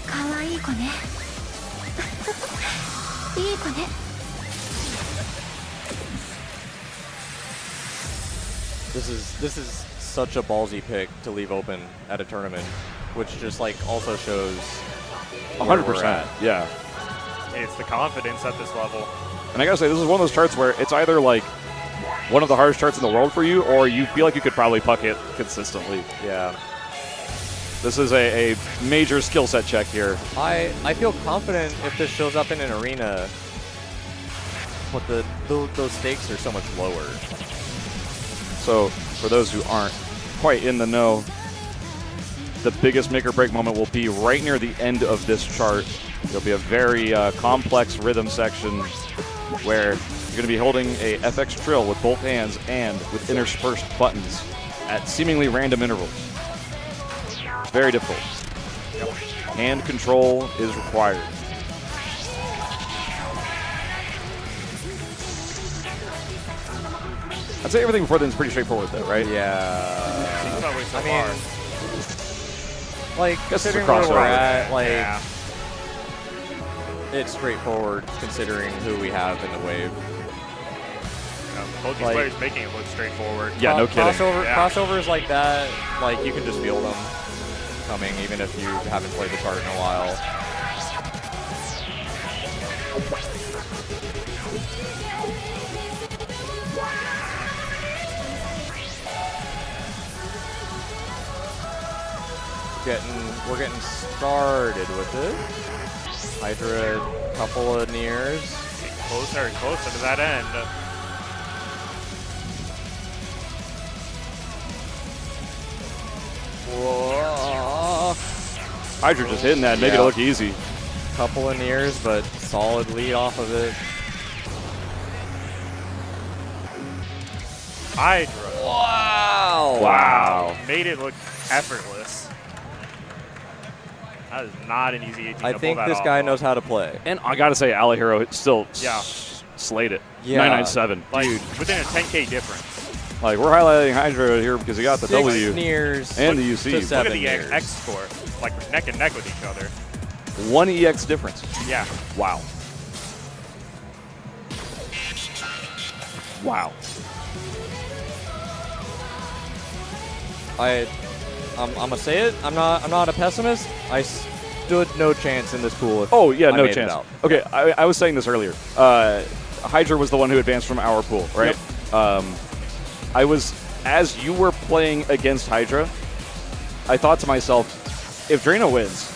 Kawaii 子ね。いい子ね。This is such a ballsy pick to leave open at a tournament, which just like also shows 100%. Yeah. It's the confidence at this level. And I gotta say, this is one of those charts where it's either like one of the hardest charts in the world for you, or you feel like you could probably puck it consistently. Yeah. This is a major skill set check here. I feel confident if this shows up in an arena, but those stakes are so much lower. So for those who aren't quite in the know, the biggest make or break moment will be right near the end of this chart. There'll be a very complex rhythm section where you're going to be holding a FX trill with both hands and with interspersed buttons at seemingly random intervals. It's very difficult. Hand control is required. I'd say everything before then is pretty straightforward, though, right? Yeah. Probably so I mean, far. like, considering where we're at, like, it's straightforward considering who we have in the wave. Both these players making it look straightforward. Yeah, no kidding. Crossovers like that, like, you can just feel them coming even if you haven't played the chart in a while. We're getting started with it. Hydra, a couple of nears. Closer and closer to that end. Whoa. Hydra just hitting that, making it look easy. Couple of nears, but solid lead off of it. Hydra. Wow. Wow. Made it look effortless. That is not an easy 18 I to think pull that this off. guy knows how to play. And I got to say, Alihiro still Yeah. slayed it. Yeah. 997. Like, Dude. within a 10K difference. Like, we're highlighting Hydra here because he got the 6 W nears and the to UC. Look at 7 the nears. X score. Like, neck and neck with each other. 1 EX difference. Yeah. Wow. Wow. I'm gonna say it. I'm not a pessimist. I stood no chance in this pool. If Oh, yeah, I no made it chance. out. Okay, I was saying this earlier. Hydra was the one who advanced from our pool, right? I was, as you were playing against Hydra, I thought to myself, if Drano wins,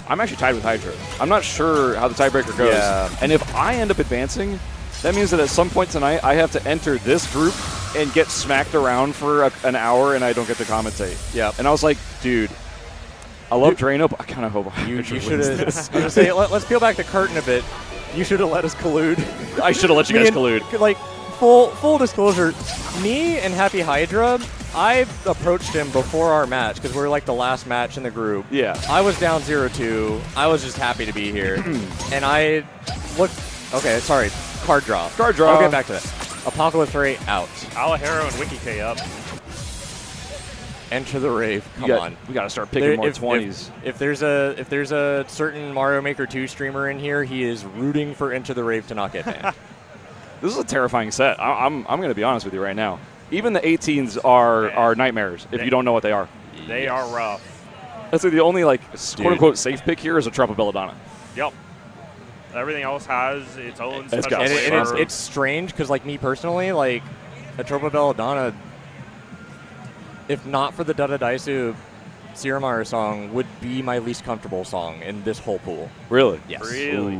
I'm actually tied with Hydra. I'm not sure how the tiebreaker goes. Yeah. And if I end up advancing, that means that at some point tonight, I have to enter this group and get smacked around for an hour, and I don't get to commentate. Yeah. And I was like, dude, I love Drano, but I kind of hope You Hydra should wins have. this. I was gonna say, let's peel back the curtain a bit. You should have let us collude. I should have let you guys collude. Like, full disclosure, me and Happy Hydra, I approached him before our match because we were like the last match in the group. Yeah. I was down 0-2. I was just happy to be here. And I looked. Okay, sorry. Card draw. Card draw. I'll get back to that. Apocalypse Ray out. Alahero and WikiK up. Enter the rave. Come on. We got to start picking more 20s. If there's a certain Mario Maker 2 streamer in here, he is rooting for Enter the Rave to not get banned. This is a terrifying set. I'm going to be honest with you right now. Even the 18s are nightmares if you don't know what they are. They are rough. That's like the only quote-unquote safe pick here is a Trumpet Belladonna. Yep. Everything else has its own It's special got flavor. And it's strange because, like, me personally, like, a Tropa Belladonna, if not for the Dada Daisu Sierramar song, would be my least comfortable song in this whole pool. Really? Yes. Really?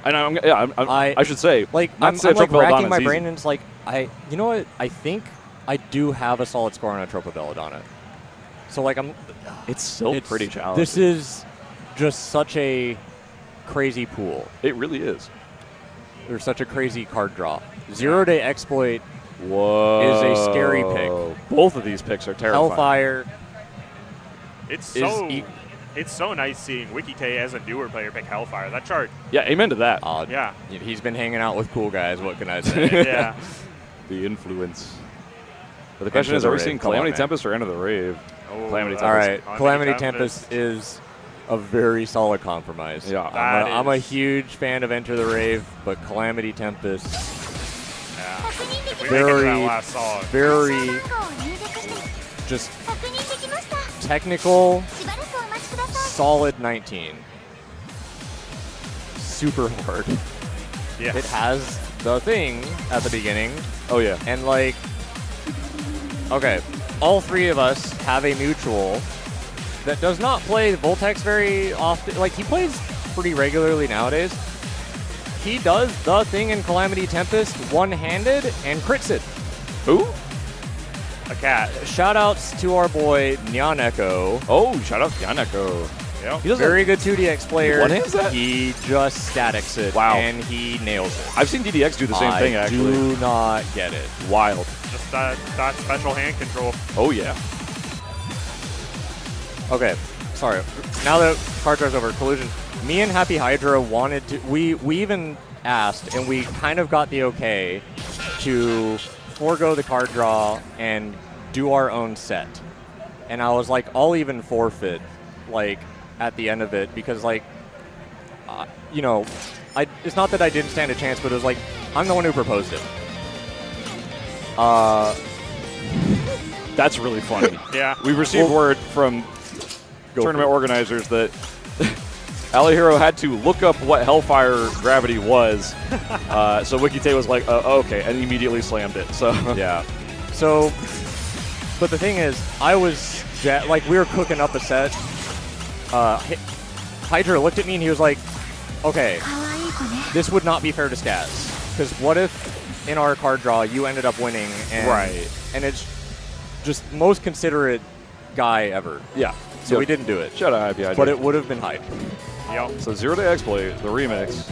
And I should say, like, not I'm to say like Tropa Belladonna racking my is brain, easy. and it's like, you know what? I think I do have a solid score on a Tropa Belladonna. So, like, It's still pretty challenging. This is just such a crazy pool. It really is. There's such a crazy card draw. Zero Day Exploit Whoa. is a scary pick. Both of these picks are terrifying. Hellfire. It's is it's so nice seeing WikiK as a newer player pick Hellfire. That chart. Yeah, amen to that. Yeah. He's been hanging out with cool guys. What can I say? Yeah. The influence. But the question is, are we seeing Calamity Tempest or Enter the Rave? Oh, Calamity Tempest. All right. Calamity Tempest is a very solid compromise. Yeah. I'm a huge fan of Enter the Rave, but Calamity Tempest, Yeah. If we make it to that last song. very just technical, solid 19. Super hard. Yeah. It has the thing at the beginning. Oh, yeah. And, like, okay, all three of us have a mutual that does not play Voltex very often. Like, he plays pretty regularly nowadays. He does the thing in Calamity Tempest one-handed and crits it. Who? A cat. Shout-outs to our boy Nyaneko. Oh, shout out to Yaneko. Yep. He does Very good 2DX player. One-hands that? He just statics it. Wow. And he nails it. I've seen DDX do the same thing, I actually. do not get it. Wild. Just that special hand control. Oh, yeah. Okay, sorry. Now that card draw's over, Collusion. Me and Happy Hydra wanted to. We even asked, and we kind of got the okay to forego the card draw and do our own set. And I was like, I'll even forfeit, like, at the end of it because, like, you know, it's not that I didn't stand a chance, but it was like I'm the one who proposed it. That's really funny. Yeah. We received word from tournament organizers that Alahero had to look up what Hellfire Gravity was. So WikiTay was like, okay, and immediately slammed it. So yeah. So, but the thing is, I was like, we were cooking up a set. Hydra looked at me and he was like, okay, this would not be fair to Skaz. Because what if in our card draw you ended up winning and, and it's just most considerate guy ever. Yeah. So we didn't do it. Shut up, yeah. But it would have been hype. Yep. So Zero Day Exploit, the remix.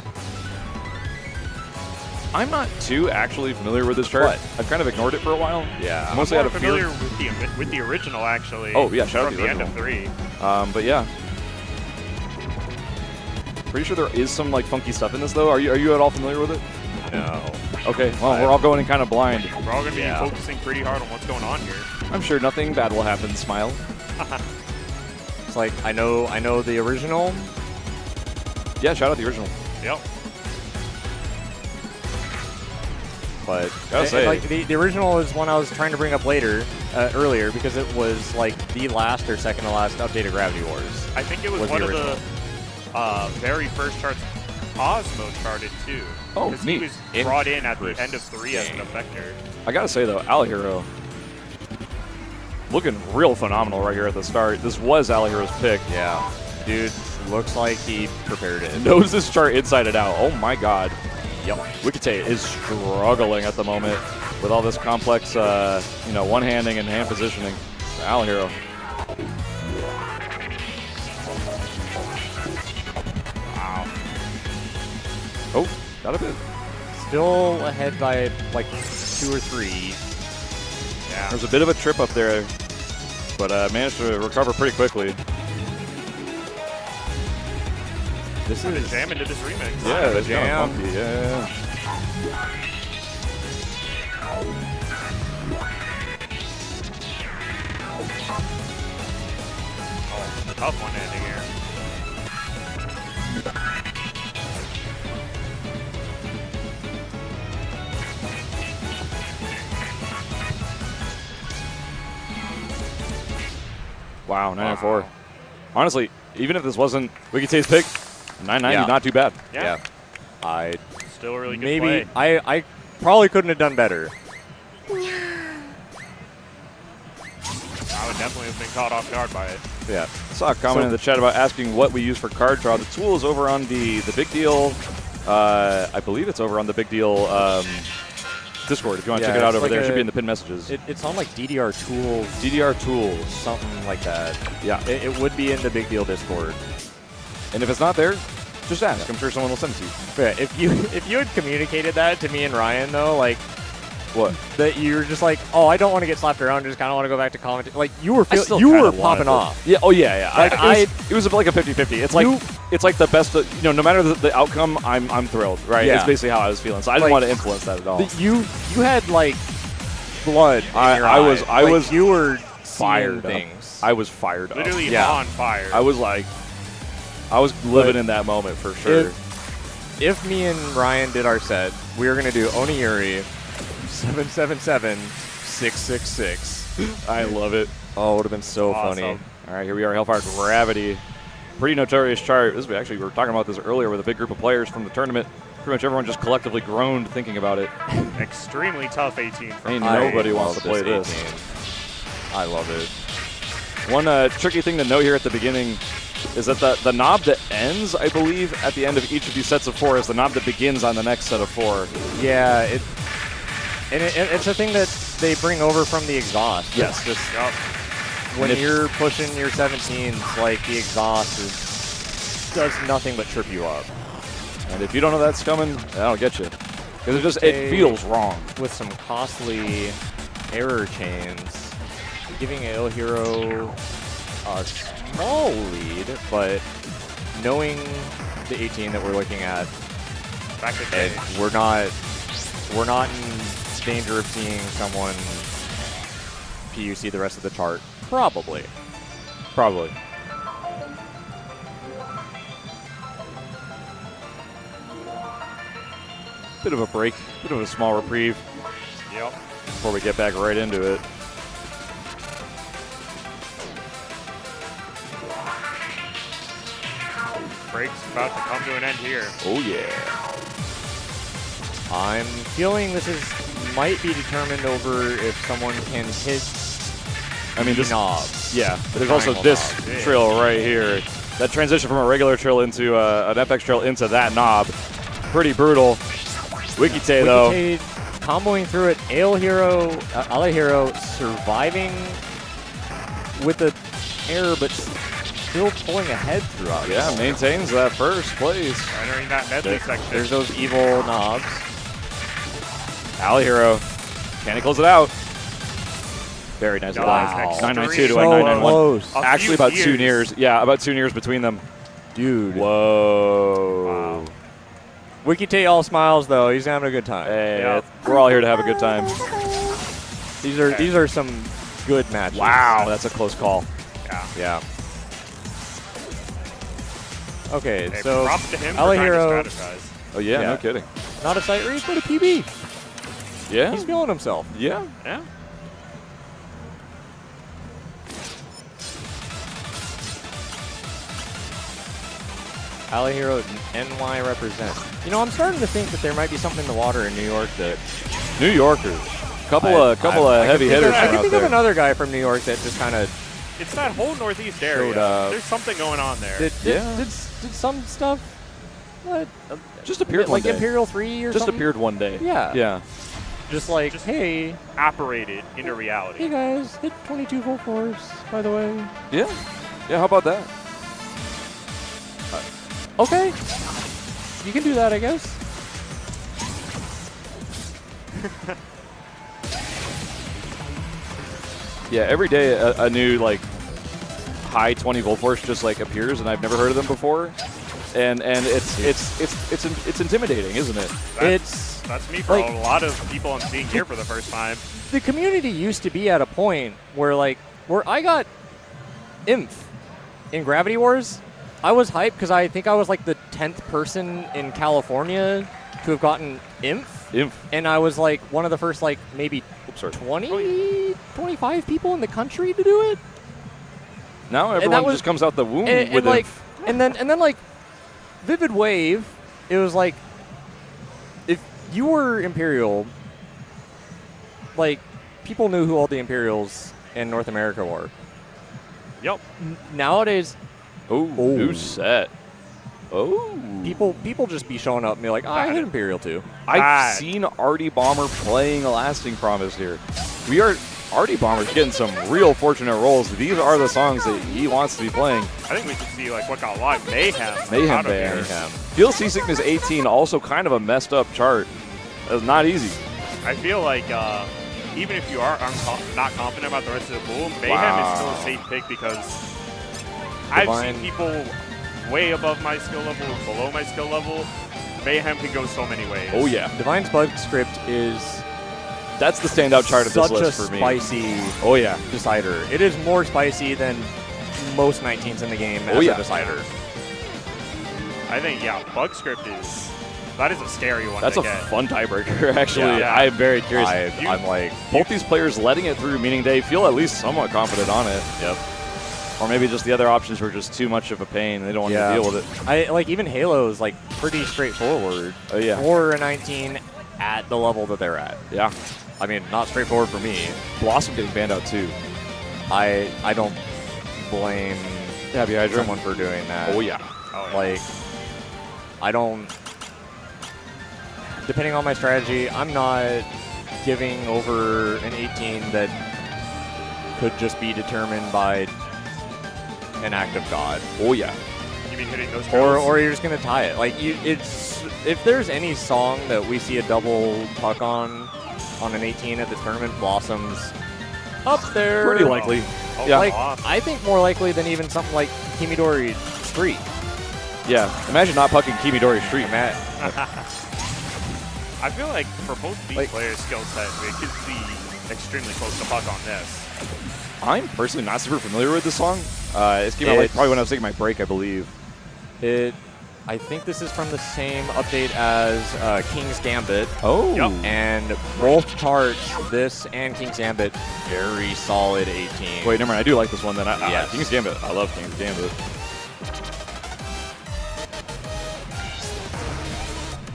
I'm not too actually familiar with this chart. What? I've kind of ignored it for a while. Yeah. Mostly I'm out more of familiar fear. with the original, actually. Oh, yeah, shout out from to the end of 3. But yeah. Pretty sure there is some like funky stuff in this though. Are you at all familiar with it? No. Okay, well, we're all going in kind of blind. We're all going to be focusing pretty hard on what's going on here. I'm sure nothing bad will happen, smile. It's like, I know the original. Yeah, shout out the original. Yep. But Gotta say, like the original is one I was trying to bring up later. earlier because it was like the last or second to last update of Gravity Wars. I think it was one of the very first charts Cosmo charted too. Oh, because neat. he was brought in at the end of 3 as an effector. I gotta say though, Alihiro looking real phenomenal right here at the start. This was Alihiro's pick. Yeah, dude, looks like he prepared it. Knows this chart inside and out. Oh my god. Yep. Wikite is struggling at the moment with all this complex, one-handing and hand positioning. Alihiro. Wow. Oh, got a bit. Still ahead by like 2 or 3. Yeah. There's a bit of a trip up there, but managed to recover pretty quickly. This is a jam into this remix. Yeah, the jam. Funky, yeah. Oh, tough one ending here. Wow, 9-4. Honestly, even if this wasn't Wikite's pick, 990, not too bad. Yeah. I Still a really good play. I probably couldn't have done better. I would definitely have been caught off guard by it. Yeah. Saw a comment in the chat about asking what we use for card draw. The tool is over on the Big Deal. I believe it's over on the Big Deal Discord. If you want to check it out over like there, it should be in the pinned messages. It's on like DDR Tools. DDR Tools. Something like that. Yeah. It would be in the Big Deal Discord. And if it's not there, just ask. I'm sure someone will send it to you. Yeah, if you had communicated that to me and Ryan though, like what? That you were just like, oh, I don't want to get slapped around, just kind of want to go back to commentary. Like you were popping off. Yeah. Oh yeah. Like it was like a 50-50. It's like the best. No matter the outcome, I'm thrilled. Right. Yeah. It's basically how I was feeling. So I didn't want to influence that at all. You had like blood. I was. You were fired things. I was fired up. Literally on fire. I was living in that moment for sure. If me and Ryan did our set, we were gonna do Oniyuri 777-666. I love it. Oh, it would have been so Awesome. funny. All right, here we are, Hellfire Gravity. Pretty notorious chart. We were talking about this earlier with a big group of players from the tournament. Pretty much everyone just collectively groaned thinking about it. Extremely tough 18 from Ain't nobody wants to play this. 18. I love it. One tricky thing to note here at the beginning is that the knob that ends, I believe, at the end of each of these sets of 4 is the knob that begins on the next set of 4. Yeah, it's a thing that they bring over from the exhaust. Yes. It's just, when you're pushing your 17s, like the exhaust does nothing but trip you up. And if you don't know that's coming, that'll get you. Because it feels wrong. With some costly error chains, giving El Hero a small lead, but knowing the 18 that we're looking at, and we're not in danger of seeing someone PUC the rest of the chart. Probably. Bit of a break, bit of a small reprieve. Yep. Before we get back right into it. Break's about to come to an end here. Oh yeah. I'm feeling this might be determined over if someone can hit this knobs. Yeah, but there's also this trill right here. That transition from a regular trill into an FX trill into that knob. Pretty brutal. Wikite though. Comboing through it. Alihiro surviving with the error, but still pulling ahead throughout. Yeah, maintains that first place. Entering that medley section. There's those evil knobs. Alihiro. Can he close it out? Very nice. Wow. 992 to so 991. close. Actually, about 2 years. Yeah, about 2 years between them. Dude. Whoa. Wow. Wikite all smiles though. He's having a good time. Hey, we're all here to have a good time. These are some good matches. Wow, that's a close call. Yeah. Okay, Hey, so props to him for trying Alihiro. to strategize. Oh yeah, no kidding. Not a sight read, but a PB. Yeah. He's feeling himself. Yeah. Yeah. Alley Hero NY represent. You know, I'm starting to think that there might be something in the water in New York that... New Yorkers. Couple of heavy hitters I can out think there. of another guy from New York that just kind of... It's that whole Northeast area. There's something going on there. Did some stuff... What? Just appeared one day. Like Imperial 3 or just something? appeared one day. Yeah. Yeah. Just like, hey. Apparated into reality. Hey guys, hit 22 full force, by the way. Yeah. Yeah, how about that? Okay. You can do that, I guess. Yeah, every day a new like high 20 volt force just like appears, and I've never heard of them before, and it's intimidating, isn't it? That's me for like, a lot of people I'm seeing here for the first time. The community used to be at a point where I got Imph in Gravity Wars. I was hyped because I think I was like the 10th person in California to have gotten Imph. And I was like one of the first like maybe 25 people in the country to do it. Now everyone just comes out the womb with like, Imph. and then like Vivid Wave, it was like if you were Imperial, like people knew who all the Imperials in North America were. Yep. Nowadays, new set. Oh. People just be showing up and be like, I hit Imperial too. I've seen Arty Bomber playing a Lasting Promise here. Arty Bomber's getting some real fortunate rolls. These are the songs that he wants to be playing. I think we should see like what got locked. Mayhem band. Feel Seasickness 18, also kind of a messed up chart. It's not easy. I feel like even if you are not confident about the rest of the pool, Mayhem is still a safe pick because I've seen people way above my skill level or below my skill level. Mayhem can go so many ways. Oh yeah. Divine's Bug Script is... That's the standout chart of this list for me. Such a spicy decider. It is more spicy than most 19s in the game as a decider. I think, Bug Script that is a scary one That's to a get. fun tiebreaker, actually. Yeah. I'm very curious. I'm like... Both these players letting it through, meaning they feel at least somewhat confident on it. Yep. Or maybe just the other options were just too much of a pain. They don't want to deal with it. Like even Halo is like pretty straightforward. Oh yeah. For a 19 at the level that they're at. Yeah. I mean, not straightforward for me. Blossom getting banned out too. I don't blame someone for doing that. Oh yeah. Like I don't. Depending on my strategy, I'm not giving over an 18 that could just be determined by an act of God. Oh yeah. You mean hitting those drills? Or you're just gonna tie it. Like it's if there's any song that we see a double puck on an 18 at this tournament, Blossom's up there. Pretty likely. Like I think more likely than even something like Kimidori Street. Yeah. Imagine not pucking Kimidori Street, Matt. I feel like for both these players' skill set, we could see extremely close to puck on this. I'm personally not super familiar with this song. It came out probably when I was taking my break, I believe. I think this is from the same update as King's Gambit. Oh. Yep. And both charts, this and King's Gambit, very solid 18. Wait, never mind. I do like this one then. Yes. King's Gambit. I love King's Gambit.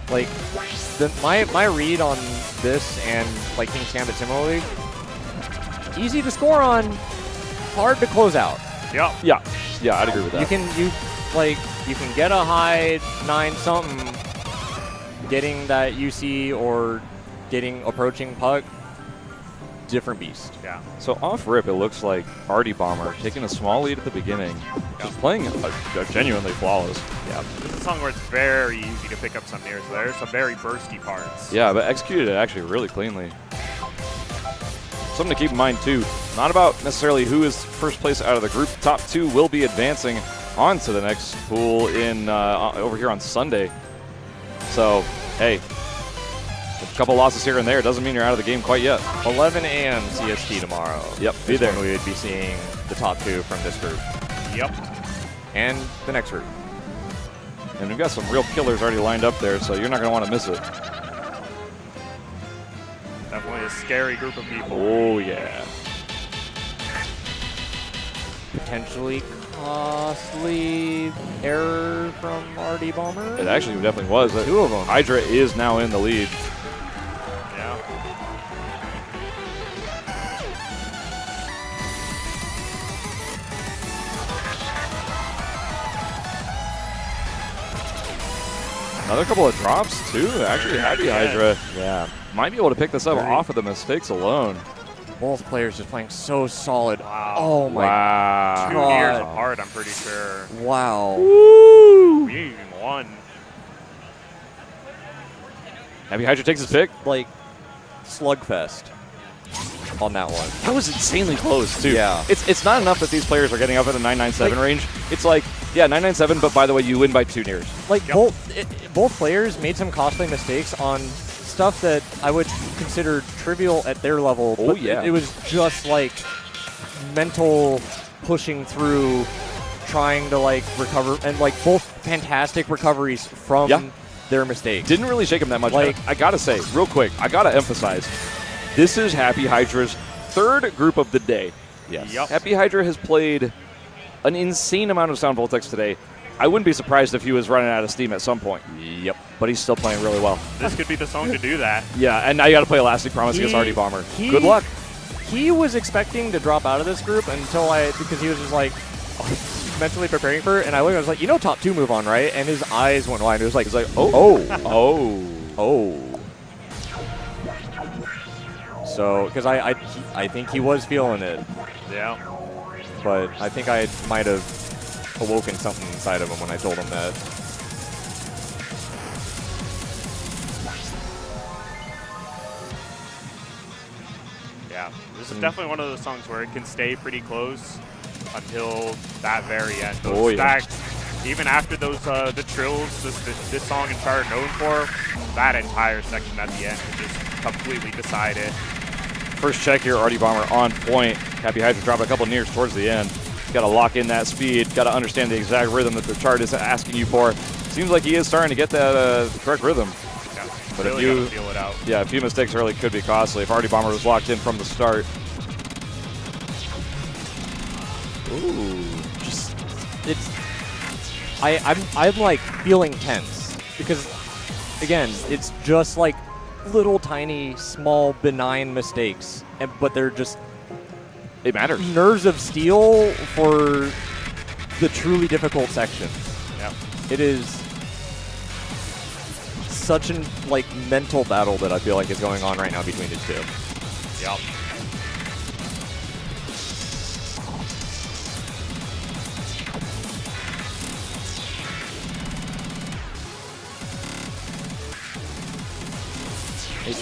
Like, my read on this and like King's Gambit similarly, easy to score on, hard to close out. Yep. Yeah, I'd agree with that. You can get a high 9 something, getting that UC or approaching puck, different beast. Yeah. So off rip, it looks like Arty Bomber taking a small lead at the beginning, just playing genuinely flawless. Yeah. This is a song where it's very easy to pick up some nears there, some very bursty parts. Yeah, but executed it actually really cleanly. Something to keep in mind too, not about necessarily who is first place out of the group. Top 2 will be advancing on to the next pool in over here on Sunday. So, hey, a couple losses here and there doesn't mean you're out of the game quite yet. 11 a.m. CST tomorrow. Yep, be there. We would be seeing the top 2 from this group. Yep. And the next group. And we've got some real killers already lined up there, so you're not going to want to miss it. Definitely a scary group of people. Oh, yeah. Potentially costly error from Arty Bomber? It actually definitely was. Two of them. Hydra is now in the lead. Yeah. Another couple of drops, too. Actually, happy Hydra. Yeah. Might be able to pick this up off of the mistakes alone. Both players just playing so solid. Wow. Oh my Wow. 2 God. years apart, I'm pretty sure. Wow. Woo! We even won. Happy Hydra takes his pick. Like, slugfest on that one. That was insanely close, too. Yeah. It's not enough that these players are getting up in the 997 range. It's like, yeah, 997, but by the way, you win by 2 nears. Like, both players made some costly mistakes on stuff that I would consider trivial at their level. Oh, but yeah. It was just, like, mental pushing through, trying to, like, recover. And, like, both fantastic recoveries from their mistakes. Didn't really shake him that much. Like, I gotta say, real quick, I gotta emphasize, this is Happy Hydra's 3rd group of the day. Yes. Yep. Happy Hydra has played an insane amount of Sound Voltex today. I wouldn't be surprised if he was running out of steam at some point. Yep. But he's still playing really well. This could be the song to do that. Yeah, and now you gotta play Elastic Promise against Arty Bomber. Good luck. He was expecting to drop out of this group because he was just like mentally preparing for it, and I was like, top 2 move on, right? And his eyes went wide. It was like, oh. So, because I think he was feeling it, Yeah. but I think I might have awoken something inside of him when I told him that. Yeah. This is definitely one of those songs where it can stay pretty close until that very end. Those stacks, even after those the trills this song is known for, that entire section at the end can just completely decide it. First check here, Arty Bomber on point. Happy Hydra dropping a couple nears towards the end. Got to lock in that speed. Got to understand the exact rhythm that the chart is asking you for. Seems like he is starting to get that correct rhythm. Yeah, But really gotta feel it out. Yeah, a few mistakes early could be costly. If Arty Bomber was locked in from the start. Ooh, just I'm like feeling tense because again, it's just like little tiny small benign mistakes, but they're just it matters. Nerves of steel for the truly difficult sections. Yeah, it is such an mental battle that I feel like is going on right now between the two. Yep.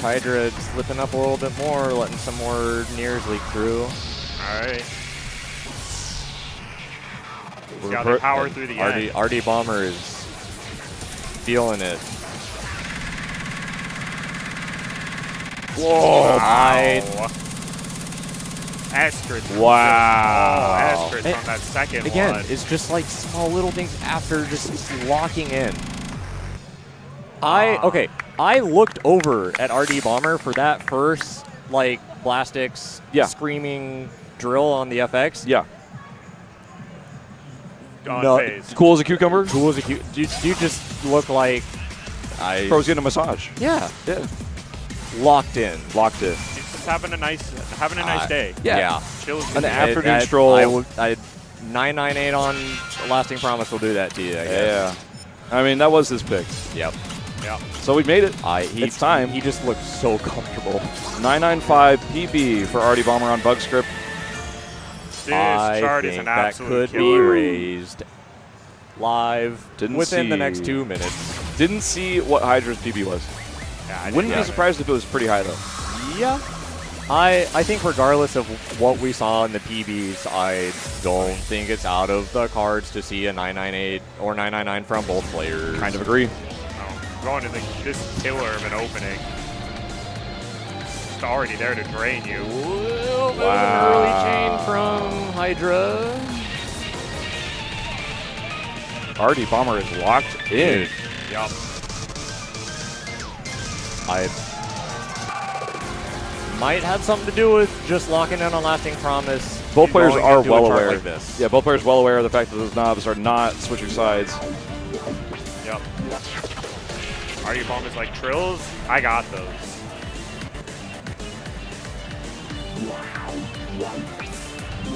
Hydra slipping up a little bit more, letting some more nears leak through. All right. See how they power through the end. Arty Bomber is feeling it. Whoa! S-crits. Wow. Oh, S-crits on that second again, one. it's just like small little things after just locking in. I looked over at Arty Bomber for that first Blastix screaming drill on the FX. Yeah. Cool as a cucumber. Cool as a cucumber. You just look like Bro's getting a massage. Yeah. Yeah. Locked in. Locked in. He's just having a nice day. Yeah. Chills. An afternoon stroll. 998 on Lasting Promise will do that to you, I guess. Yeah. I mean, that was his pick. Yep. Yeah. So we made it. It's time. He just looks so comfortable. 995 PB for Arty Bomber on bug script. This chart is an absolute that could killer. be raised live within the next 2 minutes. Didn't see what Hydra's PB was. Yeah, Wouldn't be surprised if it was pretty high, though. Yeah. I think regardless of what we saw in the PBs, I don't think it's out of the cards to see a 998 or 999 from both players. Kind of agree. Going to this killer of an opening. It's already there to drain you. An early chain from Hydra. Arty Bomber is locked in. Yup. I might have something to do with just locking in on Lasting Promise Both players going are into a well chart aware. like this. Yeah, both players well aware of the fact that those knobs are not switching sides. Yep. Arty Bomber's like, trills? I got those.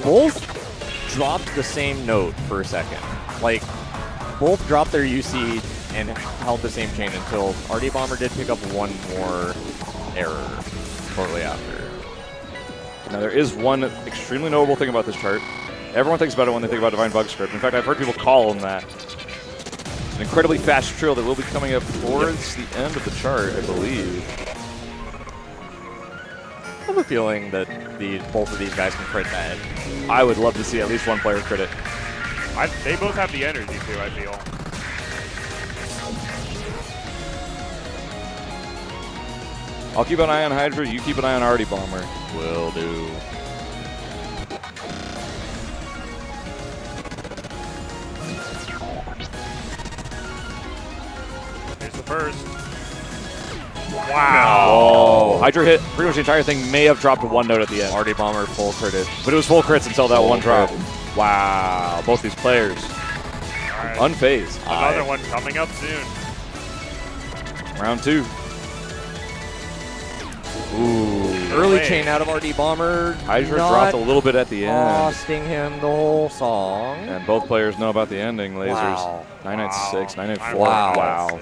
Both dropped the same note for a second. Like, both dropped their UC and held the same chain until Arty Bomber did pick up one more error shortly after. Now, there is one extremely notable thing about this chart. Everyone thinks about it when they think about Divine Bug Script. In fact, I've heard people call them that. An incredibly fast trill that will be coming up towards the end of the chart, I believe. I have a feeling that both of these guys can crit that. I would love to see at least one player crit it. They both have the energy too, I feel. I'll keep an eye on Hydra, you keep an eye on Arty Bomber. Will do. Here's the first. Wow. Oh, Hydra hit pretty much the entire thing, may have dropped one note at the end. Arty Bomber full critted. But it was full crits until that Full one drop. crit. Wow, both these players. Right. Unfazed. Another one coming up soon. Round 2. Ooh. Early chain out of Arty Bomber. Hydra not dropped a little bit at the end. Costing him the whole song. And both players know about the ending, lasers. Wow. 996, 994. Wow. Wow.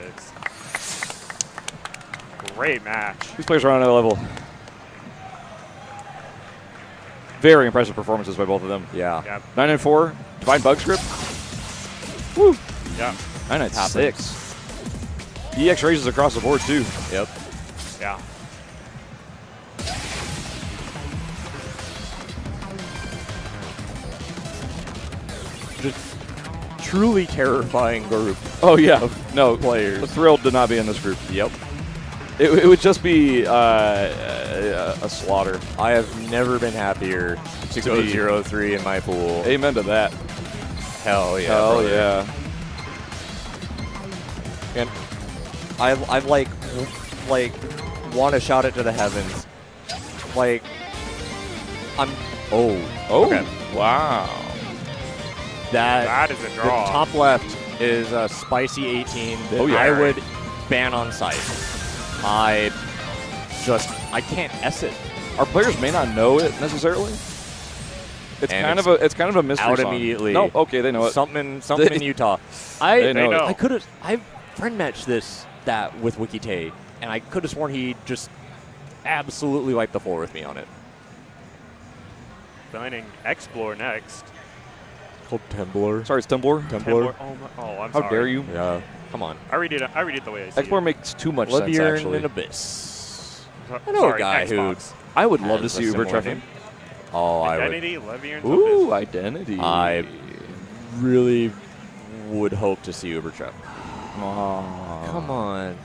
Great match. These players are on another level. Very impressive performances by both of them. Yeah. Yep. 994, Divine Bug Script. Woo. Yeah. 996. EX raises across the board too. Yep. Yeah. Just truly terrifying group. Oh yeah. No, players. Thrilled to not be in this group. Yep. It would just be a slaughter. I have never been happier to go be 0-3 in my pool. Amen to that. Hell yeah. Hell brother. yeah. And I like want to shout it to the heavens. Like, Oh. Okay. Wow. That is a The draw. top left is a spicy 18 that Oh, yeah. I would ban on sight. I can't S it. Our players may not know it necessarily. It's And kind of a mystery out song. immediately. No, okay, they know it. Something in Utah. They know it. I could have friend matched that with WikiTay, and I could have sworn he just absolutely wiped the floor with me on it. Signing Explore next. Called Temblor. Sorry, it's Temblor. Temblor. Oh, I'm How sorry. dare you? Yeah. Come on. I read it the way I see Explore it. makes too much sense, Oblivion actually. and Abyss. So- I know sorry, a guy Xbox. I would love to has see a Uber similar Treffen. name. Oh, I would. Identity, Levian, Ooh, Identity. I really would hope to see Uber Trap. Oh. Come on.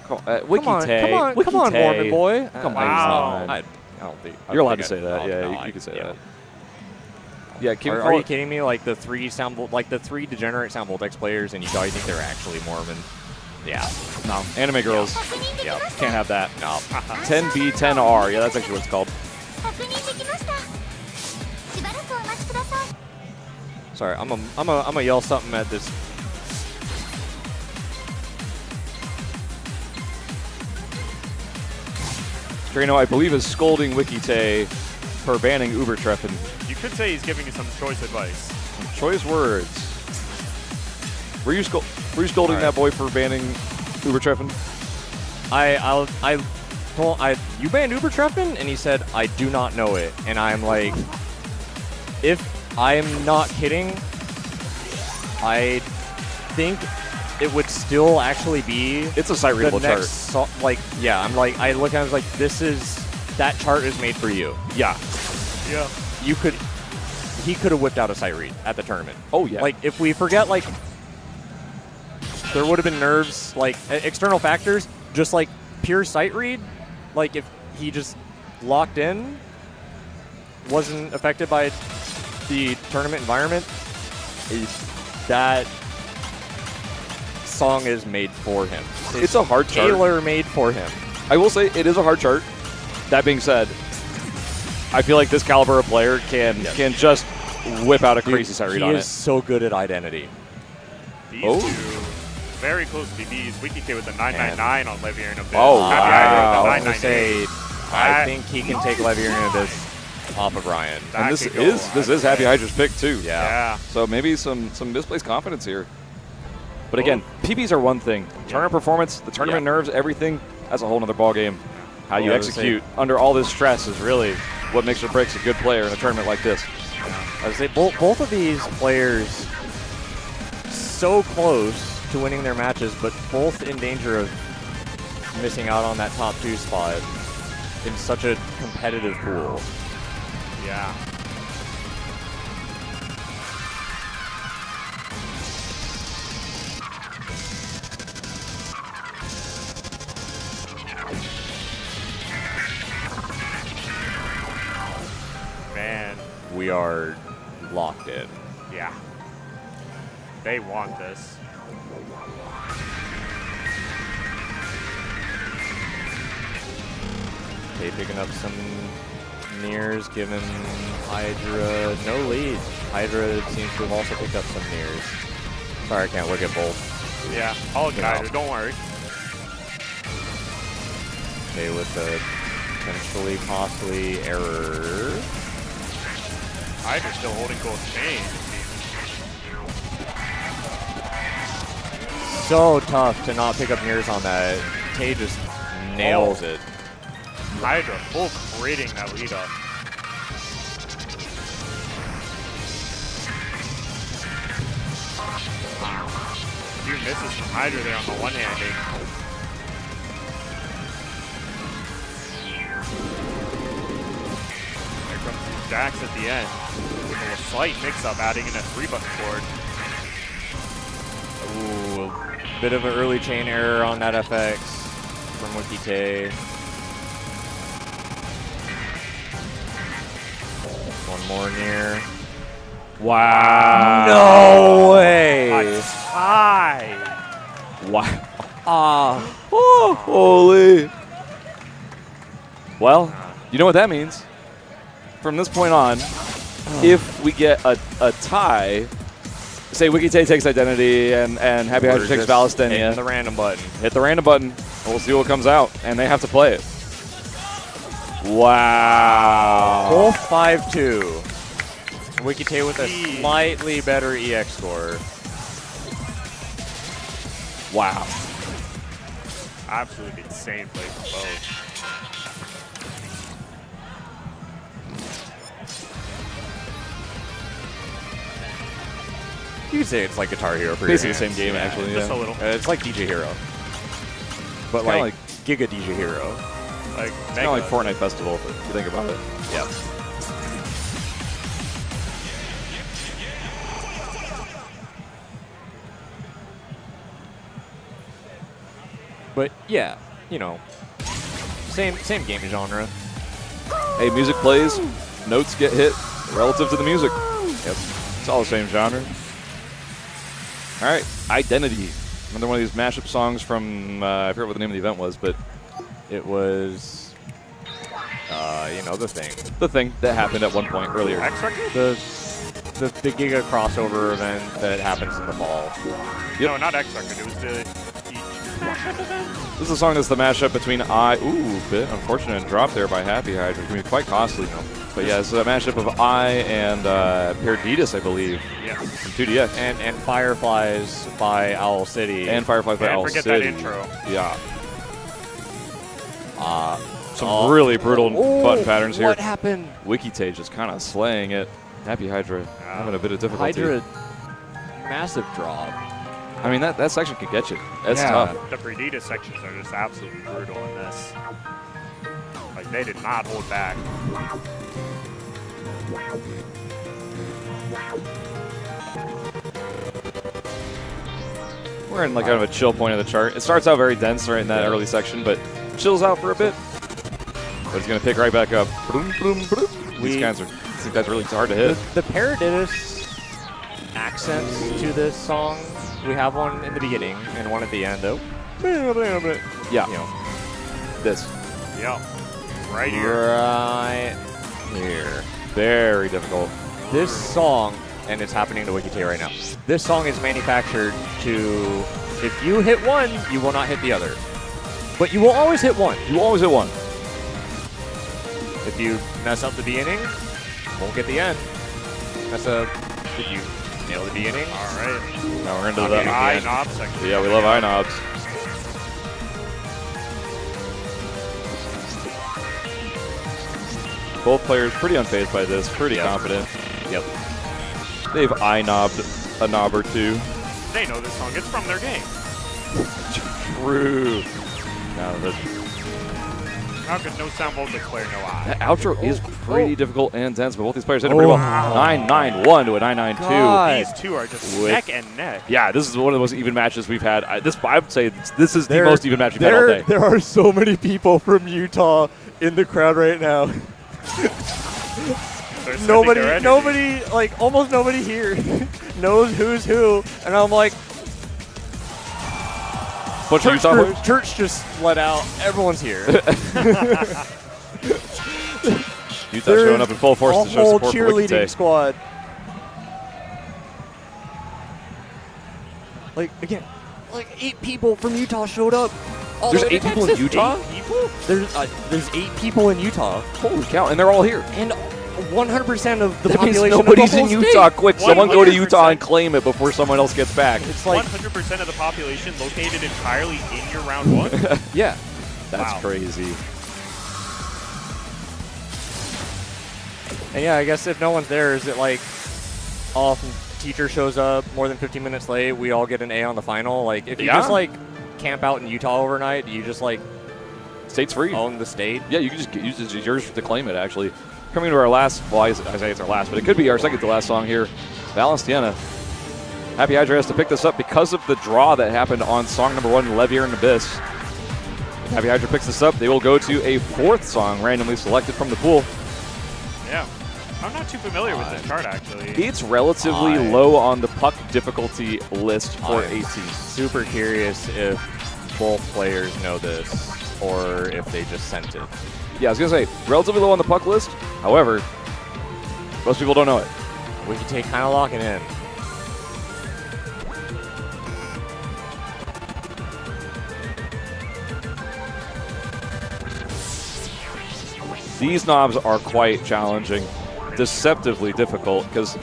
Wiki come on, Tay. come on, Wiki come on, Tay. Mormon boy. Come Wow. on. I don't think You're allowed to think say that. oh, Yeah, no, you can say yeah. that. Yeah, can we Are call you it- kidding me? Like the three degenerate Sound Voltex players, and you think they're actually Mormon? Yeah. No. Anime girls. Yeah. Can't have that. No. 10B, 10R. Yeah, that's actually what it's called. 確認できましたしばらくお待ちください Sorry, I'm gonna yell something at this. Drano, I believe, is scolding Wikite for banning Uber Treffen. You could say he's giving you some choice advice. Choice words. Were you scolding that boy for banning Uber Treffen? You banned Uber Treffen? And he said, I do not know it. And I'm like, if I'm not kidding, I think it would still actually be. It's a sight readable chart. I'm like, I look at it, I was like, that chart is made for you. Yeah. Yeah. He could have whipped out a sight read at the tournament. Oh, yeah. Like, if we forget, like, there would have been nerves, like, external factors, just like pure sight read. Like, if he just locked in, wasn't affected by the tournament environment, that song is made for him. It's a hard chart. Tailor-made for him. I will say it is a hard chart. That being said, I feel like this caliber of player can just whip out a crazy side read on He it. is so good at identity. These two, very close BBs. Wiki K with the 999 on Levier and Abyss. Oh, Happy wow. Hydra with the 998. I think he can take Levier and Abyss off of Ryan. And this is Happy Hydra's pick too. Yeah. So maybe some misplaced confidence here. But again, PBs are one thing. Tournament performance, the tournament nerves, everything, that's a whole nother ball game. How you execute under all this stress is really what makes or breaks a good player in a tournament like this. I would say both of these players so close to winning their matches, but both in danger of missing out on that top 2 spot in such a competitive pool. Yeah. Man. We are locked in. Yeah. They want this. Okay, picking up some nears, giving Hydra no lead. Hydra seems to have also picked up some nears. Sorry, I can't look at both. Yeah, I'll get Hydra, don't worry. Okay, with the potentially costly error. Hydra's still holding gold chain. So tough to not pick up nears on that. Tay just nails it. Hydra full critting that lead up. A few misses from Hydra there on the one-handed. Here comes Jax at the end. With a slight mix-up, adding in a 3-button board. Ooh, bit of an early chain error on that FX from Wikite. One more near. Wow. No way. A tie. Wow. Oh, holy. Well, you know what that means. From this point on, if we get a tie, say Wikite takes Identity and Happy Hydra takes Valistenia. Hit the random button. Hit the random button. We'll see what comes out, and they have to play it. Wow. Both 5-2. Wikite with a slightly better EX score. Wow. Absolutely insane play for both. You could say it's like Guitar Hero for basically your the same hands. game, Yeah, actually. Just Yeah. a little. It's like DJ Hero. But kinda like Giga DJ Hero. Like It's kind of like Fortnite Festival, if you think about it. Yep. But yeah, you know, same game genre. Hey, music plays, notes get hit relative to the music. Yep. It's all the same genre. All right, Identity. Another one of these mashup songs from, I forget what the name of the event was, but it was, you know, the thing. The thing that happened at one point earlier. The Giga crossover event that happens in the fall. No, not X Record. It was the This is a song that's the mashup between bit unfortunate drop there by Happy Hydra. It can be quite costly, you know. But yeah, it's a mashup of I and Perdidas, I believe. Yeah. From 2DX. And Fireflies by Owl City. And Fireflies by Can't Owl forget City. that intro. Yeah. Some really brutal button patterns here. What happened? Wikite just kind of slaying it. Happy Hydra having a bit of difficulty. Hydra, massive drop. I mean, that section could get you. That's Yeah. tough. The Predita sections are just absolutely brutal in this. Like, they did not hold back. We're in like kind of a chill point of the chart. It starts out very dense right in that early section, but chills out for a bit. But it's going to pick right back up. These guys are really hard to hit. The Paradiddus accents to this song, we have one in the beginning and one at the end. Oh, yeah. You know, this. Yeah. Right here. Right here. Very difficult. this song, and it's happening to WikiTay right now, this song is manufactured to, if you hit one, you will not hit the other. But you will always hit one. You will always hit one. If you mess up the beginning, won't get the end. If you nail the beginning. All right. Now we're into the eye knob section. Yeah, we love eye knobs. Both players pretty unfazed by this, pretty confident. Yep. They've eye knobbed a knob or two. They know this song. It's from their game. True. Now How could no sound voltage player know eye? that outro is pretty difficult and intense, but both these players hit it pretty well. 9-9-1 to a 9-9-2. These two are just neck and neck. Yeah, this is one of the most even matches we've had. I would say this is the most even match we've had all day. There are so many people from Utah in the crowd right now. Nobody, like almost nobody here knows who's who, and I'm like, church just let out. Everyone's here. Utah showing up in full force to show support for cheerleading WikiTay. squad. Like again, like 8 people from Utah showed up. There's 8 people in Utah? 8 people? There's 8 people in Utah. Holy cow! And they're all here. And 100% of the That means population. nobody's of in the whole Utah. state. Quick, someone go to Utah and claim it before someone else gets back. It's like 100% of the population located entirely in your round 1. yeah, that's crazy. And yeah, I guess if no one's there, is it like, oh, if teacher shows up more than 15 minutes late, we all get an A on the final? Like, if you just like camp out in Utah overnight, do you just like state's free own the state? Yeah, you can just use it. It's yours to claim it. Actually, coming to our last. Well, I say it's our last, but it could be our second to last song here. Valenciana. Happy Hydra has to pick this up because of the draw that happened on song number 1, Levier and Abyss. If Happy Hydra picks this up, they will go to a 4th song randomly selected from the pool. Yeah. I'm not too familiar with this chart, actually. It's relatively low on the puck difficulty list for 18. Super curious if both players know this or if they just sent it. Yeah, I was going to say, relatively low on the puck list. However, most people don't know it. WikiTay kind of locking in. These knobs are quite challenging, deceptively difficult, because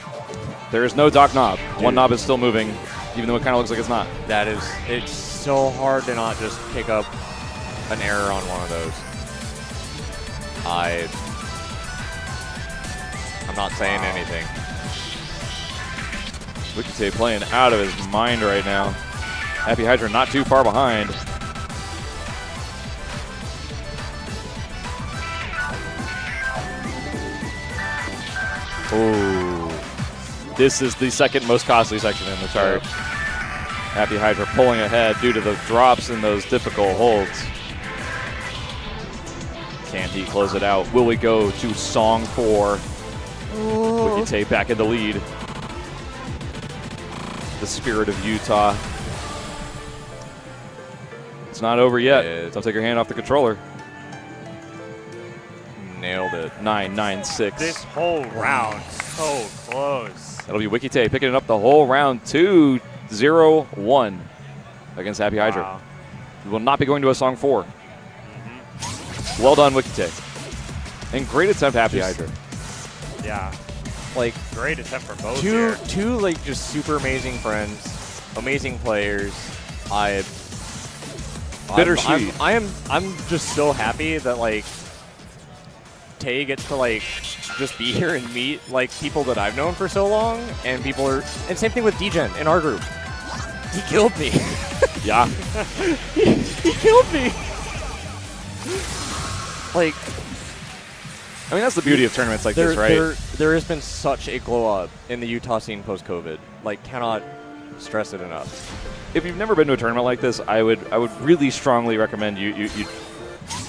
there is no dock knob. One knob is still moving, even though it kind of looks like it's not. It's so hard to not just pick up an error on one of those. I'm not saying anything. WikiTay playing out of his mind right now. Happy Hydra not too far behind. Ooh. This is the second most costly section in the chart. Happy Hydra pulling ahead due to the drops in those difficult holds. Can he close it out? Will we go to song 4? WikiTay back in the lead. The spirit of Utah. It's not over yet. Don't take your hand off the controller. Nailed it. 9-9-6. This whole round, so close. That'll be WikiTay picking it up the whole round. 2-0-1 against Happy Hydra. Wow. We will not be going to a song 4. Well done, WikiTay. And great attempt, Happy Hydra. Yeah. Like, great attempt for both here. Two like just super amazing friends, amazing players. Bittersweet. I'm just so happy that like Tay gets to like just be here and meet like people that I've known for so long, and and same thing with Degen in our group. He killed me. Yeah. he killed me. Like, I mean, that's the beauty of tournaments like this, right? There has been such a glow up in the Utah scene post-COVID. Like, cannot stress it enough. If you've never been to a tournament like this, I would really strongly recommend you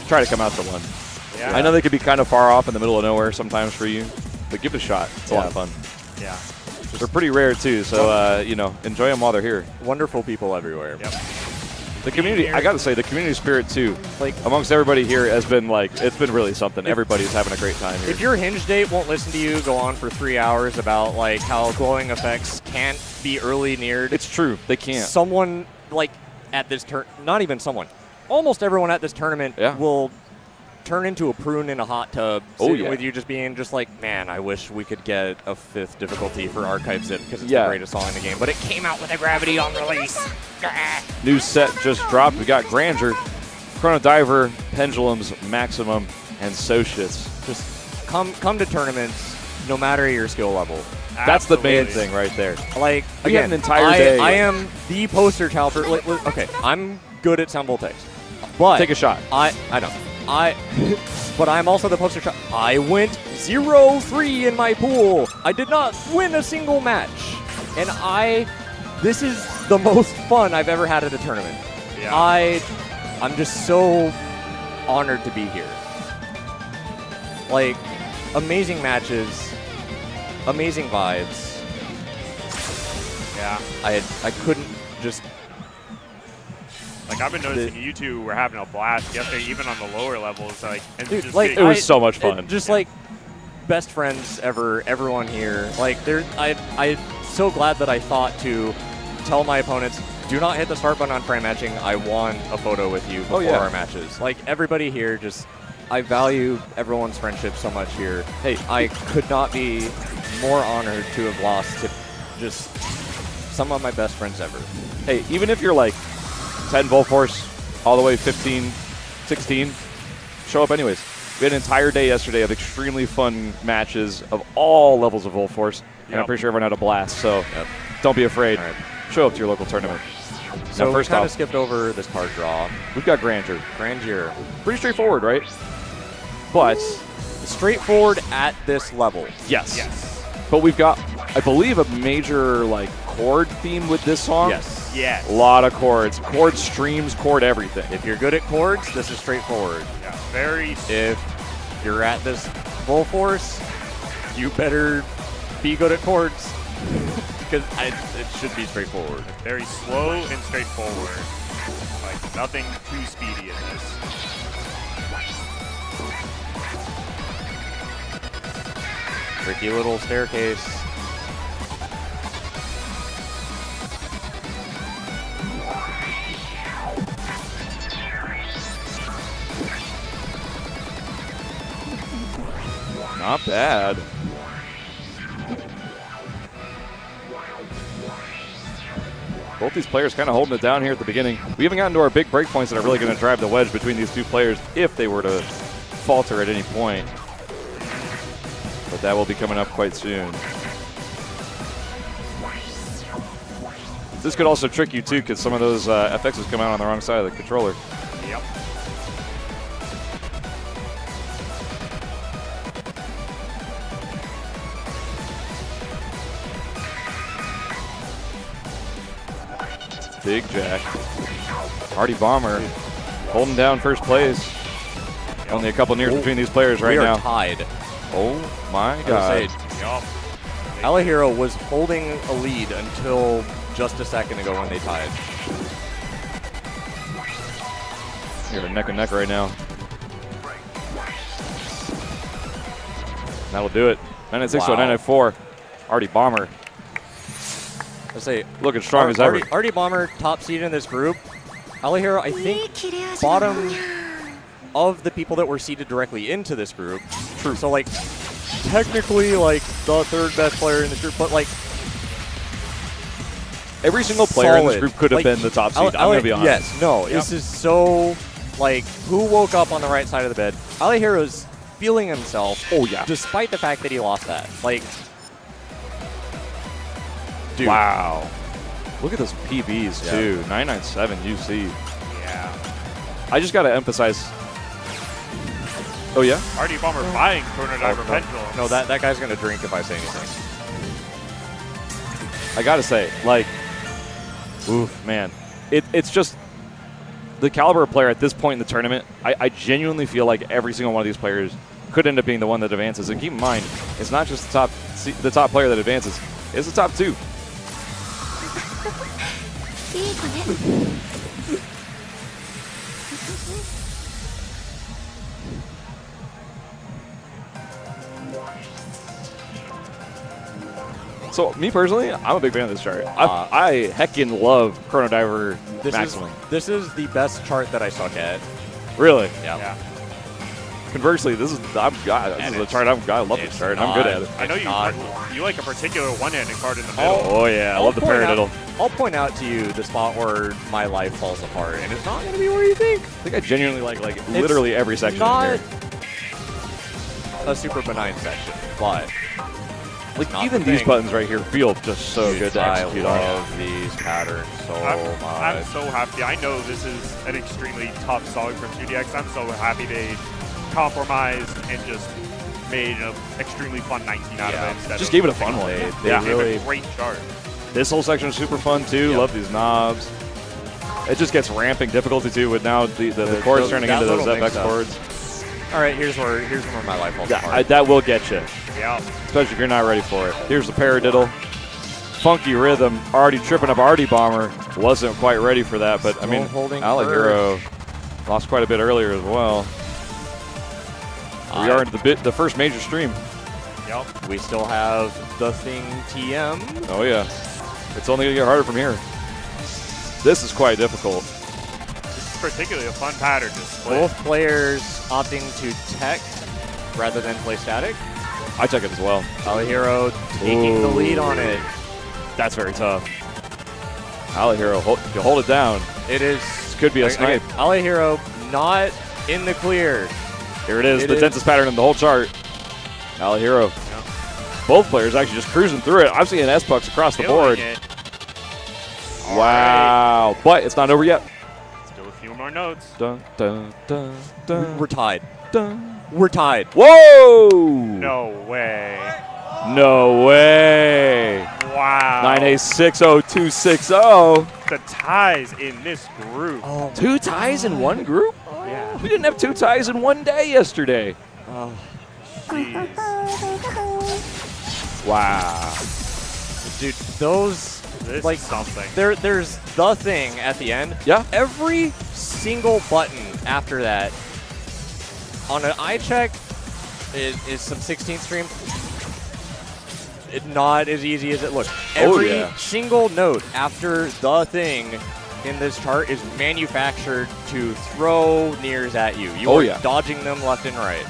try to come out to one. Yeah. I know they could be kind of far off in the middle of nowhere sometimes for you, but give it a shot. It's a lot of fun. Yeah. They're pretty rare too, so you know, enjoy them while they're here. Wonderful people everywhere. Yep. The community, I gotta say, the community spirit too, like amongst everybody here has been like, it's been really something. Everybody's having a great time here. If your hinge date won't listen to you go on for 3 hours about like how glowing effects can't be early neared. It's true, they can't. Someone like at this not even someone, almost everyone at this tournament will turn into a prune in a hot tub sitting with you just being just like, man, I wish we could get a 5th difficulty for Archive Zip because it's the greatest song in the game, but it came out with a gravity on release. New set just dropped. We got Grandeur, Chrono Diver, Pendulums, Maximum, and Socius. Just come to tournaments no matter your skill level. That's the main thing right there. Like, we again, had an entire day. I am the poster child for, okay, I'm good at Sound Voltaix, but take a shot. I know. But I'm also the poster child. I went 0-3 in my pool. I did not win a single match. And this is the most fun I've ever had at a tournament. Yeah. I'm just so honored to be here. Like, amazing matches, amazing vibes. Yeah. I couldn't just... Like, I've been noticing you two were having a blast yesterday, even on the lower levels. Like, and dude, just like it was so much fun. Just like best friends ever, everyone here. Like, I'm so glad that I thought to tell my opponents, do not hit the start button on frame matching. I want a photo with you before our matches. Like, everybody here, just I value everyone's friendship so much here. Hey, I could not be more honored to have lost to just some of my best friends ever. Hey, even if you're like 10 Volt Force, all the way 15, 16, show up anyways. We had an entire day yesterday of extremely fun matches of all levels of Volt Force, and I'm pretty sure everyone had a blast, so don't be afraid. Show up to your local tournament. So now, first we kind off, of skipped over this card draw. We've got Grandeur. Pretty straightforward, right? But straightforward at this level. Yes. But we've got, I believe, a major like chord theme with this song. Yes. A lot of chords. Chord streams, chord everything. If you're good at chords, this is straightforward. Yeah, very. If you're at this full force, you better be good at chords. Because it should be straightforward. Very slow and straightforward. Like, nothing too speedy in this. Tricky little staircase. Not bad. Both these players kind of holding it down here at the beginning. We haven't gotten to our big breakpoints that are really going to drive the wedge between these two players if they were to falter at any point. But that will be coming up quite soon. This could also trick you too, because some of those FXs come out on the wrong side of the controller. Yep. Big Jack. Arty Bomber holding down first place. Only a couple nears between these players right now. We are tied. Oh my God. Alahiro was holding a lead until just a second ago when they tied. You're neck and neck right now. That'll do it. 996 to 994. Arty Bomber. I say, looking strong as ever. Arty Bomber top seed in this group. Alahiro, I think, bottom of the people that were seeded directly into this group. True. So, like, technically, like, the third best player in this group, but, like, every single player in this group could have been the top seed. I'm going to be honest. Yes, no. This is so, like, who woke up on the right side of the bed? Alahiro's feeling himself. Oh, yeah. Despite the fact that he lost that. Like, dude. Wow. Look at those PBs, too. 997 UC. Yeah. I just got to emphasize. Oh, yeah? Arty Bomber buying Chrono Diver Pendulum. No, that guy's going to drink if I say anything. I got to say, like, oof, man. It's just the caliber of player at this point in the tournament. I genuinely feel like every single one of these players could end up being the one that advances. And keep in mind, it's not just the top player that advances. It's the top two. So me personally, I'm a big fan of this chart. I heckin' love Chrono Diver Maximum. This is the best chart that I suck at. Really? Yeah. Conversely, this is a chart. I love this chart. I'm good at it. I know you like a particular one-handed card in the middle. Oh yeah, I love the paradiddle. I'll point out to you the spot where my life falls apart, and it's not going to be where you think. I think I genuinely like literally every section in here. A super benign section, but like even these buttons right here feel just so good to execute on. I love these patterns so much. I'm so happy. I know this is an extremely tough song from 2DX. I'm so happy they compromised and just made an extremely fun 19 out of it. Instead Just of gave it a fun one. They really a great chart. This whole section is super fun too. Love these knobs. It just gets ramping difficulty too with now the chords turning into those FX chords. All right, here's where my life falls apart. That will get you. Yeah. Especially if you're not ready for it. Here's the paradiddle. Funky rhythm. Already tripping up Arty Bomber. Wasn't quite ready for that, but I mean, Alihiro lost quite a bit earlier as well. We are into the first major stream. Yep. We still have the thing TM. Oh yeah. It's only going to get harder from here. This is quite difficult. This is particularly a fun pattern to split. Both players opting to tech rather than play static. I check it as well. Alihiro taking the lead on it. That's very tough. Alihiro, hold it down. It is. This could be a snipe. Alihiro not in the clear. Here it is, the densest pattern in the whole chart. Alihiro. Both players actually just cruising through it. I'm seeing S-Pucks across the board. Wow. But it's not over yet. Still a few more notes. Dun, dun, dun, dun. We're tied. Dun. We're tied. Whoa! No way. No way. Wow. 9A60260. The ties in this group. Oh, 2 ties in one group? Yeah. We didn't have 2 ties in one day yesterday. Oh. Jeez. Wow. Dude, those This like is something. There's the thing at the end. Yeah. Every single button after that on an eye check is some 16th stream. It's not as easy as it looks. Every single note after the thing in this chart is manufactured to throw nears at you. You are dodging them left and right.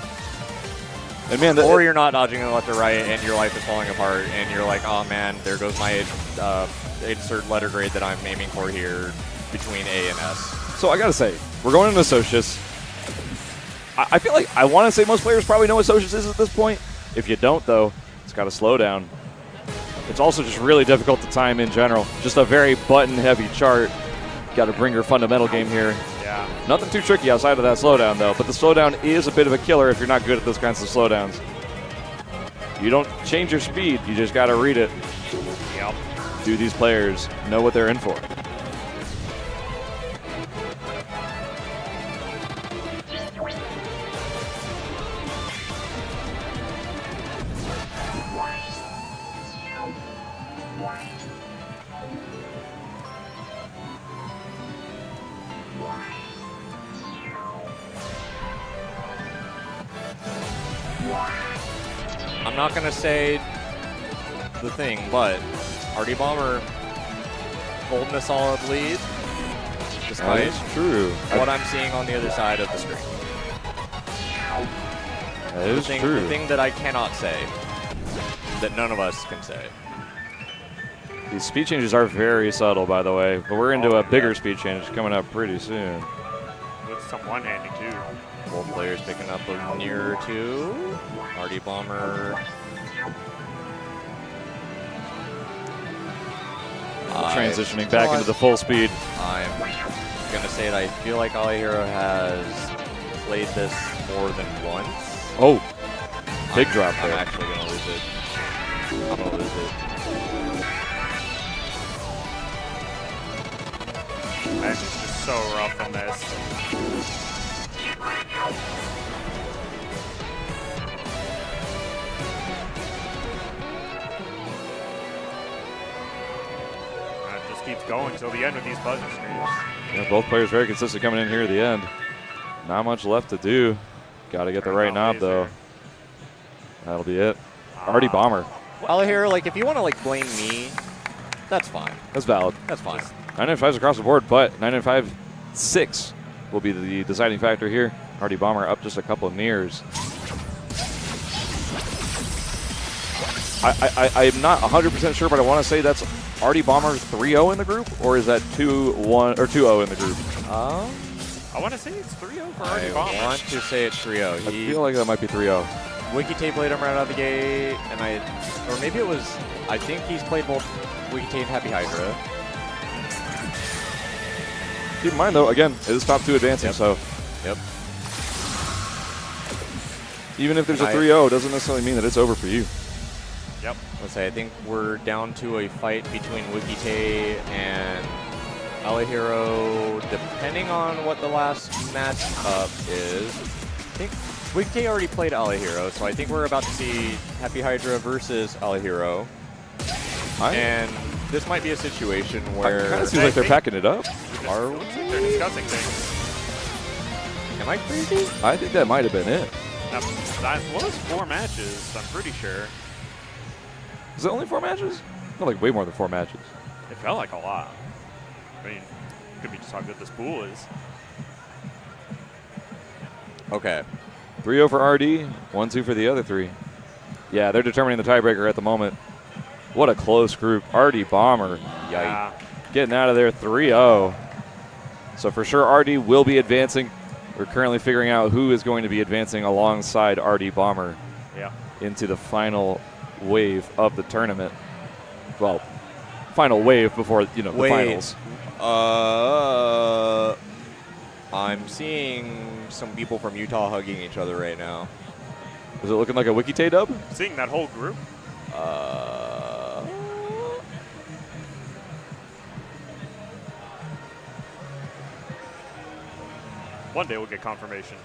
And man, or you're not dodging them left or right, and your life is falling apart, and you're like, oh man, there goes my insert letter grade that I'm aiming for here between A and S. So I gotta say, we're going into Socius. I feel like I want to say most players probably know what Socius is at this point. If you don't, though, it's got to slow down. It's also just really difficult to time in general. Just a very button-heavy chart. Got to bring your fundamental game here. Yeah. Nothing too tricky outside of that slowdown, though. But the slowdown is a bit of a killer if you're not good at those kinds of slowdowns. You don't change your speed. You just got to read it. Yep. Do these players know what they're in for? I'm not going to say the thing, but Arty Bomber holding a solid lead despite true. what I'm seeing on the other side of the screen. That is true. The thing that I cannot say, that none of us can say. These speed changes are very subtle, by the way, but we're into a bigger speed change coming up pretty soon. With some one-handing, too. Both players picking up a near two. Arty Bomber. Transitioning back into the full speed. I'm going to say it. I feel like Alihiro has played this more than once. Oh, big drop there. I'm actually going to lose it. I'm going to lose it. That's just so rough in this. It just keeps going till the end with these button streams. Yeah, both players very consistent coming in here at the end. Not much left to do. Got to get the right knob, though. That'll be it. Arty Bomber. Alahiro, like, if you want to, like, blame me, that's fine. That's valid. That's fine. 995's across the board, but 995-6 will be the deciding factor here. Arty Bomber up just a couple of nears. I'm not 100% sure, but I want to say that's Arty Bomber 3-0 in the group, or is that 2-1 or 2-0 in the group? I want to say it's 3-0 for Arty Bomber. I want to say it's 3-0. I feel like that might be 3-0. WikiTape played him right out of the gate, and or maybe it was, I think he's played both WikiTape and Happy Hydra. Keep in mind, though, again, it is top 2 advancing, so. Yep. Even if there's a 3-0, it doesn't necessarily mean that it's over for you. Yep. Let's say I think we're down to a fight between WikiTape and Alahiro, depending on what the last matchup is. I think WikiTape already played Alahiro, so I think we're about to see Happy Hydra versus Alahiro. And this might be a situation where... It kind of seems like they're packing it up. Are we? They're discussing things. Am I crazy? I think that might have been it. Now, that was 4 matches, I'm pretty sure. Is it only 4 matches? I feel like way more than 4 matches. It felt like a lot. I mean, could be just how good this pool is. Okay. 3-0 for RD, 1-2 for the other 3. Yeah, they're determining the tiebreaker at the moment. What a close group. Arty Bomber. Yeah. Getting out of there 3-0. So for sure, RD will be advancing. We're currently figuring out who is going to be advancing alongside Arty Bomber into the final wave of the tournament. Well, final wave before, the finals. I'm seeing some people from Utah hugging each other right now. Is it looking like a WikiTape dub? Seeing that whole group? One day we'll get confirmation.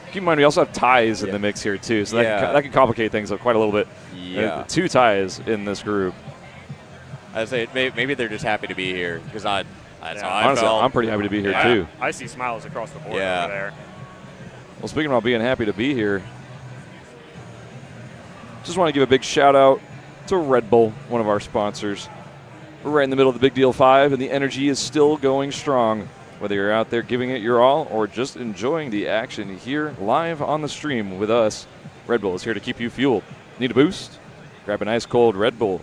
Keep in mind, we also have ties in the mix here, too, so that can complicate things quite a little bit. Yeah. 2 ties in this group. I'd say maybe they're just happy to be here, because that's how I honestly, felt. I'm pretty happy to be here, too. I see smiles across the board over there. Well, speaking about being happy to be here, just want to give a big shout-out to Red Bull, one of our sponsors. We're right in the middle of the Big Deal 5, and the energy is still going strong. Whether you're out there giving it your all or just enjoying the action here live on the stream with us, Red Bull is here to keep you fueled. Need a boost? Grab an ice-cold Red Bull.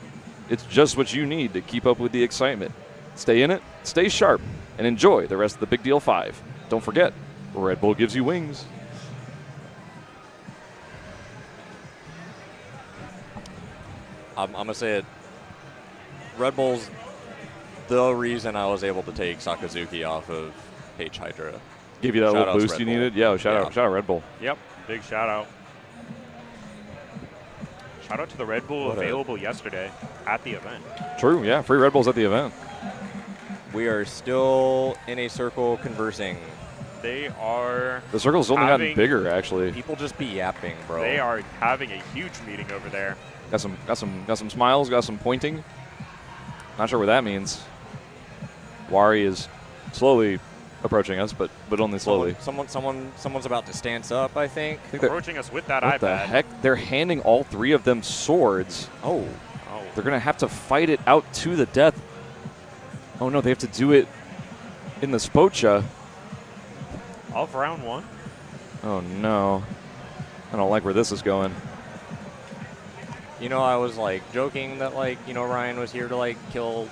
It's just what you need to keep up with the excitement. Stay in it, stay sharp, and enjoy the rest of the Big Deal 5. Don't forget, Red Bull gives you wings. I'm going to say it. Red Bull's the reason I was able to take Sakazuki off of H Hydra. Give you that little boost you needed? Yeah, shout out Red Bull. Yep, big shout out. Shout out to the Red Bull available yesterday at the event. True, yeah, free Red Bulls at the event. We are still in a circle conversing. They are. The circle's only gotten bigger, actually. People just be yapping, bro. They are having a huge meeting over there. Got some smiles, got some pointing. Not sure what that means. Wari is slowly approaching us, but only slowly. Someone's about to stance up, I think. Approaching us with that iPad. What the heck? They're handing all 3 of them swords. Oh. They're going to have to fight it out to the death. Oh, no, they have to do it in the Spocha. Of round 1. Oh, no. I don't like where this is going. I was, joking that, Ryan was here to, kill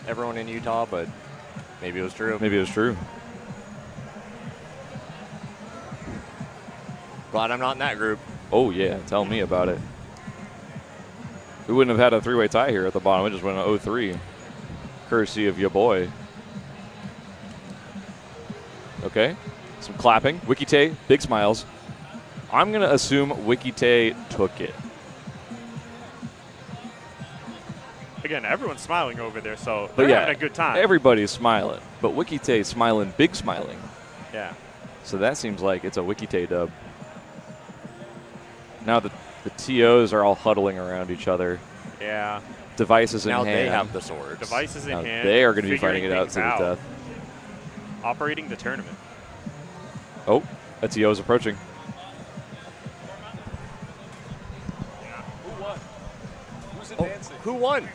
everyone in Utah, but maybe it was true. Maybe it was true. Glad I'm not in that group. Oh, yeah. Tell me about it. We wouldn't have had a 3-way tie here at the bottom. We just went on 0-3. Courtesy of your boy. Okay. Some clapping. WikiTape, big smiles. I'm going to assume WikiTape took it. Again, everyone's smiling over there, so But they're yeah, having a good time. Everybody's smiling. But WikiTape smiling, big smiling. Yeah. So that seems like it's a WikiTape dub. Now the TOs are all huddling around each other. Yeah. Devices in now hand. Now they have the swords. Devices in hand. They are going to be fighting it out to the death. operating the tournament. Oh, that's EO's approaching. Who's advancing? Who won?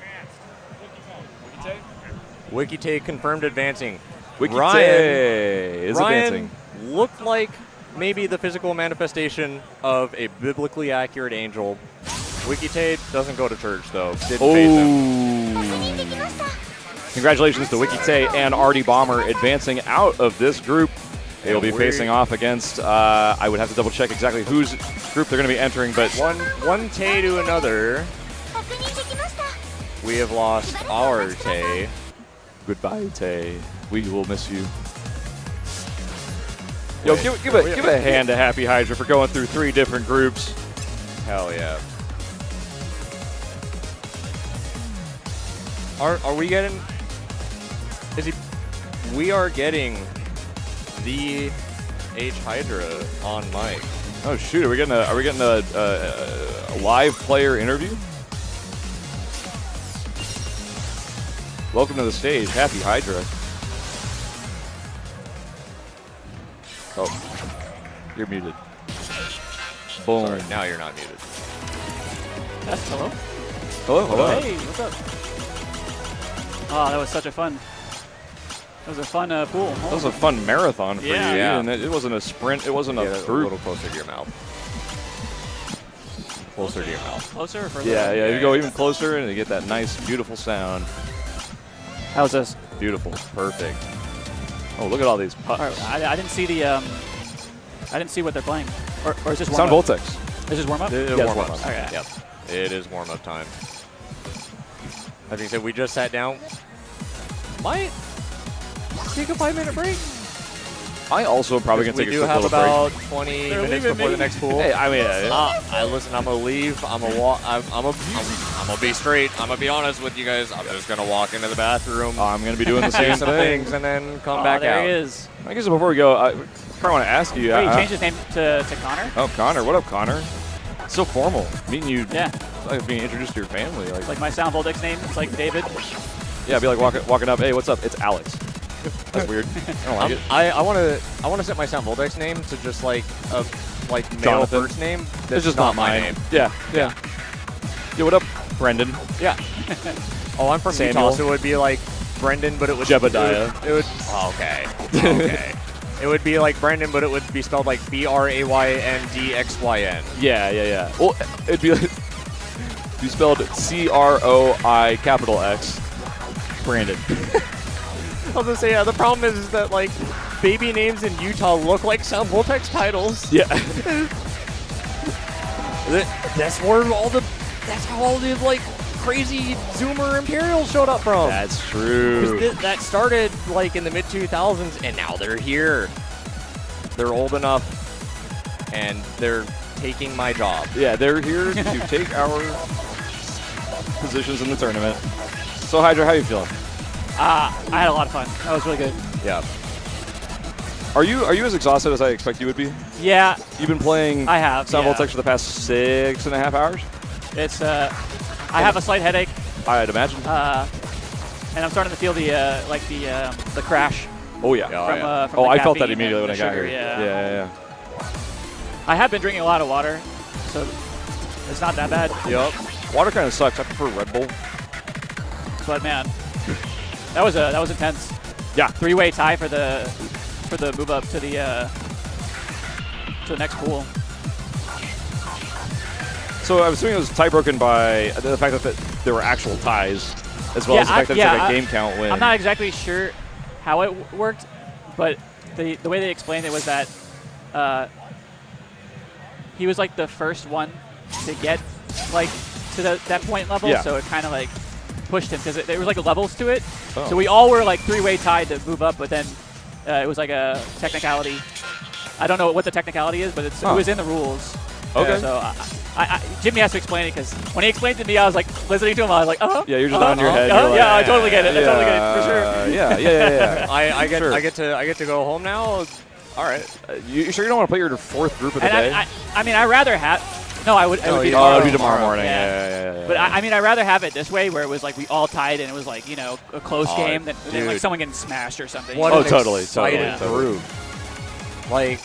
Wikite confirmed advancing. Wikite is advancing. Looked like maybe the physical manifestation of a biblically accurate angel. Wikite doesn't go to church, though. Didn't phase him. Congratulations to Wikite and Arty Bomber advancing out of this group. They will be facing off against, I would have to double check exactly whose group they're going to be entering, but one Tay to another. We have lost our Tay. Goodbye, Tay. We will miss you. Yo, give a hand to Happy Hydra for going through 3 different groups. Hell yeah. Are we getting? We are getting the Hydra on mic. Oh shoot! Are we getting a live player interview? Welcome to the stage, Happy Hydra. Oh, you're muted. Boom. Sorry, now you're not muted. Yes, hello. Hello. Hey, what's up? Oh, that was such a fun. That was a fun pool. That was a fun marathon for you. Yeah. And it wasn't a sprint. It wasn't a A group. little closer to your mouth. Closer to your mouth. Closer or further? Yeah. You go even closer and you get that nice, beautiful sound. How's this? Beautiful. Perfect. Oh, look at all these pucks. All right, I didn't see the. I didn't see what they're playing. Or is this warm Sound up? Voltex. Is this warm up? Warm up. Okay. Yep. It is warm up time. As you said, we just sat down. Might take a 5-minute break. I also probably going to take a quick little break. We do have about 20 minutes before the next pool. Hey, I mean, listen, I'm gonna leave. I'm gonna be straight. I'm gonna be honest with you guys. I'm just gonna walk into the bathroom. I'm going to be doing the same some things and then come back there out. he is. I guess before we go, I probably want to ask you. Wait, he changed his name to Connor? Oh, Connor. What up, Connor? So formal. Meeting you. Yeah. Like being introduced to your family. Like my Sound Voltex name. It's like David. Yeah, be like walking up. Hey, what's up? It's Alex. That's weird. I don't like it. I want to set my Sound Voltex name to just like a male Jonathan. first name. It's That's just not not my mine. name. Yeah. What up, Brendan? Yeah. Oh, I'm from Samuel. Utah, so it would be like Brendan, but it would Jebediah. It would. Okay. Okay. It would be like Brendan, but it would be spelled like BRAYNDXYN. Yeah. Well, it'd be spelled CROI capital X. Brandon. I was gonna say, the problem is that like baby names in Utah look like Sound Voltex titles. Yeah. That's how all the like crazy Zoomer Imperials showed up from. That's true. That started like in the mid 2000s, and now they're here. They're old enough, and they're taking my job. Yeah, they're here to take our positions in the tournament. So Hydra, how you feeling? I had a lot of fun. That was really good. Yeah. Are you as exhausted as I expect you would be? Yeah. You've been playing I have, Sound yeah. Voltex for the past 6.5 hours? It's I have a slight headache. I'd imagine. And I'm starting to feel the crash. Oh yeah. From the I felt that caffeine immediately and when I the got sugar, here. yeah. Yeah. I have been drinking a lot of water, so it's not that bad. Yep. Water kind of sucks. I prefer Red Bull. But man, that was intense. Yeah. 3-way tie for the move up to the next pool. So I was assuming it was tie broken by the fact that there were actual ties, as well as the fact that it's like a game count win. I'm not exactly sure how it worked, but the way they explained it was that he was like the first one to get like to that point level, so it kind of like pushed him because there was like levels to it. Oh. So we all were like 3-way tied to move up, but then it was like a technicality. I don't know what the technicality is, but it was in the rules. Okay. So Jimmy has to explain it because when he explained it to me, I was like listening to him. I was like, Yeah, you're just nodding your head. Yeah, like, I totally get it. I totally get it for sure. Yeah. I Sure. get to go home now. All right. You sure you don't want to play your 4th group of the day? I mean, I rather have. No, I would. It would be Oh, tomorrow. it would be tomorrow morning. Yeah. But I mean, I'd rather have it this way, where it was like we all tied and it was like a close game than like someone getting smashed or something. What an totally. group. Like,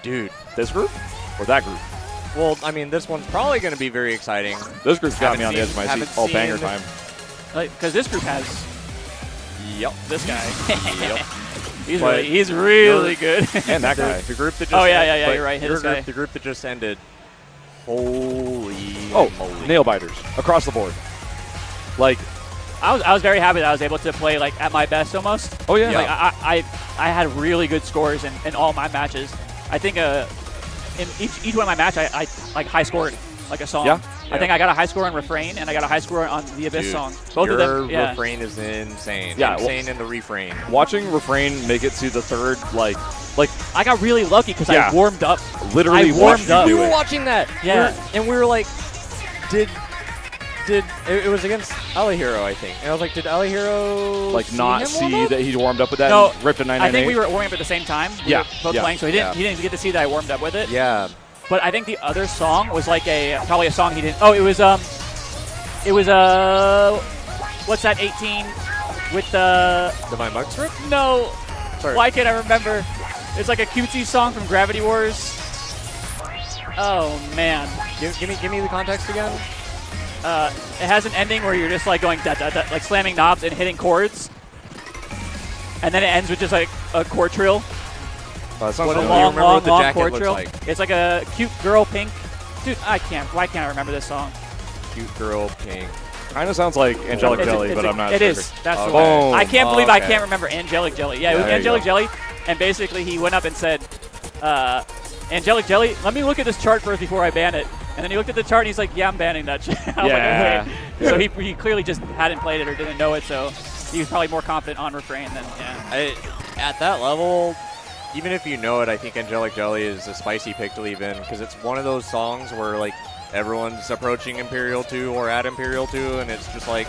dude, this group or that group? Well, I mean, this one's probably going to be very exciting. This group's got me on the edge of my seat all banger time. Because this group has. Yep. This guy. Yep. He's really good. And that guy. The group that just you're right. Hit this guy. The group that just ended. Holy moly. Nail biters across the board. Like, I was very happy that I was able to play like at my best almost. Oh yeah. Like I had really good scores in all my matches. I think in each one of my match I like high scored like a song. Yeah. I think I got a high score on Refrain and I got a high score on the Abyss song. Both of them. Your refrain is insane. Yeah, insane in the refrain. Watching Refrain make it to the third, like I got really lucky because I warmed up. Literally warmed up. We were watching that. Yeah. And we were like, it was against Alihiro, I think. And I was like, did Alihiro like not see that he warmed up with that no, and ripped a 998? I think we were warming up at the same time. We were both playing, so he didn't get to see that I warmed up with it. Yeah. But I think the other song was like probably a song he didn't. Oh, it was what's that 18 with the Divine Mug Strip? No. Sorry. Why can't I remember? It's like a cutesy song from Gravity Wars. Oh man. Give me the context again. It has an ending where you're just like going da da da, like slamming knobs and hitting chords, and then it ends with just like a chord trill. What a long chord trill. Like? It's like a cute girl pink. Dude, why can't I remember this song? Cute girl pink. Kind of sounds like Angelic Jelly, but I'm not sure. It is. That's the one. I can't believe I can't remember Angelic Jelly. Yeah, it was Angelic Jelly, and basically he went up and said, Angelic Jelly, let me look at this chart first before I ban it. And then he looked at the chart and he's like, yeah, I'm banning that shit. Yeah. Like, okay. So he clearly just hadn't played it or didn't know it, so he was probably more confident on Refrain than, At that level, even if you know it, I think Angelic Jelly is a spicy pick to leave in because it's one of those songs where like everyone's approaching Imperial 2 or at Imperial 2 and it's just like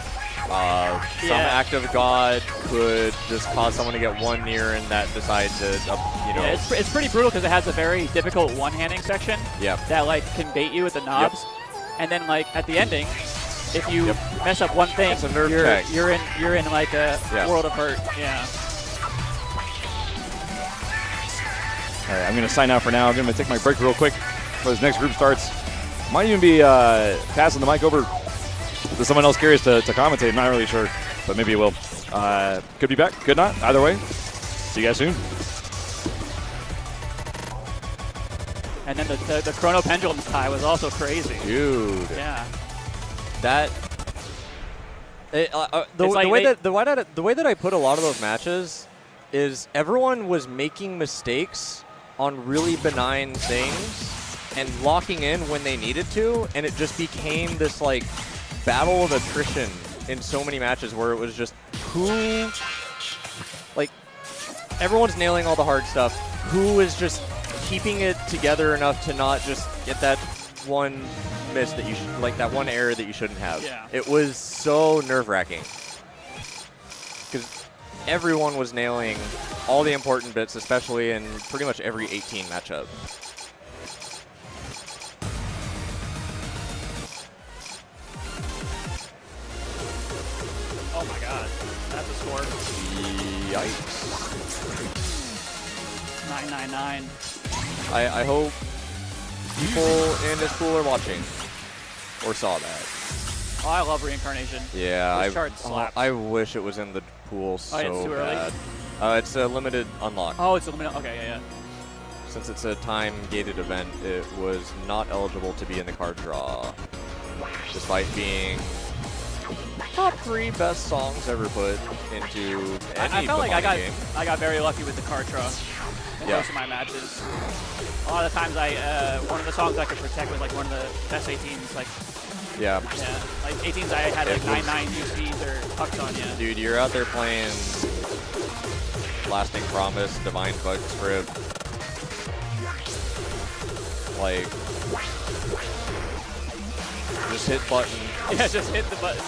some act of God could just cause someone to get one near and that decide to, Yeah, it's pretty brutal because it has a very difficult one-handing section that like can bait you with the knobs. And then like at the ending, if you mess up one thing, it's a nerve check. You're in like a world of hurt. Yeah. All right, I'm going to sign out for now. I'm going to take my break real quick before this next group starts. Might even be passing the mic over to someone else curious to commentate. I'm not really sure, but maybe it will. Could be back, could not. Either way, see you guys soon. And then the Chrono Pendulum tie was also crazy. Dude. Yeah. That... the way that I put a lot of those matches is everyone was making mistakes on really benign things and locking in when they needed to, and it just became this like battle of attrition in so many matches where it was just who, like, everyone's nailing all the hard stuff. Who is just keeping it together enough to not just get that one miss that you should, like that one error that you shouldn't have. Yeah. It was so nerve-wracking because everyone was nailing all the important bits, especially in pretty much every 18 matchup. Oh my god, that's a score. Yikes. 999. I hope people in this pool are watching or saw that. Oh, I love Reincarnation. Yeah, This chart slaps. I wish it was in the pool so it's too early? bad. It's a limited unlock. Oh, it's a limited. Okay, yeah. Since it's a time-gated event, it was not eligible to be in the card draw, despite being top 3 best songs ever put into any I felt like game. I got very lucky with the card draw in most of my matches. A lot of the times one of the songs I could protect was like one of the best 18s, like like 18s I had like 9-9 UCs or pucks on. Yeah. Dude, you're out there playing Lasting Promise, Divine Bug Script, like just hit button. Yeah, just hit the button.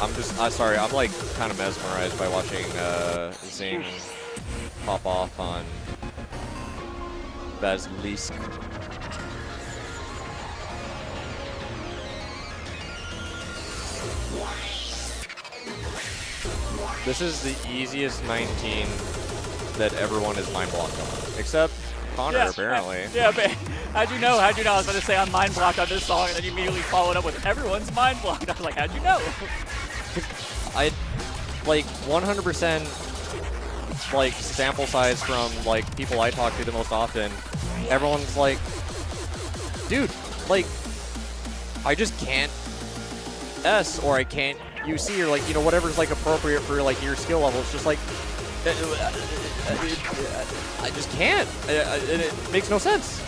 I'm sorry, I'm like kind of mesmerized by watching Zing pop off on Basilisk. This is the easiest 19 that everyone is mind blocked on, except Connor, apparently. Yeah, but how'd you know? How'd you know? I was going to say I'm mind blocked on this song, and then you immediately followed up with everyone's mind blocked. I was like, how'd you know? I like 100% like sample size from like people I talk to the most often. Everyone's like, dude, like I just can't S or I can't UC or like, you know, whatever's like appropriate for like your skill level. It's just like I just can't. It makes no sense.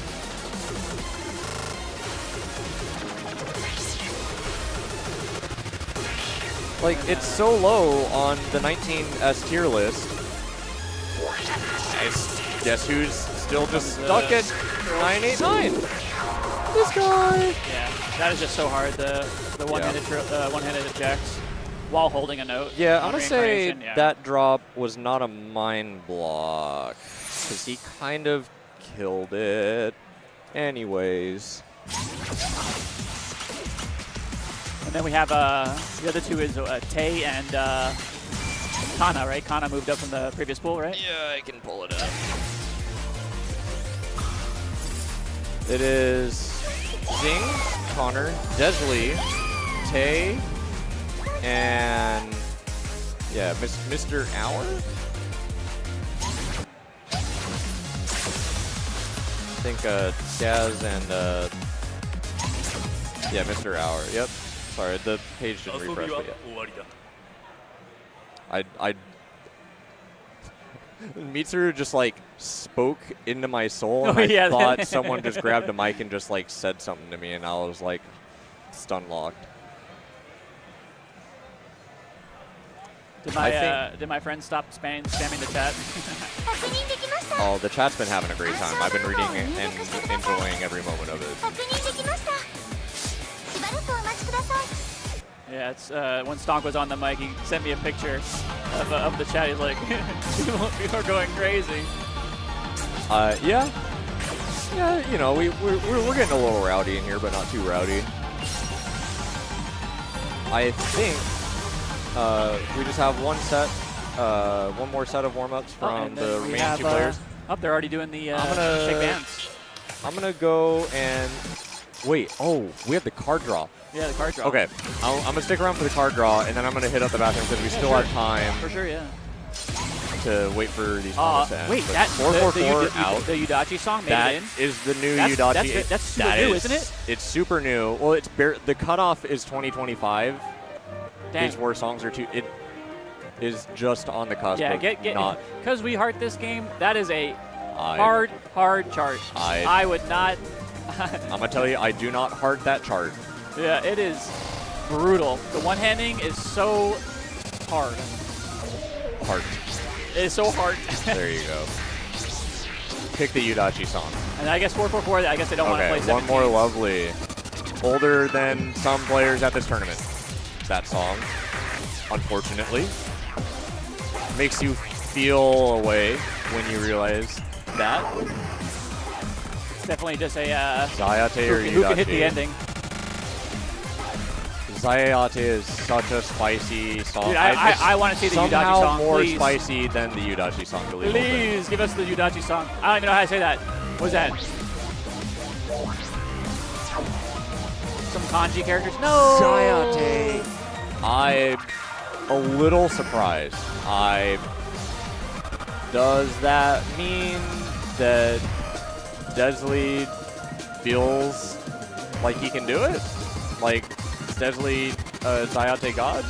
Like, it's so low on the 19S tier list. Guess who's still just stuck at 989? This guy! Yeah, that is just so hard, the one-handed ejects while holding a note. Yeah, I'm going to say that drop was not a mind block, because he kind of killed it. Anyways. And then we have the other two is Tay and Kana, right? Kana moved up from the previous pool, right? Yeah, I can pull it up. It is Zing, Connor, Desley, Tay, and yeah, Mr. Hour? I think Chaz and yeah, Mr. Hour. Yep. Sorry, the page didn't refresh yet. Mitsuru just like spoke into my soul, and I thought someone just grabbed a mic and just like said something to me, and I was like stun locked. Did my friend stop spamming the chat? Oh, the chat's been having a great time. I've been reading it and enjoying every moment of it. Yeah, it's when Stonk was on the mic, he sent me a picture of the chat. He's like, people are going crazy. Yeah, you know, we're getting a little rowdy in here, but not too rowdy. I think we just have one more set of warm-ups from the remaining 2 players. They're already doing the shake bands. I'm gonna go and wait. Oh, we have the card draw. Yeah, the card draw. Okay, I'm gonna stick around for the card draw, and then I'm gonna hit up the bathroom because we still have time. For sure, yeah. To wait for these moments to end. Wait, But that 444 out. The Yudachi song made That it in? is the new Yudachi. That's super new, isn't it? It's super new. Well, it's the cutoff is 2025. Dang. Is where songs are too. It is just on the cusp. Yeah, get not. Because we heart this game. That is a hard chart. I would not. I'm gonna tell you, I do not heart that chart. Yeah, it is brutal. The one-handing is so hard. Heart. It is so hard. There you go. Pick the Yudachi song. And I guess 444. I guess they don't want to play 17. One more lovely. Older than some players at this tournament. That song, unfortunately, makes you feel a way when you realize that. It's definitely just a Zayate or who can hit the ending. Zayate is such a spicy song. Dude, I want to see the Yudachi song. Somehow more please. spicy than the Yudachi song. Please give us the Yudachi song. I don't even know how to say that. What's that? Some kanji characters? No! Zayate. I'm a little surprised. Does that mean that Desley feels like he can do it? Like, is Desley Zayate God?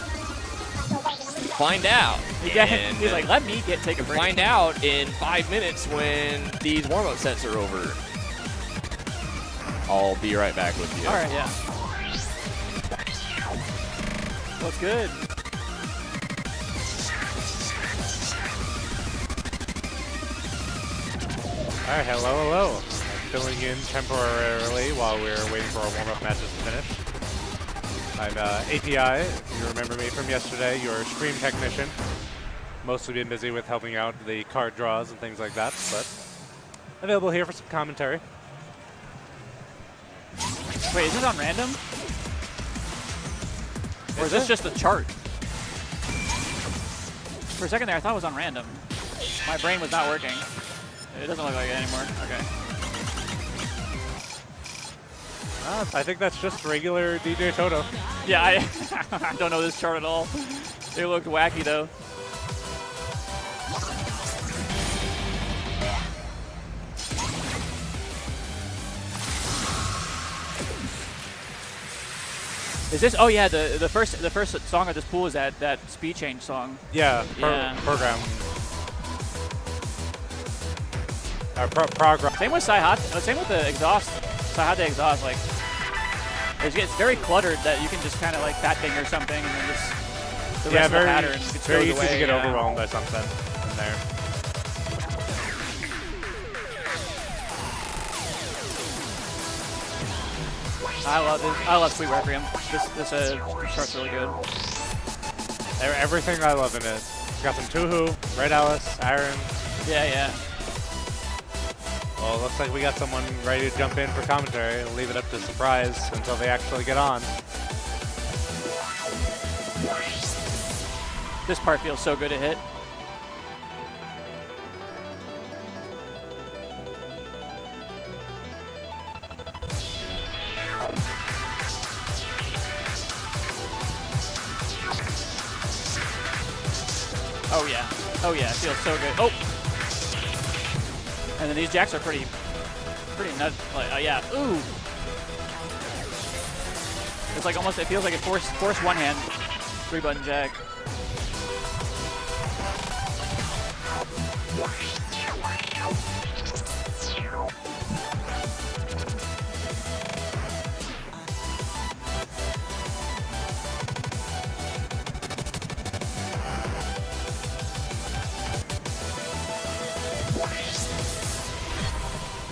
Find out. He's like, let me take a break. Find out in 5 minutes when these warm-up sets are over. I'll be right back with you. All right, yeah. What's good? All right, hello. I'm filling in temporarily while we're waiting for our warm-up matches to finish. I'm API, if you remember me from yesterday, your stream technician. Mostly been busy with helping out the card draws and things like that, but available here for some commentary. Wait, is this on random? Or is this just the chart? For a second there, I thought it was on random. My brain was not working. It doesn't look like it anymore. Okay. I think that's just regular DJ Toto. Yeah, I don't know this chart at all. It looked wacky though. Is this? Oh yeah, the first song of this pool is that speed change song. Yeah, program. Program. Same with same with the exhaust. Saihate exhaust, like it's very cluttered that you can just kind of like fat finger something and then just the rest of the pattern gets very thrown easy away. to get overwhelmed by something in there. I love Sweet Requiem. This chart's really good. Everything I love in it. Got some Tuhu, Red Alice, Aaron. Yeah. Well, looks like we got someone ready to jump in for commentary. We'll leave it up to surprise until they actually get on. This part feels so good to hit. Oh yeah, it feels so good. Oh! And then these jacks are pretty nut. Like, yeah. Ooh. It's like almost. It feels like a force one hand, 3-button jack.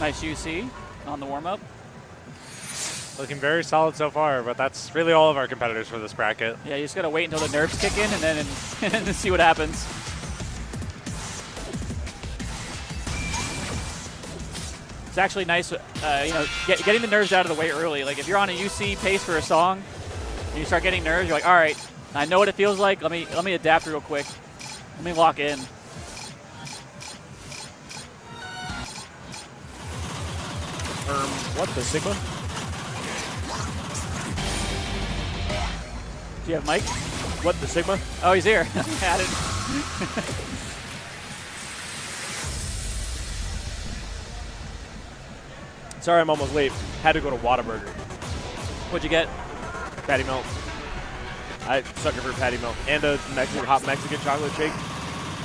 Nice UC on the warm-up. Looking very solid so far, but that's really all of our competitors for this bracket. Yeah, you just gotta wait until the nerfs kick in and then see what happens. It's actually nice, getting the nerves out of the way early. Like if you're on a UC pace for a song, and you start getting nerves, you're like, all right, I know what it feels like. Let me adapt real quick. Let me lock in. What the Sigma? Do you have Mike? What the Sigma? Oh, he's here. Had it. Sorry, I'm almost late. Had to go to Whataburger. What'd you get? Patty melt. I sucker for patty melt and a hot Mexican chocolate shake.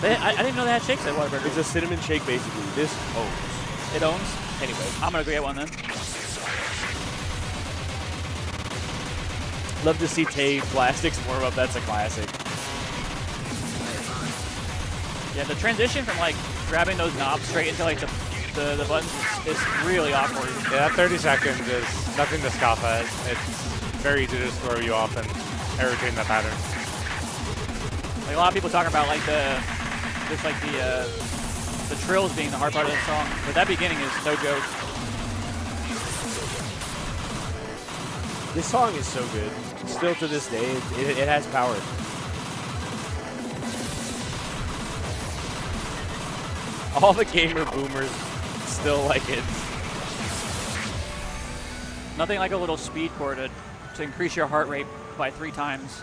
I didn't know they had shakes at Whataburger. It's a cinnamon shake, basically. This owns. It owns? Anyway. I'm going to go get one then. Love to see Tay Plastics warm up. That's a classic. Yeah, the transition from like grabbing those knobs straight into like the buttons is really awkward. Yeah, that 30 seconds is nothing to scoff at. It's very easy to just throw you off and error chain that pattern. Like a lot of people talk about like the trills being the hard part of the song, but that beginning is no joke. This song is so good. Still to this day, it has power. All the gamer boomers still like it. Nothing like a little speed core to increase your heart rate by 3 times.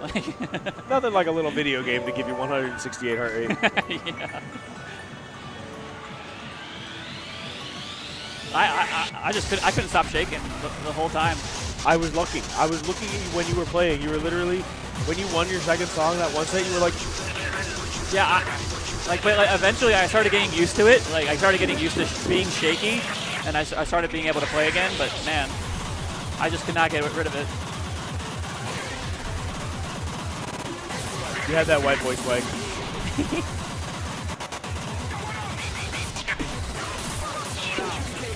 Like nothing like a little video game to give you 168 heart rate. Yeah. I couldn't stop shaking the whole time. I was looking at you when you were playing. You were literally, when you won your second song, that one set, you were like... Yeah, but eventually I started getting used to it. Like, I started getting used to being shaky, and I started being able to play again, but man, I just could not get rid of it. You had that white boy swag.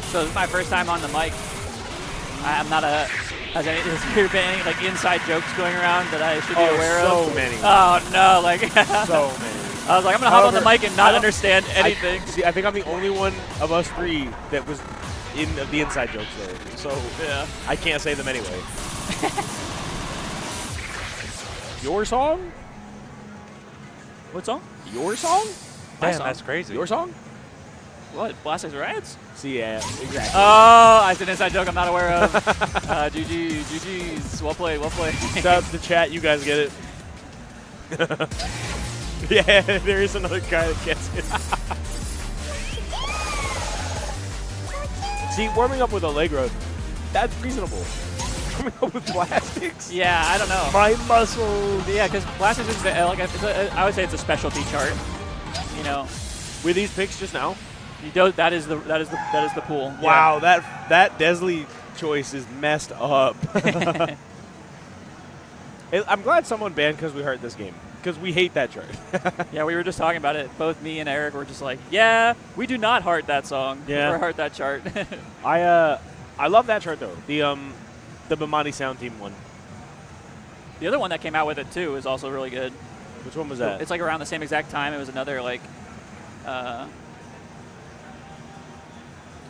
So this is my first time on the mic. I'm not has there been any inside jokes going around that I should be aware of? So many. Oh no, so many. I was like, I'm going to hop on the mic and not understand anything. See, I think I'm the only one of us three that was in the inside jokes there. So yeah, I can't say them anyway. Your song? What song? Your song? My Damn, song. that's crazy. Your song? What? Blast X Riots? See, yeah, exactly. Oh, it's an inside joke I'm not aware of. GG's. Well played, well played. Shout out to the chat. You guys get it. Yeah, there is another guy that gets it. See, warming up with Allegro, that's reasonable. Warming up with Plastics? Yeah, I don't know. My muscles. Yeah, because Plastics is like I would say it's a specialty chart. You know, with these picks just now. That is the pool. Wow, that Desley choice is messed up. I'm glad someone banned because we heard this game. Because we hate that chart. Yeah, we were just talking about it. Both me and Eric were just like, yeah, we do not heart that song. Yeah. Or heart that chart. I love that chart though. The Bimani Sound Team one. The other one that came out with it too is also really good. Which one was that? It's like around the same exact time. It was another like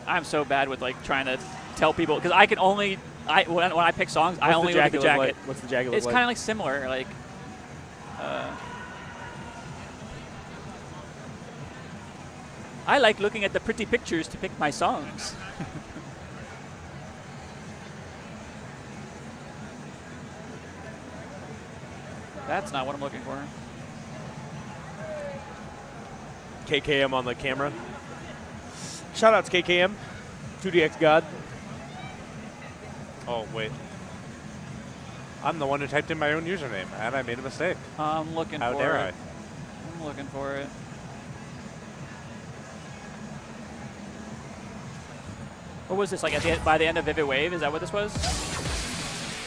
I'm so bad with like trying to tell people because I can only when I pick songs I only look at the jacket. Like? What's the jacket look it's like? kind of like similar like I like looking at the pretty pictures to pick my songs. That's not what I'm looking for. KKM on the camera. Shout out to KKM, 2DX God. Oh, wait. I'm the one who typed in my own username, and I made a mistake. I'm looking How for dare it. I? I'm looking for it. What was this, like by the end of Vivid Wave? Is that what this was?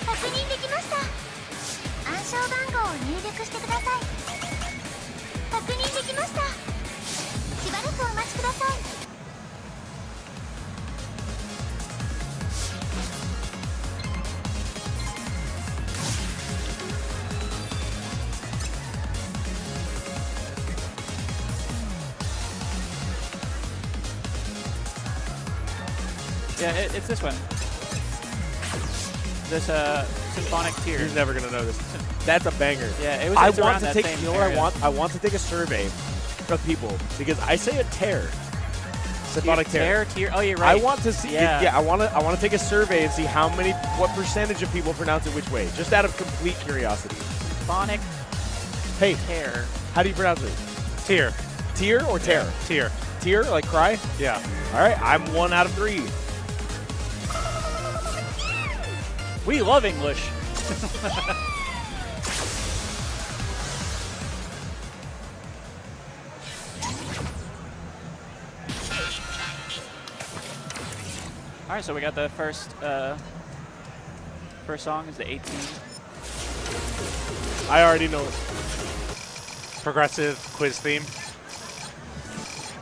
確認できました。暗証番号を入力してください。確認できました。しばらくお待ちください。Yeah, it's this one. This symphonic tier. You're never gonna know this. That's a banger. Yeah, it was. I it's want around to that take. same You know what area. I want? I want to take a survey of people because I say a tear. Symphonic tear. Tier. Oh, you're right. I want to see. Yeah. I want to take a survey and see what percentage of people pronounce it which way, just out of complete curiosity. Symphonic. Hey, tear. How do you pronounce it? Tier. Tier or tear? Yeah, tier. Tier, like cry? Yeah. All right, I'm 1 out of 3. We love English. All right, so we got the first song is the 18. I already know it. Progressive quiz theme.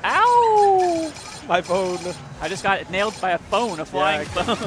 Ow! My phone. I just got nailed by a phone, a flying phone.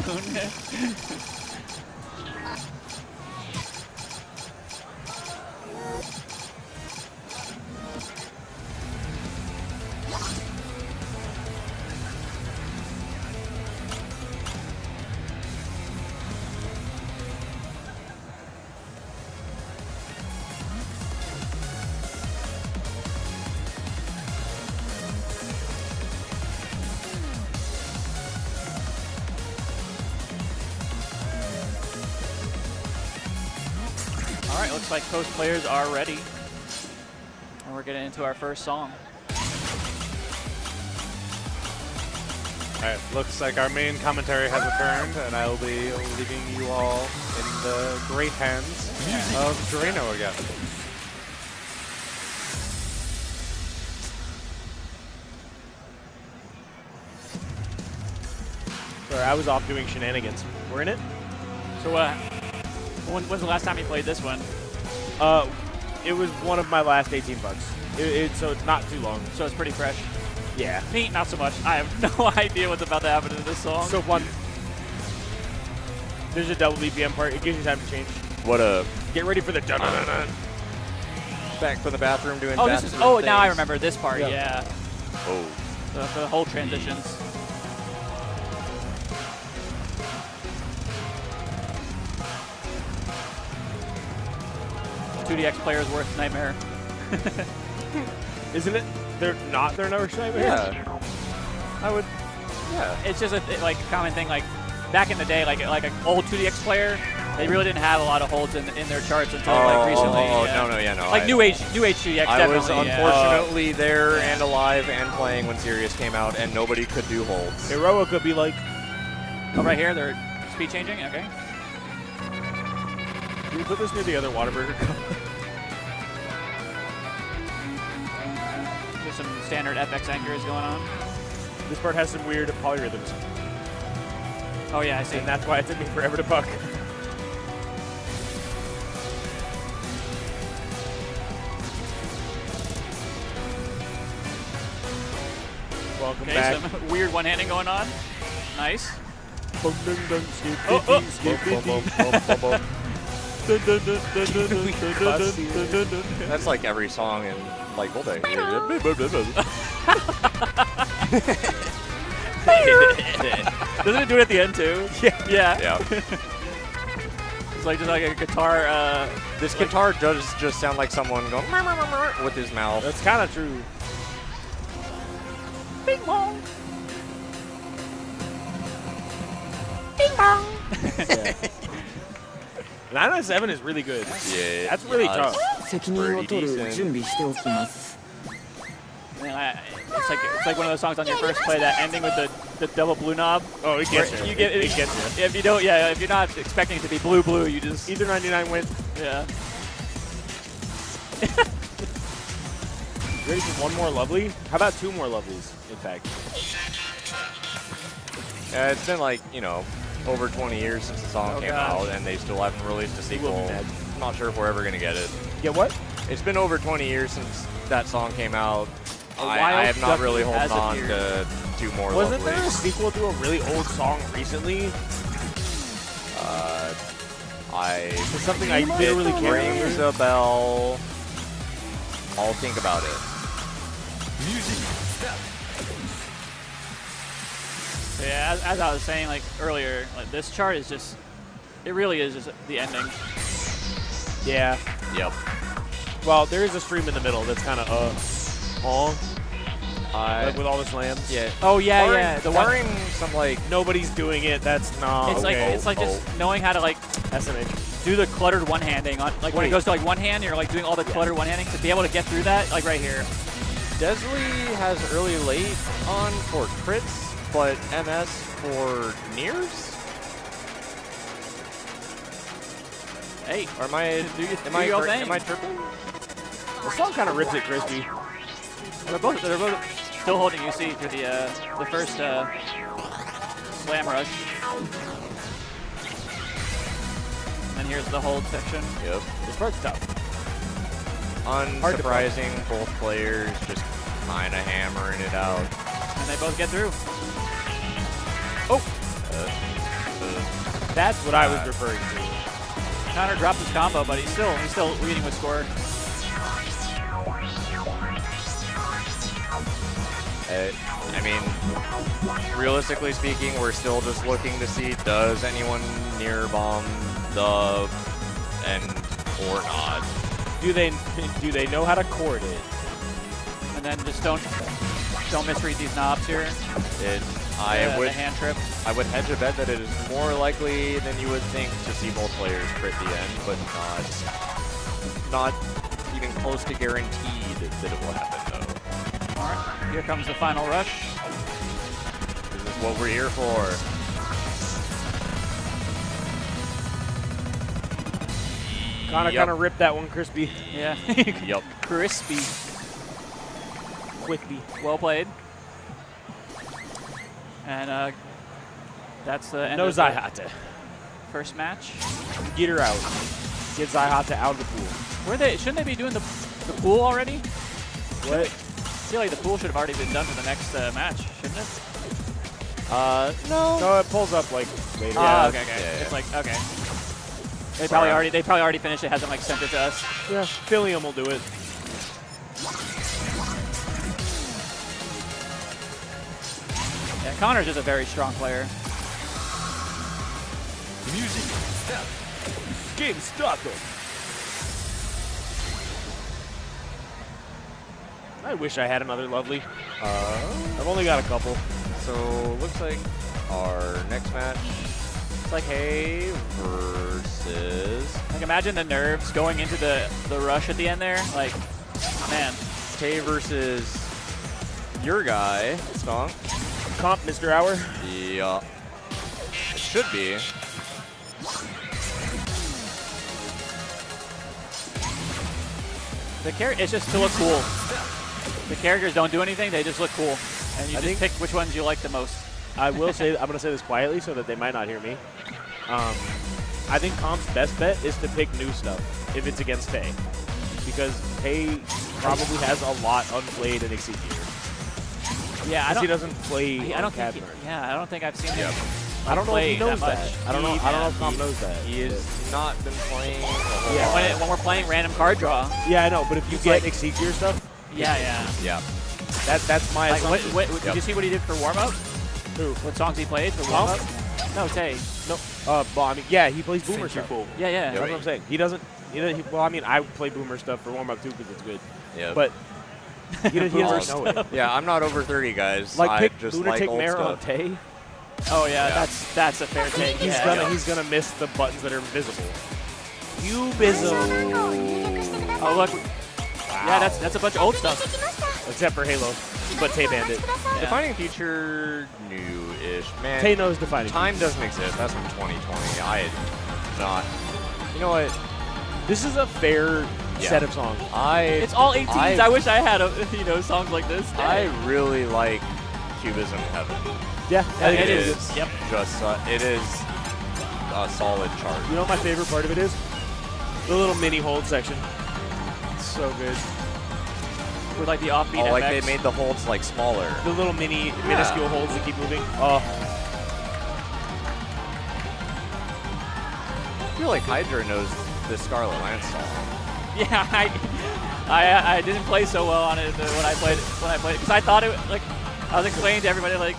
All right, looks like both players are ready. And we're getting into our first song. All right, looks like our main commentary has returned, and I will be leaving you all in the great hands of Drano again. Sorry, I was off doing shenanigans. We're in it? So when was the last time you played this one? It was one of my last 18 bucks. So it's not too long. So it's pretty fresh. Yeah. Me, not so much. I have no idea what's about to happen in this song. So fun. There's a double BPM part. It gives you time to change. What a... Get ready for the dun-dun-dun-dun. back from the bathroom doing. Oh, this is. bathroom Oh, things. now I remember this part. Yeah. Oh. The whole transitions. 2DX player's worst nightmare. Isn't it? They're not their worst nightmare? Yeah. I would. Yeah. It's just a common thing. Like back in the day, like an old 2DX player, they really didn't have a lot of holds in their charts until like recently. No. Like new age 2DX. I definitely. was unfortunately there and alive and playing when Sirius came out, and nobody could do holds. Heroic could be like. Oh, right here, they're speed changing. Okay. Can you put this near the other Whataburger cup? Just some standard FX anchors going on. This part has some weird polyrhythms. Oh yeah, I see. And that's why it took me forever to puck. Welcome back. Some weird one-handing going on. Nice. That's like every song in like Gold Day. Doesn't it do it at the end too? Yeah. It's like just like a guitar. This guitar does just sound like someone going with his mouth. That's kind of true. Bing bong. Bing bong. 997 is really good. Yeah, that's really tough. Pretty decent. It's like one of those songs on your first play, that ending with the double blue knob. Oh, it gets you. It gets you. If you don't, if you're not expecting it to be blue, you just either 99 win. Yeah. Ready for one more lovely? How about two more lovelies? In fact. It's been like over 20 years since the song came out, and they still haven't released a sequel. I'm not sure if we're ever gonna get it. Get what? It's been over 20 years since that song came out. I have not really holding on to two more. Wasn't lovelies. there a sequel to a really old song recently? It's something I literally can't remember. Rings a bell. I'll think about it. Yeah, as I was saying like earlier, like this chart is just, it really is just the ending. Yeah. Yep. Well, there is a stream in the middle that's kind of like with all the slams. Yeah. Oh yeah, the barring some like nobody's doing it. That's not. It's like just knowing how to like SMH. Do the cluttered one handing on like when it goes to like one hand, you're like doing all the cluttered one handing to be able to get through that like right here. Desley has early late on for crits, but MS for nears. Hey, am I tripping? The song kind of rips it crispy. They're both still holding UC through the first slam rush. And here's the hold section. Yep. This part's tough. Unsurprising, both players just kind of hammering it out. And they both get through. Oh! That's what I was referring to. Connor dropped his combo, but he's still leading with score. I mean, realistically speaking, we're still just looking to see does anyone near bomb the end or not. Do they know how to chord it? And then just don't misread these knobs here. The hand trip. I would hedge a bet that it is more likely than you would think to see both players crit the end, but not even close to guaranteed that it will happen though. All right, here comes the final rush. This is what we're here for. Connor kind of ripped that one crispy. Yeah. Yep. Crispy. Quickly. Well played. And that's the end no of the Zaihata. First match. Get her out. Get Zaihata out of the pool. Shouldn't they be doing the pool already? What? I feel like the pool should have already been done for the next match, shouldn't it? No. No, it pulls up like later. Okay. Yeah. It's like okay. They probably already finished it. Hasn't like sent it to us. Yeah, Philium will do it. Connor's just a very strong player. Music, step, game started. I wish I had another lovely. I've only got a couple. So looks like our next match, It's like, Hey versus like imagine the nerves going into the rush at the end there. Like, man. Tay versus your guy, Stonk. Comp, Mr. Hour. Yeah. It should be. It's just to look cool. The characters don't do anything; they just look cool, and you just pick which ones you like the most. I will say, I'm going to say this quietly so that they might not hear me. I think Comp's best bet is to pick new stuff if it's against Tay, because Tay probably has a lot unplayed in Executor. Yeah, I don't. He doesn't play. I don't think. I don't think I've seen him. I don't know if he knows that. that. I don't know. I don't know if Comp knows that. He has not been playing. Yeah, when we're playing random card draw. Yeah, I know. But if you get Executor stuff. Yeah. That's my assumption. Did you see what he did for warm up? Who? What songs he played for warm up? No, Tay. No. Well, I mean, yeah, he plays Boomer Since you're stuff. cool. Yeah. That's what I'm saying. He doesn't. Well, I mean, I play Boomer stuff for warm up too because it's good. Yeah. But he doesn't know it. Yeah, I'm not over 30, guys. Like I pick just Lunatic like old Mare on stuff. Tay. Oh yeah, that's a fair take. He's gonna miss the buttons that are invisible. Oh look. Wow. Yeah, that's a bunch of old stuff. Except for Halo, but Tay banned it. Yeah. Defining Future, new-ish. Man, Tay knows Defining Time doesn't exist. That's from 2020. I had not. You know what? This is a fair set of songs. It's all 18s. I wish I had songs like this. I really like Cubism Heaven. Yeah, I think it is. Yep. Just it is a solid chart. You know what my favorite part of it is? The little mini hold section. It's so good. With like the offbeat Oh, like FX. they made the holds like smaller. The little minuscule holds that keep moving. Oh. I feel like Hydra knows the Scarlet Lance song. Yeah, I didn't play so well on it when I played because I thought it like I was explaining to everybody like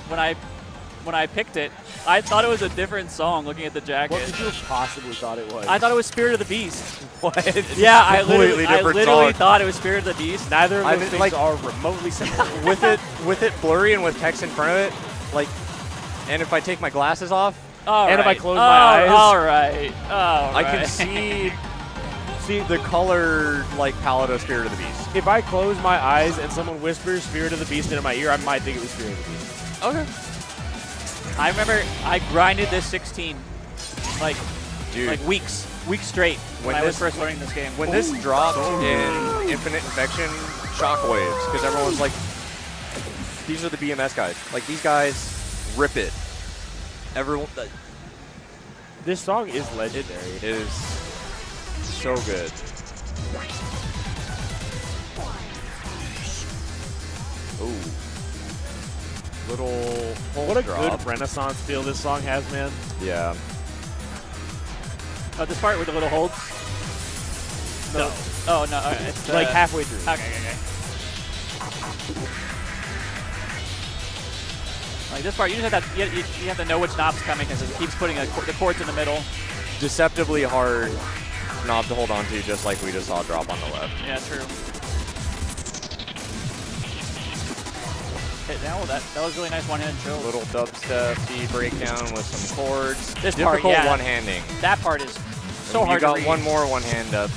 when I picked it, I thought it was a different song looking at the jacket. What could you have possibly thought it was? I thought it was Spirit of the Beast. What? Yeah, I literally song. thought it was Spirit of the Beast. Neither of those things are remotely similar. with it blurry and with text in front of it, like, and if I take my glasses off, if I close my eyes, all right. I can see the color like palette of Spirit of the Beast. If I close my eyes and someone whispers Spirit of the Beast into my ear, I might think it was Spirit of the Beast. Okay. I remember I grinded this 16 like weeks straight when I was first learning this game. When this dropped in Infinite Infection, shockwaves, because everyone was like, these are the BMS guys. Like, these guys rip it. Everyone. This song is legendary. It is so good. Ooh. Little What a drop. good Renaissance feel this song has, man. Yeah. Oh, this part with the little holds? No. Oh, no. It's like halfway through. Okay. Like this part, you just have that. You have to know which knob's coming because it keeps putting the chords in the middle. Deceptively hard knob to hold on to, just like we just saw drop on the left. Yeah, true. Hit now, that was really nice one-hand chill. Little dubstep breakdown with some chords. This difficult part, yeah. one-handing. That part is so And hard you got to read. one more one-hand up.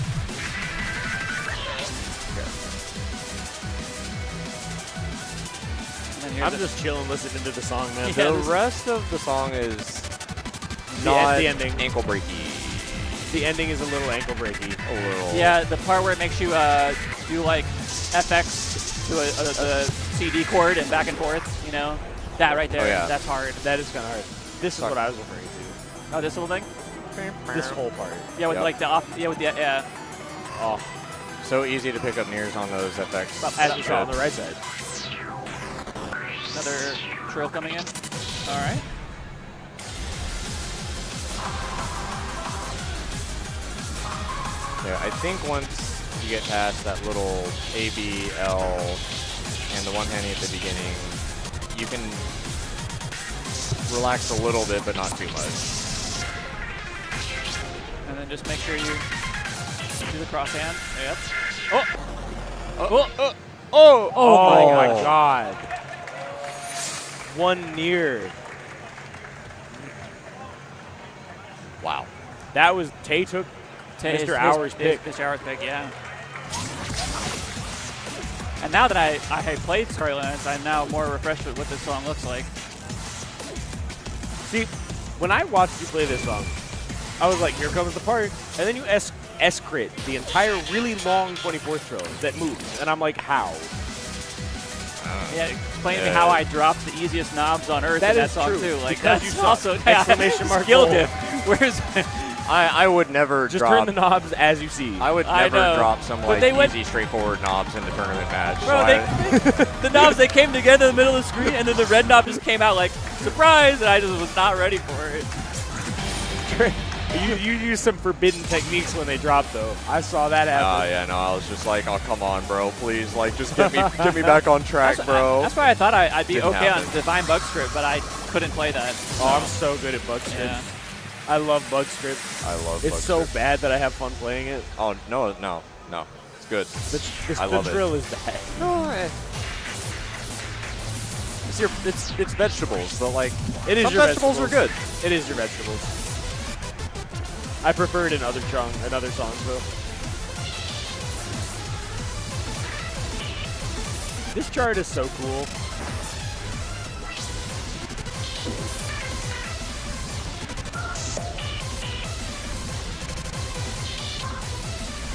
I'm just chilling listening to the song, man. The rest of the song is not the ending. ankle breaky. The ending is a little ankle breaky. A little. Yeah, the part where it makes you do like FX to the CD chord and back and forth, you know? That right there, Oh, yeah. that's hard. That is kind of hard. This is what I was referring to. Oh, this little thing? This whole part. Yeah, with like the yeah. Oh, so easy to pick up nears on those FX. As you saw on the right side. Another trill coming in. All right. Yeah, I think once you get past that little ABL and the one-handing at the beginning, you can relax a little bit, but not too much. And then just make sure you do the cross hand. Yep. Oh my God. One near. Wow. That was Tay took Mr. Hour's pick. Mr. Hour's pick, yeah. And now that I played Scarlet, I'm now more refreshed with what this song looks like. See, when I watched you play this song, I was like, here comes the part. And then you S-crit the entire really long 24th throw that moves. And I'm like, how? Yeah, explain to me how I dropped the easiest knobs on earth in that song true. too. Like Because that's you also exclamation mark skill goal. diff. Where's I would never just drop. turn the knobs as you see. I would I never know. drop some But like they went- easy, straightforward knobs in the tournament match. Bro, the knobs, they came together in the middle of the screen, and then the red knob just came out like, surprise, and I just was not ready for it. You use some forbidden techniques when they drop, though. I saw that happen. yeah, no, I was just like, oh, come on, bro, please, like, just get me back on track, bro. That's why I thought I'd be Didn't okay happen. on Divine Bug Script, but I couldn't play that. Oh, I'm so good at bug script. Yeah. I love bug script. I love It's bug so script. bad that I have fun playing it. Oh, no, it's good. I The love drill it. is bad. No, it's vegetables, so like, It is some your vegetables are good. It is your vegetables. I prefer it in other songs though. This chart is so cool.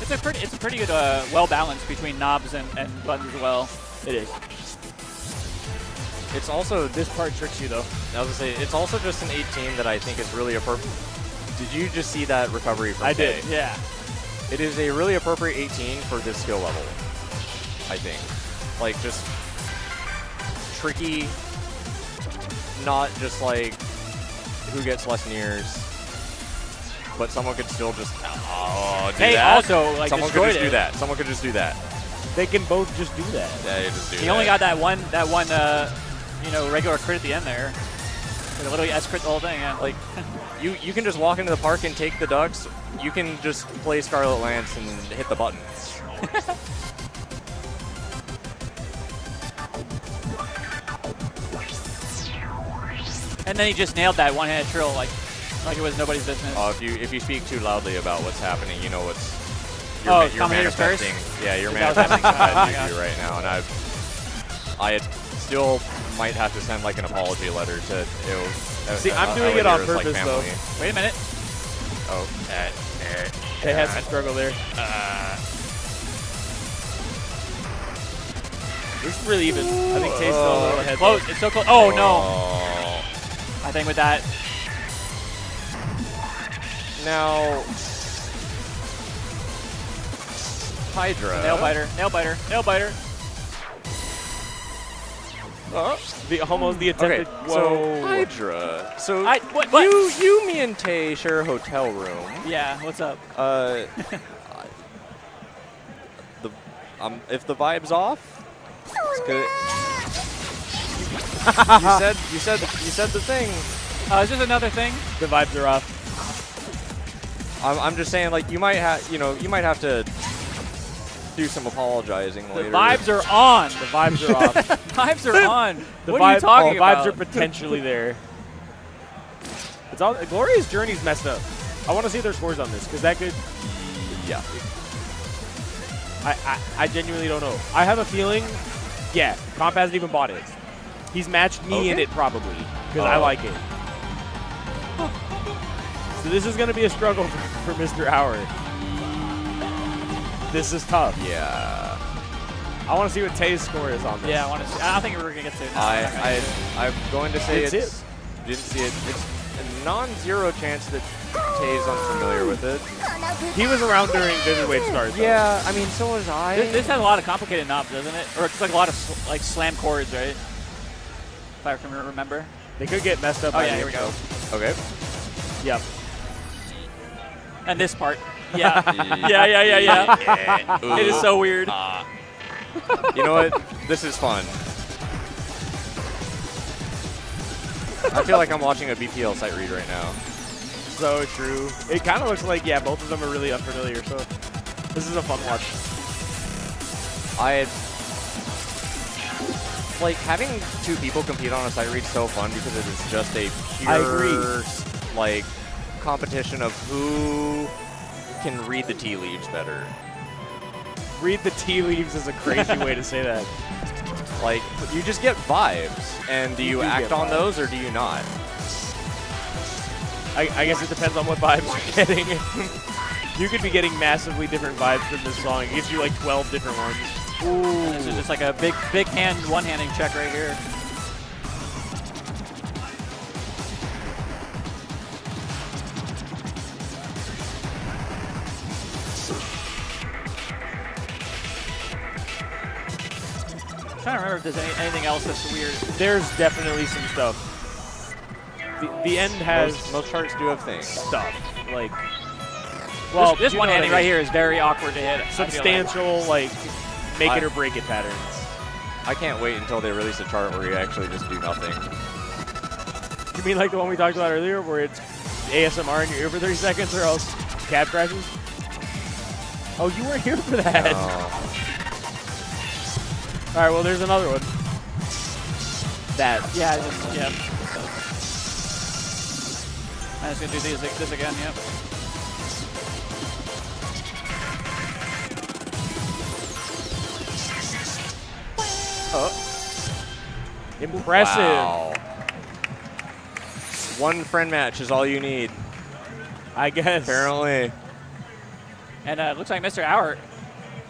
It's a pretty good well balance between knobs and buttons as well. It is. It's also, This part tricks you though. I was gonna say, it's also just an 18 that I think is really appropriate. Did you just see that recovery from I Kay? did. Yeah. It is a really appropriate 18 for this skill level, I think. Like, just tricky, not just like who gets less nears, but someone could still just do They that. also, like, someone could destroyed just do it. that. Someone could just do that. They can both just do that. Yeah, you just do He that. only got that one regular crit at the end there. It literally S-crit the whole thing, yeah. Like, you can just walk into the park and take the ducks. You can just play Scarlet Lance and hit the buttons. And then he just nailed that one-handed trill like it was nobody's business. If you speak too loudly about what's happening, you know what's Oh, you're commentator's curse? manifesting. Yeah, you're Is that what's manifesting happening? bad Oh my juju right now, and I still might have to send like an apology letter to. See, I'm doing it on purpose though. Wait a minute. Oh, They had some struggle there. It's really even. I think Tay's still a little ahead. Close. It's so close. Oh, no. I think with that. Now, Hydra. Nail biter. Nail biter. Nail biter. Almost the attempted. Okay, Whoa. so Hydra. So What? you, me, and Tay share a hotel room. Yeah, what's up? If the vibe's off, it's good. you said the thing. Is this another thing? The vibes are off. I'm just saying, like, you might have to do some apologizing The later. vibes are on. The vibes are off. Vibes are on. The What are you talking about? vibes are potentially there. It's all Gloria's journey's messed up. I want to see their scores on this because that could. Yeah. I genuinely don't know. I have a feeling. Yeah, Comp hasn't even bought it. He's matched me in it probably because I like it. So this is going to be a struggle for Mr. Howard. This is tough. Yeah. I want to see what Tay's score is on this. Yeah, I want to see. I don't think we're going to get to it. No, I'm going to say Didn't it's. Didn't see it. It's a non-zero chance that Tay's unfamiliar with it. He was around during Vivid Stars. though. Yeah, I mean, so was I. This has a lot of complicated knobs, doesn't it? Or it's like a lot of like slam chords, right? If I can remember. They could get messed up. Oh by yeah, the here we go. Okay. Yep. And this part. Yeah. Yeah. It is so weird. You know what? This is fun. I feel like I'm watching a BPL site read right now. So true. It kind of looks like, yeah, both of them are really unfamiliar, so this is a fun watch. Like, having two people compete on a site read is so fun because it is just a I pure, agree. like, competition of who can read the tea leaves better. Read the tea leaves is a crazy way to say that. Like, you just get vibes, and do you act on those or do you not? I guess it depends on what vibes you're getting. You could be getting massively different vibes from this song. It gives you like 12 different ones. Ooh. This is just like a big hand, one-handing check right here. I'm trying to remember if there's anything else that's weird. There's definitely some stuff. The end has most charts do have things. Stuff like. Well, this you know one-handing what I right mean. here is very awkward to hit. Substantial, like make it or break it patterns. I can't wait until they release a chart where you actually just do nothing. You mean like the one we talked about earlier, where it's ASMR in your ear for 30 seconds, or else cab crashes? Oh, you weren't here for that. No. All right, well, there's another one. That. Yeah, yeah. I'm just gonna do this again. Yep. Impressive. Wow. One friend match is all you need. I guess. Apparently. And it looks like Mr. Hour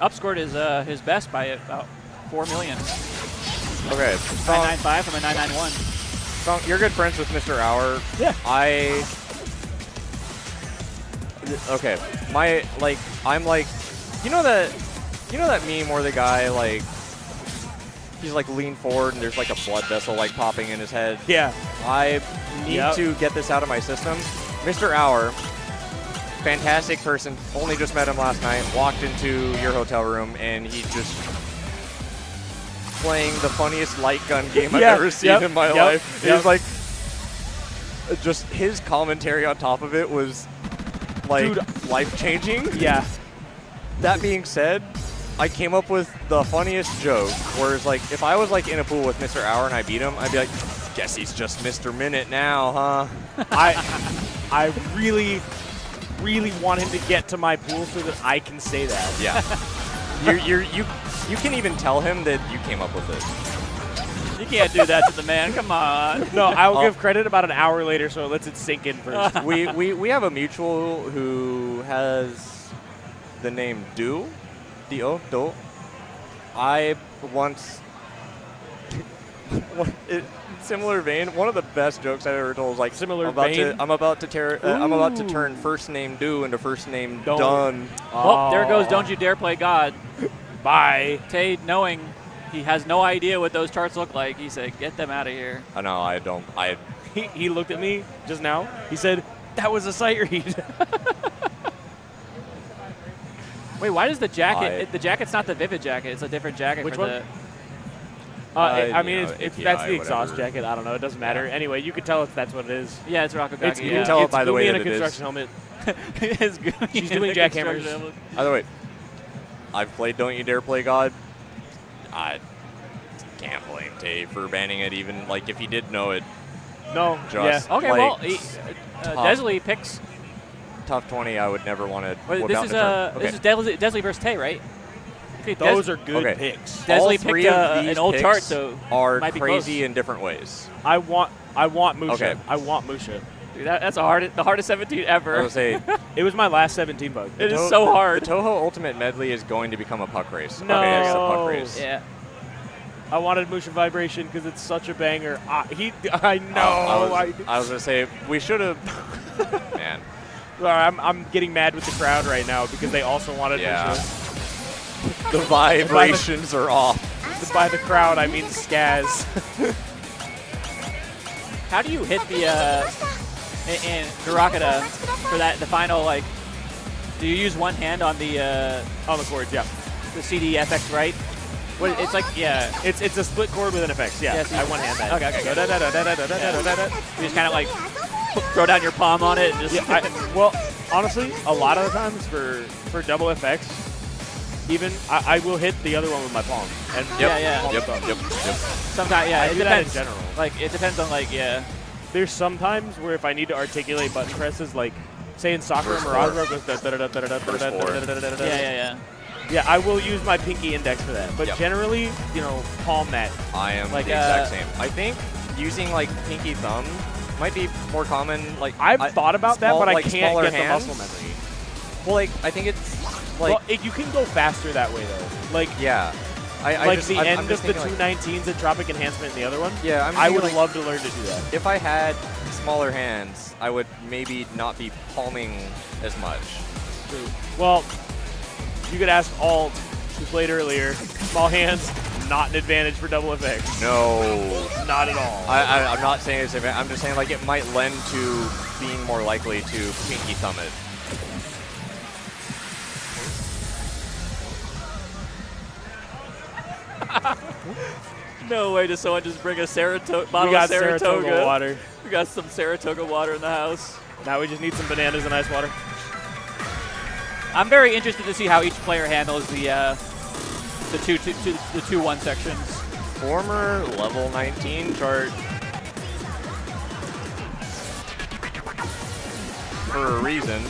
upscored his best by about 4 million. Okay. 995 from a 991. So you're good friends with Mr. Hour. Yeah. Okay. I'm like, you know that meme where the guy like, he's like leaned forward and there's like a blood vessel like popping in his head. Yeah. I need to get this out of my system. Mr. Hour, fantastic person. Only just met him last night. Walked into your hotel room and he just playing the funniest light gun game I've ever seen in my life. It was like, just his commentary on top of it was like life-changing. Yeah. That being said, I came up with the funniest joke, whereas like if I was like in a pool with Mr. Hour and I beat him, I'd be like, guess he's just Mr. Minute now, huh? I really want him to get to my pool so that I can say that. Yeah. You can even tell him that you came up with it. You can't do that to the man. Come on. No, I'll give credit about an hour later, so it lets it sink in first. we have a mutual who has the name Do. Do. I once, similar vein, one of the best jokes I've ever told was like, I'm about to turn first name Do into first name Done. Oh, there goes Don't You Dare Play God. Bye. Tay, knowing he has no idea what those charts look like, he said, get them out of here. I know, I don't. He looked at me just now. He said, that was a sight read. Wait, why does the jacket? The jacket's not the Vivid jacket. It's a different jacket. Which for one? The I mean, API, that's the exhaust whatever. jacket. I don't know. It doesn't matter. Anyway, you can tell if that's what it is. Yeah, it's Rakugaki. You can tell it by the way in that a it is. construction helmet. It's Goomy She's in doing a jackhammers. construction helmet. By the way, I've played Don't You Dare Play God. I can't blame Tay for banning it, even like if he did know it. No. Just yeah. Okay, like, well, Desley picks. Top 20, I would never want to. Wait, this is Desley versus Tay, right? Okay, Those are good picks. Desley All three picked of these an old picks chart, so are might be crazy close. in different ways. I want Musha. Okay. I want Musha. Dude, that's the hardest 17 ever. I was say It was my last 17 bug. It is so hard. The Toho Ultimate Medley is going to become a puck race. No. Okay, it's a puck race. Yeah. I wanted Musha Vibration because it's such a banger. I know. I was gonna say we should have. Man. Sorry, I'm getting mad with the crowd right now because they also wanted Musha. The vibrations are off. By the crowd, I mean Skaz. How do you hit the in Garakata for the final, like, do you use one hand on the on the chords, yeah. The CD FX right? Well, it's like, yeah, it's a split chord with an effects. Yeah, Yes, I one hand that. Okay. Go da-da-da-da-da-da-da-da-da-da. You just kind of like throw down your palm on it and just. Yeah, well, honestly, a lot of the times for double FX, even I will hit the other one with my palm. And Yep. I Sometimes, yeah, it do that in depends. general. Like it depends on like There's sometimes where if I need to articulate button presses, like say in soccer, Mirage Road goes da-da-da-da-da-da-da-da-da-da-da-da-da-da. Yeah. Yeah, I will use my pinky index for that. But generally, you know, palm that. I am like the exact same. I think using like pinky thumb might be more common. Like I've thought about that, but I can't smaller get hands. the muscle memory. Well, like I think it's like You can go faster that way though. Like yeah. I'm the end of the 219s and Tropic Enhancement in the other one. Yeah, I would love to learn to do that. If I had smaller hands, I would maybe not be palming as much. Well, you could ask Alt, who played earlier. Small hands, not an advantage for double FX. No. Not at all. I'm not saying it's I'm just saying like it might lend to being more likely to pinky thumb it. No way does someone just bring a bottle We got of Saratoga water. We got some Saratoga water in the house. Now we just need some bananas and ice water. I'm very interested to see how each player handles the 2-1 sections. Former level 19 chart for a reason.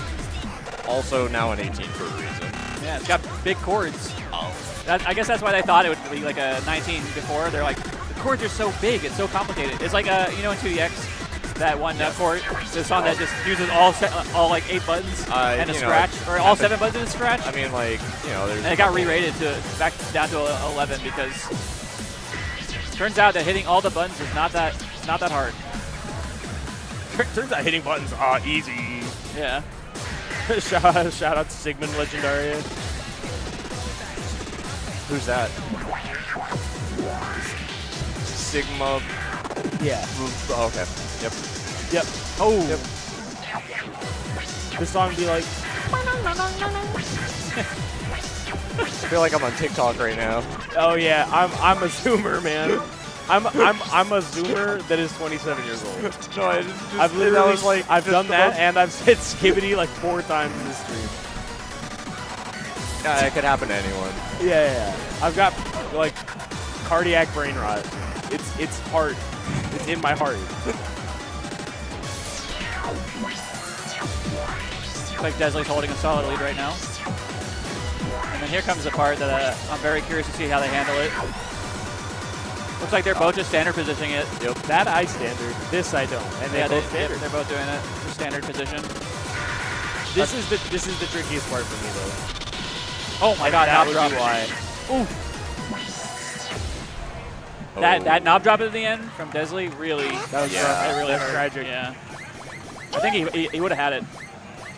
Also now an 18 for a reason. Yeah, it's got big chords. I guess that's why they thought it would be like a 19 before. They're like, the chords are so big, it's so complicated. It's like you know in 2DX, that one chord, the song that just uses all like 8 buttons and a scratch, or all 7 buttons and a scratch. I mean, like there's. And it got re-rated back down to 11 because turns out that hitting all the buttons is not that hard. Turns out hitting buttons are easy. Yeah. Shout out to Sigmund Legendaria. Who's that? Sigma. Yeah. Oh, okay. Yep. Oh. Yep. This song be like. I feel like I'm on TikTok right now. Oh yeah, I'm a zoomer, man. I'm a zoomer that is 27 years old. No, I've literally I've done that and I've said skibbity like 4 times in this stream. Yeah, it could happen to anyone. Yeah. I've got like cardiac brain rot. It's heart. It's in my heart. Looks like Desley's holding a solid lead right now. And then here comes the part that I'm very curious to see how they handle it. Looks like they're both just standard positioning it. Yep. That I standard. This I don't. And they're both standard. They're both doing it. Just standard position. This is the trickiest part for me though. Oh my god, that knob would drop. be why. Ooh. That knob drop at the end from Desley really that really that's hurt. tragic. Yeah. I think he would have had it.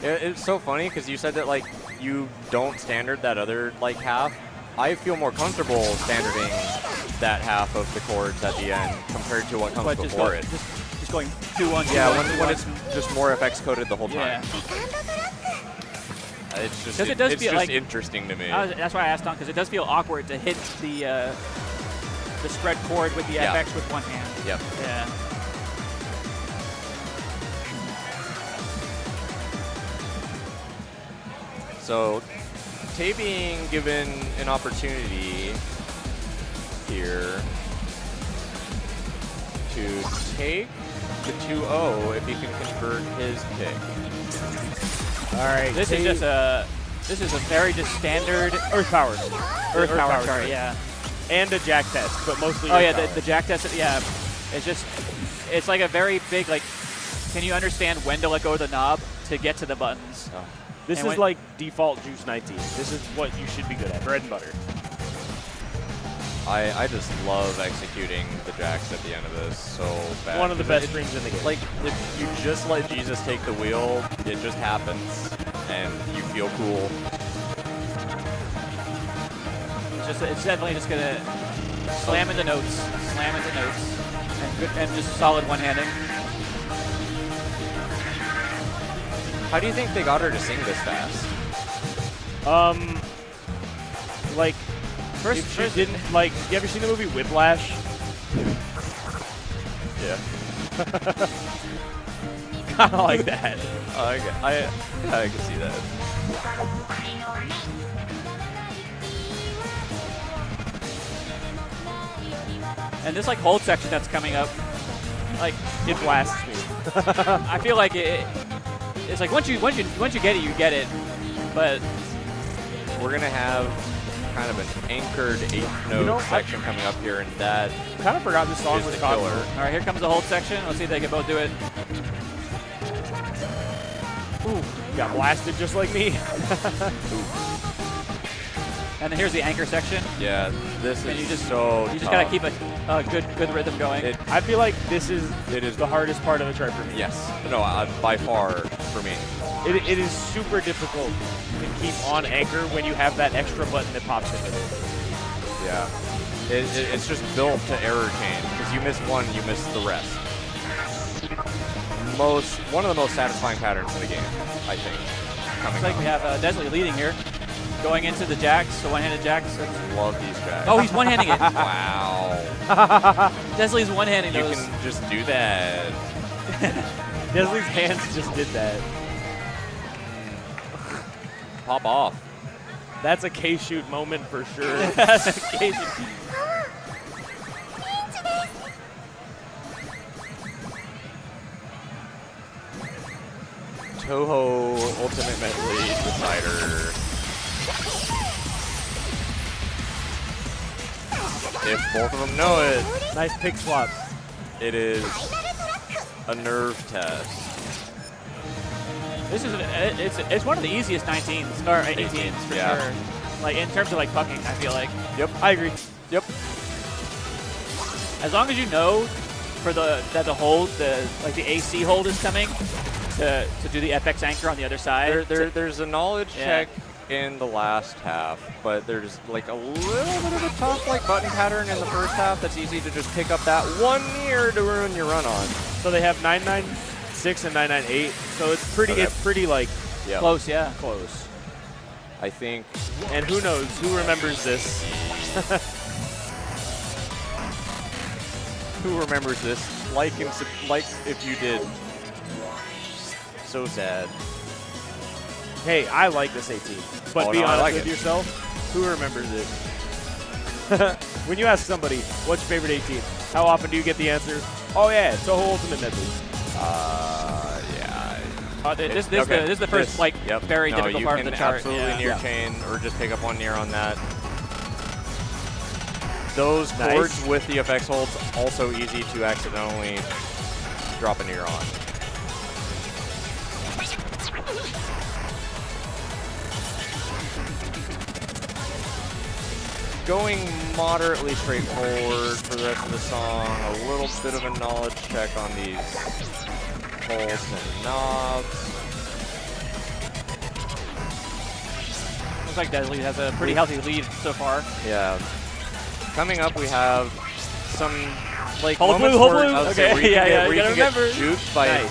It's so funny because you said that like you don't standard that other like half. I feel more comfortable standarding that half of the chords at the end compared to what comes before it. Just going 2-1. Yeah, when it's just more FX coded the whole time. Yeah. It's just it does it's feel just like interesting to me. That's why I asked on, because it does feel awkward to hit the spread chord with the FX with one hand. Yep. Yeah. So, Tay being given an opportunity here to take the 2-0 if he can convert his pick. All right. This is a very just standard Earth Power. Earth Power chart, yeah. And a jack test, but mostly Oh Earth yeah, Power. the jack test, yeah. It's like a very big, like, can you understand when to let go of the knob to get to the buttons? Oh. This and is like default Juice 19. This is what you should be good at, bread and butter. I just love executing the jacks at the end of this so bad. One of the best streams in the game. Like, if you just let Jesus take the wheel, it just happens, and you feel cool. It's definitely just gonna slam into notes, and just solid one-handing. How do you think they got her to sing this fast? Like, If you didn't, like, you ever seen the movie Whiplash? Yeah. Kind of like that. I can see that. And this like hold section that's coming up, like it blasts me. I feel like it's like once you get it, you get it. But we're gonna have kind of an anchored 8-note section coming up here, and that kind of forgot this song was killer. All right, here comes the hold section. Let's see if they can both do it. Ooh, you got blasted just like me. And then here's the anchor section. Yeah, this and is you just tough. gotta keep a good rhythm going. I feel like it is the hardest part of the chart for me. Yes. No, by far for me. It is super difficult to keep on anchor when you have that extra button that pops into it. Yeah. It's just built to error chain. Because you miss one, you miss the rest. One of the most satisfying patterns in the game, I think. Looks like we have Desley leading here. Going into the jacks, the one-handed jacks. Love these guys. Oh, he's one-handing it. Wow. Desley's one-handing those. You can just do that. Desley's hands just did that. Pop off. That's a K-shoot moment for sure. That's a K-shoot. Toho Ultimate Medley Decider. If both of them know it. Nice pick swaps. It is a nerve test. This is it's one of the easiest 19s or 18s for sure. Like in terms of like pucking, I feel like. Yep, I agree. Yep. As long as you know for that the hold, the AC hold is coming to do the FX anchor on the other side. There's a knowledge check in the last half, but there's like a little bit of a tough button pattern in the first half that's easy to just pick up that one near to ruin your run on. So they have 996 and 998. So it's pretty close, yeah. Close. I think. And who knows? Who remembers this? Who remembers this? Like if you did. So sad. Hey, I like this 18. But be honest with yourself, who remembers it? When you ask somebody, what's your favorite 18? How often do you get the answer? Oh yeah, it's a whole Ultimate Medley. Yeah. This is the first very difficult part of the chart. Absolutely near chain, or just pick up one near on that. Those chords with the FX holds also easy to accidentally drop a near on. Going moderately straightforward for the rest of the song. A little bit of a knowledge check on these holds and knobs. Looks like Desley has a pretty healthy lead so far. Yeah. Coming up, we have some hold moments blue, where where you can get remember. juked by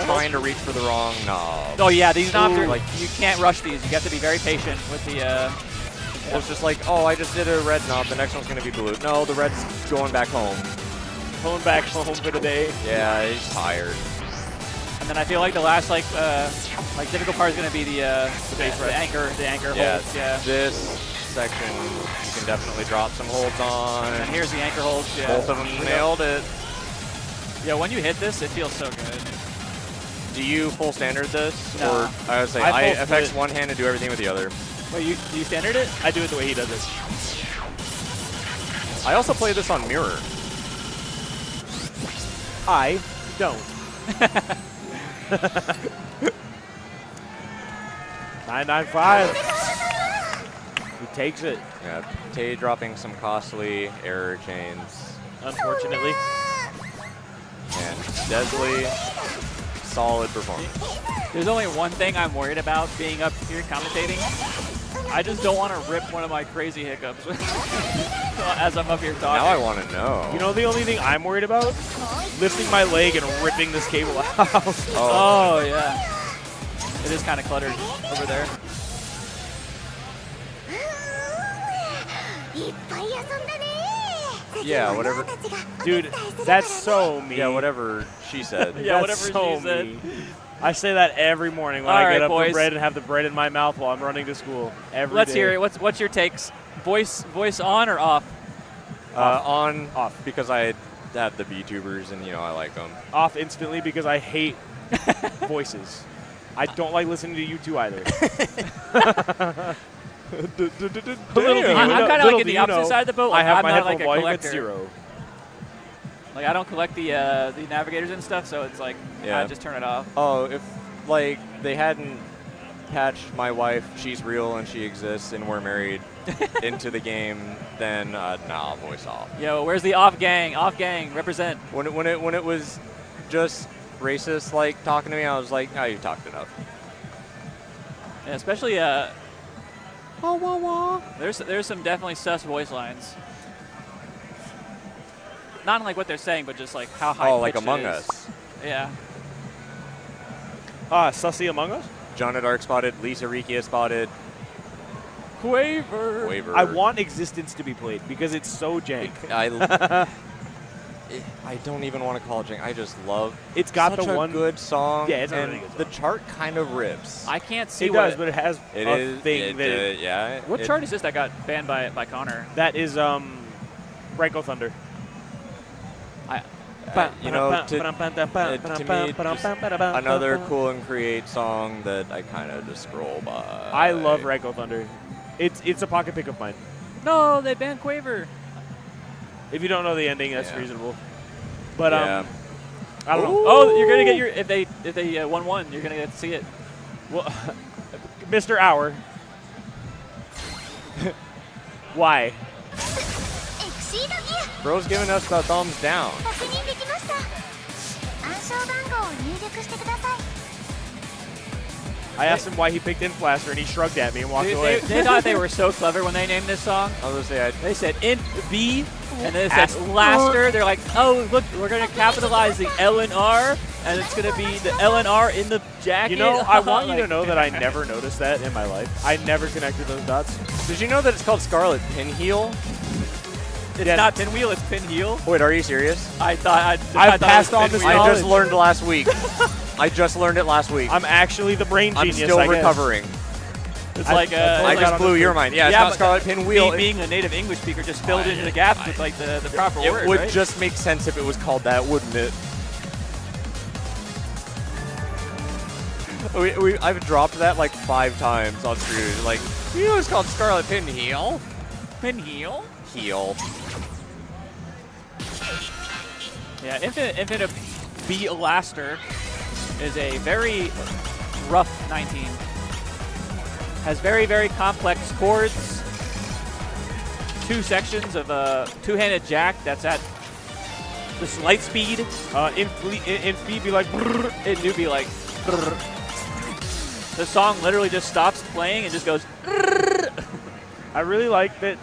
trying to reach for the wrong knob. Oh yeah, these knobs are you can't rush these. You have to be very patient with the. It's just like, oh, I just did a red knob. The next one's gonna be blue. No, the red's going back home. Going back home for the day. Yeah, he's tired. And then I feel like the last difficult part is gonna be the anchor holds. Yeah. This section you can definitely drop some holds on. And here's the anchor holds. Yeah. Both of them nailed it. Yeah, when you hit this, it feels so good. Do you full standard this? No. Or I would say I FX one hand and do everything with the other. Wait, you standard it? I do it the way he does it. I also play this on mirror. I don't. 995. He takes it. Yeah, Tay dropping some costly error chains. Unfortunately. And Desley, solid performance. There's only one thing I'm worried about being up here commentating. I just don't want to rip one of my crazy hiccups as I'm up here talking. Now I want to know. You know the only thing I'm worried about? Lifting my leg and ripping this cable out. Oh yeah. It is kind of cluttered over there. Yeah, whatever. Dude, that's so me. Yeah, whatever she said. Yeah, whatever so she said. me. I say that every morning when All I right, get up boys. for bread and have the bread in my mouth while I'm running to school. Let's hear it. What's your takes? Voice on or off? Off because I had the VTubers and I like them. Off instantly because I hate voices. I don't like listening to you two either. I'm kind of like in the opposite side of the boat. Like, I have I'm my not headphone like a volume at collector. 0. Like I don't collect the navigators and stuff, so it's like I just turn it off. Oh, if like they hadn't patched my wife, she's real and she exists, and we're married into the game, then nah, voice off. Yo, where's the off gang? Off gang, represent. When it was just racist, like talking to me, I was like, oh, you talked enough. Yeah, especially there's some definitely sus voice lines. Not like what they're saying, but just like how high. Oh, like Among Us. Yeah. Sussy Among Us? Jonah Dark spotted, Lisa Rikia spotted. Quaver. I want Existence to be played because it's so jank. I don't even want to call it jank. I just love. It's got such the a one good song. Yeah, it's a and really good song. the chart kind of rips. I can't see It what does, but it has a thing that. Yeah. What chart is this that got banned by Connor? That is Ranko Thunder. To me, just another cool and create song that I kind of just scroll by. I love Ranko Thunder. It's a pocket pick of mine. No, they banned Quaver. If you don't know the ending, that's reasonable. But yeah. I don't know. Oh, you're gonna get your if they 1-1, you're gonna get to see it. Well, Mr. Hour. Why? Bro's giving us the thumbs down. I asked him why he picked Inflaster, and he shrugged at me and walked away. They thought they were so clever when they named this song. I was gonna say they said Int B, and then it said Laster. They're like, oh look, we're gonna capitalize the L and R, and it's gonna be the L and R in the jacket. You know, I want you to know that I never noticed that in my life. I never connected those dots. Did you know that it's called Scarlet Pinwheel? It's not Pinwheel, it's Pinwheel. Wait, are you serious? I thought I've passed on this knowledge. I just learned last week. I just learned it last week. I'm actually the brain genius. I'm still recovering. It's like I just blew your mind. Yeah, it's not Scarlet Pinwheel. Me being a native English speaker just filled in the gaps with like the proper word. It would right? just make sense if it was called that, wouldn't it? I've dropped that like 5 times on stream. Like, you know, it's called Scarlet Pinwheel. Pinwheel. Heel. Yeah, Infinite B Elaster is a very rough 19. Has very, very complex chords. 2 sections of a 2-handed jack that's at this light speed. In speed be like brrr. It do be like brrr. The song literally just stops playing and just goes brrr. I really like that.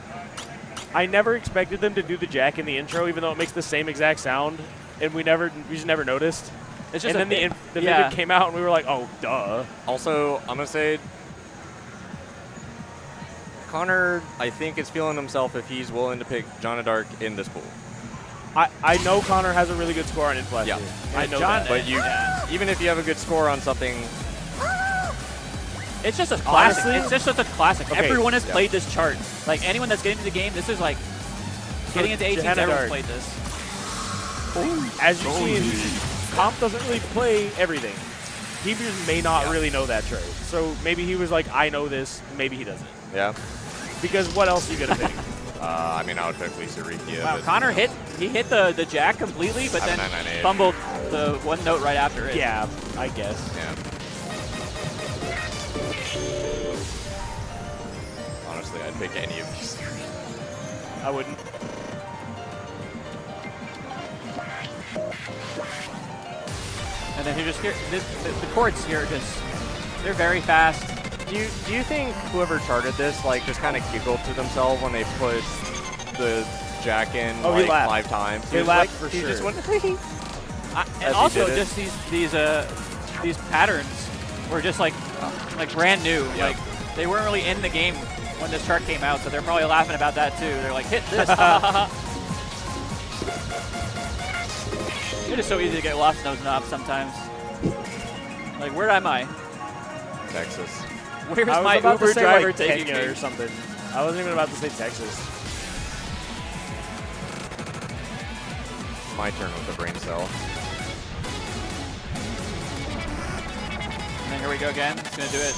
I never expected them to do the jack in the intro, even though it makes the same exact sound, and we just never noticed. It's just and then the video came out, and we were like, "Oh, duh." Also, I'm gonna say, Connor, I think, is feeling himself if he's willing to pick Jonah Dark in this pool. I know Connor has a really good score on Inflaster. Yeah, I know that. But even if you have a good score on something. It's just a classic. Honestly, it's just such a classic. Okay, Everyone has played this chart. Like anyone that's getting into the game, this is like getting into 18s. Everyone's played this. As you see, Comp doesn't really play everything. Hebrews may not really know that chart. So maybe he was like, I know this. Maybe he doesn't. Yeah. Because what else are you gonna pick? I mean, I would pick Lisa Rikia. Wow, Connor hit the jack completely, but then fumbled the one note right after it. Yeah, I guess. Yeah. Honestly, I'd pick any of these 3. I wouldn't. And then you just hear the chords here they're very fast. Do you think whoever charted this like just kind of giggled to themselves when they put the jack in like 5 times? They laughed for he sure. Just went and also just these patterns were just like brand new. Yeah. Like they weren't really in the game when this chart came out, so they're probably laughing about that too. They're like, hit this. It is so easy to get lost in those knobs sometimes. Like, where am I? Texas. I Where's was my about Uber to say, driver like, taking Kenya me? or something. I wasn't even about to say Texas. My turn with the brain cell. And then here we go again. It's going to do it.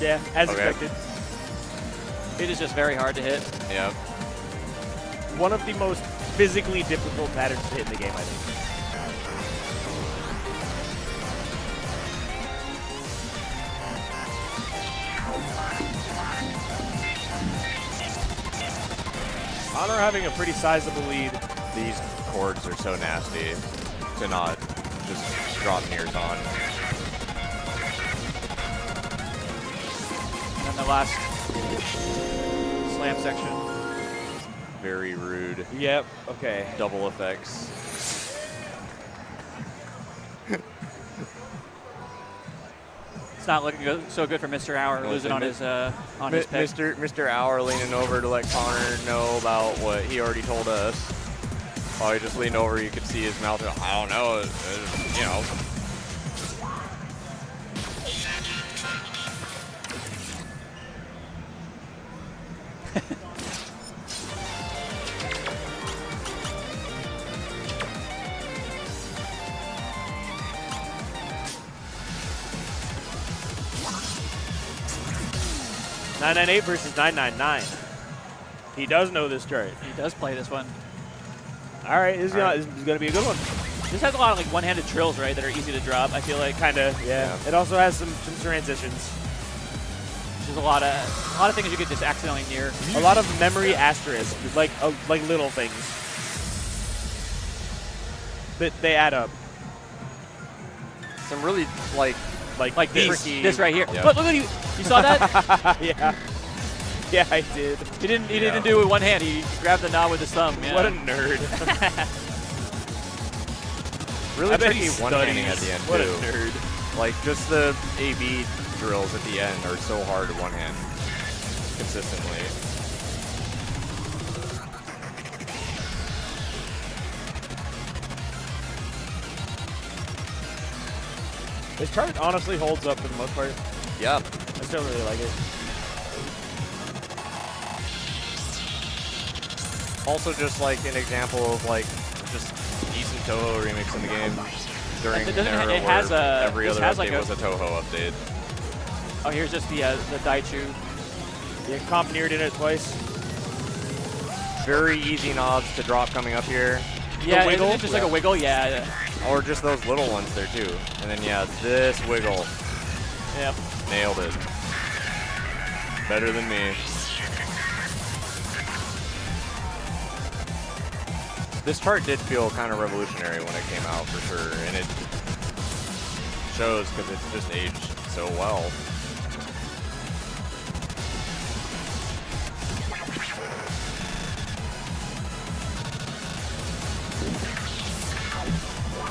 Yeah, as Okay. expected. It is just very hard to hit. Yep. One of the most physically difficult patterns to hit in the game, I think. Honor having a pretty sizable lead. These chords are so nasty to not just drop nears on. And then the last slam section. Very rude. Yep, okay. Double effects. It's not looking so good for Mr. Hour losing on his pick. Mr. Hour leaning over to let Connor know about what he already told us. While he just leaned over, you could see his mouth. I don't know, you know. $998 versus $999. He does know this chart. He does play this one. All right, this is going to be a good one. This has a lot of like one-handed trills, right, that are easy to drop. I feel like Kind of, yeah. It also has some transitions. there's a lot of things you could just accidentally near. A lot of memory asterisks, like little things. But they add up. Some really like this right here. Yeah. Look at you! You saw that? Yeah. Yeah, I did. He didn't do it with one hand. He grabbed the knob with his thumb. Yeah. What a nerd. Really I bet tricky he one-handing at studies. the end, What a too. nerd. Like, just the A-B drills at the end are so hard to one-hand consistently. This chart honestly holds up for the most part. Yeah. I still really like it. Also, just like an example of like just decent Toho remix in the game during an era it where has a- every this other has update like a- was a Toho update. Oh, here's just the Daichu. Yeah, comp-neared in it twice. Very easy knobs to drop coming up here. Yeah, wiggle? it's just like a wiggle. Yeah. Or just those little ones there too. And then yeah, this wiggle. Yep. Nailed it. Better than me. This chart did feel kind of revolutionary when it came out for sure, and it shows because it's just aged so well.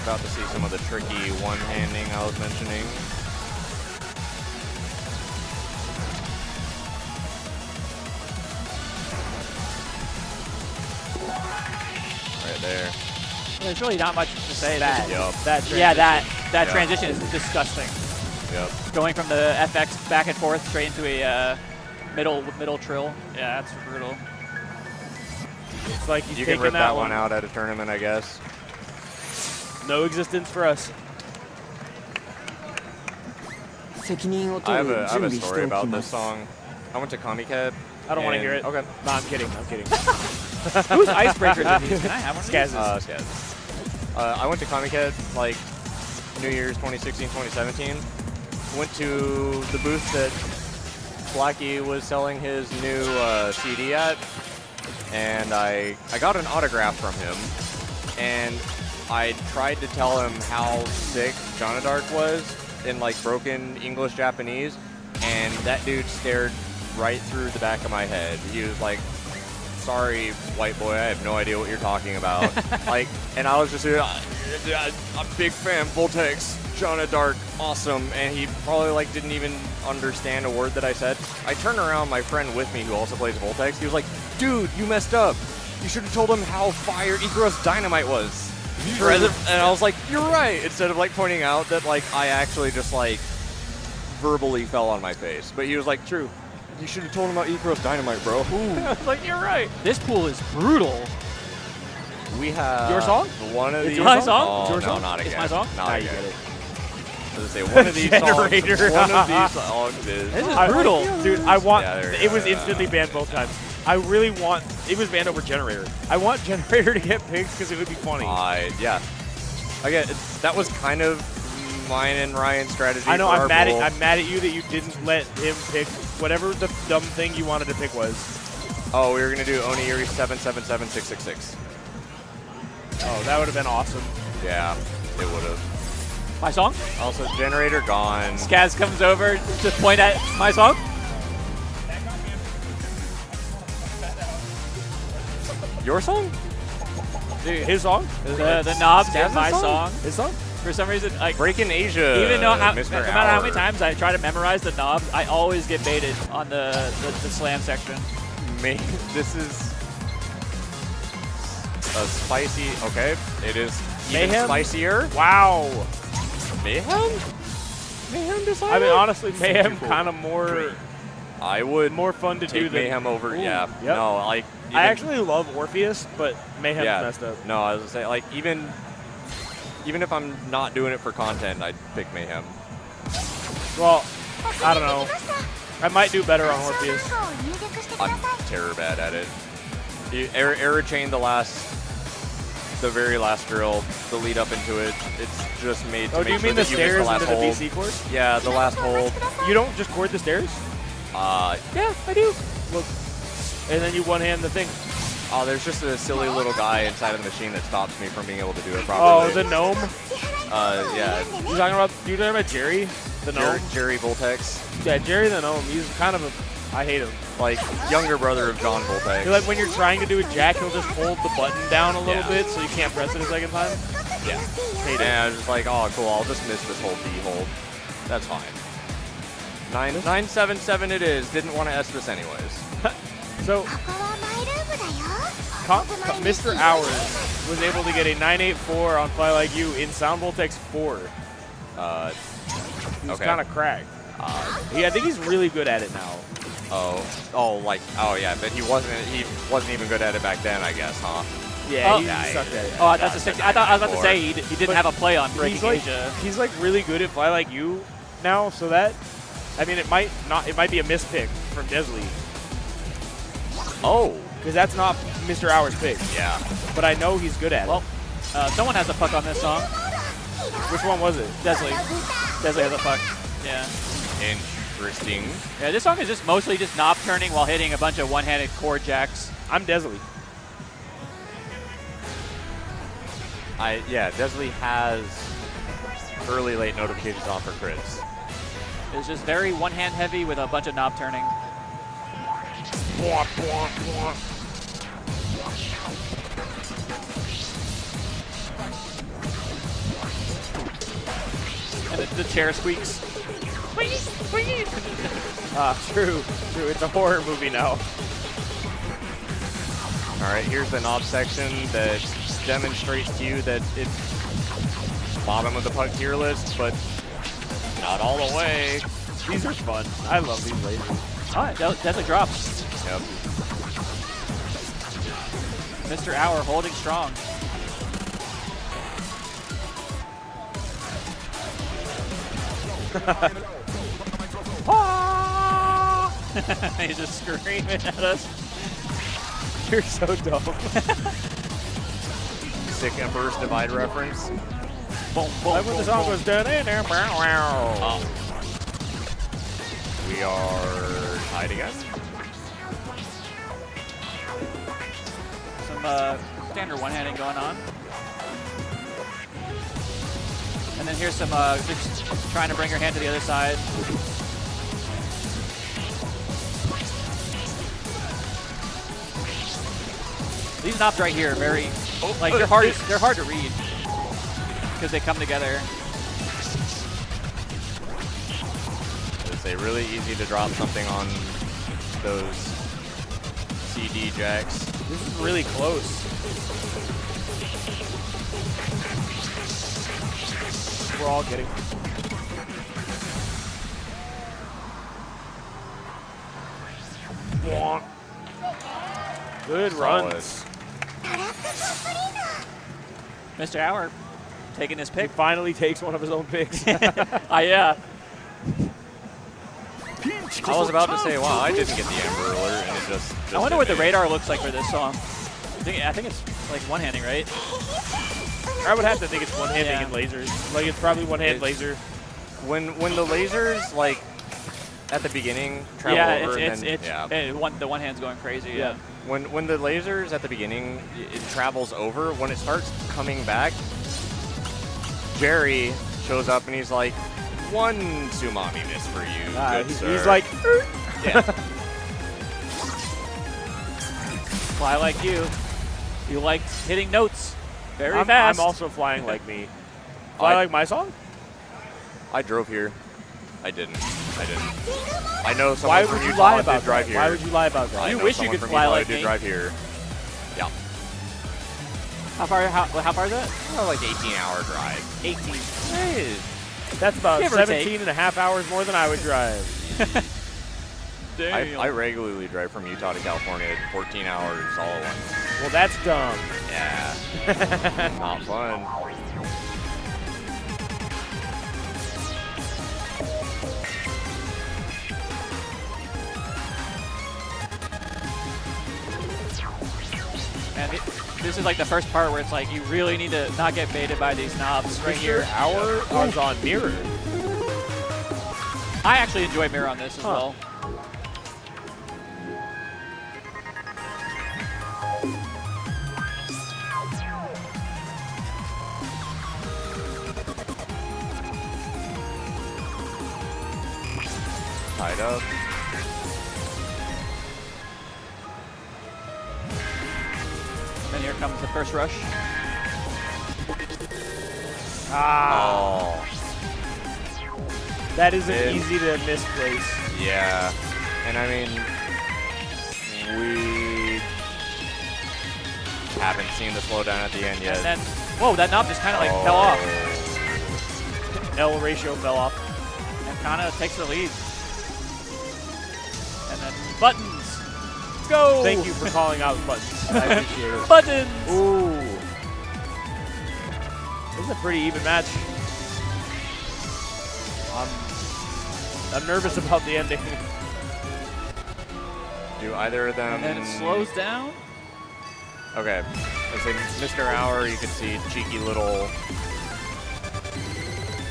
About to see some of the tricky one-handing I was mentioning. Right there. There's really not much to say. That. Yup. That transition is disgusting. Yep. Going from the FX back and forth straight into a middle trill. Yeah, that's brutal. It's like he's You can taking rip that one out at a tournament, I guess. No existence for us. I have a story about this song. I went to Comiket. I don't want to hear it. Okay. No, I'm kidding. I'm kidding. Who's Icebreakers in these? Can I have one? Skaz's. Skaz. I went to Comiket like New Year's 2016, 2017. Went to the booth that Blackie was selling his new CD at, and I got an autograph from him, and I tried to tell him how sick Johnny Dark was in like broken English Japanese, and that dude stared right through the back of my head. He was like, "Sorry, white boy, I have no idea what you're talking about." Like, and I was just, I'm a big fan, Voltex, Shauna Dark, awesome, and he probably like didn't even understand a word that I said. I turned around, my friend with me who also plays Voltex, he was like, dude, you messed up. You should have told him how fire Ikaros Dynamite was. And I was like, you're right, instead of like pointing out that like I actually just like verbally fell on my face. But he was like, true. You should have told him about Ikaros Dynamite, bro. I was like, you're right. This pool is brutal. We have your song? One of these. My song? Oh, it's your no, song? not again. It's my song? Not now again. You get it. I was gonna say one of these songs. One of these songs is. This is brutal, dude. I want. Yeah, it was instantly banned both times. I really want. It was banned over Generator. I want Generator to get picked because it would be funny. Yeah. Again, that was kind of mine and Ryan's strategy. I know. For I'm our mad pool. at you that you didn't let him pick whatever the dumb thing you wanted to pick was. Oh, we were gonna do Oniyuri 777666. Oh, that would have been awesome. Yeah, it would have. My song? Also, Generator gone. Chaz comes over to point at my song. Your song? Dude, his song? The knobs Chaz's is my song. His song? For some reason, like Breaking Asia. even though no Mr. matter how many Hour. times I try to memorize the knobs, I always get baited on the slam section. This is a spicy. Okay, it is even Mayhem? spicier. Wow. Mayhem? Mayhem decided? I mean, honestly, Mayhem kind of more. I would more fun to take do than Mayhem over. Ooh, Yeah. yep. No, like I actually love Orpheus, but Mayhem's messed up. No, I was gonna say like even if I'm not doing it for content, I'd pick Mayhem. Well, I don't know. I might do better on Orpheus. I'm terror bad at it. Error chain the very last drill, the lead up into it. It's just made to Oh, make do you sure mean the that you miss stairs the last into the hold. BC course? Yeah, the last hold. You don't just chord the stairs? Yeah, I do. Look, and then you one-hand the thing. Oh, there's just a silly little guy inside of the machine that stops me from being able to do it Oh, properly. the gnome? Yeah. You talking about Jerry? The gnome? Jerry Voltex. Yeah, Jerry the gnome. He's kind of I hate him. Like, younger brother of John Voltex. Like when you're trying to do a jack, he'll just hold the button down a little bit so you can't press it a second time. Yeah. Hate And I was just like, oh, cool, I'll just miss this whole D hold. That's fine. 977 it is. Didn't want to S this anyways. So, Mr. Hours was able to get a 984 on Fly Like You in Sound Voltex 4. He's okay. kind of cracked. I think he's really good at it now. Oh yeah, but he wasn't even good at it back then, I guess, huh? Yeah, Oh. he sucked at it. Oh, that's a 60. I thought I was about to say he didn't have a play on Breaking Asia. He's like really good at Fly Like You now, so that, I mean, it might be a mispick from Desley. Oh. Because that's not Mr. Hours' pick. Yeah. But I know he's good at it. Someone has a puck on this song. Which one was it? Desley. Desley has a puck. Yeah. Interesting. Yeah, this song is just mostly just knob turning while hitting a bunch of one-handed chord jacks. I'm Desley. Desley has early late notifications on for crits. It's just very one-hand heavy with a bunch of knob turning. And the chair squeaks. True. It's a horror movie now. All right, here's the knob section that demonstrates to you that it's bottom of the puck tier list, but not all the way. These are fun. I love these lasers. All right, Desley drops. Yep. Mr. Hour holding strong. He's just screaming at us. You're so dumb. Sick Emperor's Divide reference. Boom, boom, like when the song goes down in there. We are tied again. Some standard one-handing going on. And then here's some just trying to bring her hand to the other side. These knobs right here are they're hard to read because they come together. say, really easy to drop something on those CD jacks. This is really close. We're all getting. Good runs. Mr. Hour taking his pick. He finally takes one of his own picks. Yeah. I was about to say, wow, I didn't get the Amber Alert, and it just I wonder did what the me. radar looks like for this song. I think it's like one-handing, right? I would have to think it's one-handing and lasers. Like, it's probably one-hand laser. When the lasers, like, at the beginning travel over and then, the one hand's going crazy. Yeah. When the lasers at the beginning, it travels over. When it starts coming back, Jerry shows up and he's like, one tsunami miss for you, good sir. He's like, yeah. Fly like you. You like hitting notes very I'm fast. I'm also flying like me. Fly like my song? I drove here. I didn't. I know someone Why from would you Utah lie did about drive that? here. Why would you lie about that? I You know wish you someone could from fly Utah like did me. drive here. Yeah. How far is that? Oh, like 18-hour drive. 18. Hey, That's about Give or 17 and a half hours more than I would drive. I regularly drive from Utah to California 14 hours all at once. Well, that's dumb. Yeah. Not fun. And this is like the first part where it's like you really need to not get baited by these knobs right here. Hour was on mirror. I actually enjoy mirror on this as well. Tied up. Then here comes the first rush. Ah. Oh. That is an easy to miss place. Yeah. And I mean, we haven't seen the slowdown at the end yet. And then, whoa, that knob just kind of like fell off. L ratio fell off. And kind of takes the lead. And then buttons. Go! Thank you for calling out buttons. I appreciate it. Buttons! Ooh. This is a pretty even match. I'm nervous about the ending. Do either of them... And then it slows down. Okay. Let's say Mr. Hour, you can see cheeky little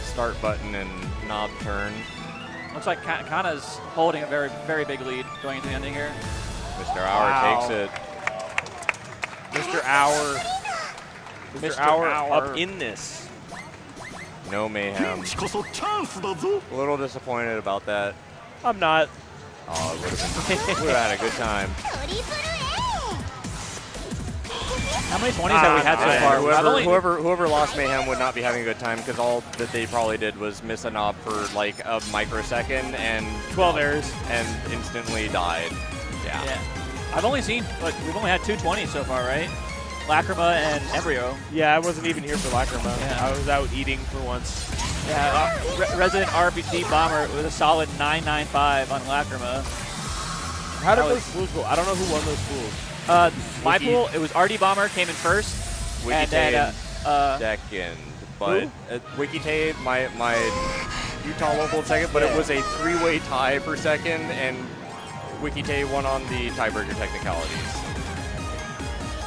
start button and knob turn. Looks like Kana's holding a very, very big lead going into the ending here. Mr. Hour takes it. Mr. Hour. Mr. Hour up in this. No mayhem. A little disappointed about that. I'm not. Oh, it would have had a good time. How many 20s have we had so far? Whoever lost mayhem would not be having a good time because all that they probably did was miss a knob for like a microsecond and 12 errors and instantly died. Yeah. I've only seen, like, we've only had 2 20s so far, right? Lacrima and Embryo. Yeah, I wasn't even here for Lacrima. Yeah. I was out eating for once. Yeah, Resident Arty Bomber with a solid 995 on Lacrima. How did those pools go? I don't know who won those pools. My pool, it was Arty Bomber came in first. Wikite then, second. But Wikite, my Utah local second, but it was a 3-way tie per second, and Wikite won on the tiebreaker technicalities.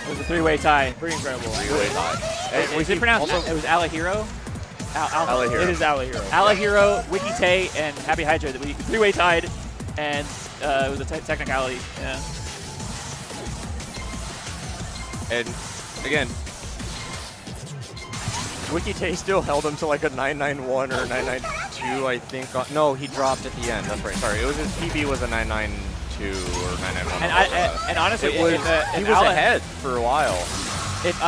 It was a 3-way tie. Pretty incredible. 3-way tie. Was it pronounced? It was Alahiro? Alahiro. It is Alahiro. Alahiro, Wikite, and Happy Hydra. We 3-way tied, and it was a technicality. Yeah. And again, Wikite still held him to like a 991 or 992, I think. No, he dropped at the end. That's right. Sorry, it was his PB was a 992 or 991. And honestly, he was ahead for a while. If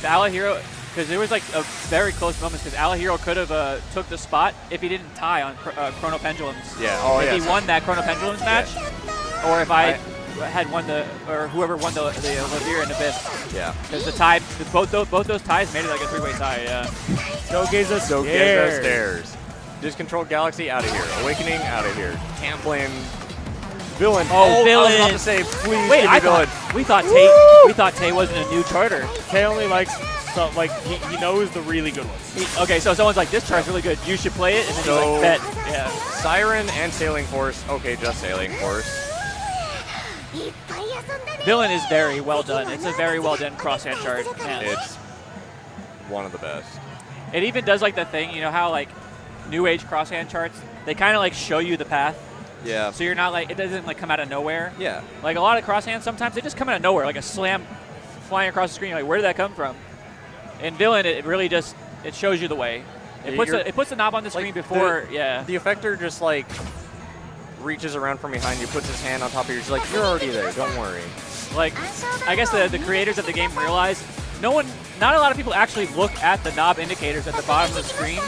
Alahiro, because there was like a very close moment because Alahiro could have took the spot if he didn't tie on Chrono Pendulums. Yeah. If he won that Chrono Pendulums match, or if I had won or whoever won the Levere and Abyss. Yeah. Because the tie, both those ties made it like a three-way tie. Yeah. Showgeza Stairs. Discontrolled Galaxy out of here. Awakening out of here. Can't blame Villain. Oh, Villain. I was about to say, please Wait, give me Villain. We thought Tay wasn't a new charter. Tay only likes he knows the really good ones. Okay, so someone's like, this chart's really good. You should play it, and then you like bet. Yeah. Siren and Sailing Force. Okay, just Sailing Force. Villain is very well done. It's a very well done crosshand chart. Man. It's one of the best. It even does like the thing, you know how like New Age crosshand charts, they kind of like show you the path. Yeah. So you're not like, it doesn't like come out of nowhere. Yeah. Like a lot of crosshands, sometimes they just come out of nowhere, like a slam flying across the screen. You're like, where did that come from? In Villain, it really just, it shows you the way. It puts the knob on the screen before, The effector just like reaches around from behind you, puts his hand on top of you. He's like, you're already there, don't worry. Like, I guess the creators of the game realize not a lot of people actually look at the knob indicators at the bottom of the screen.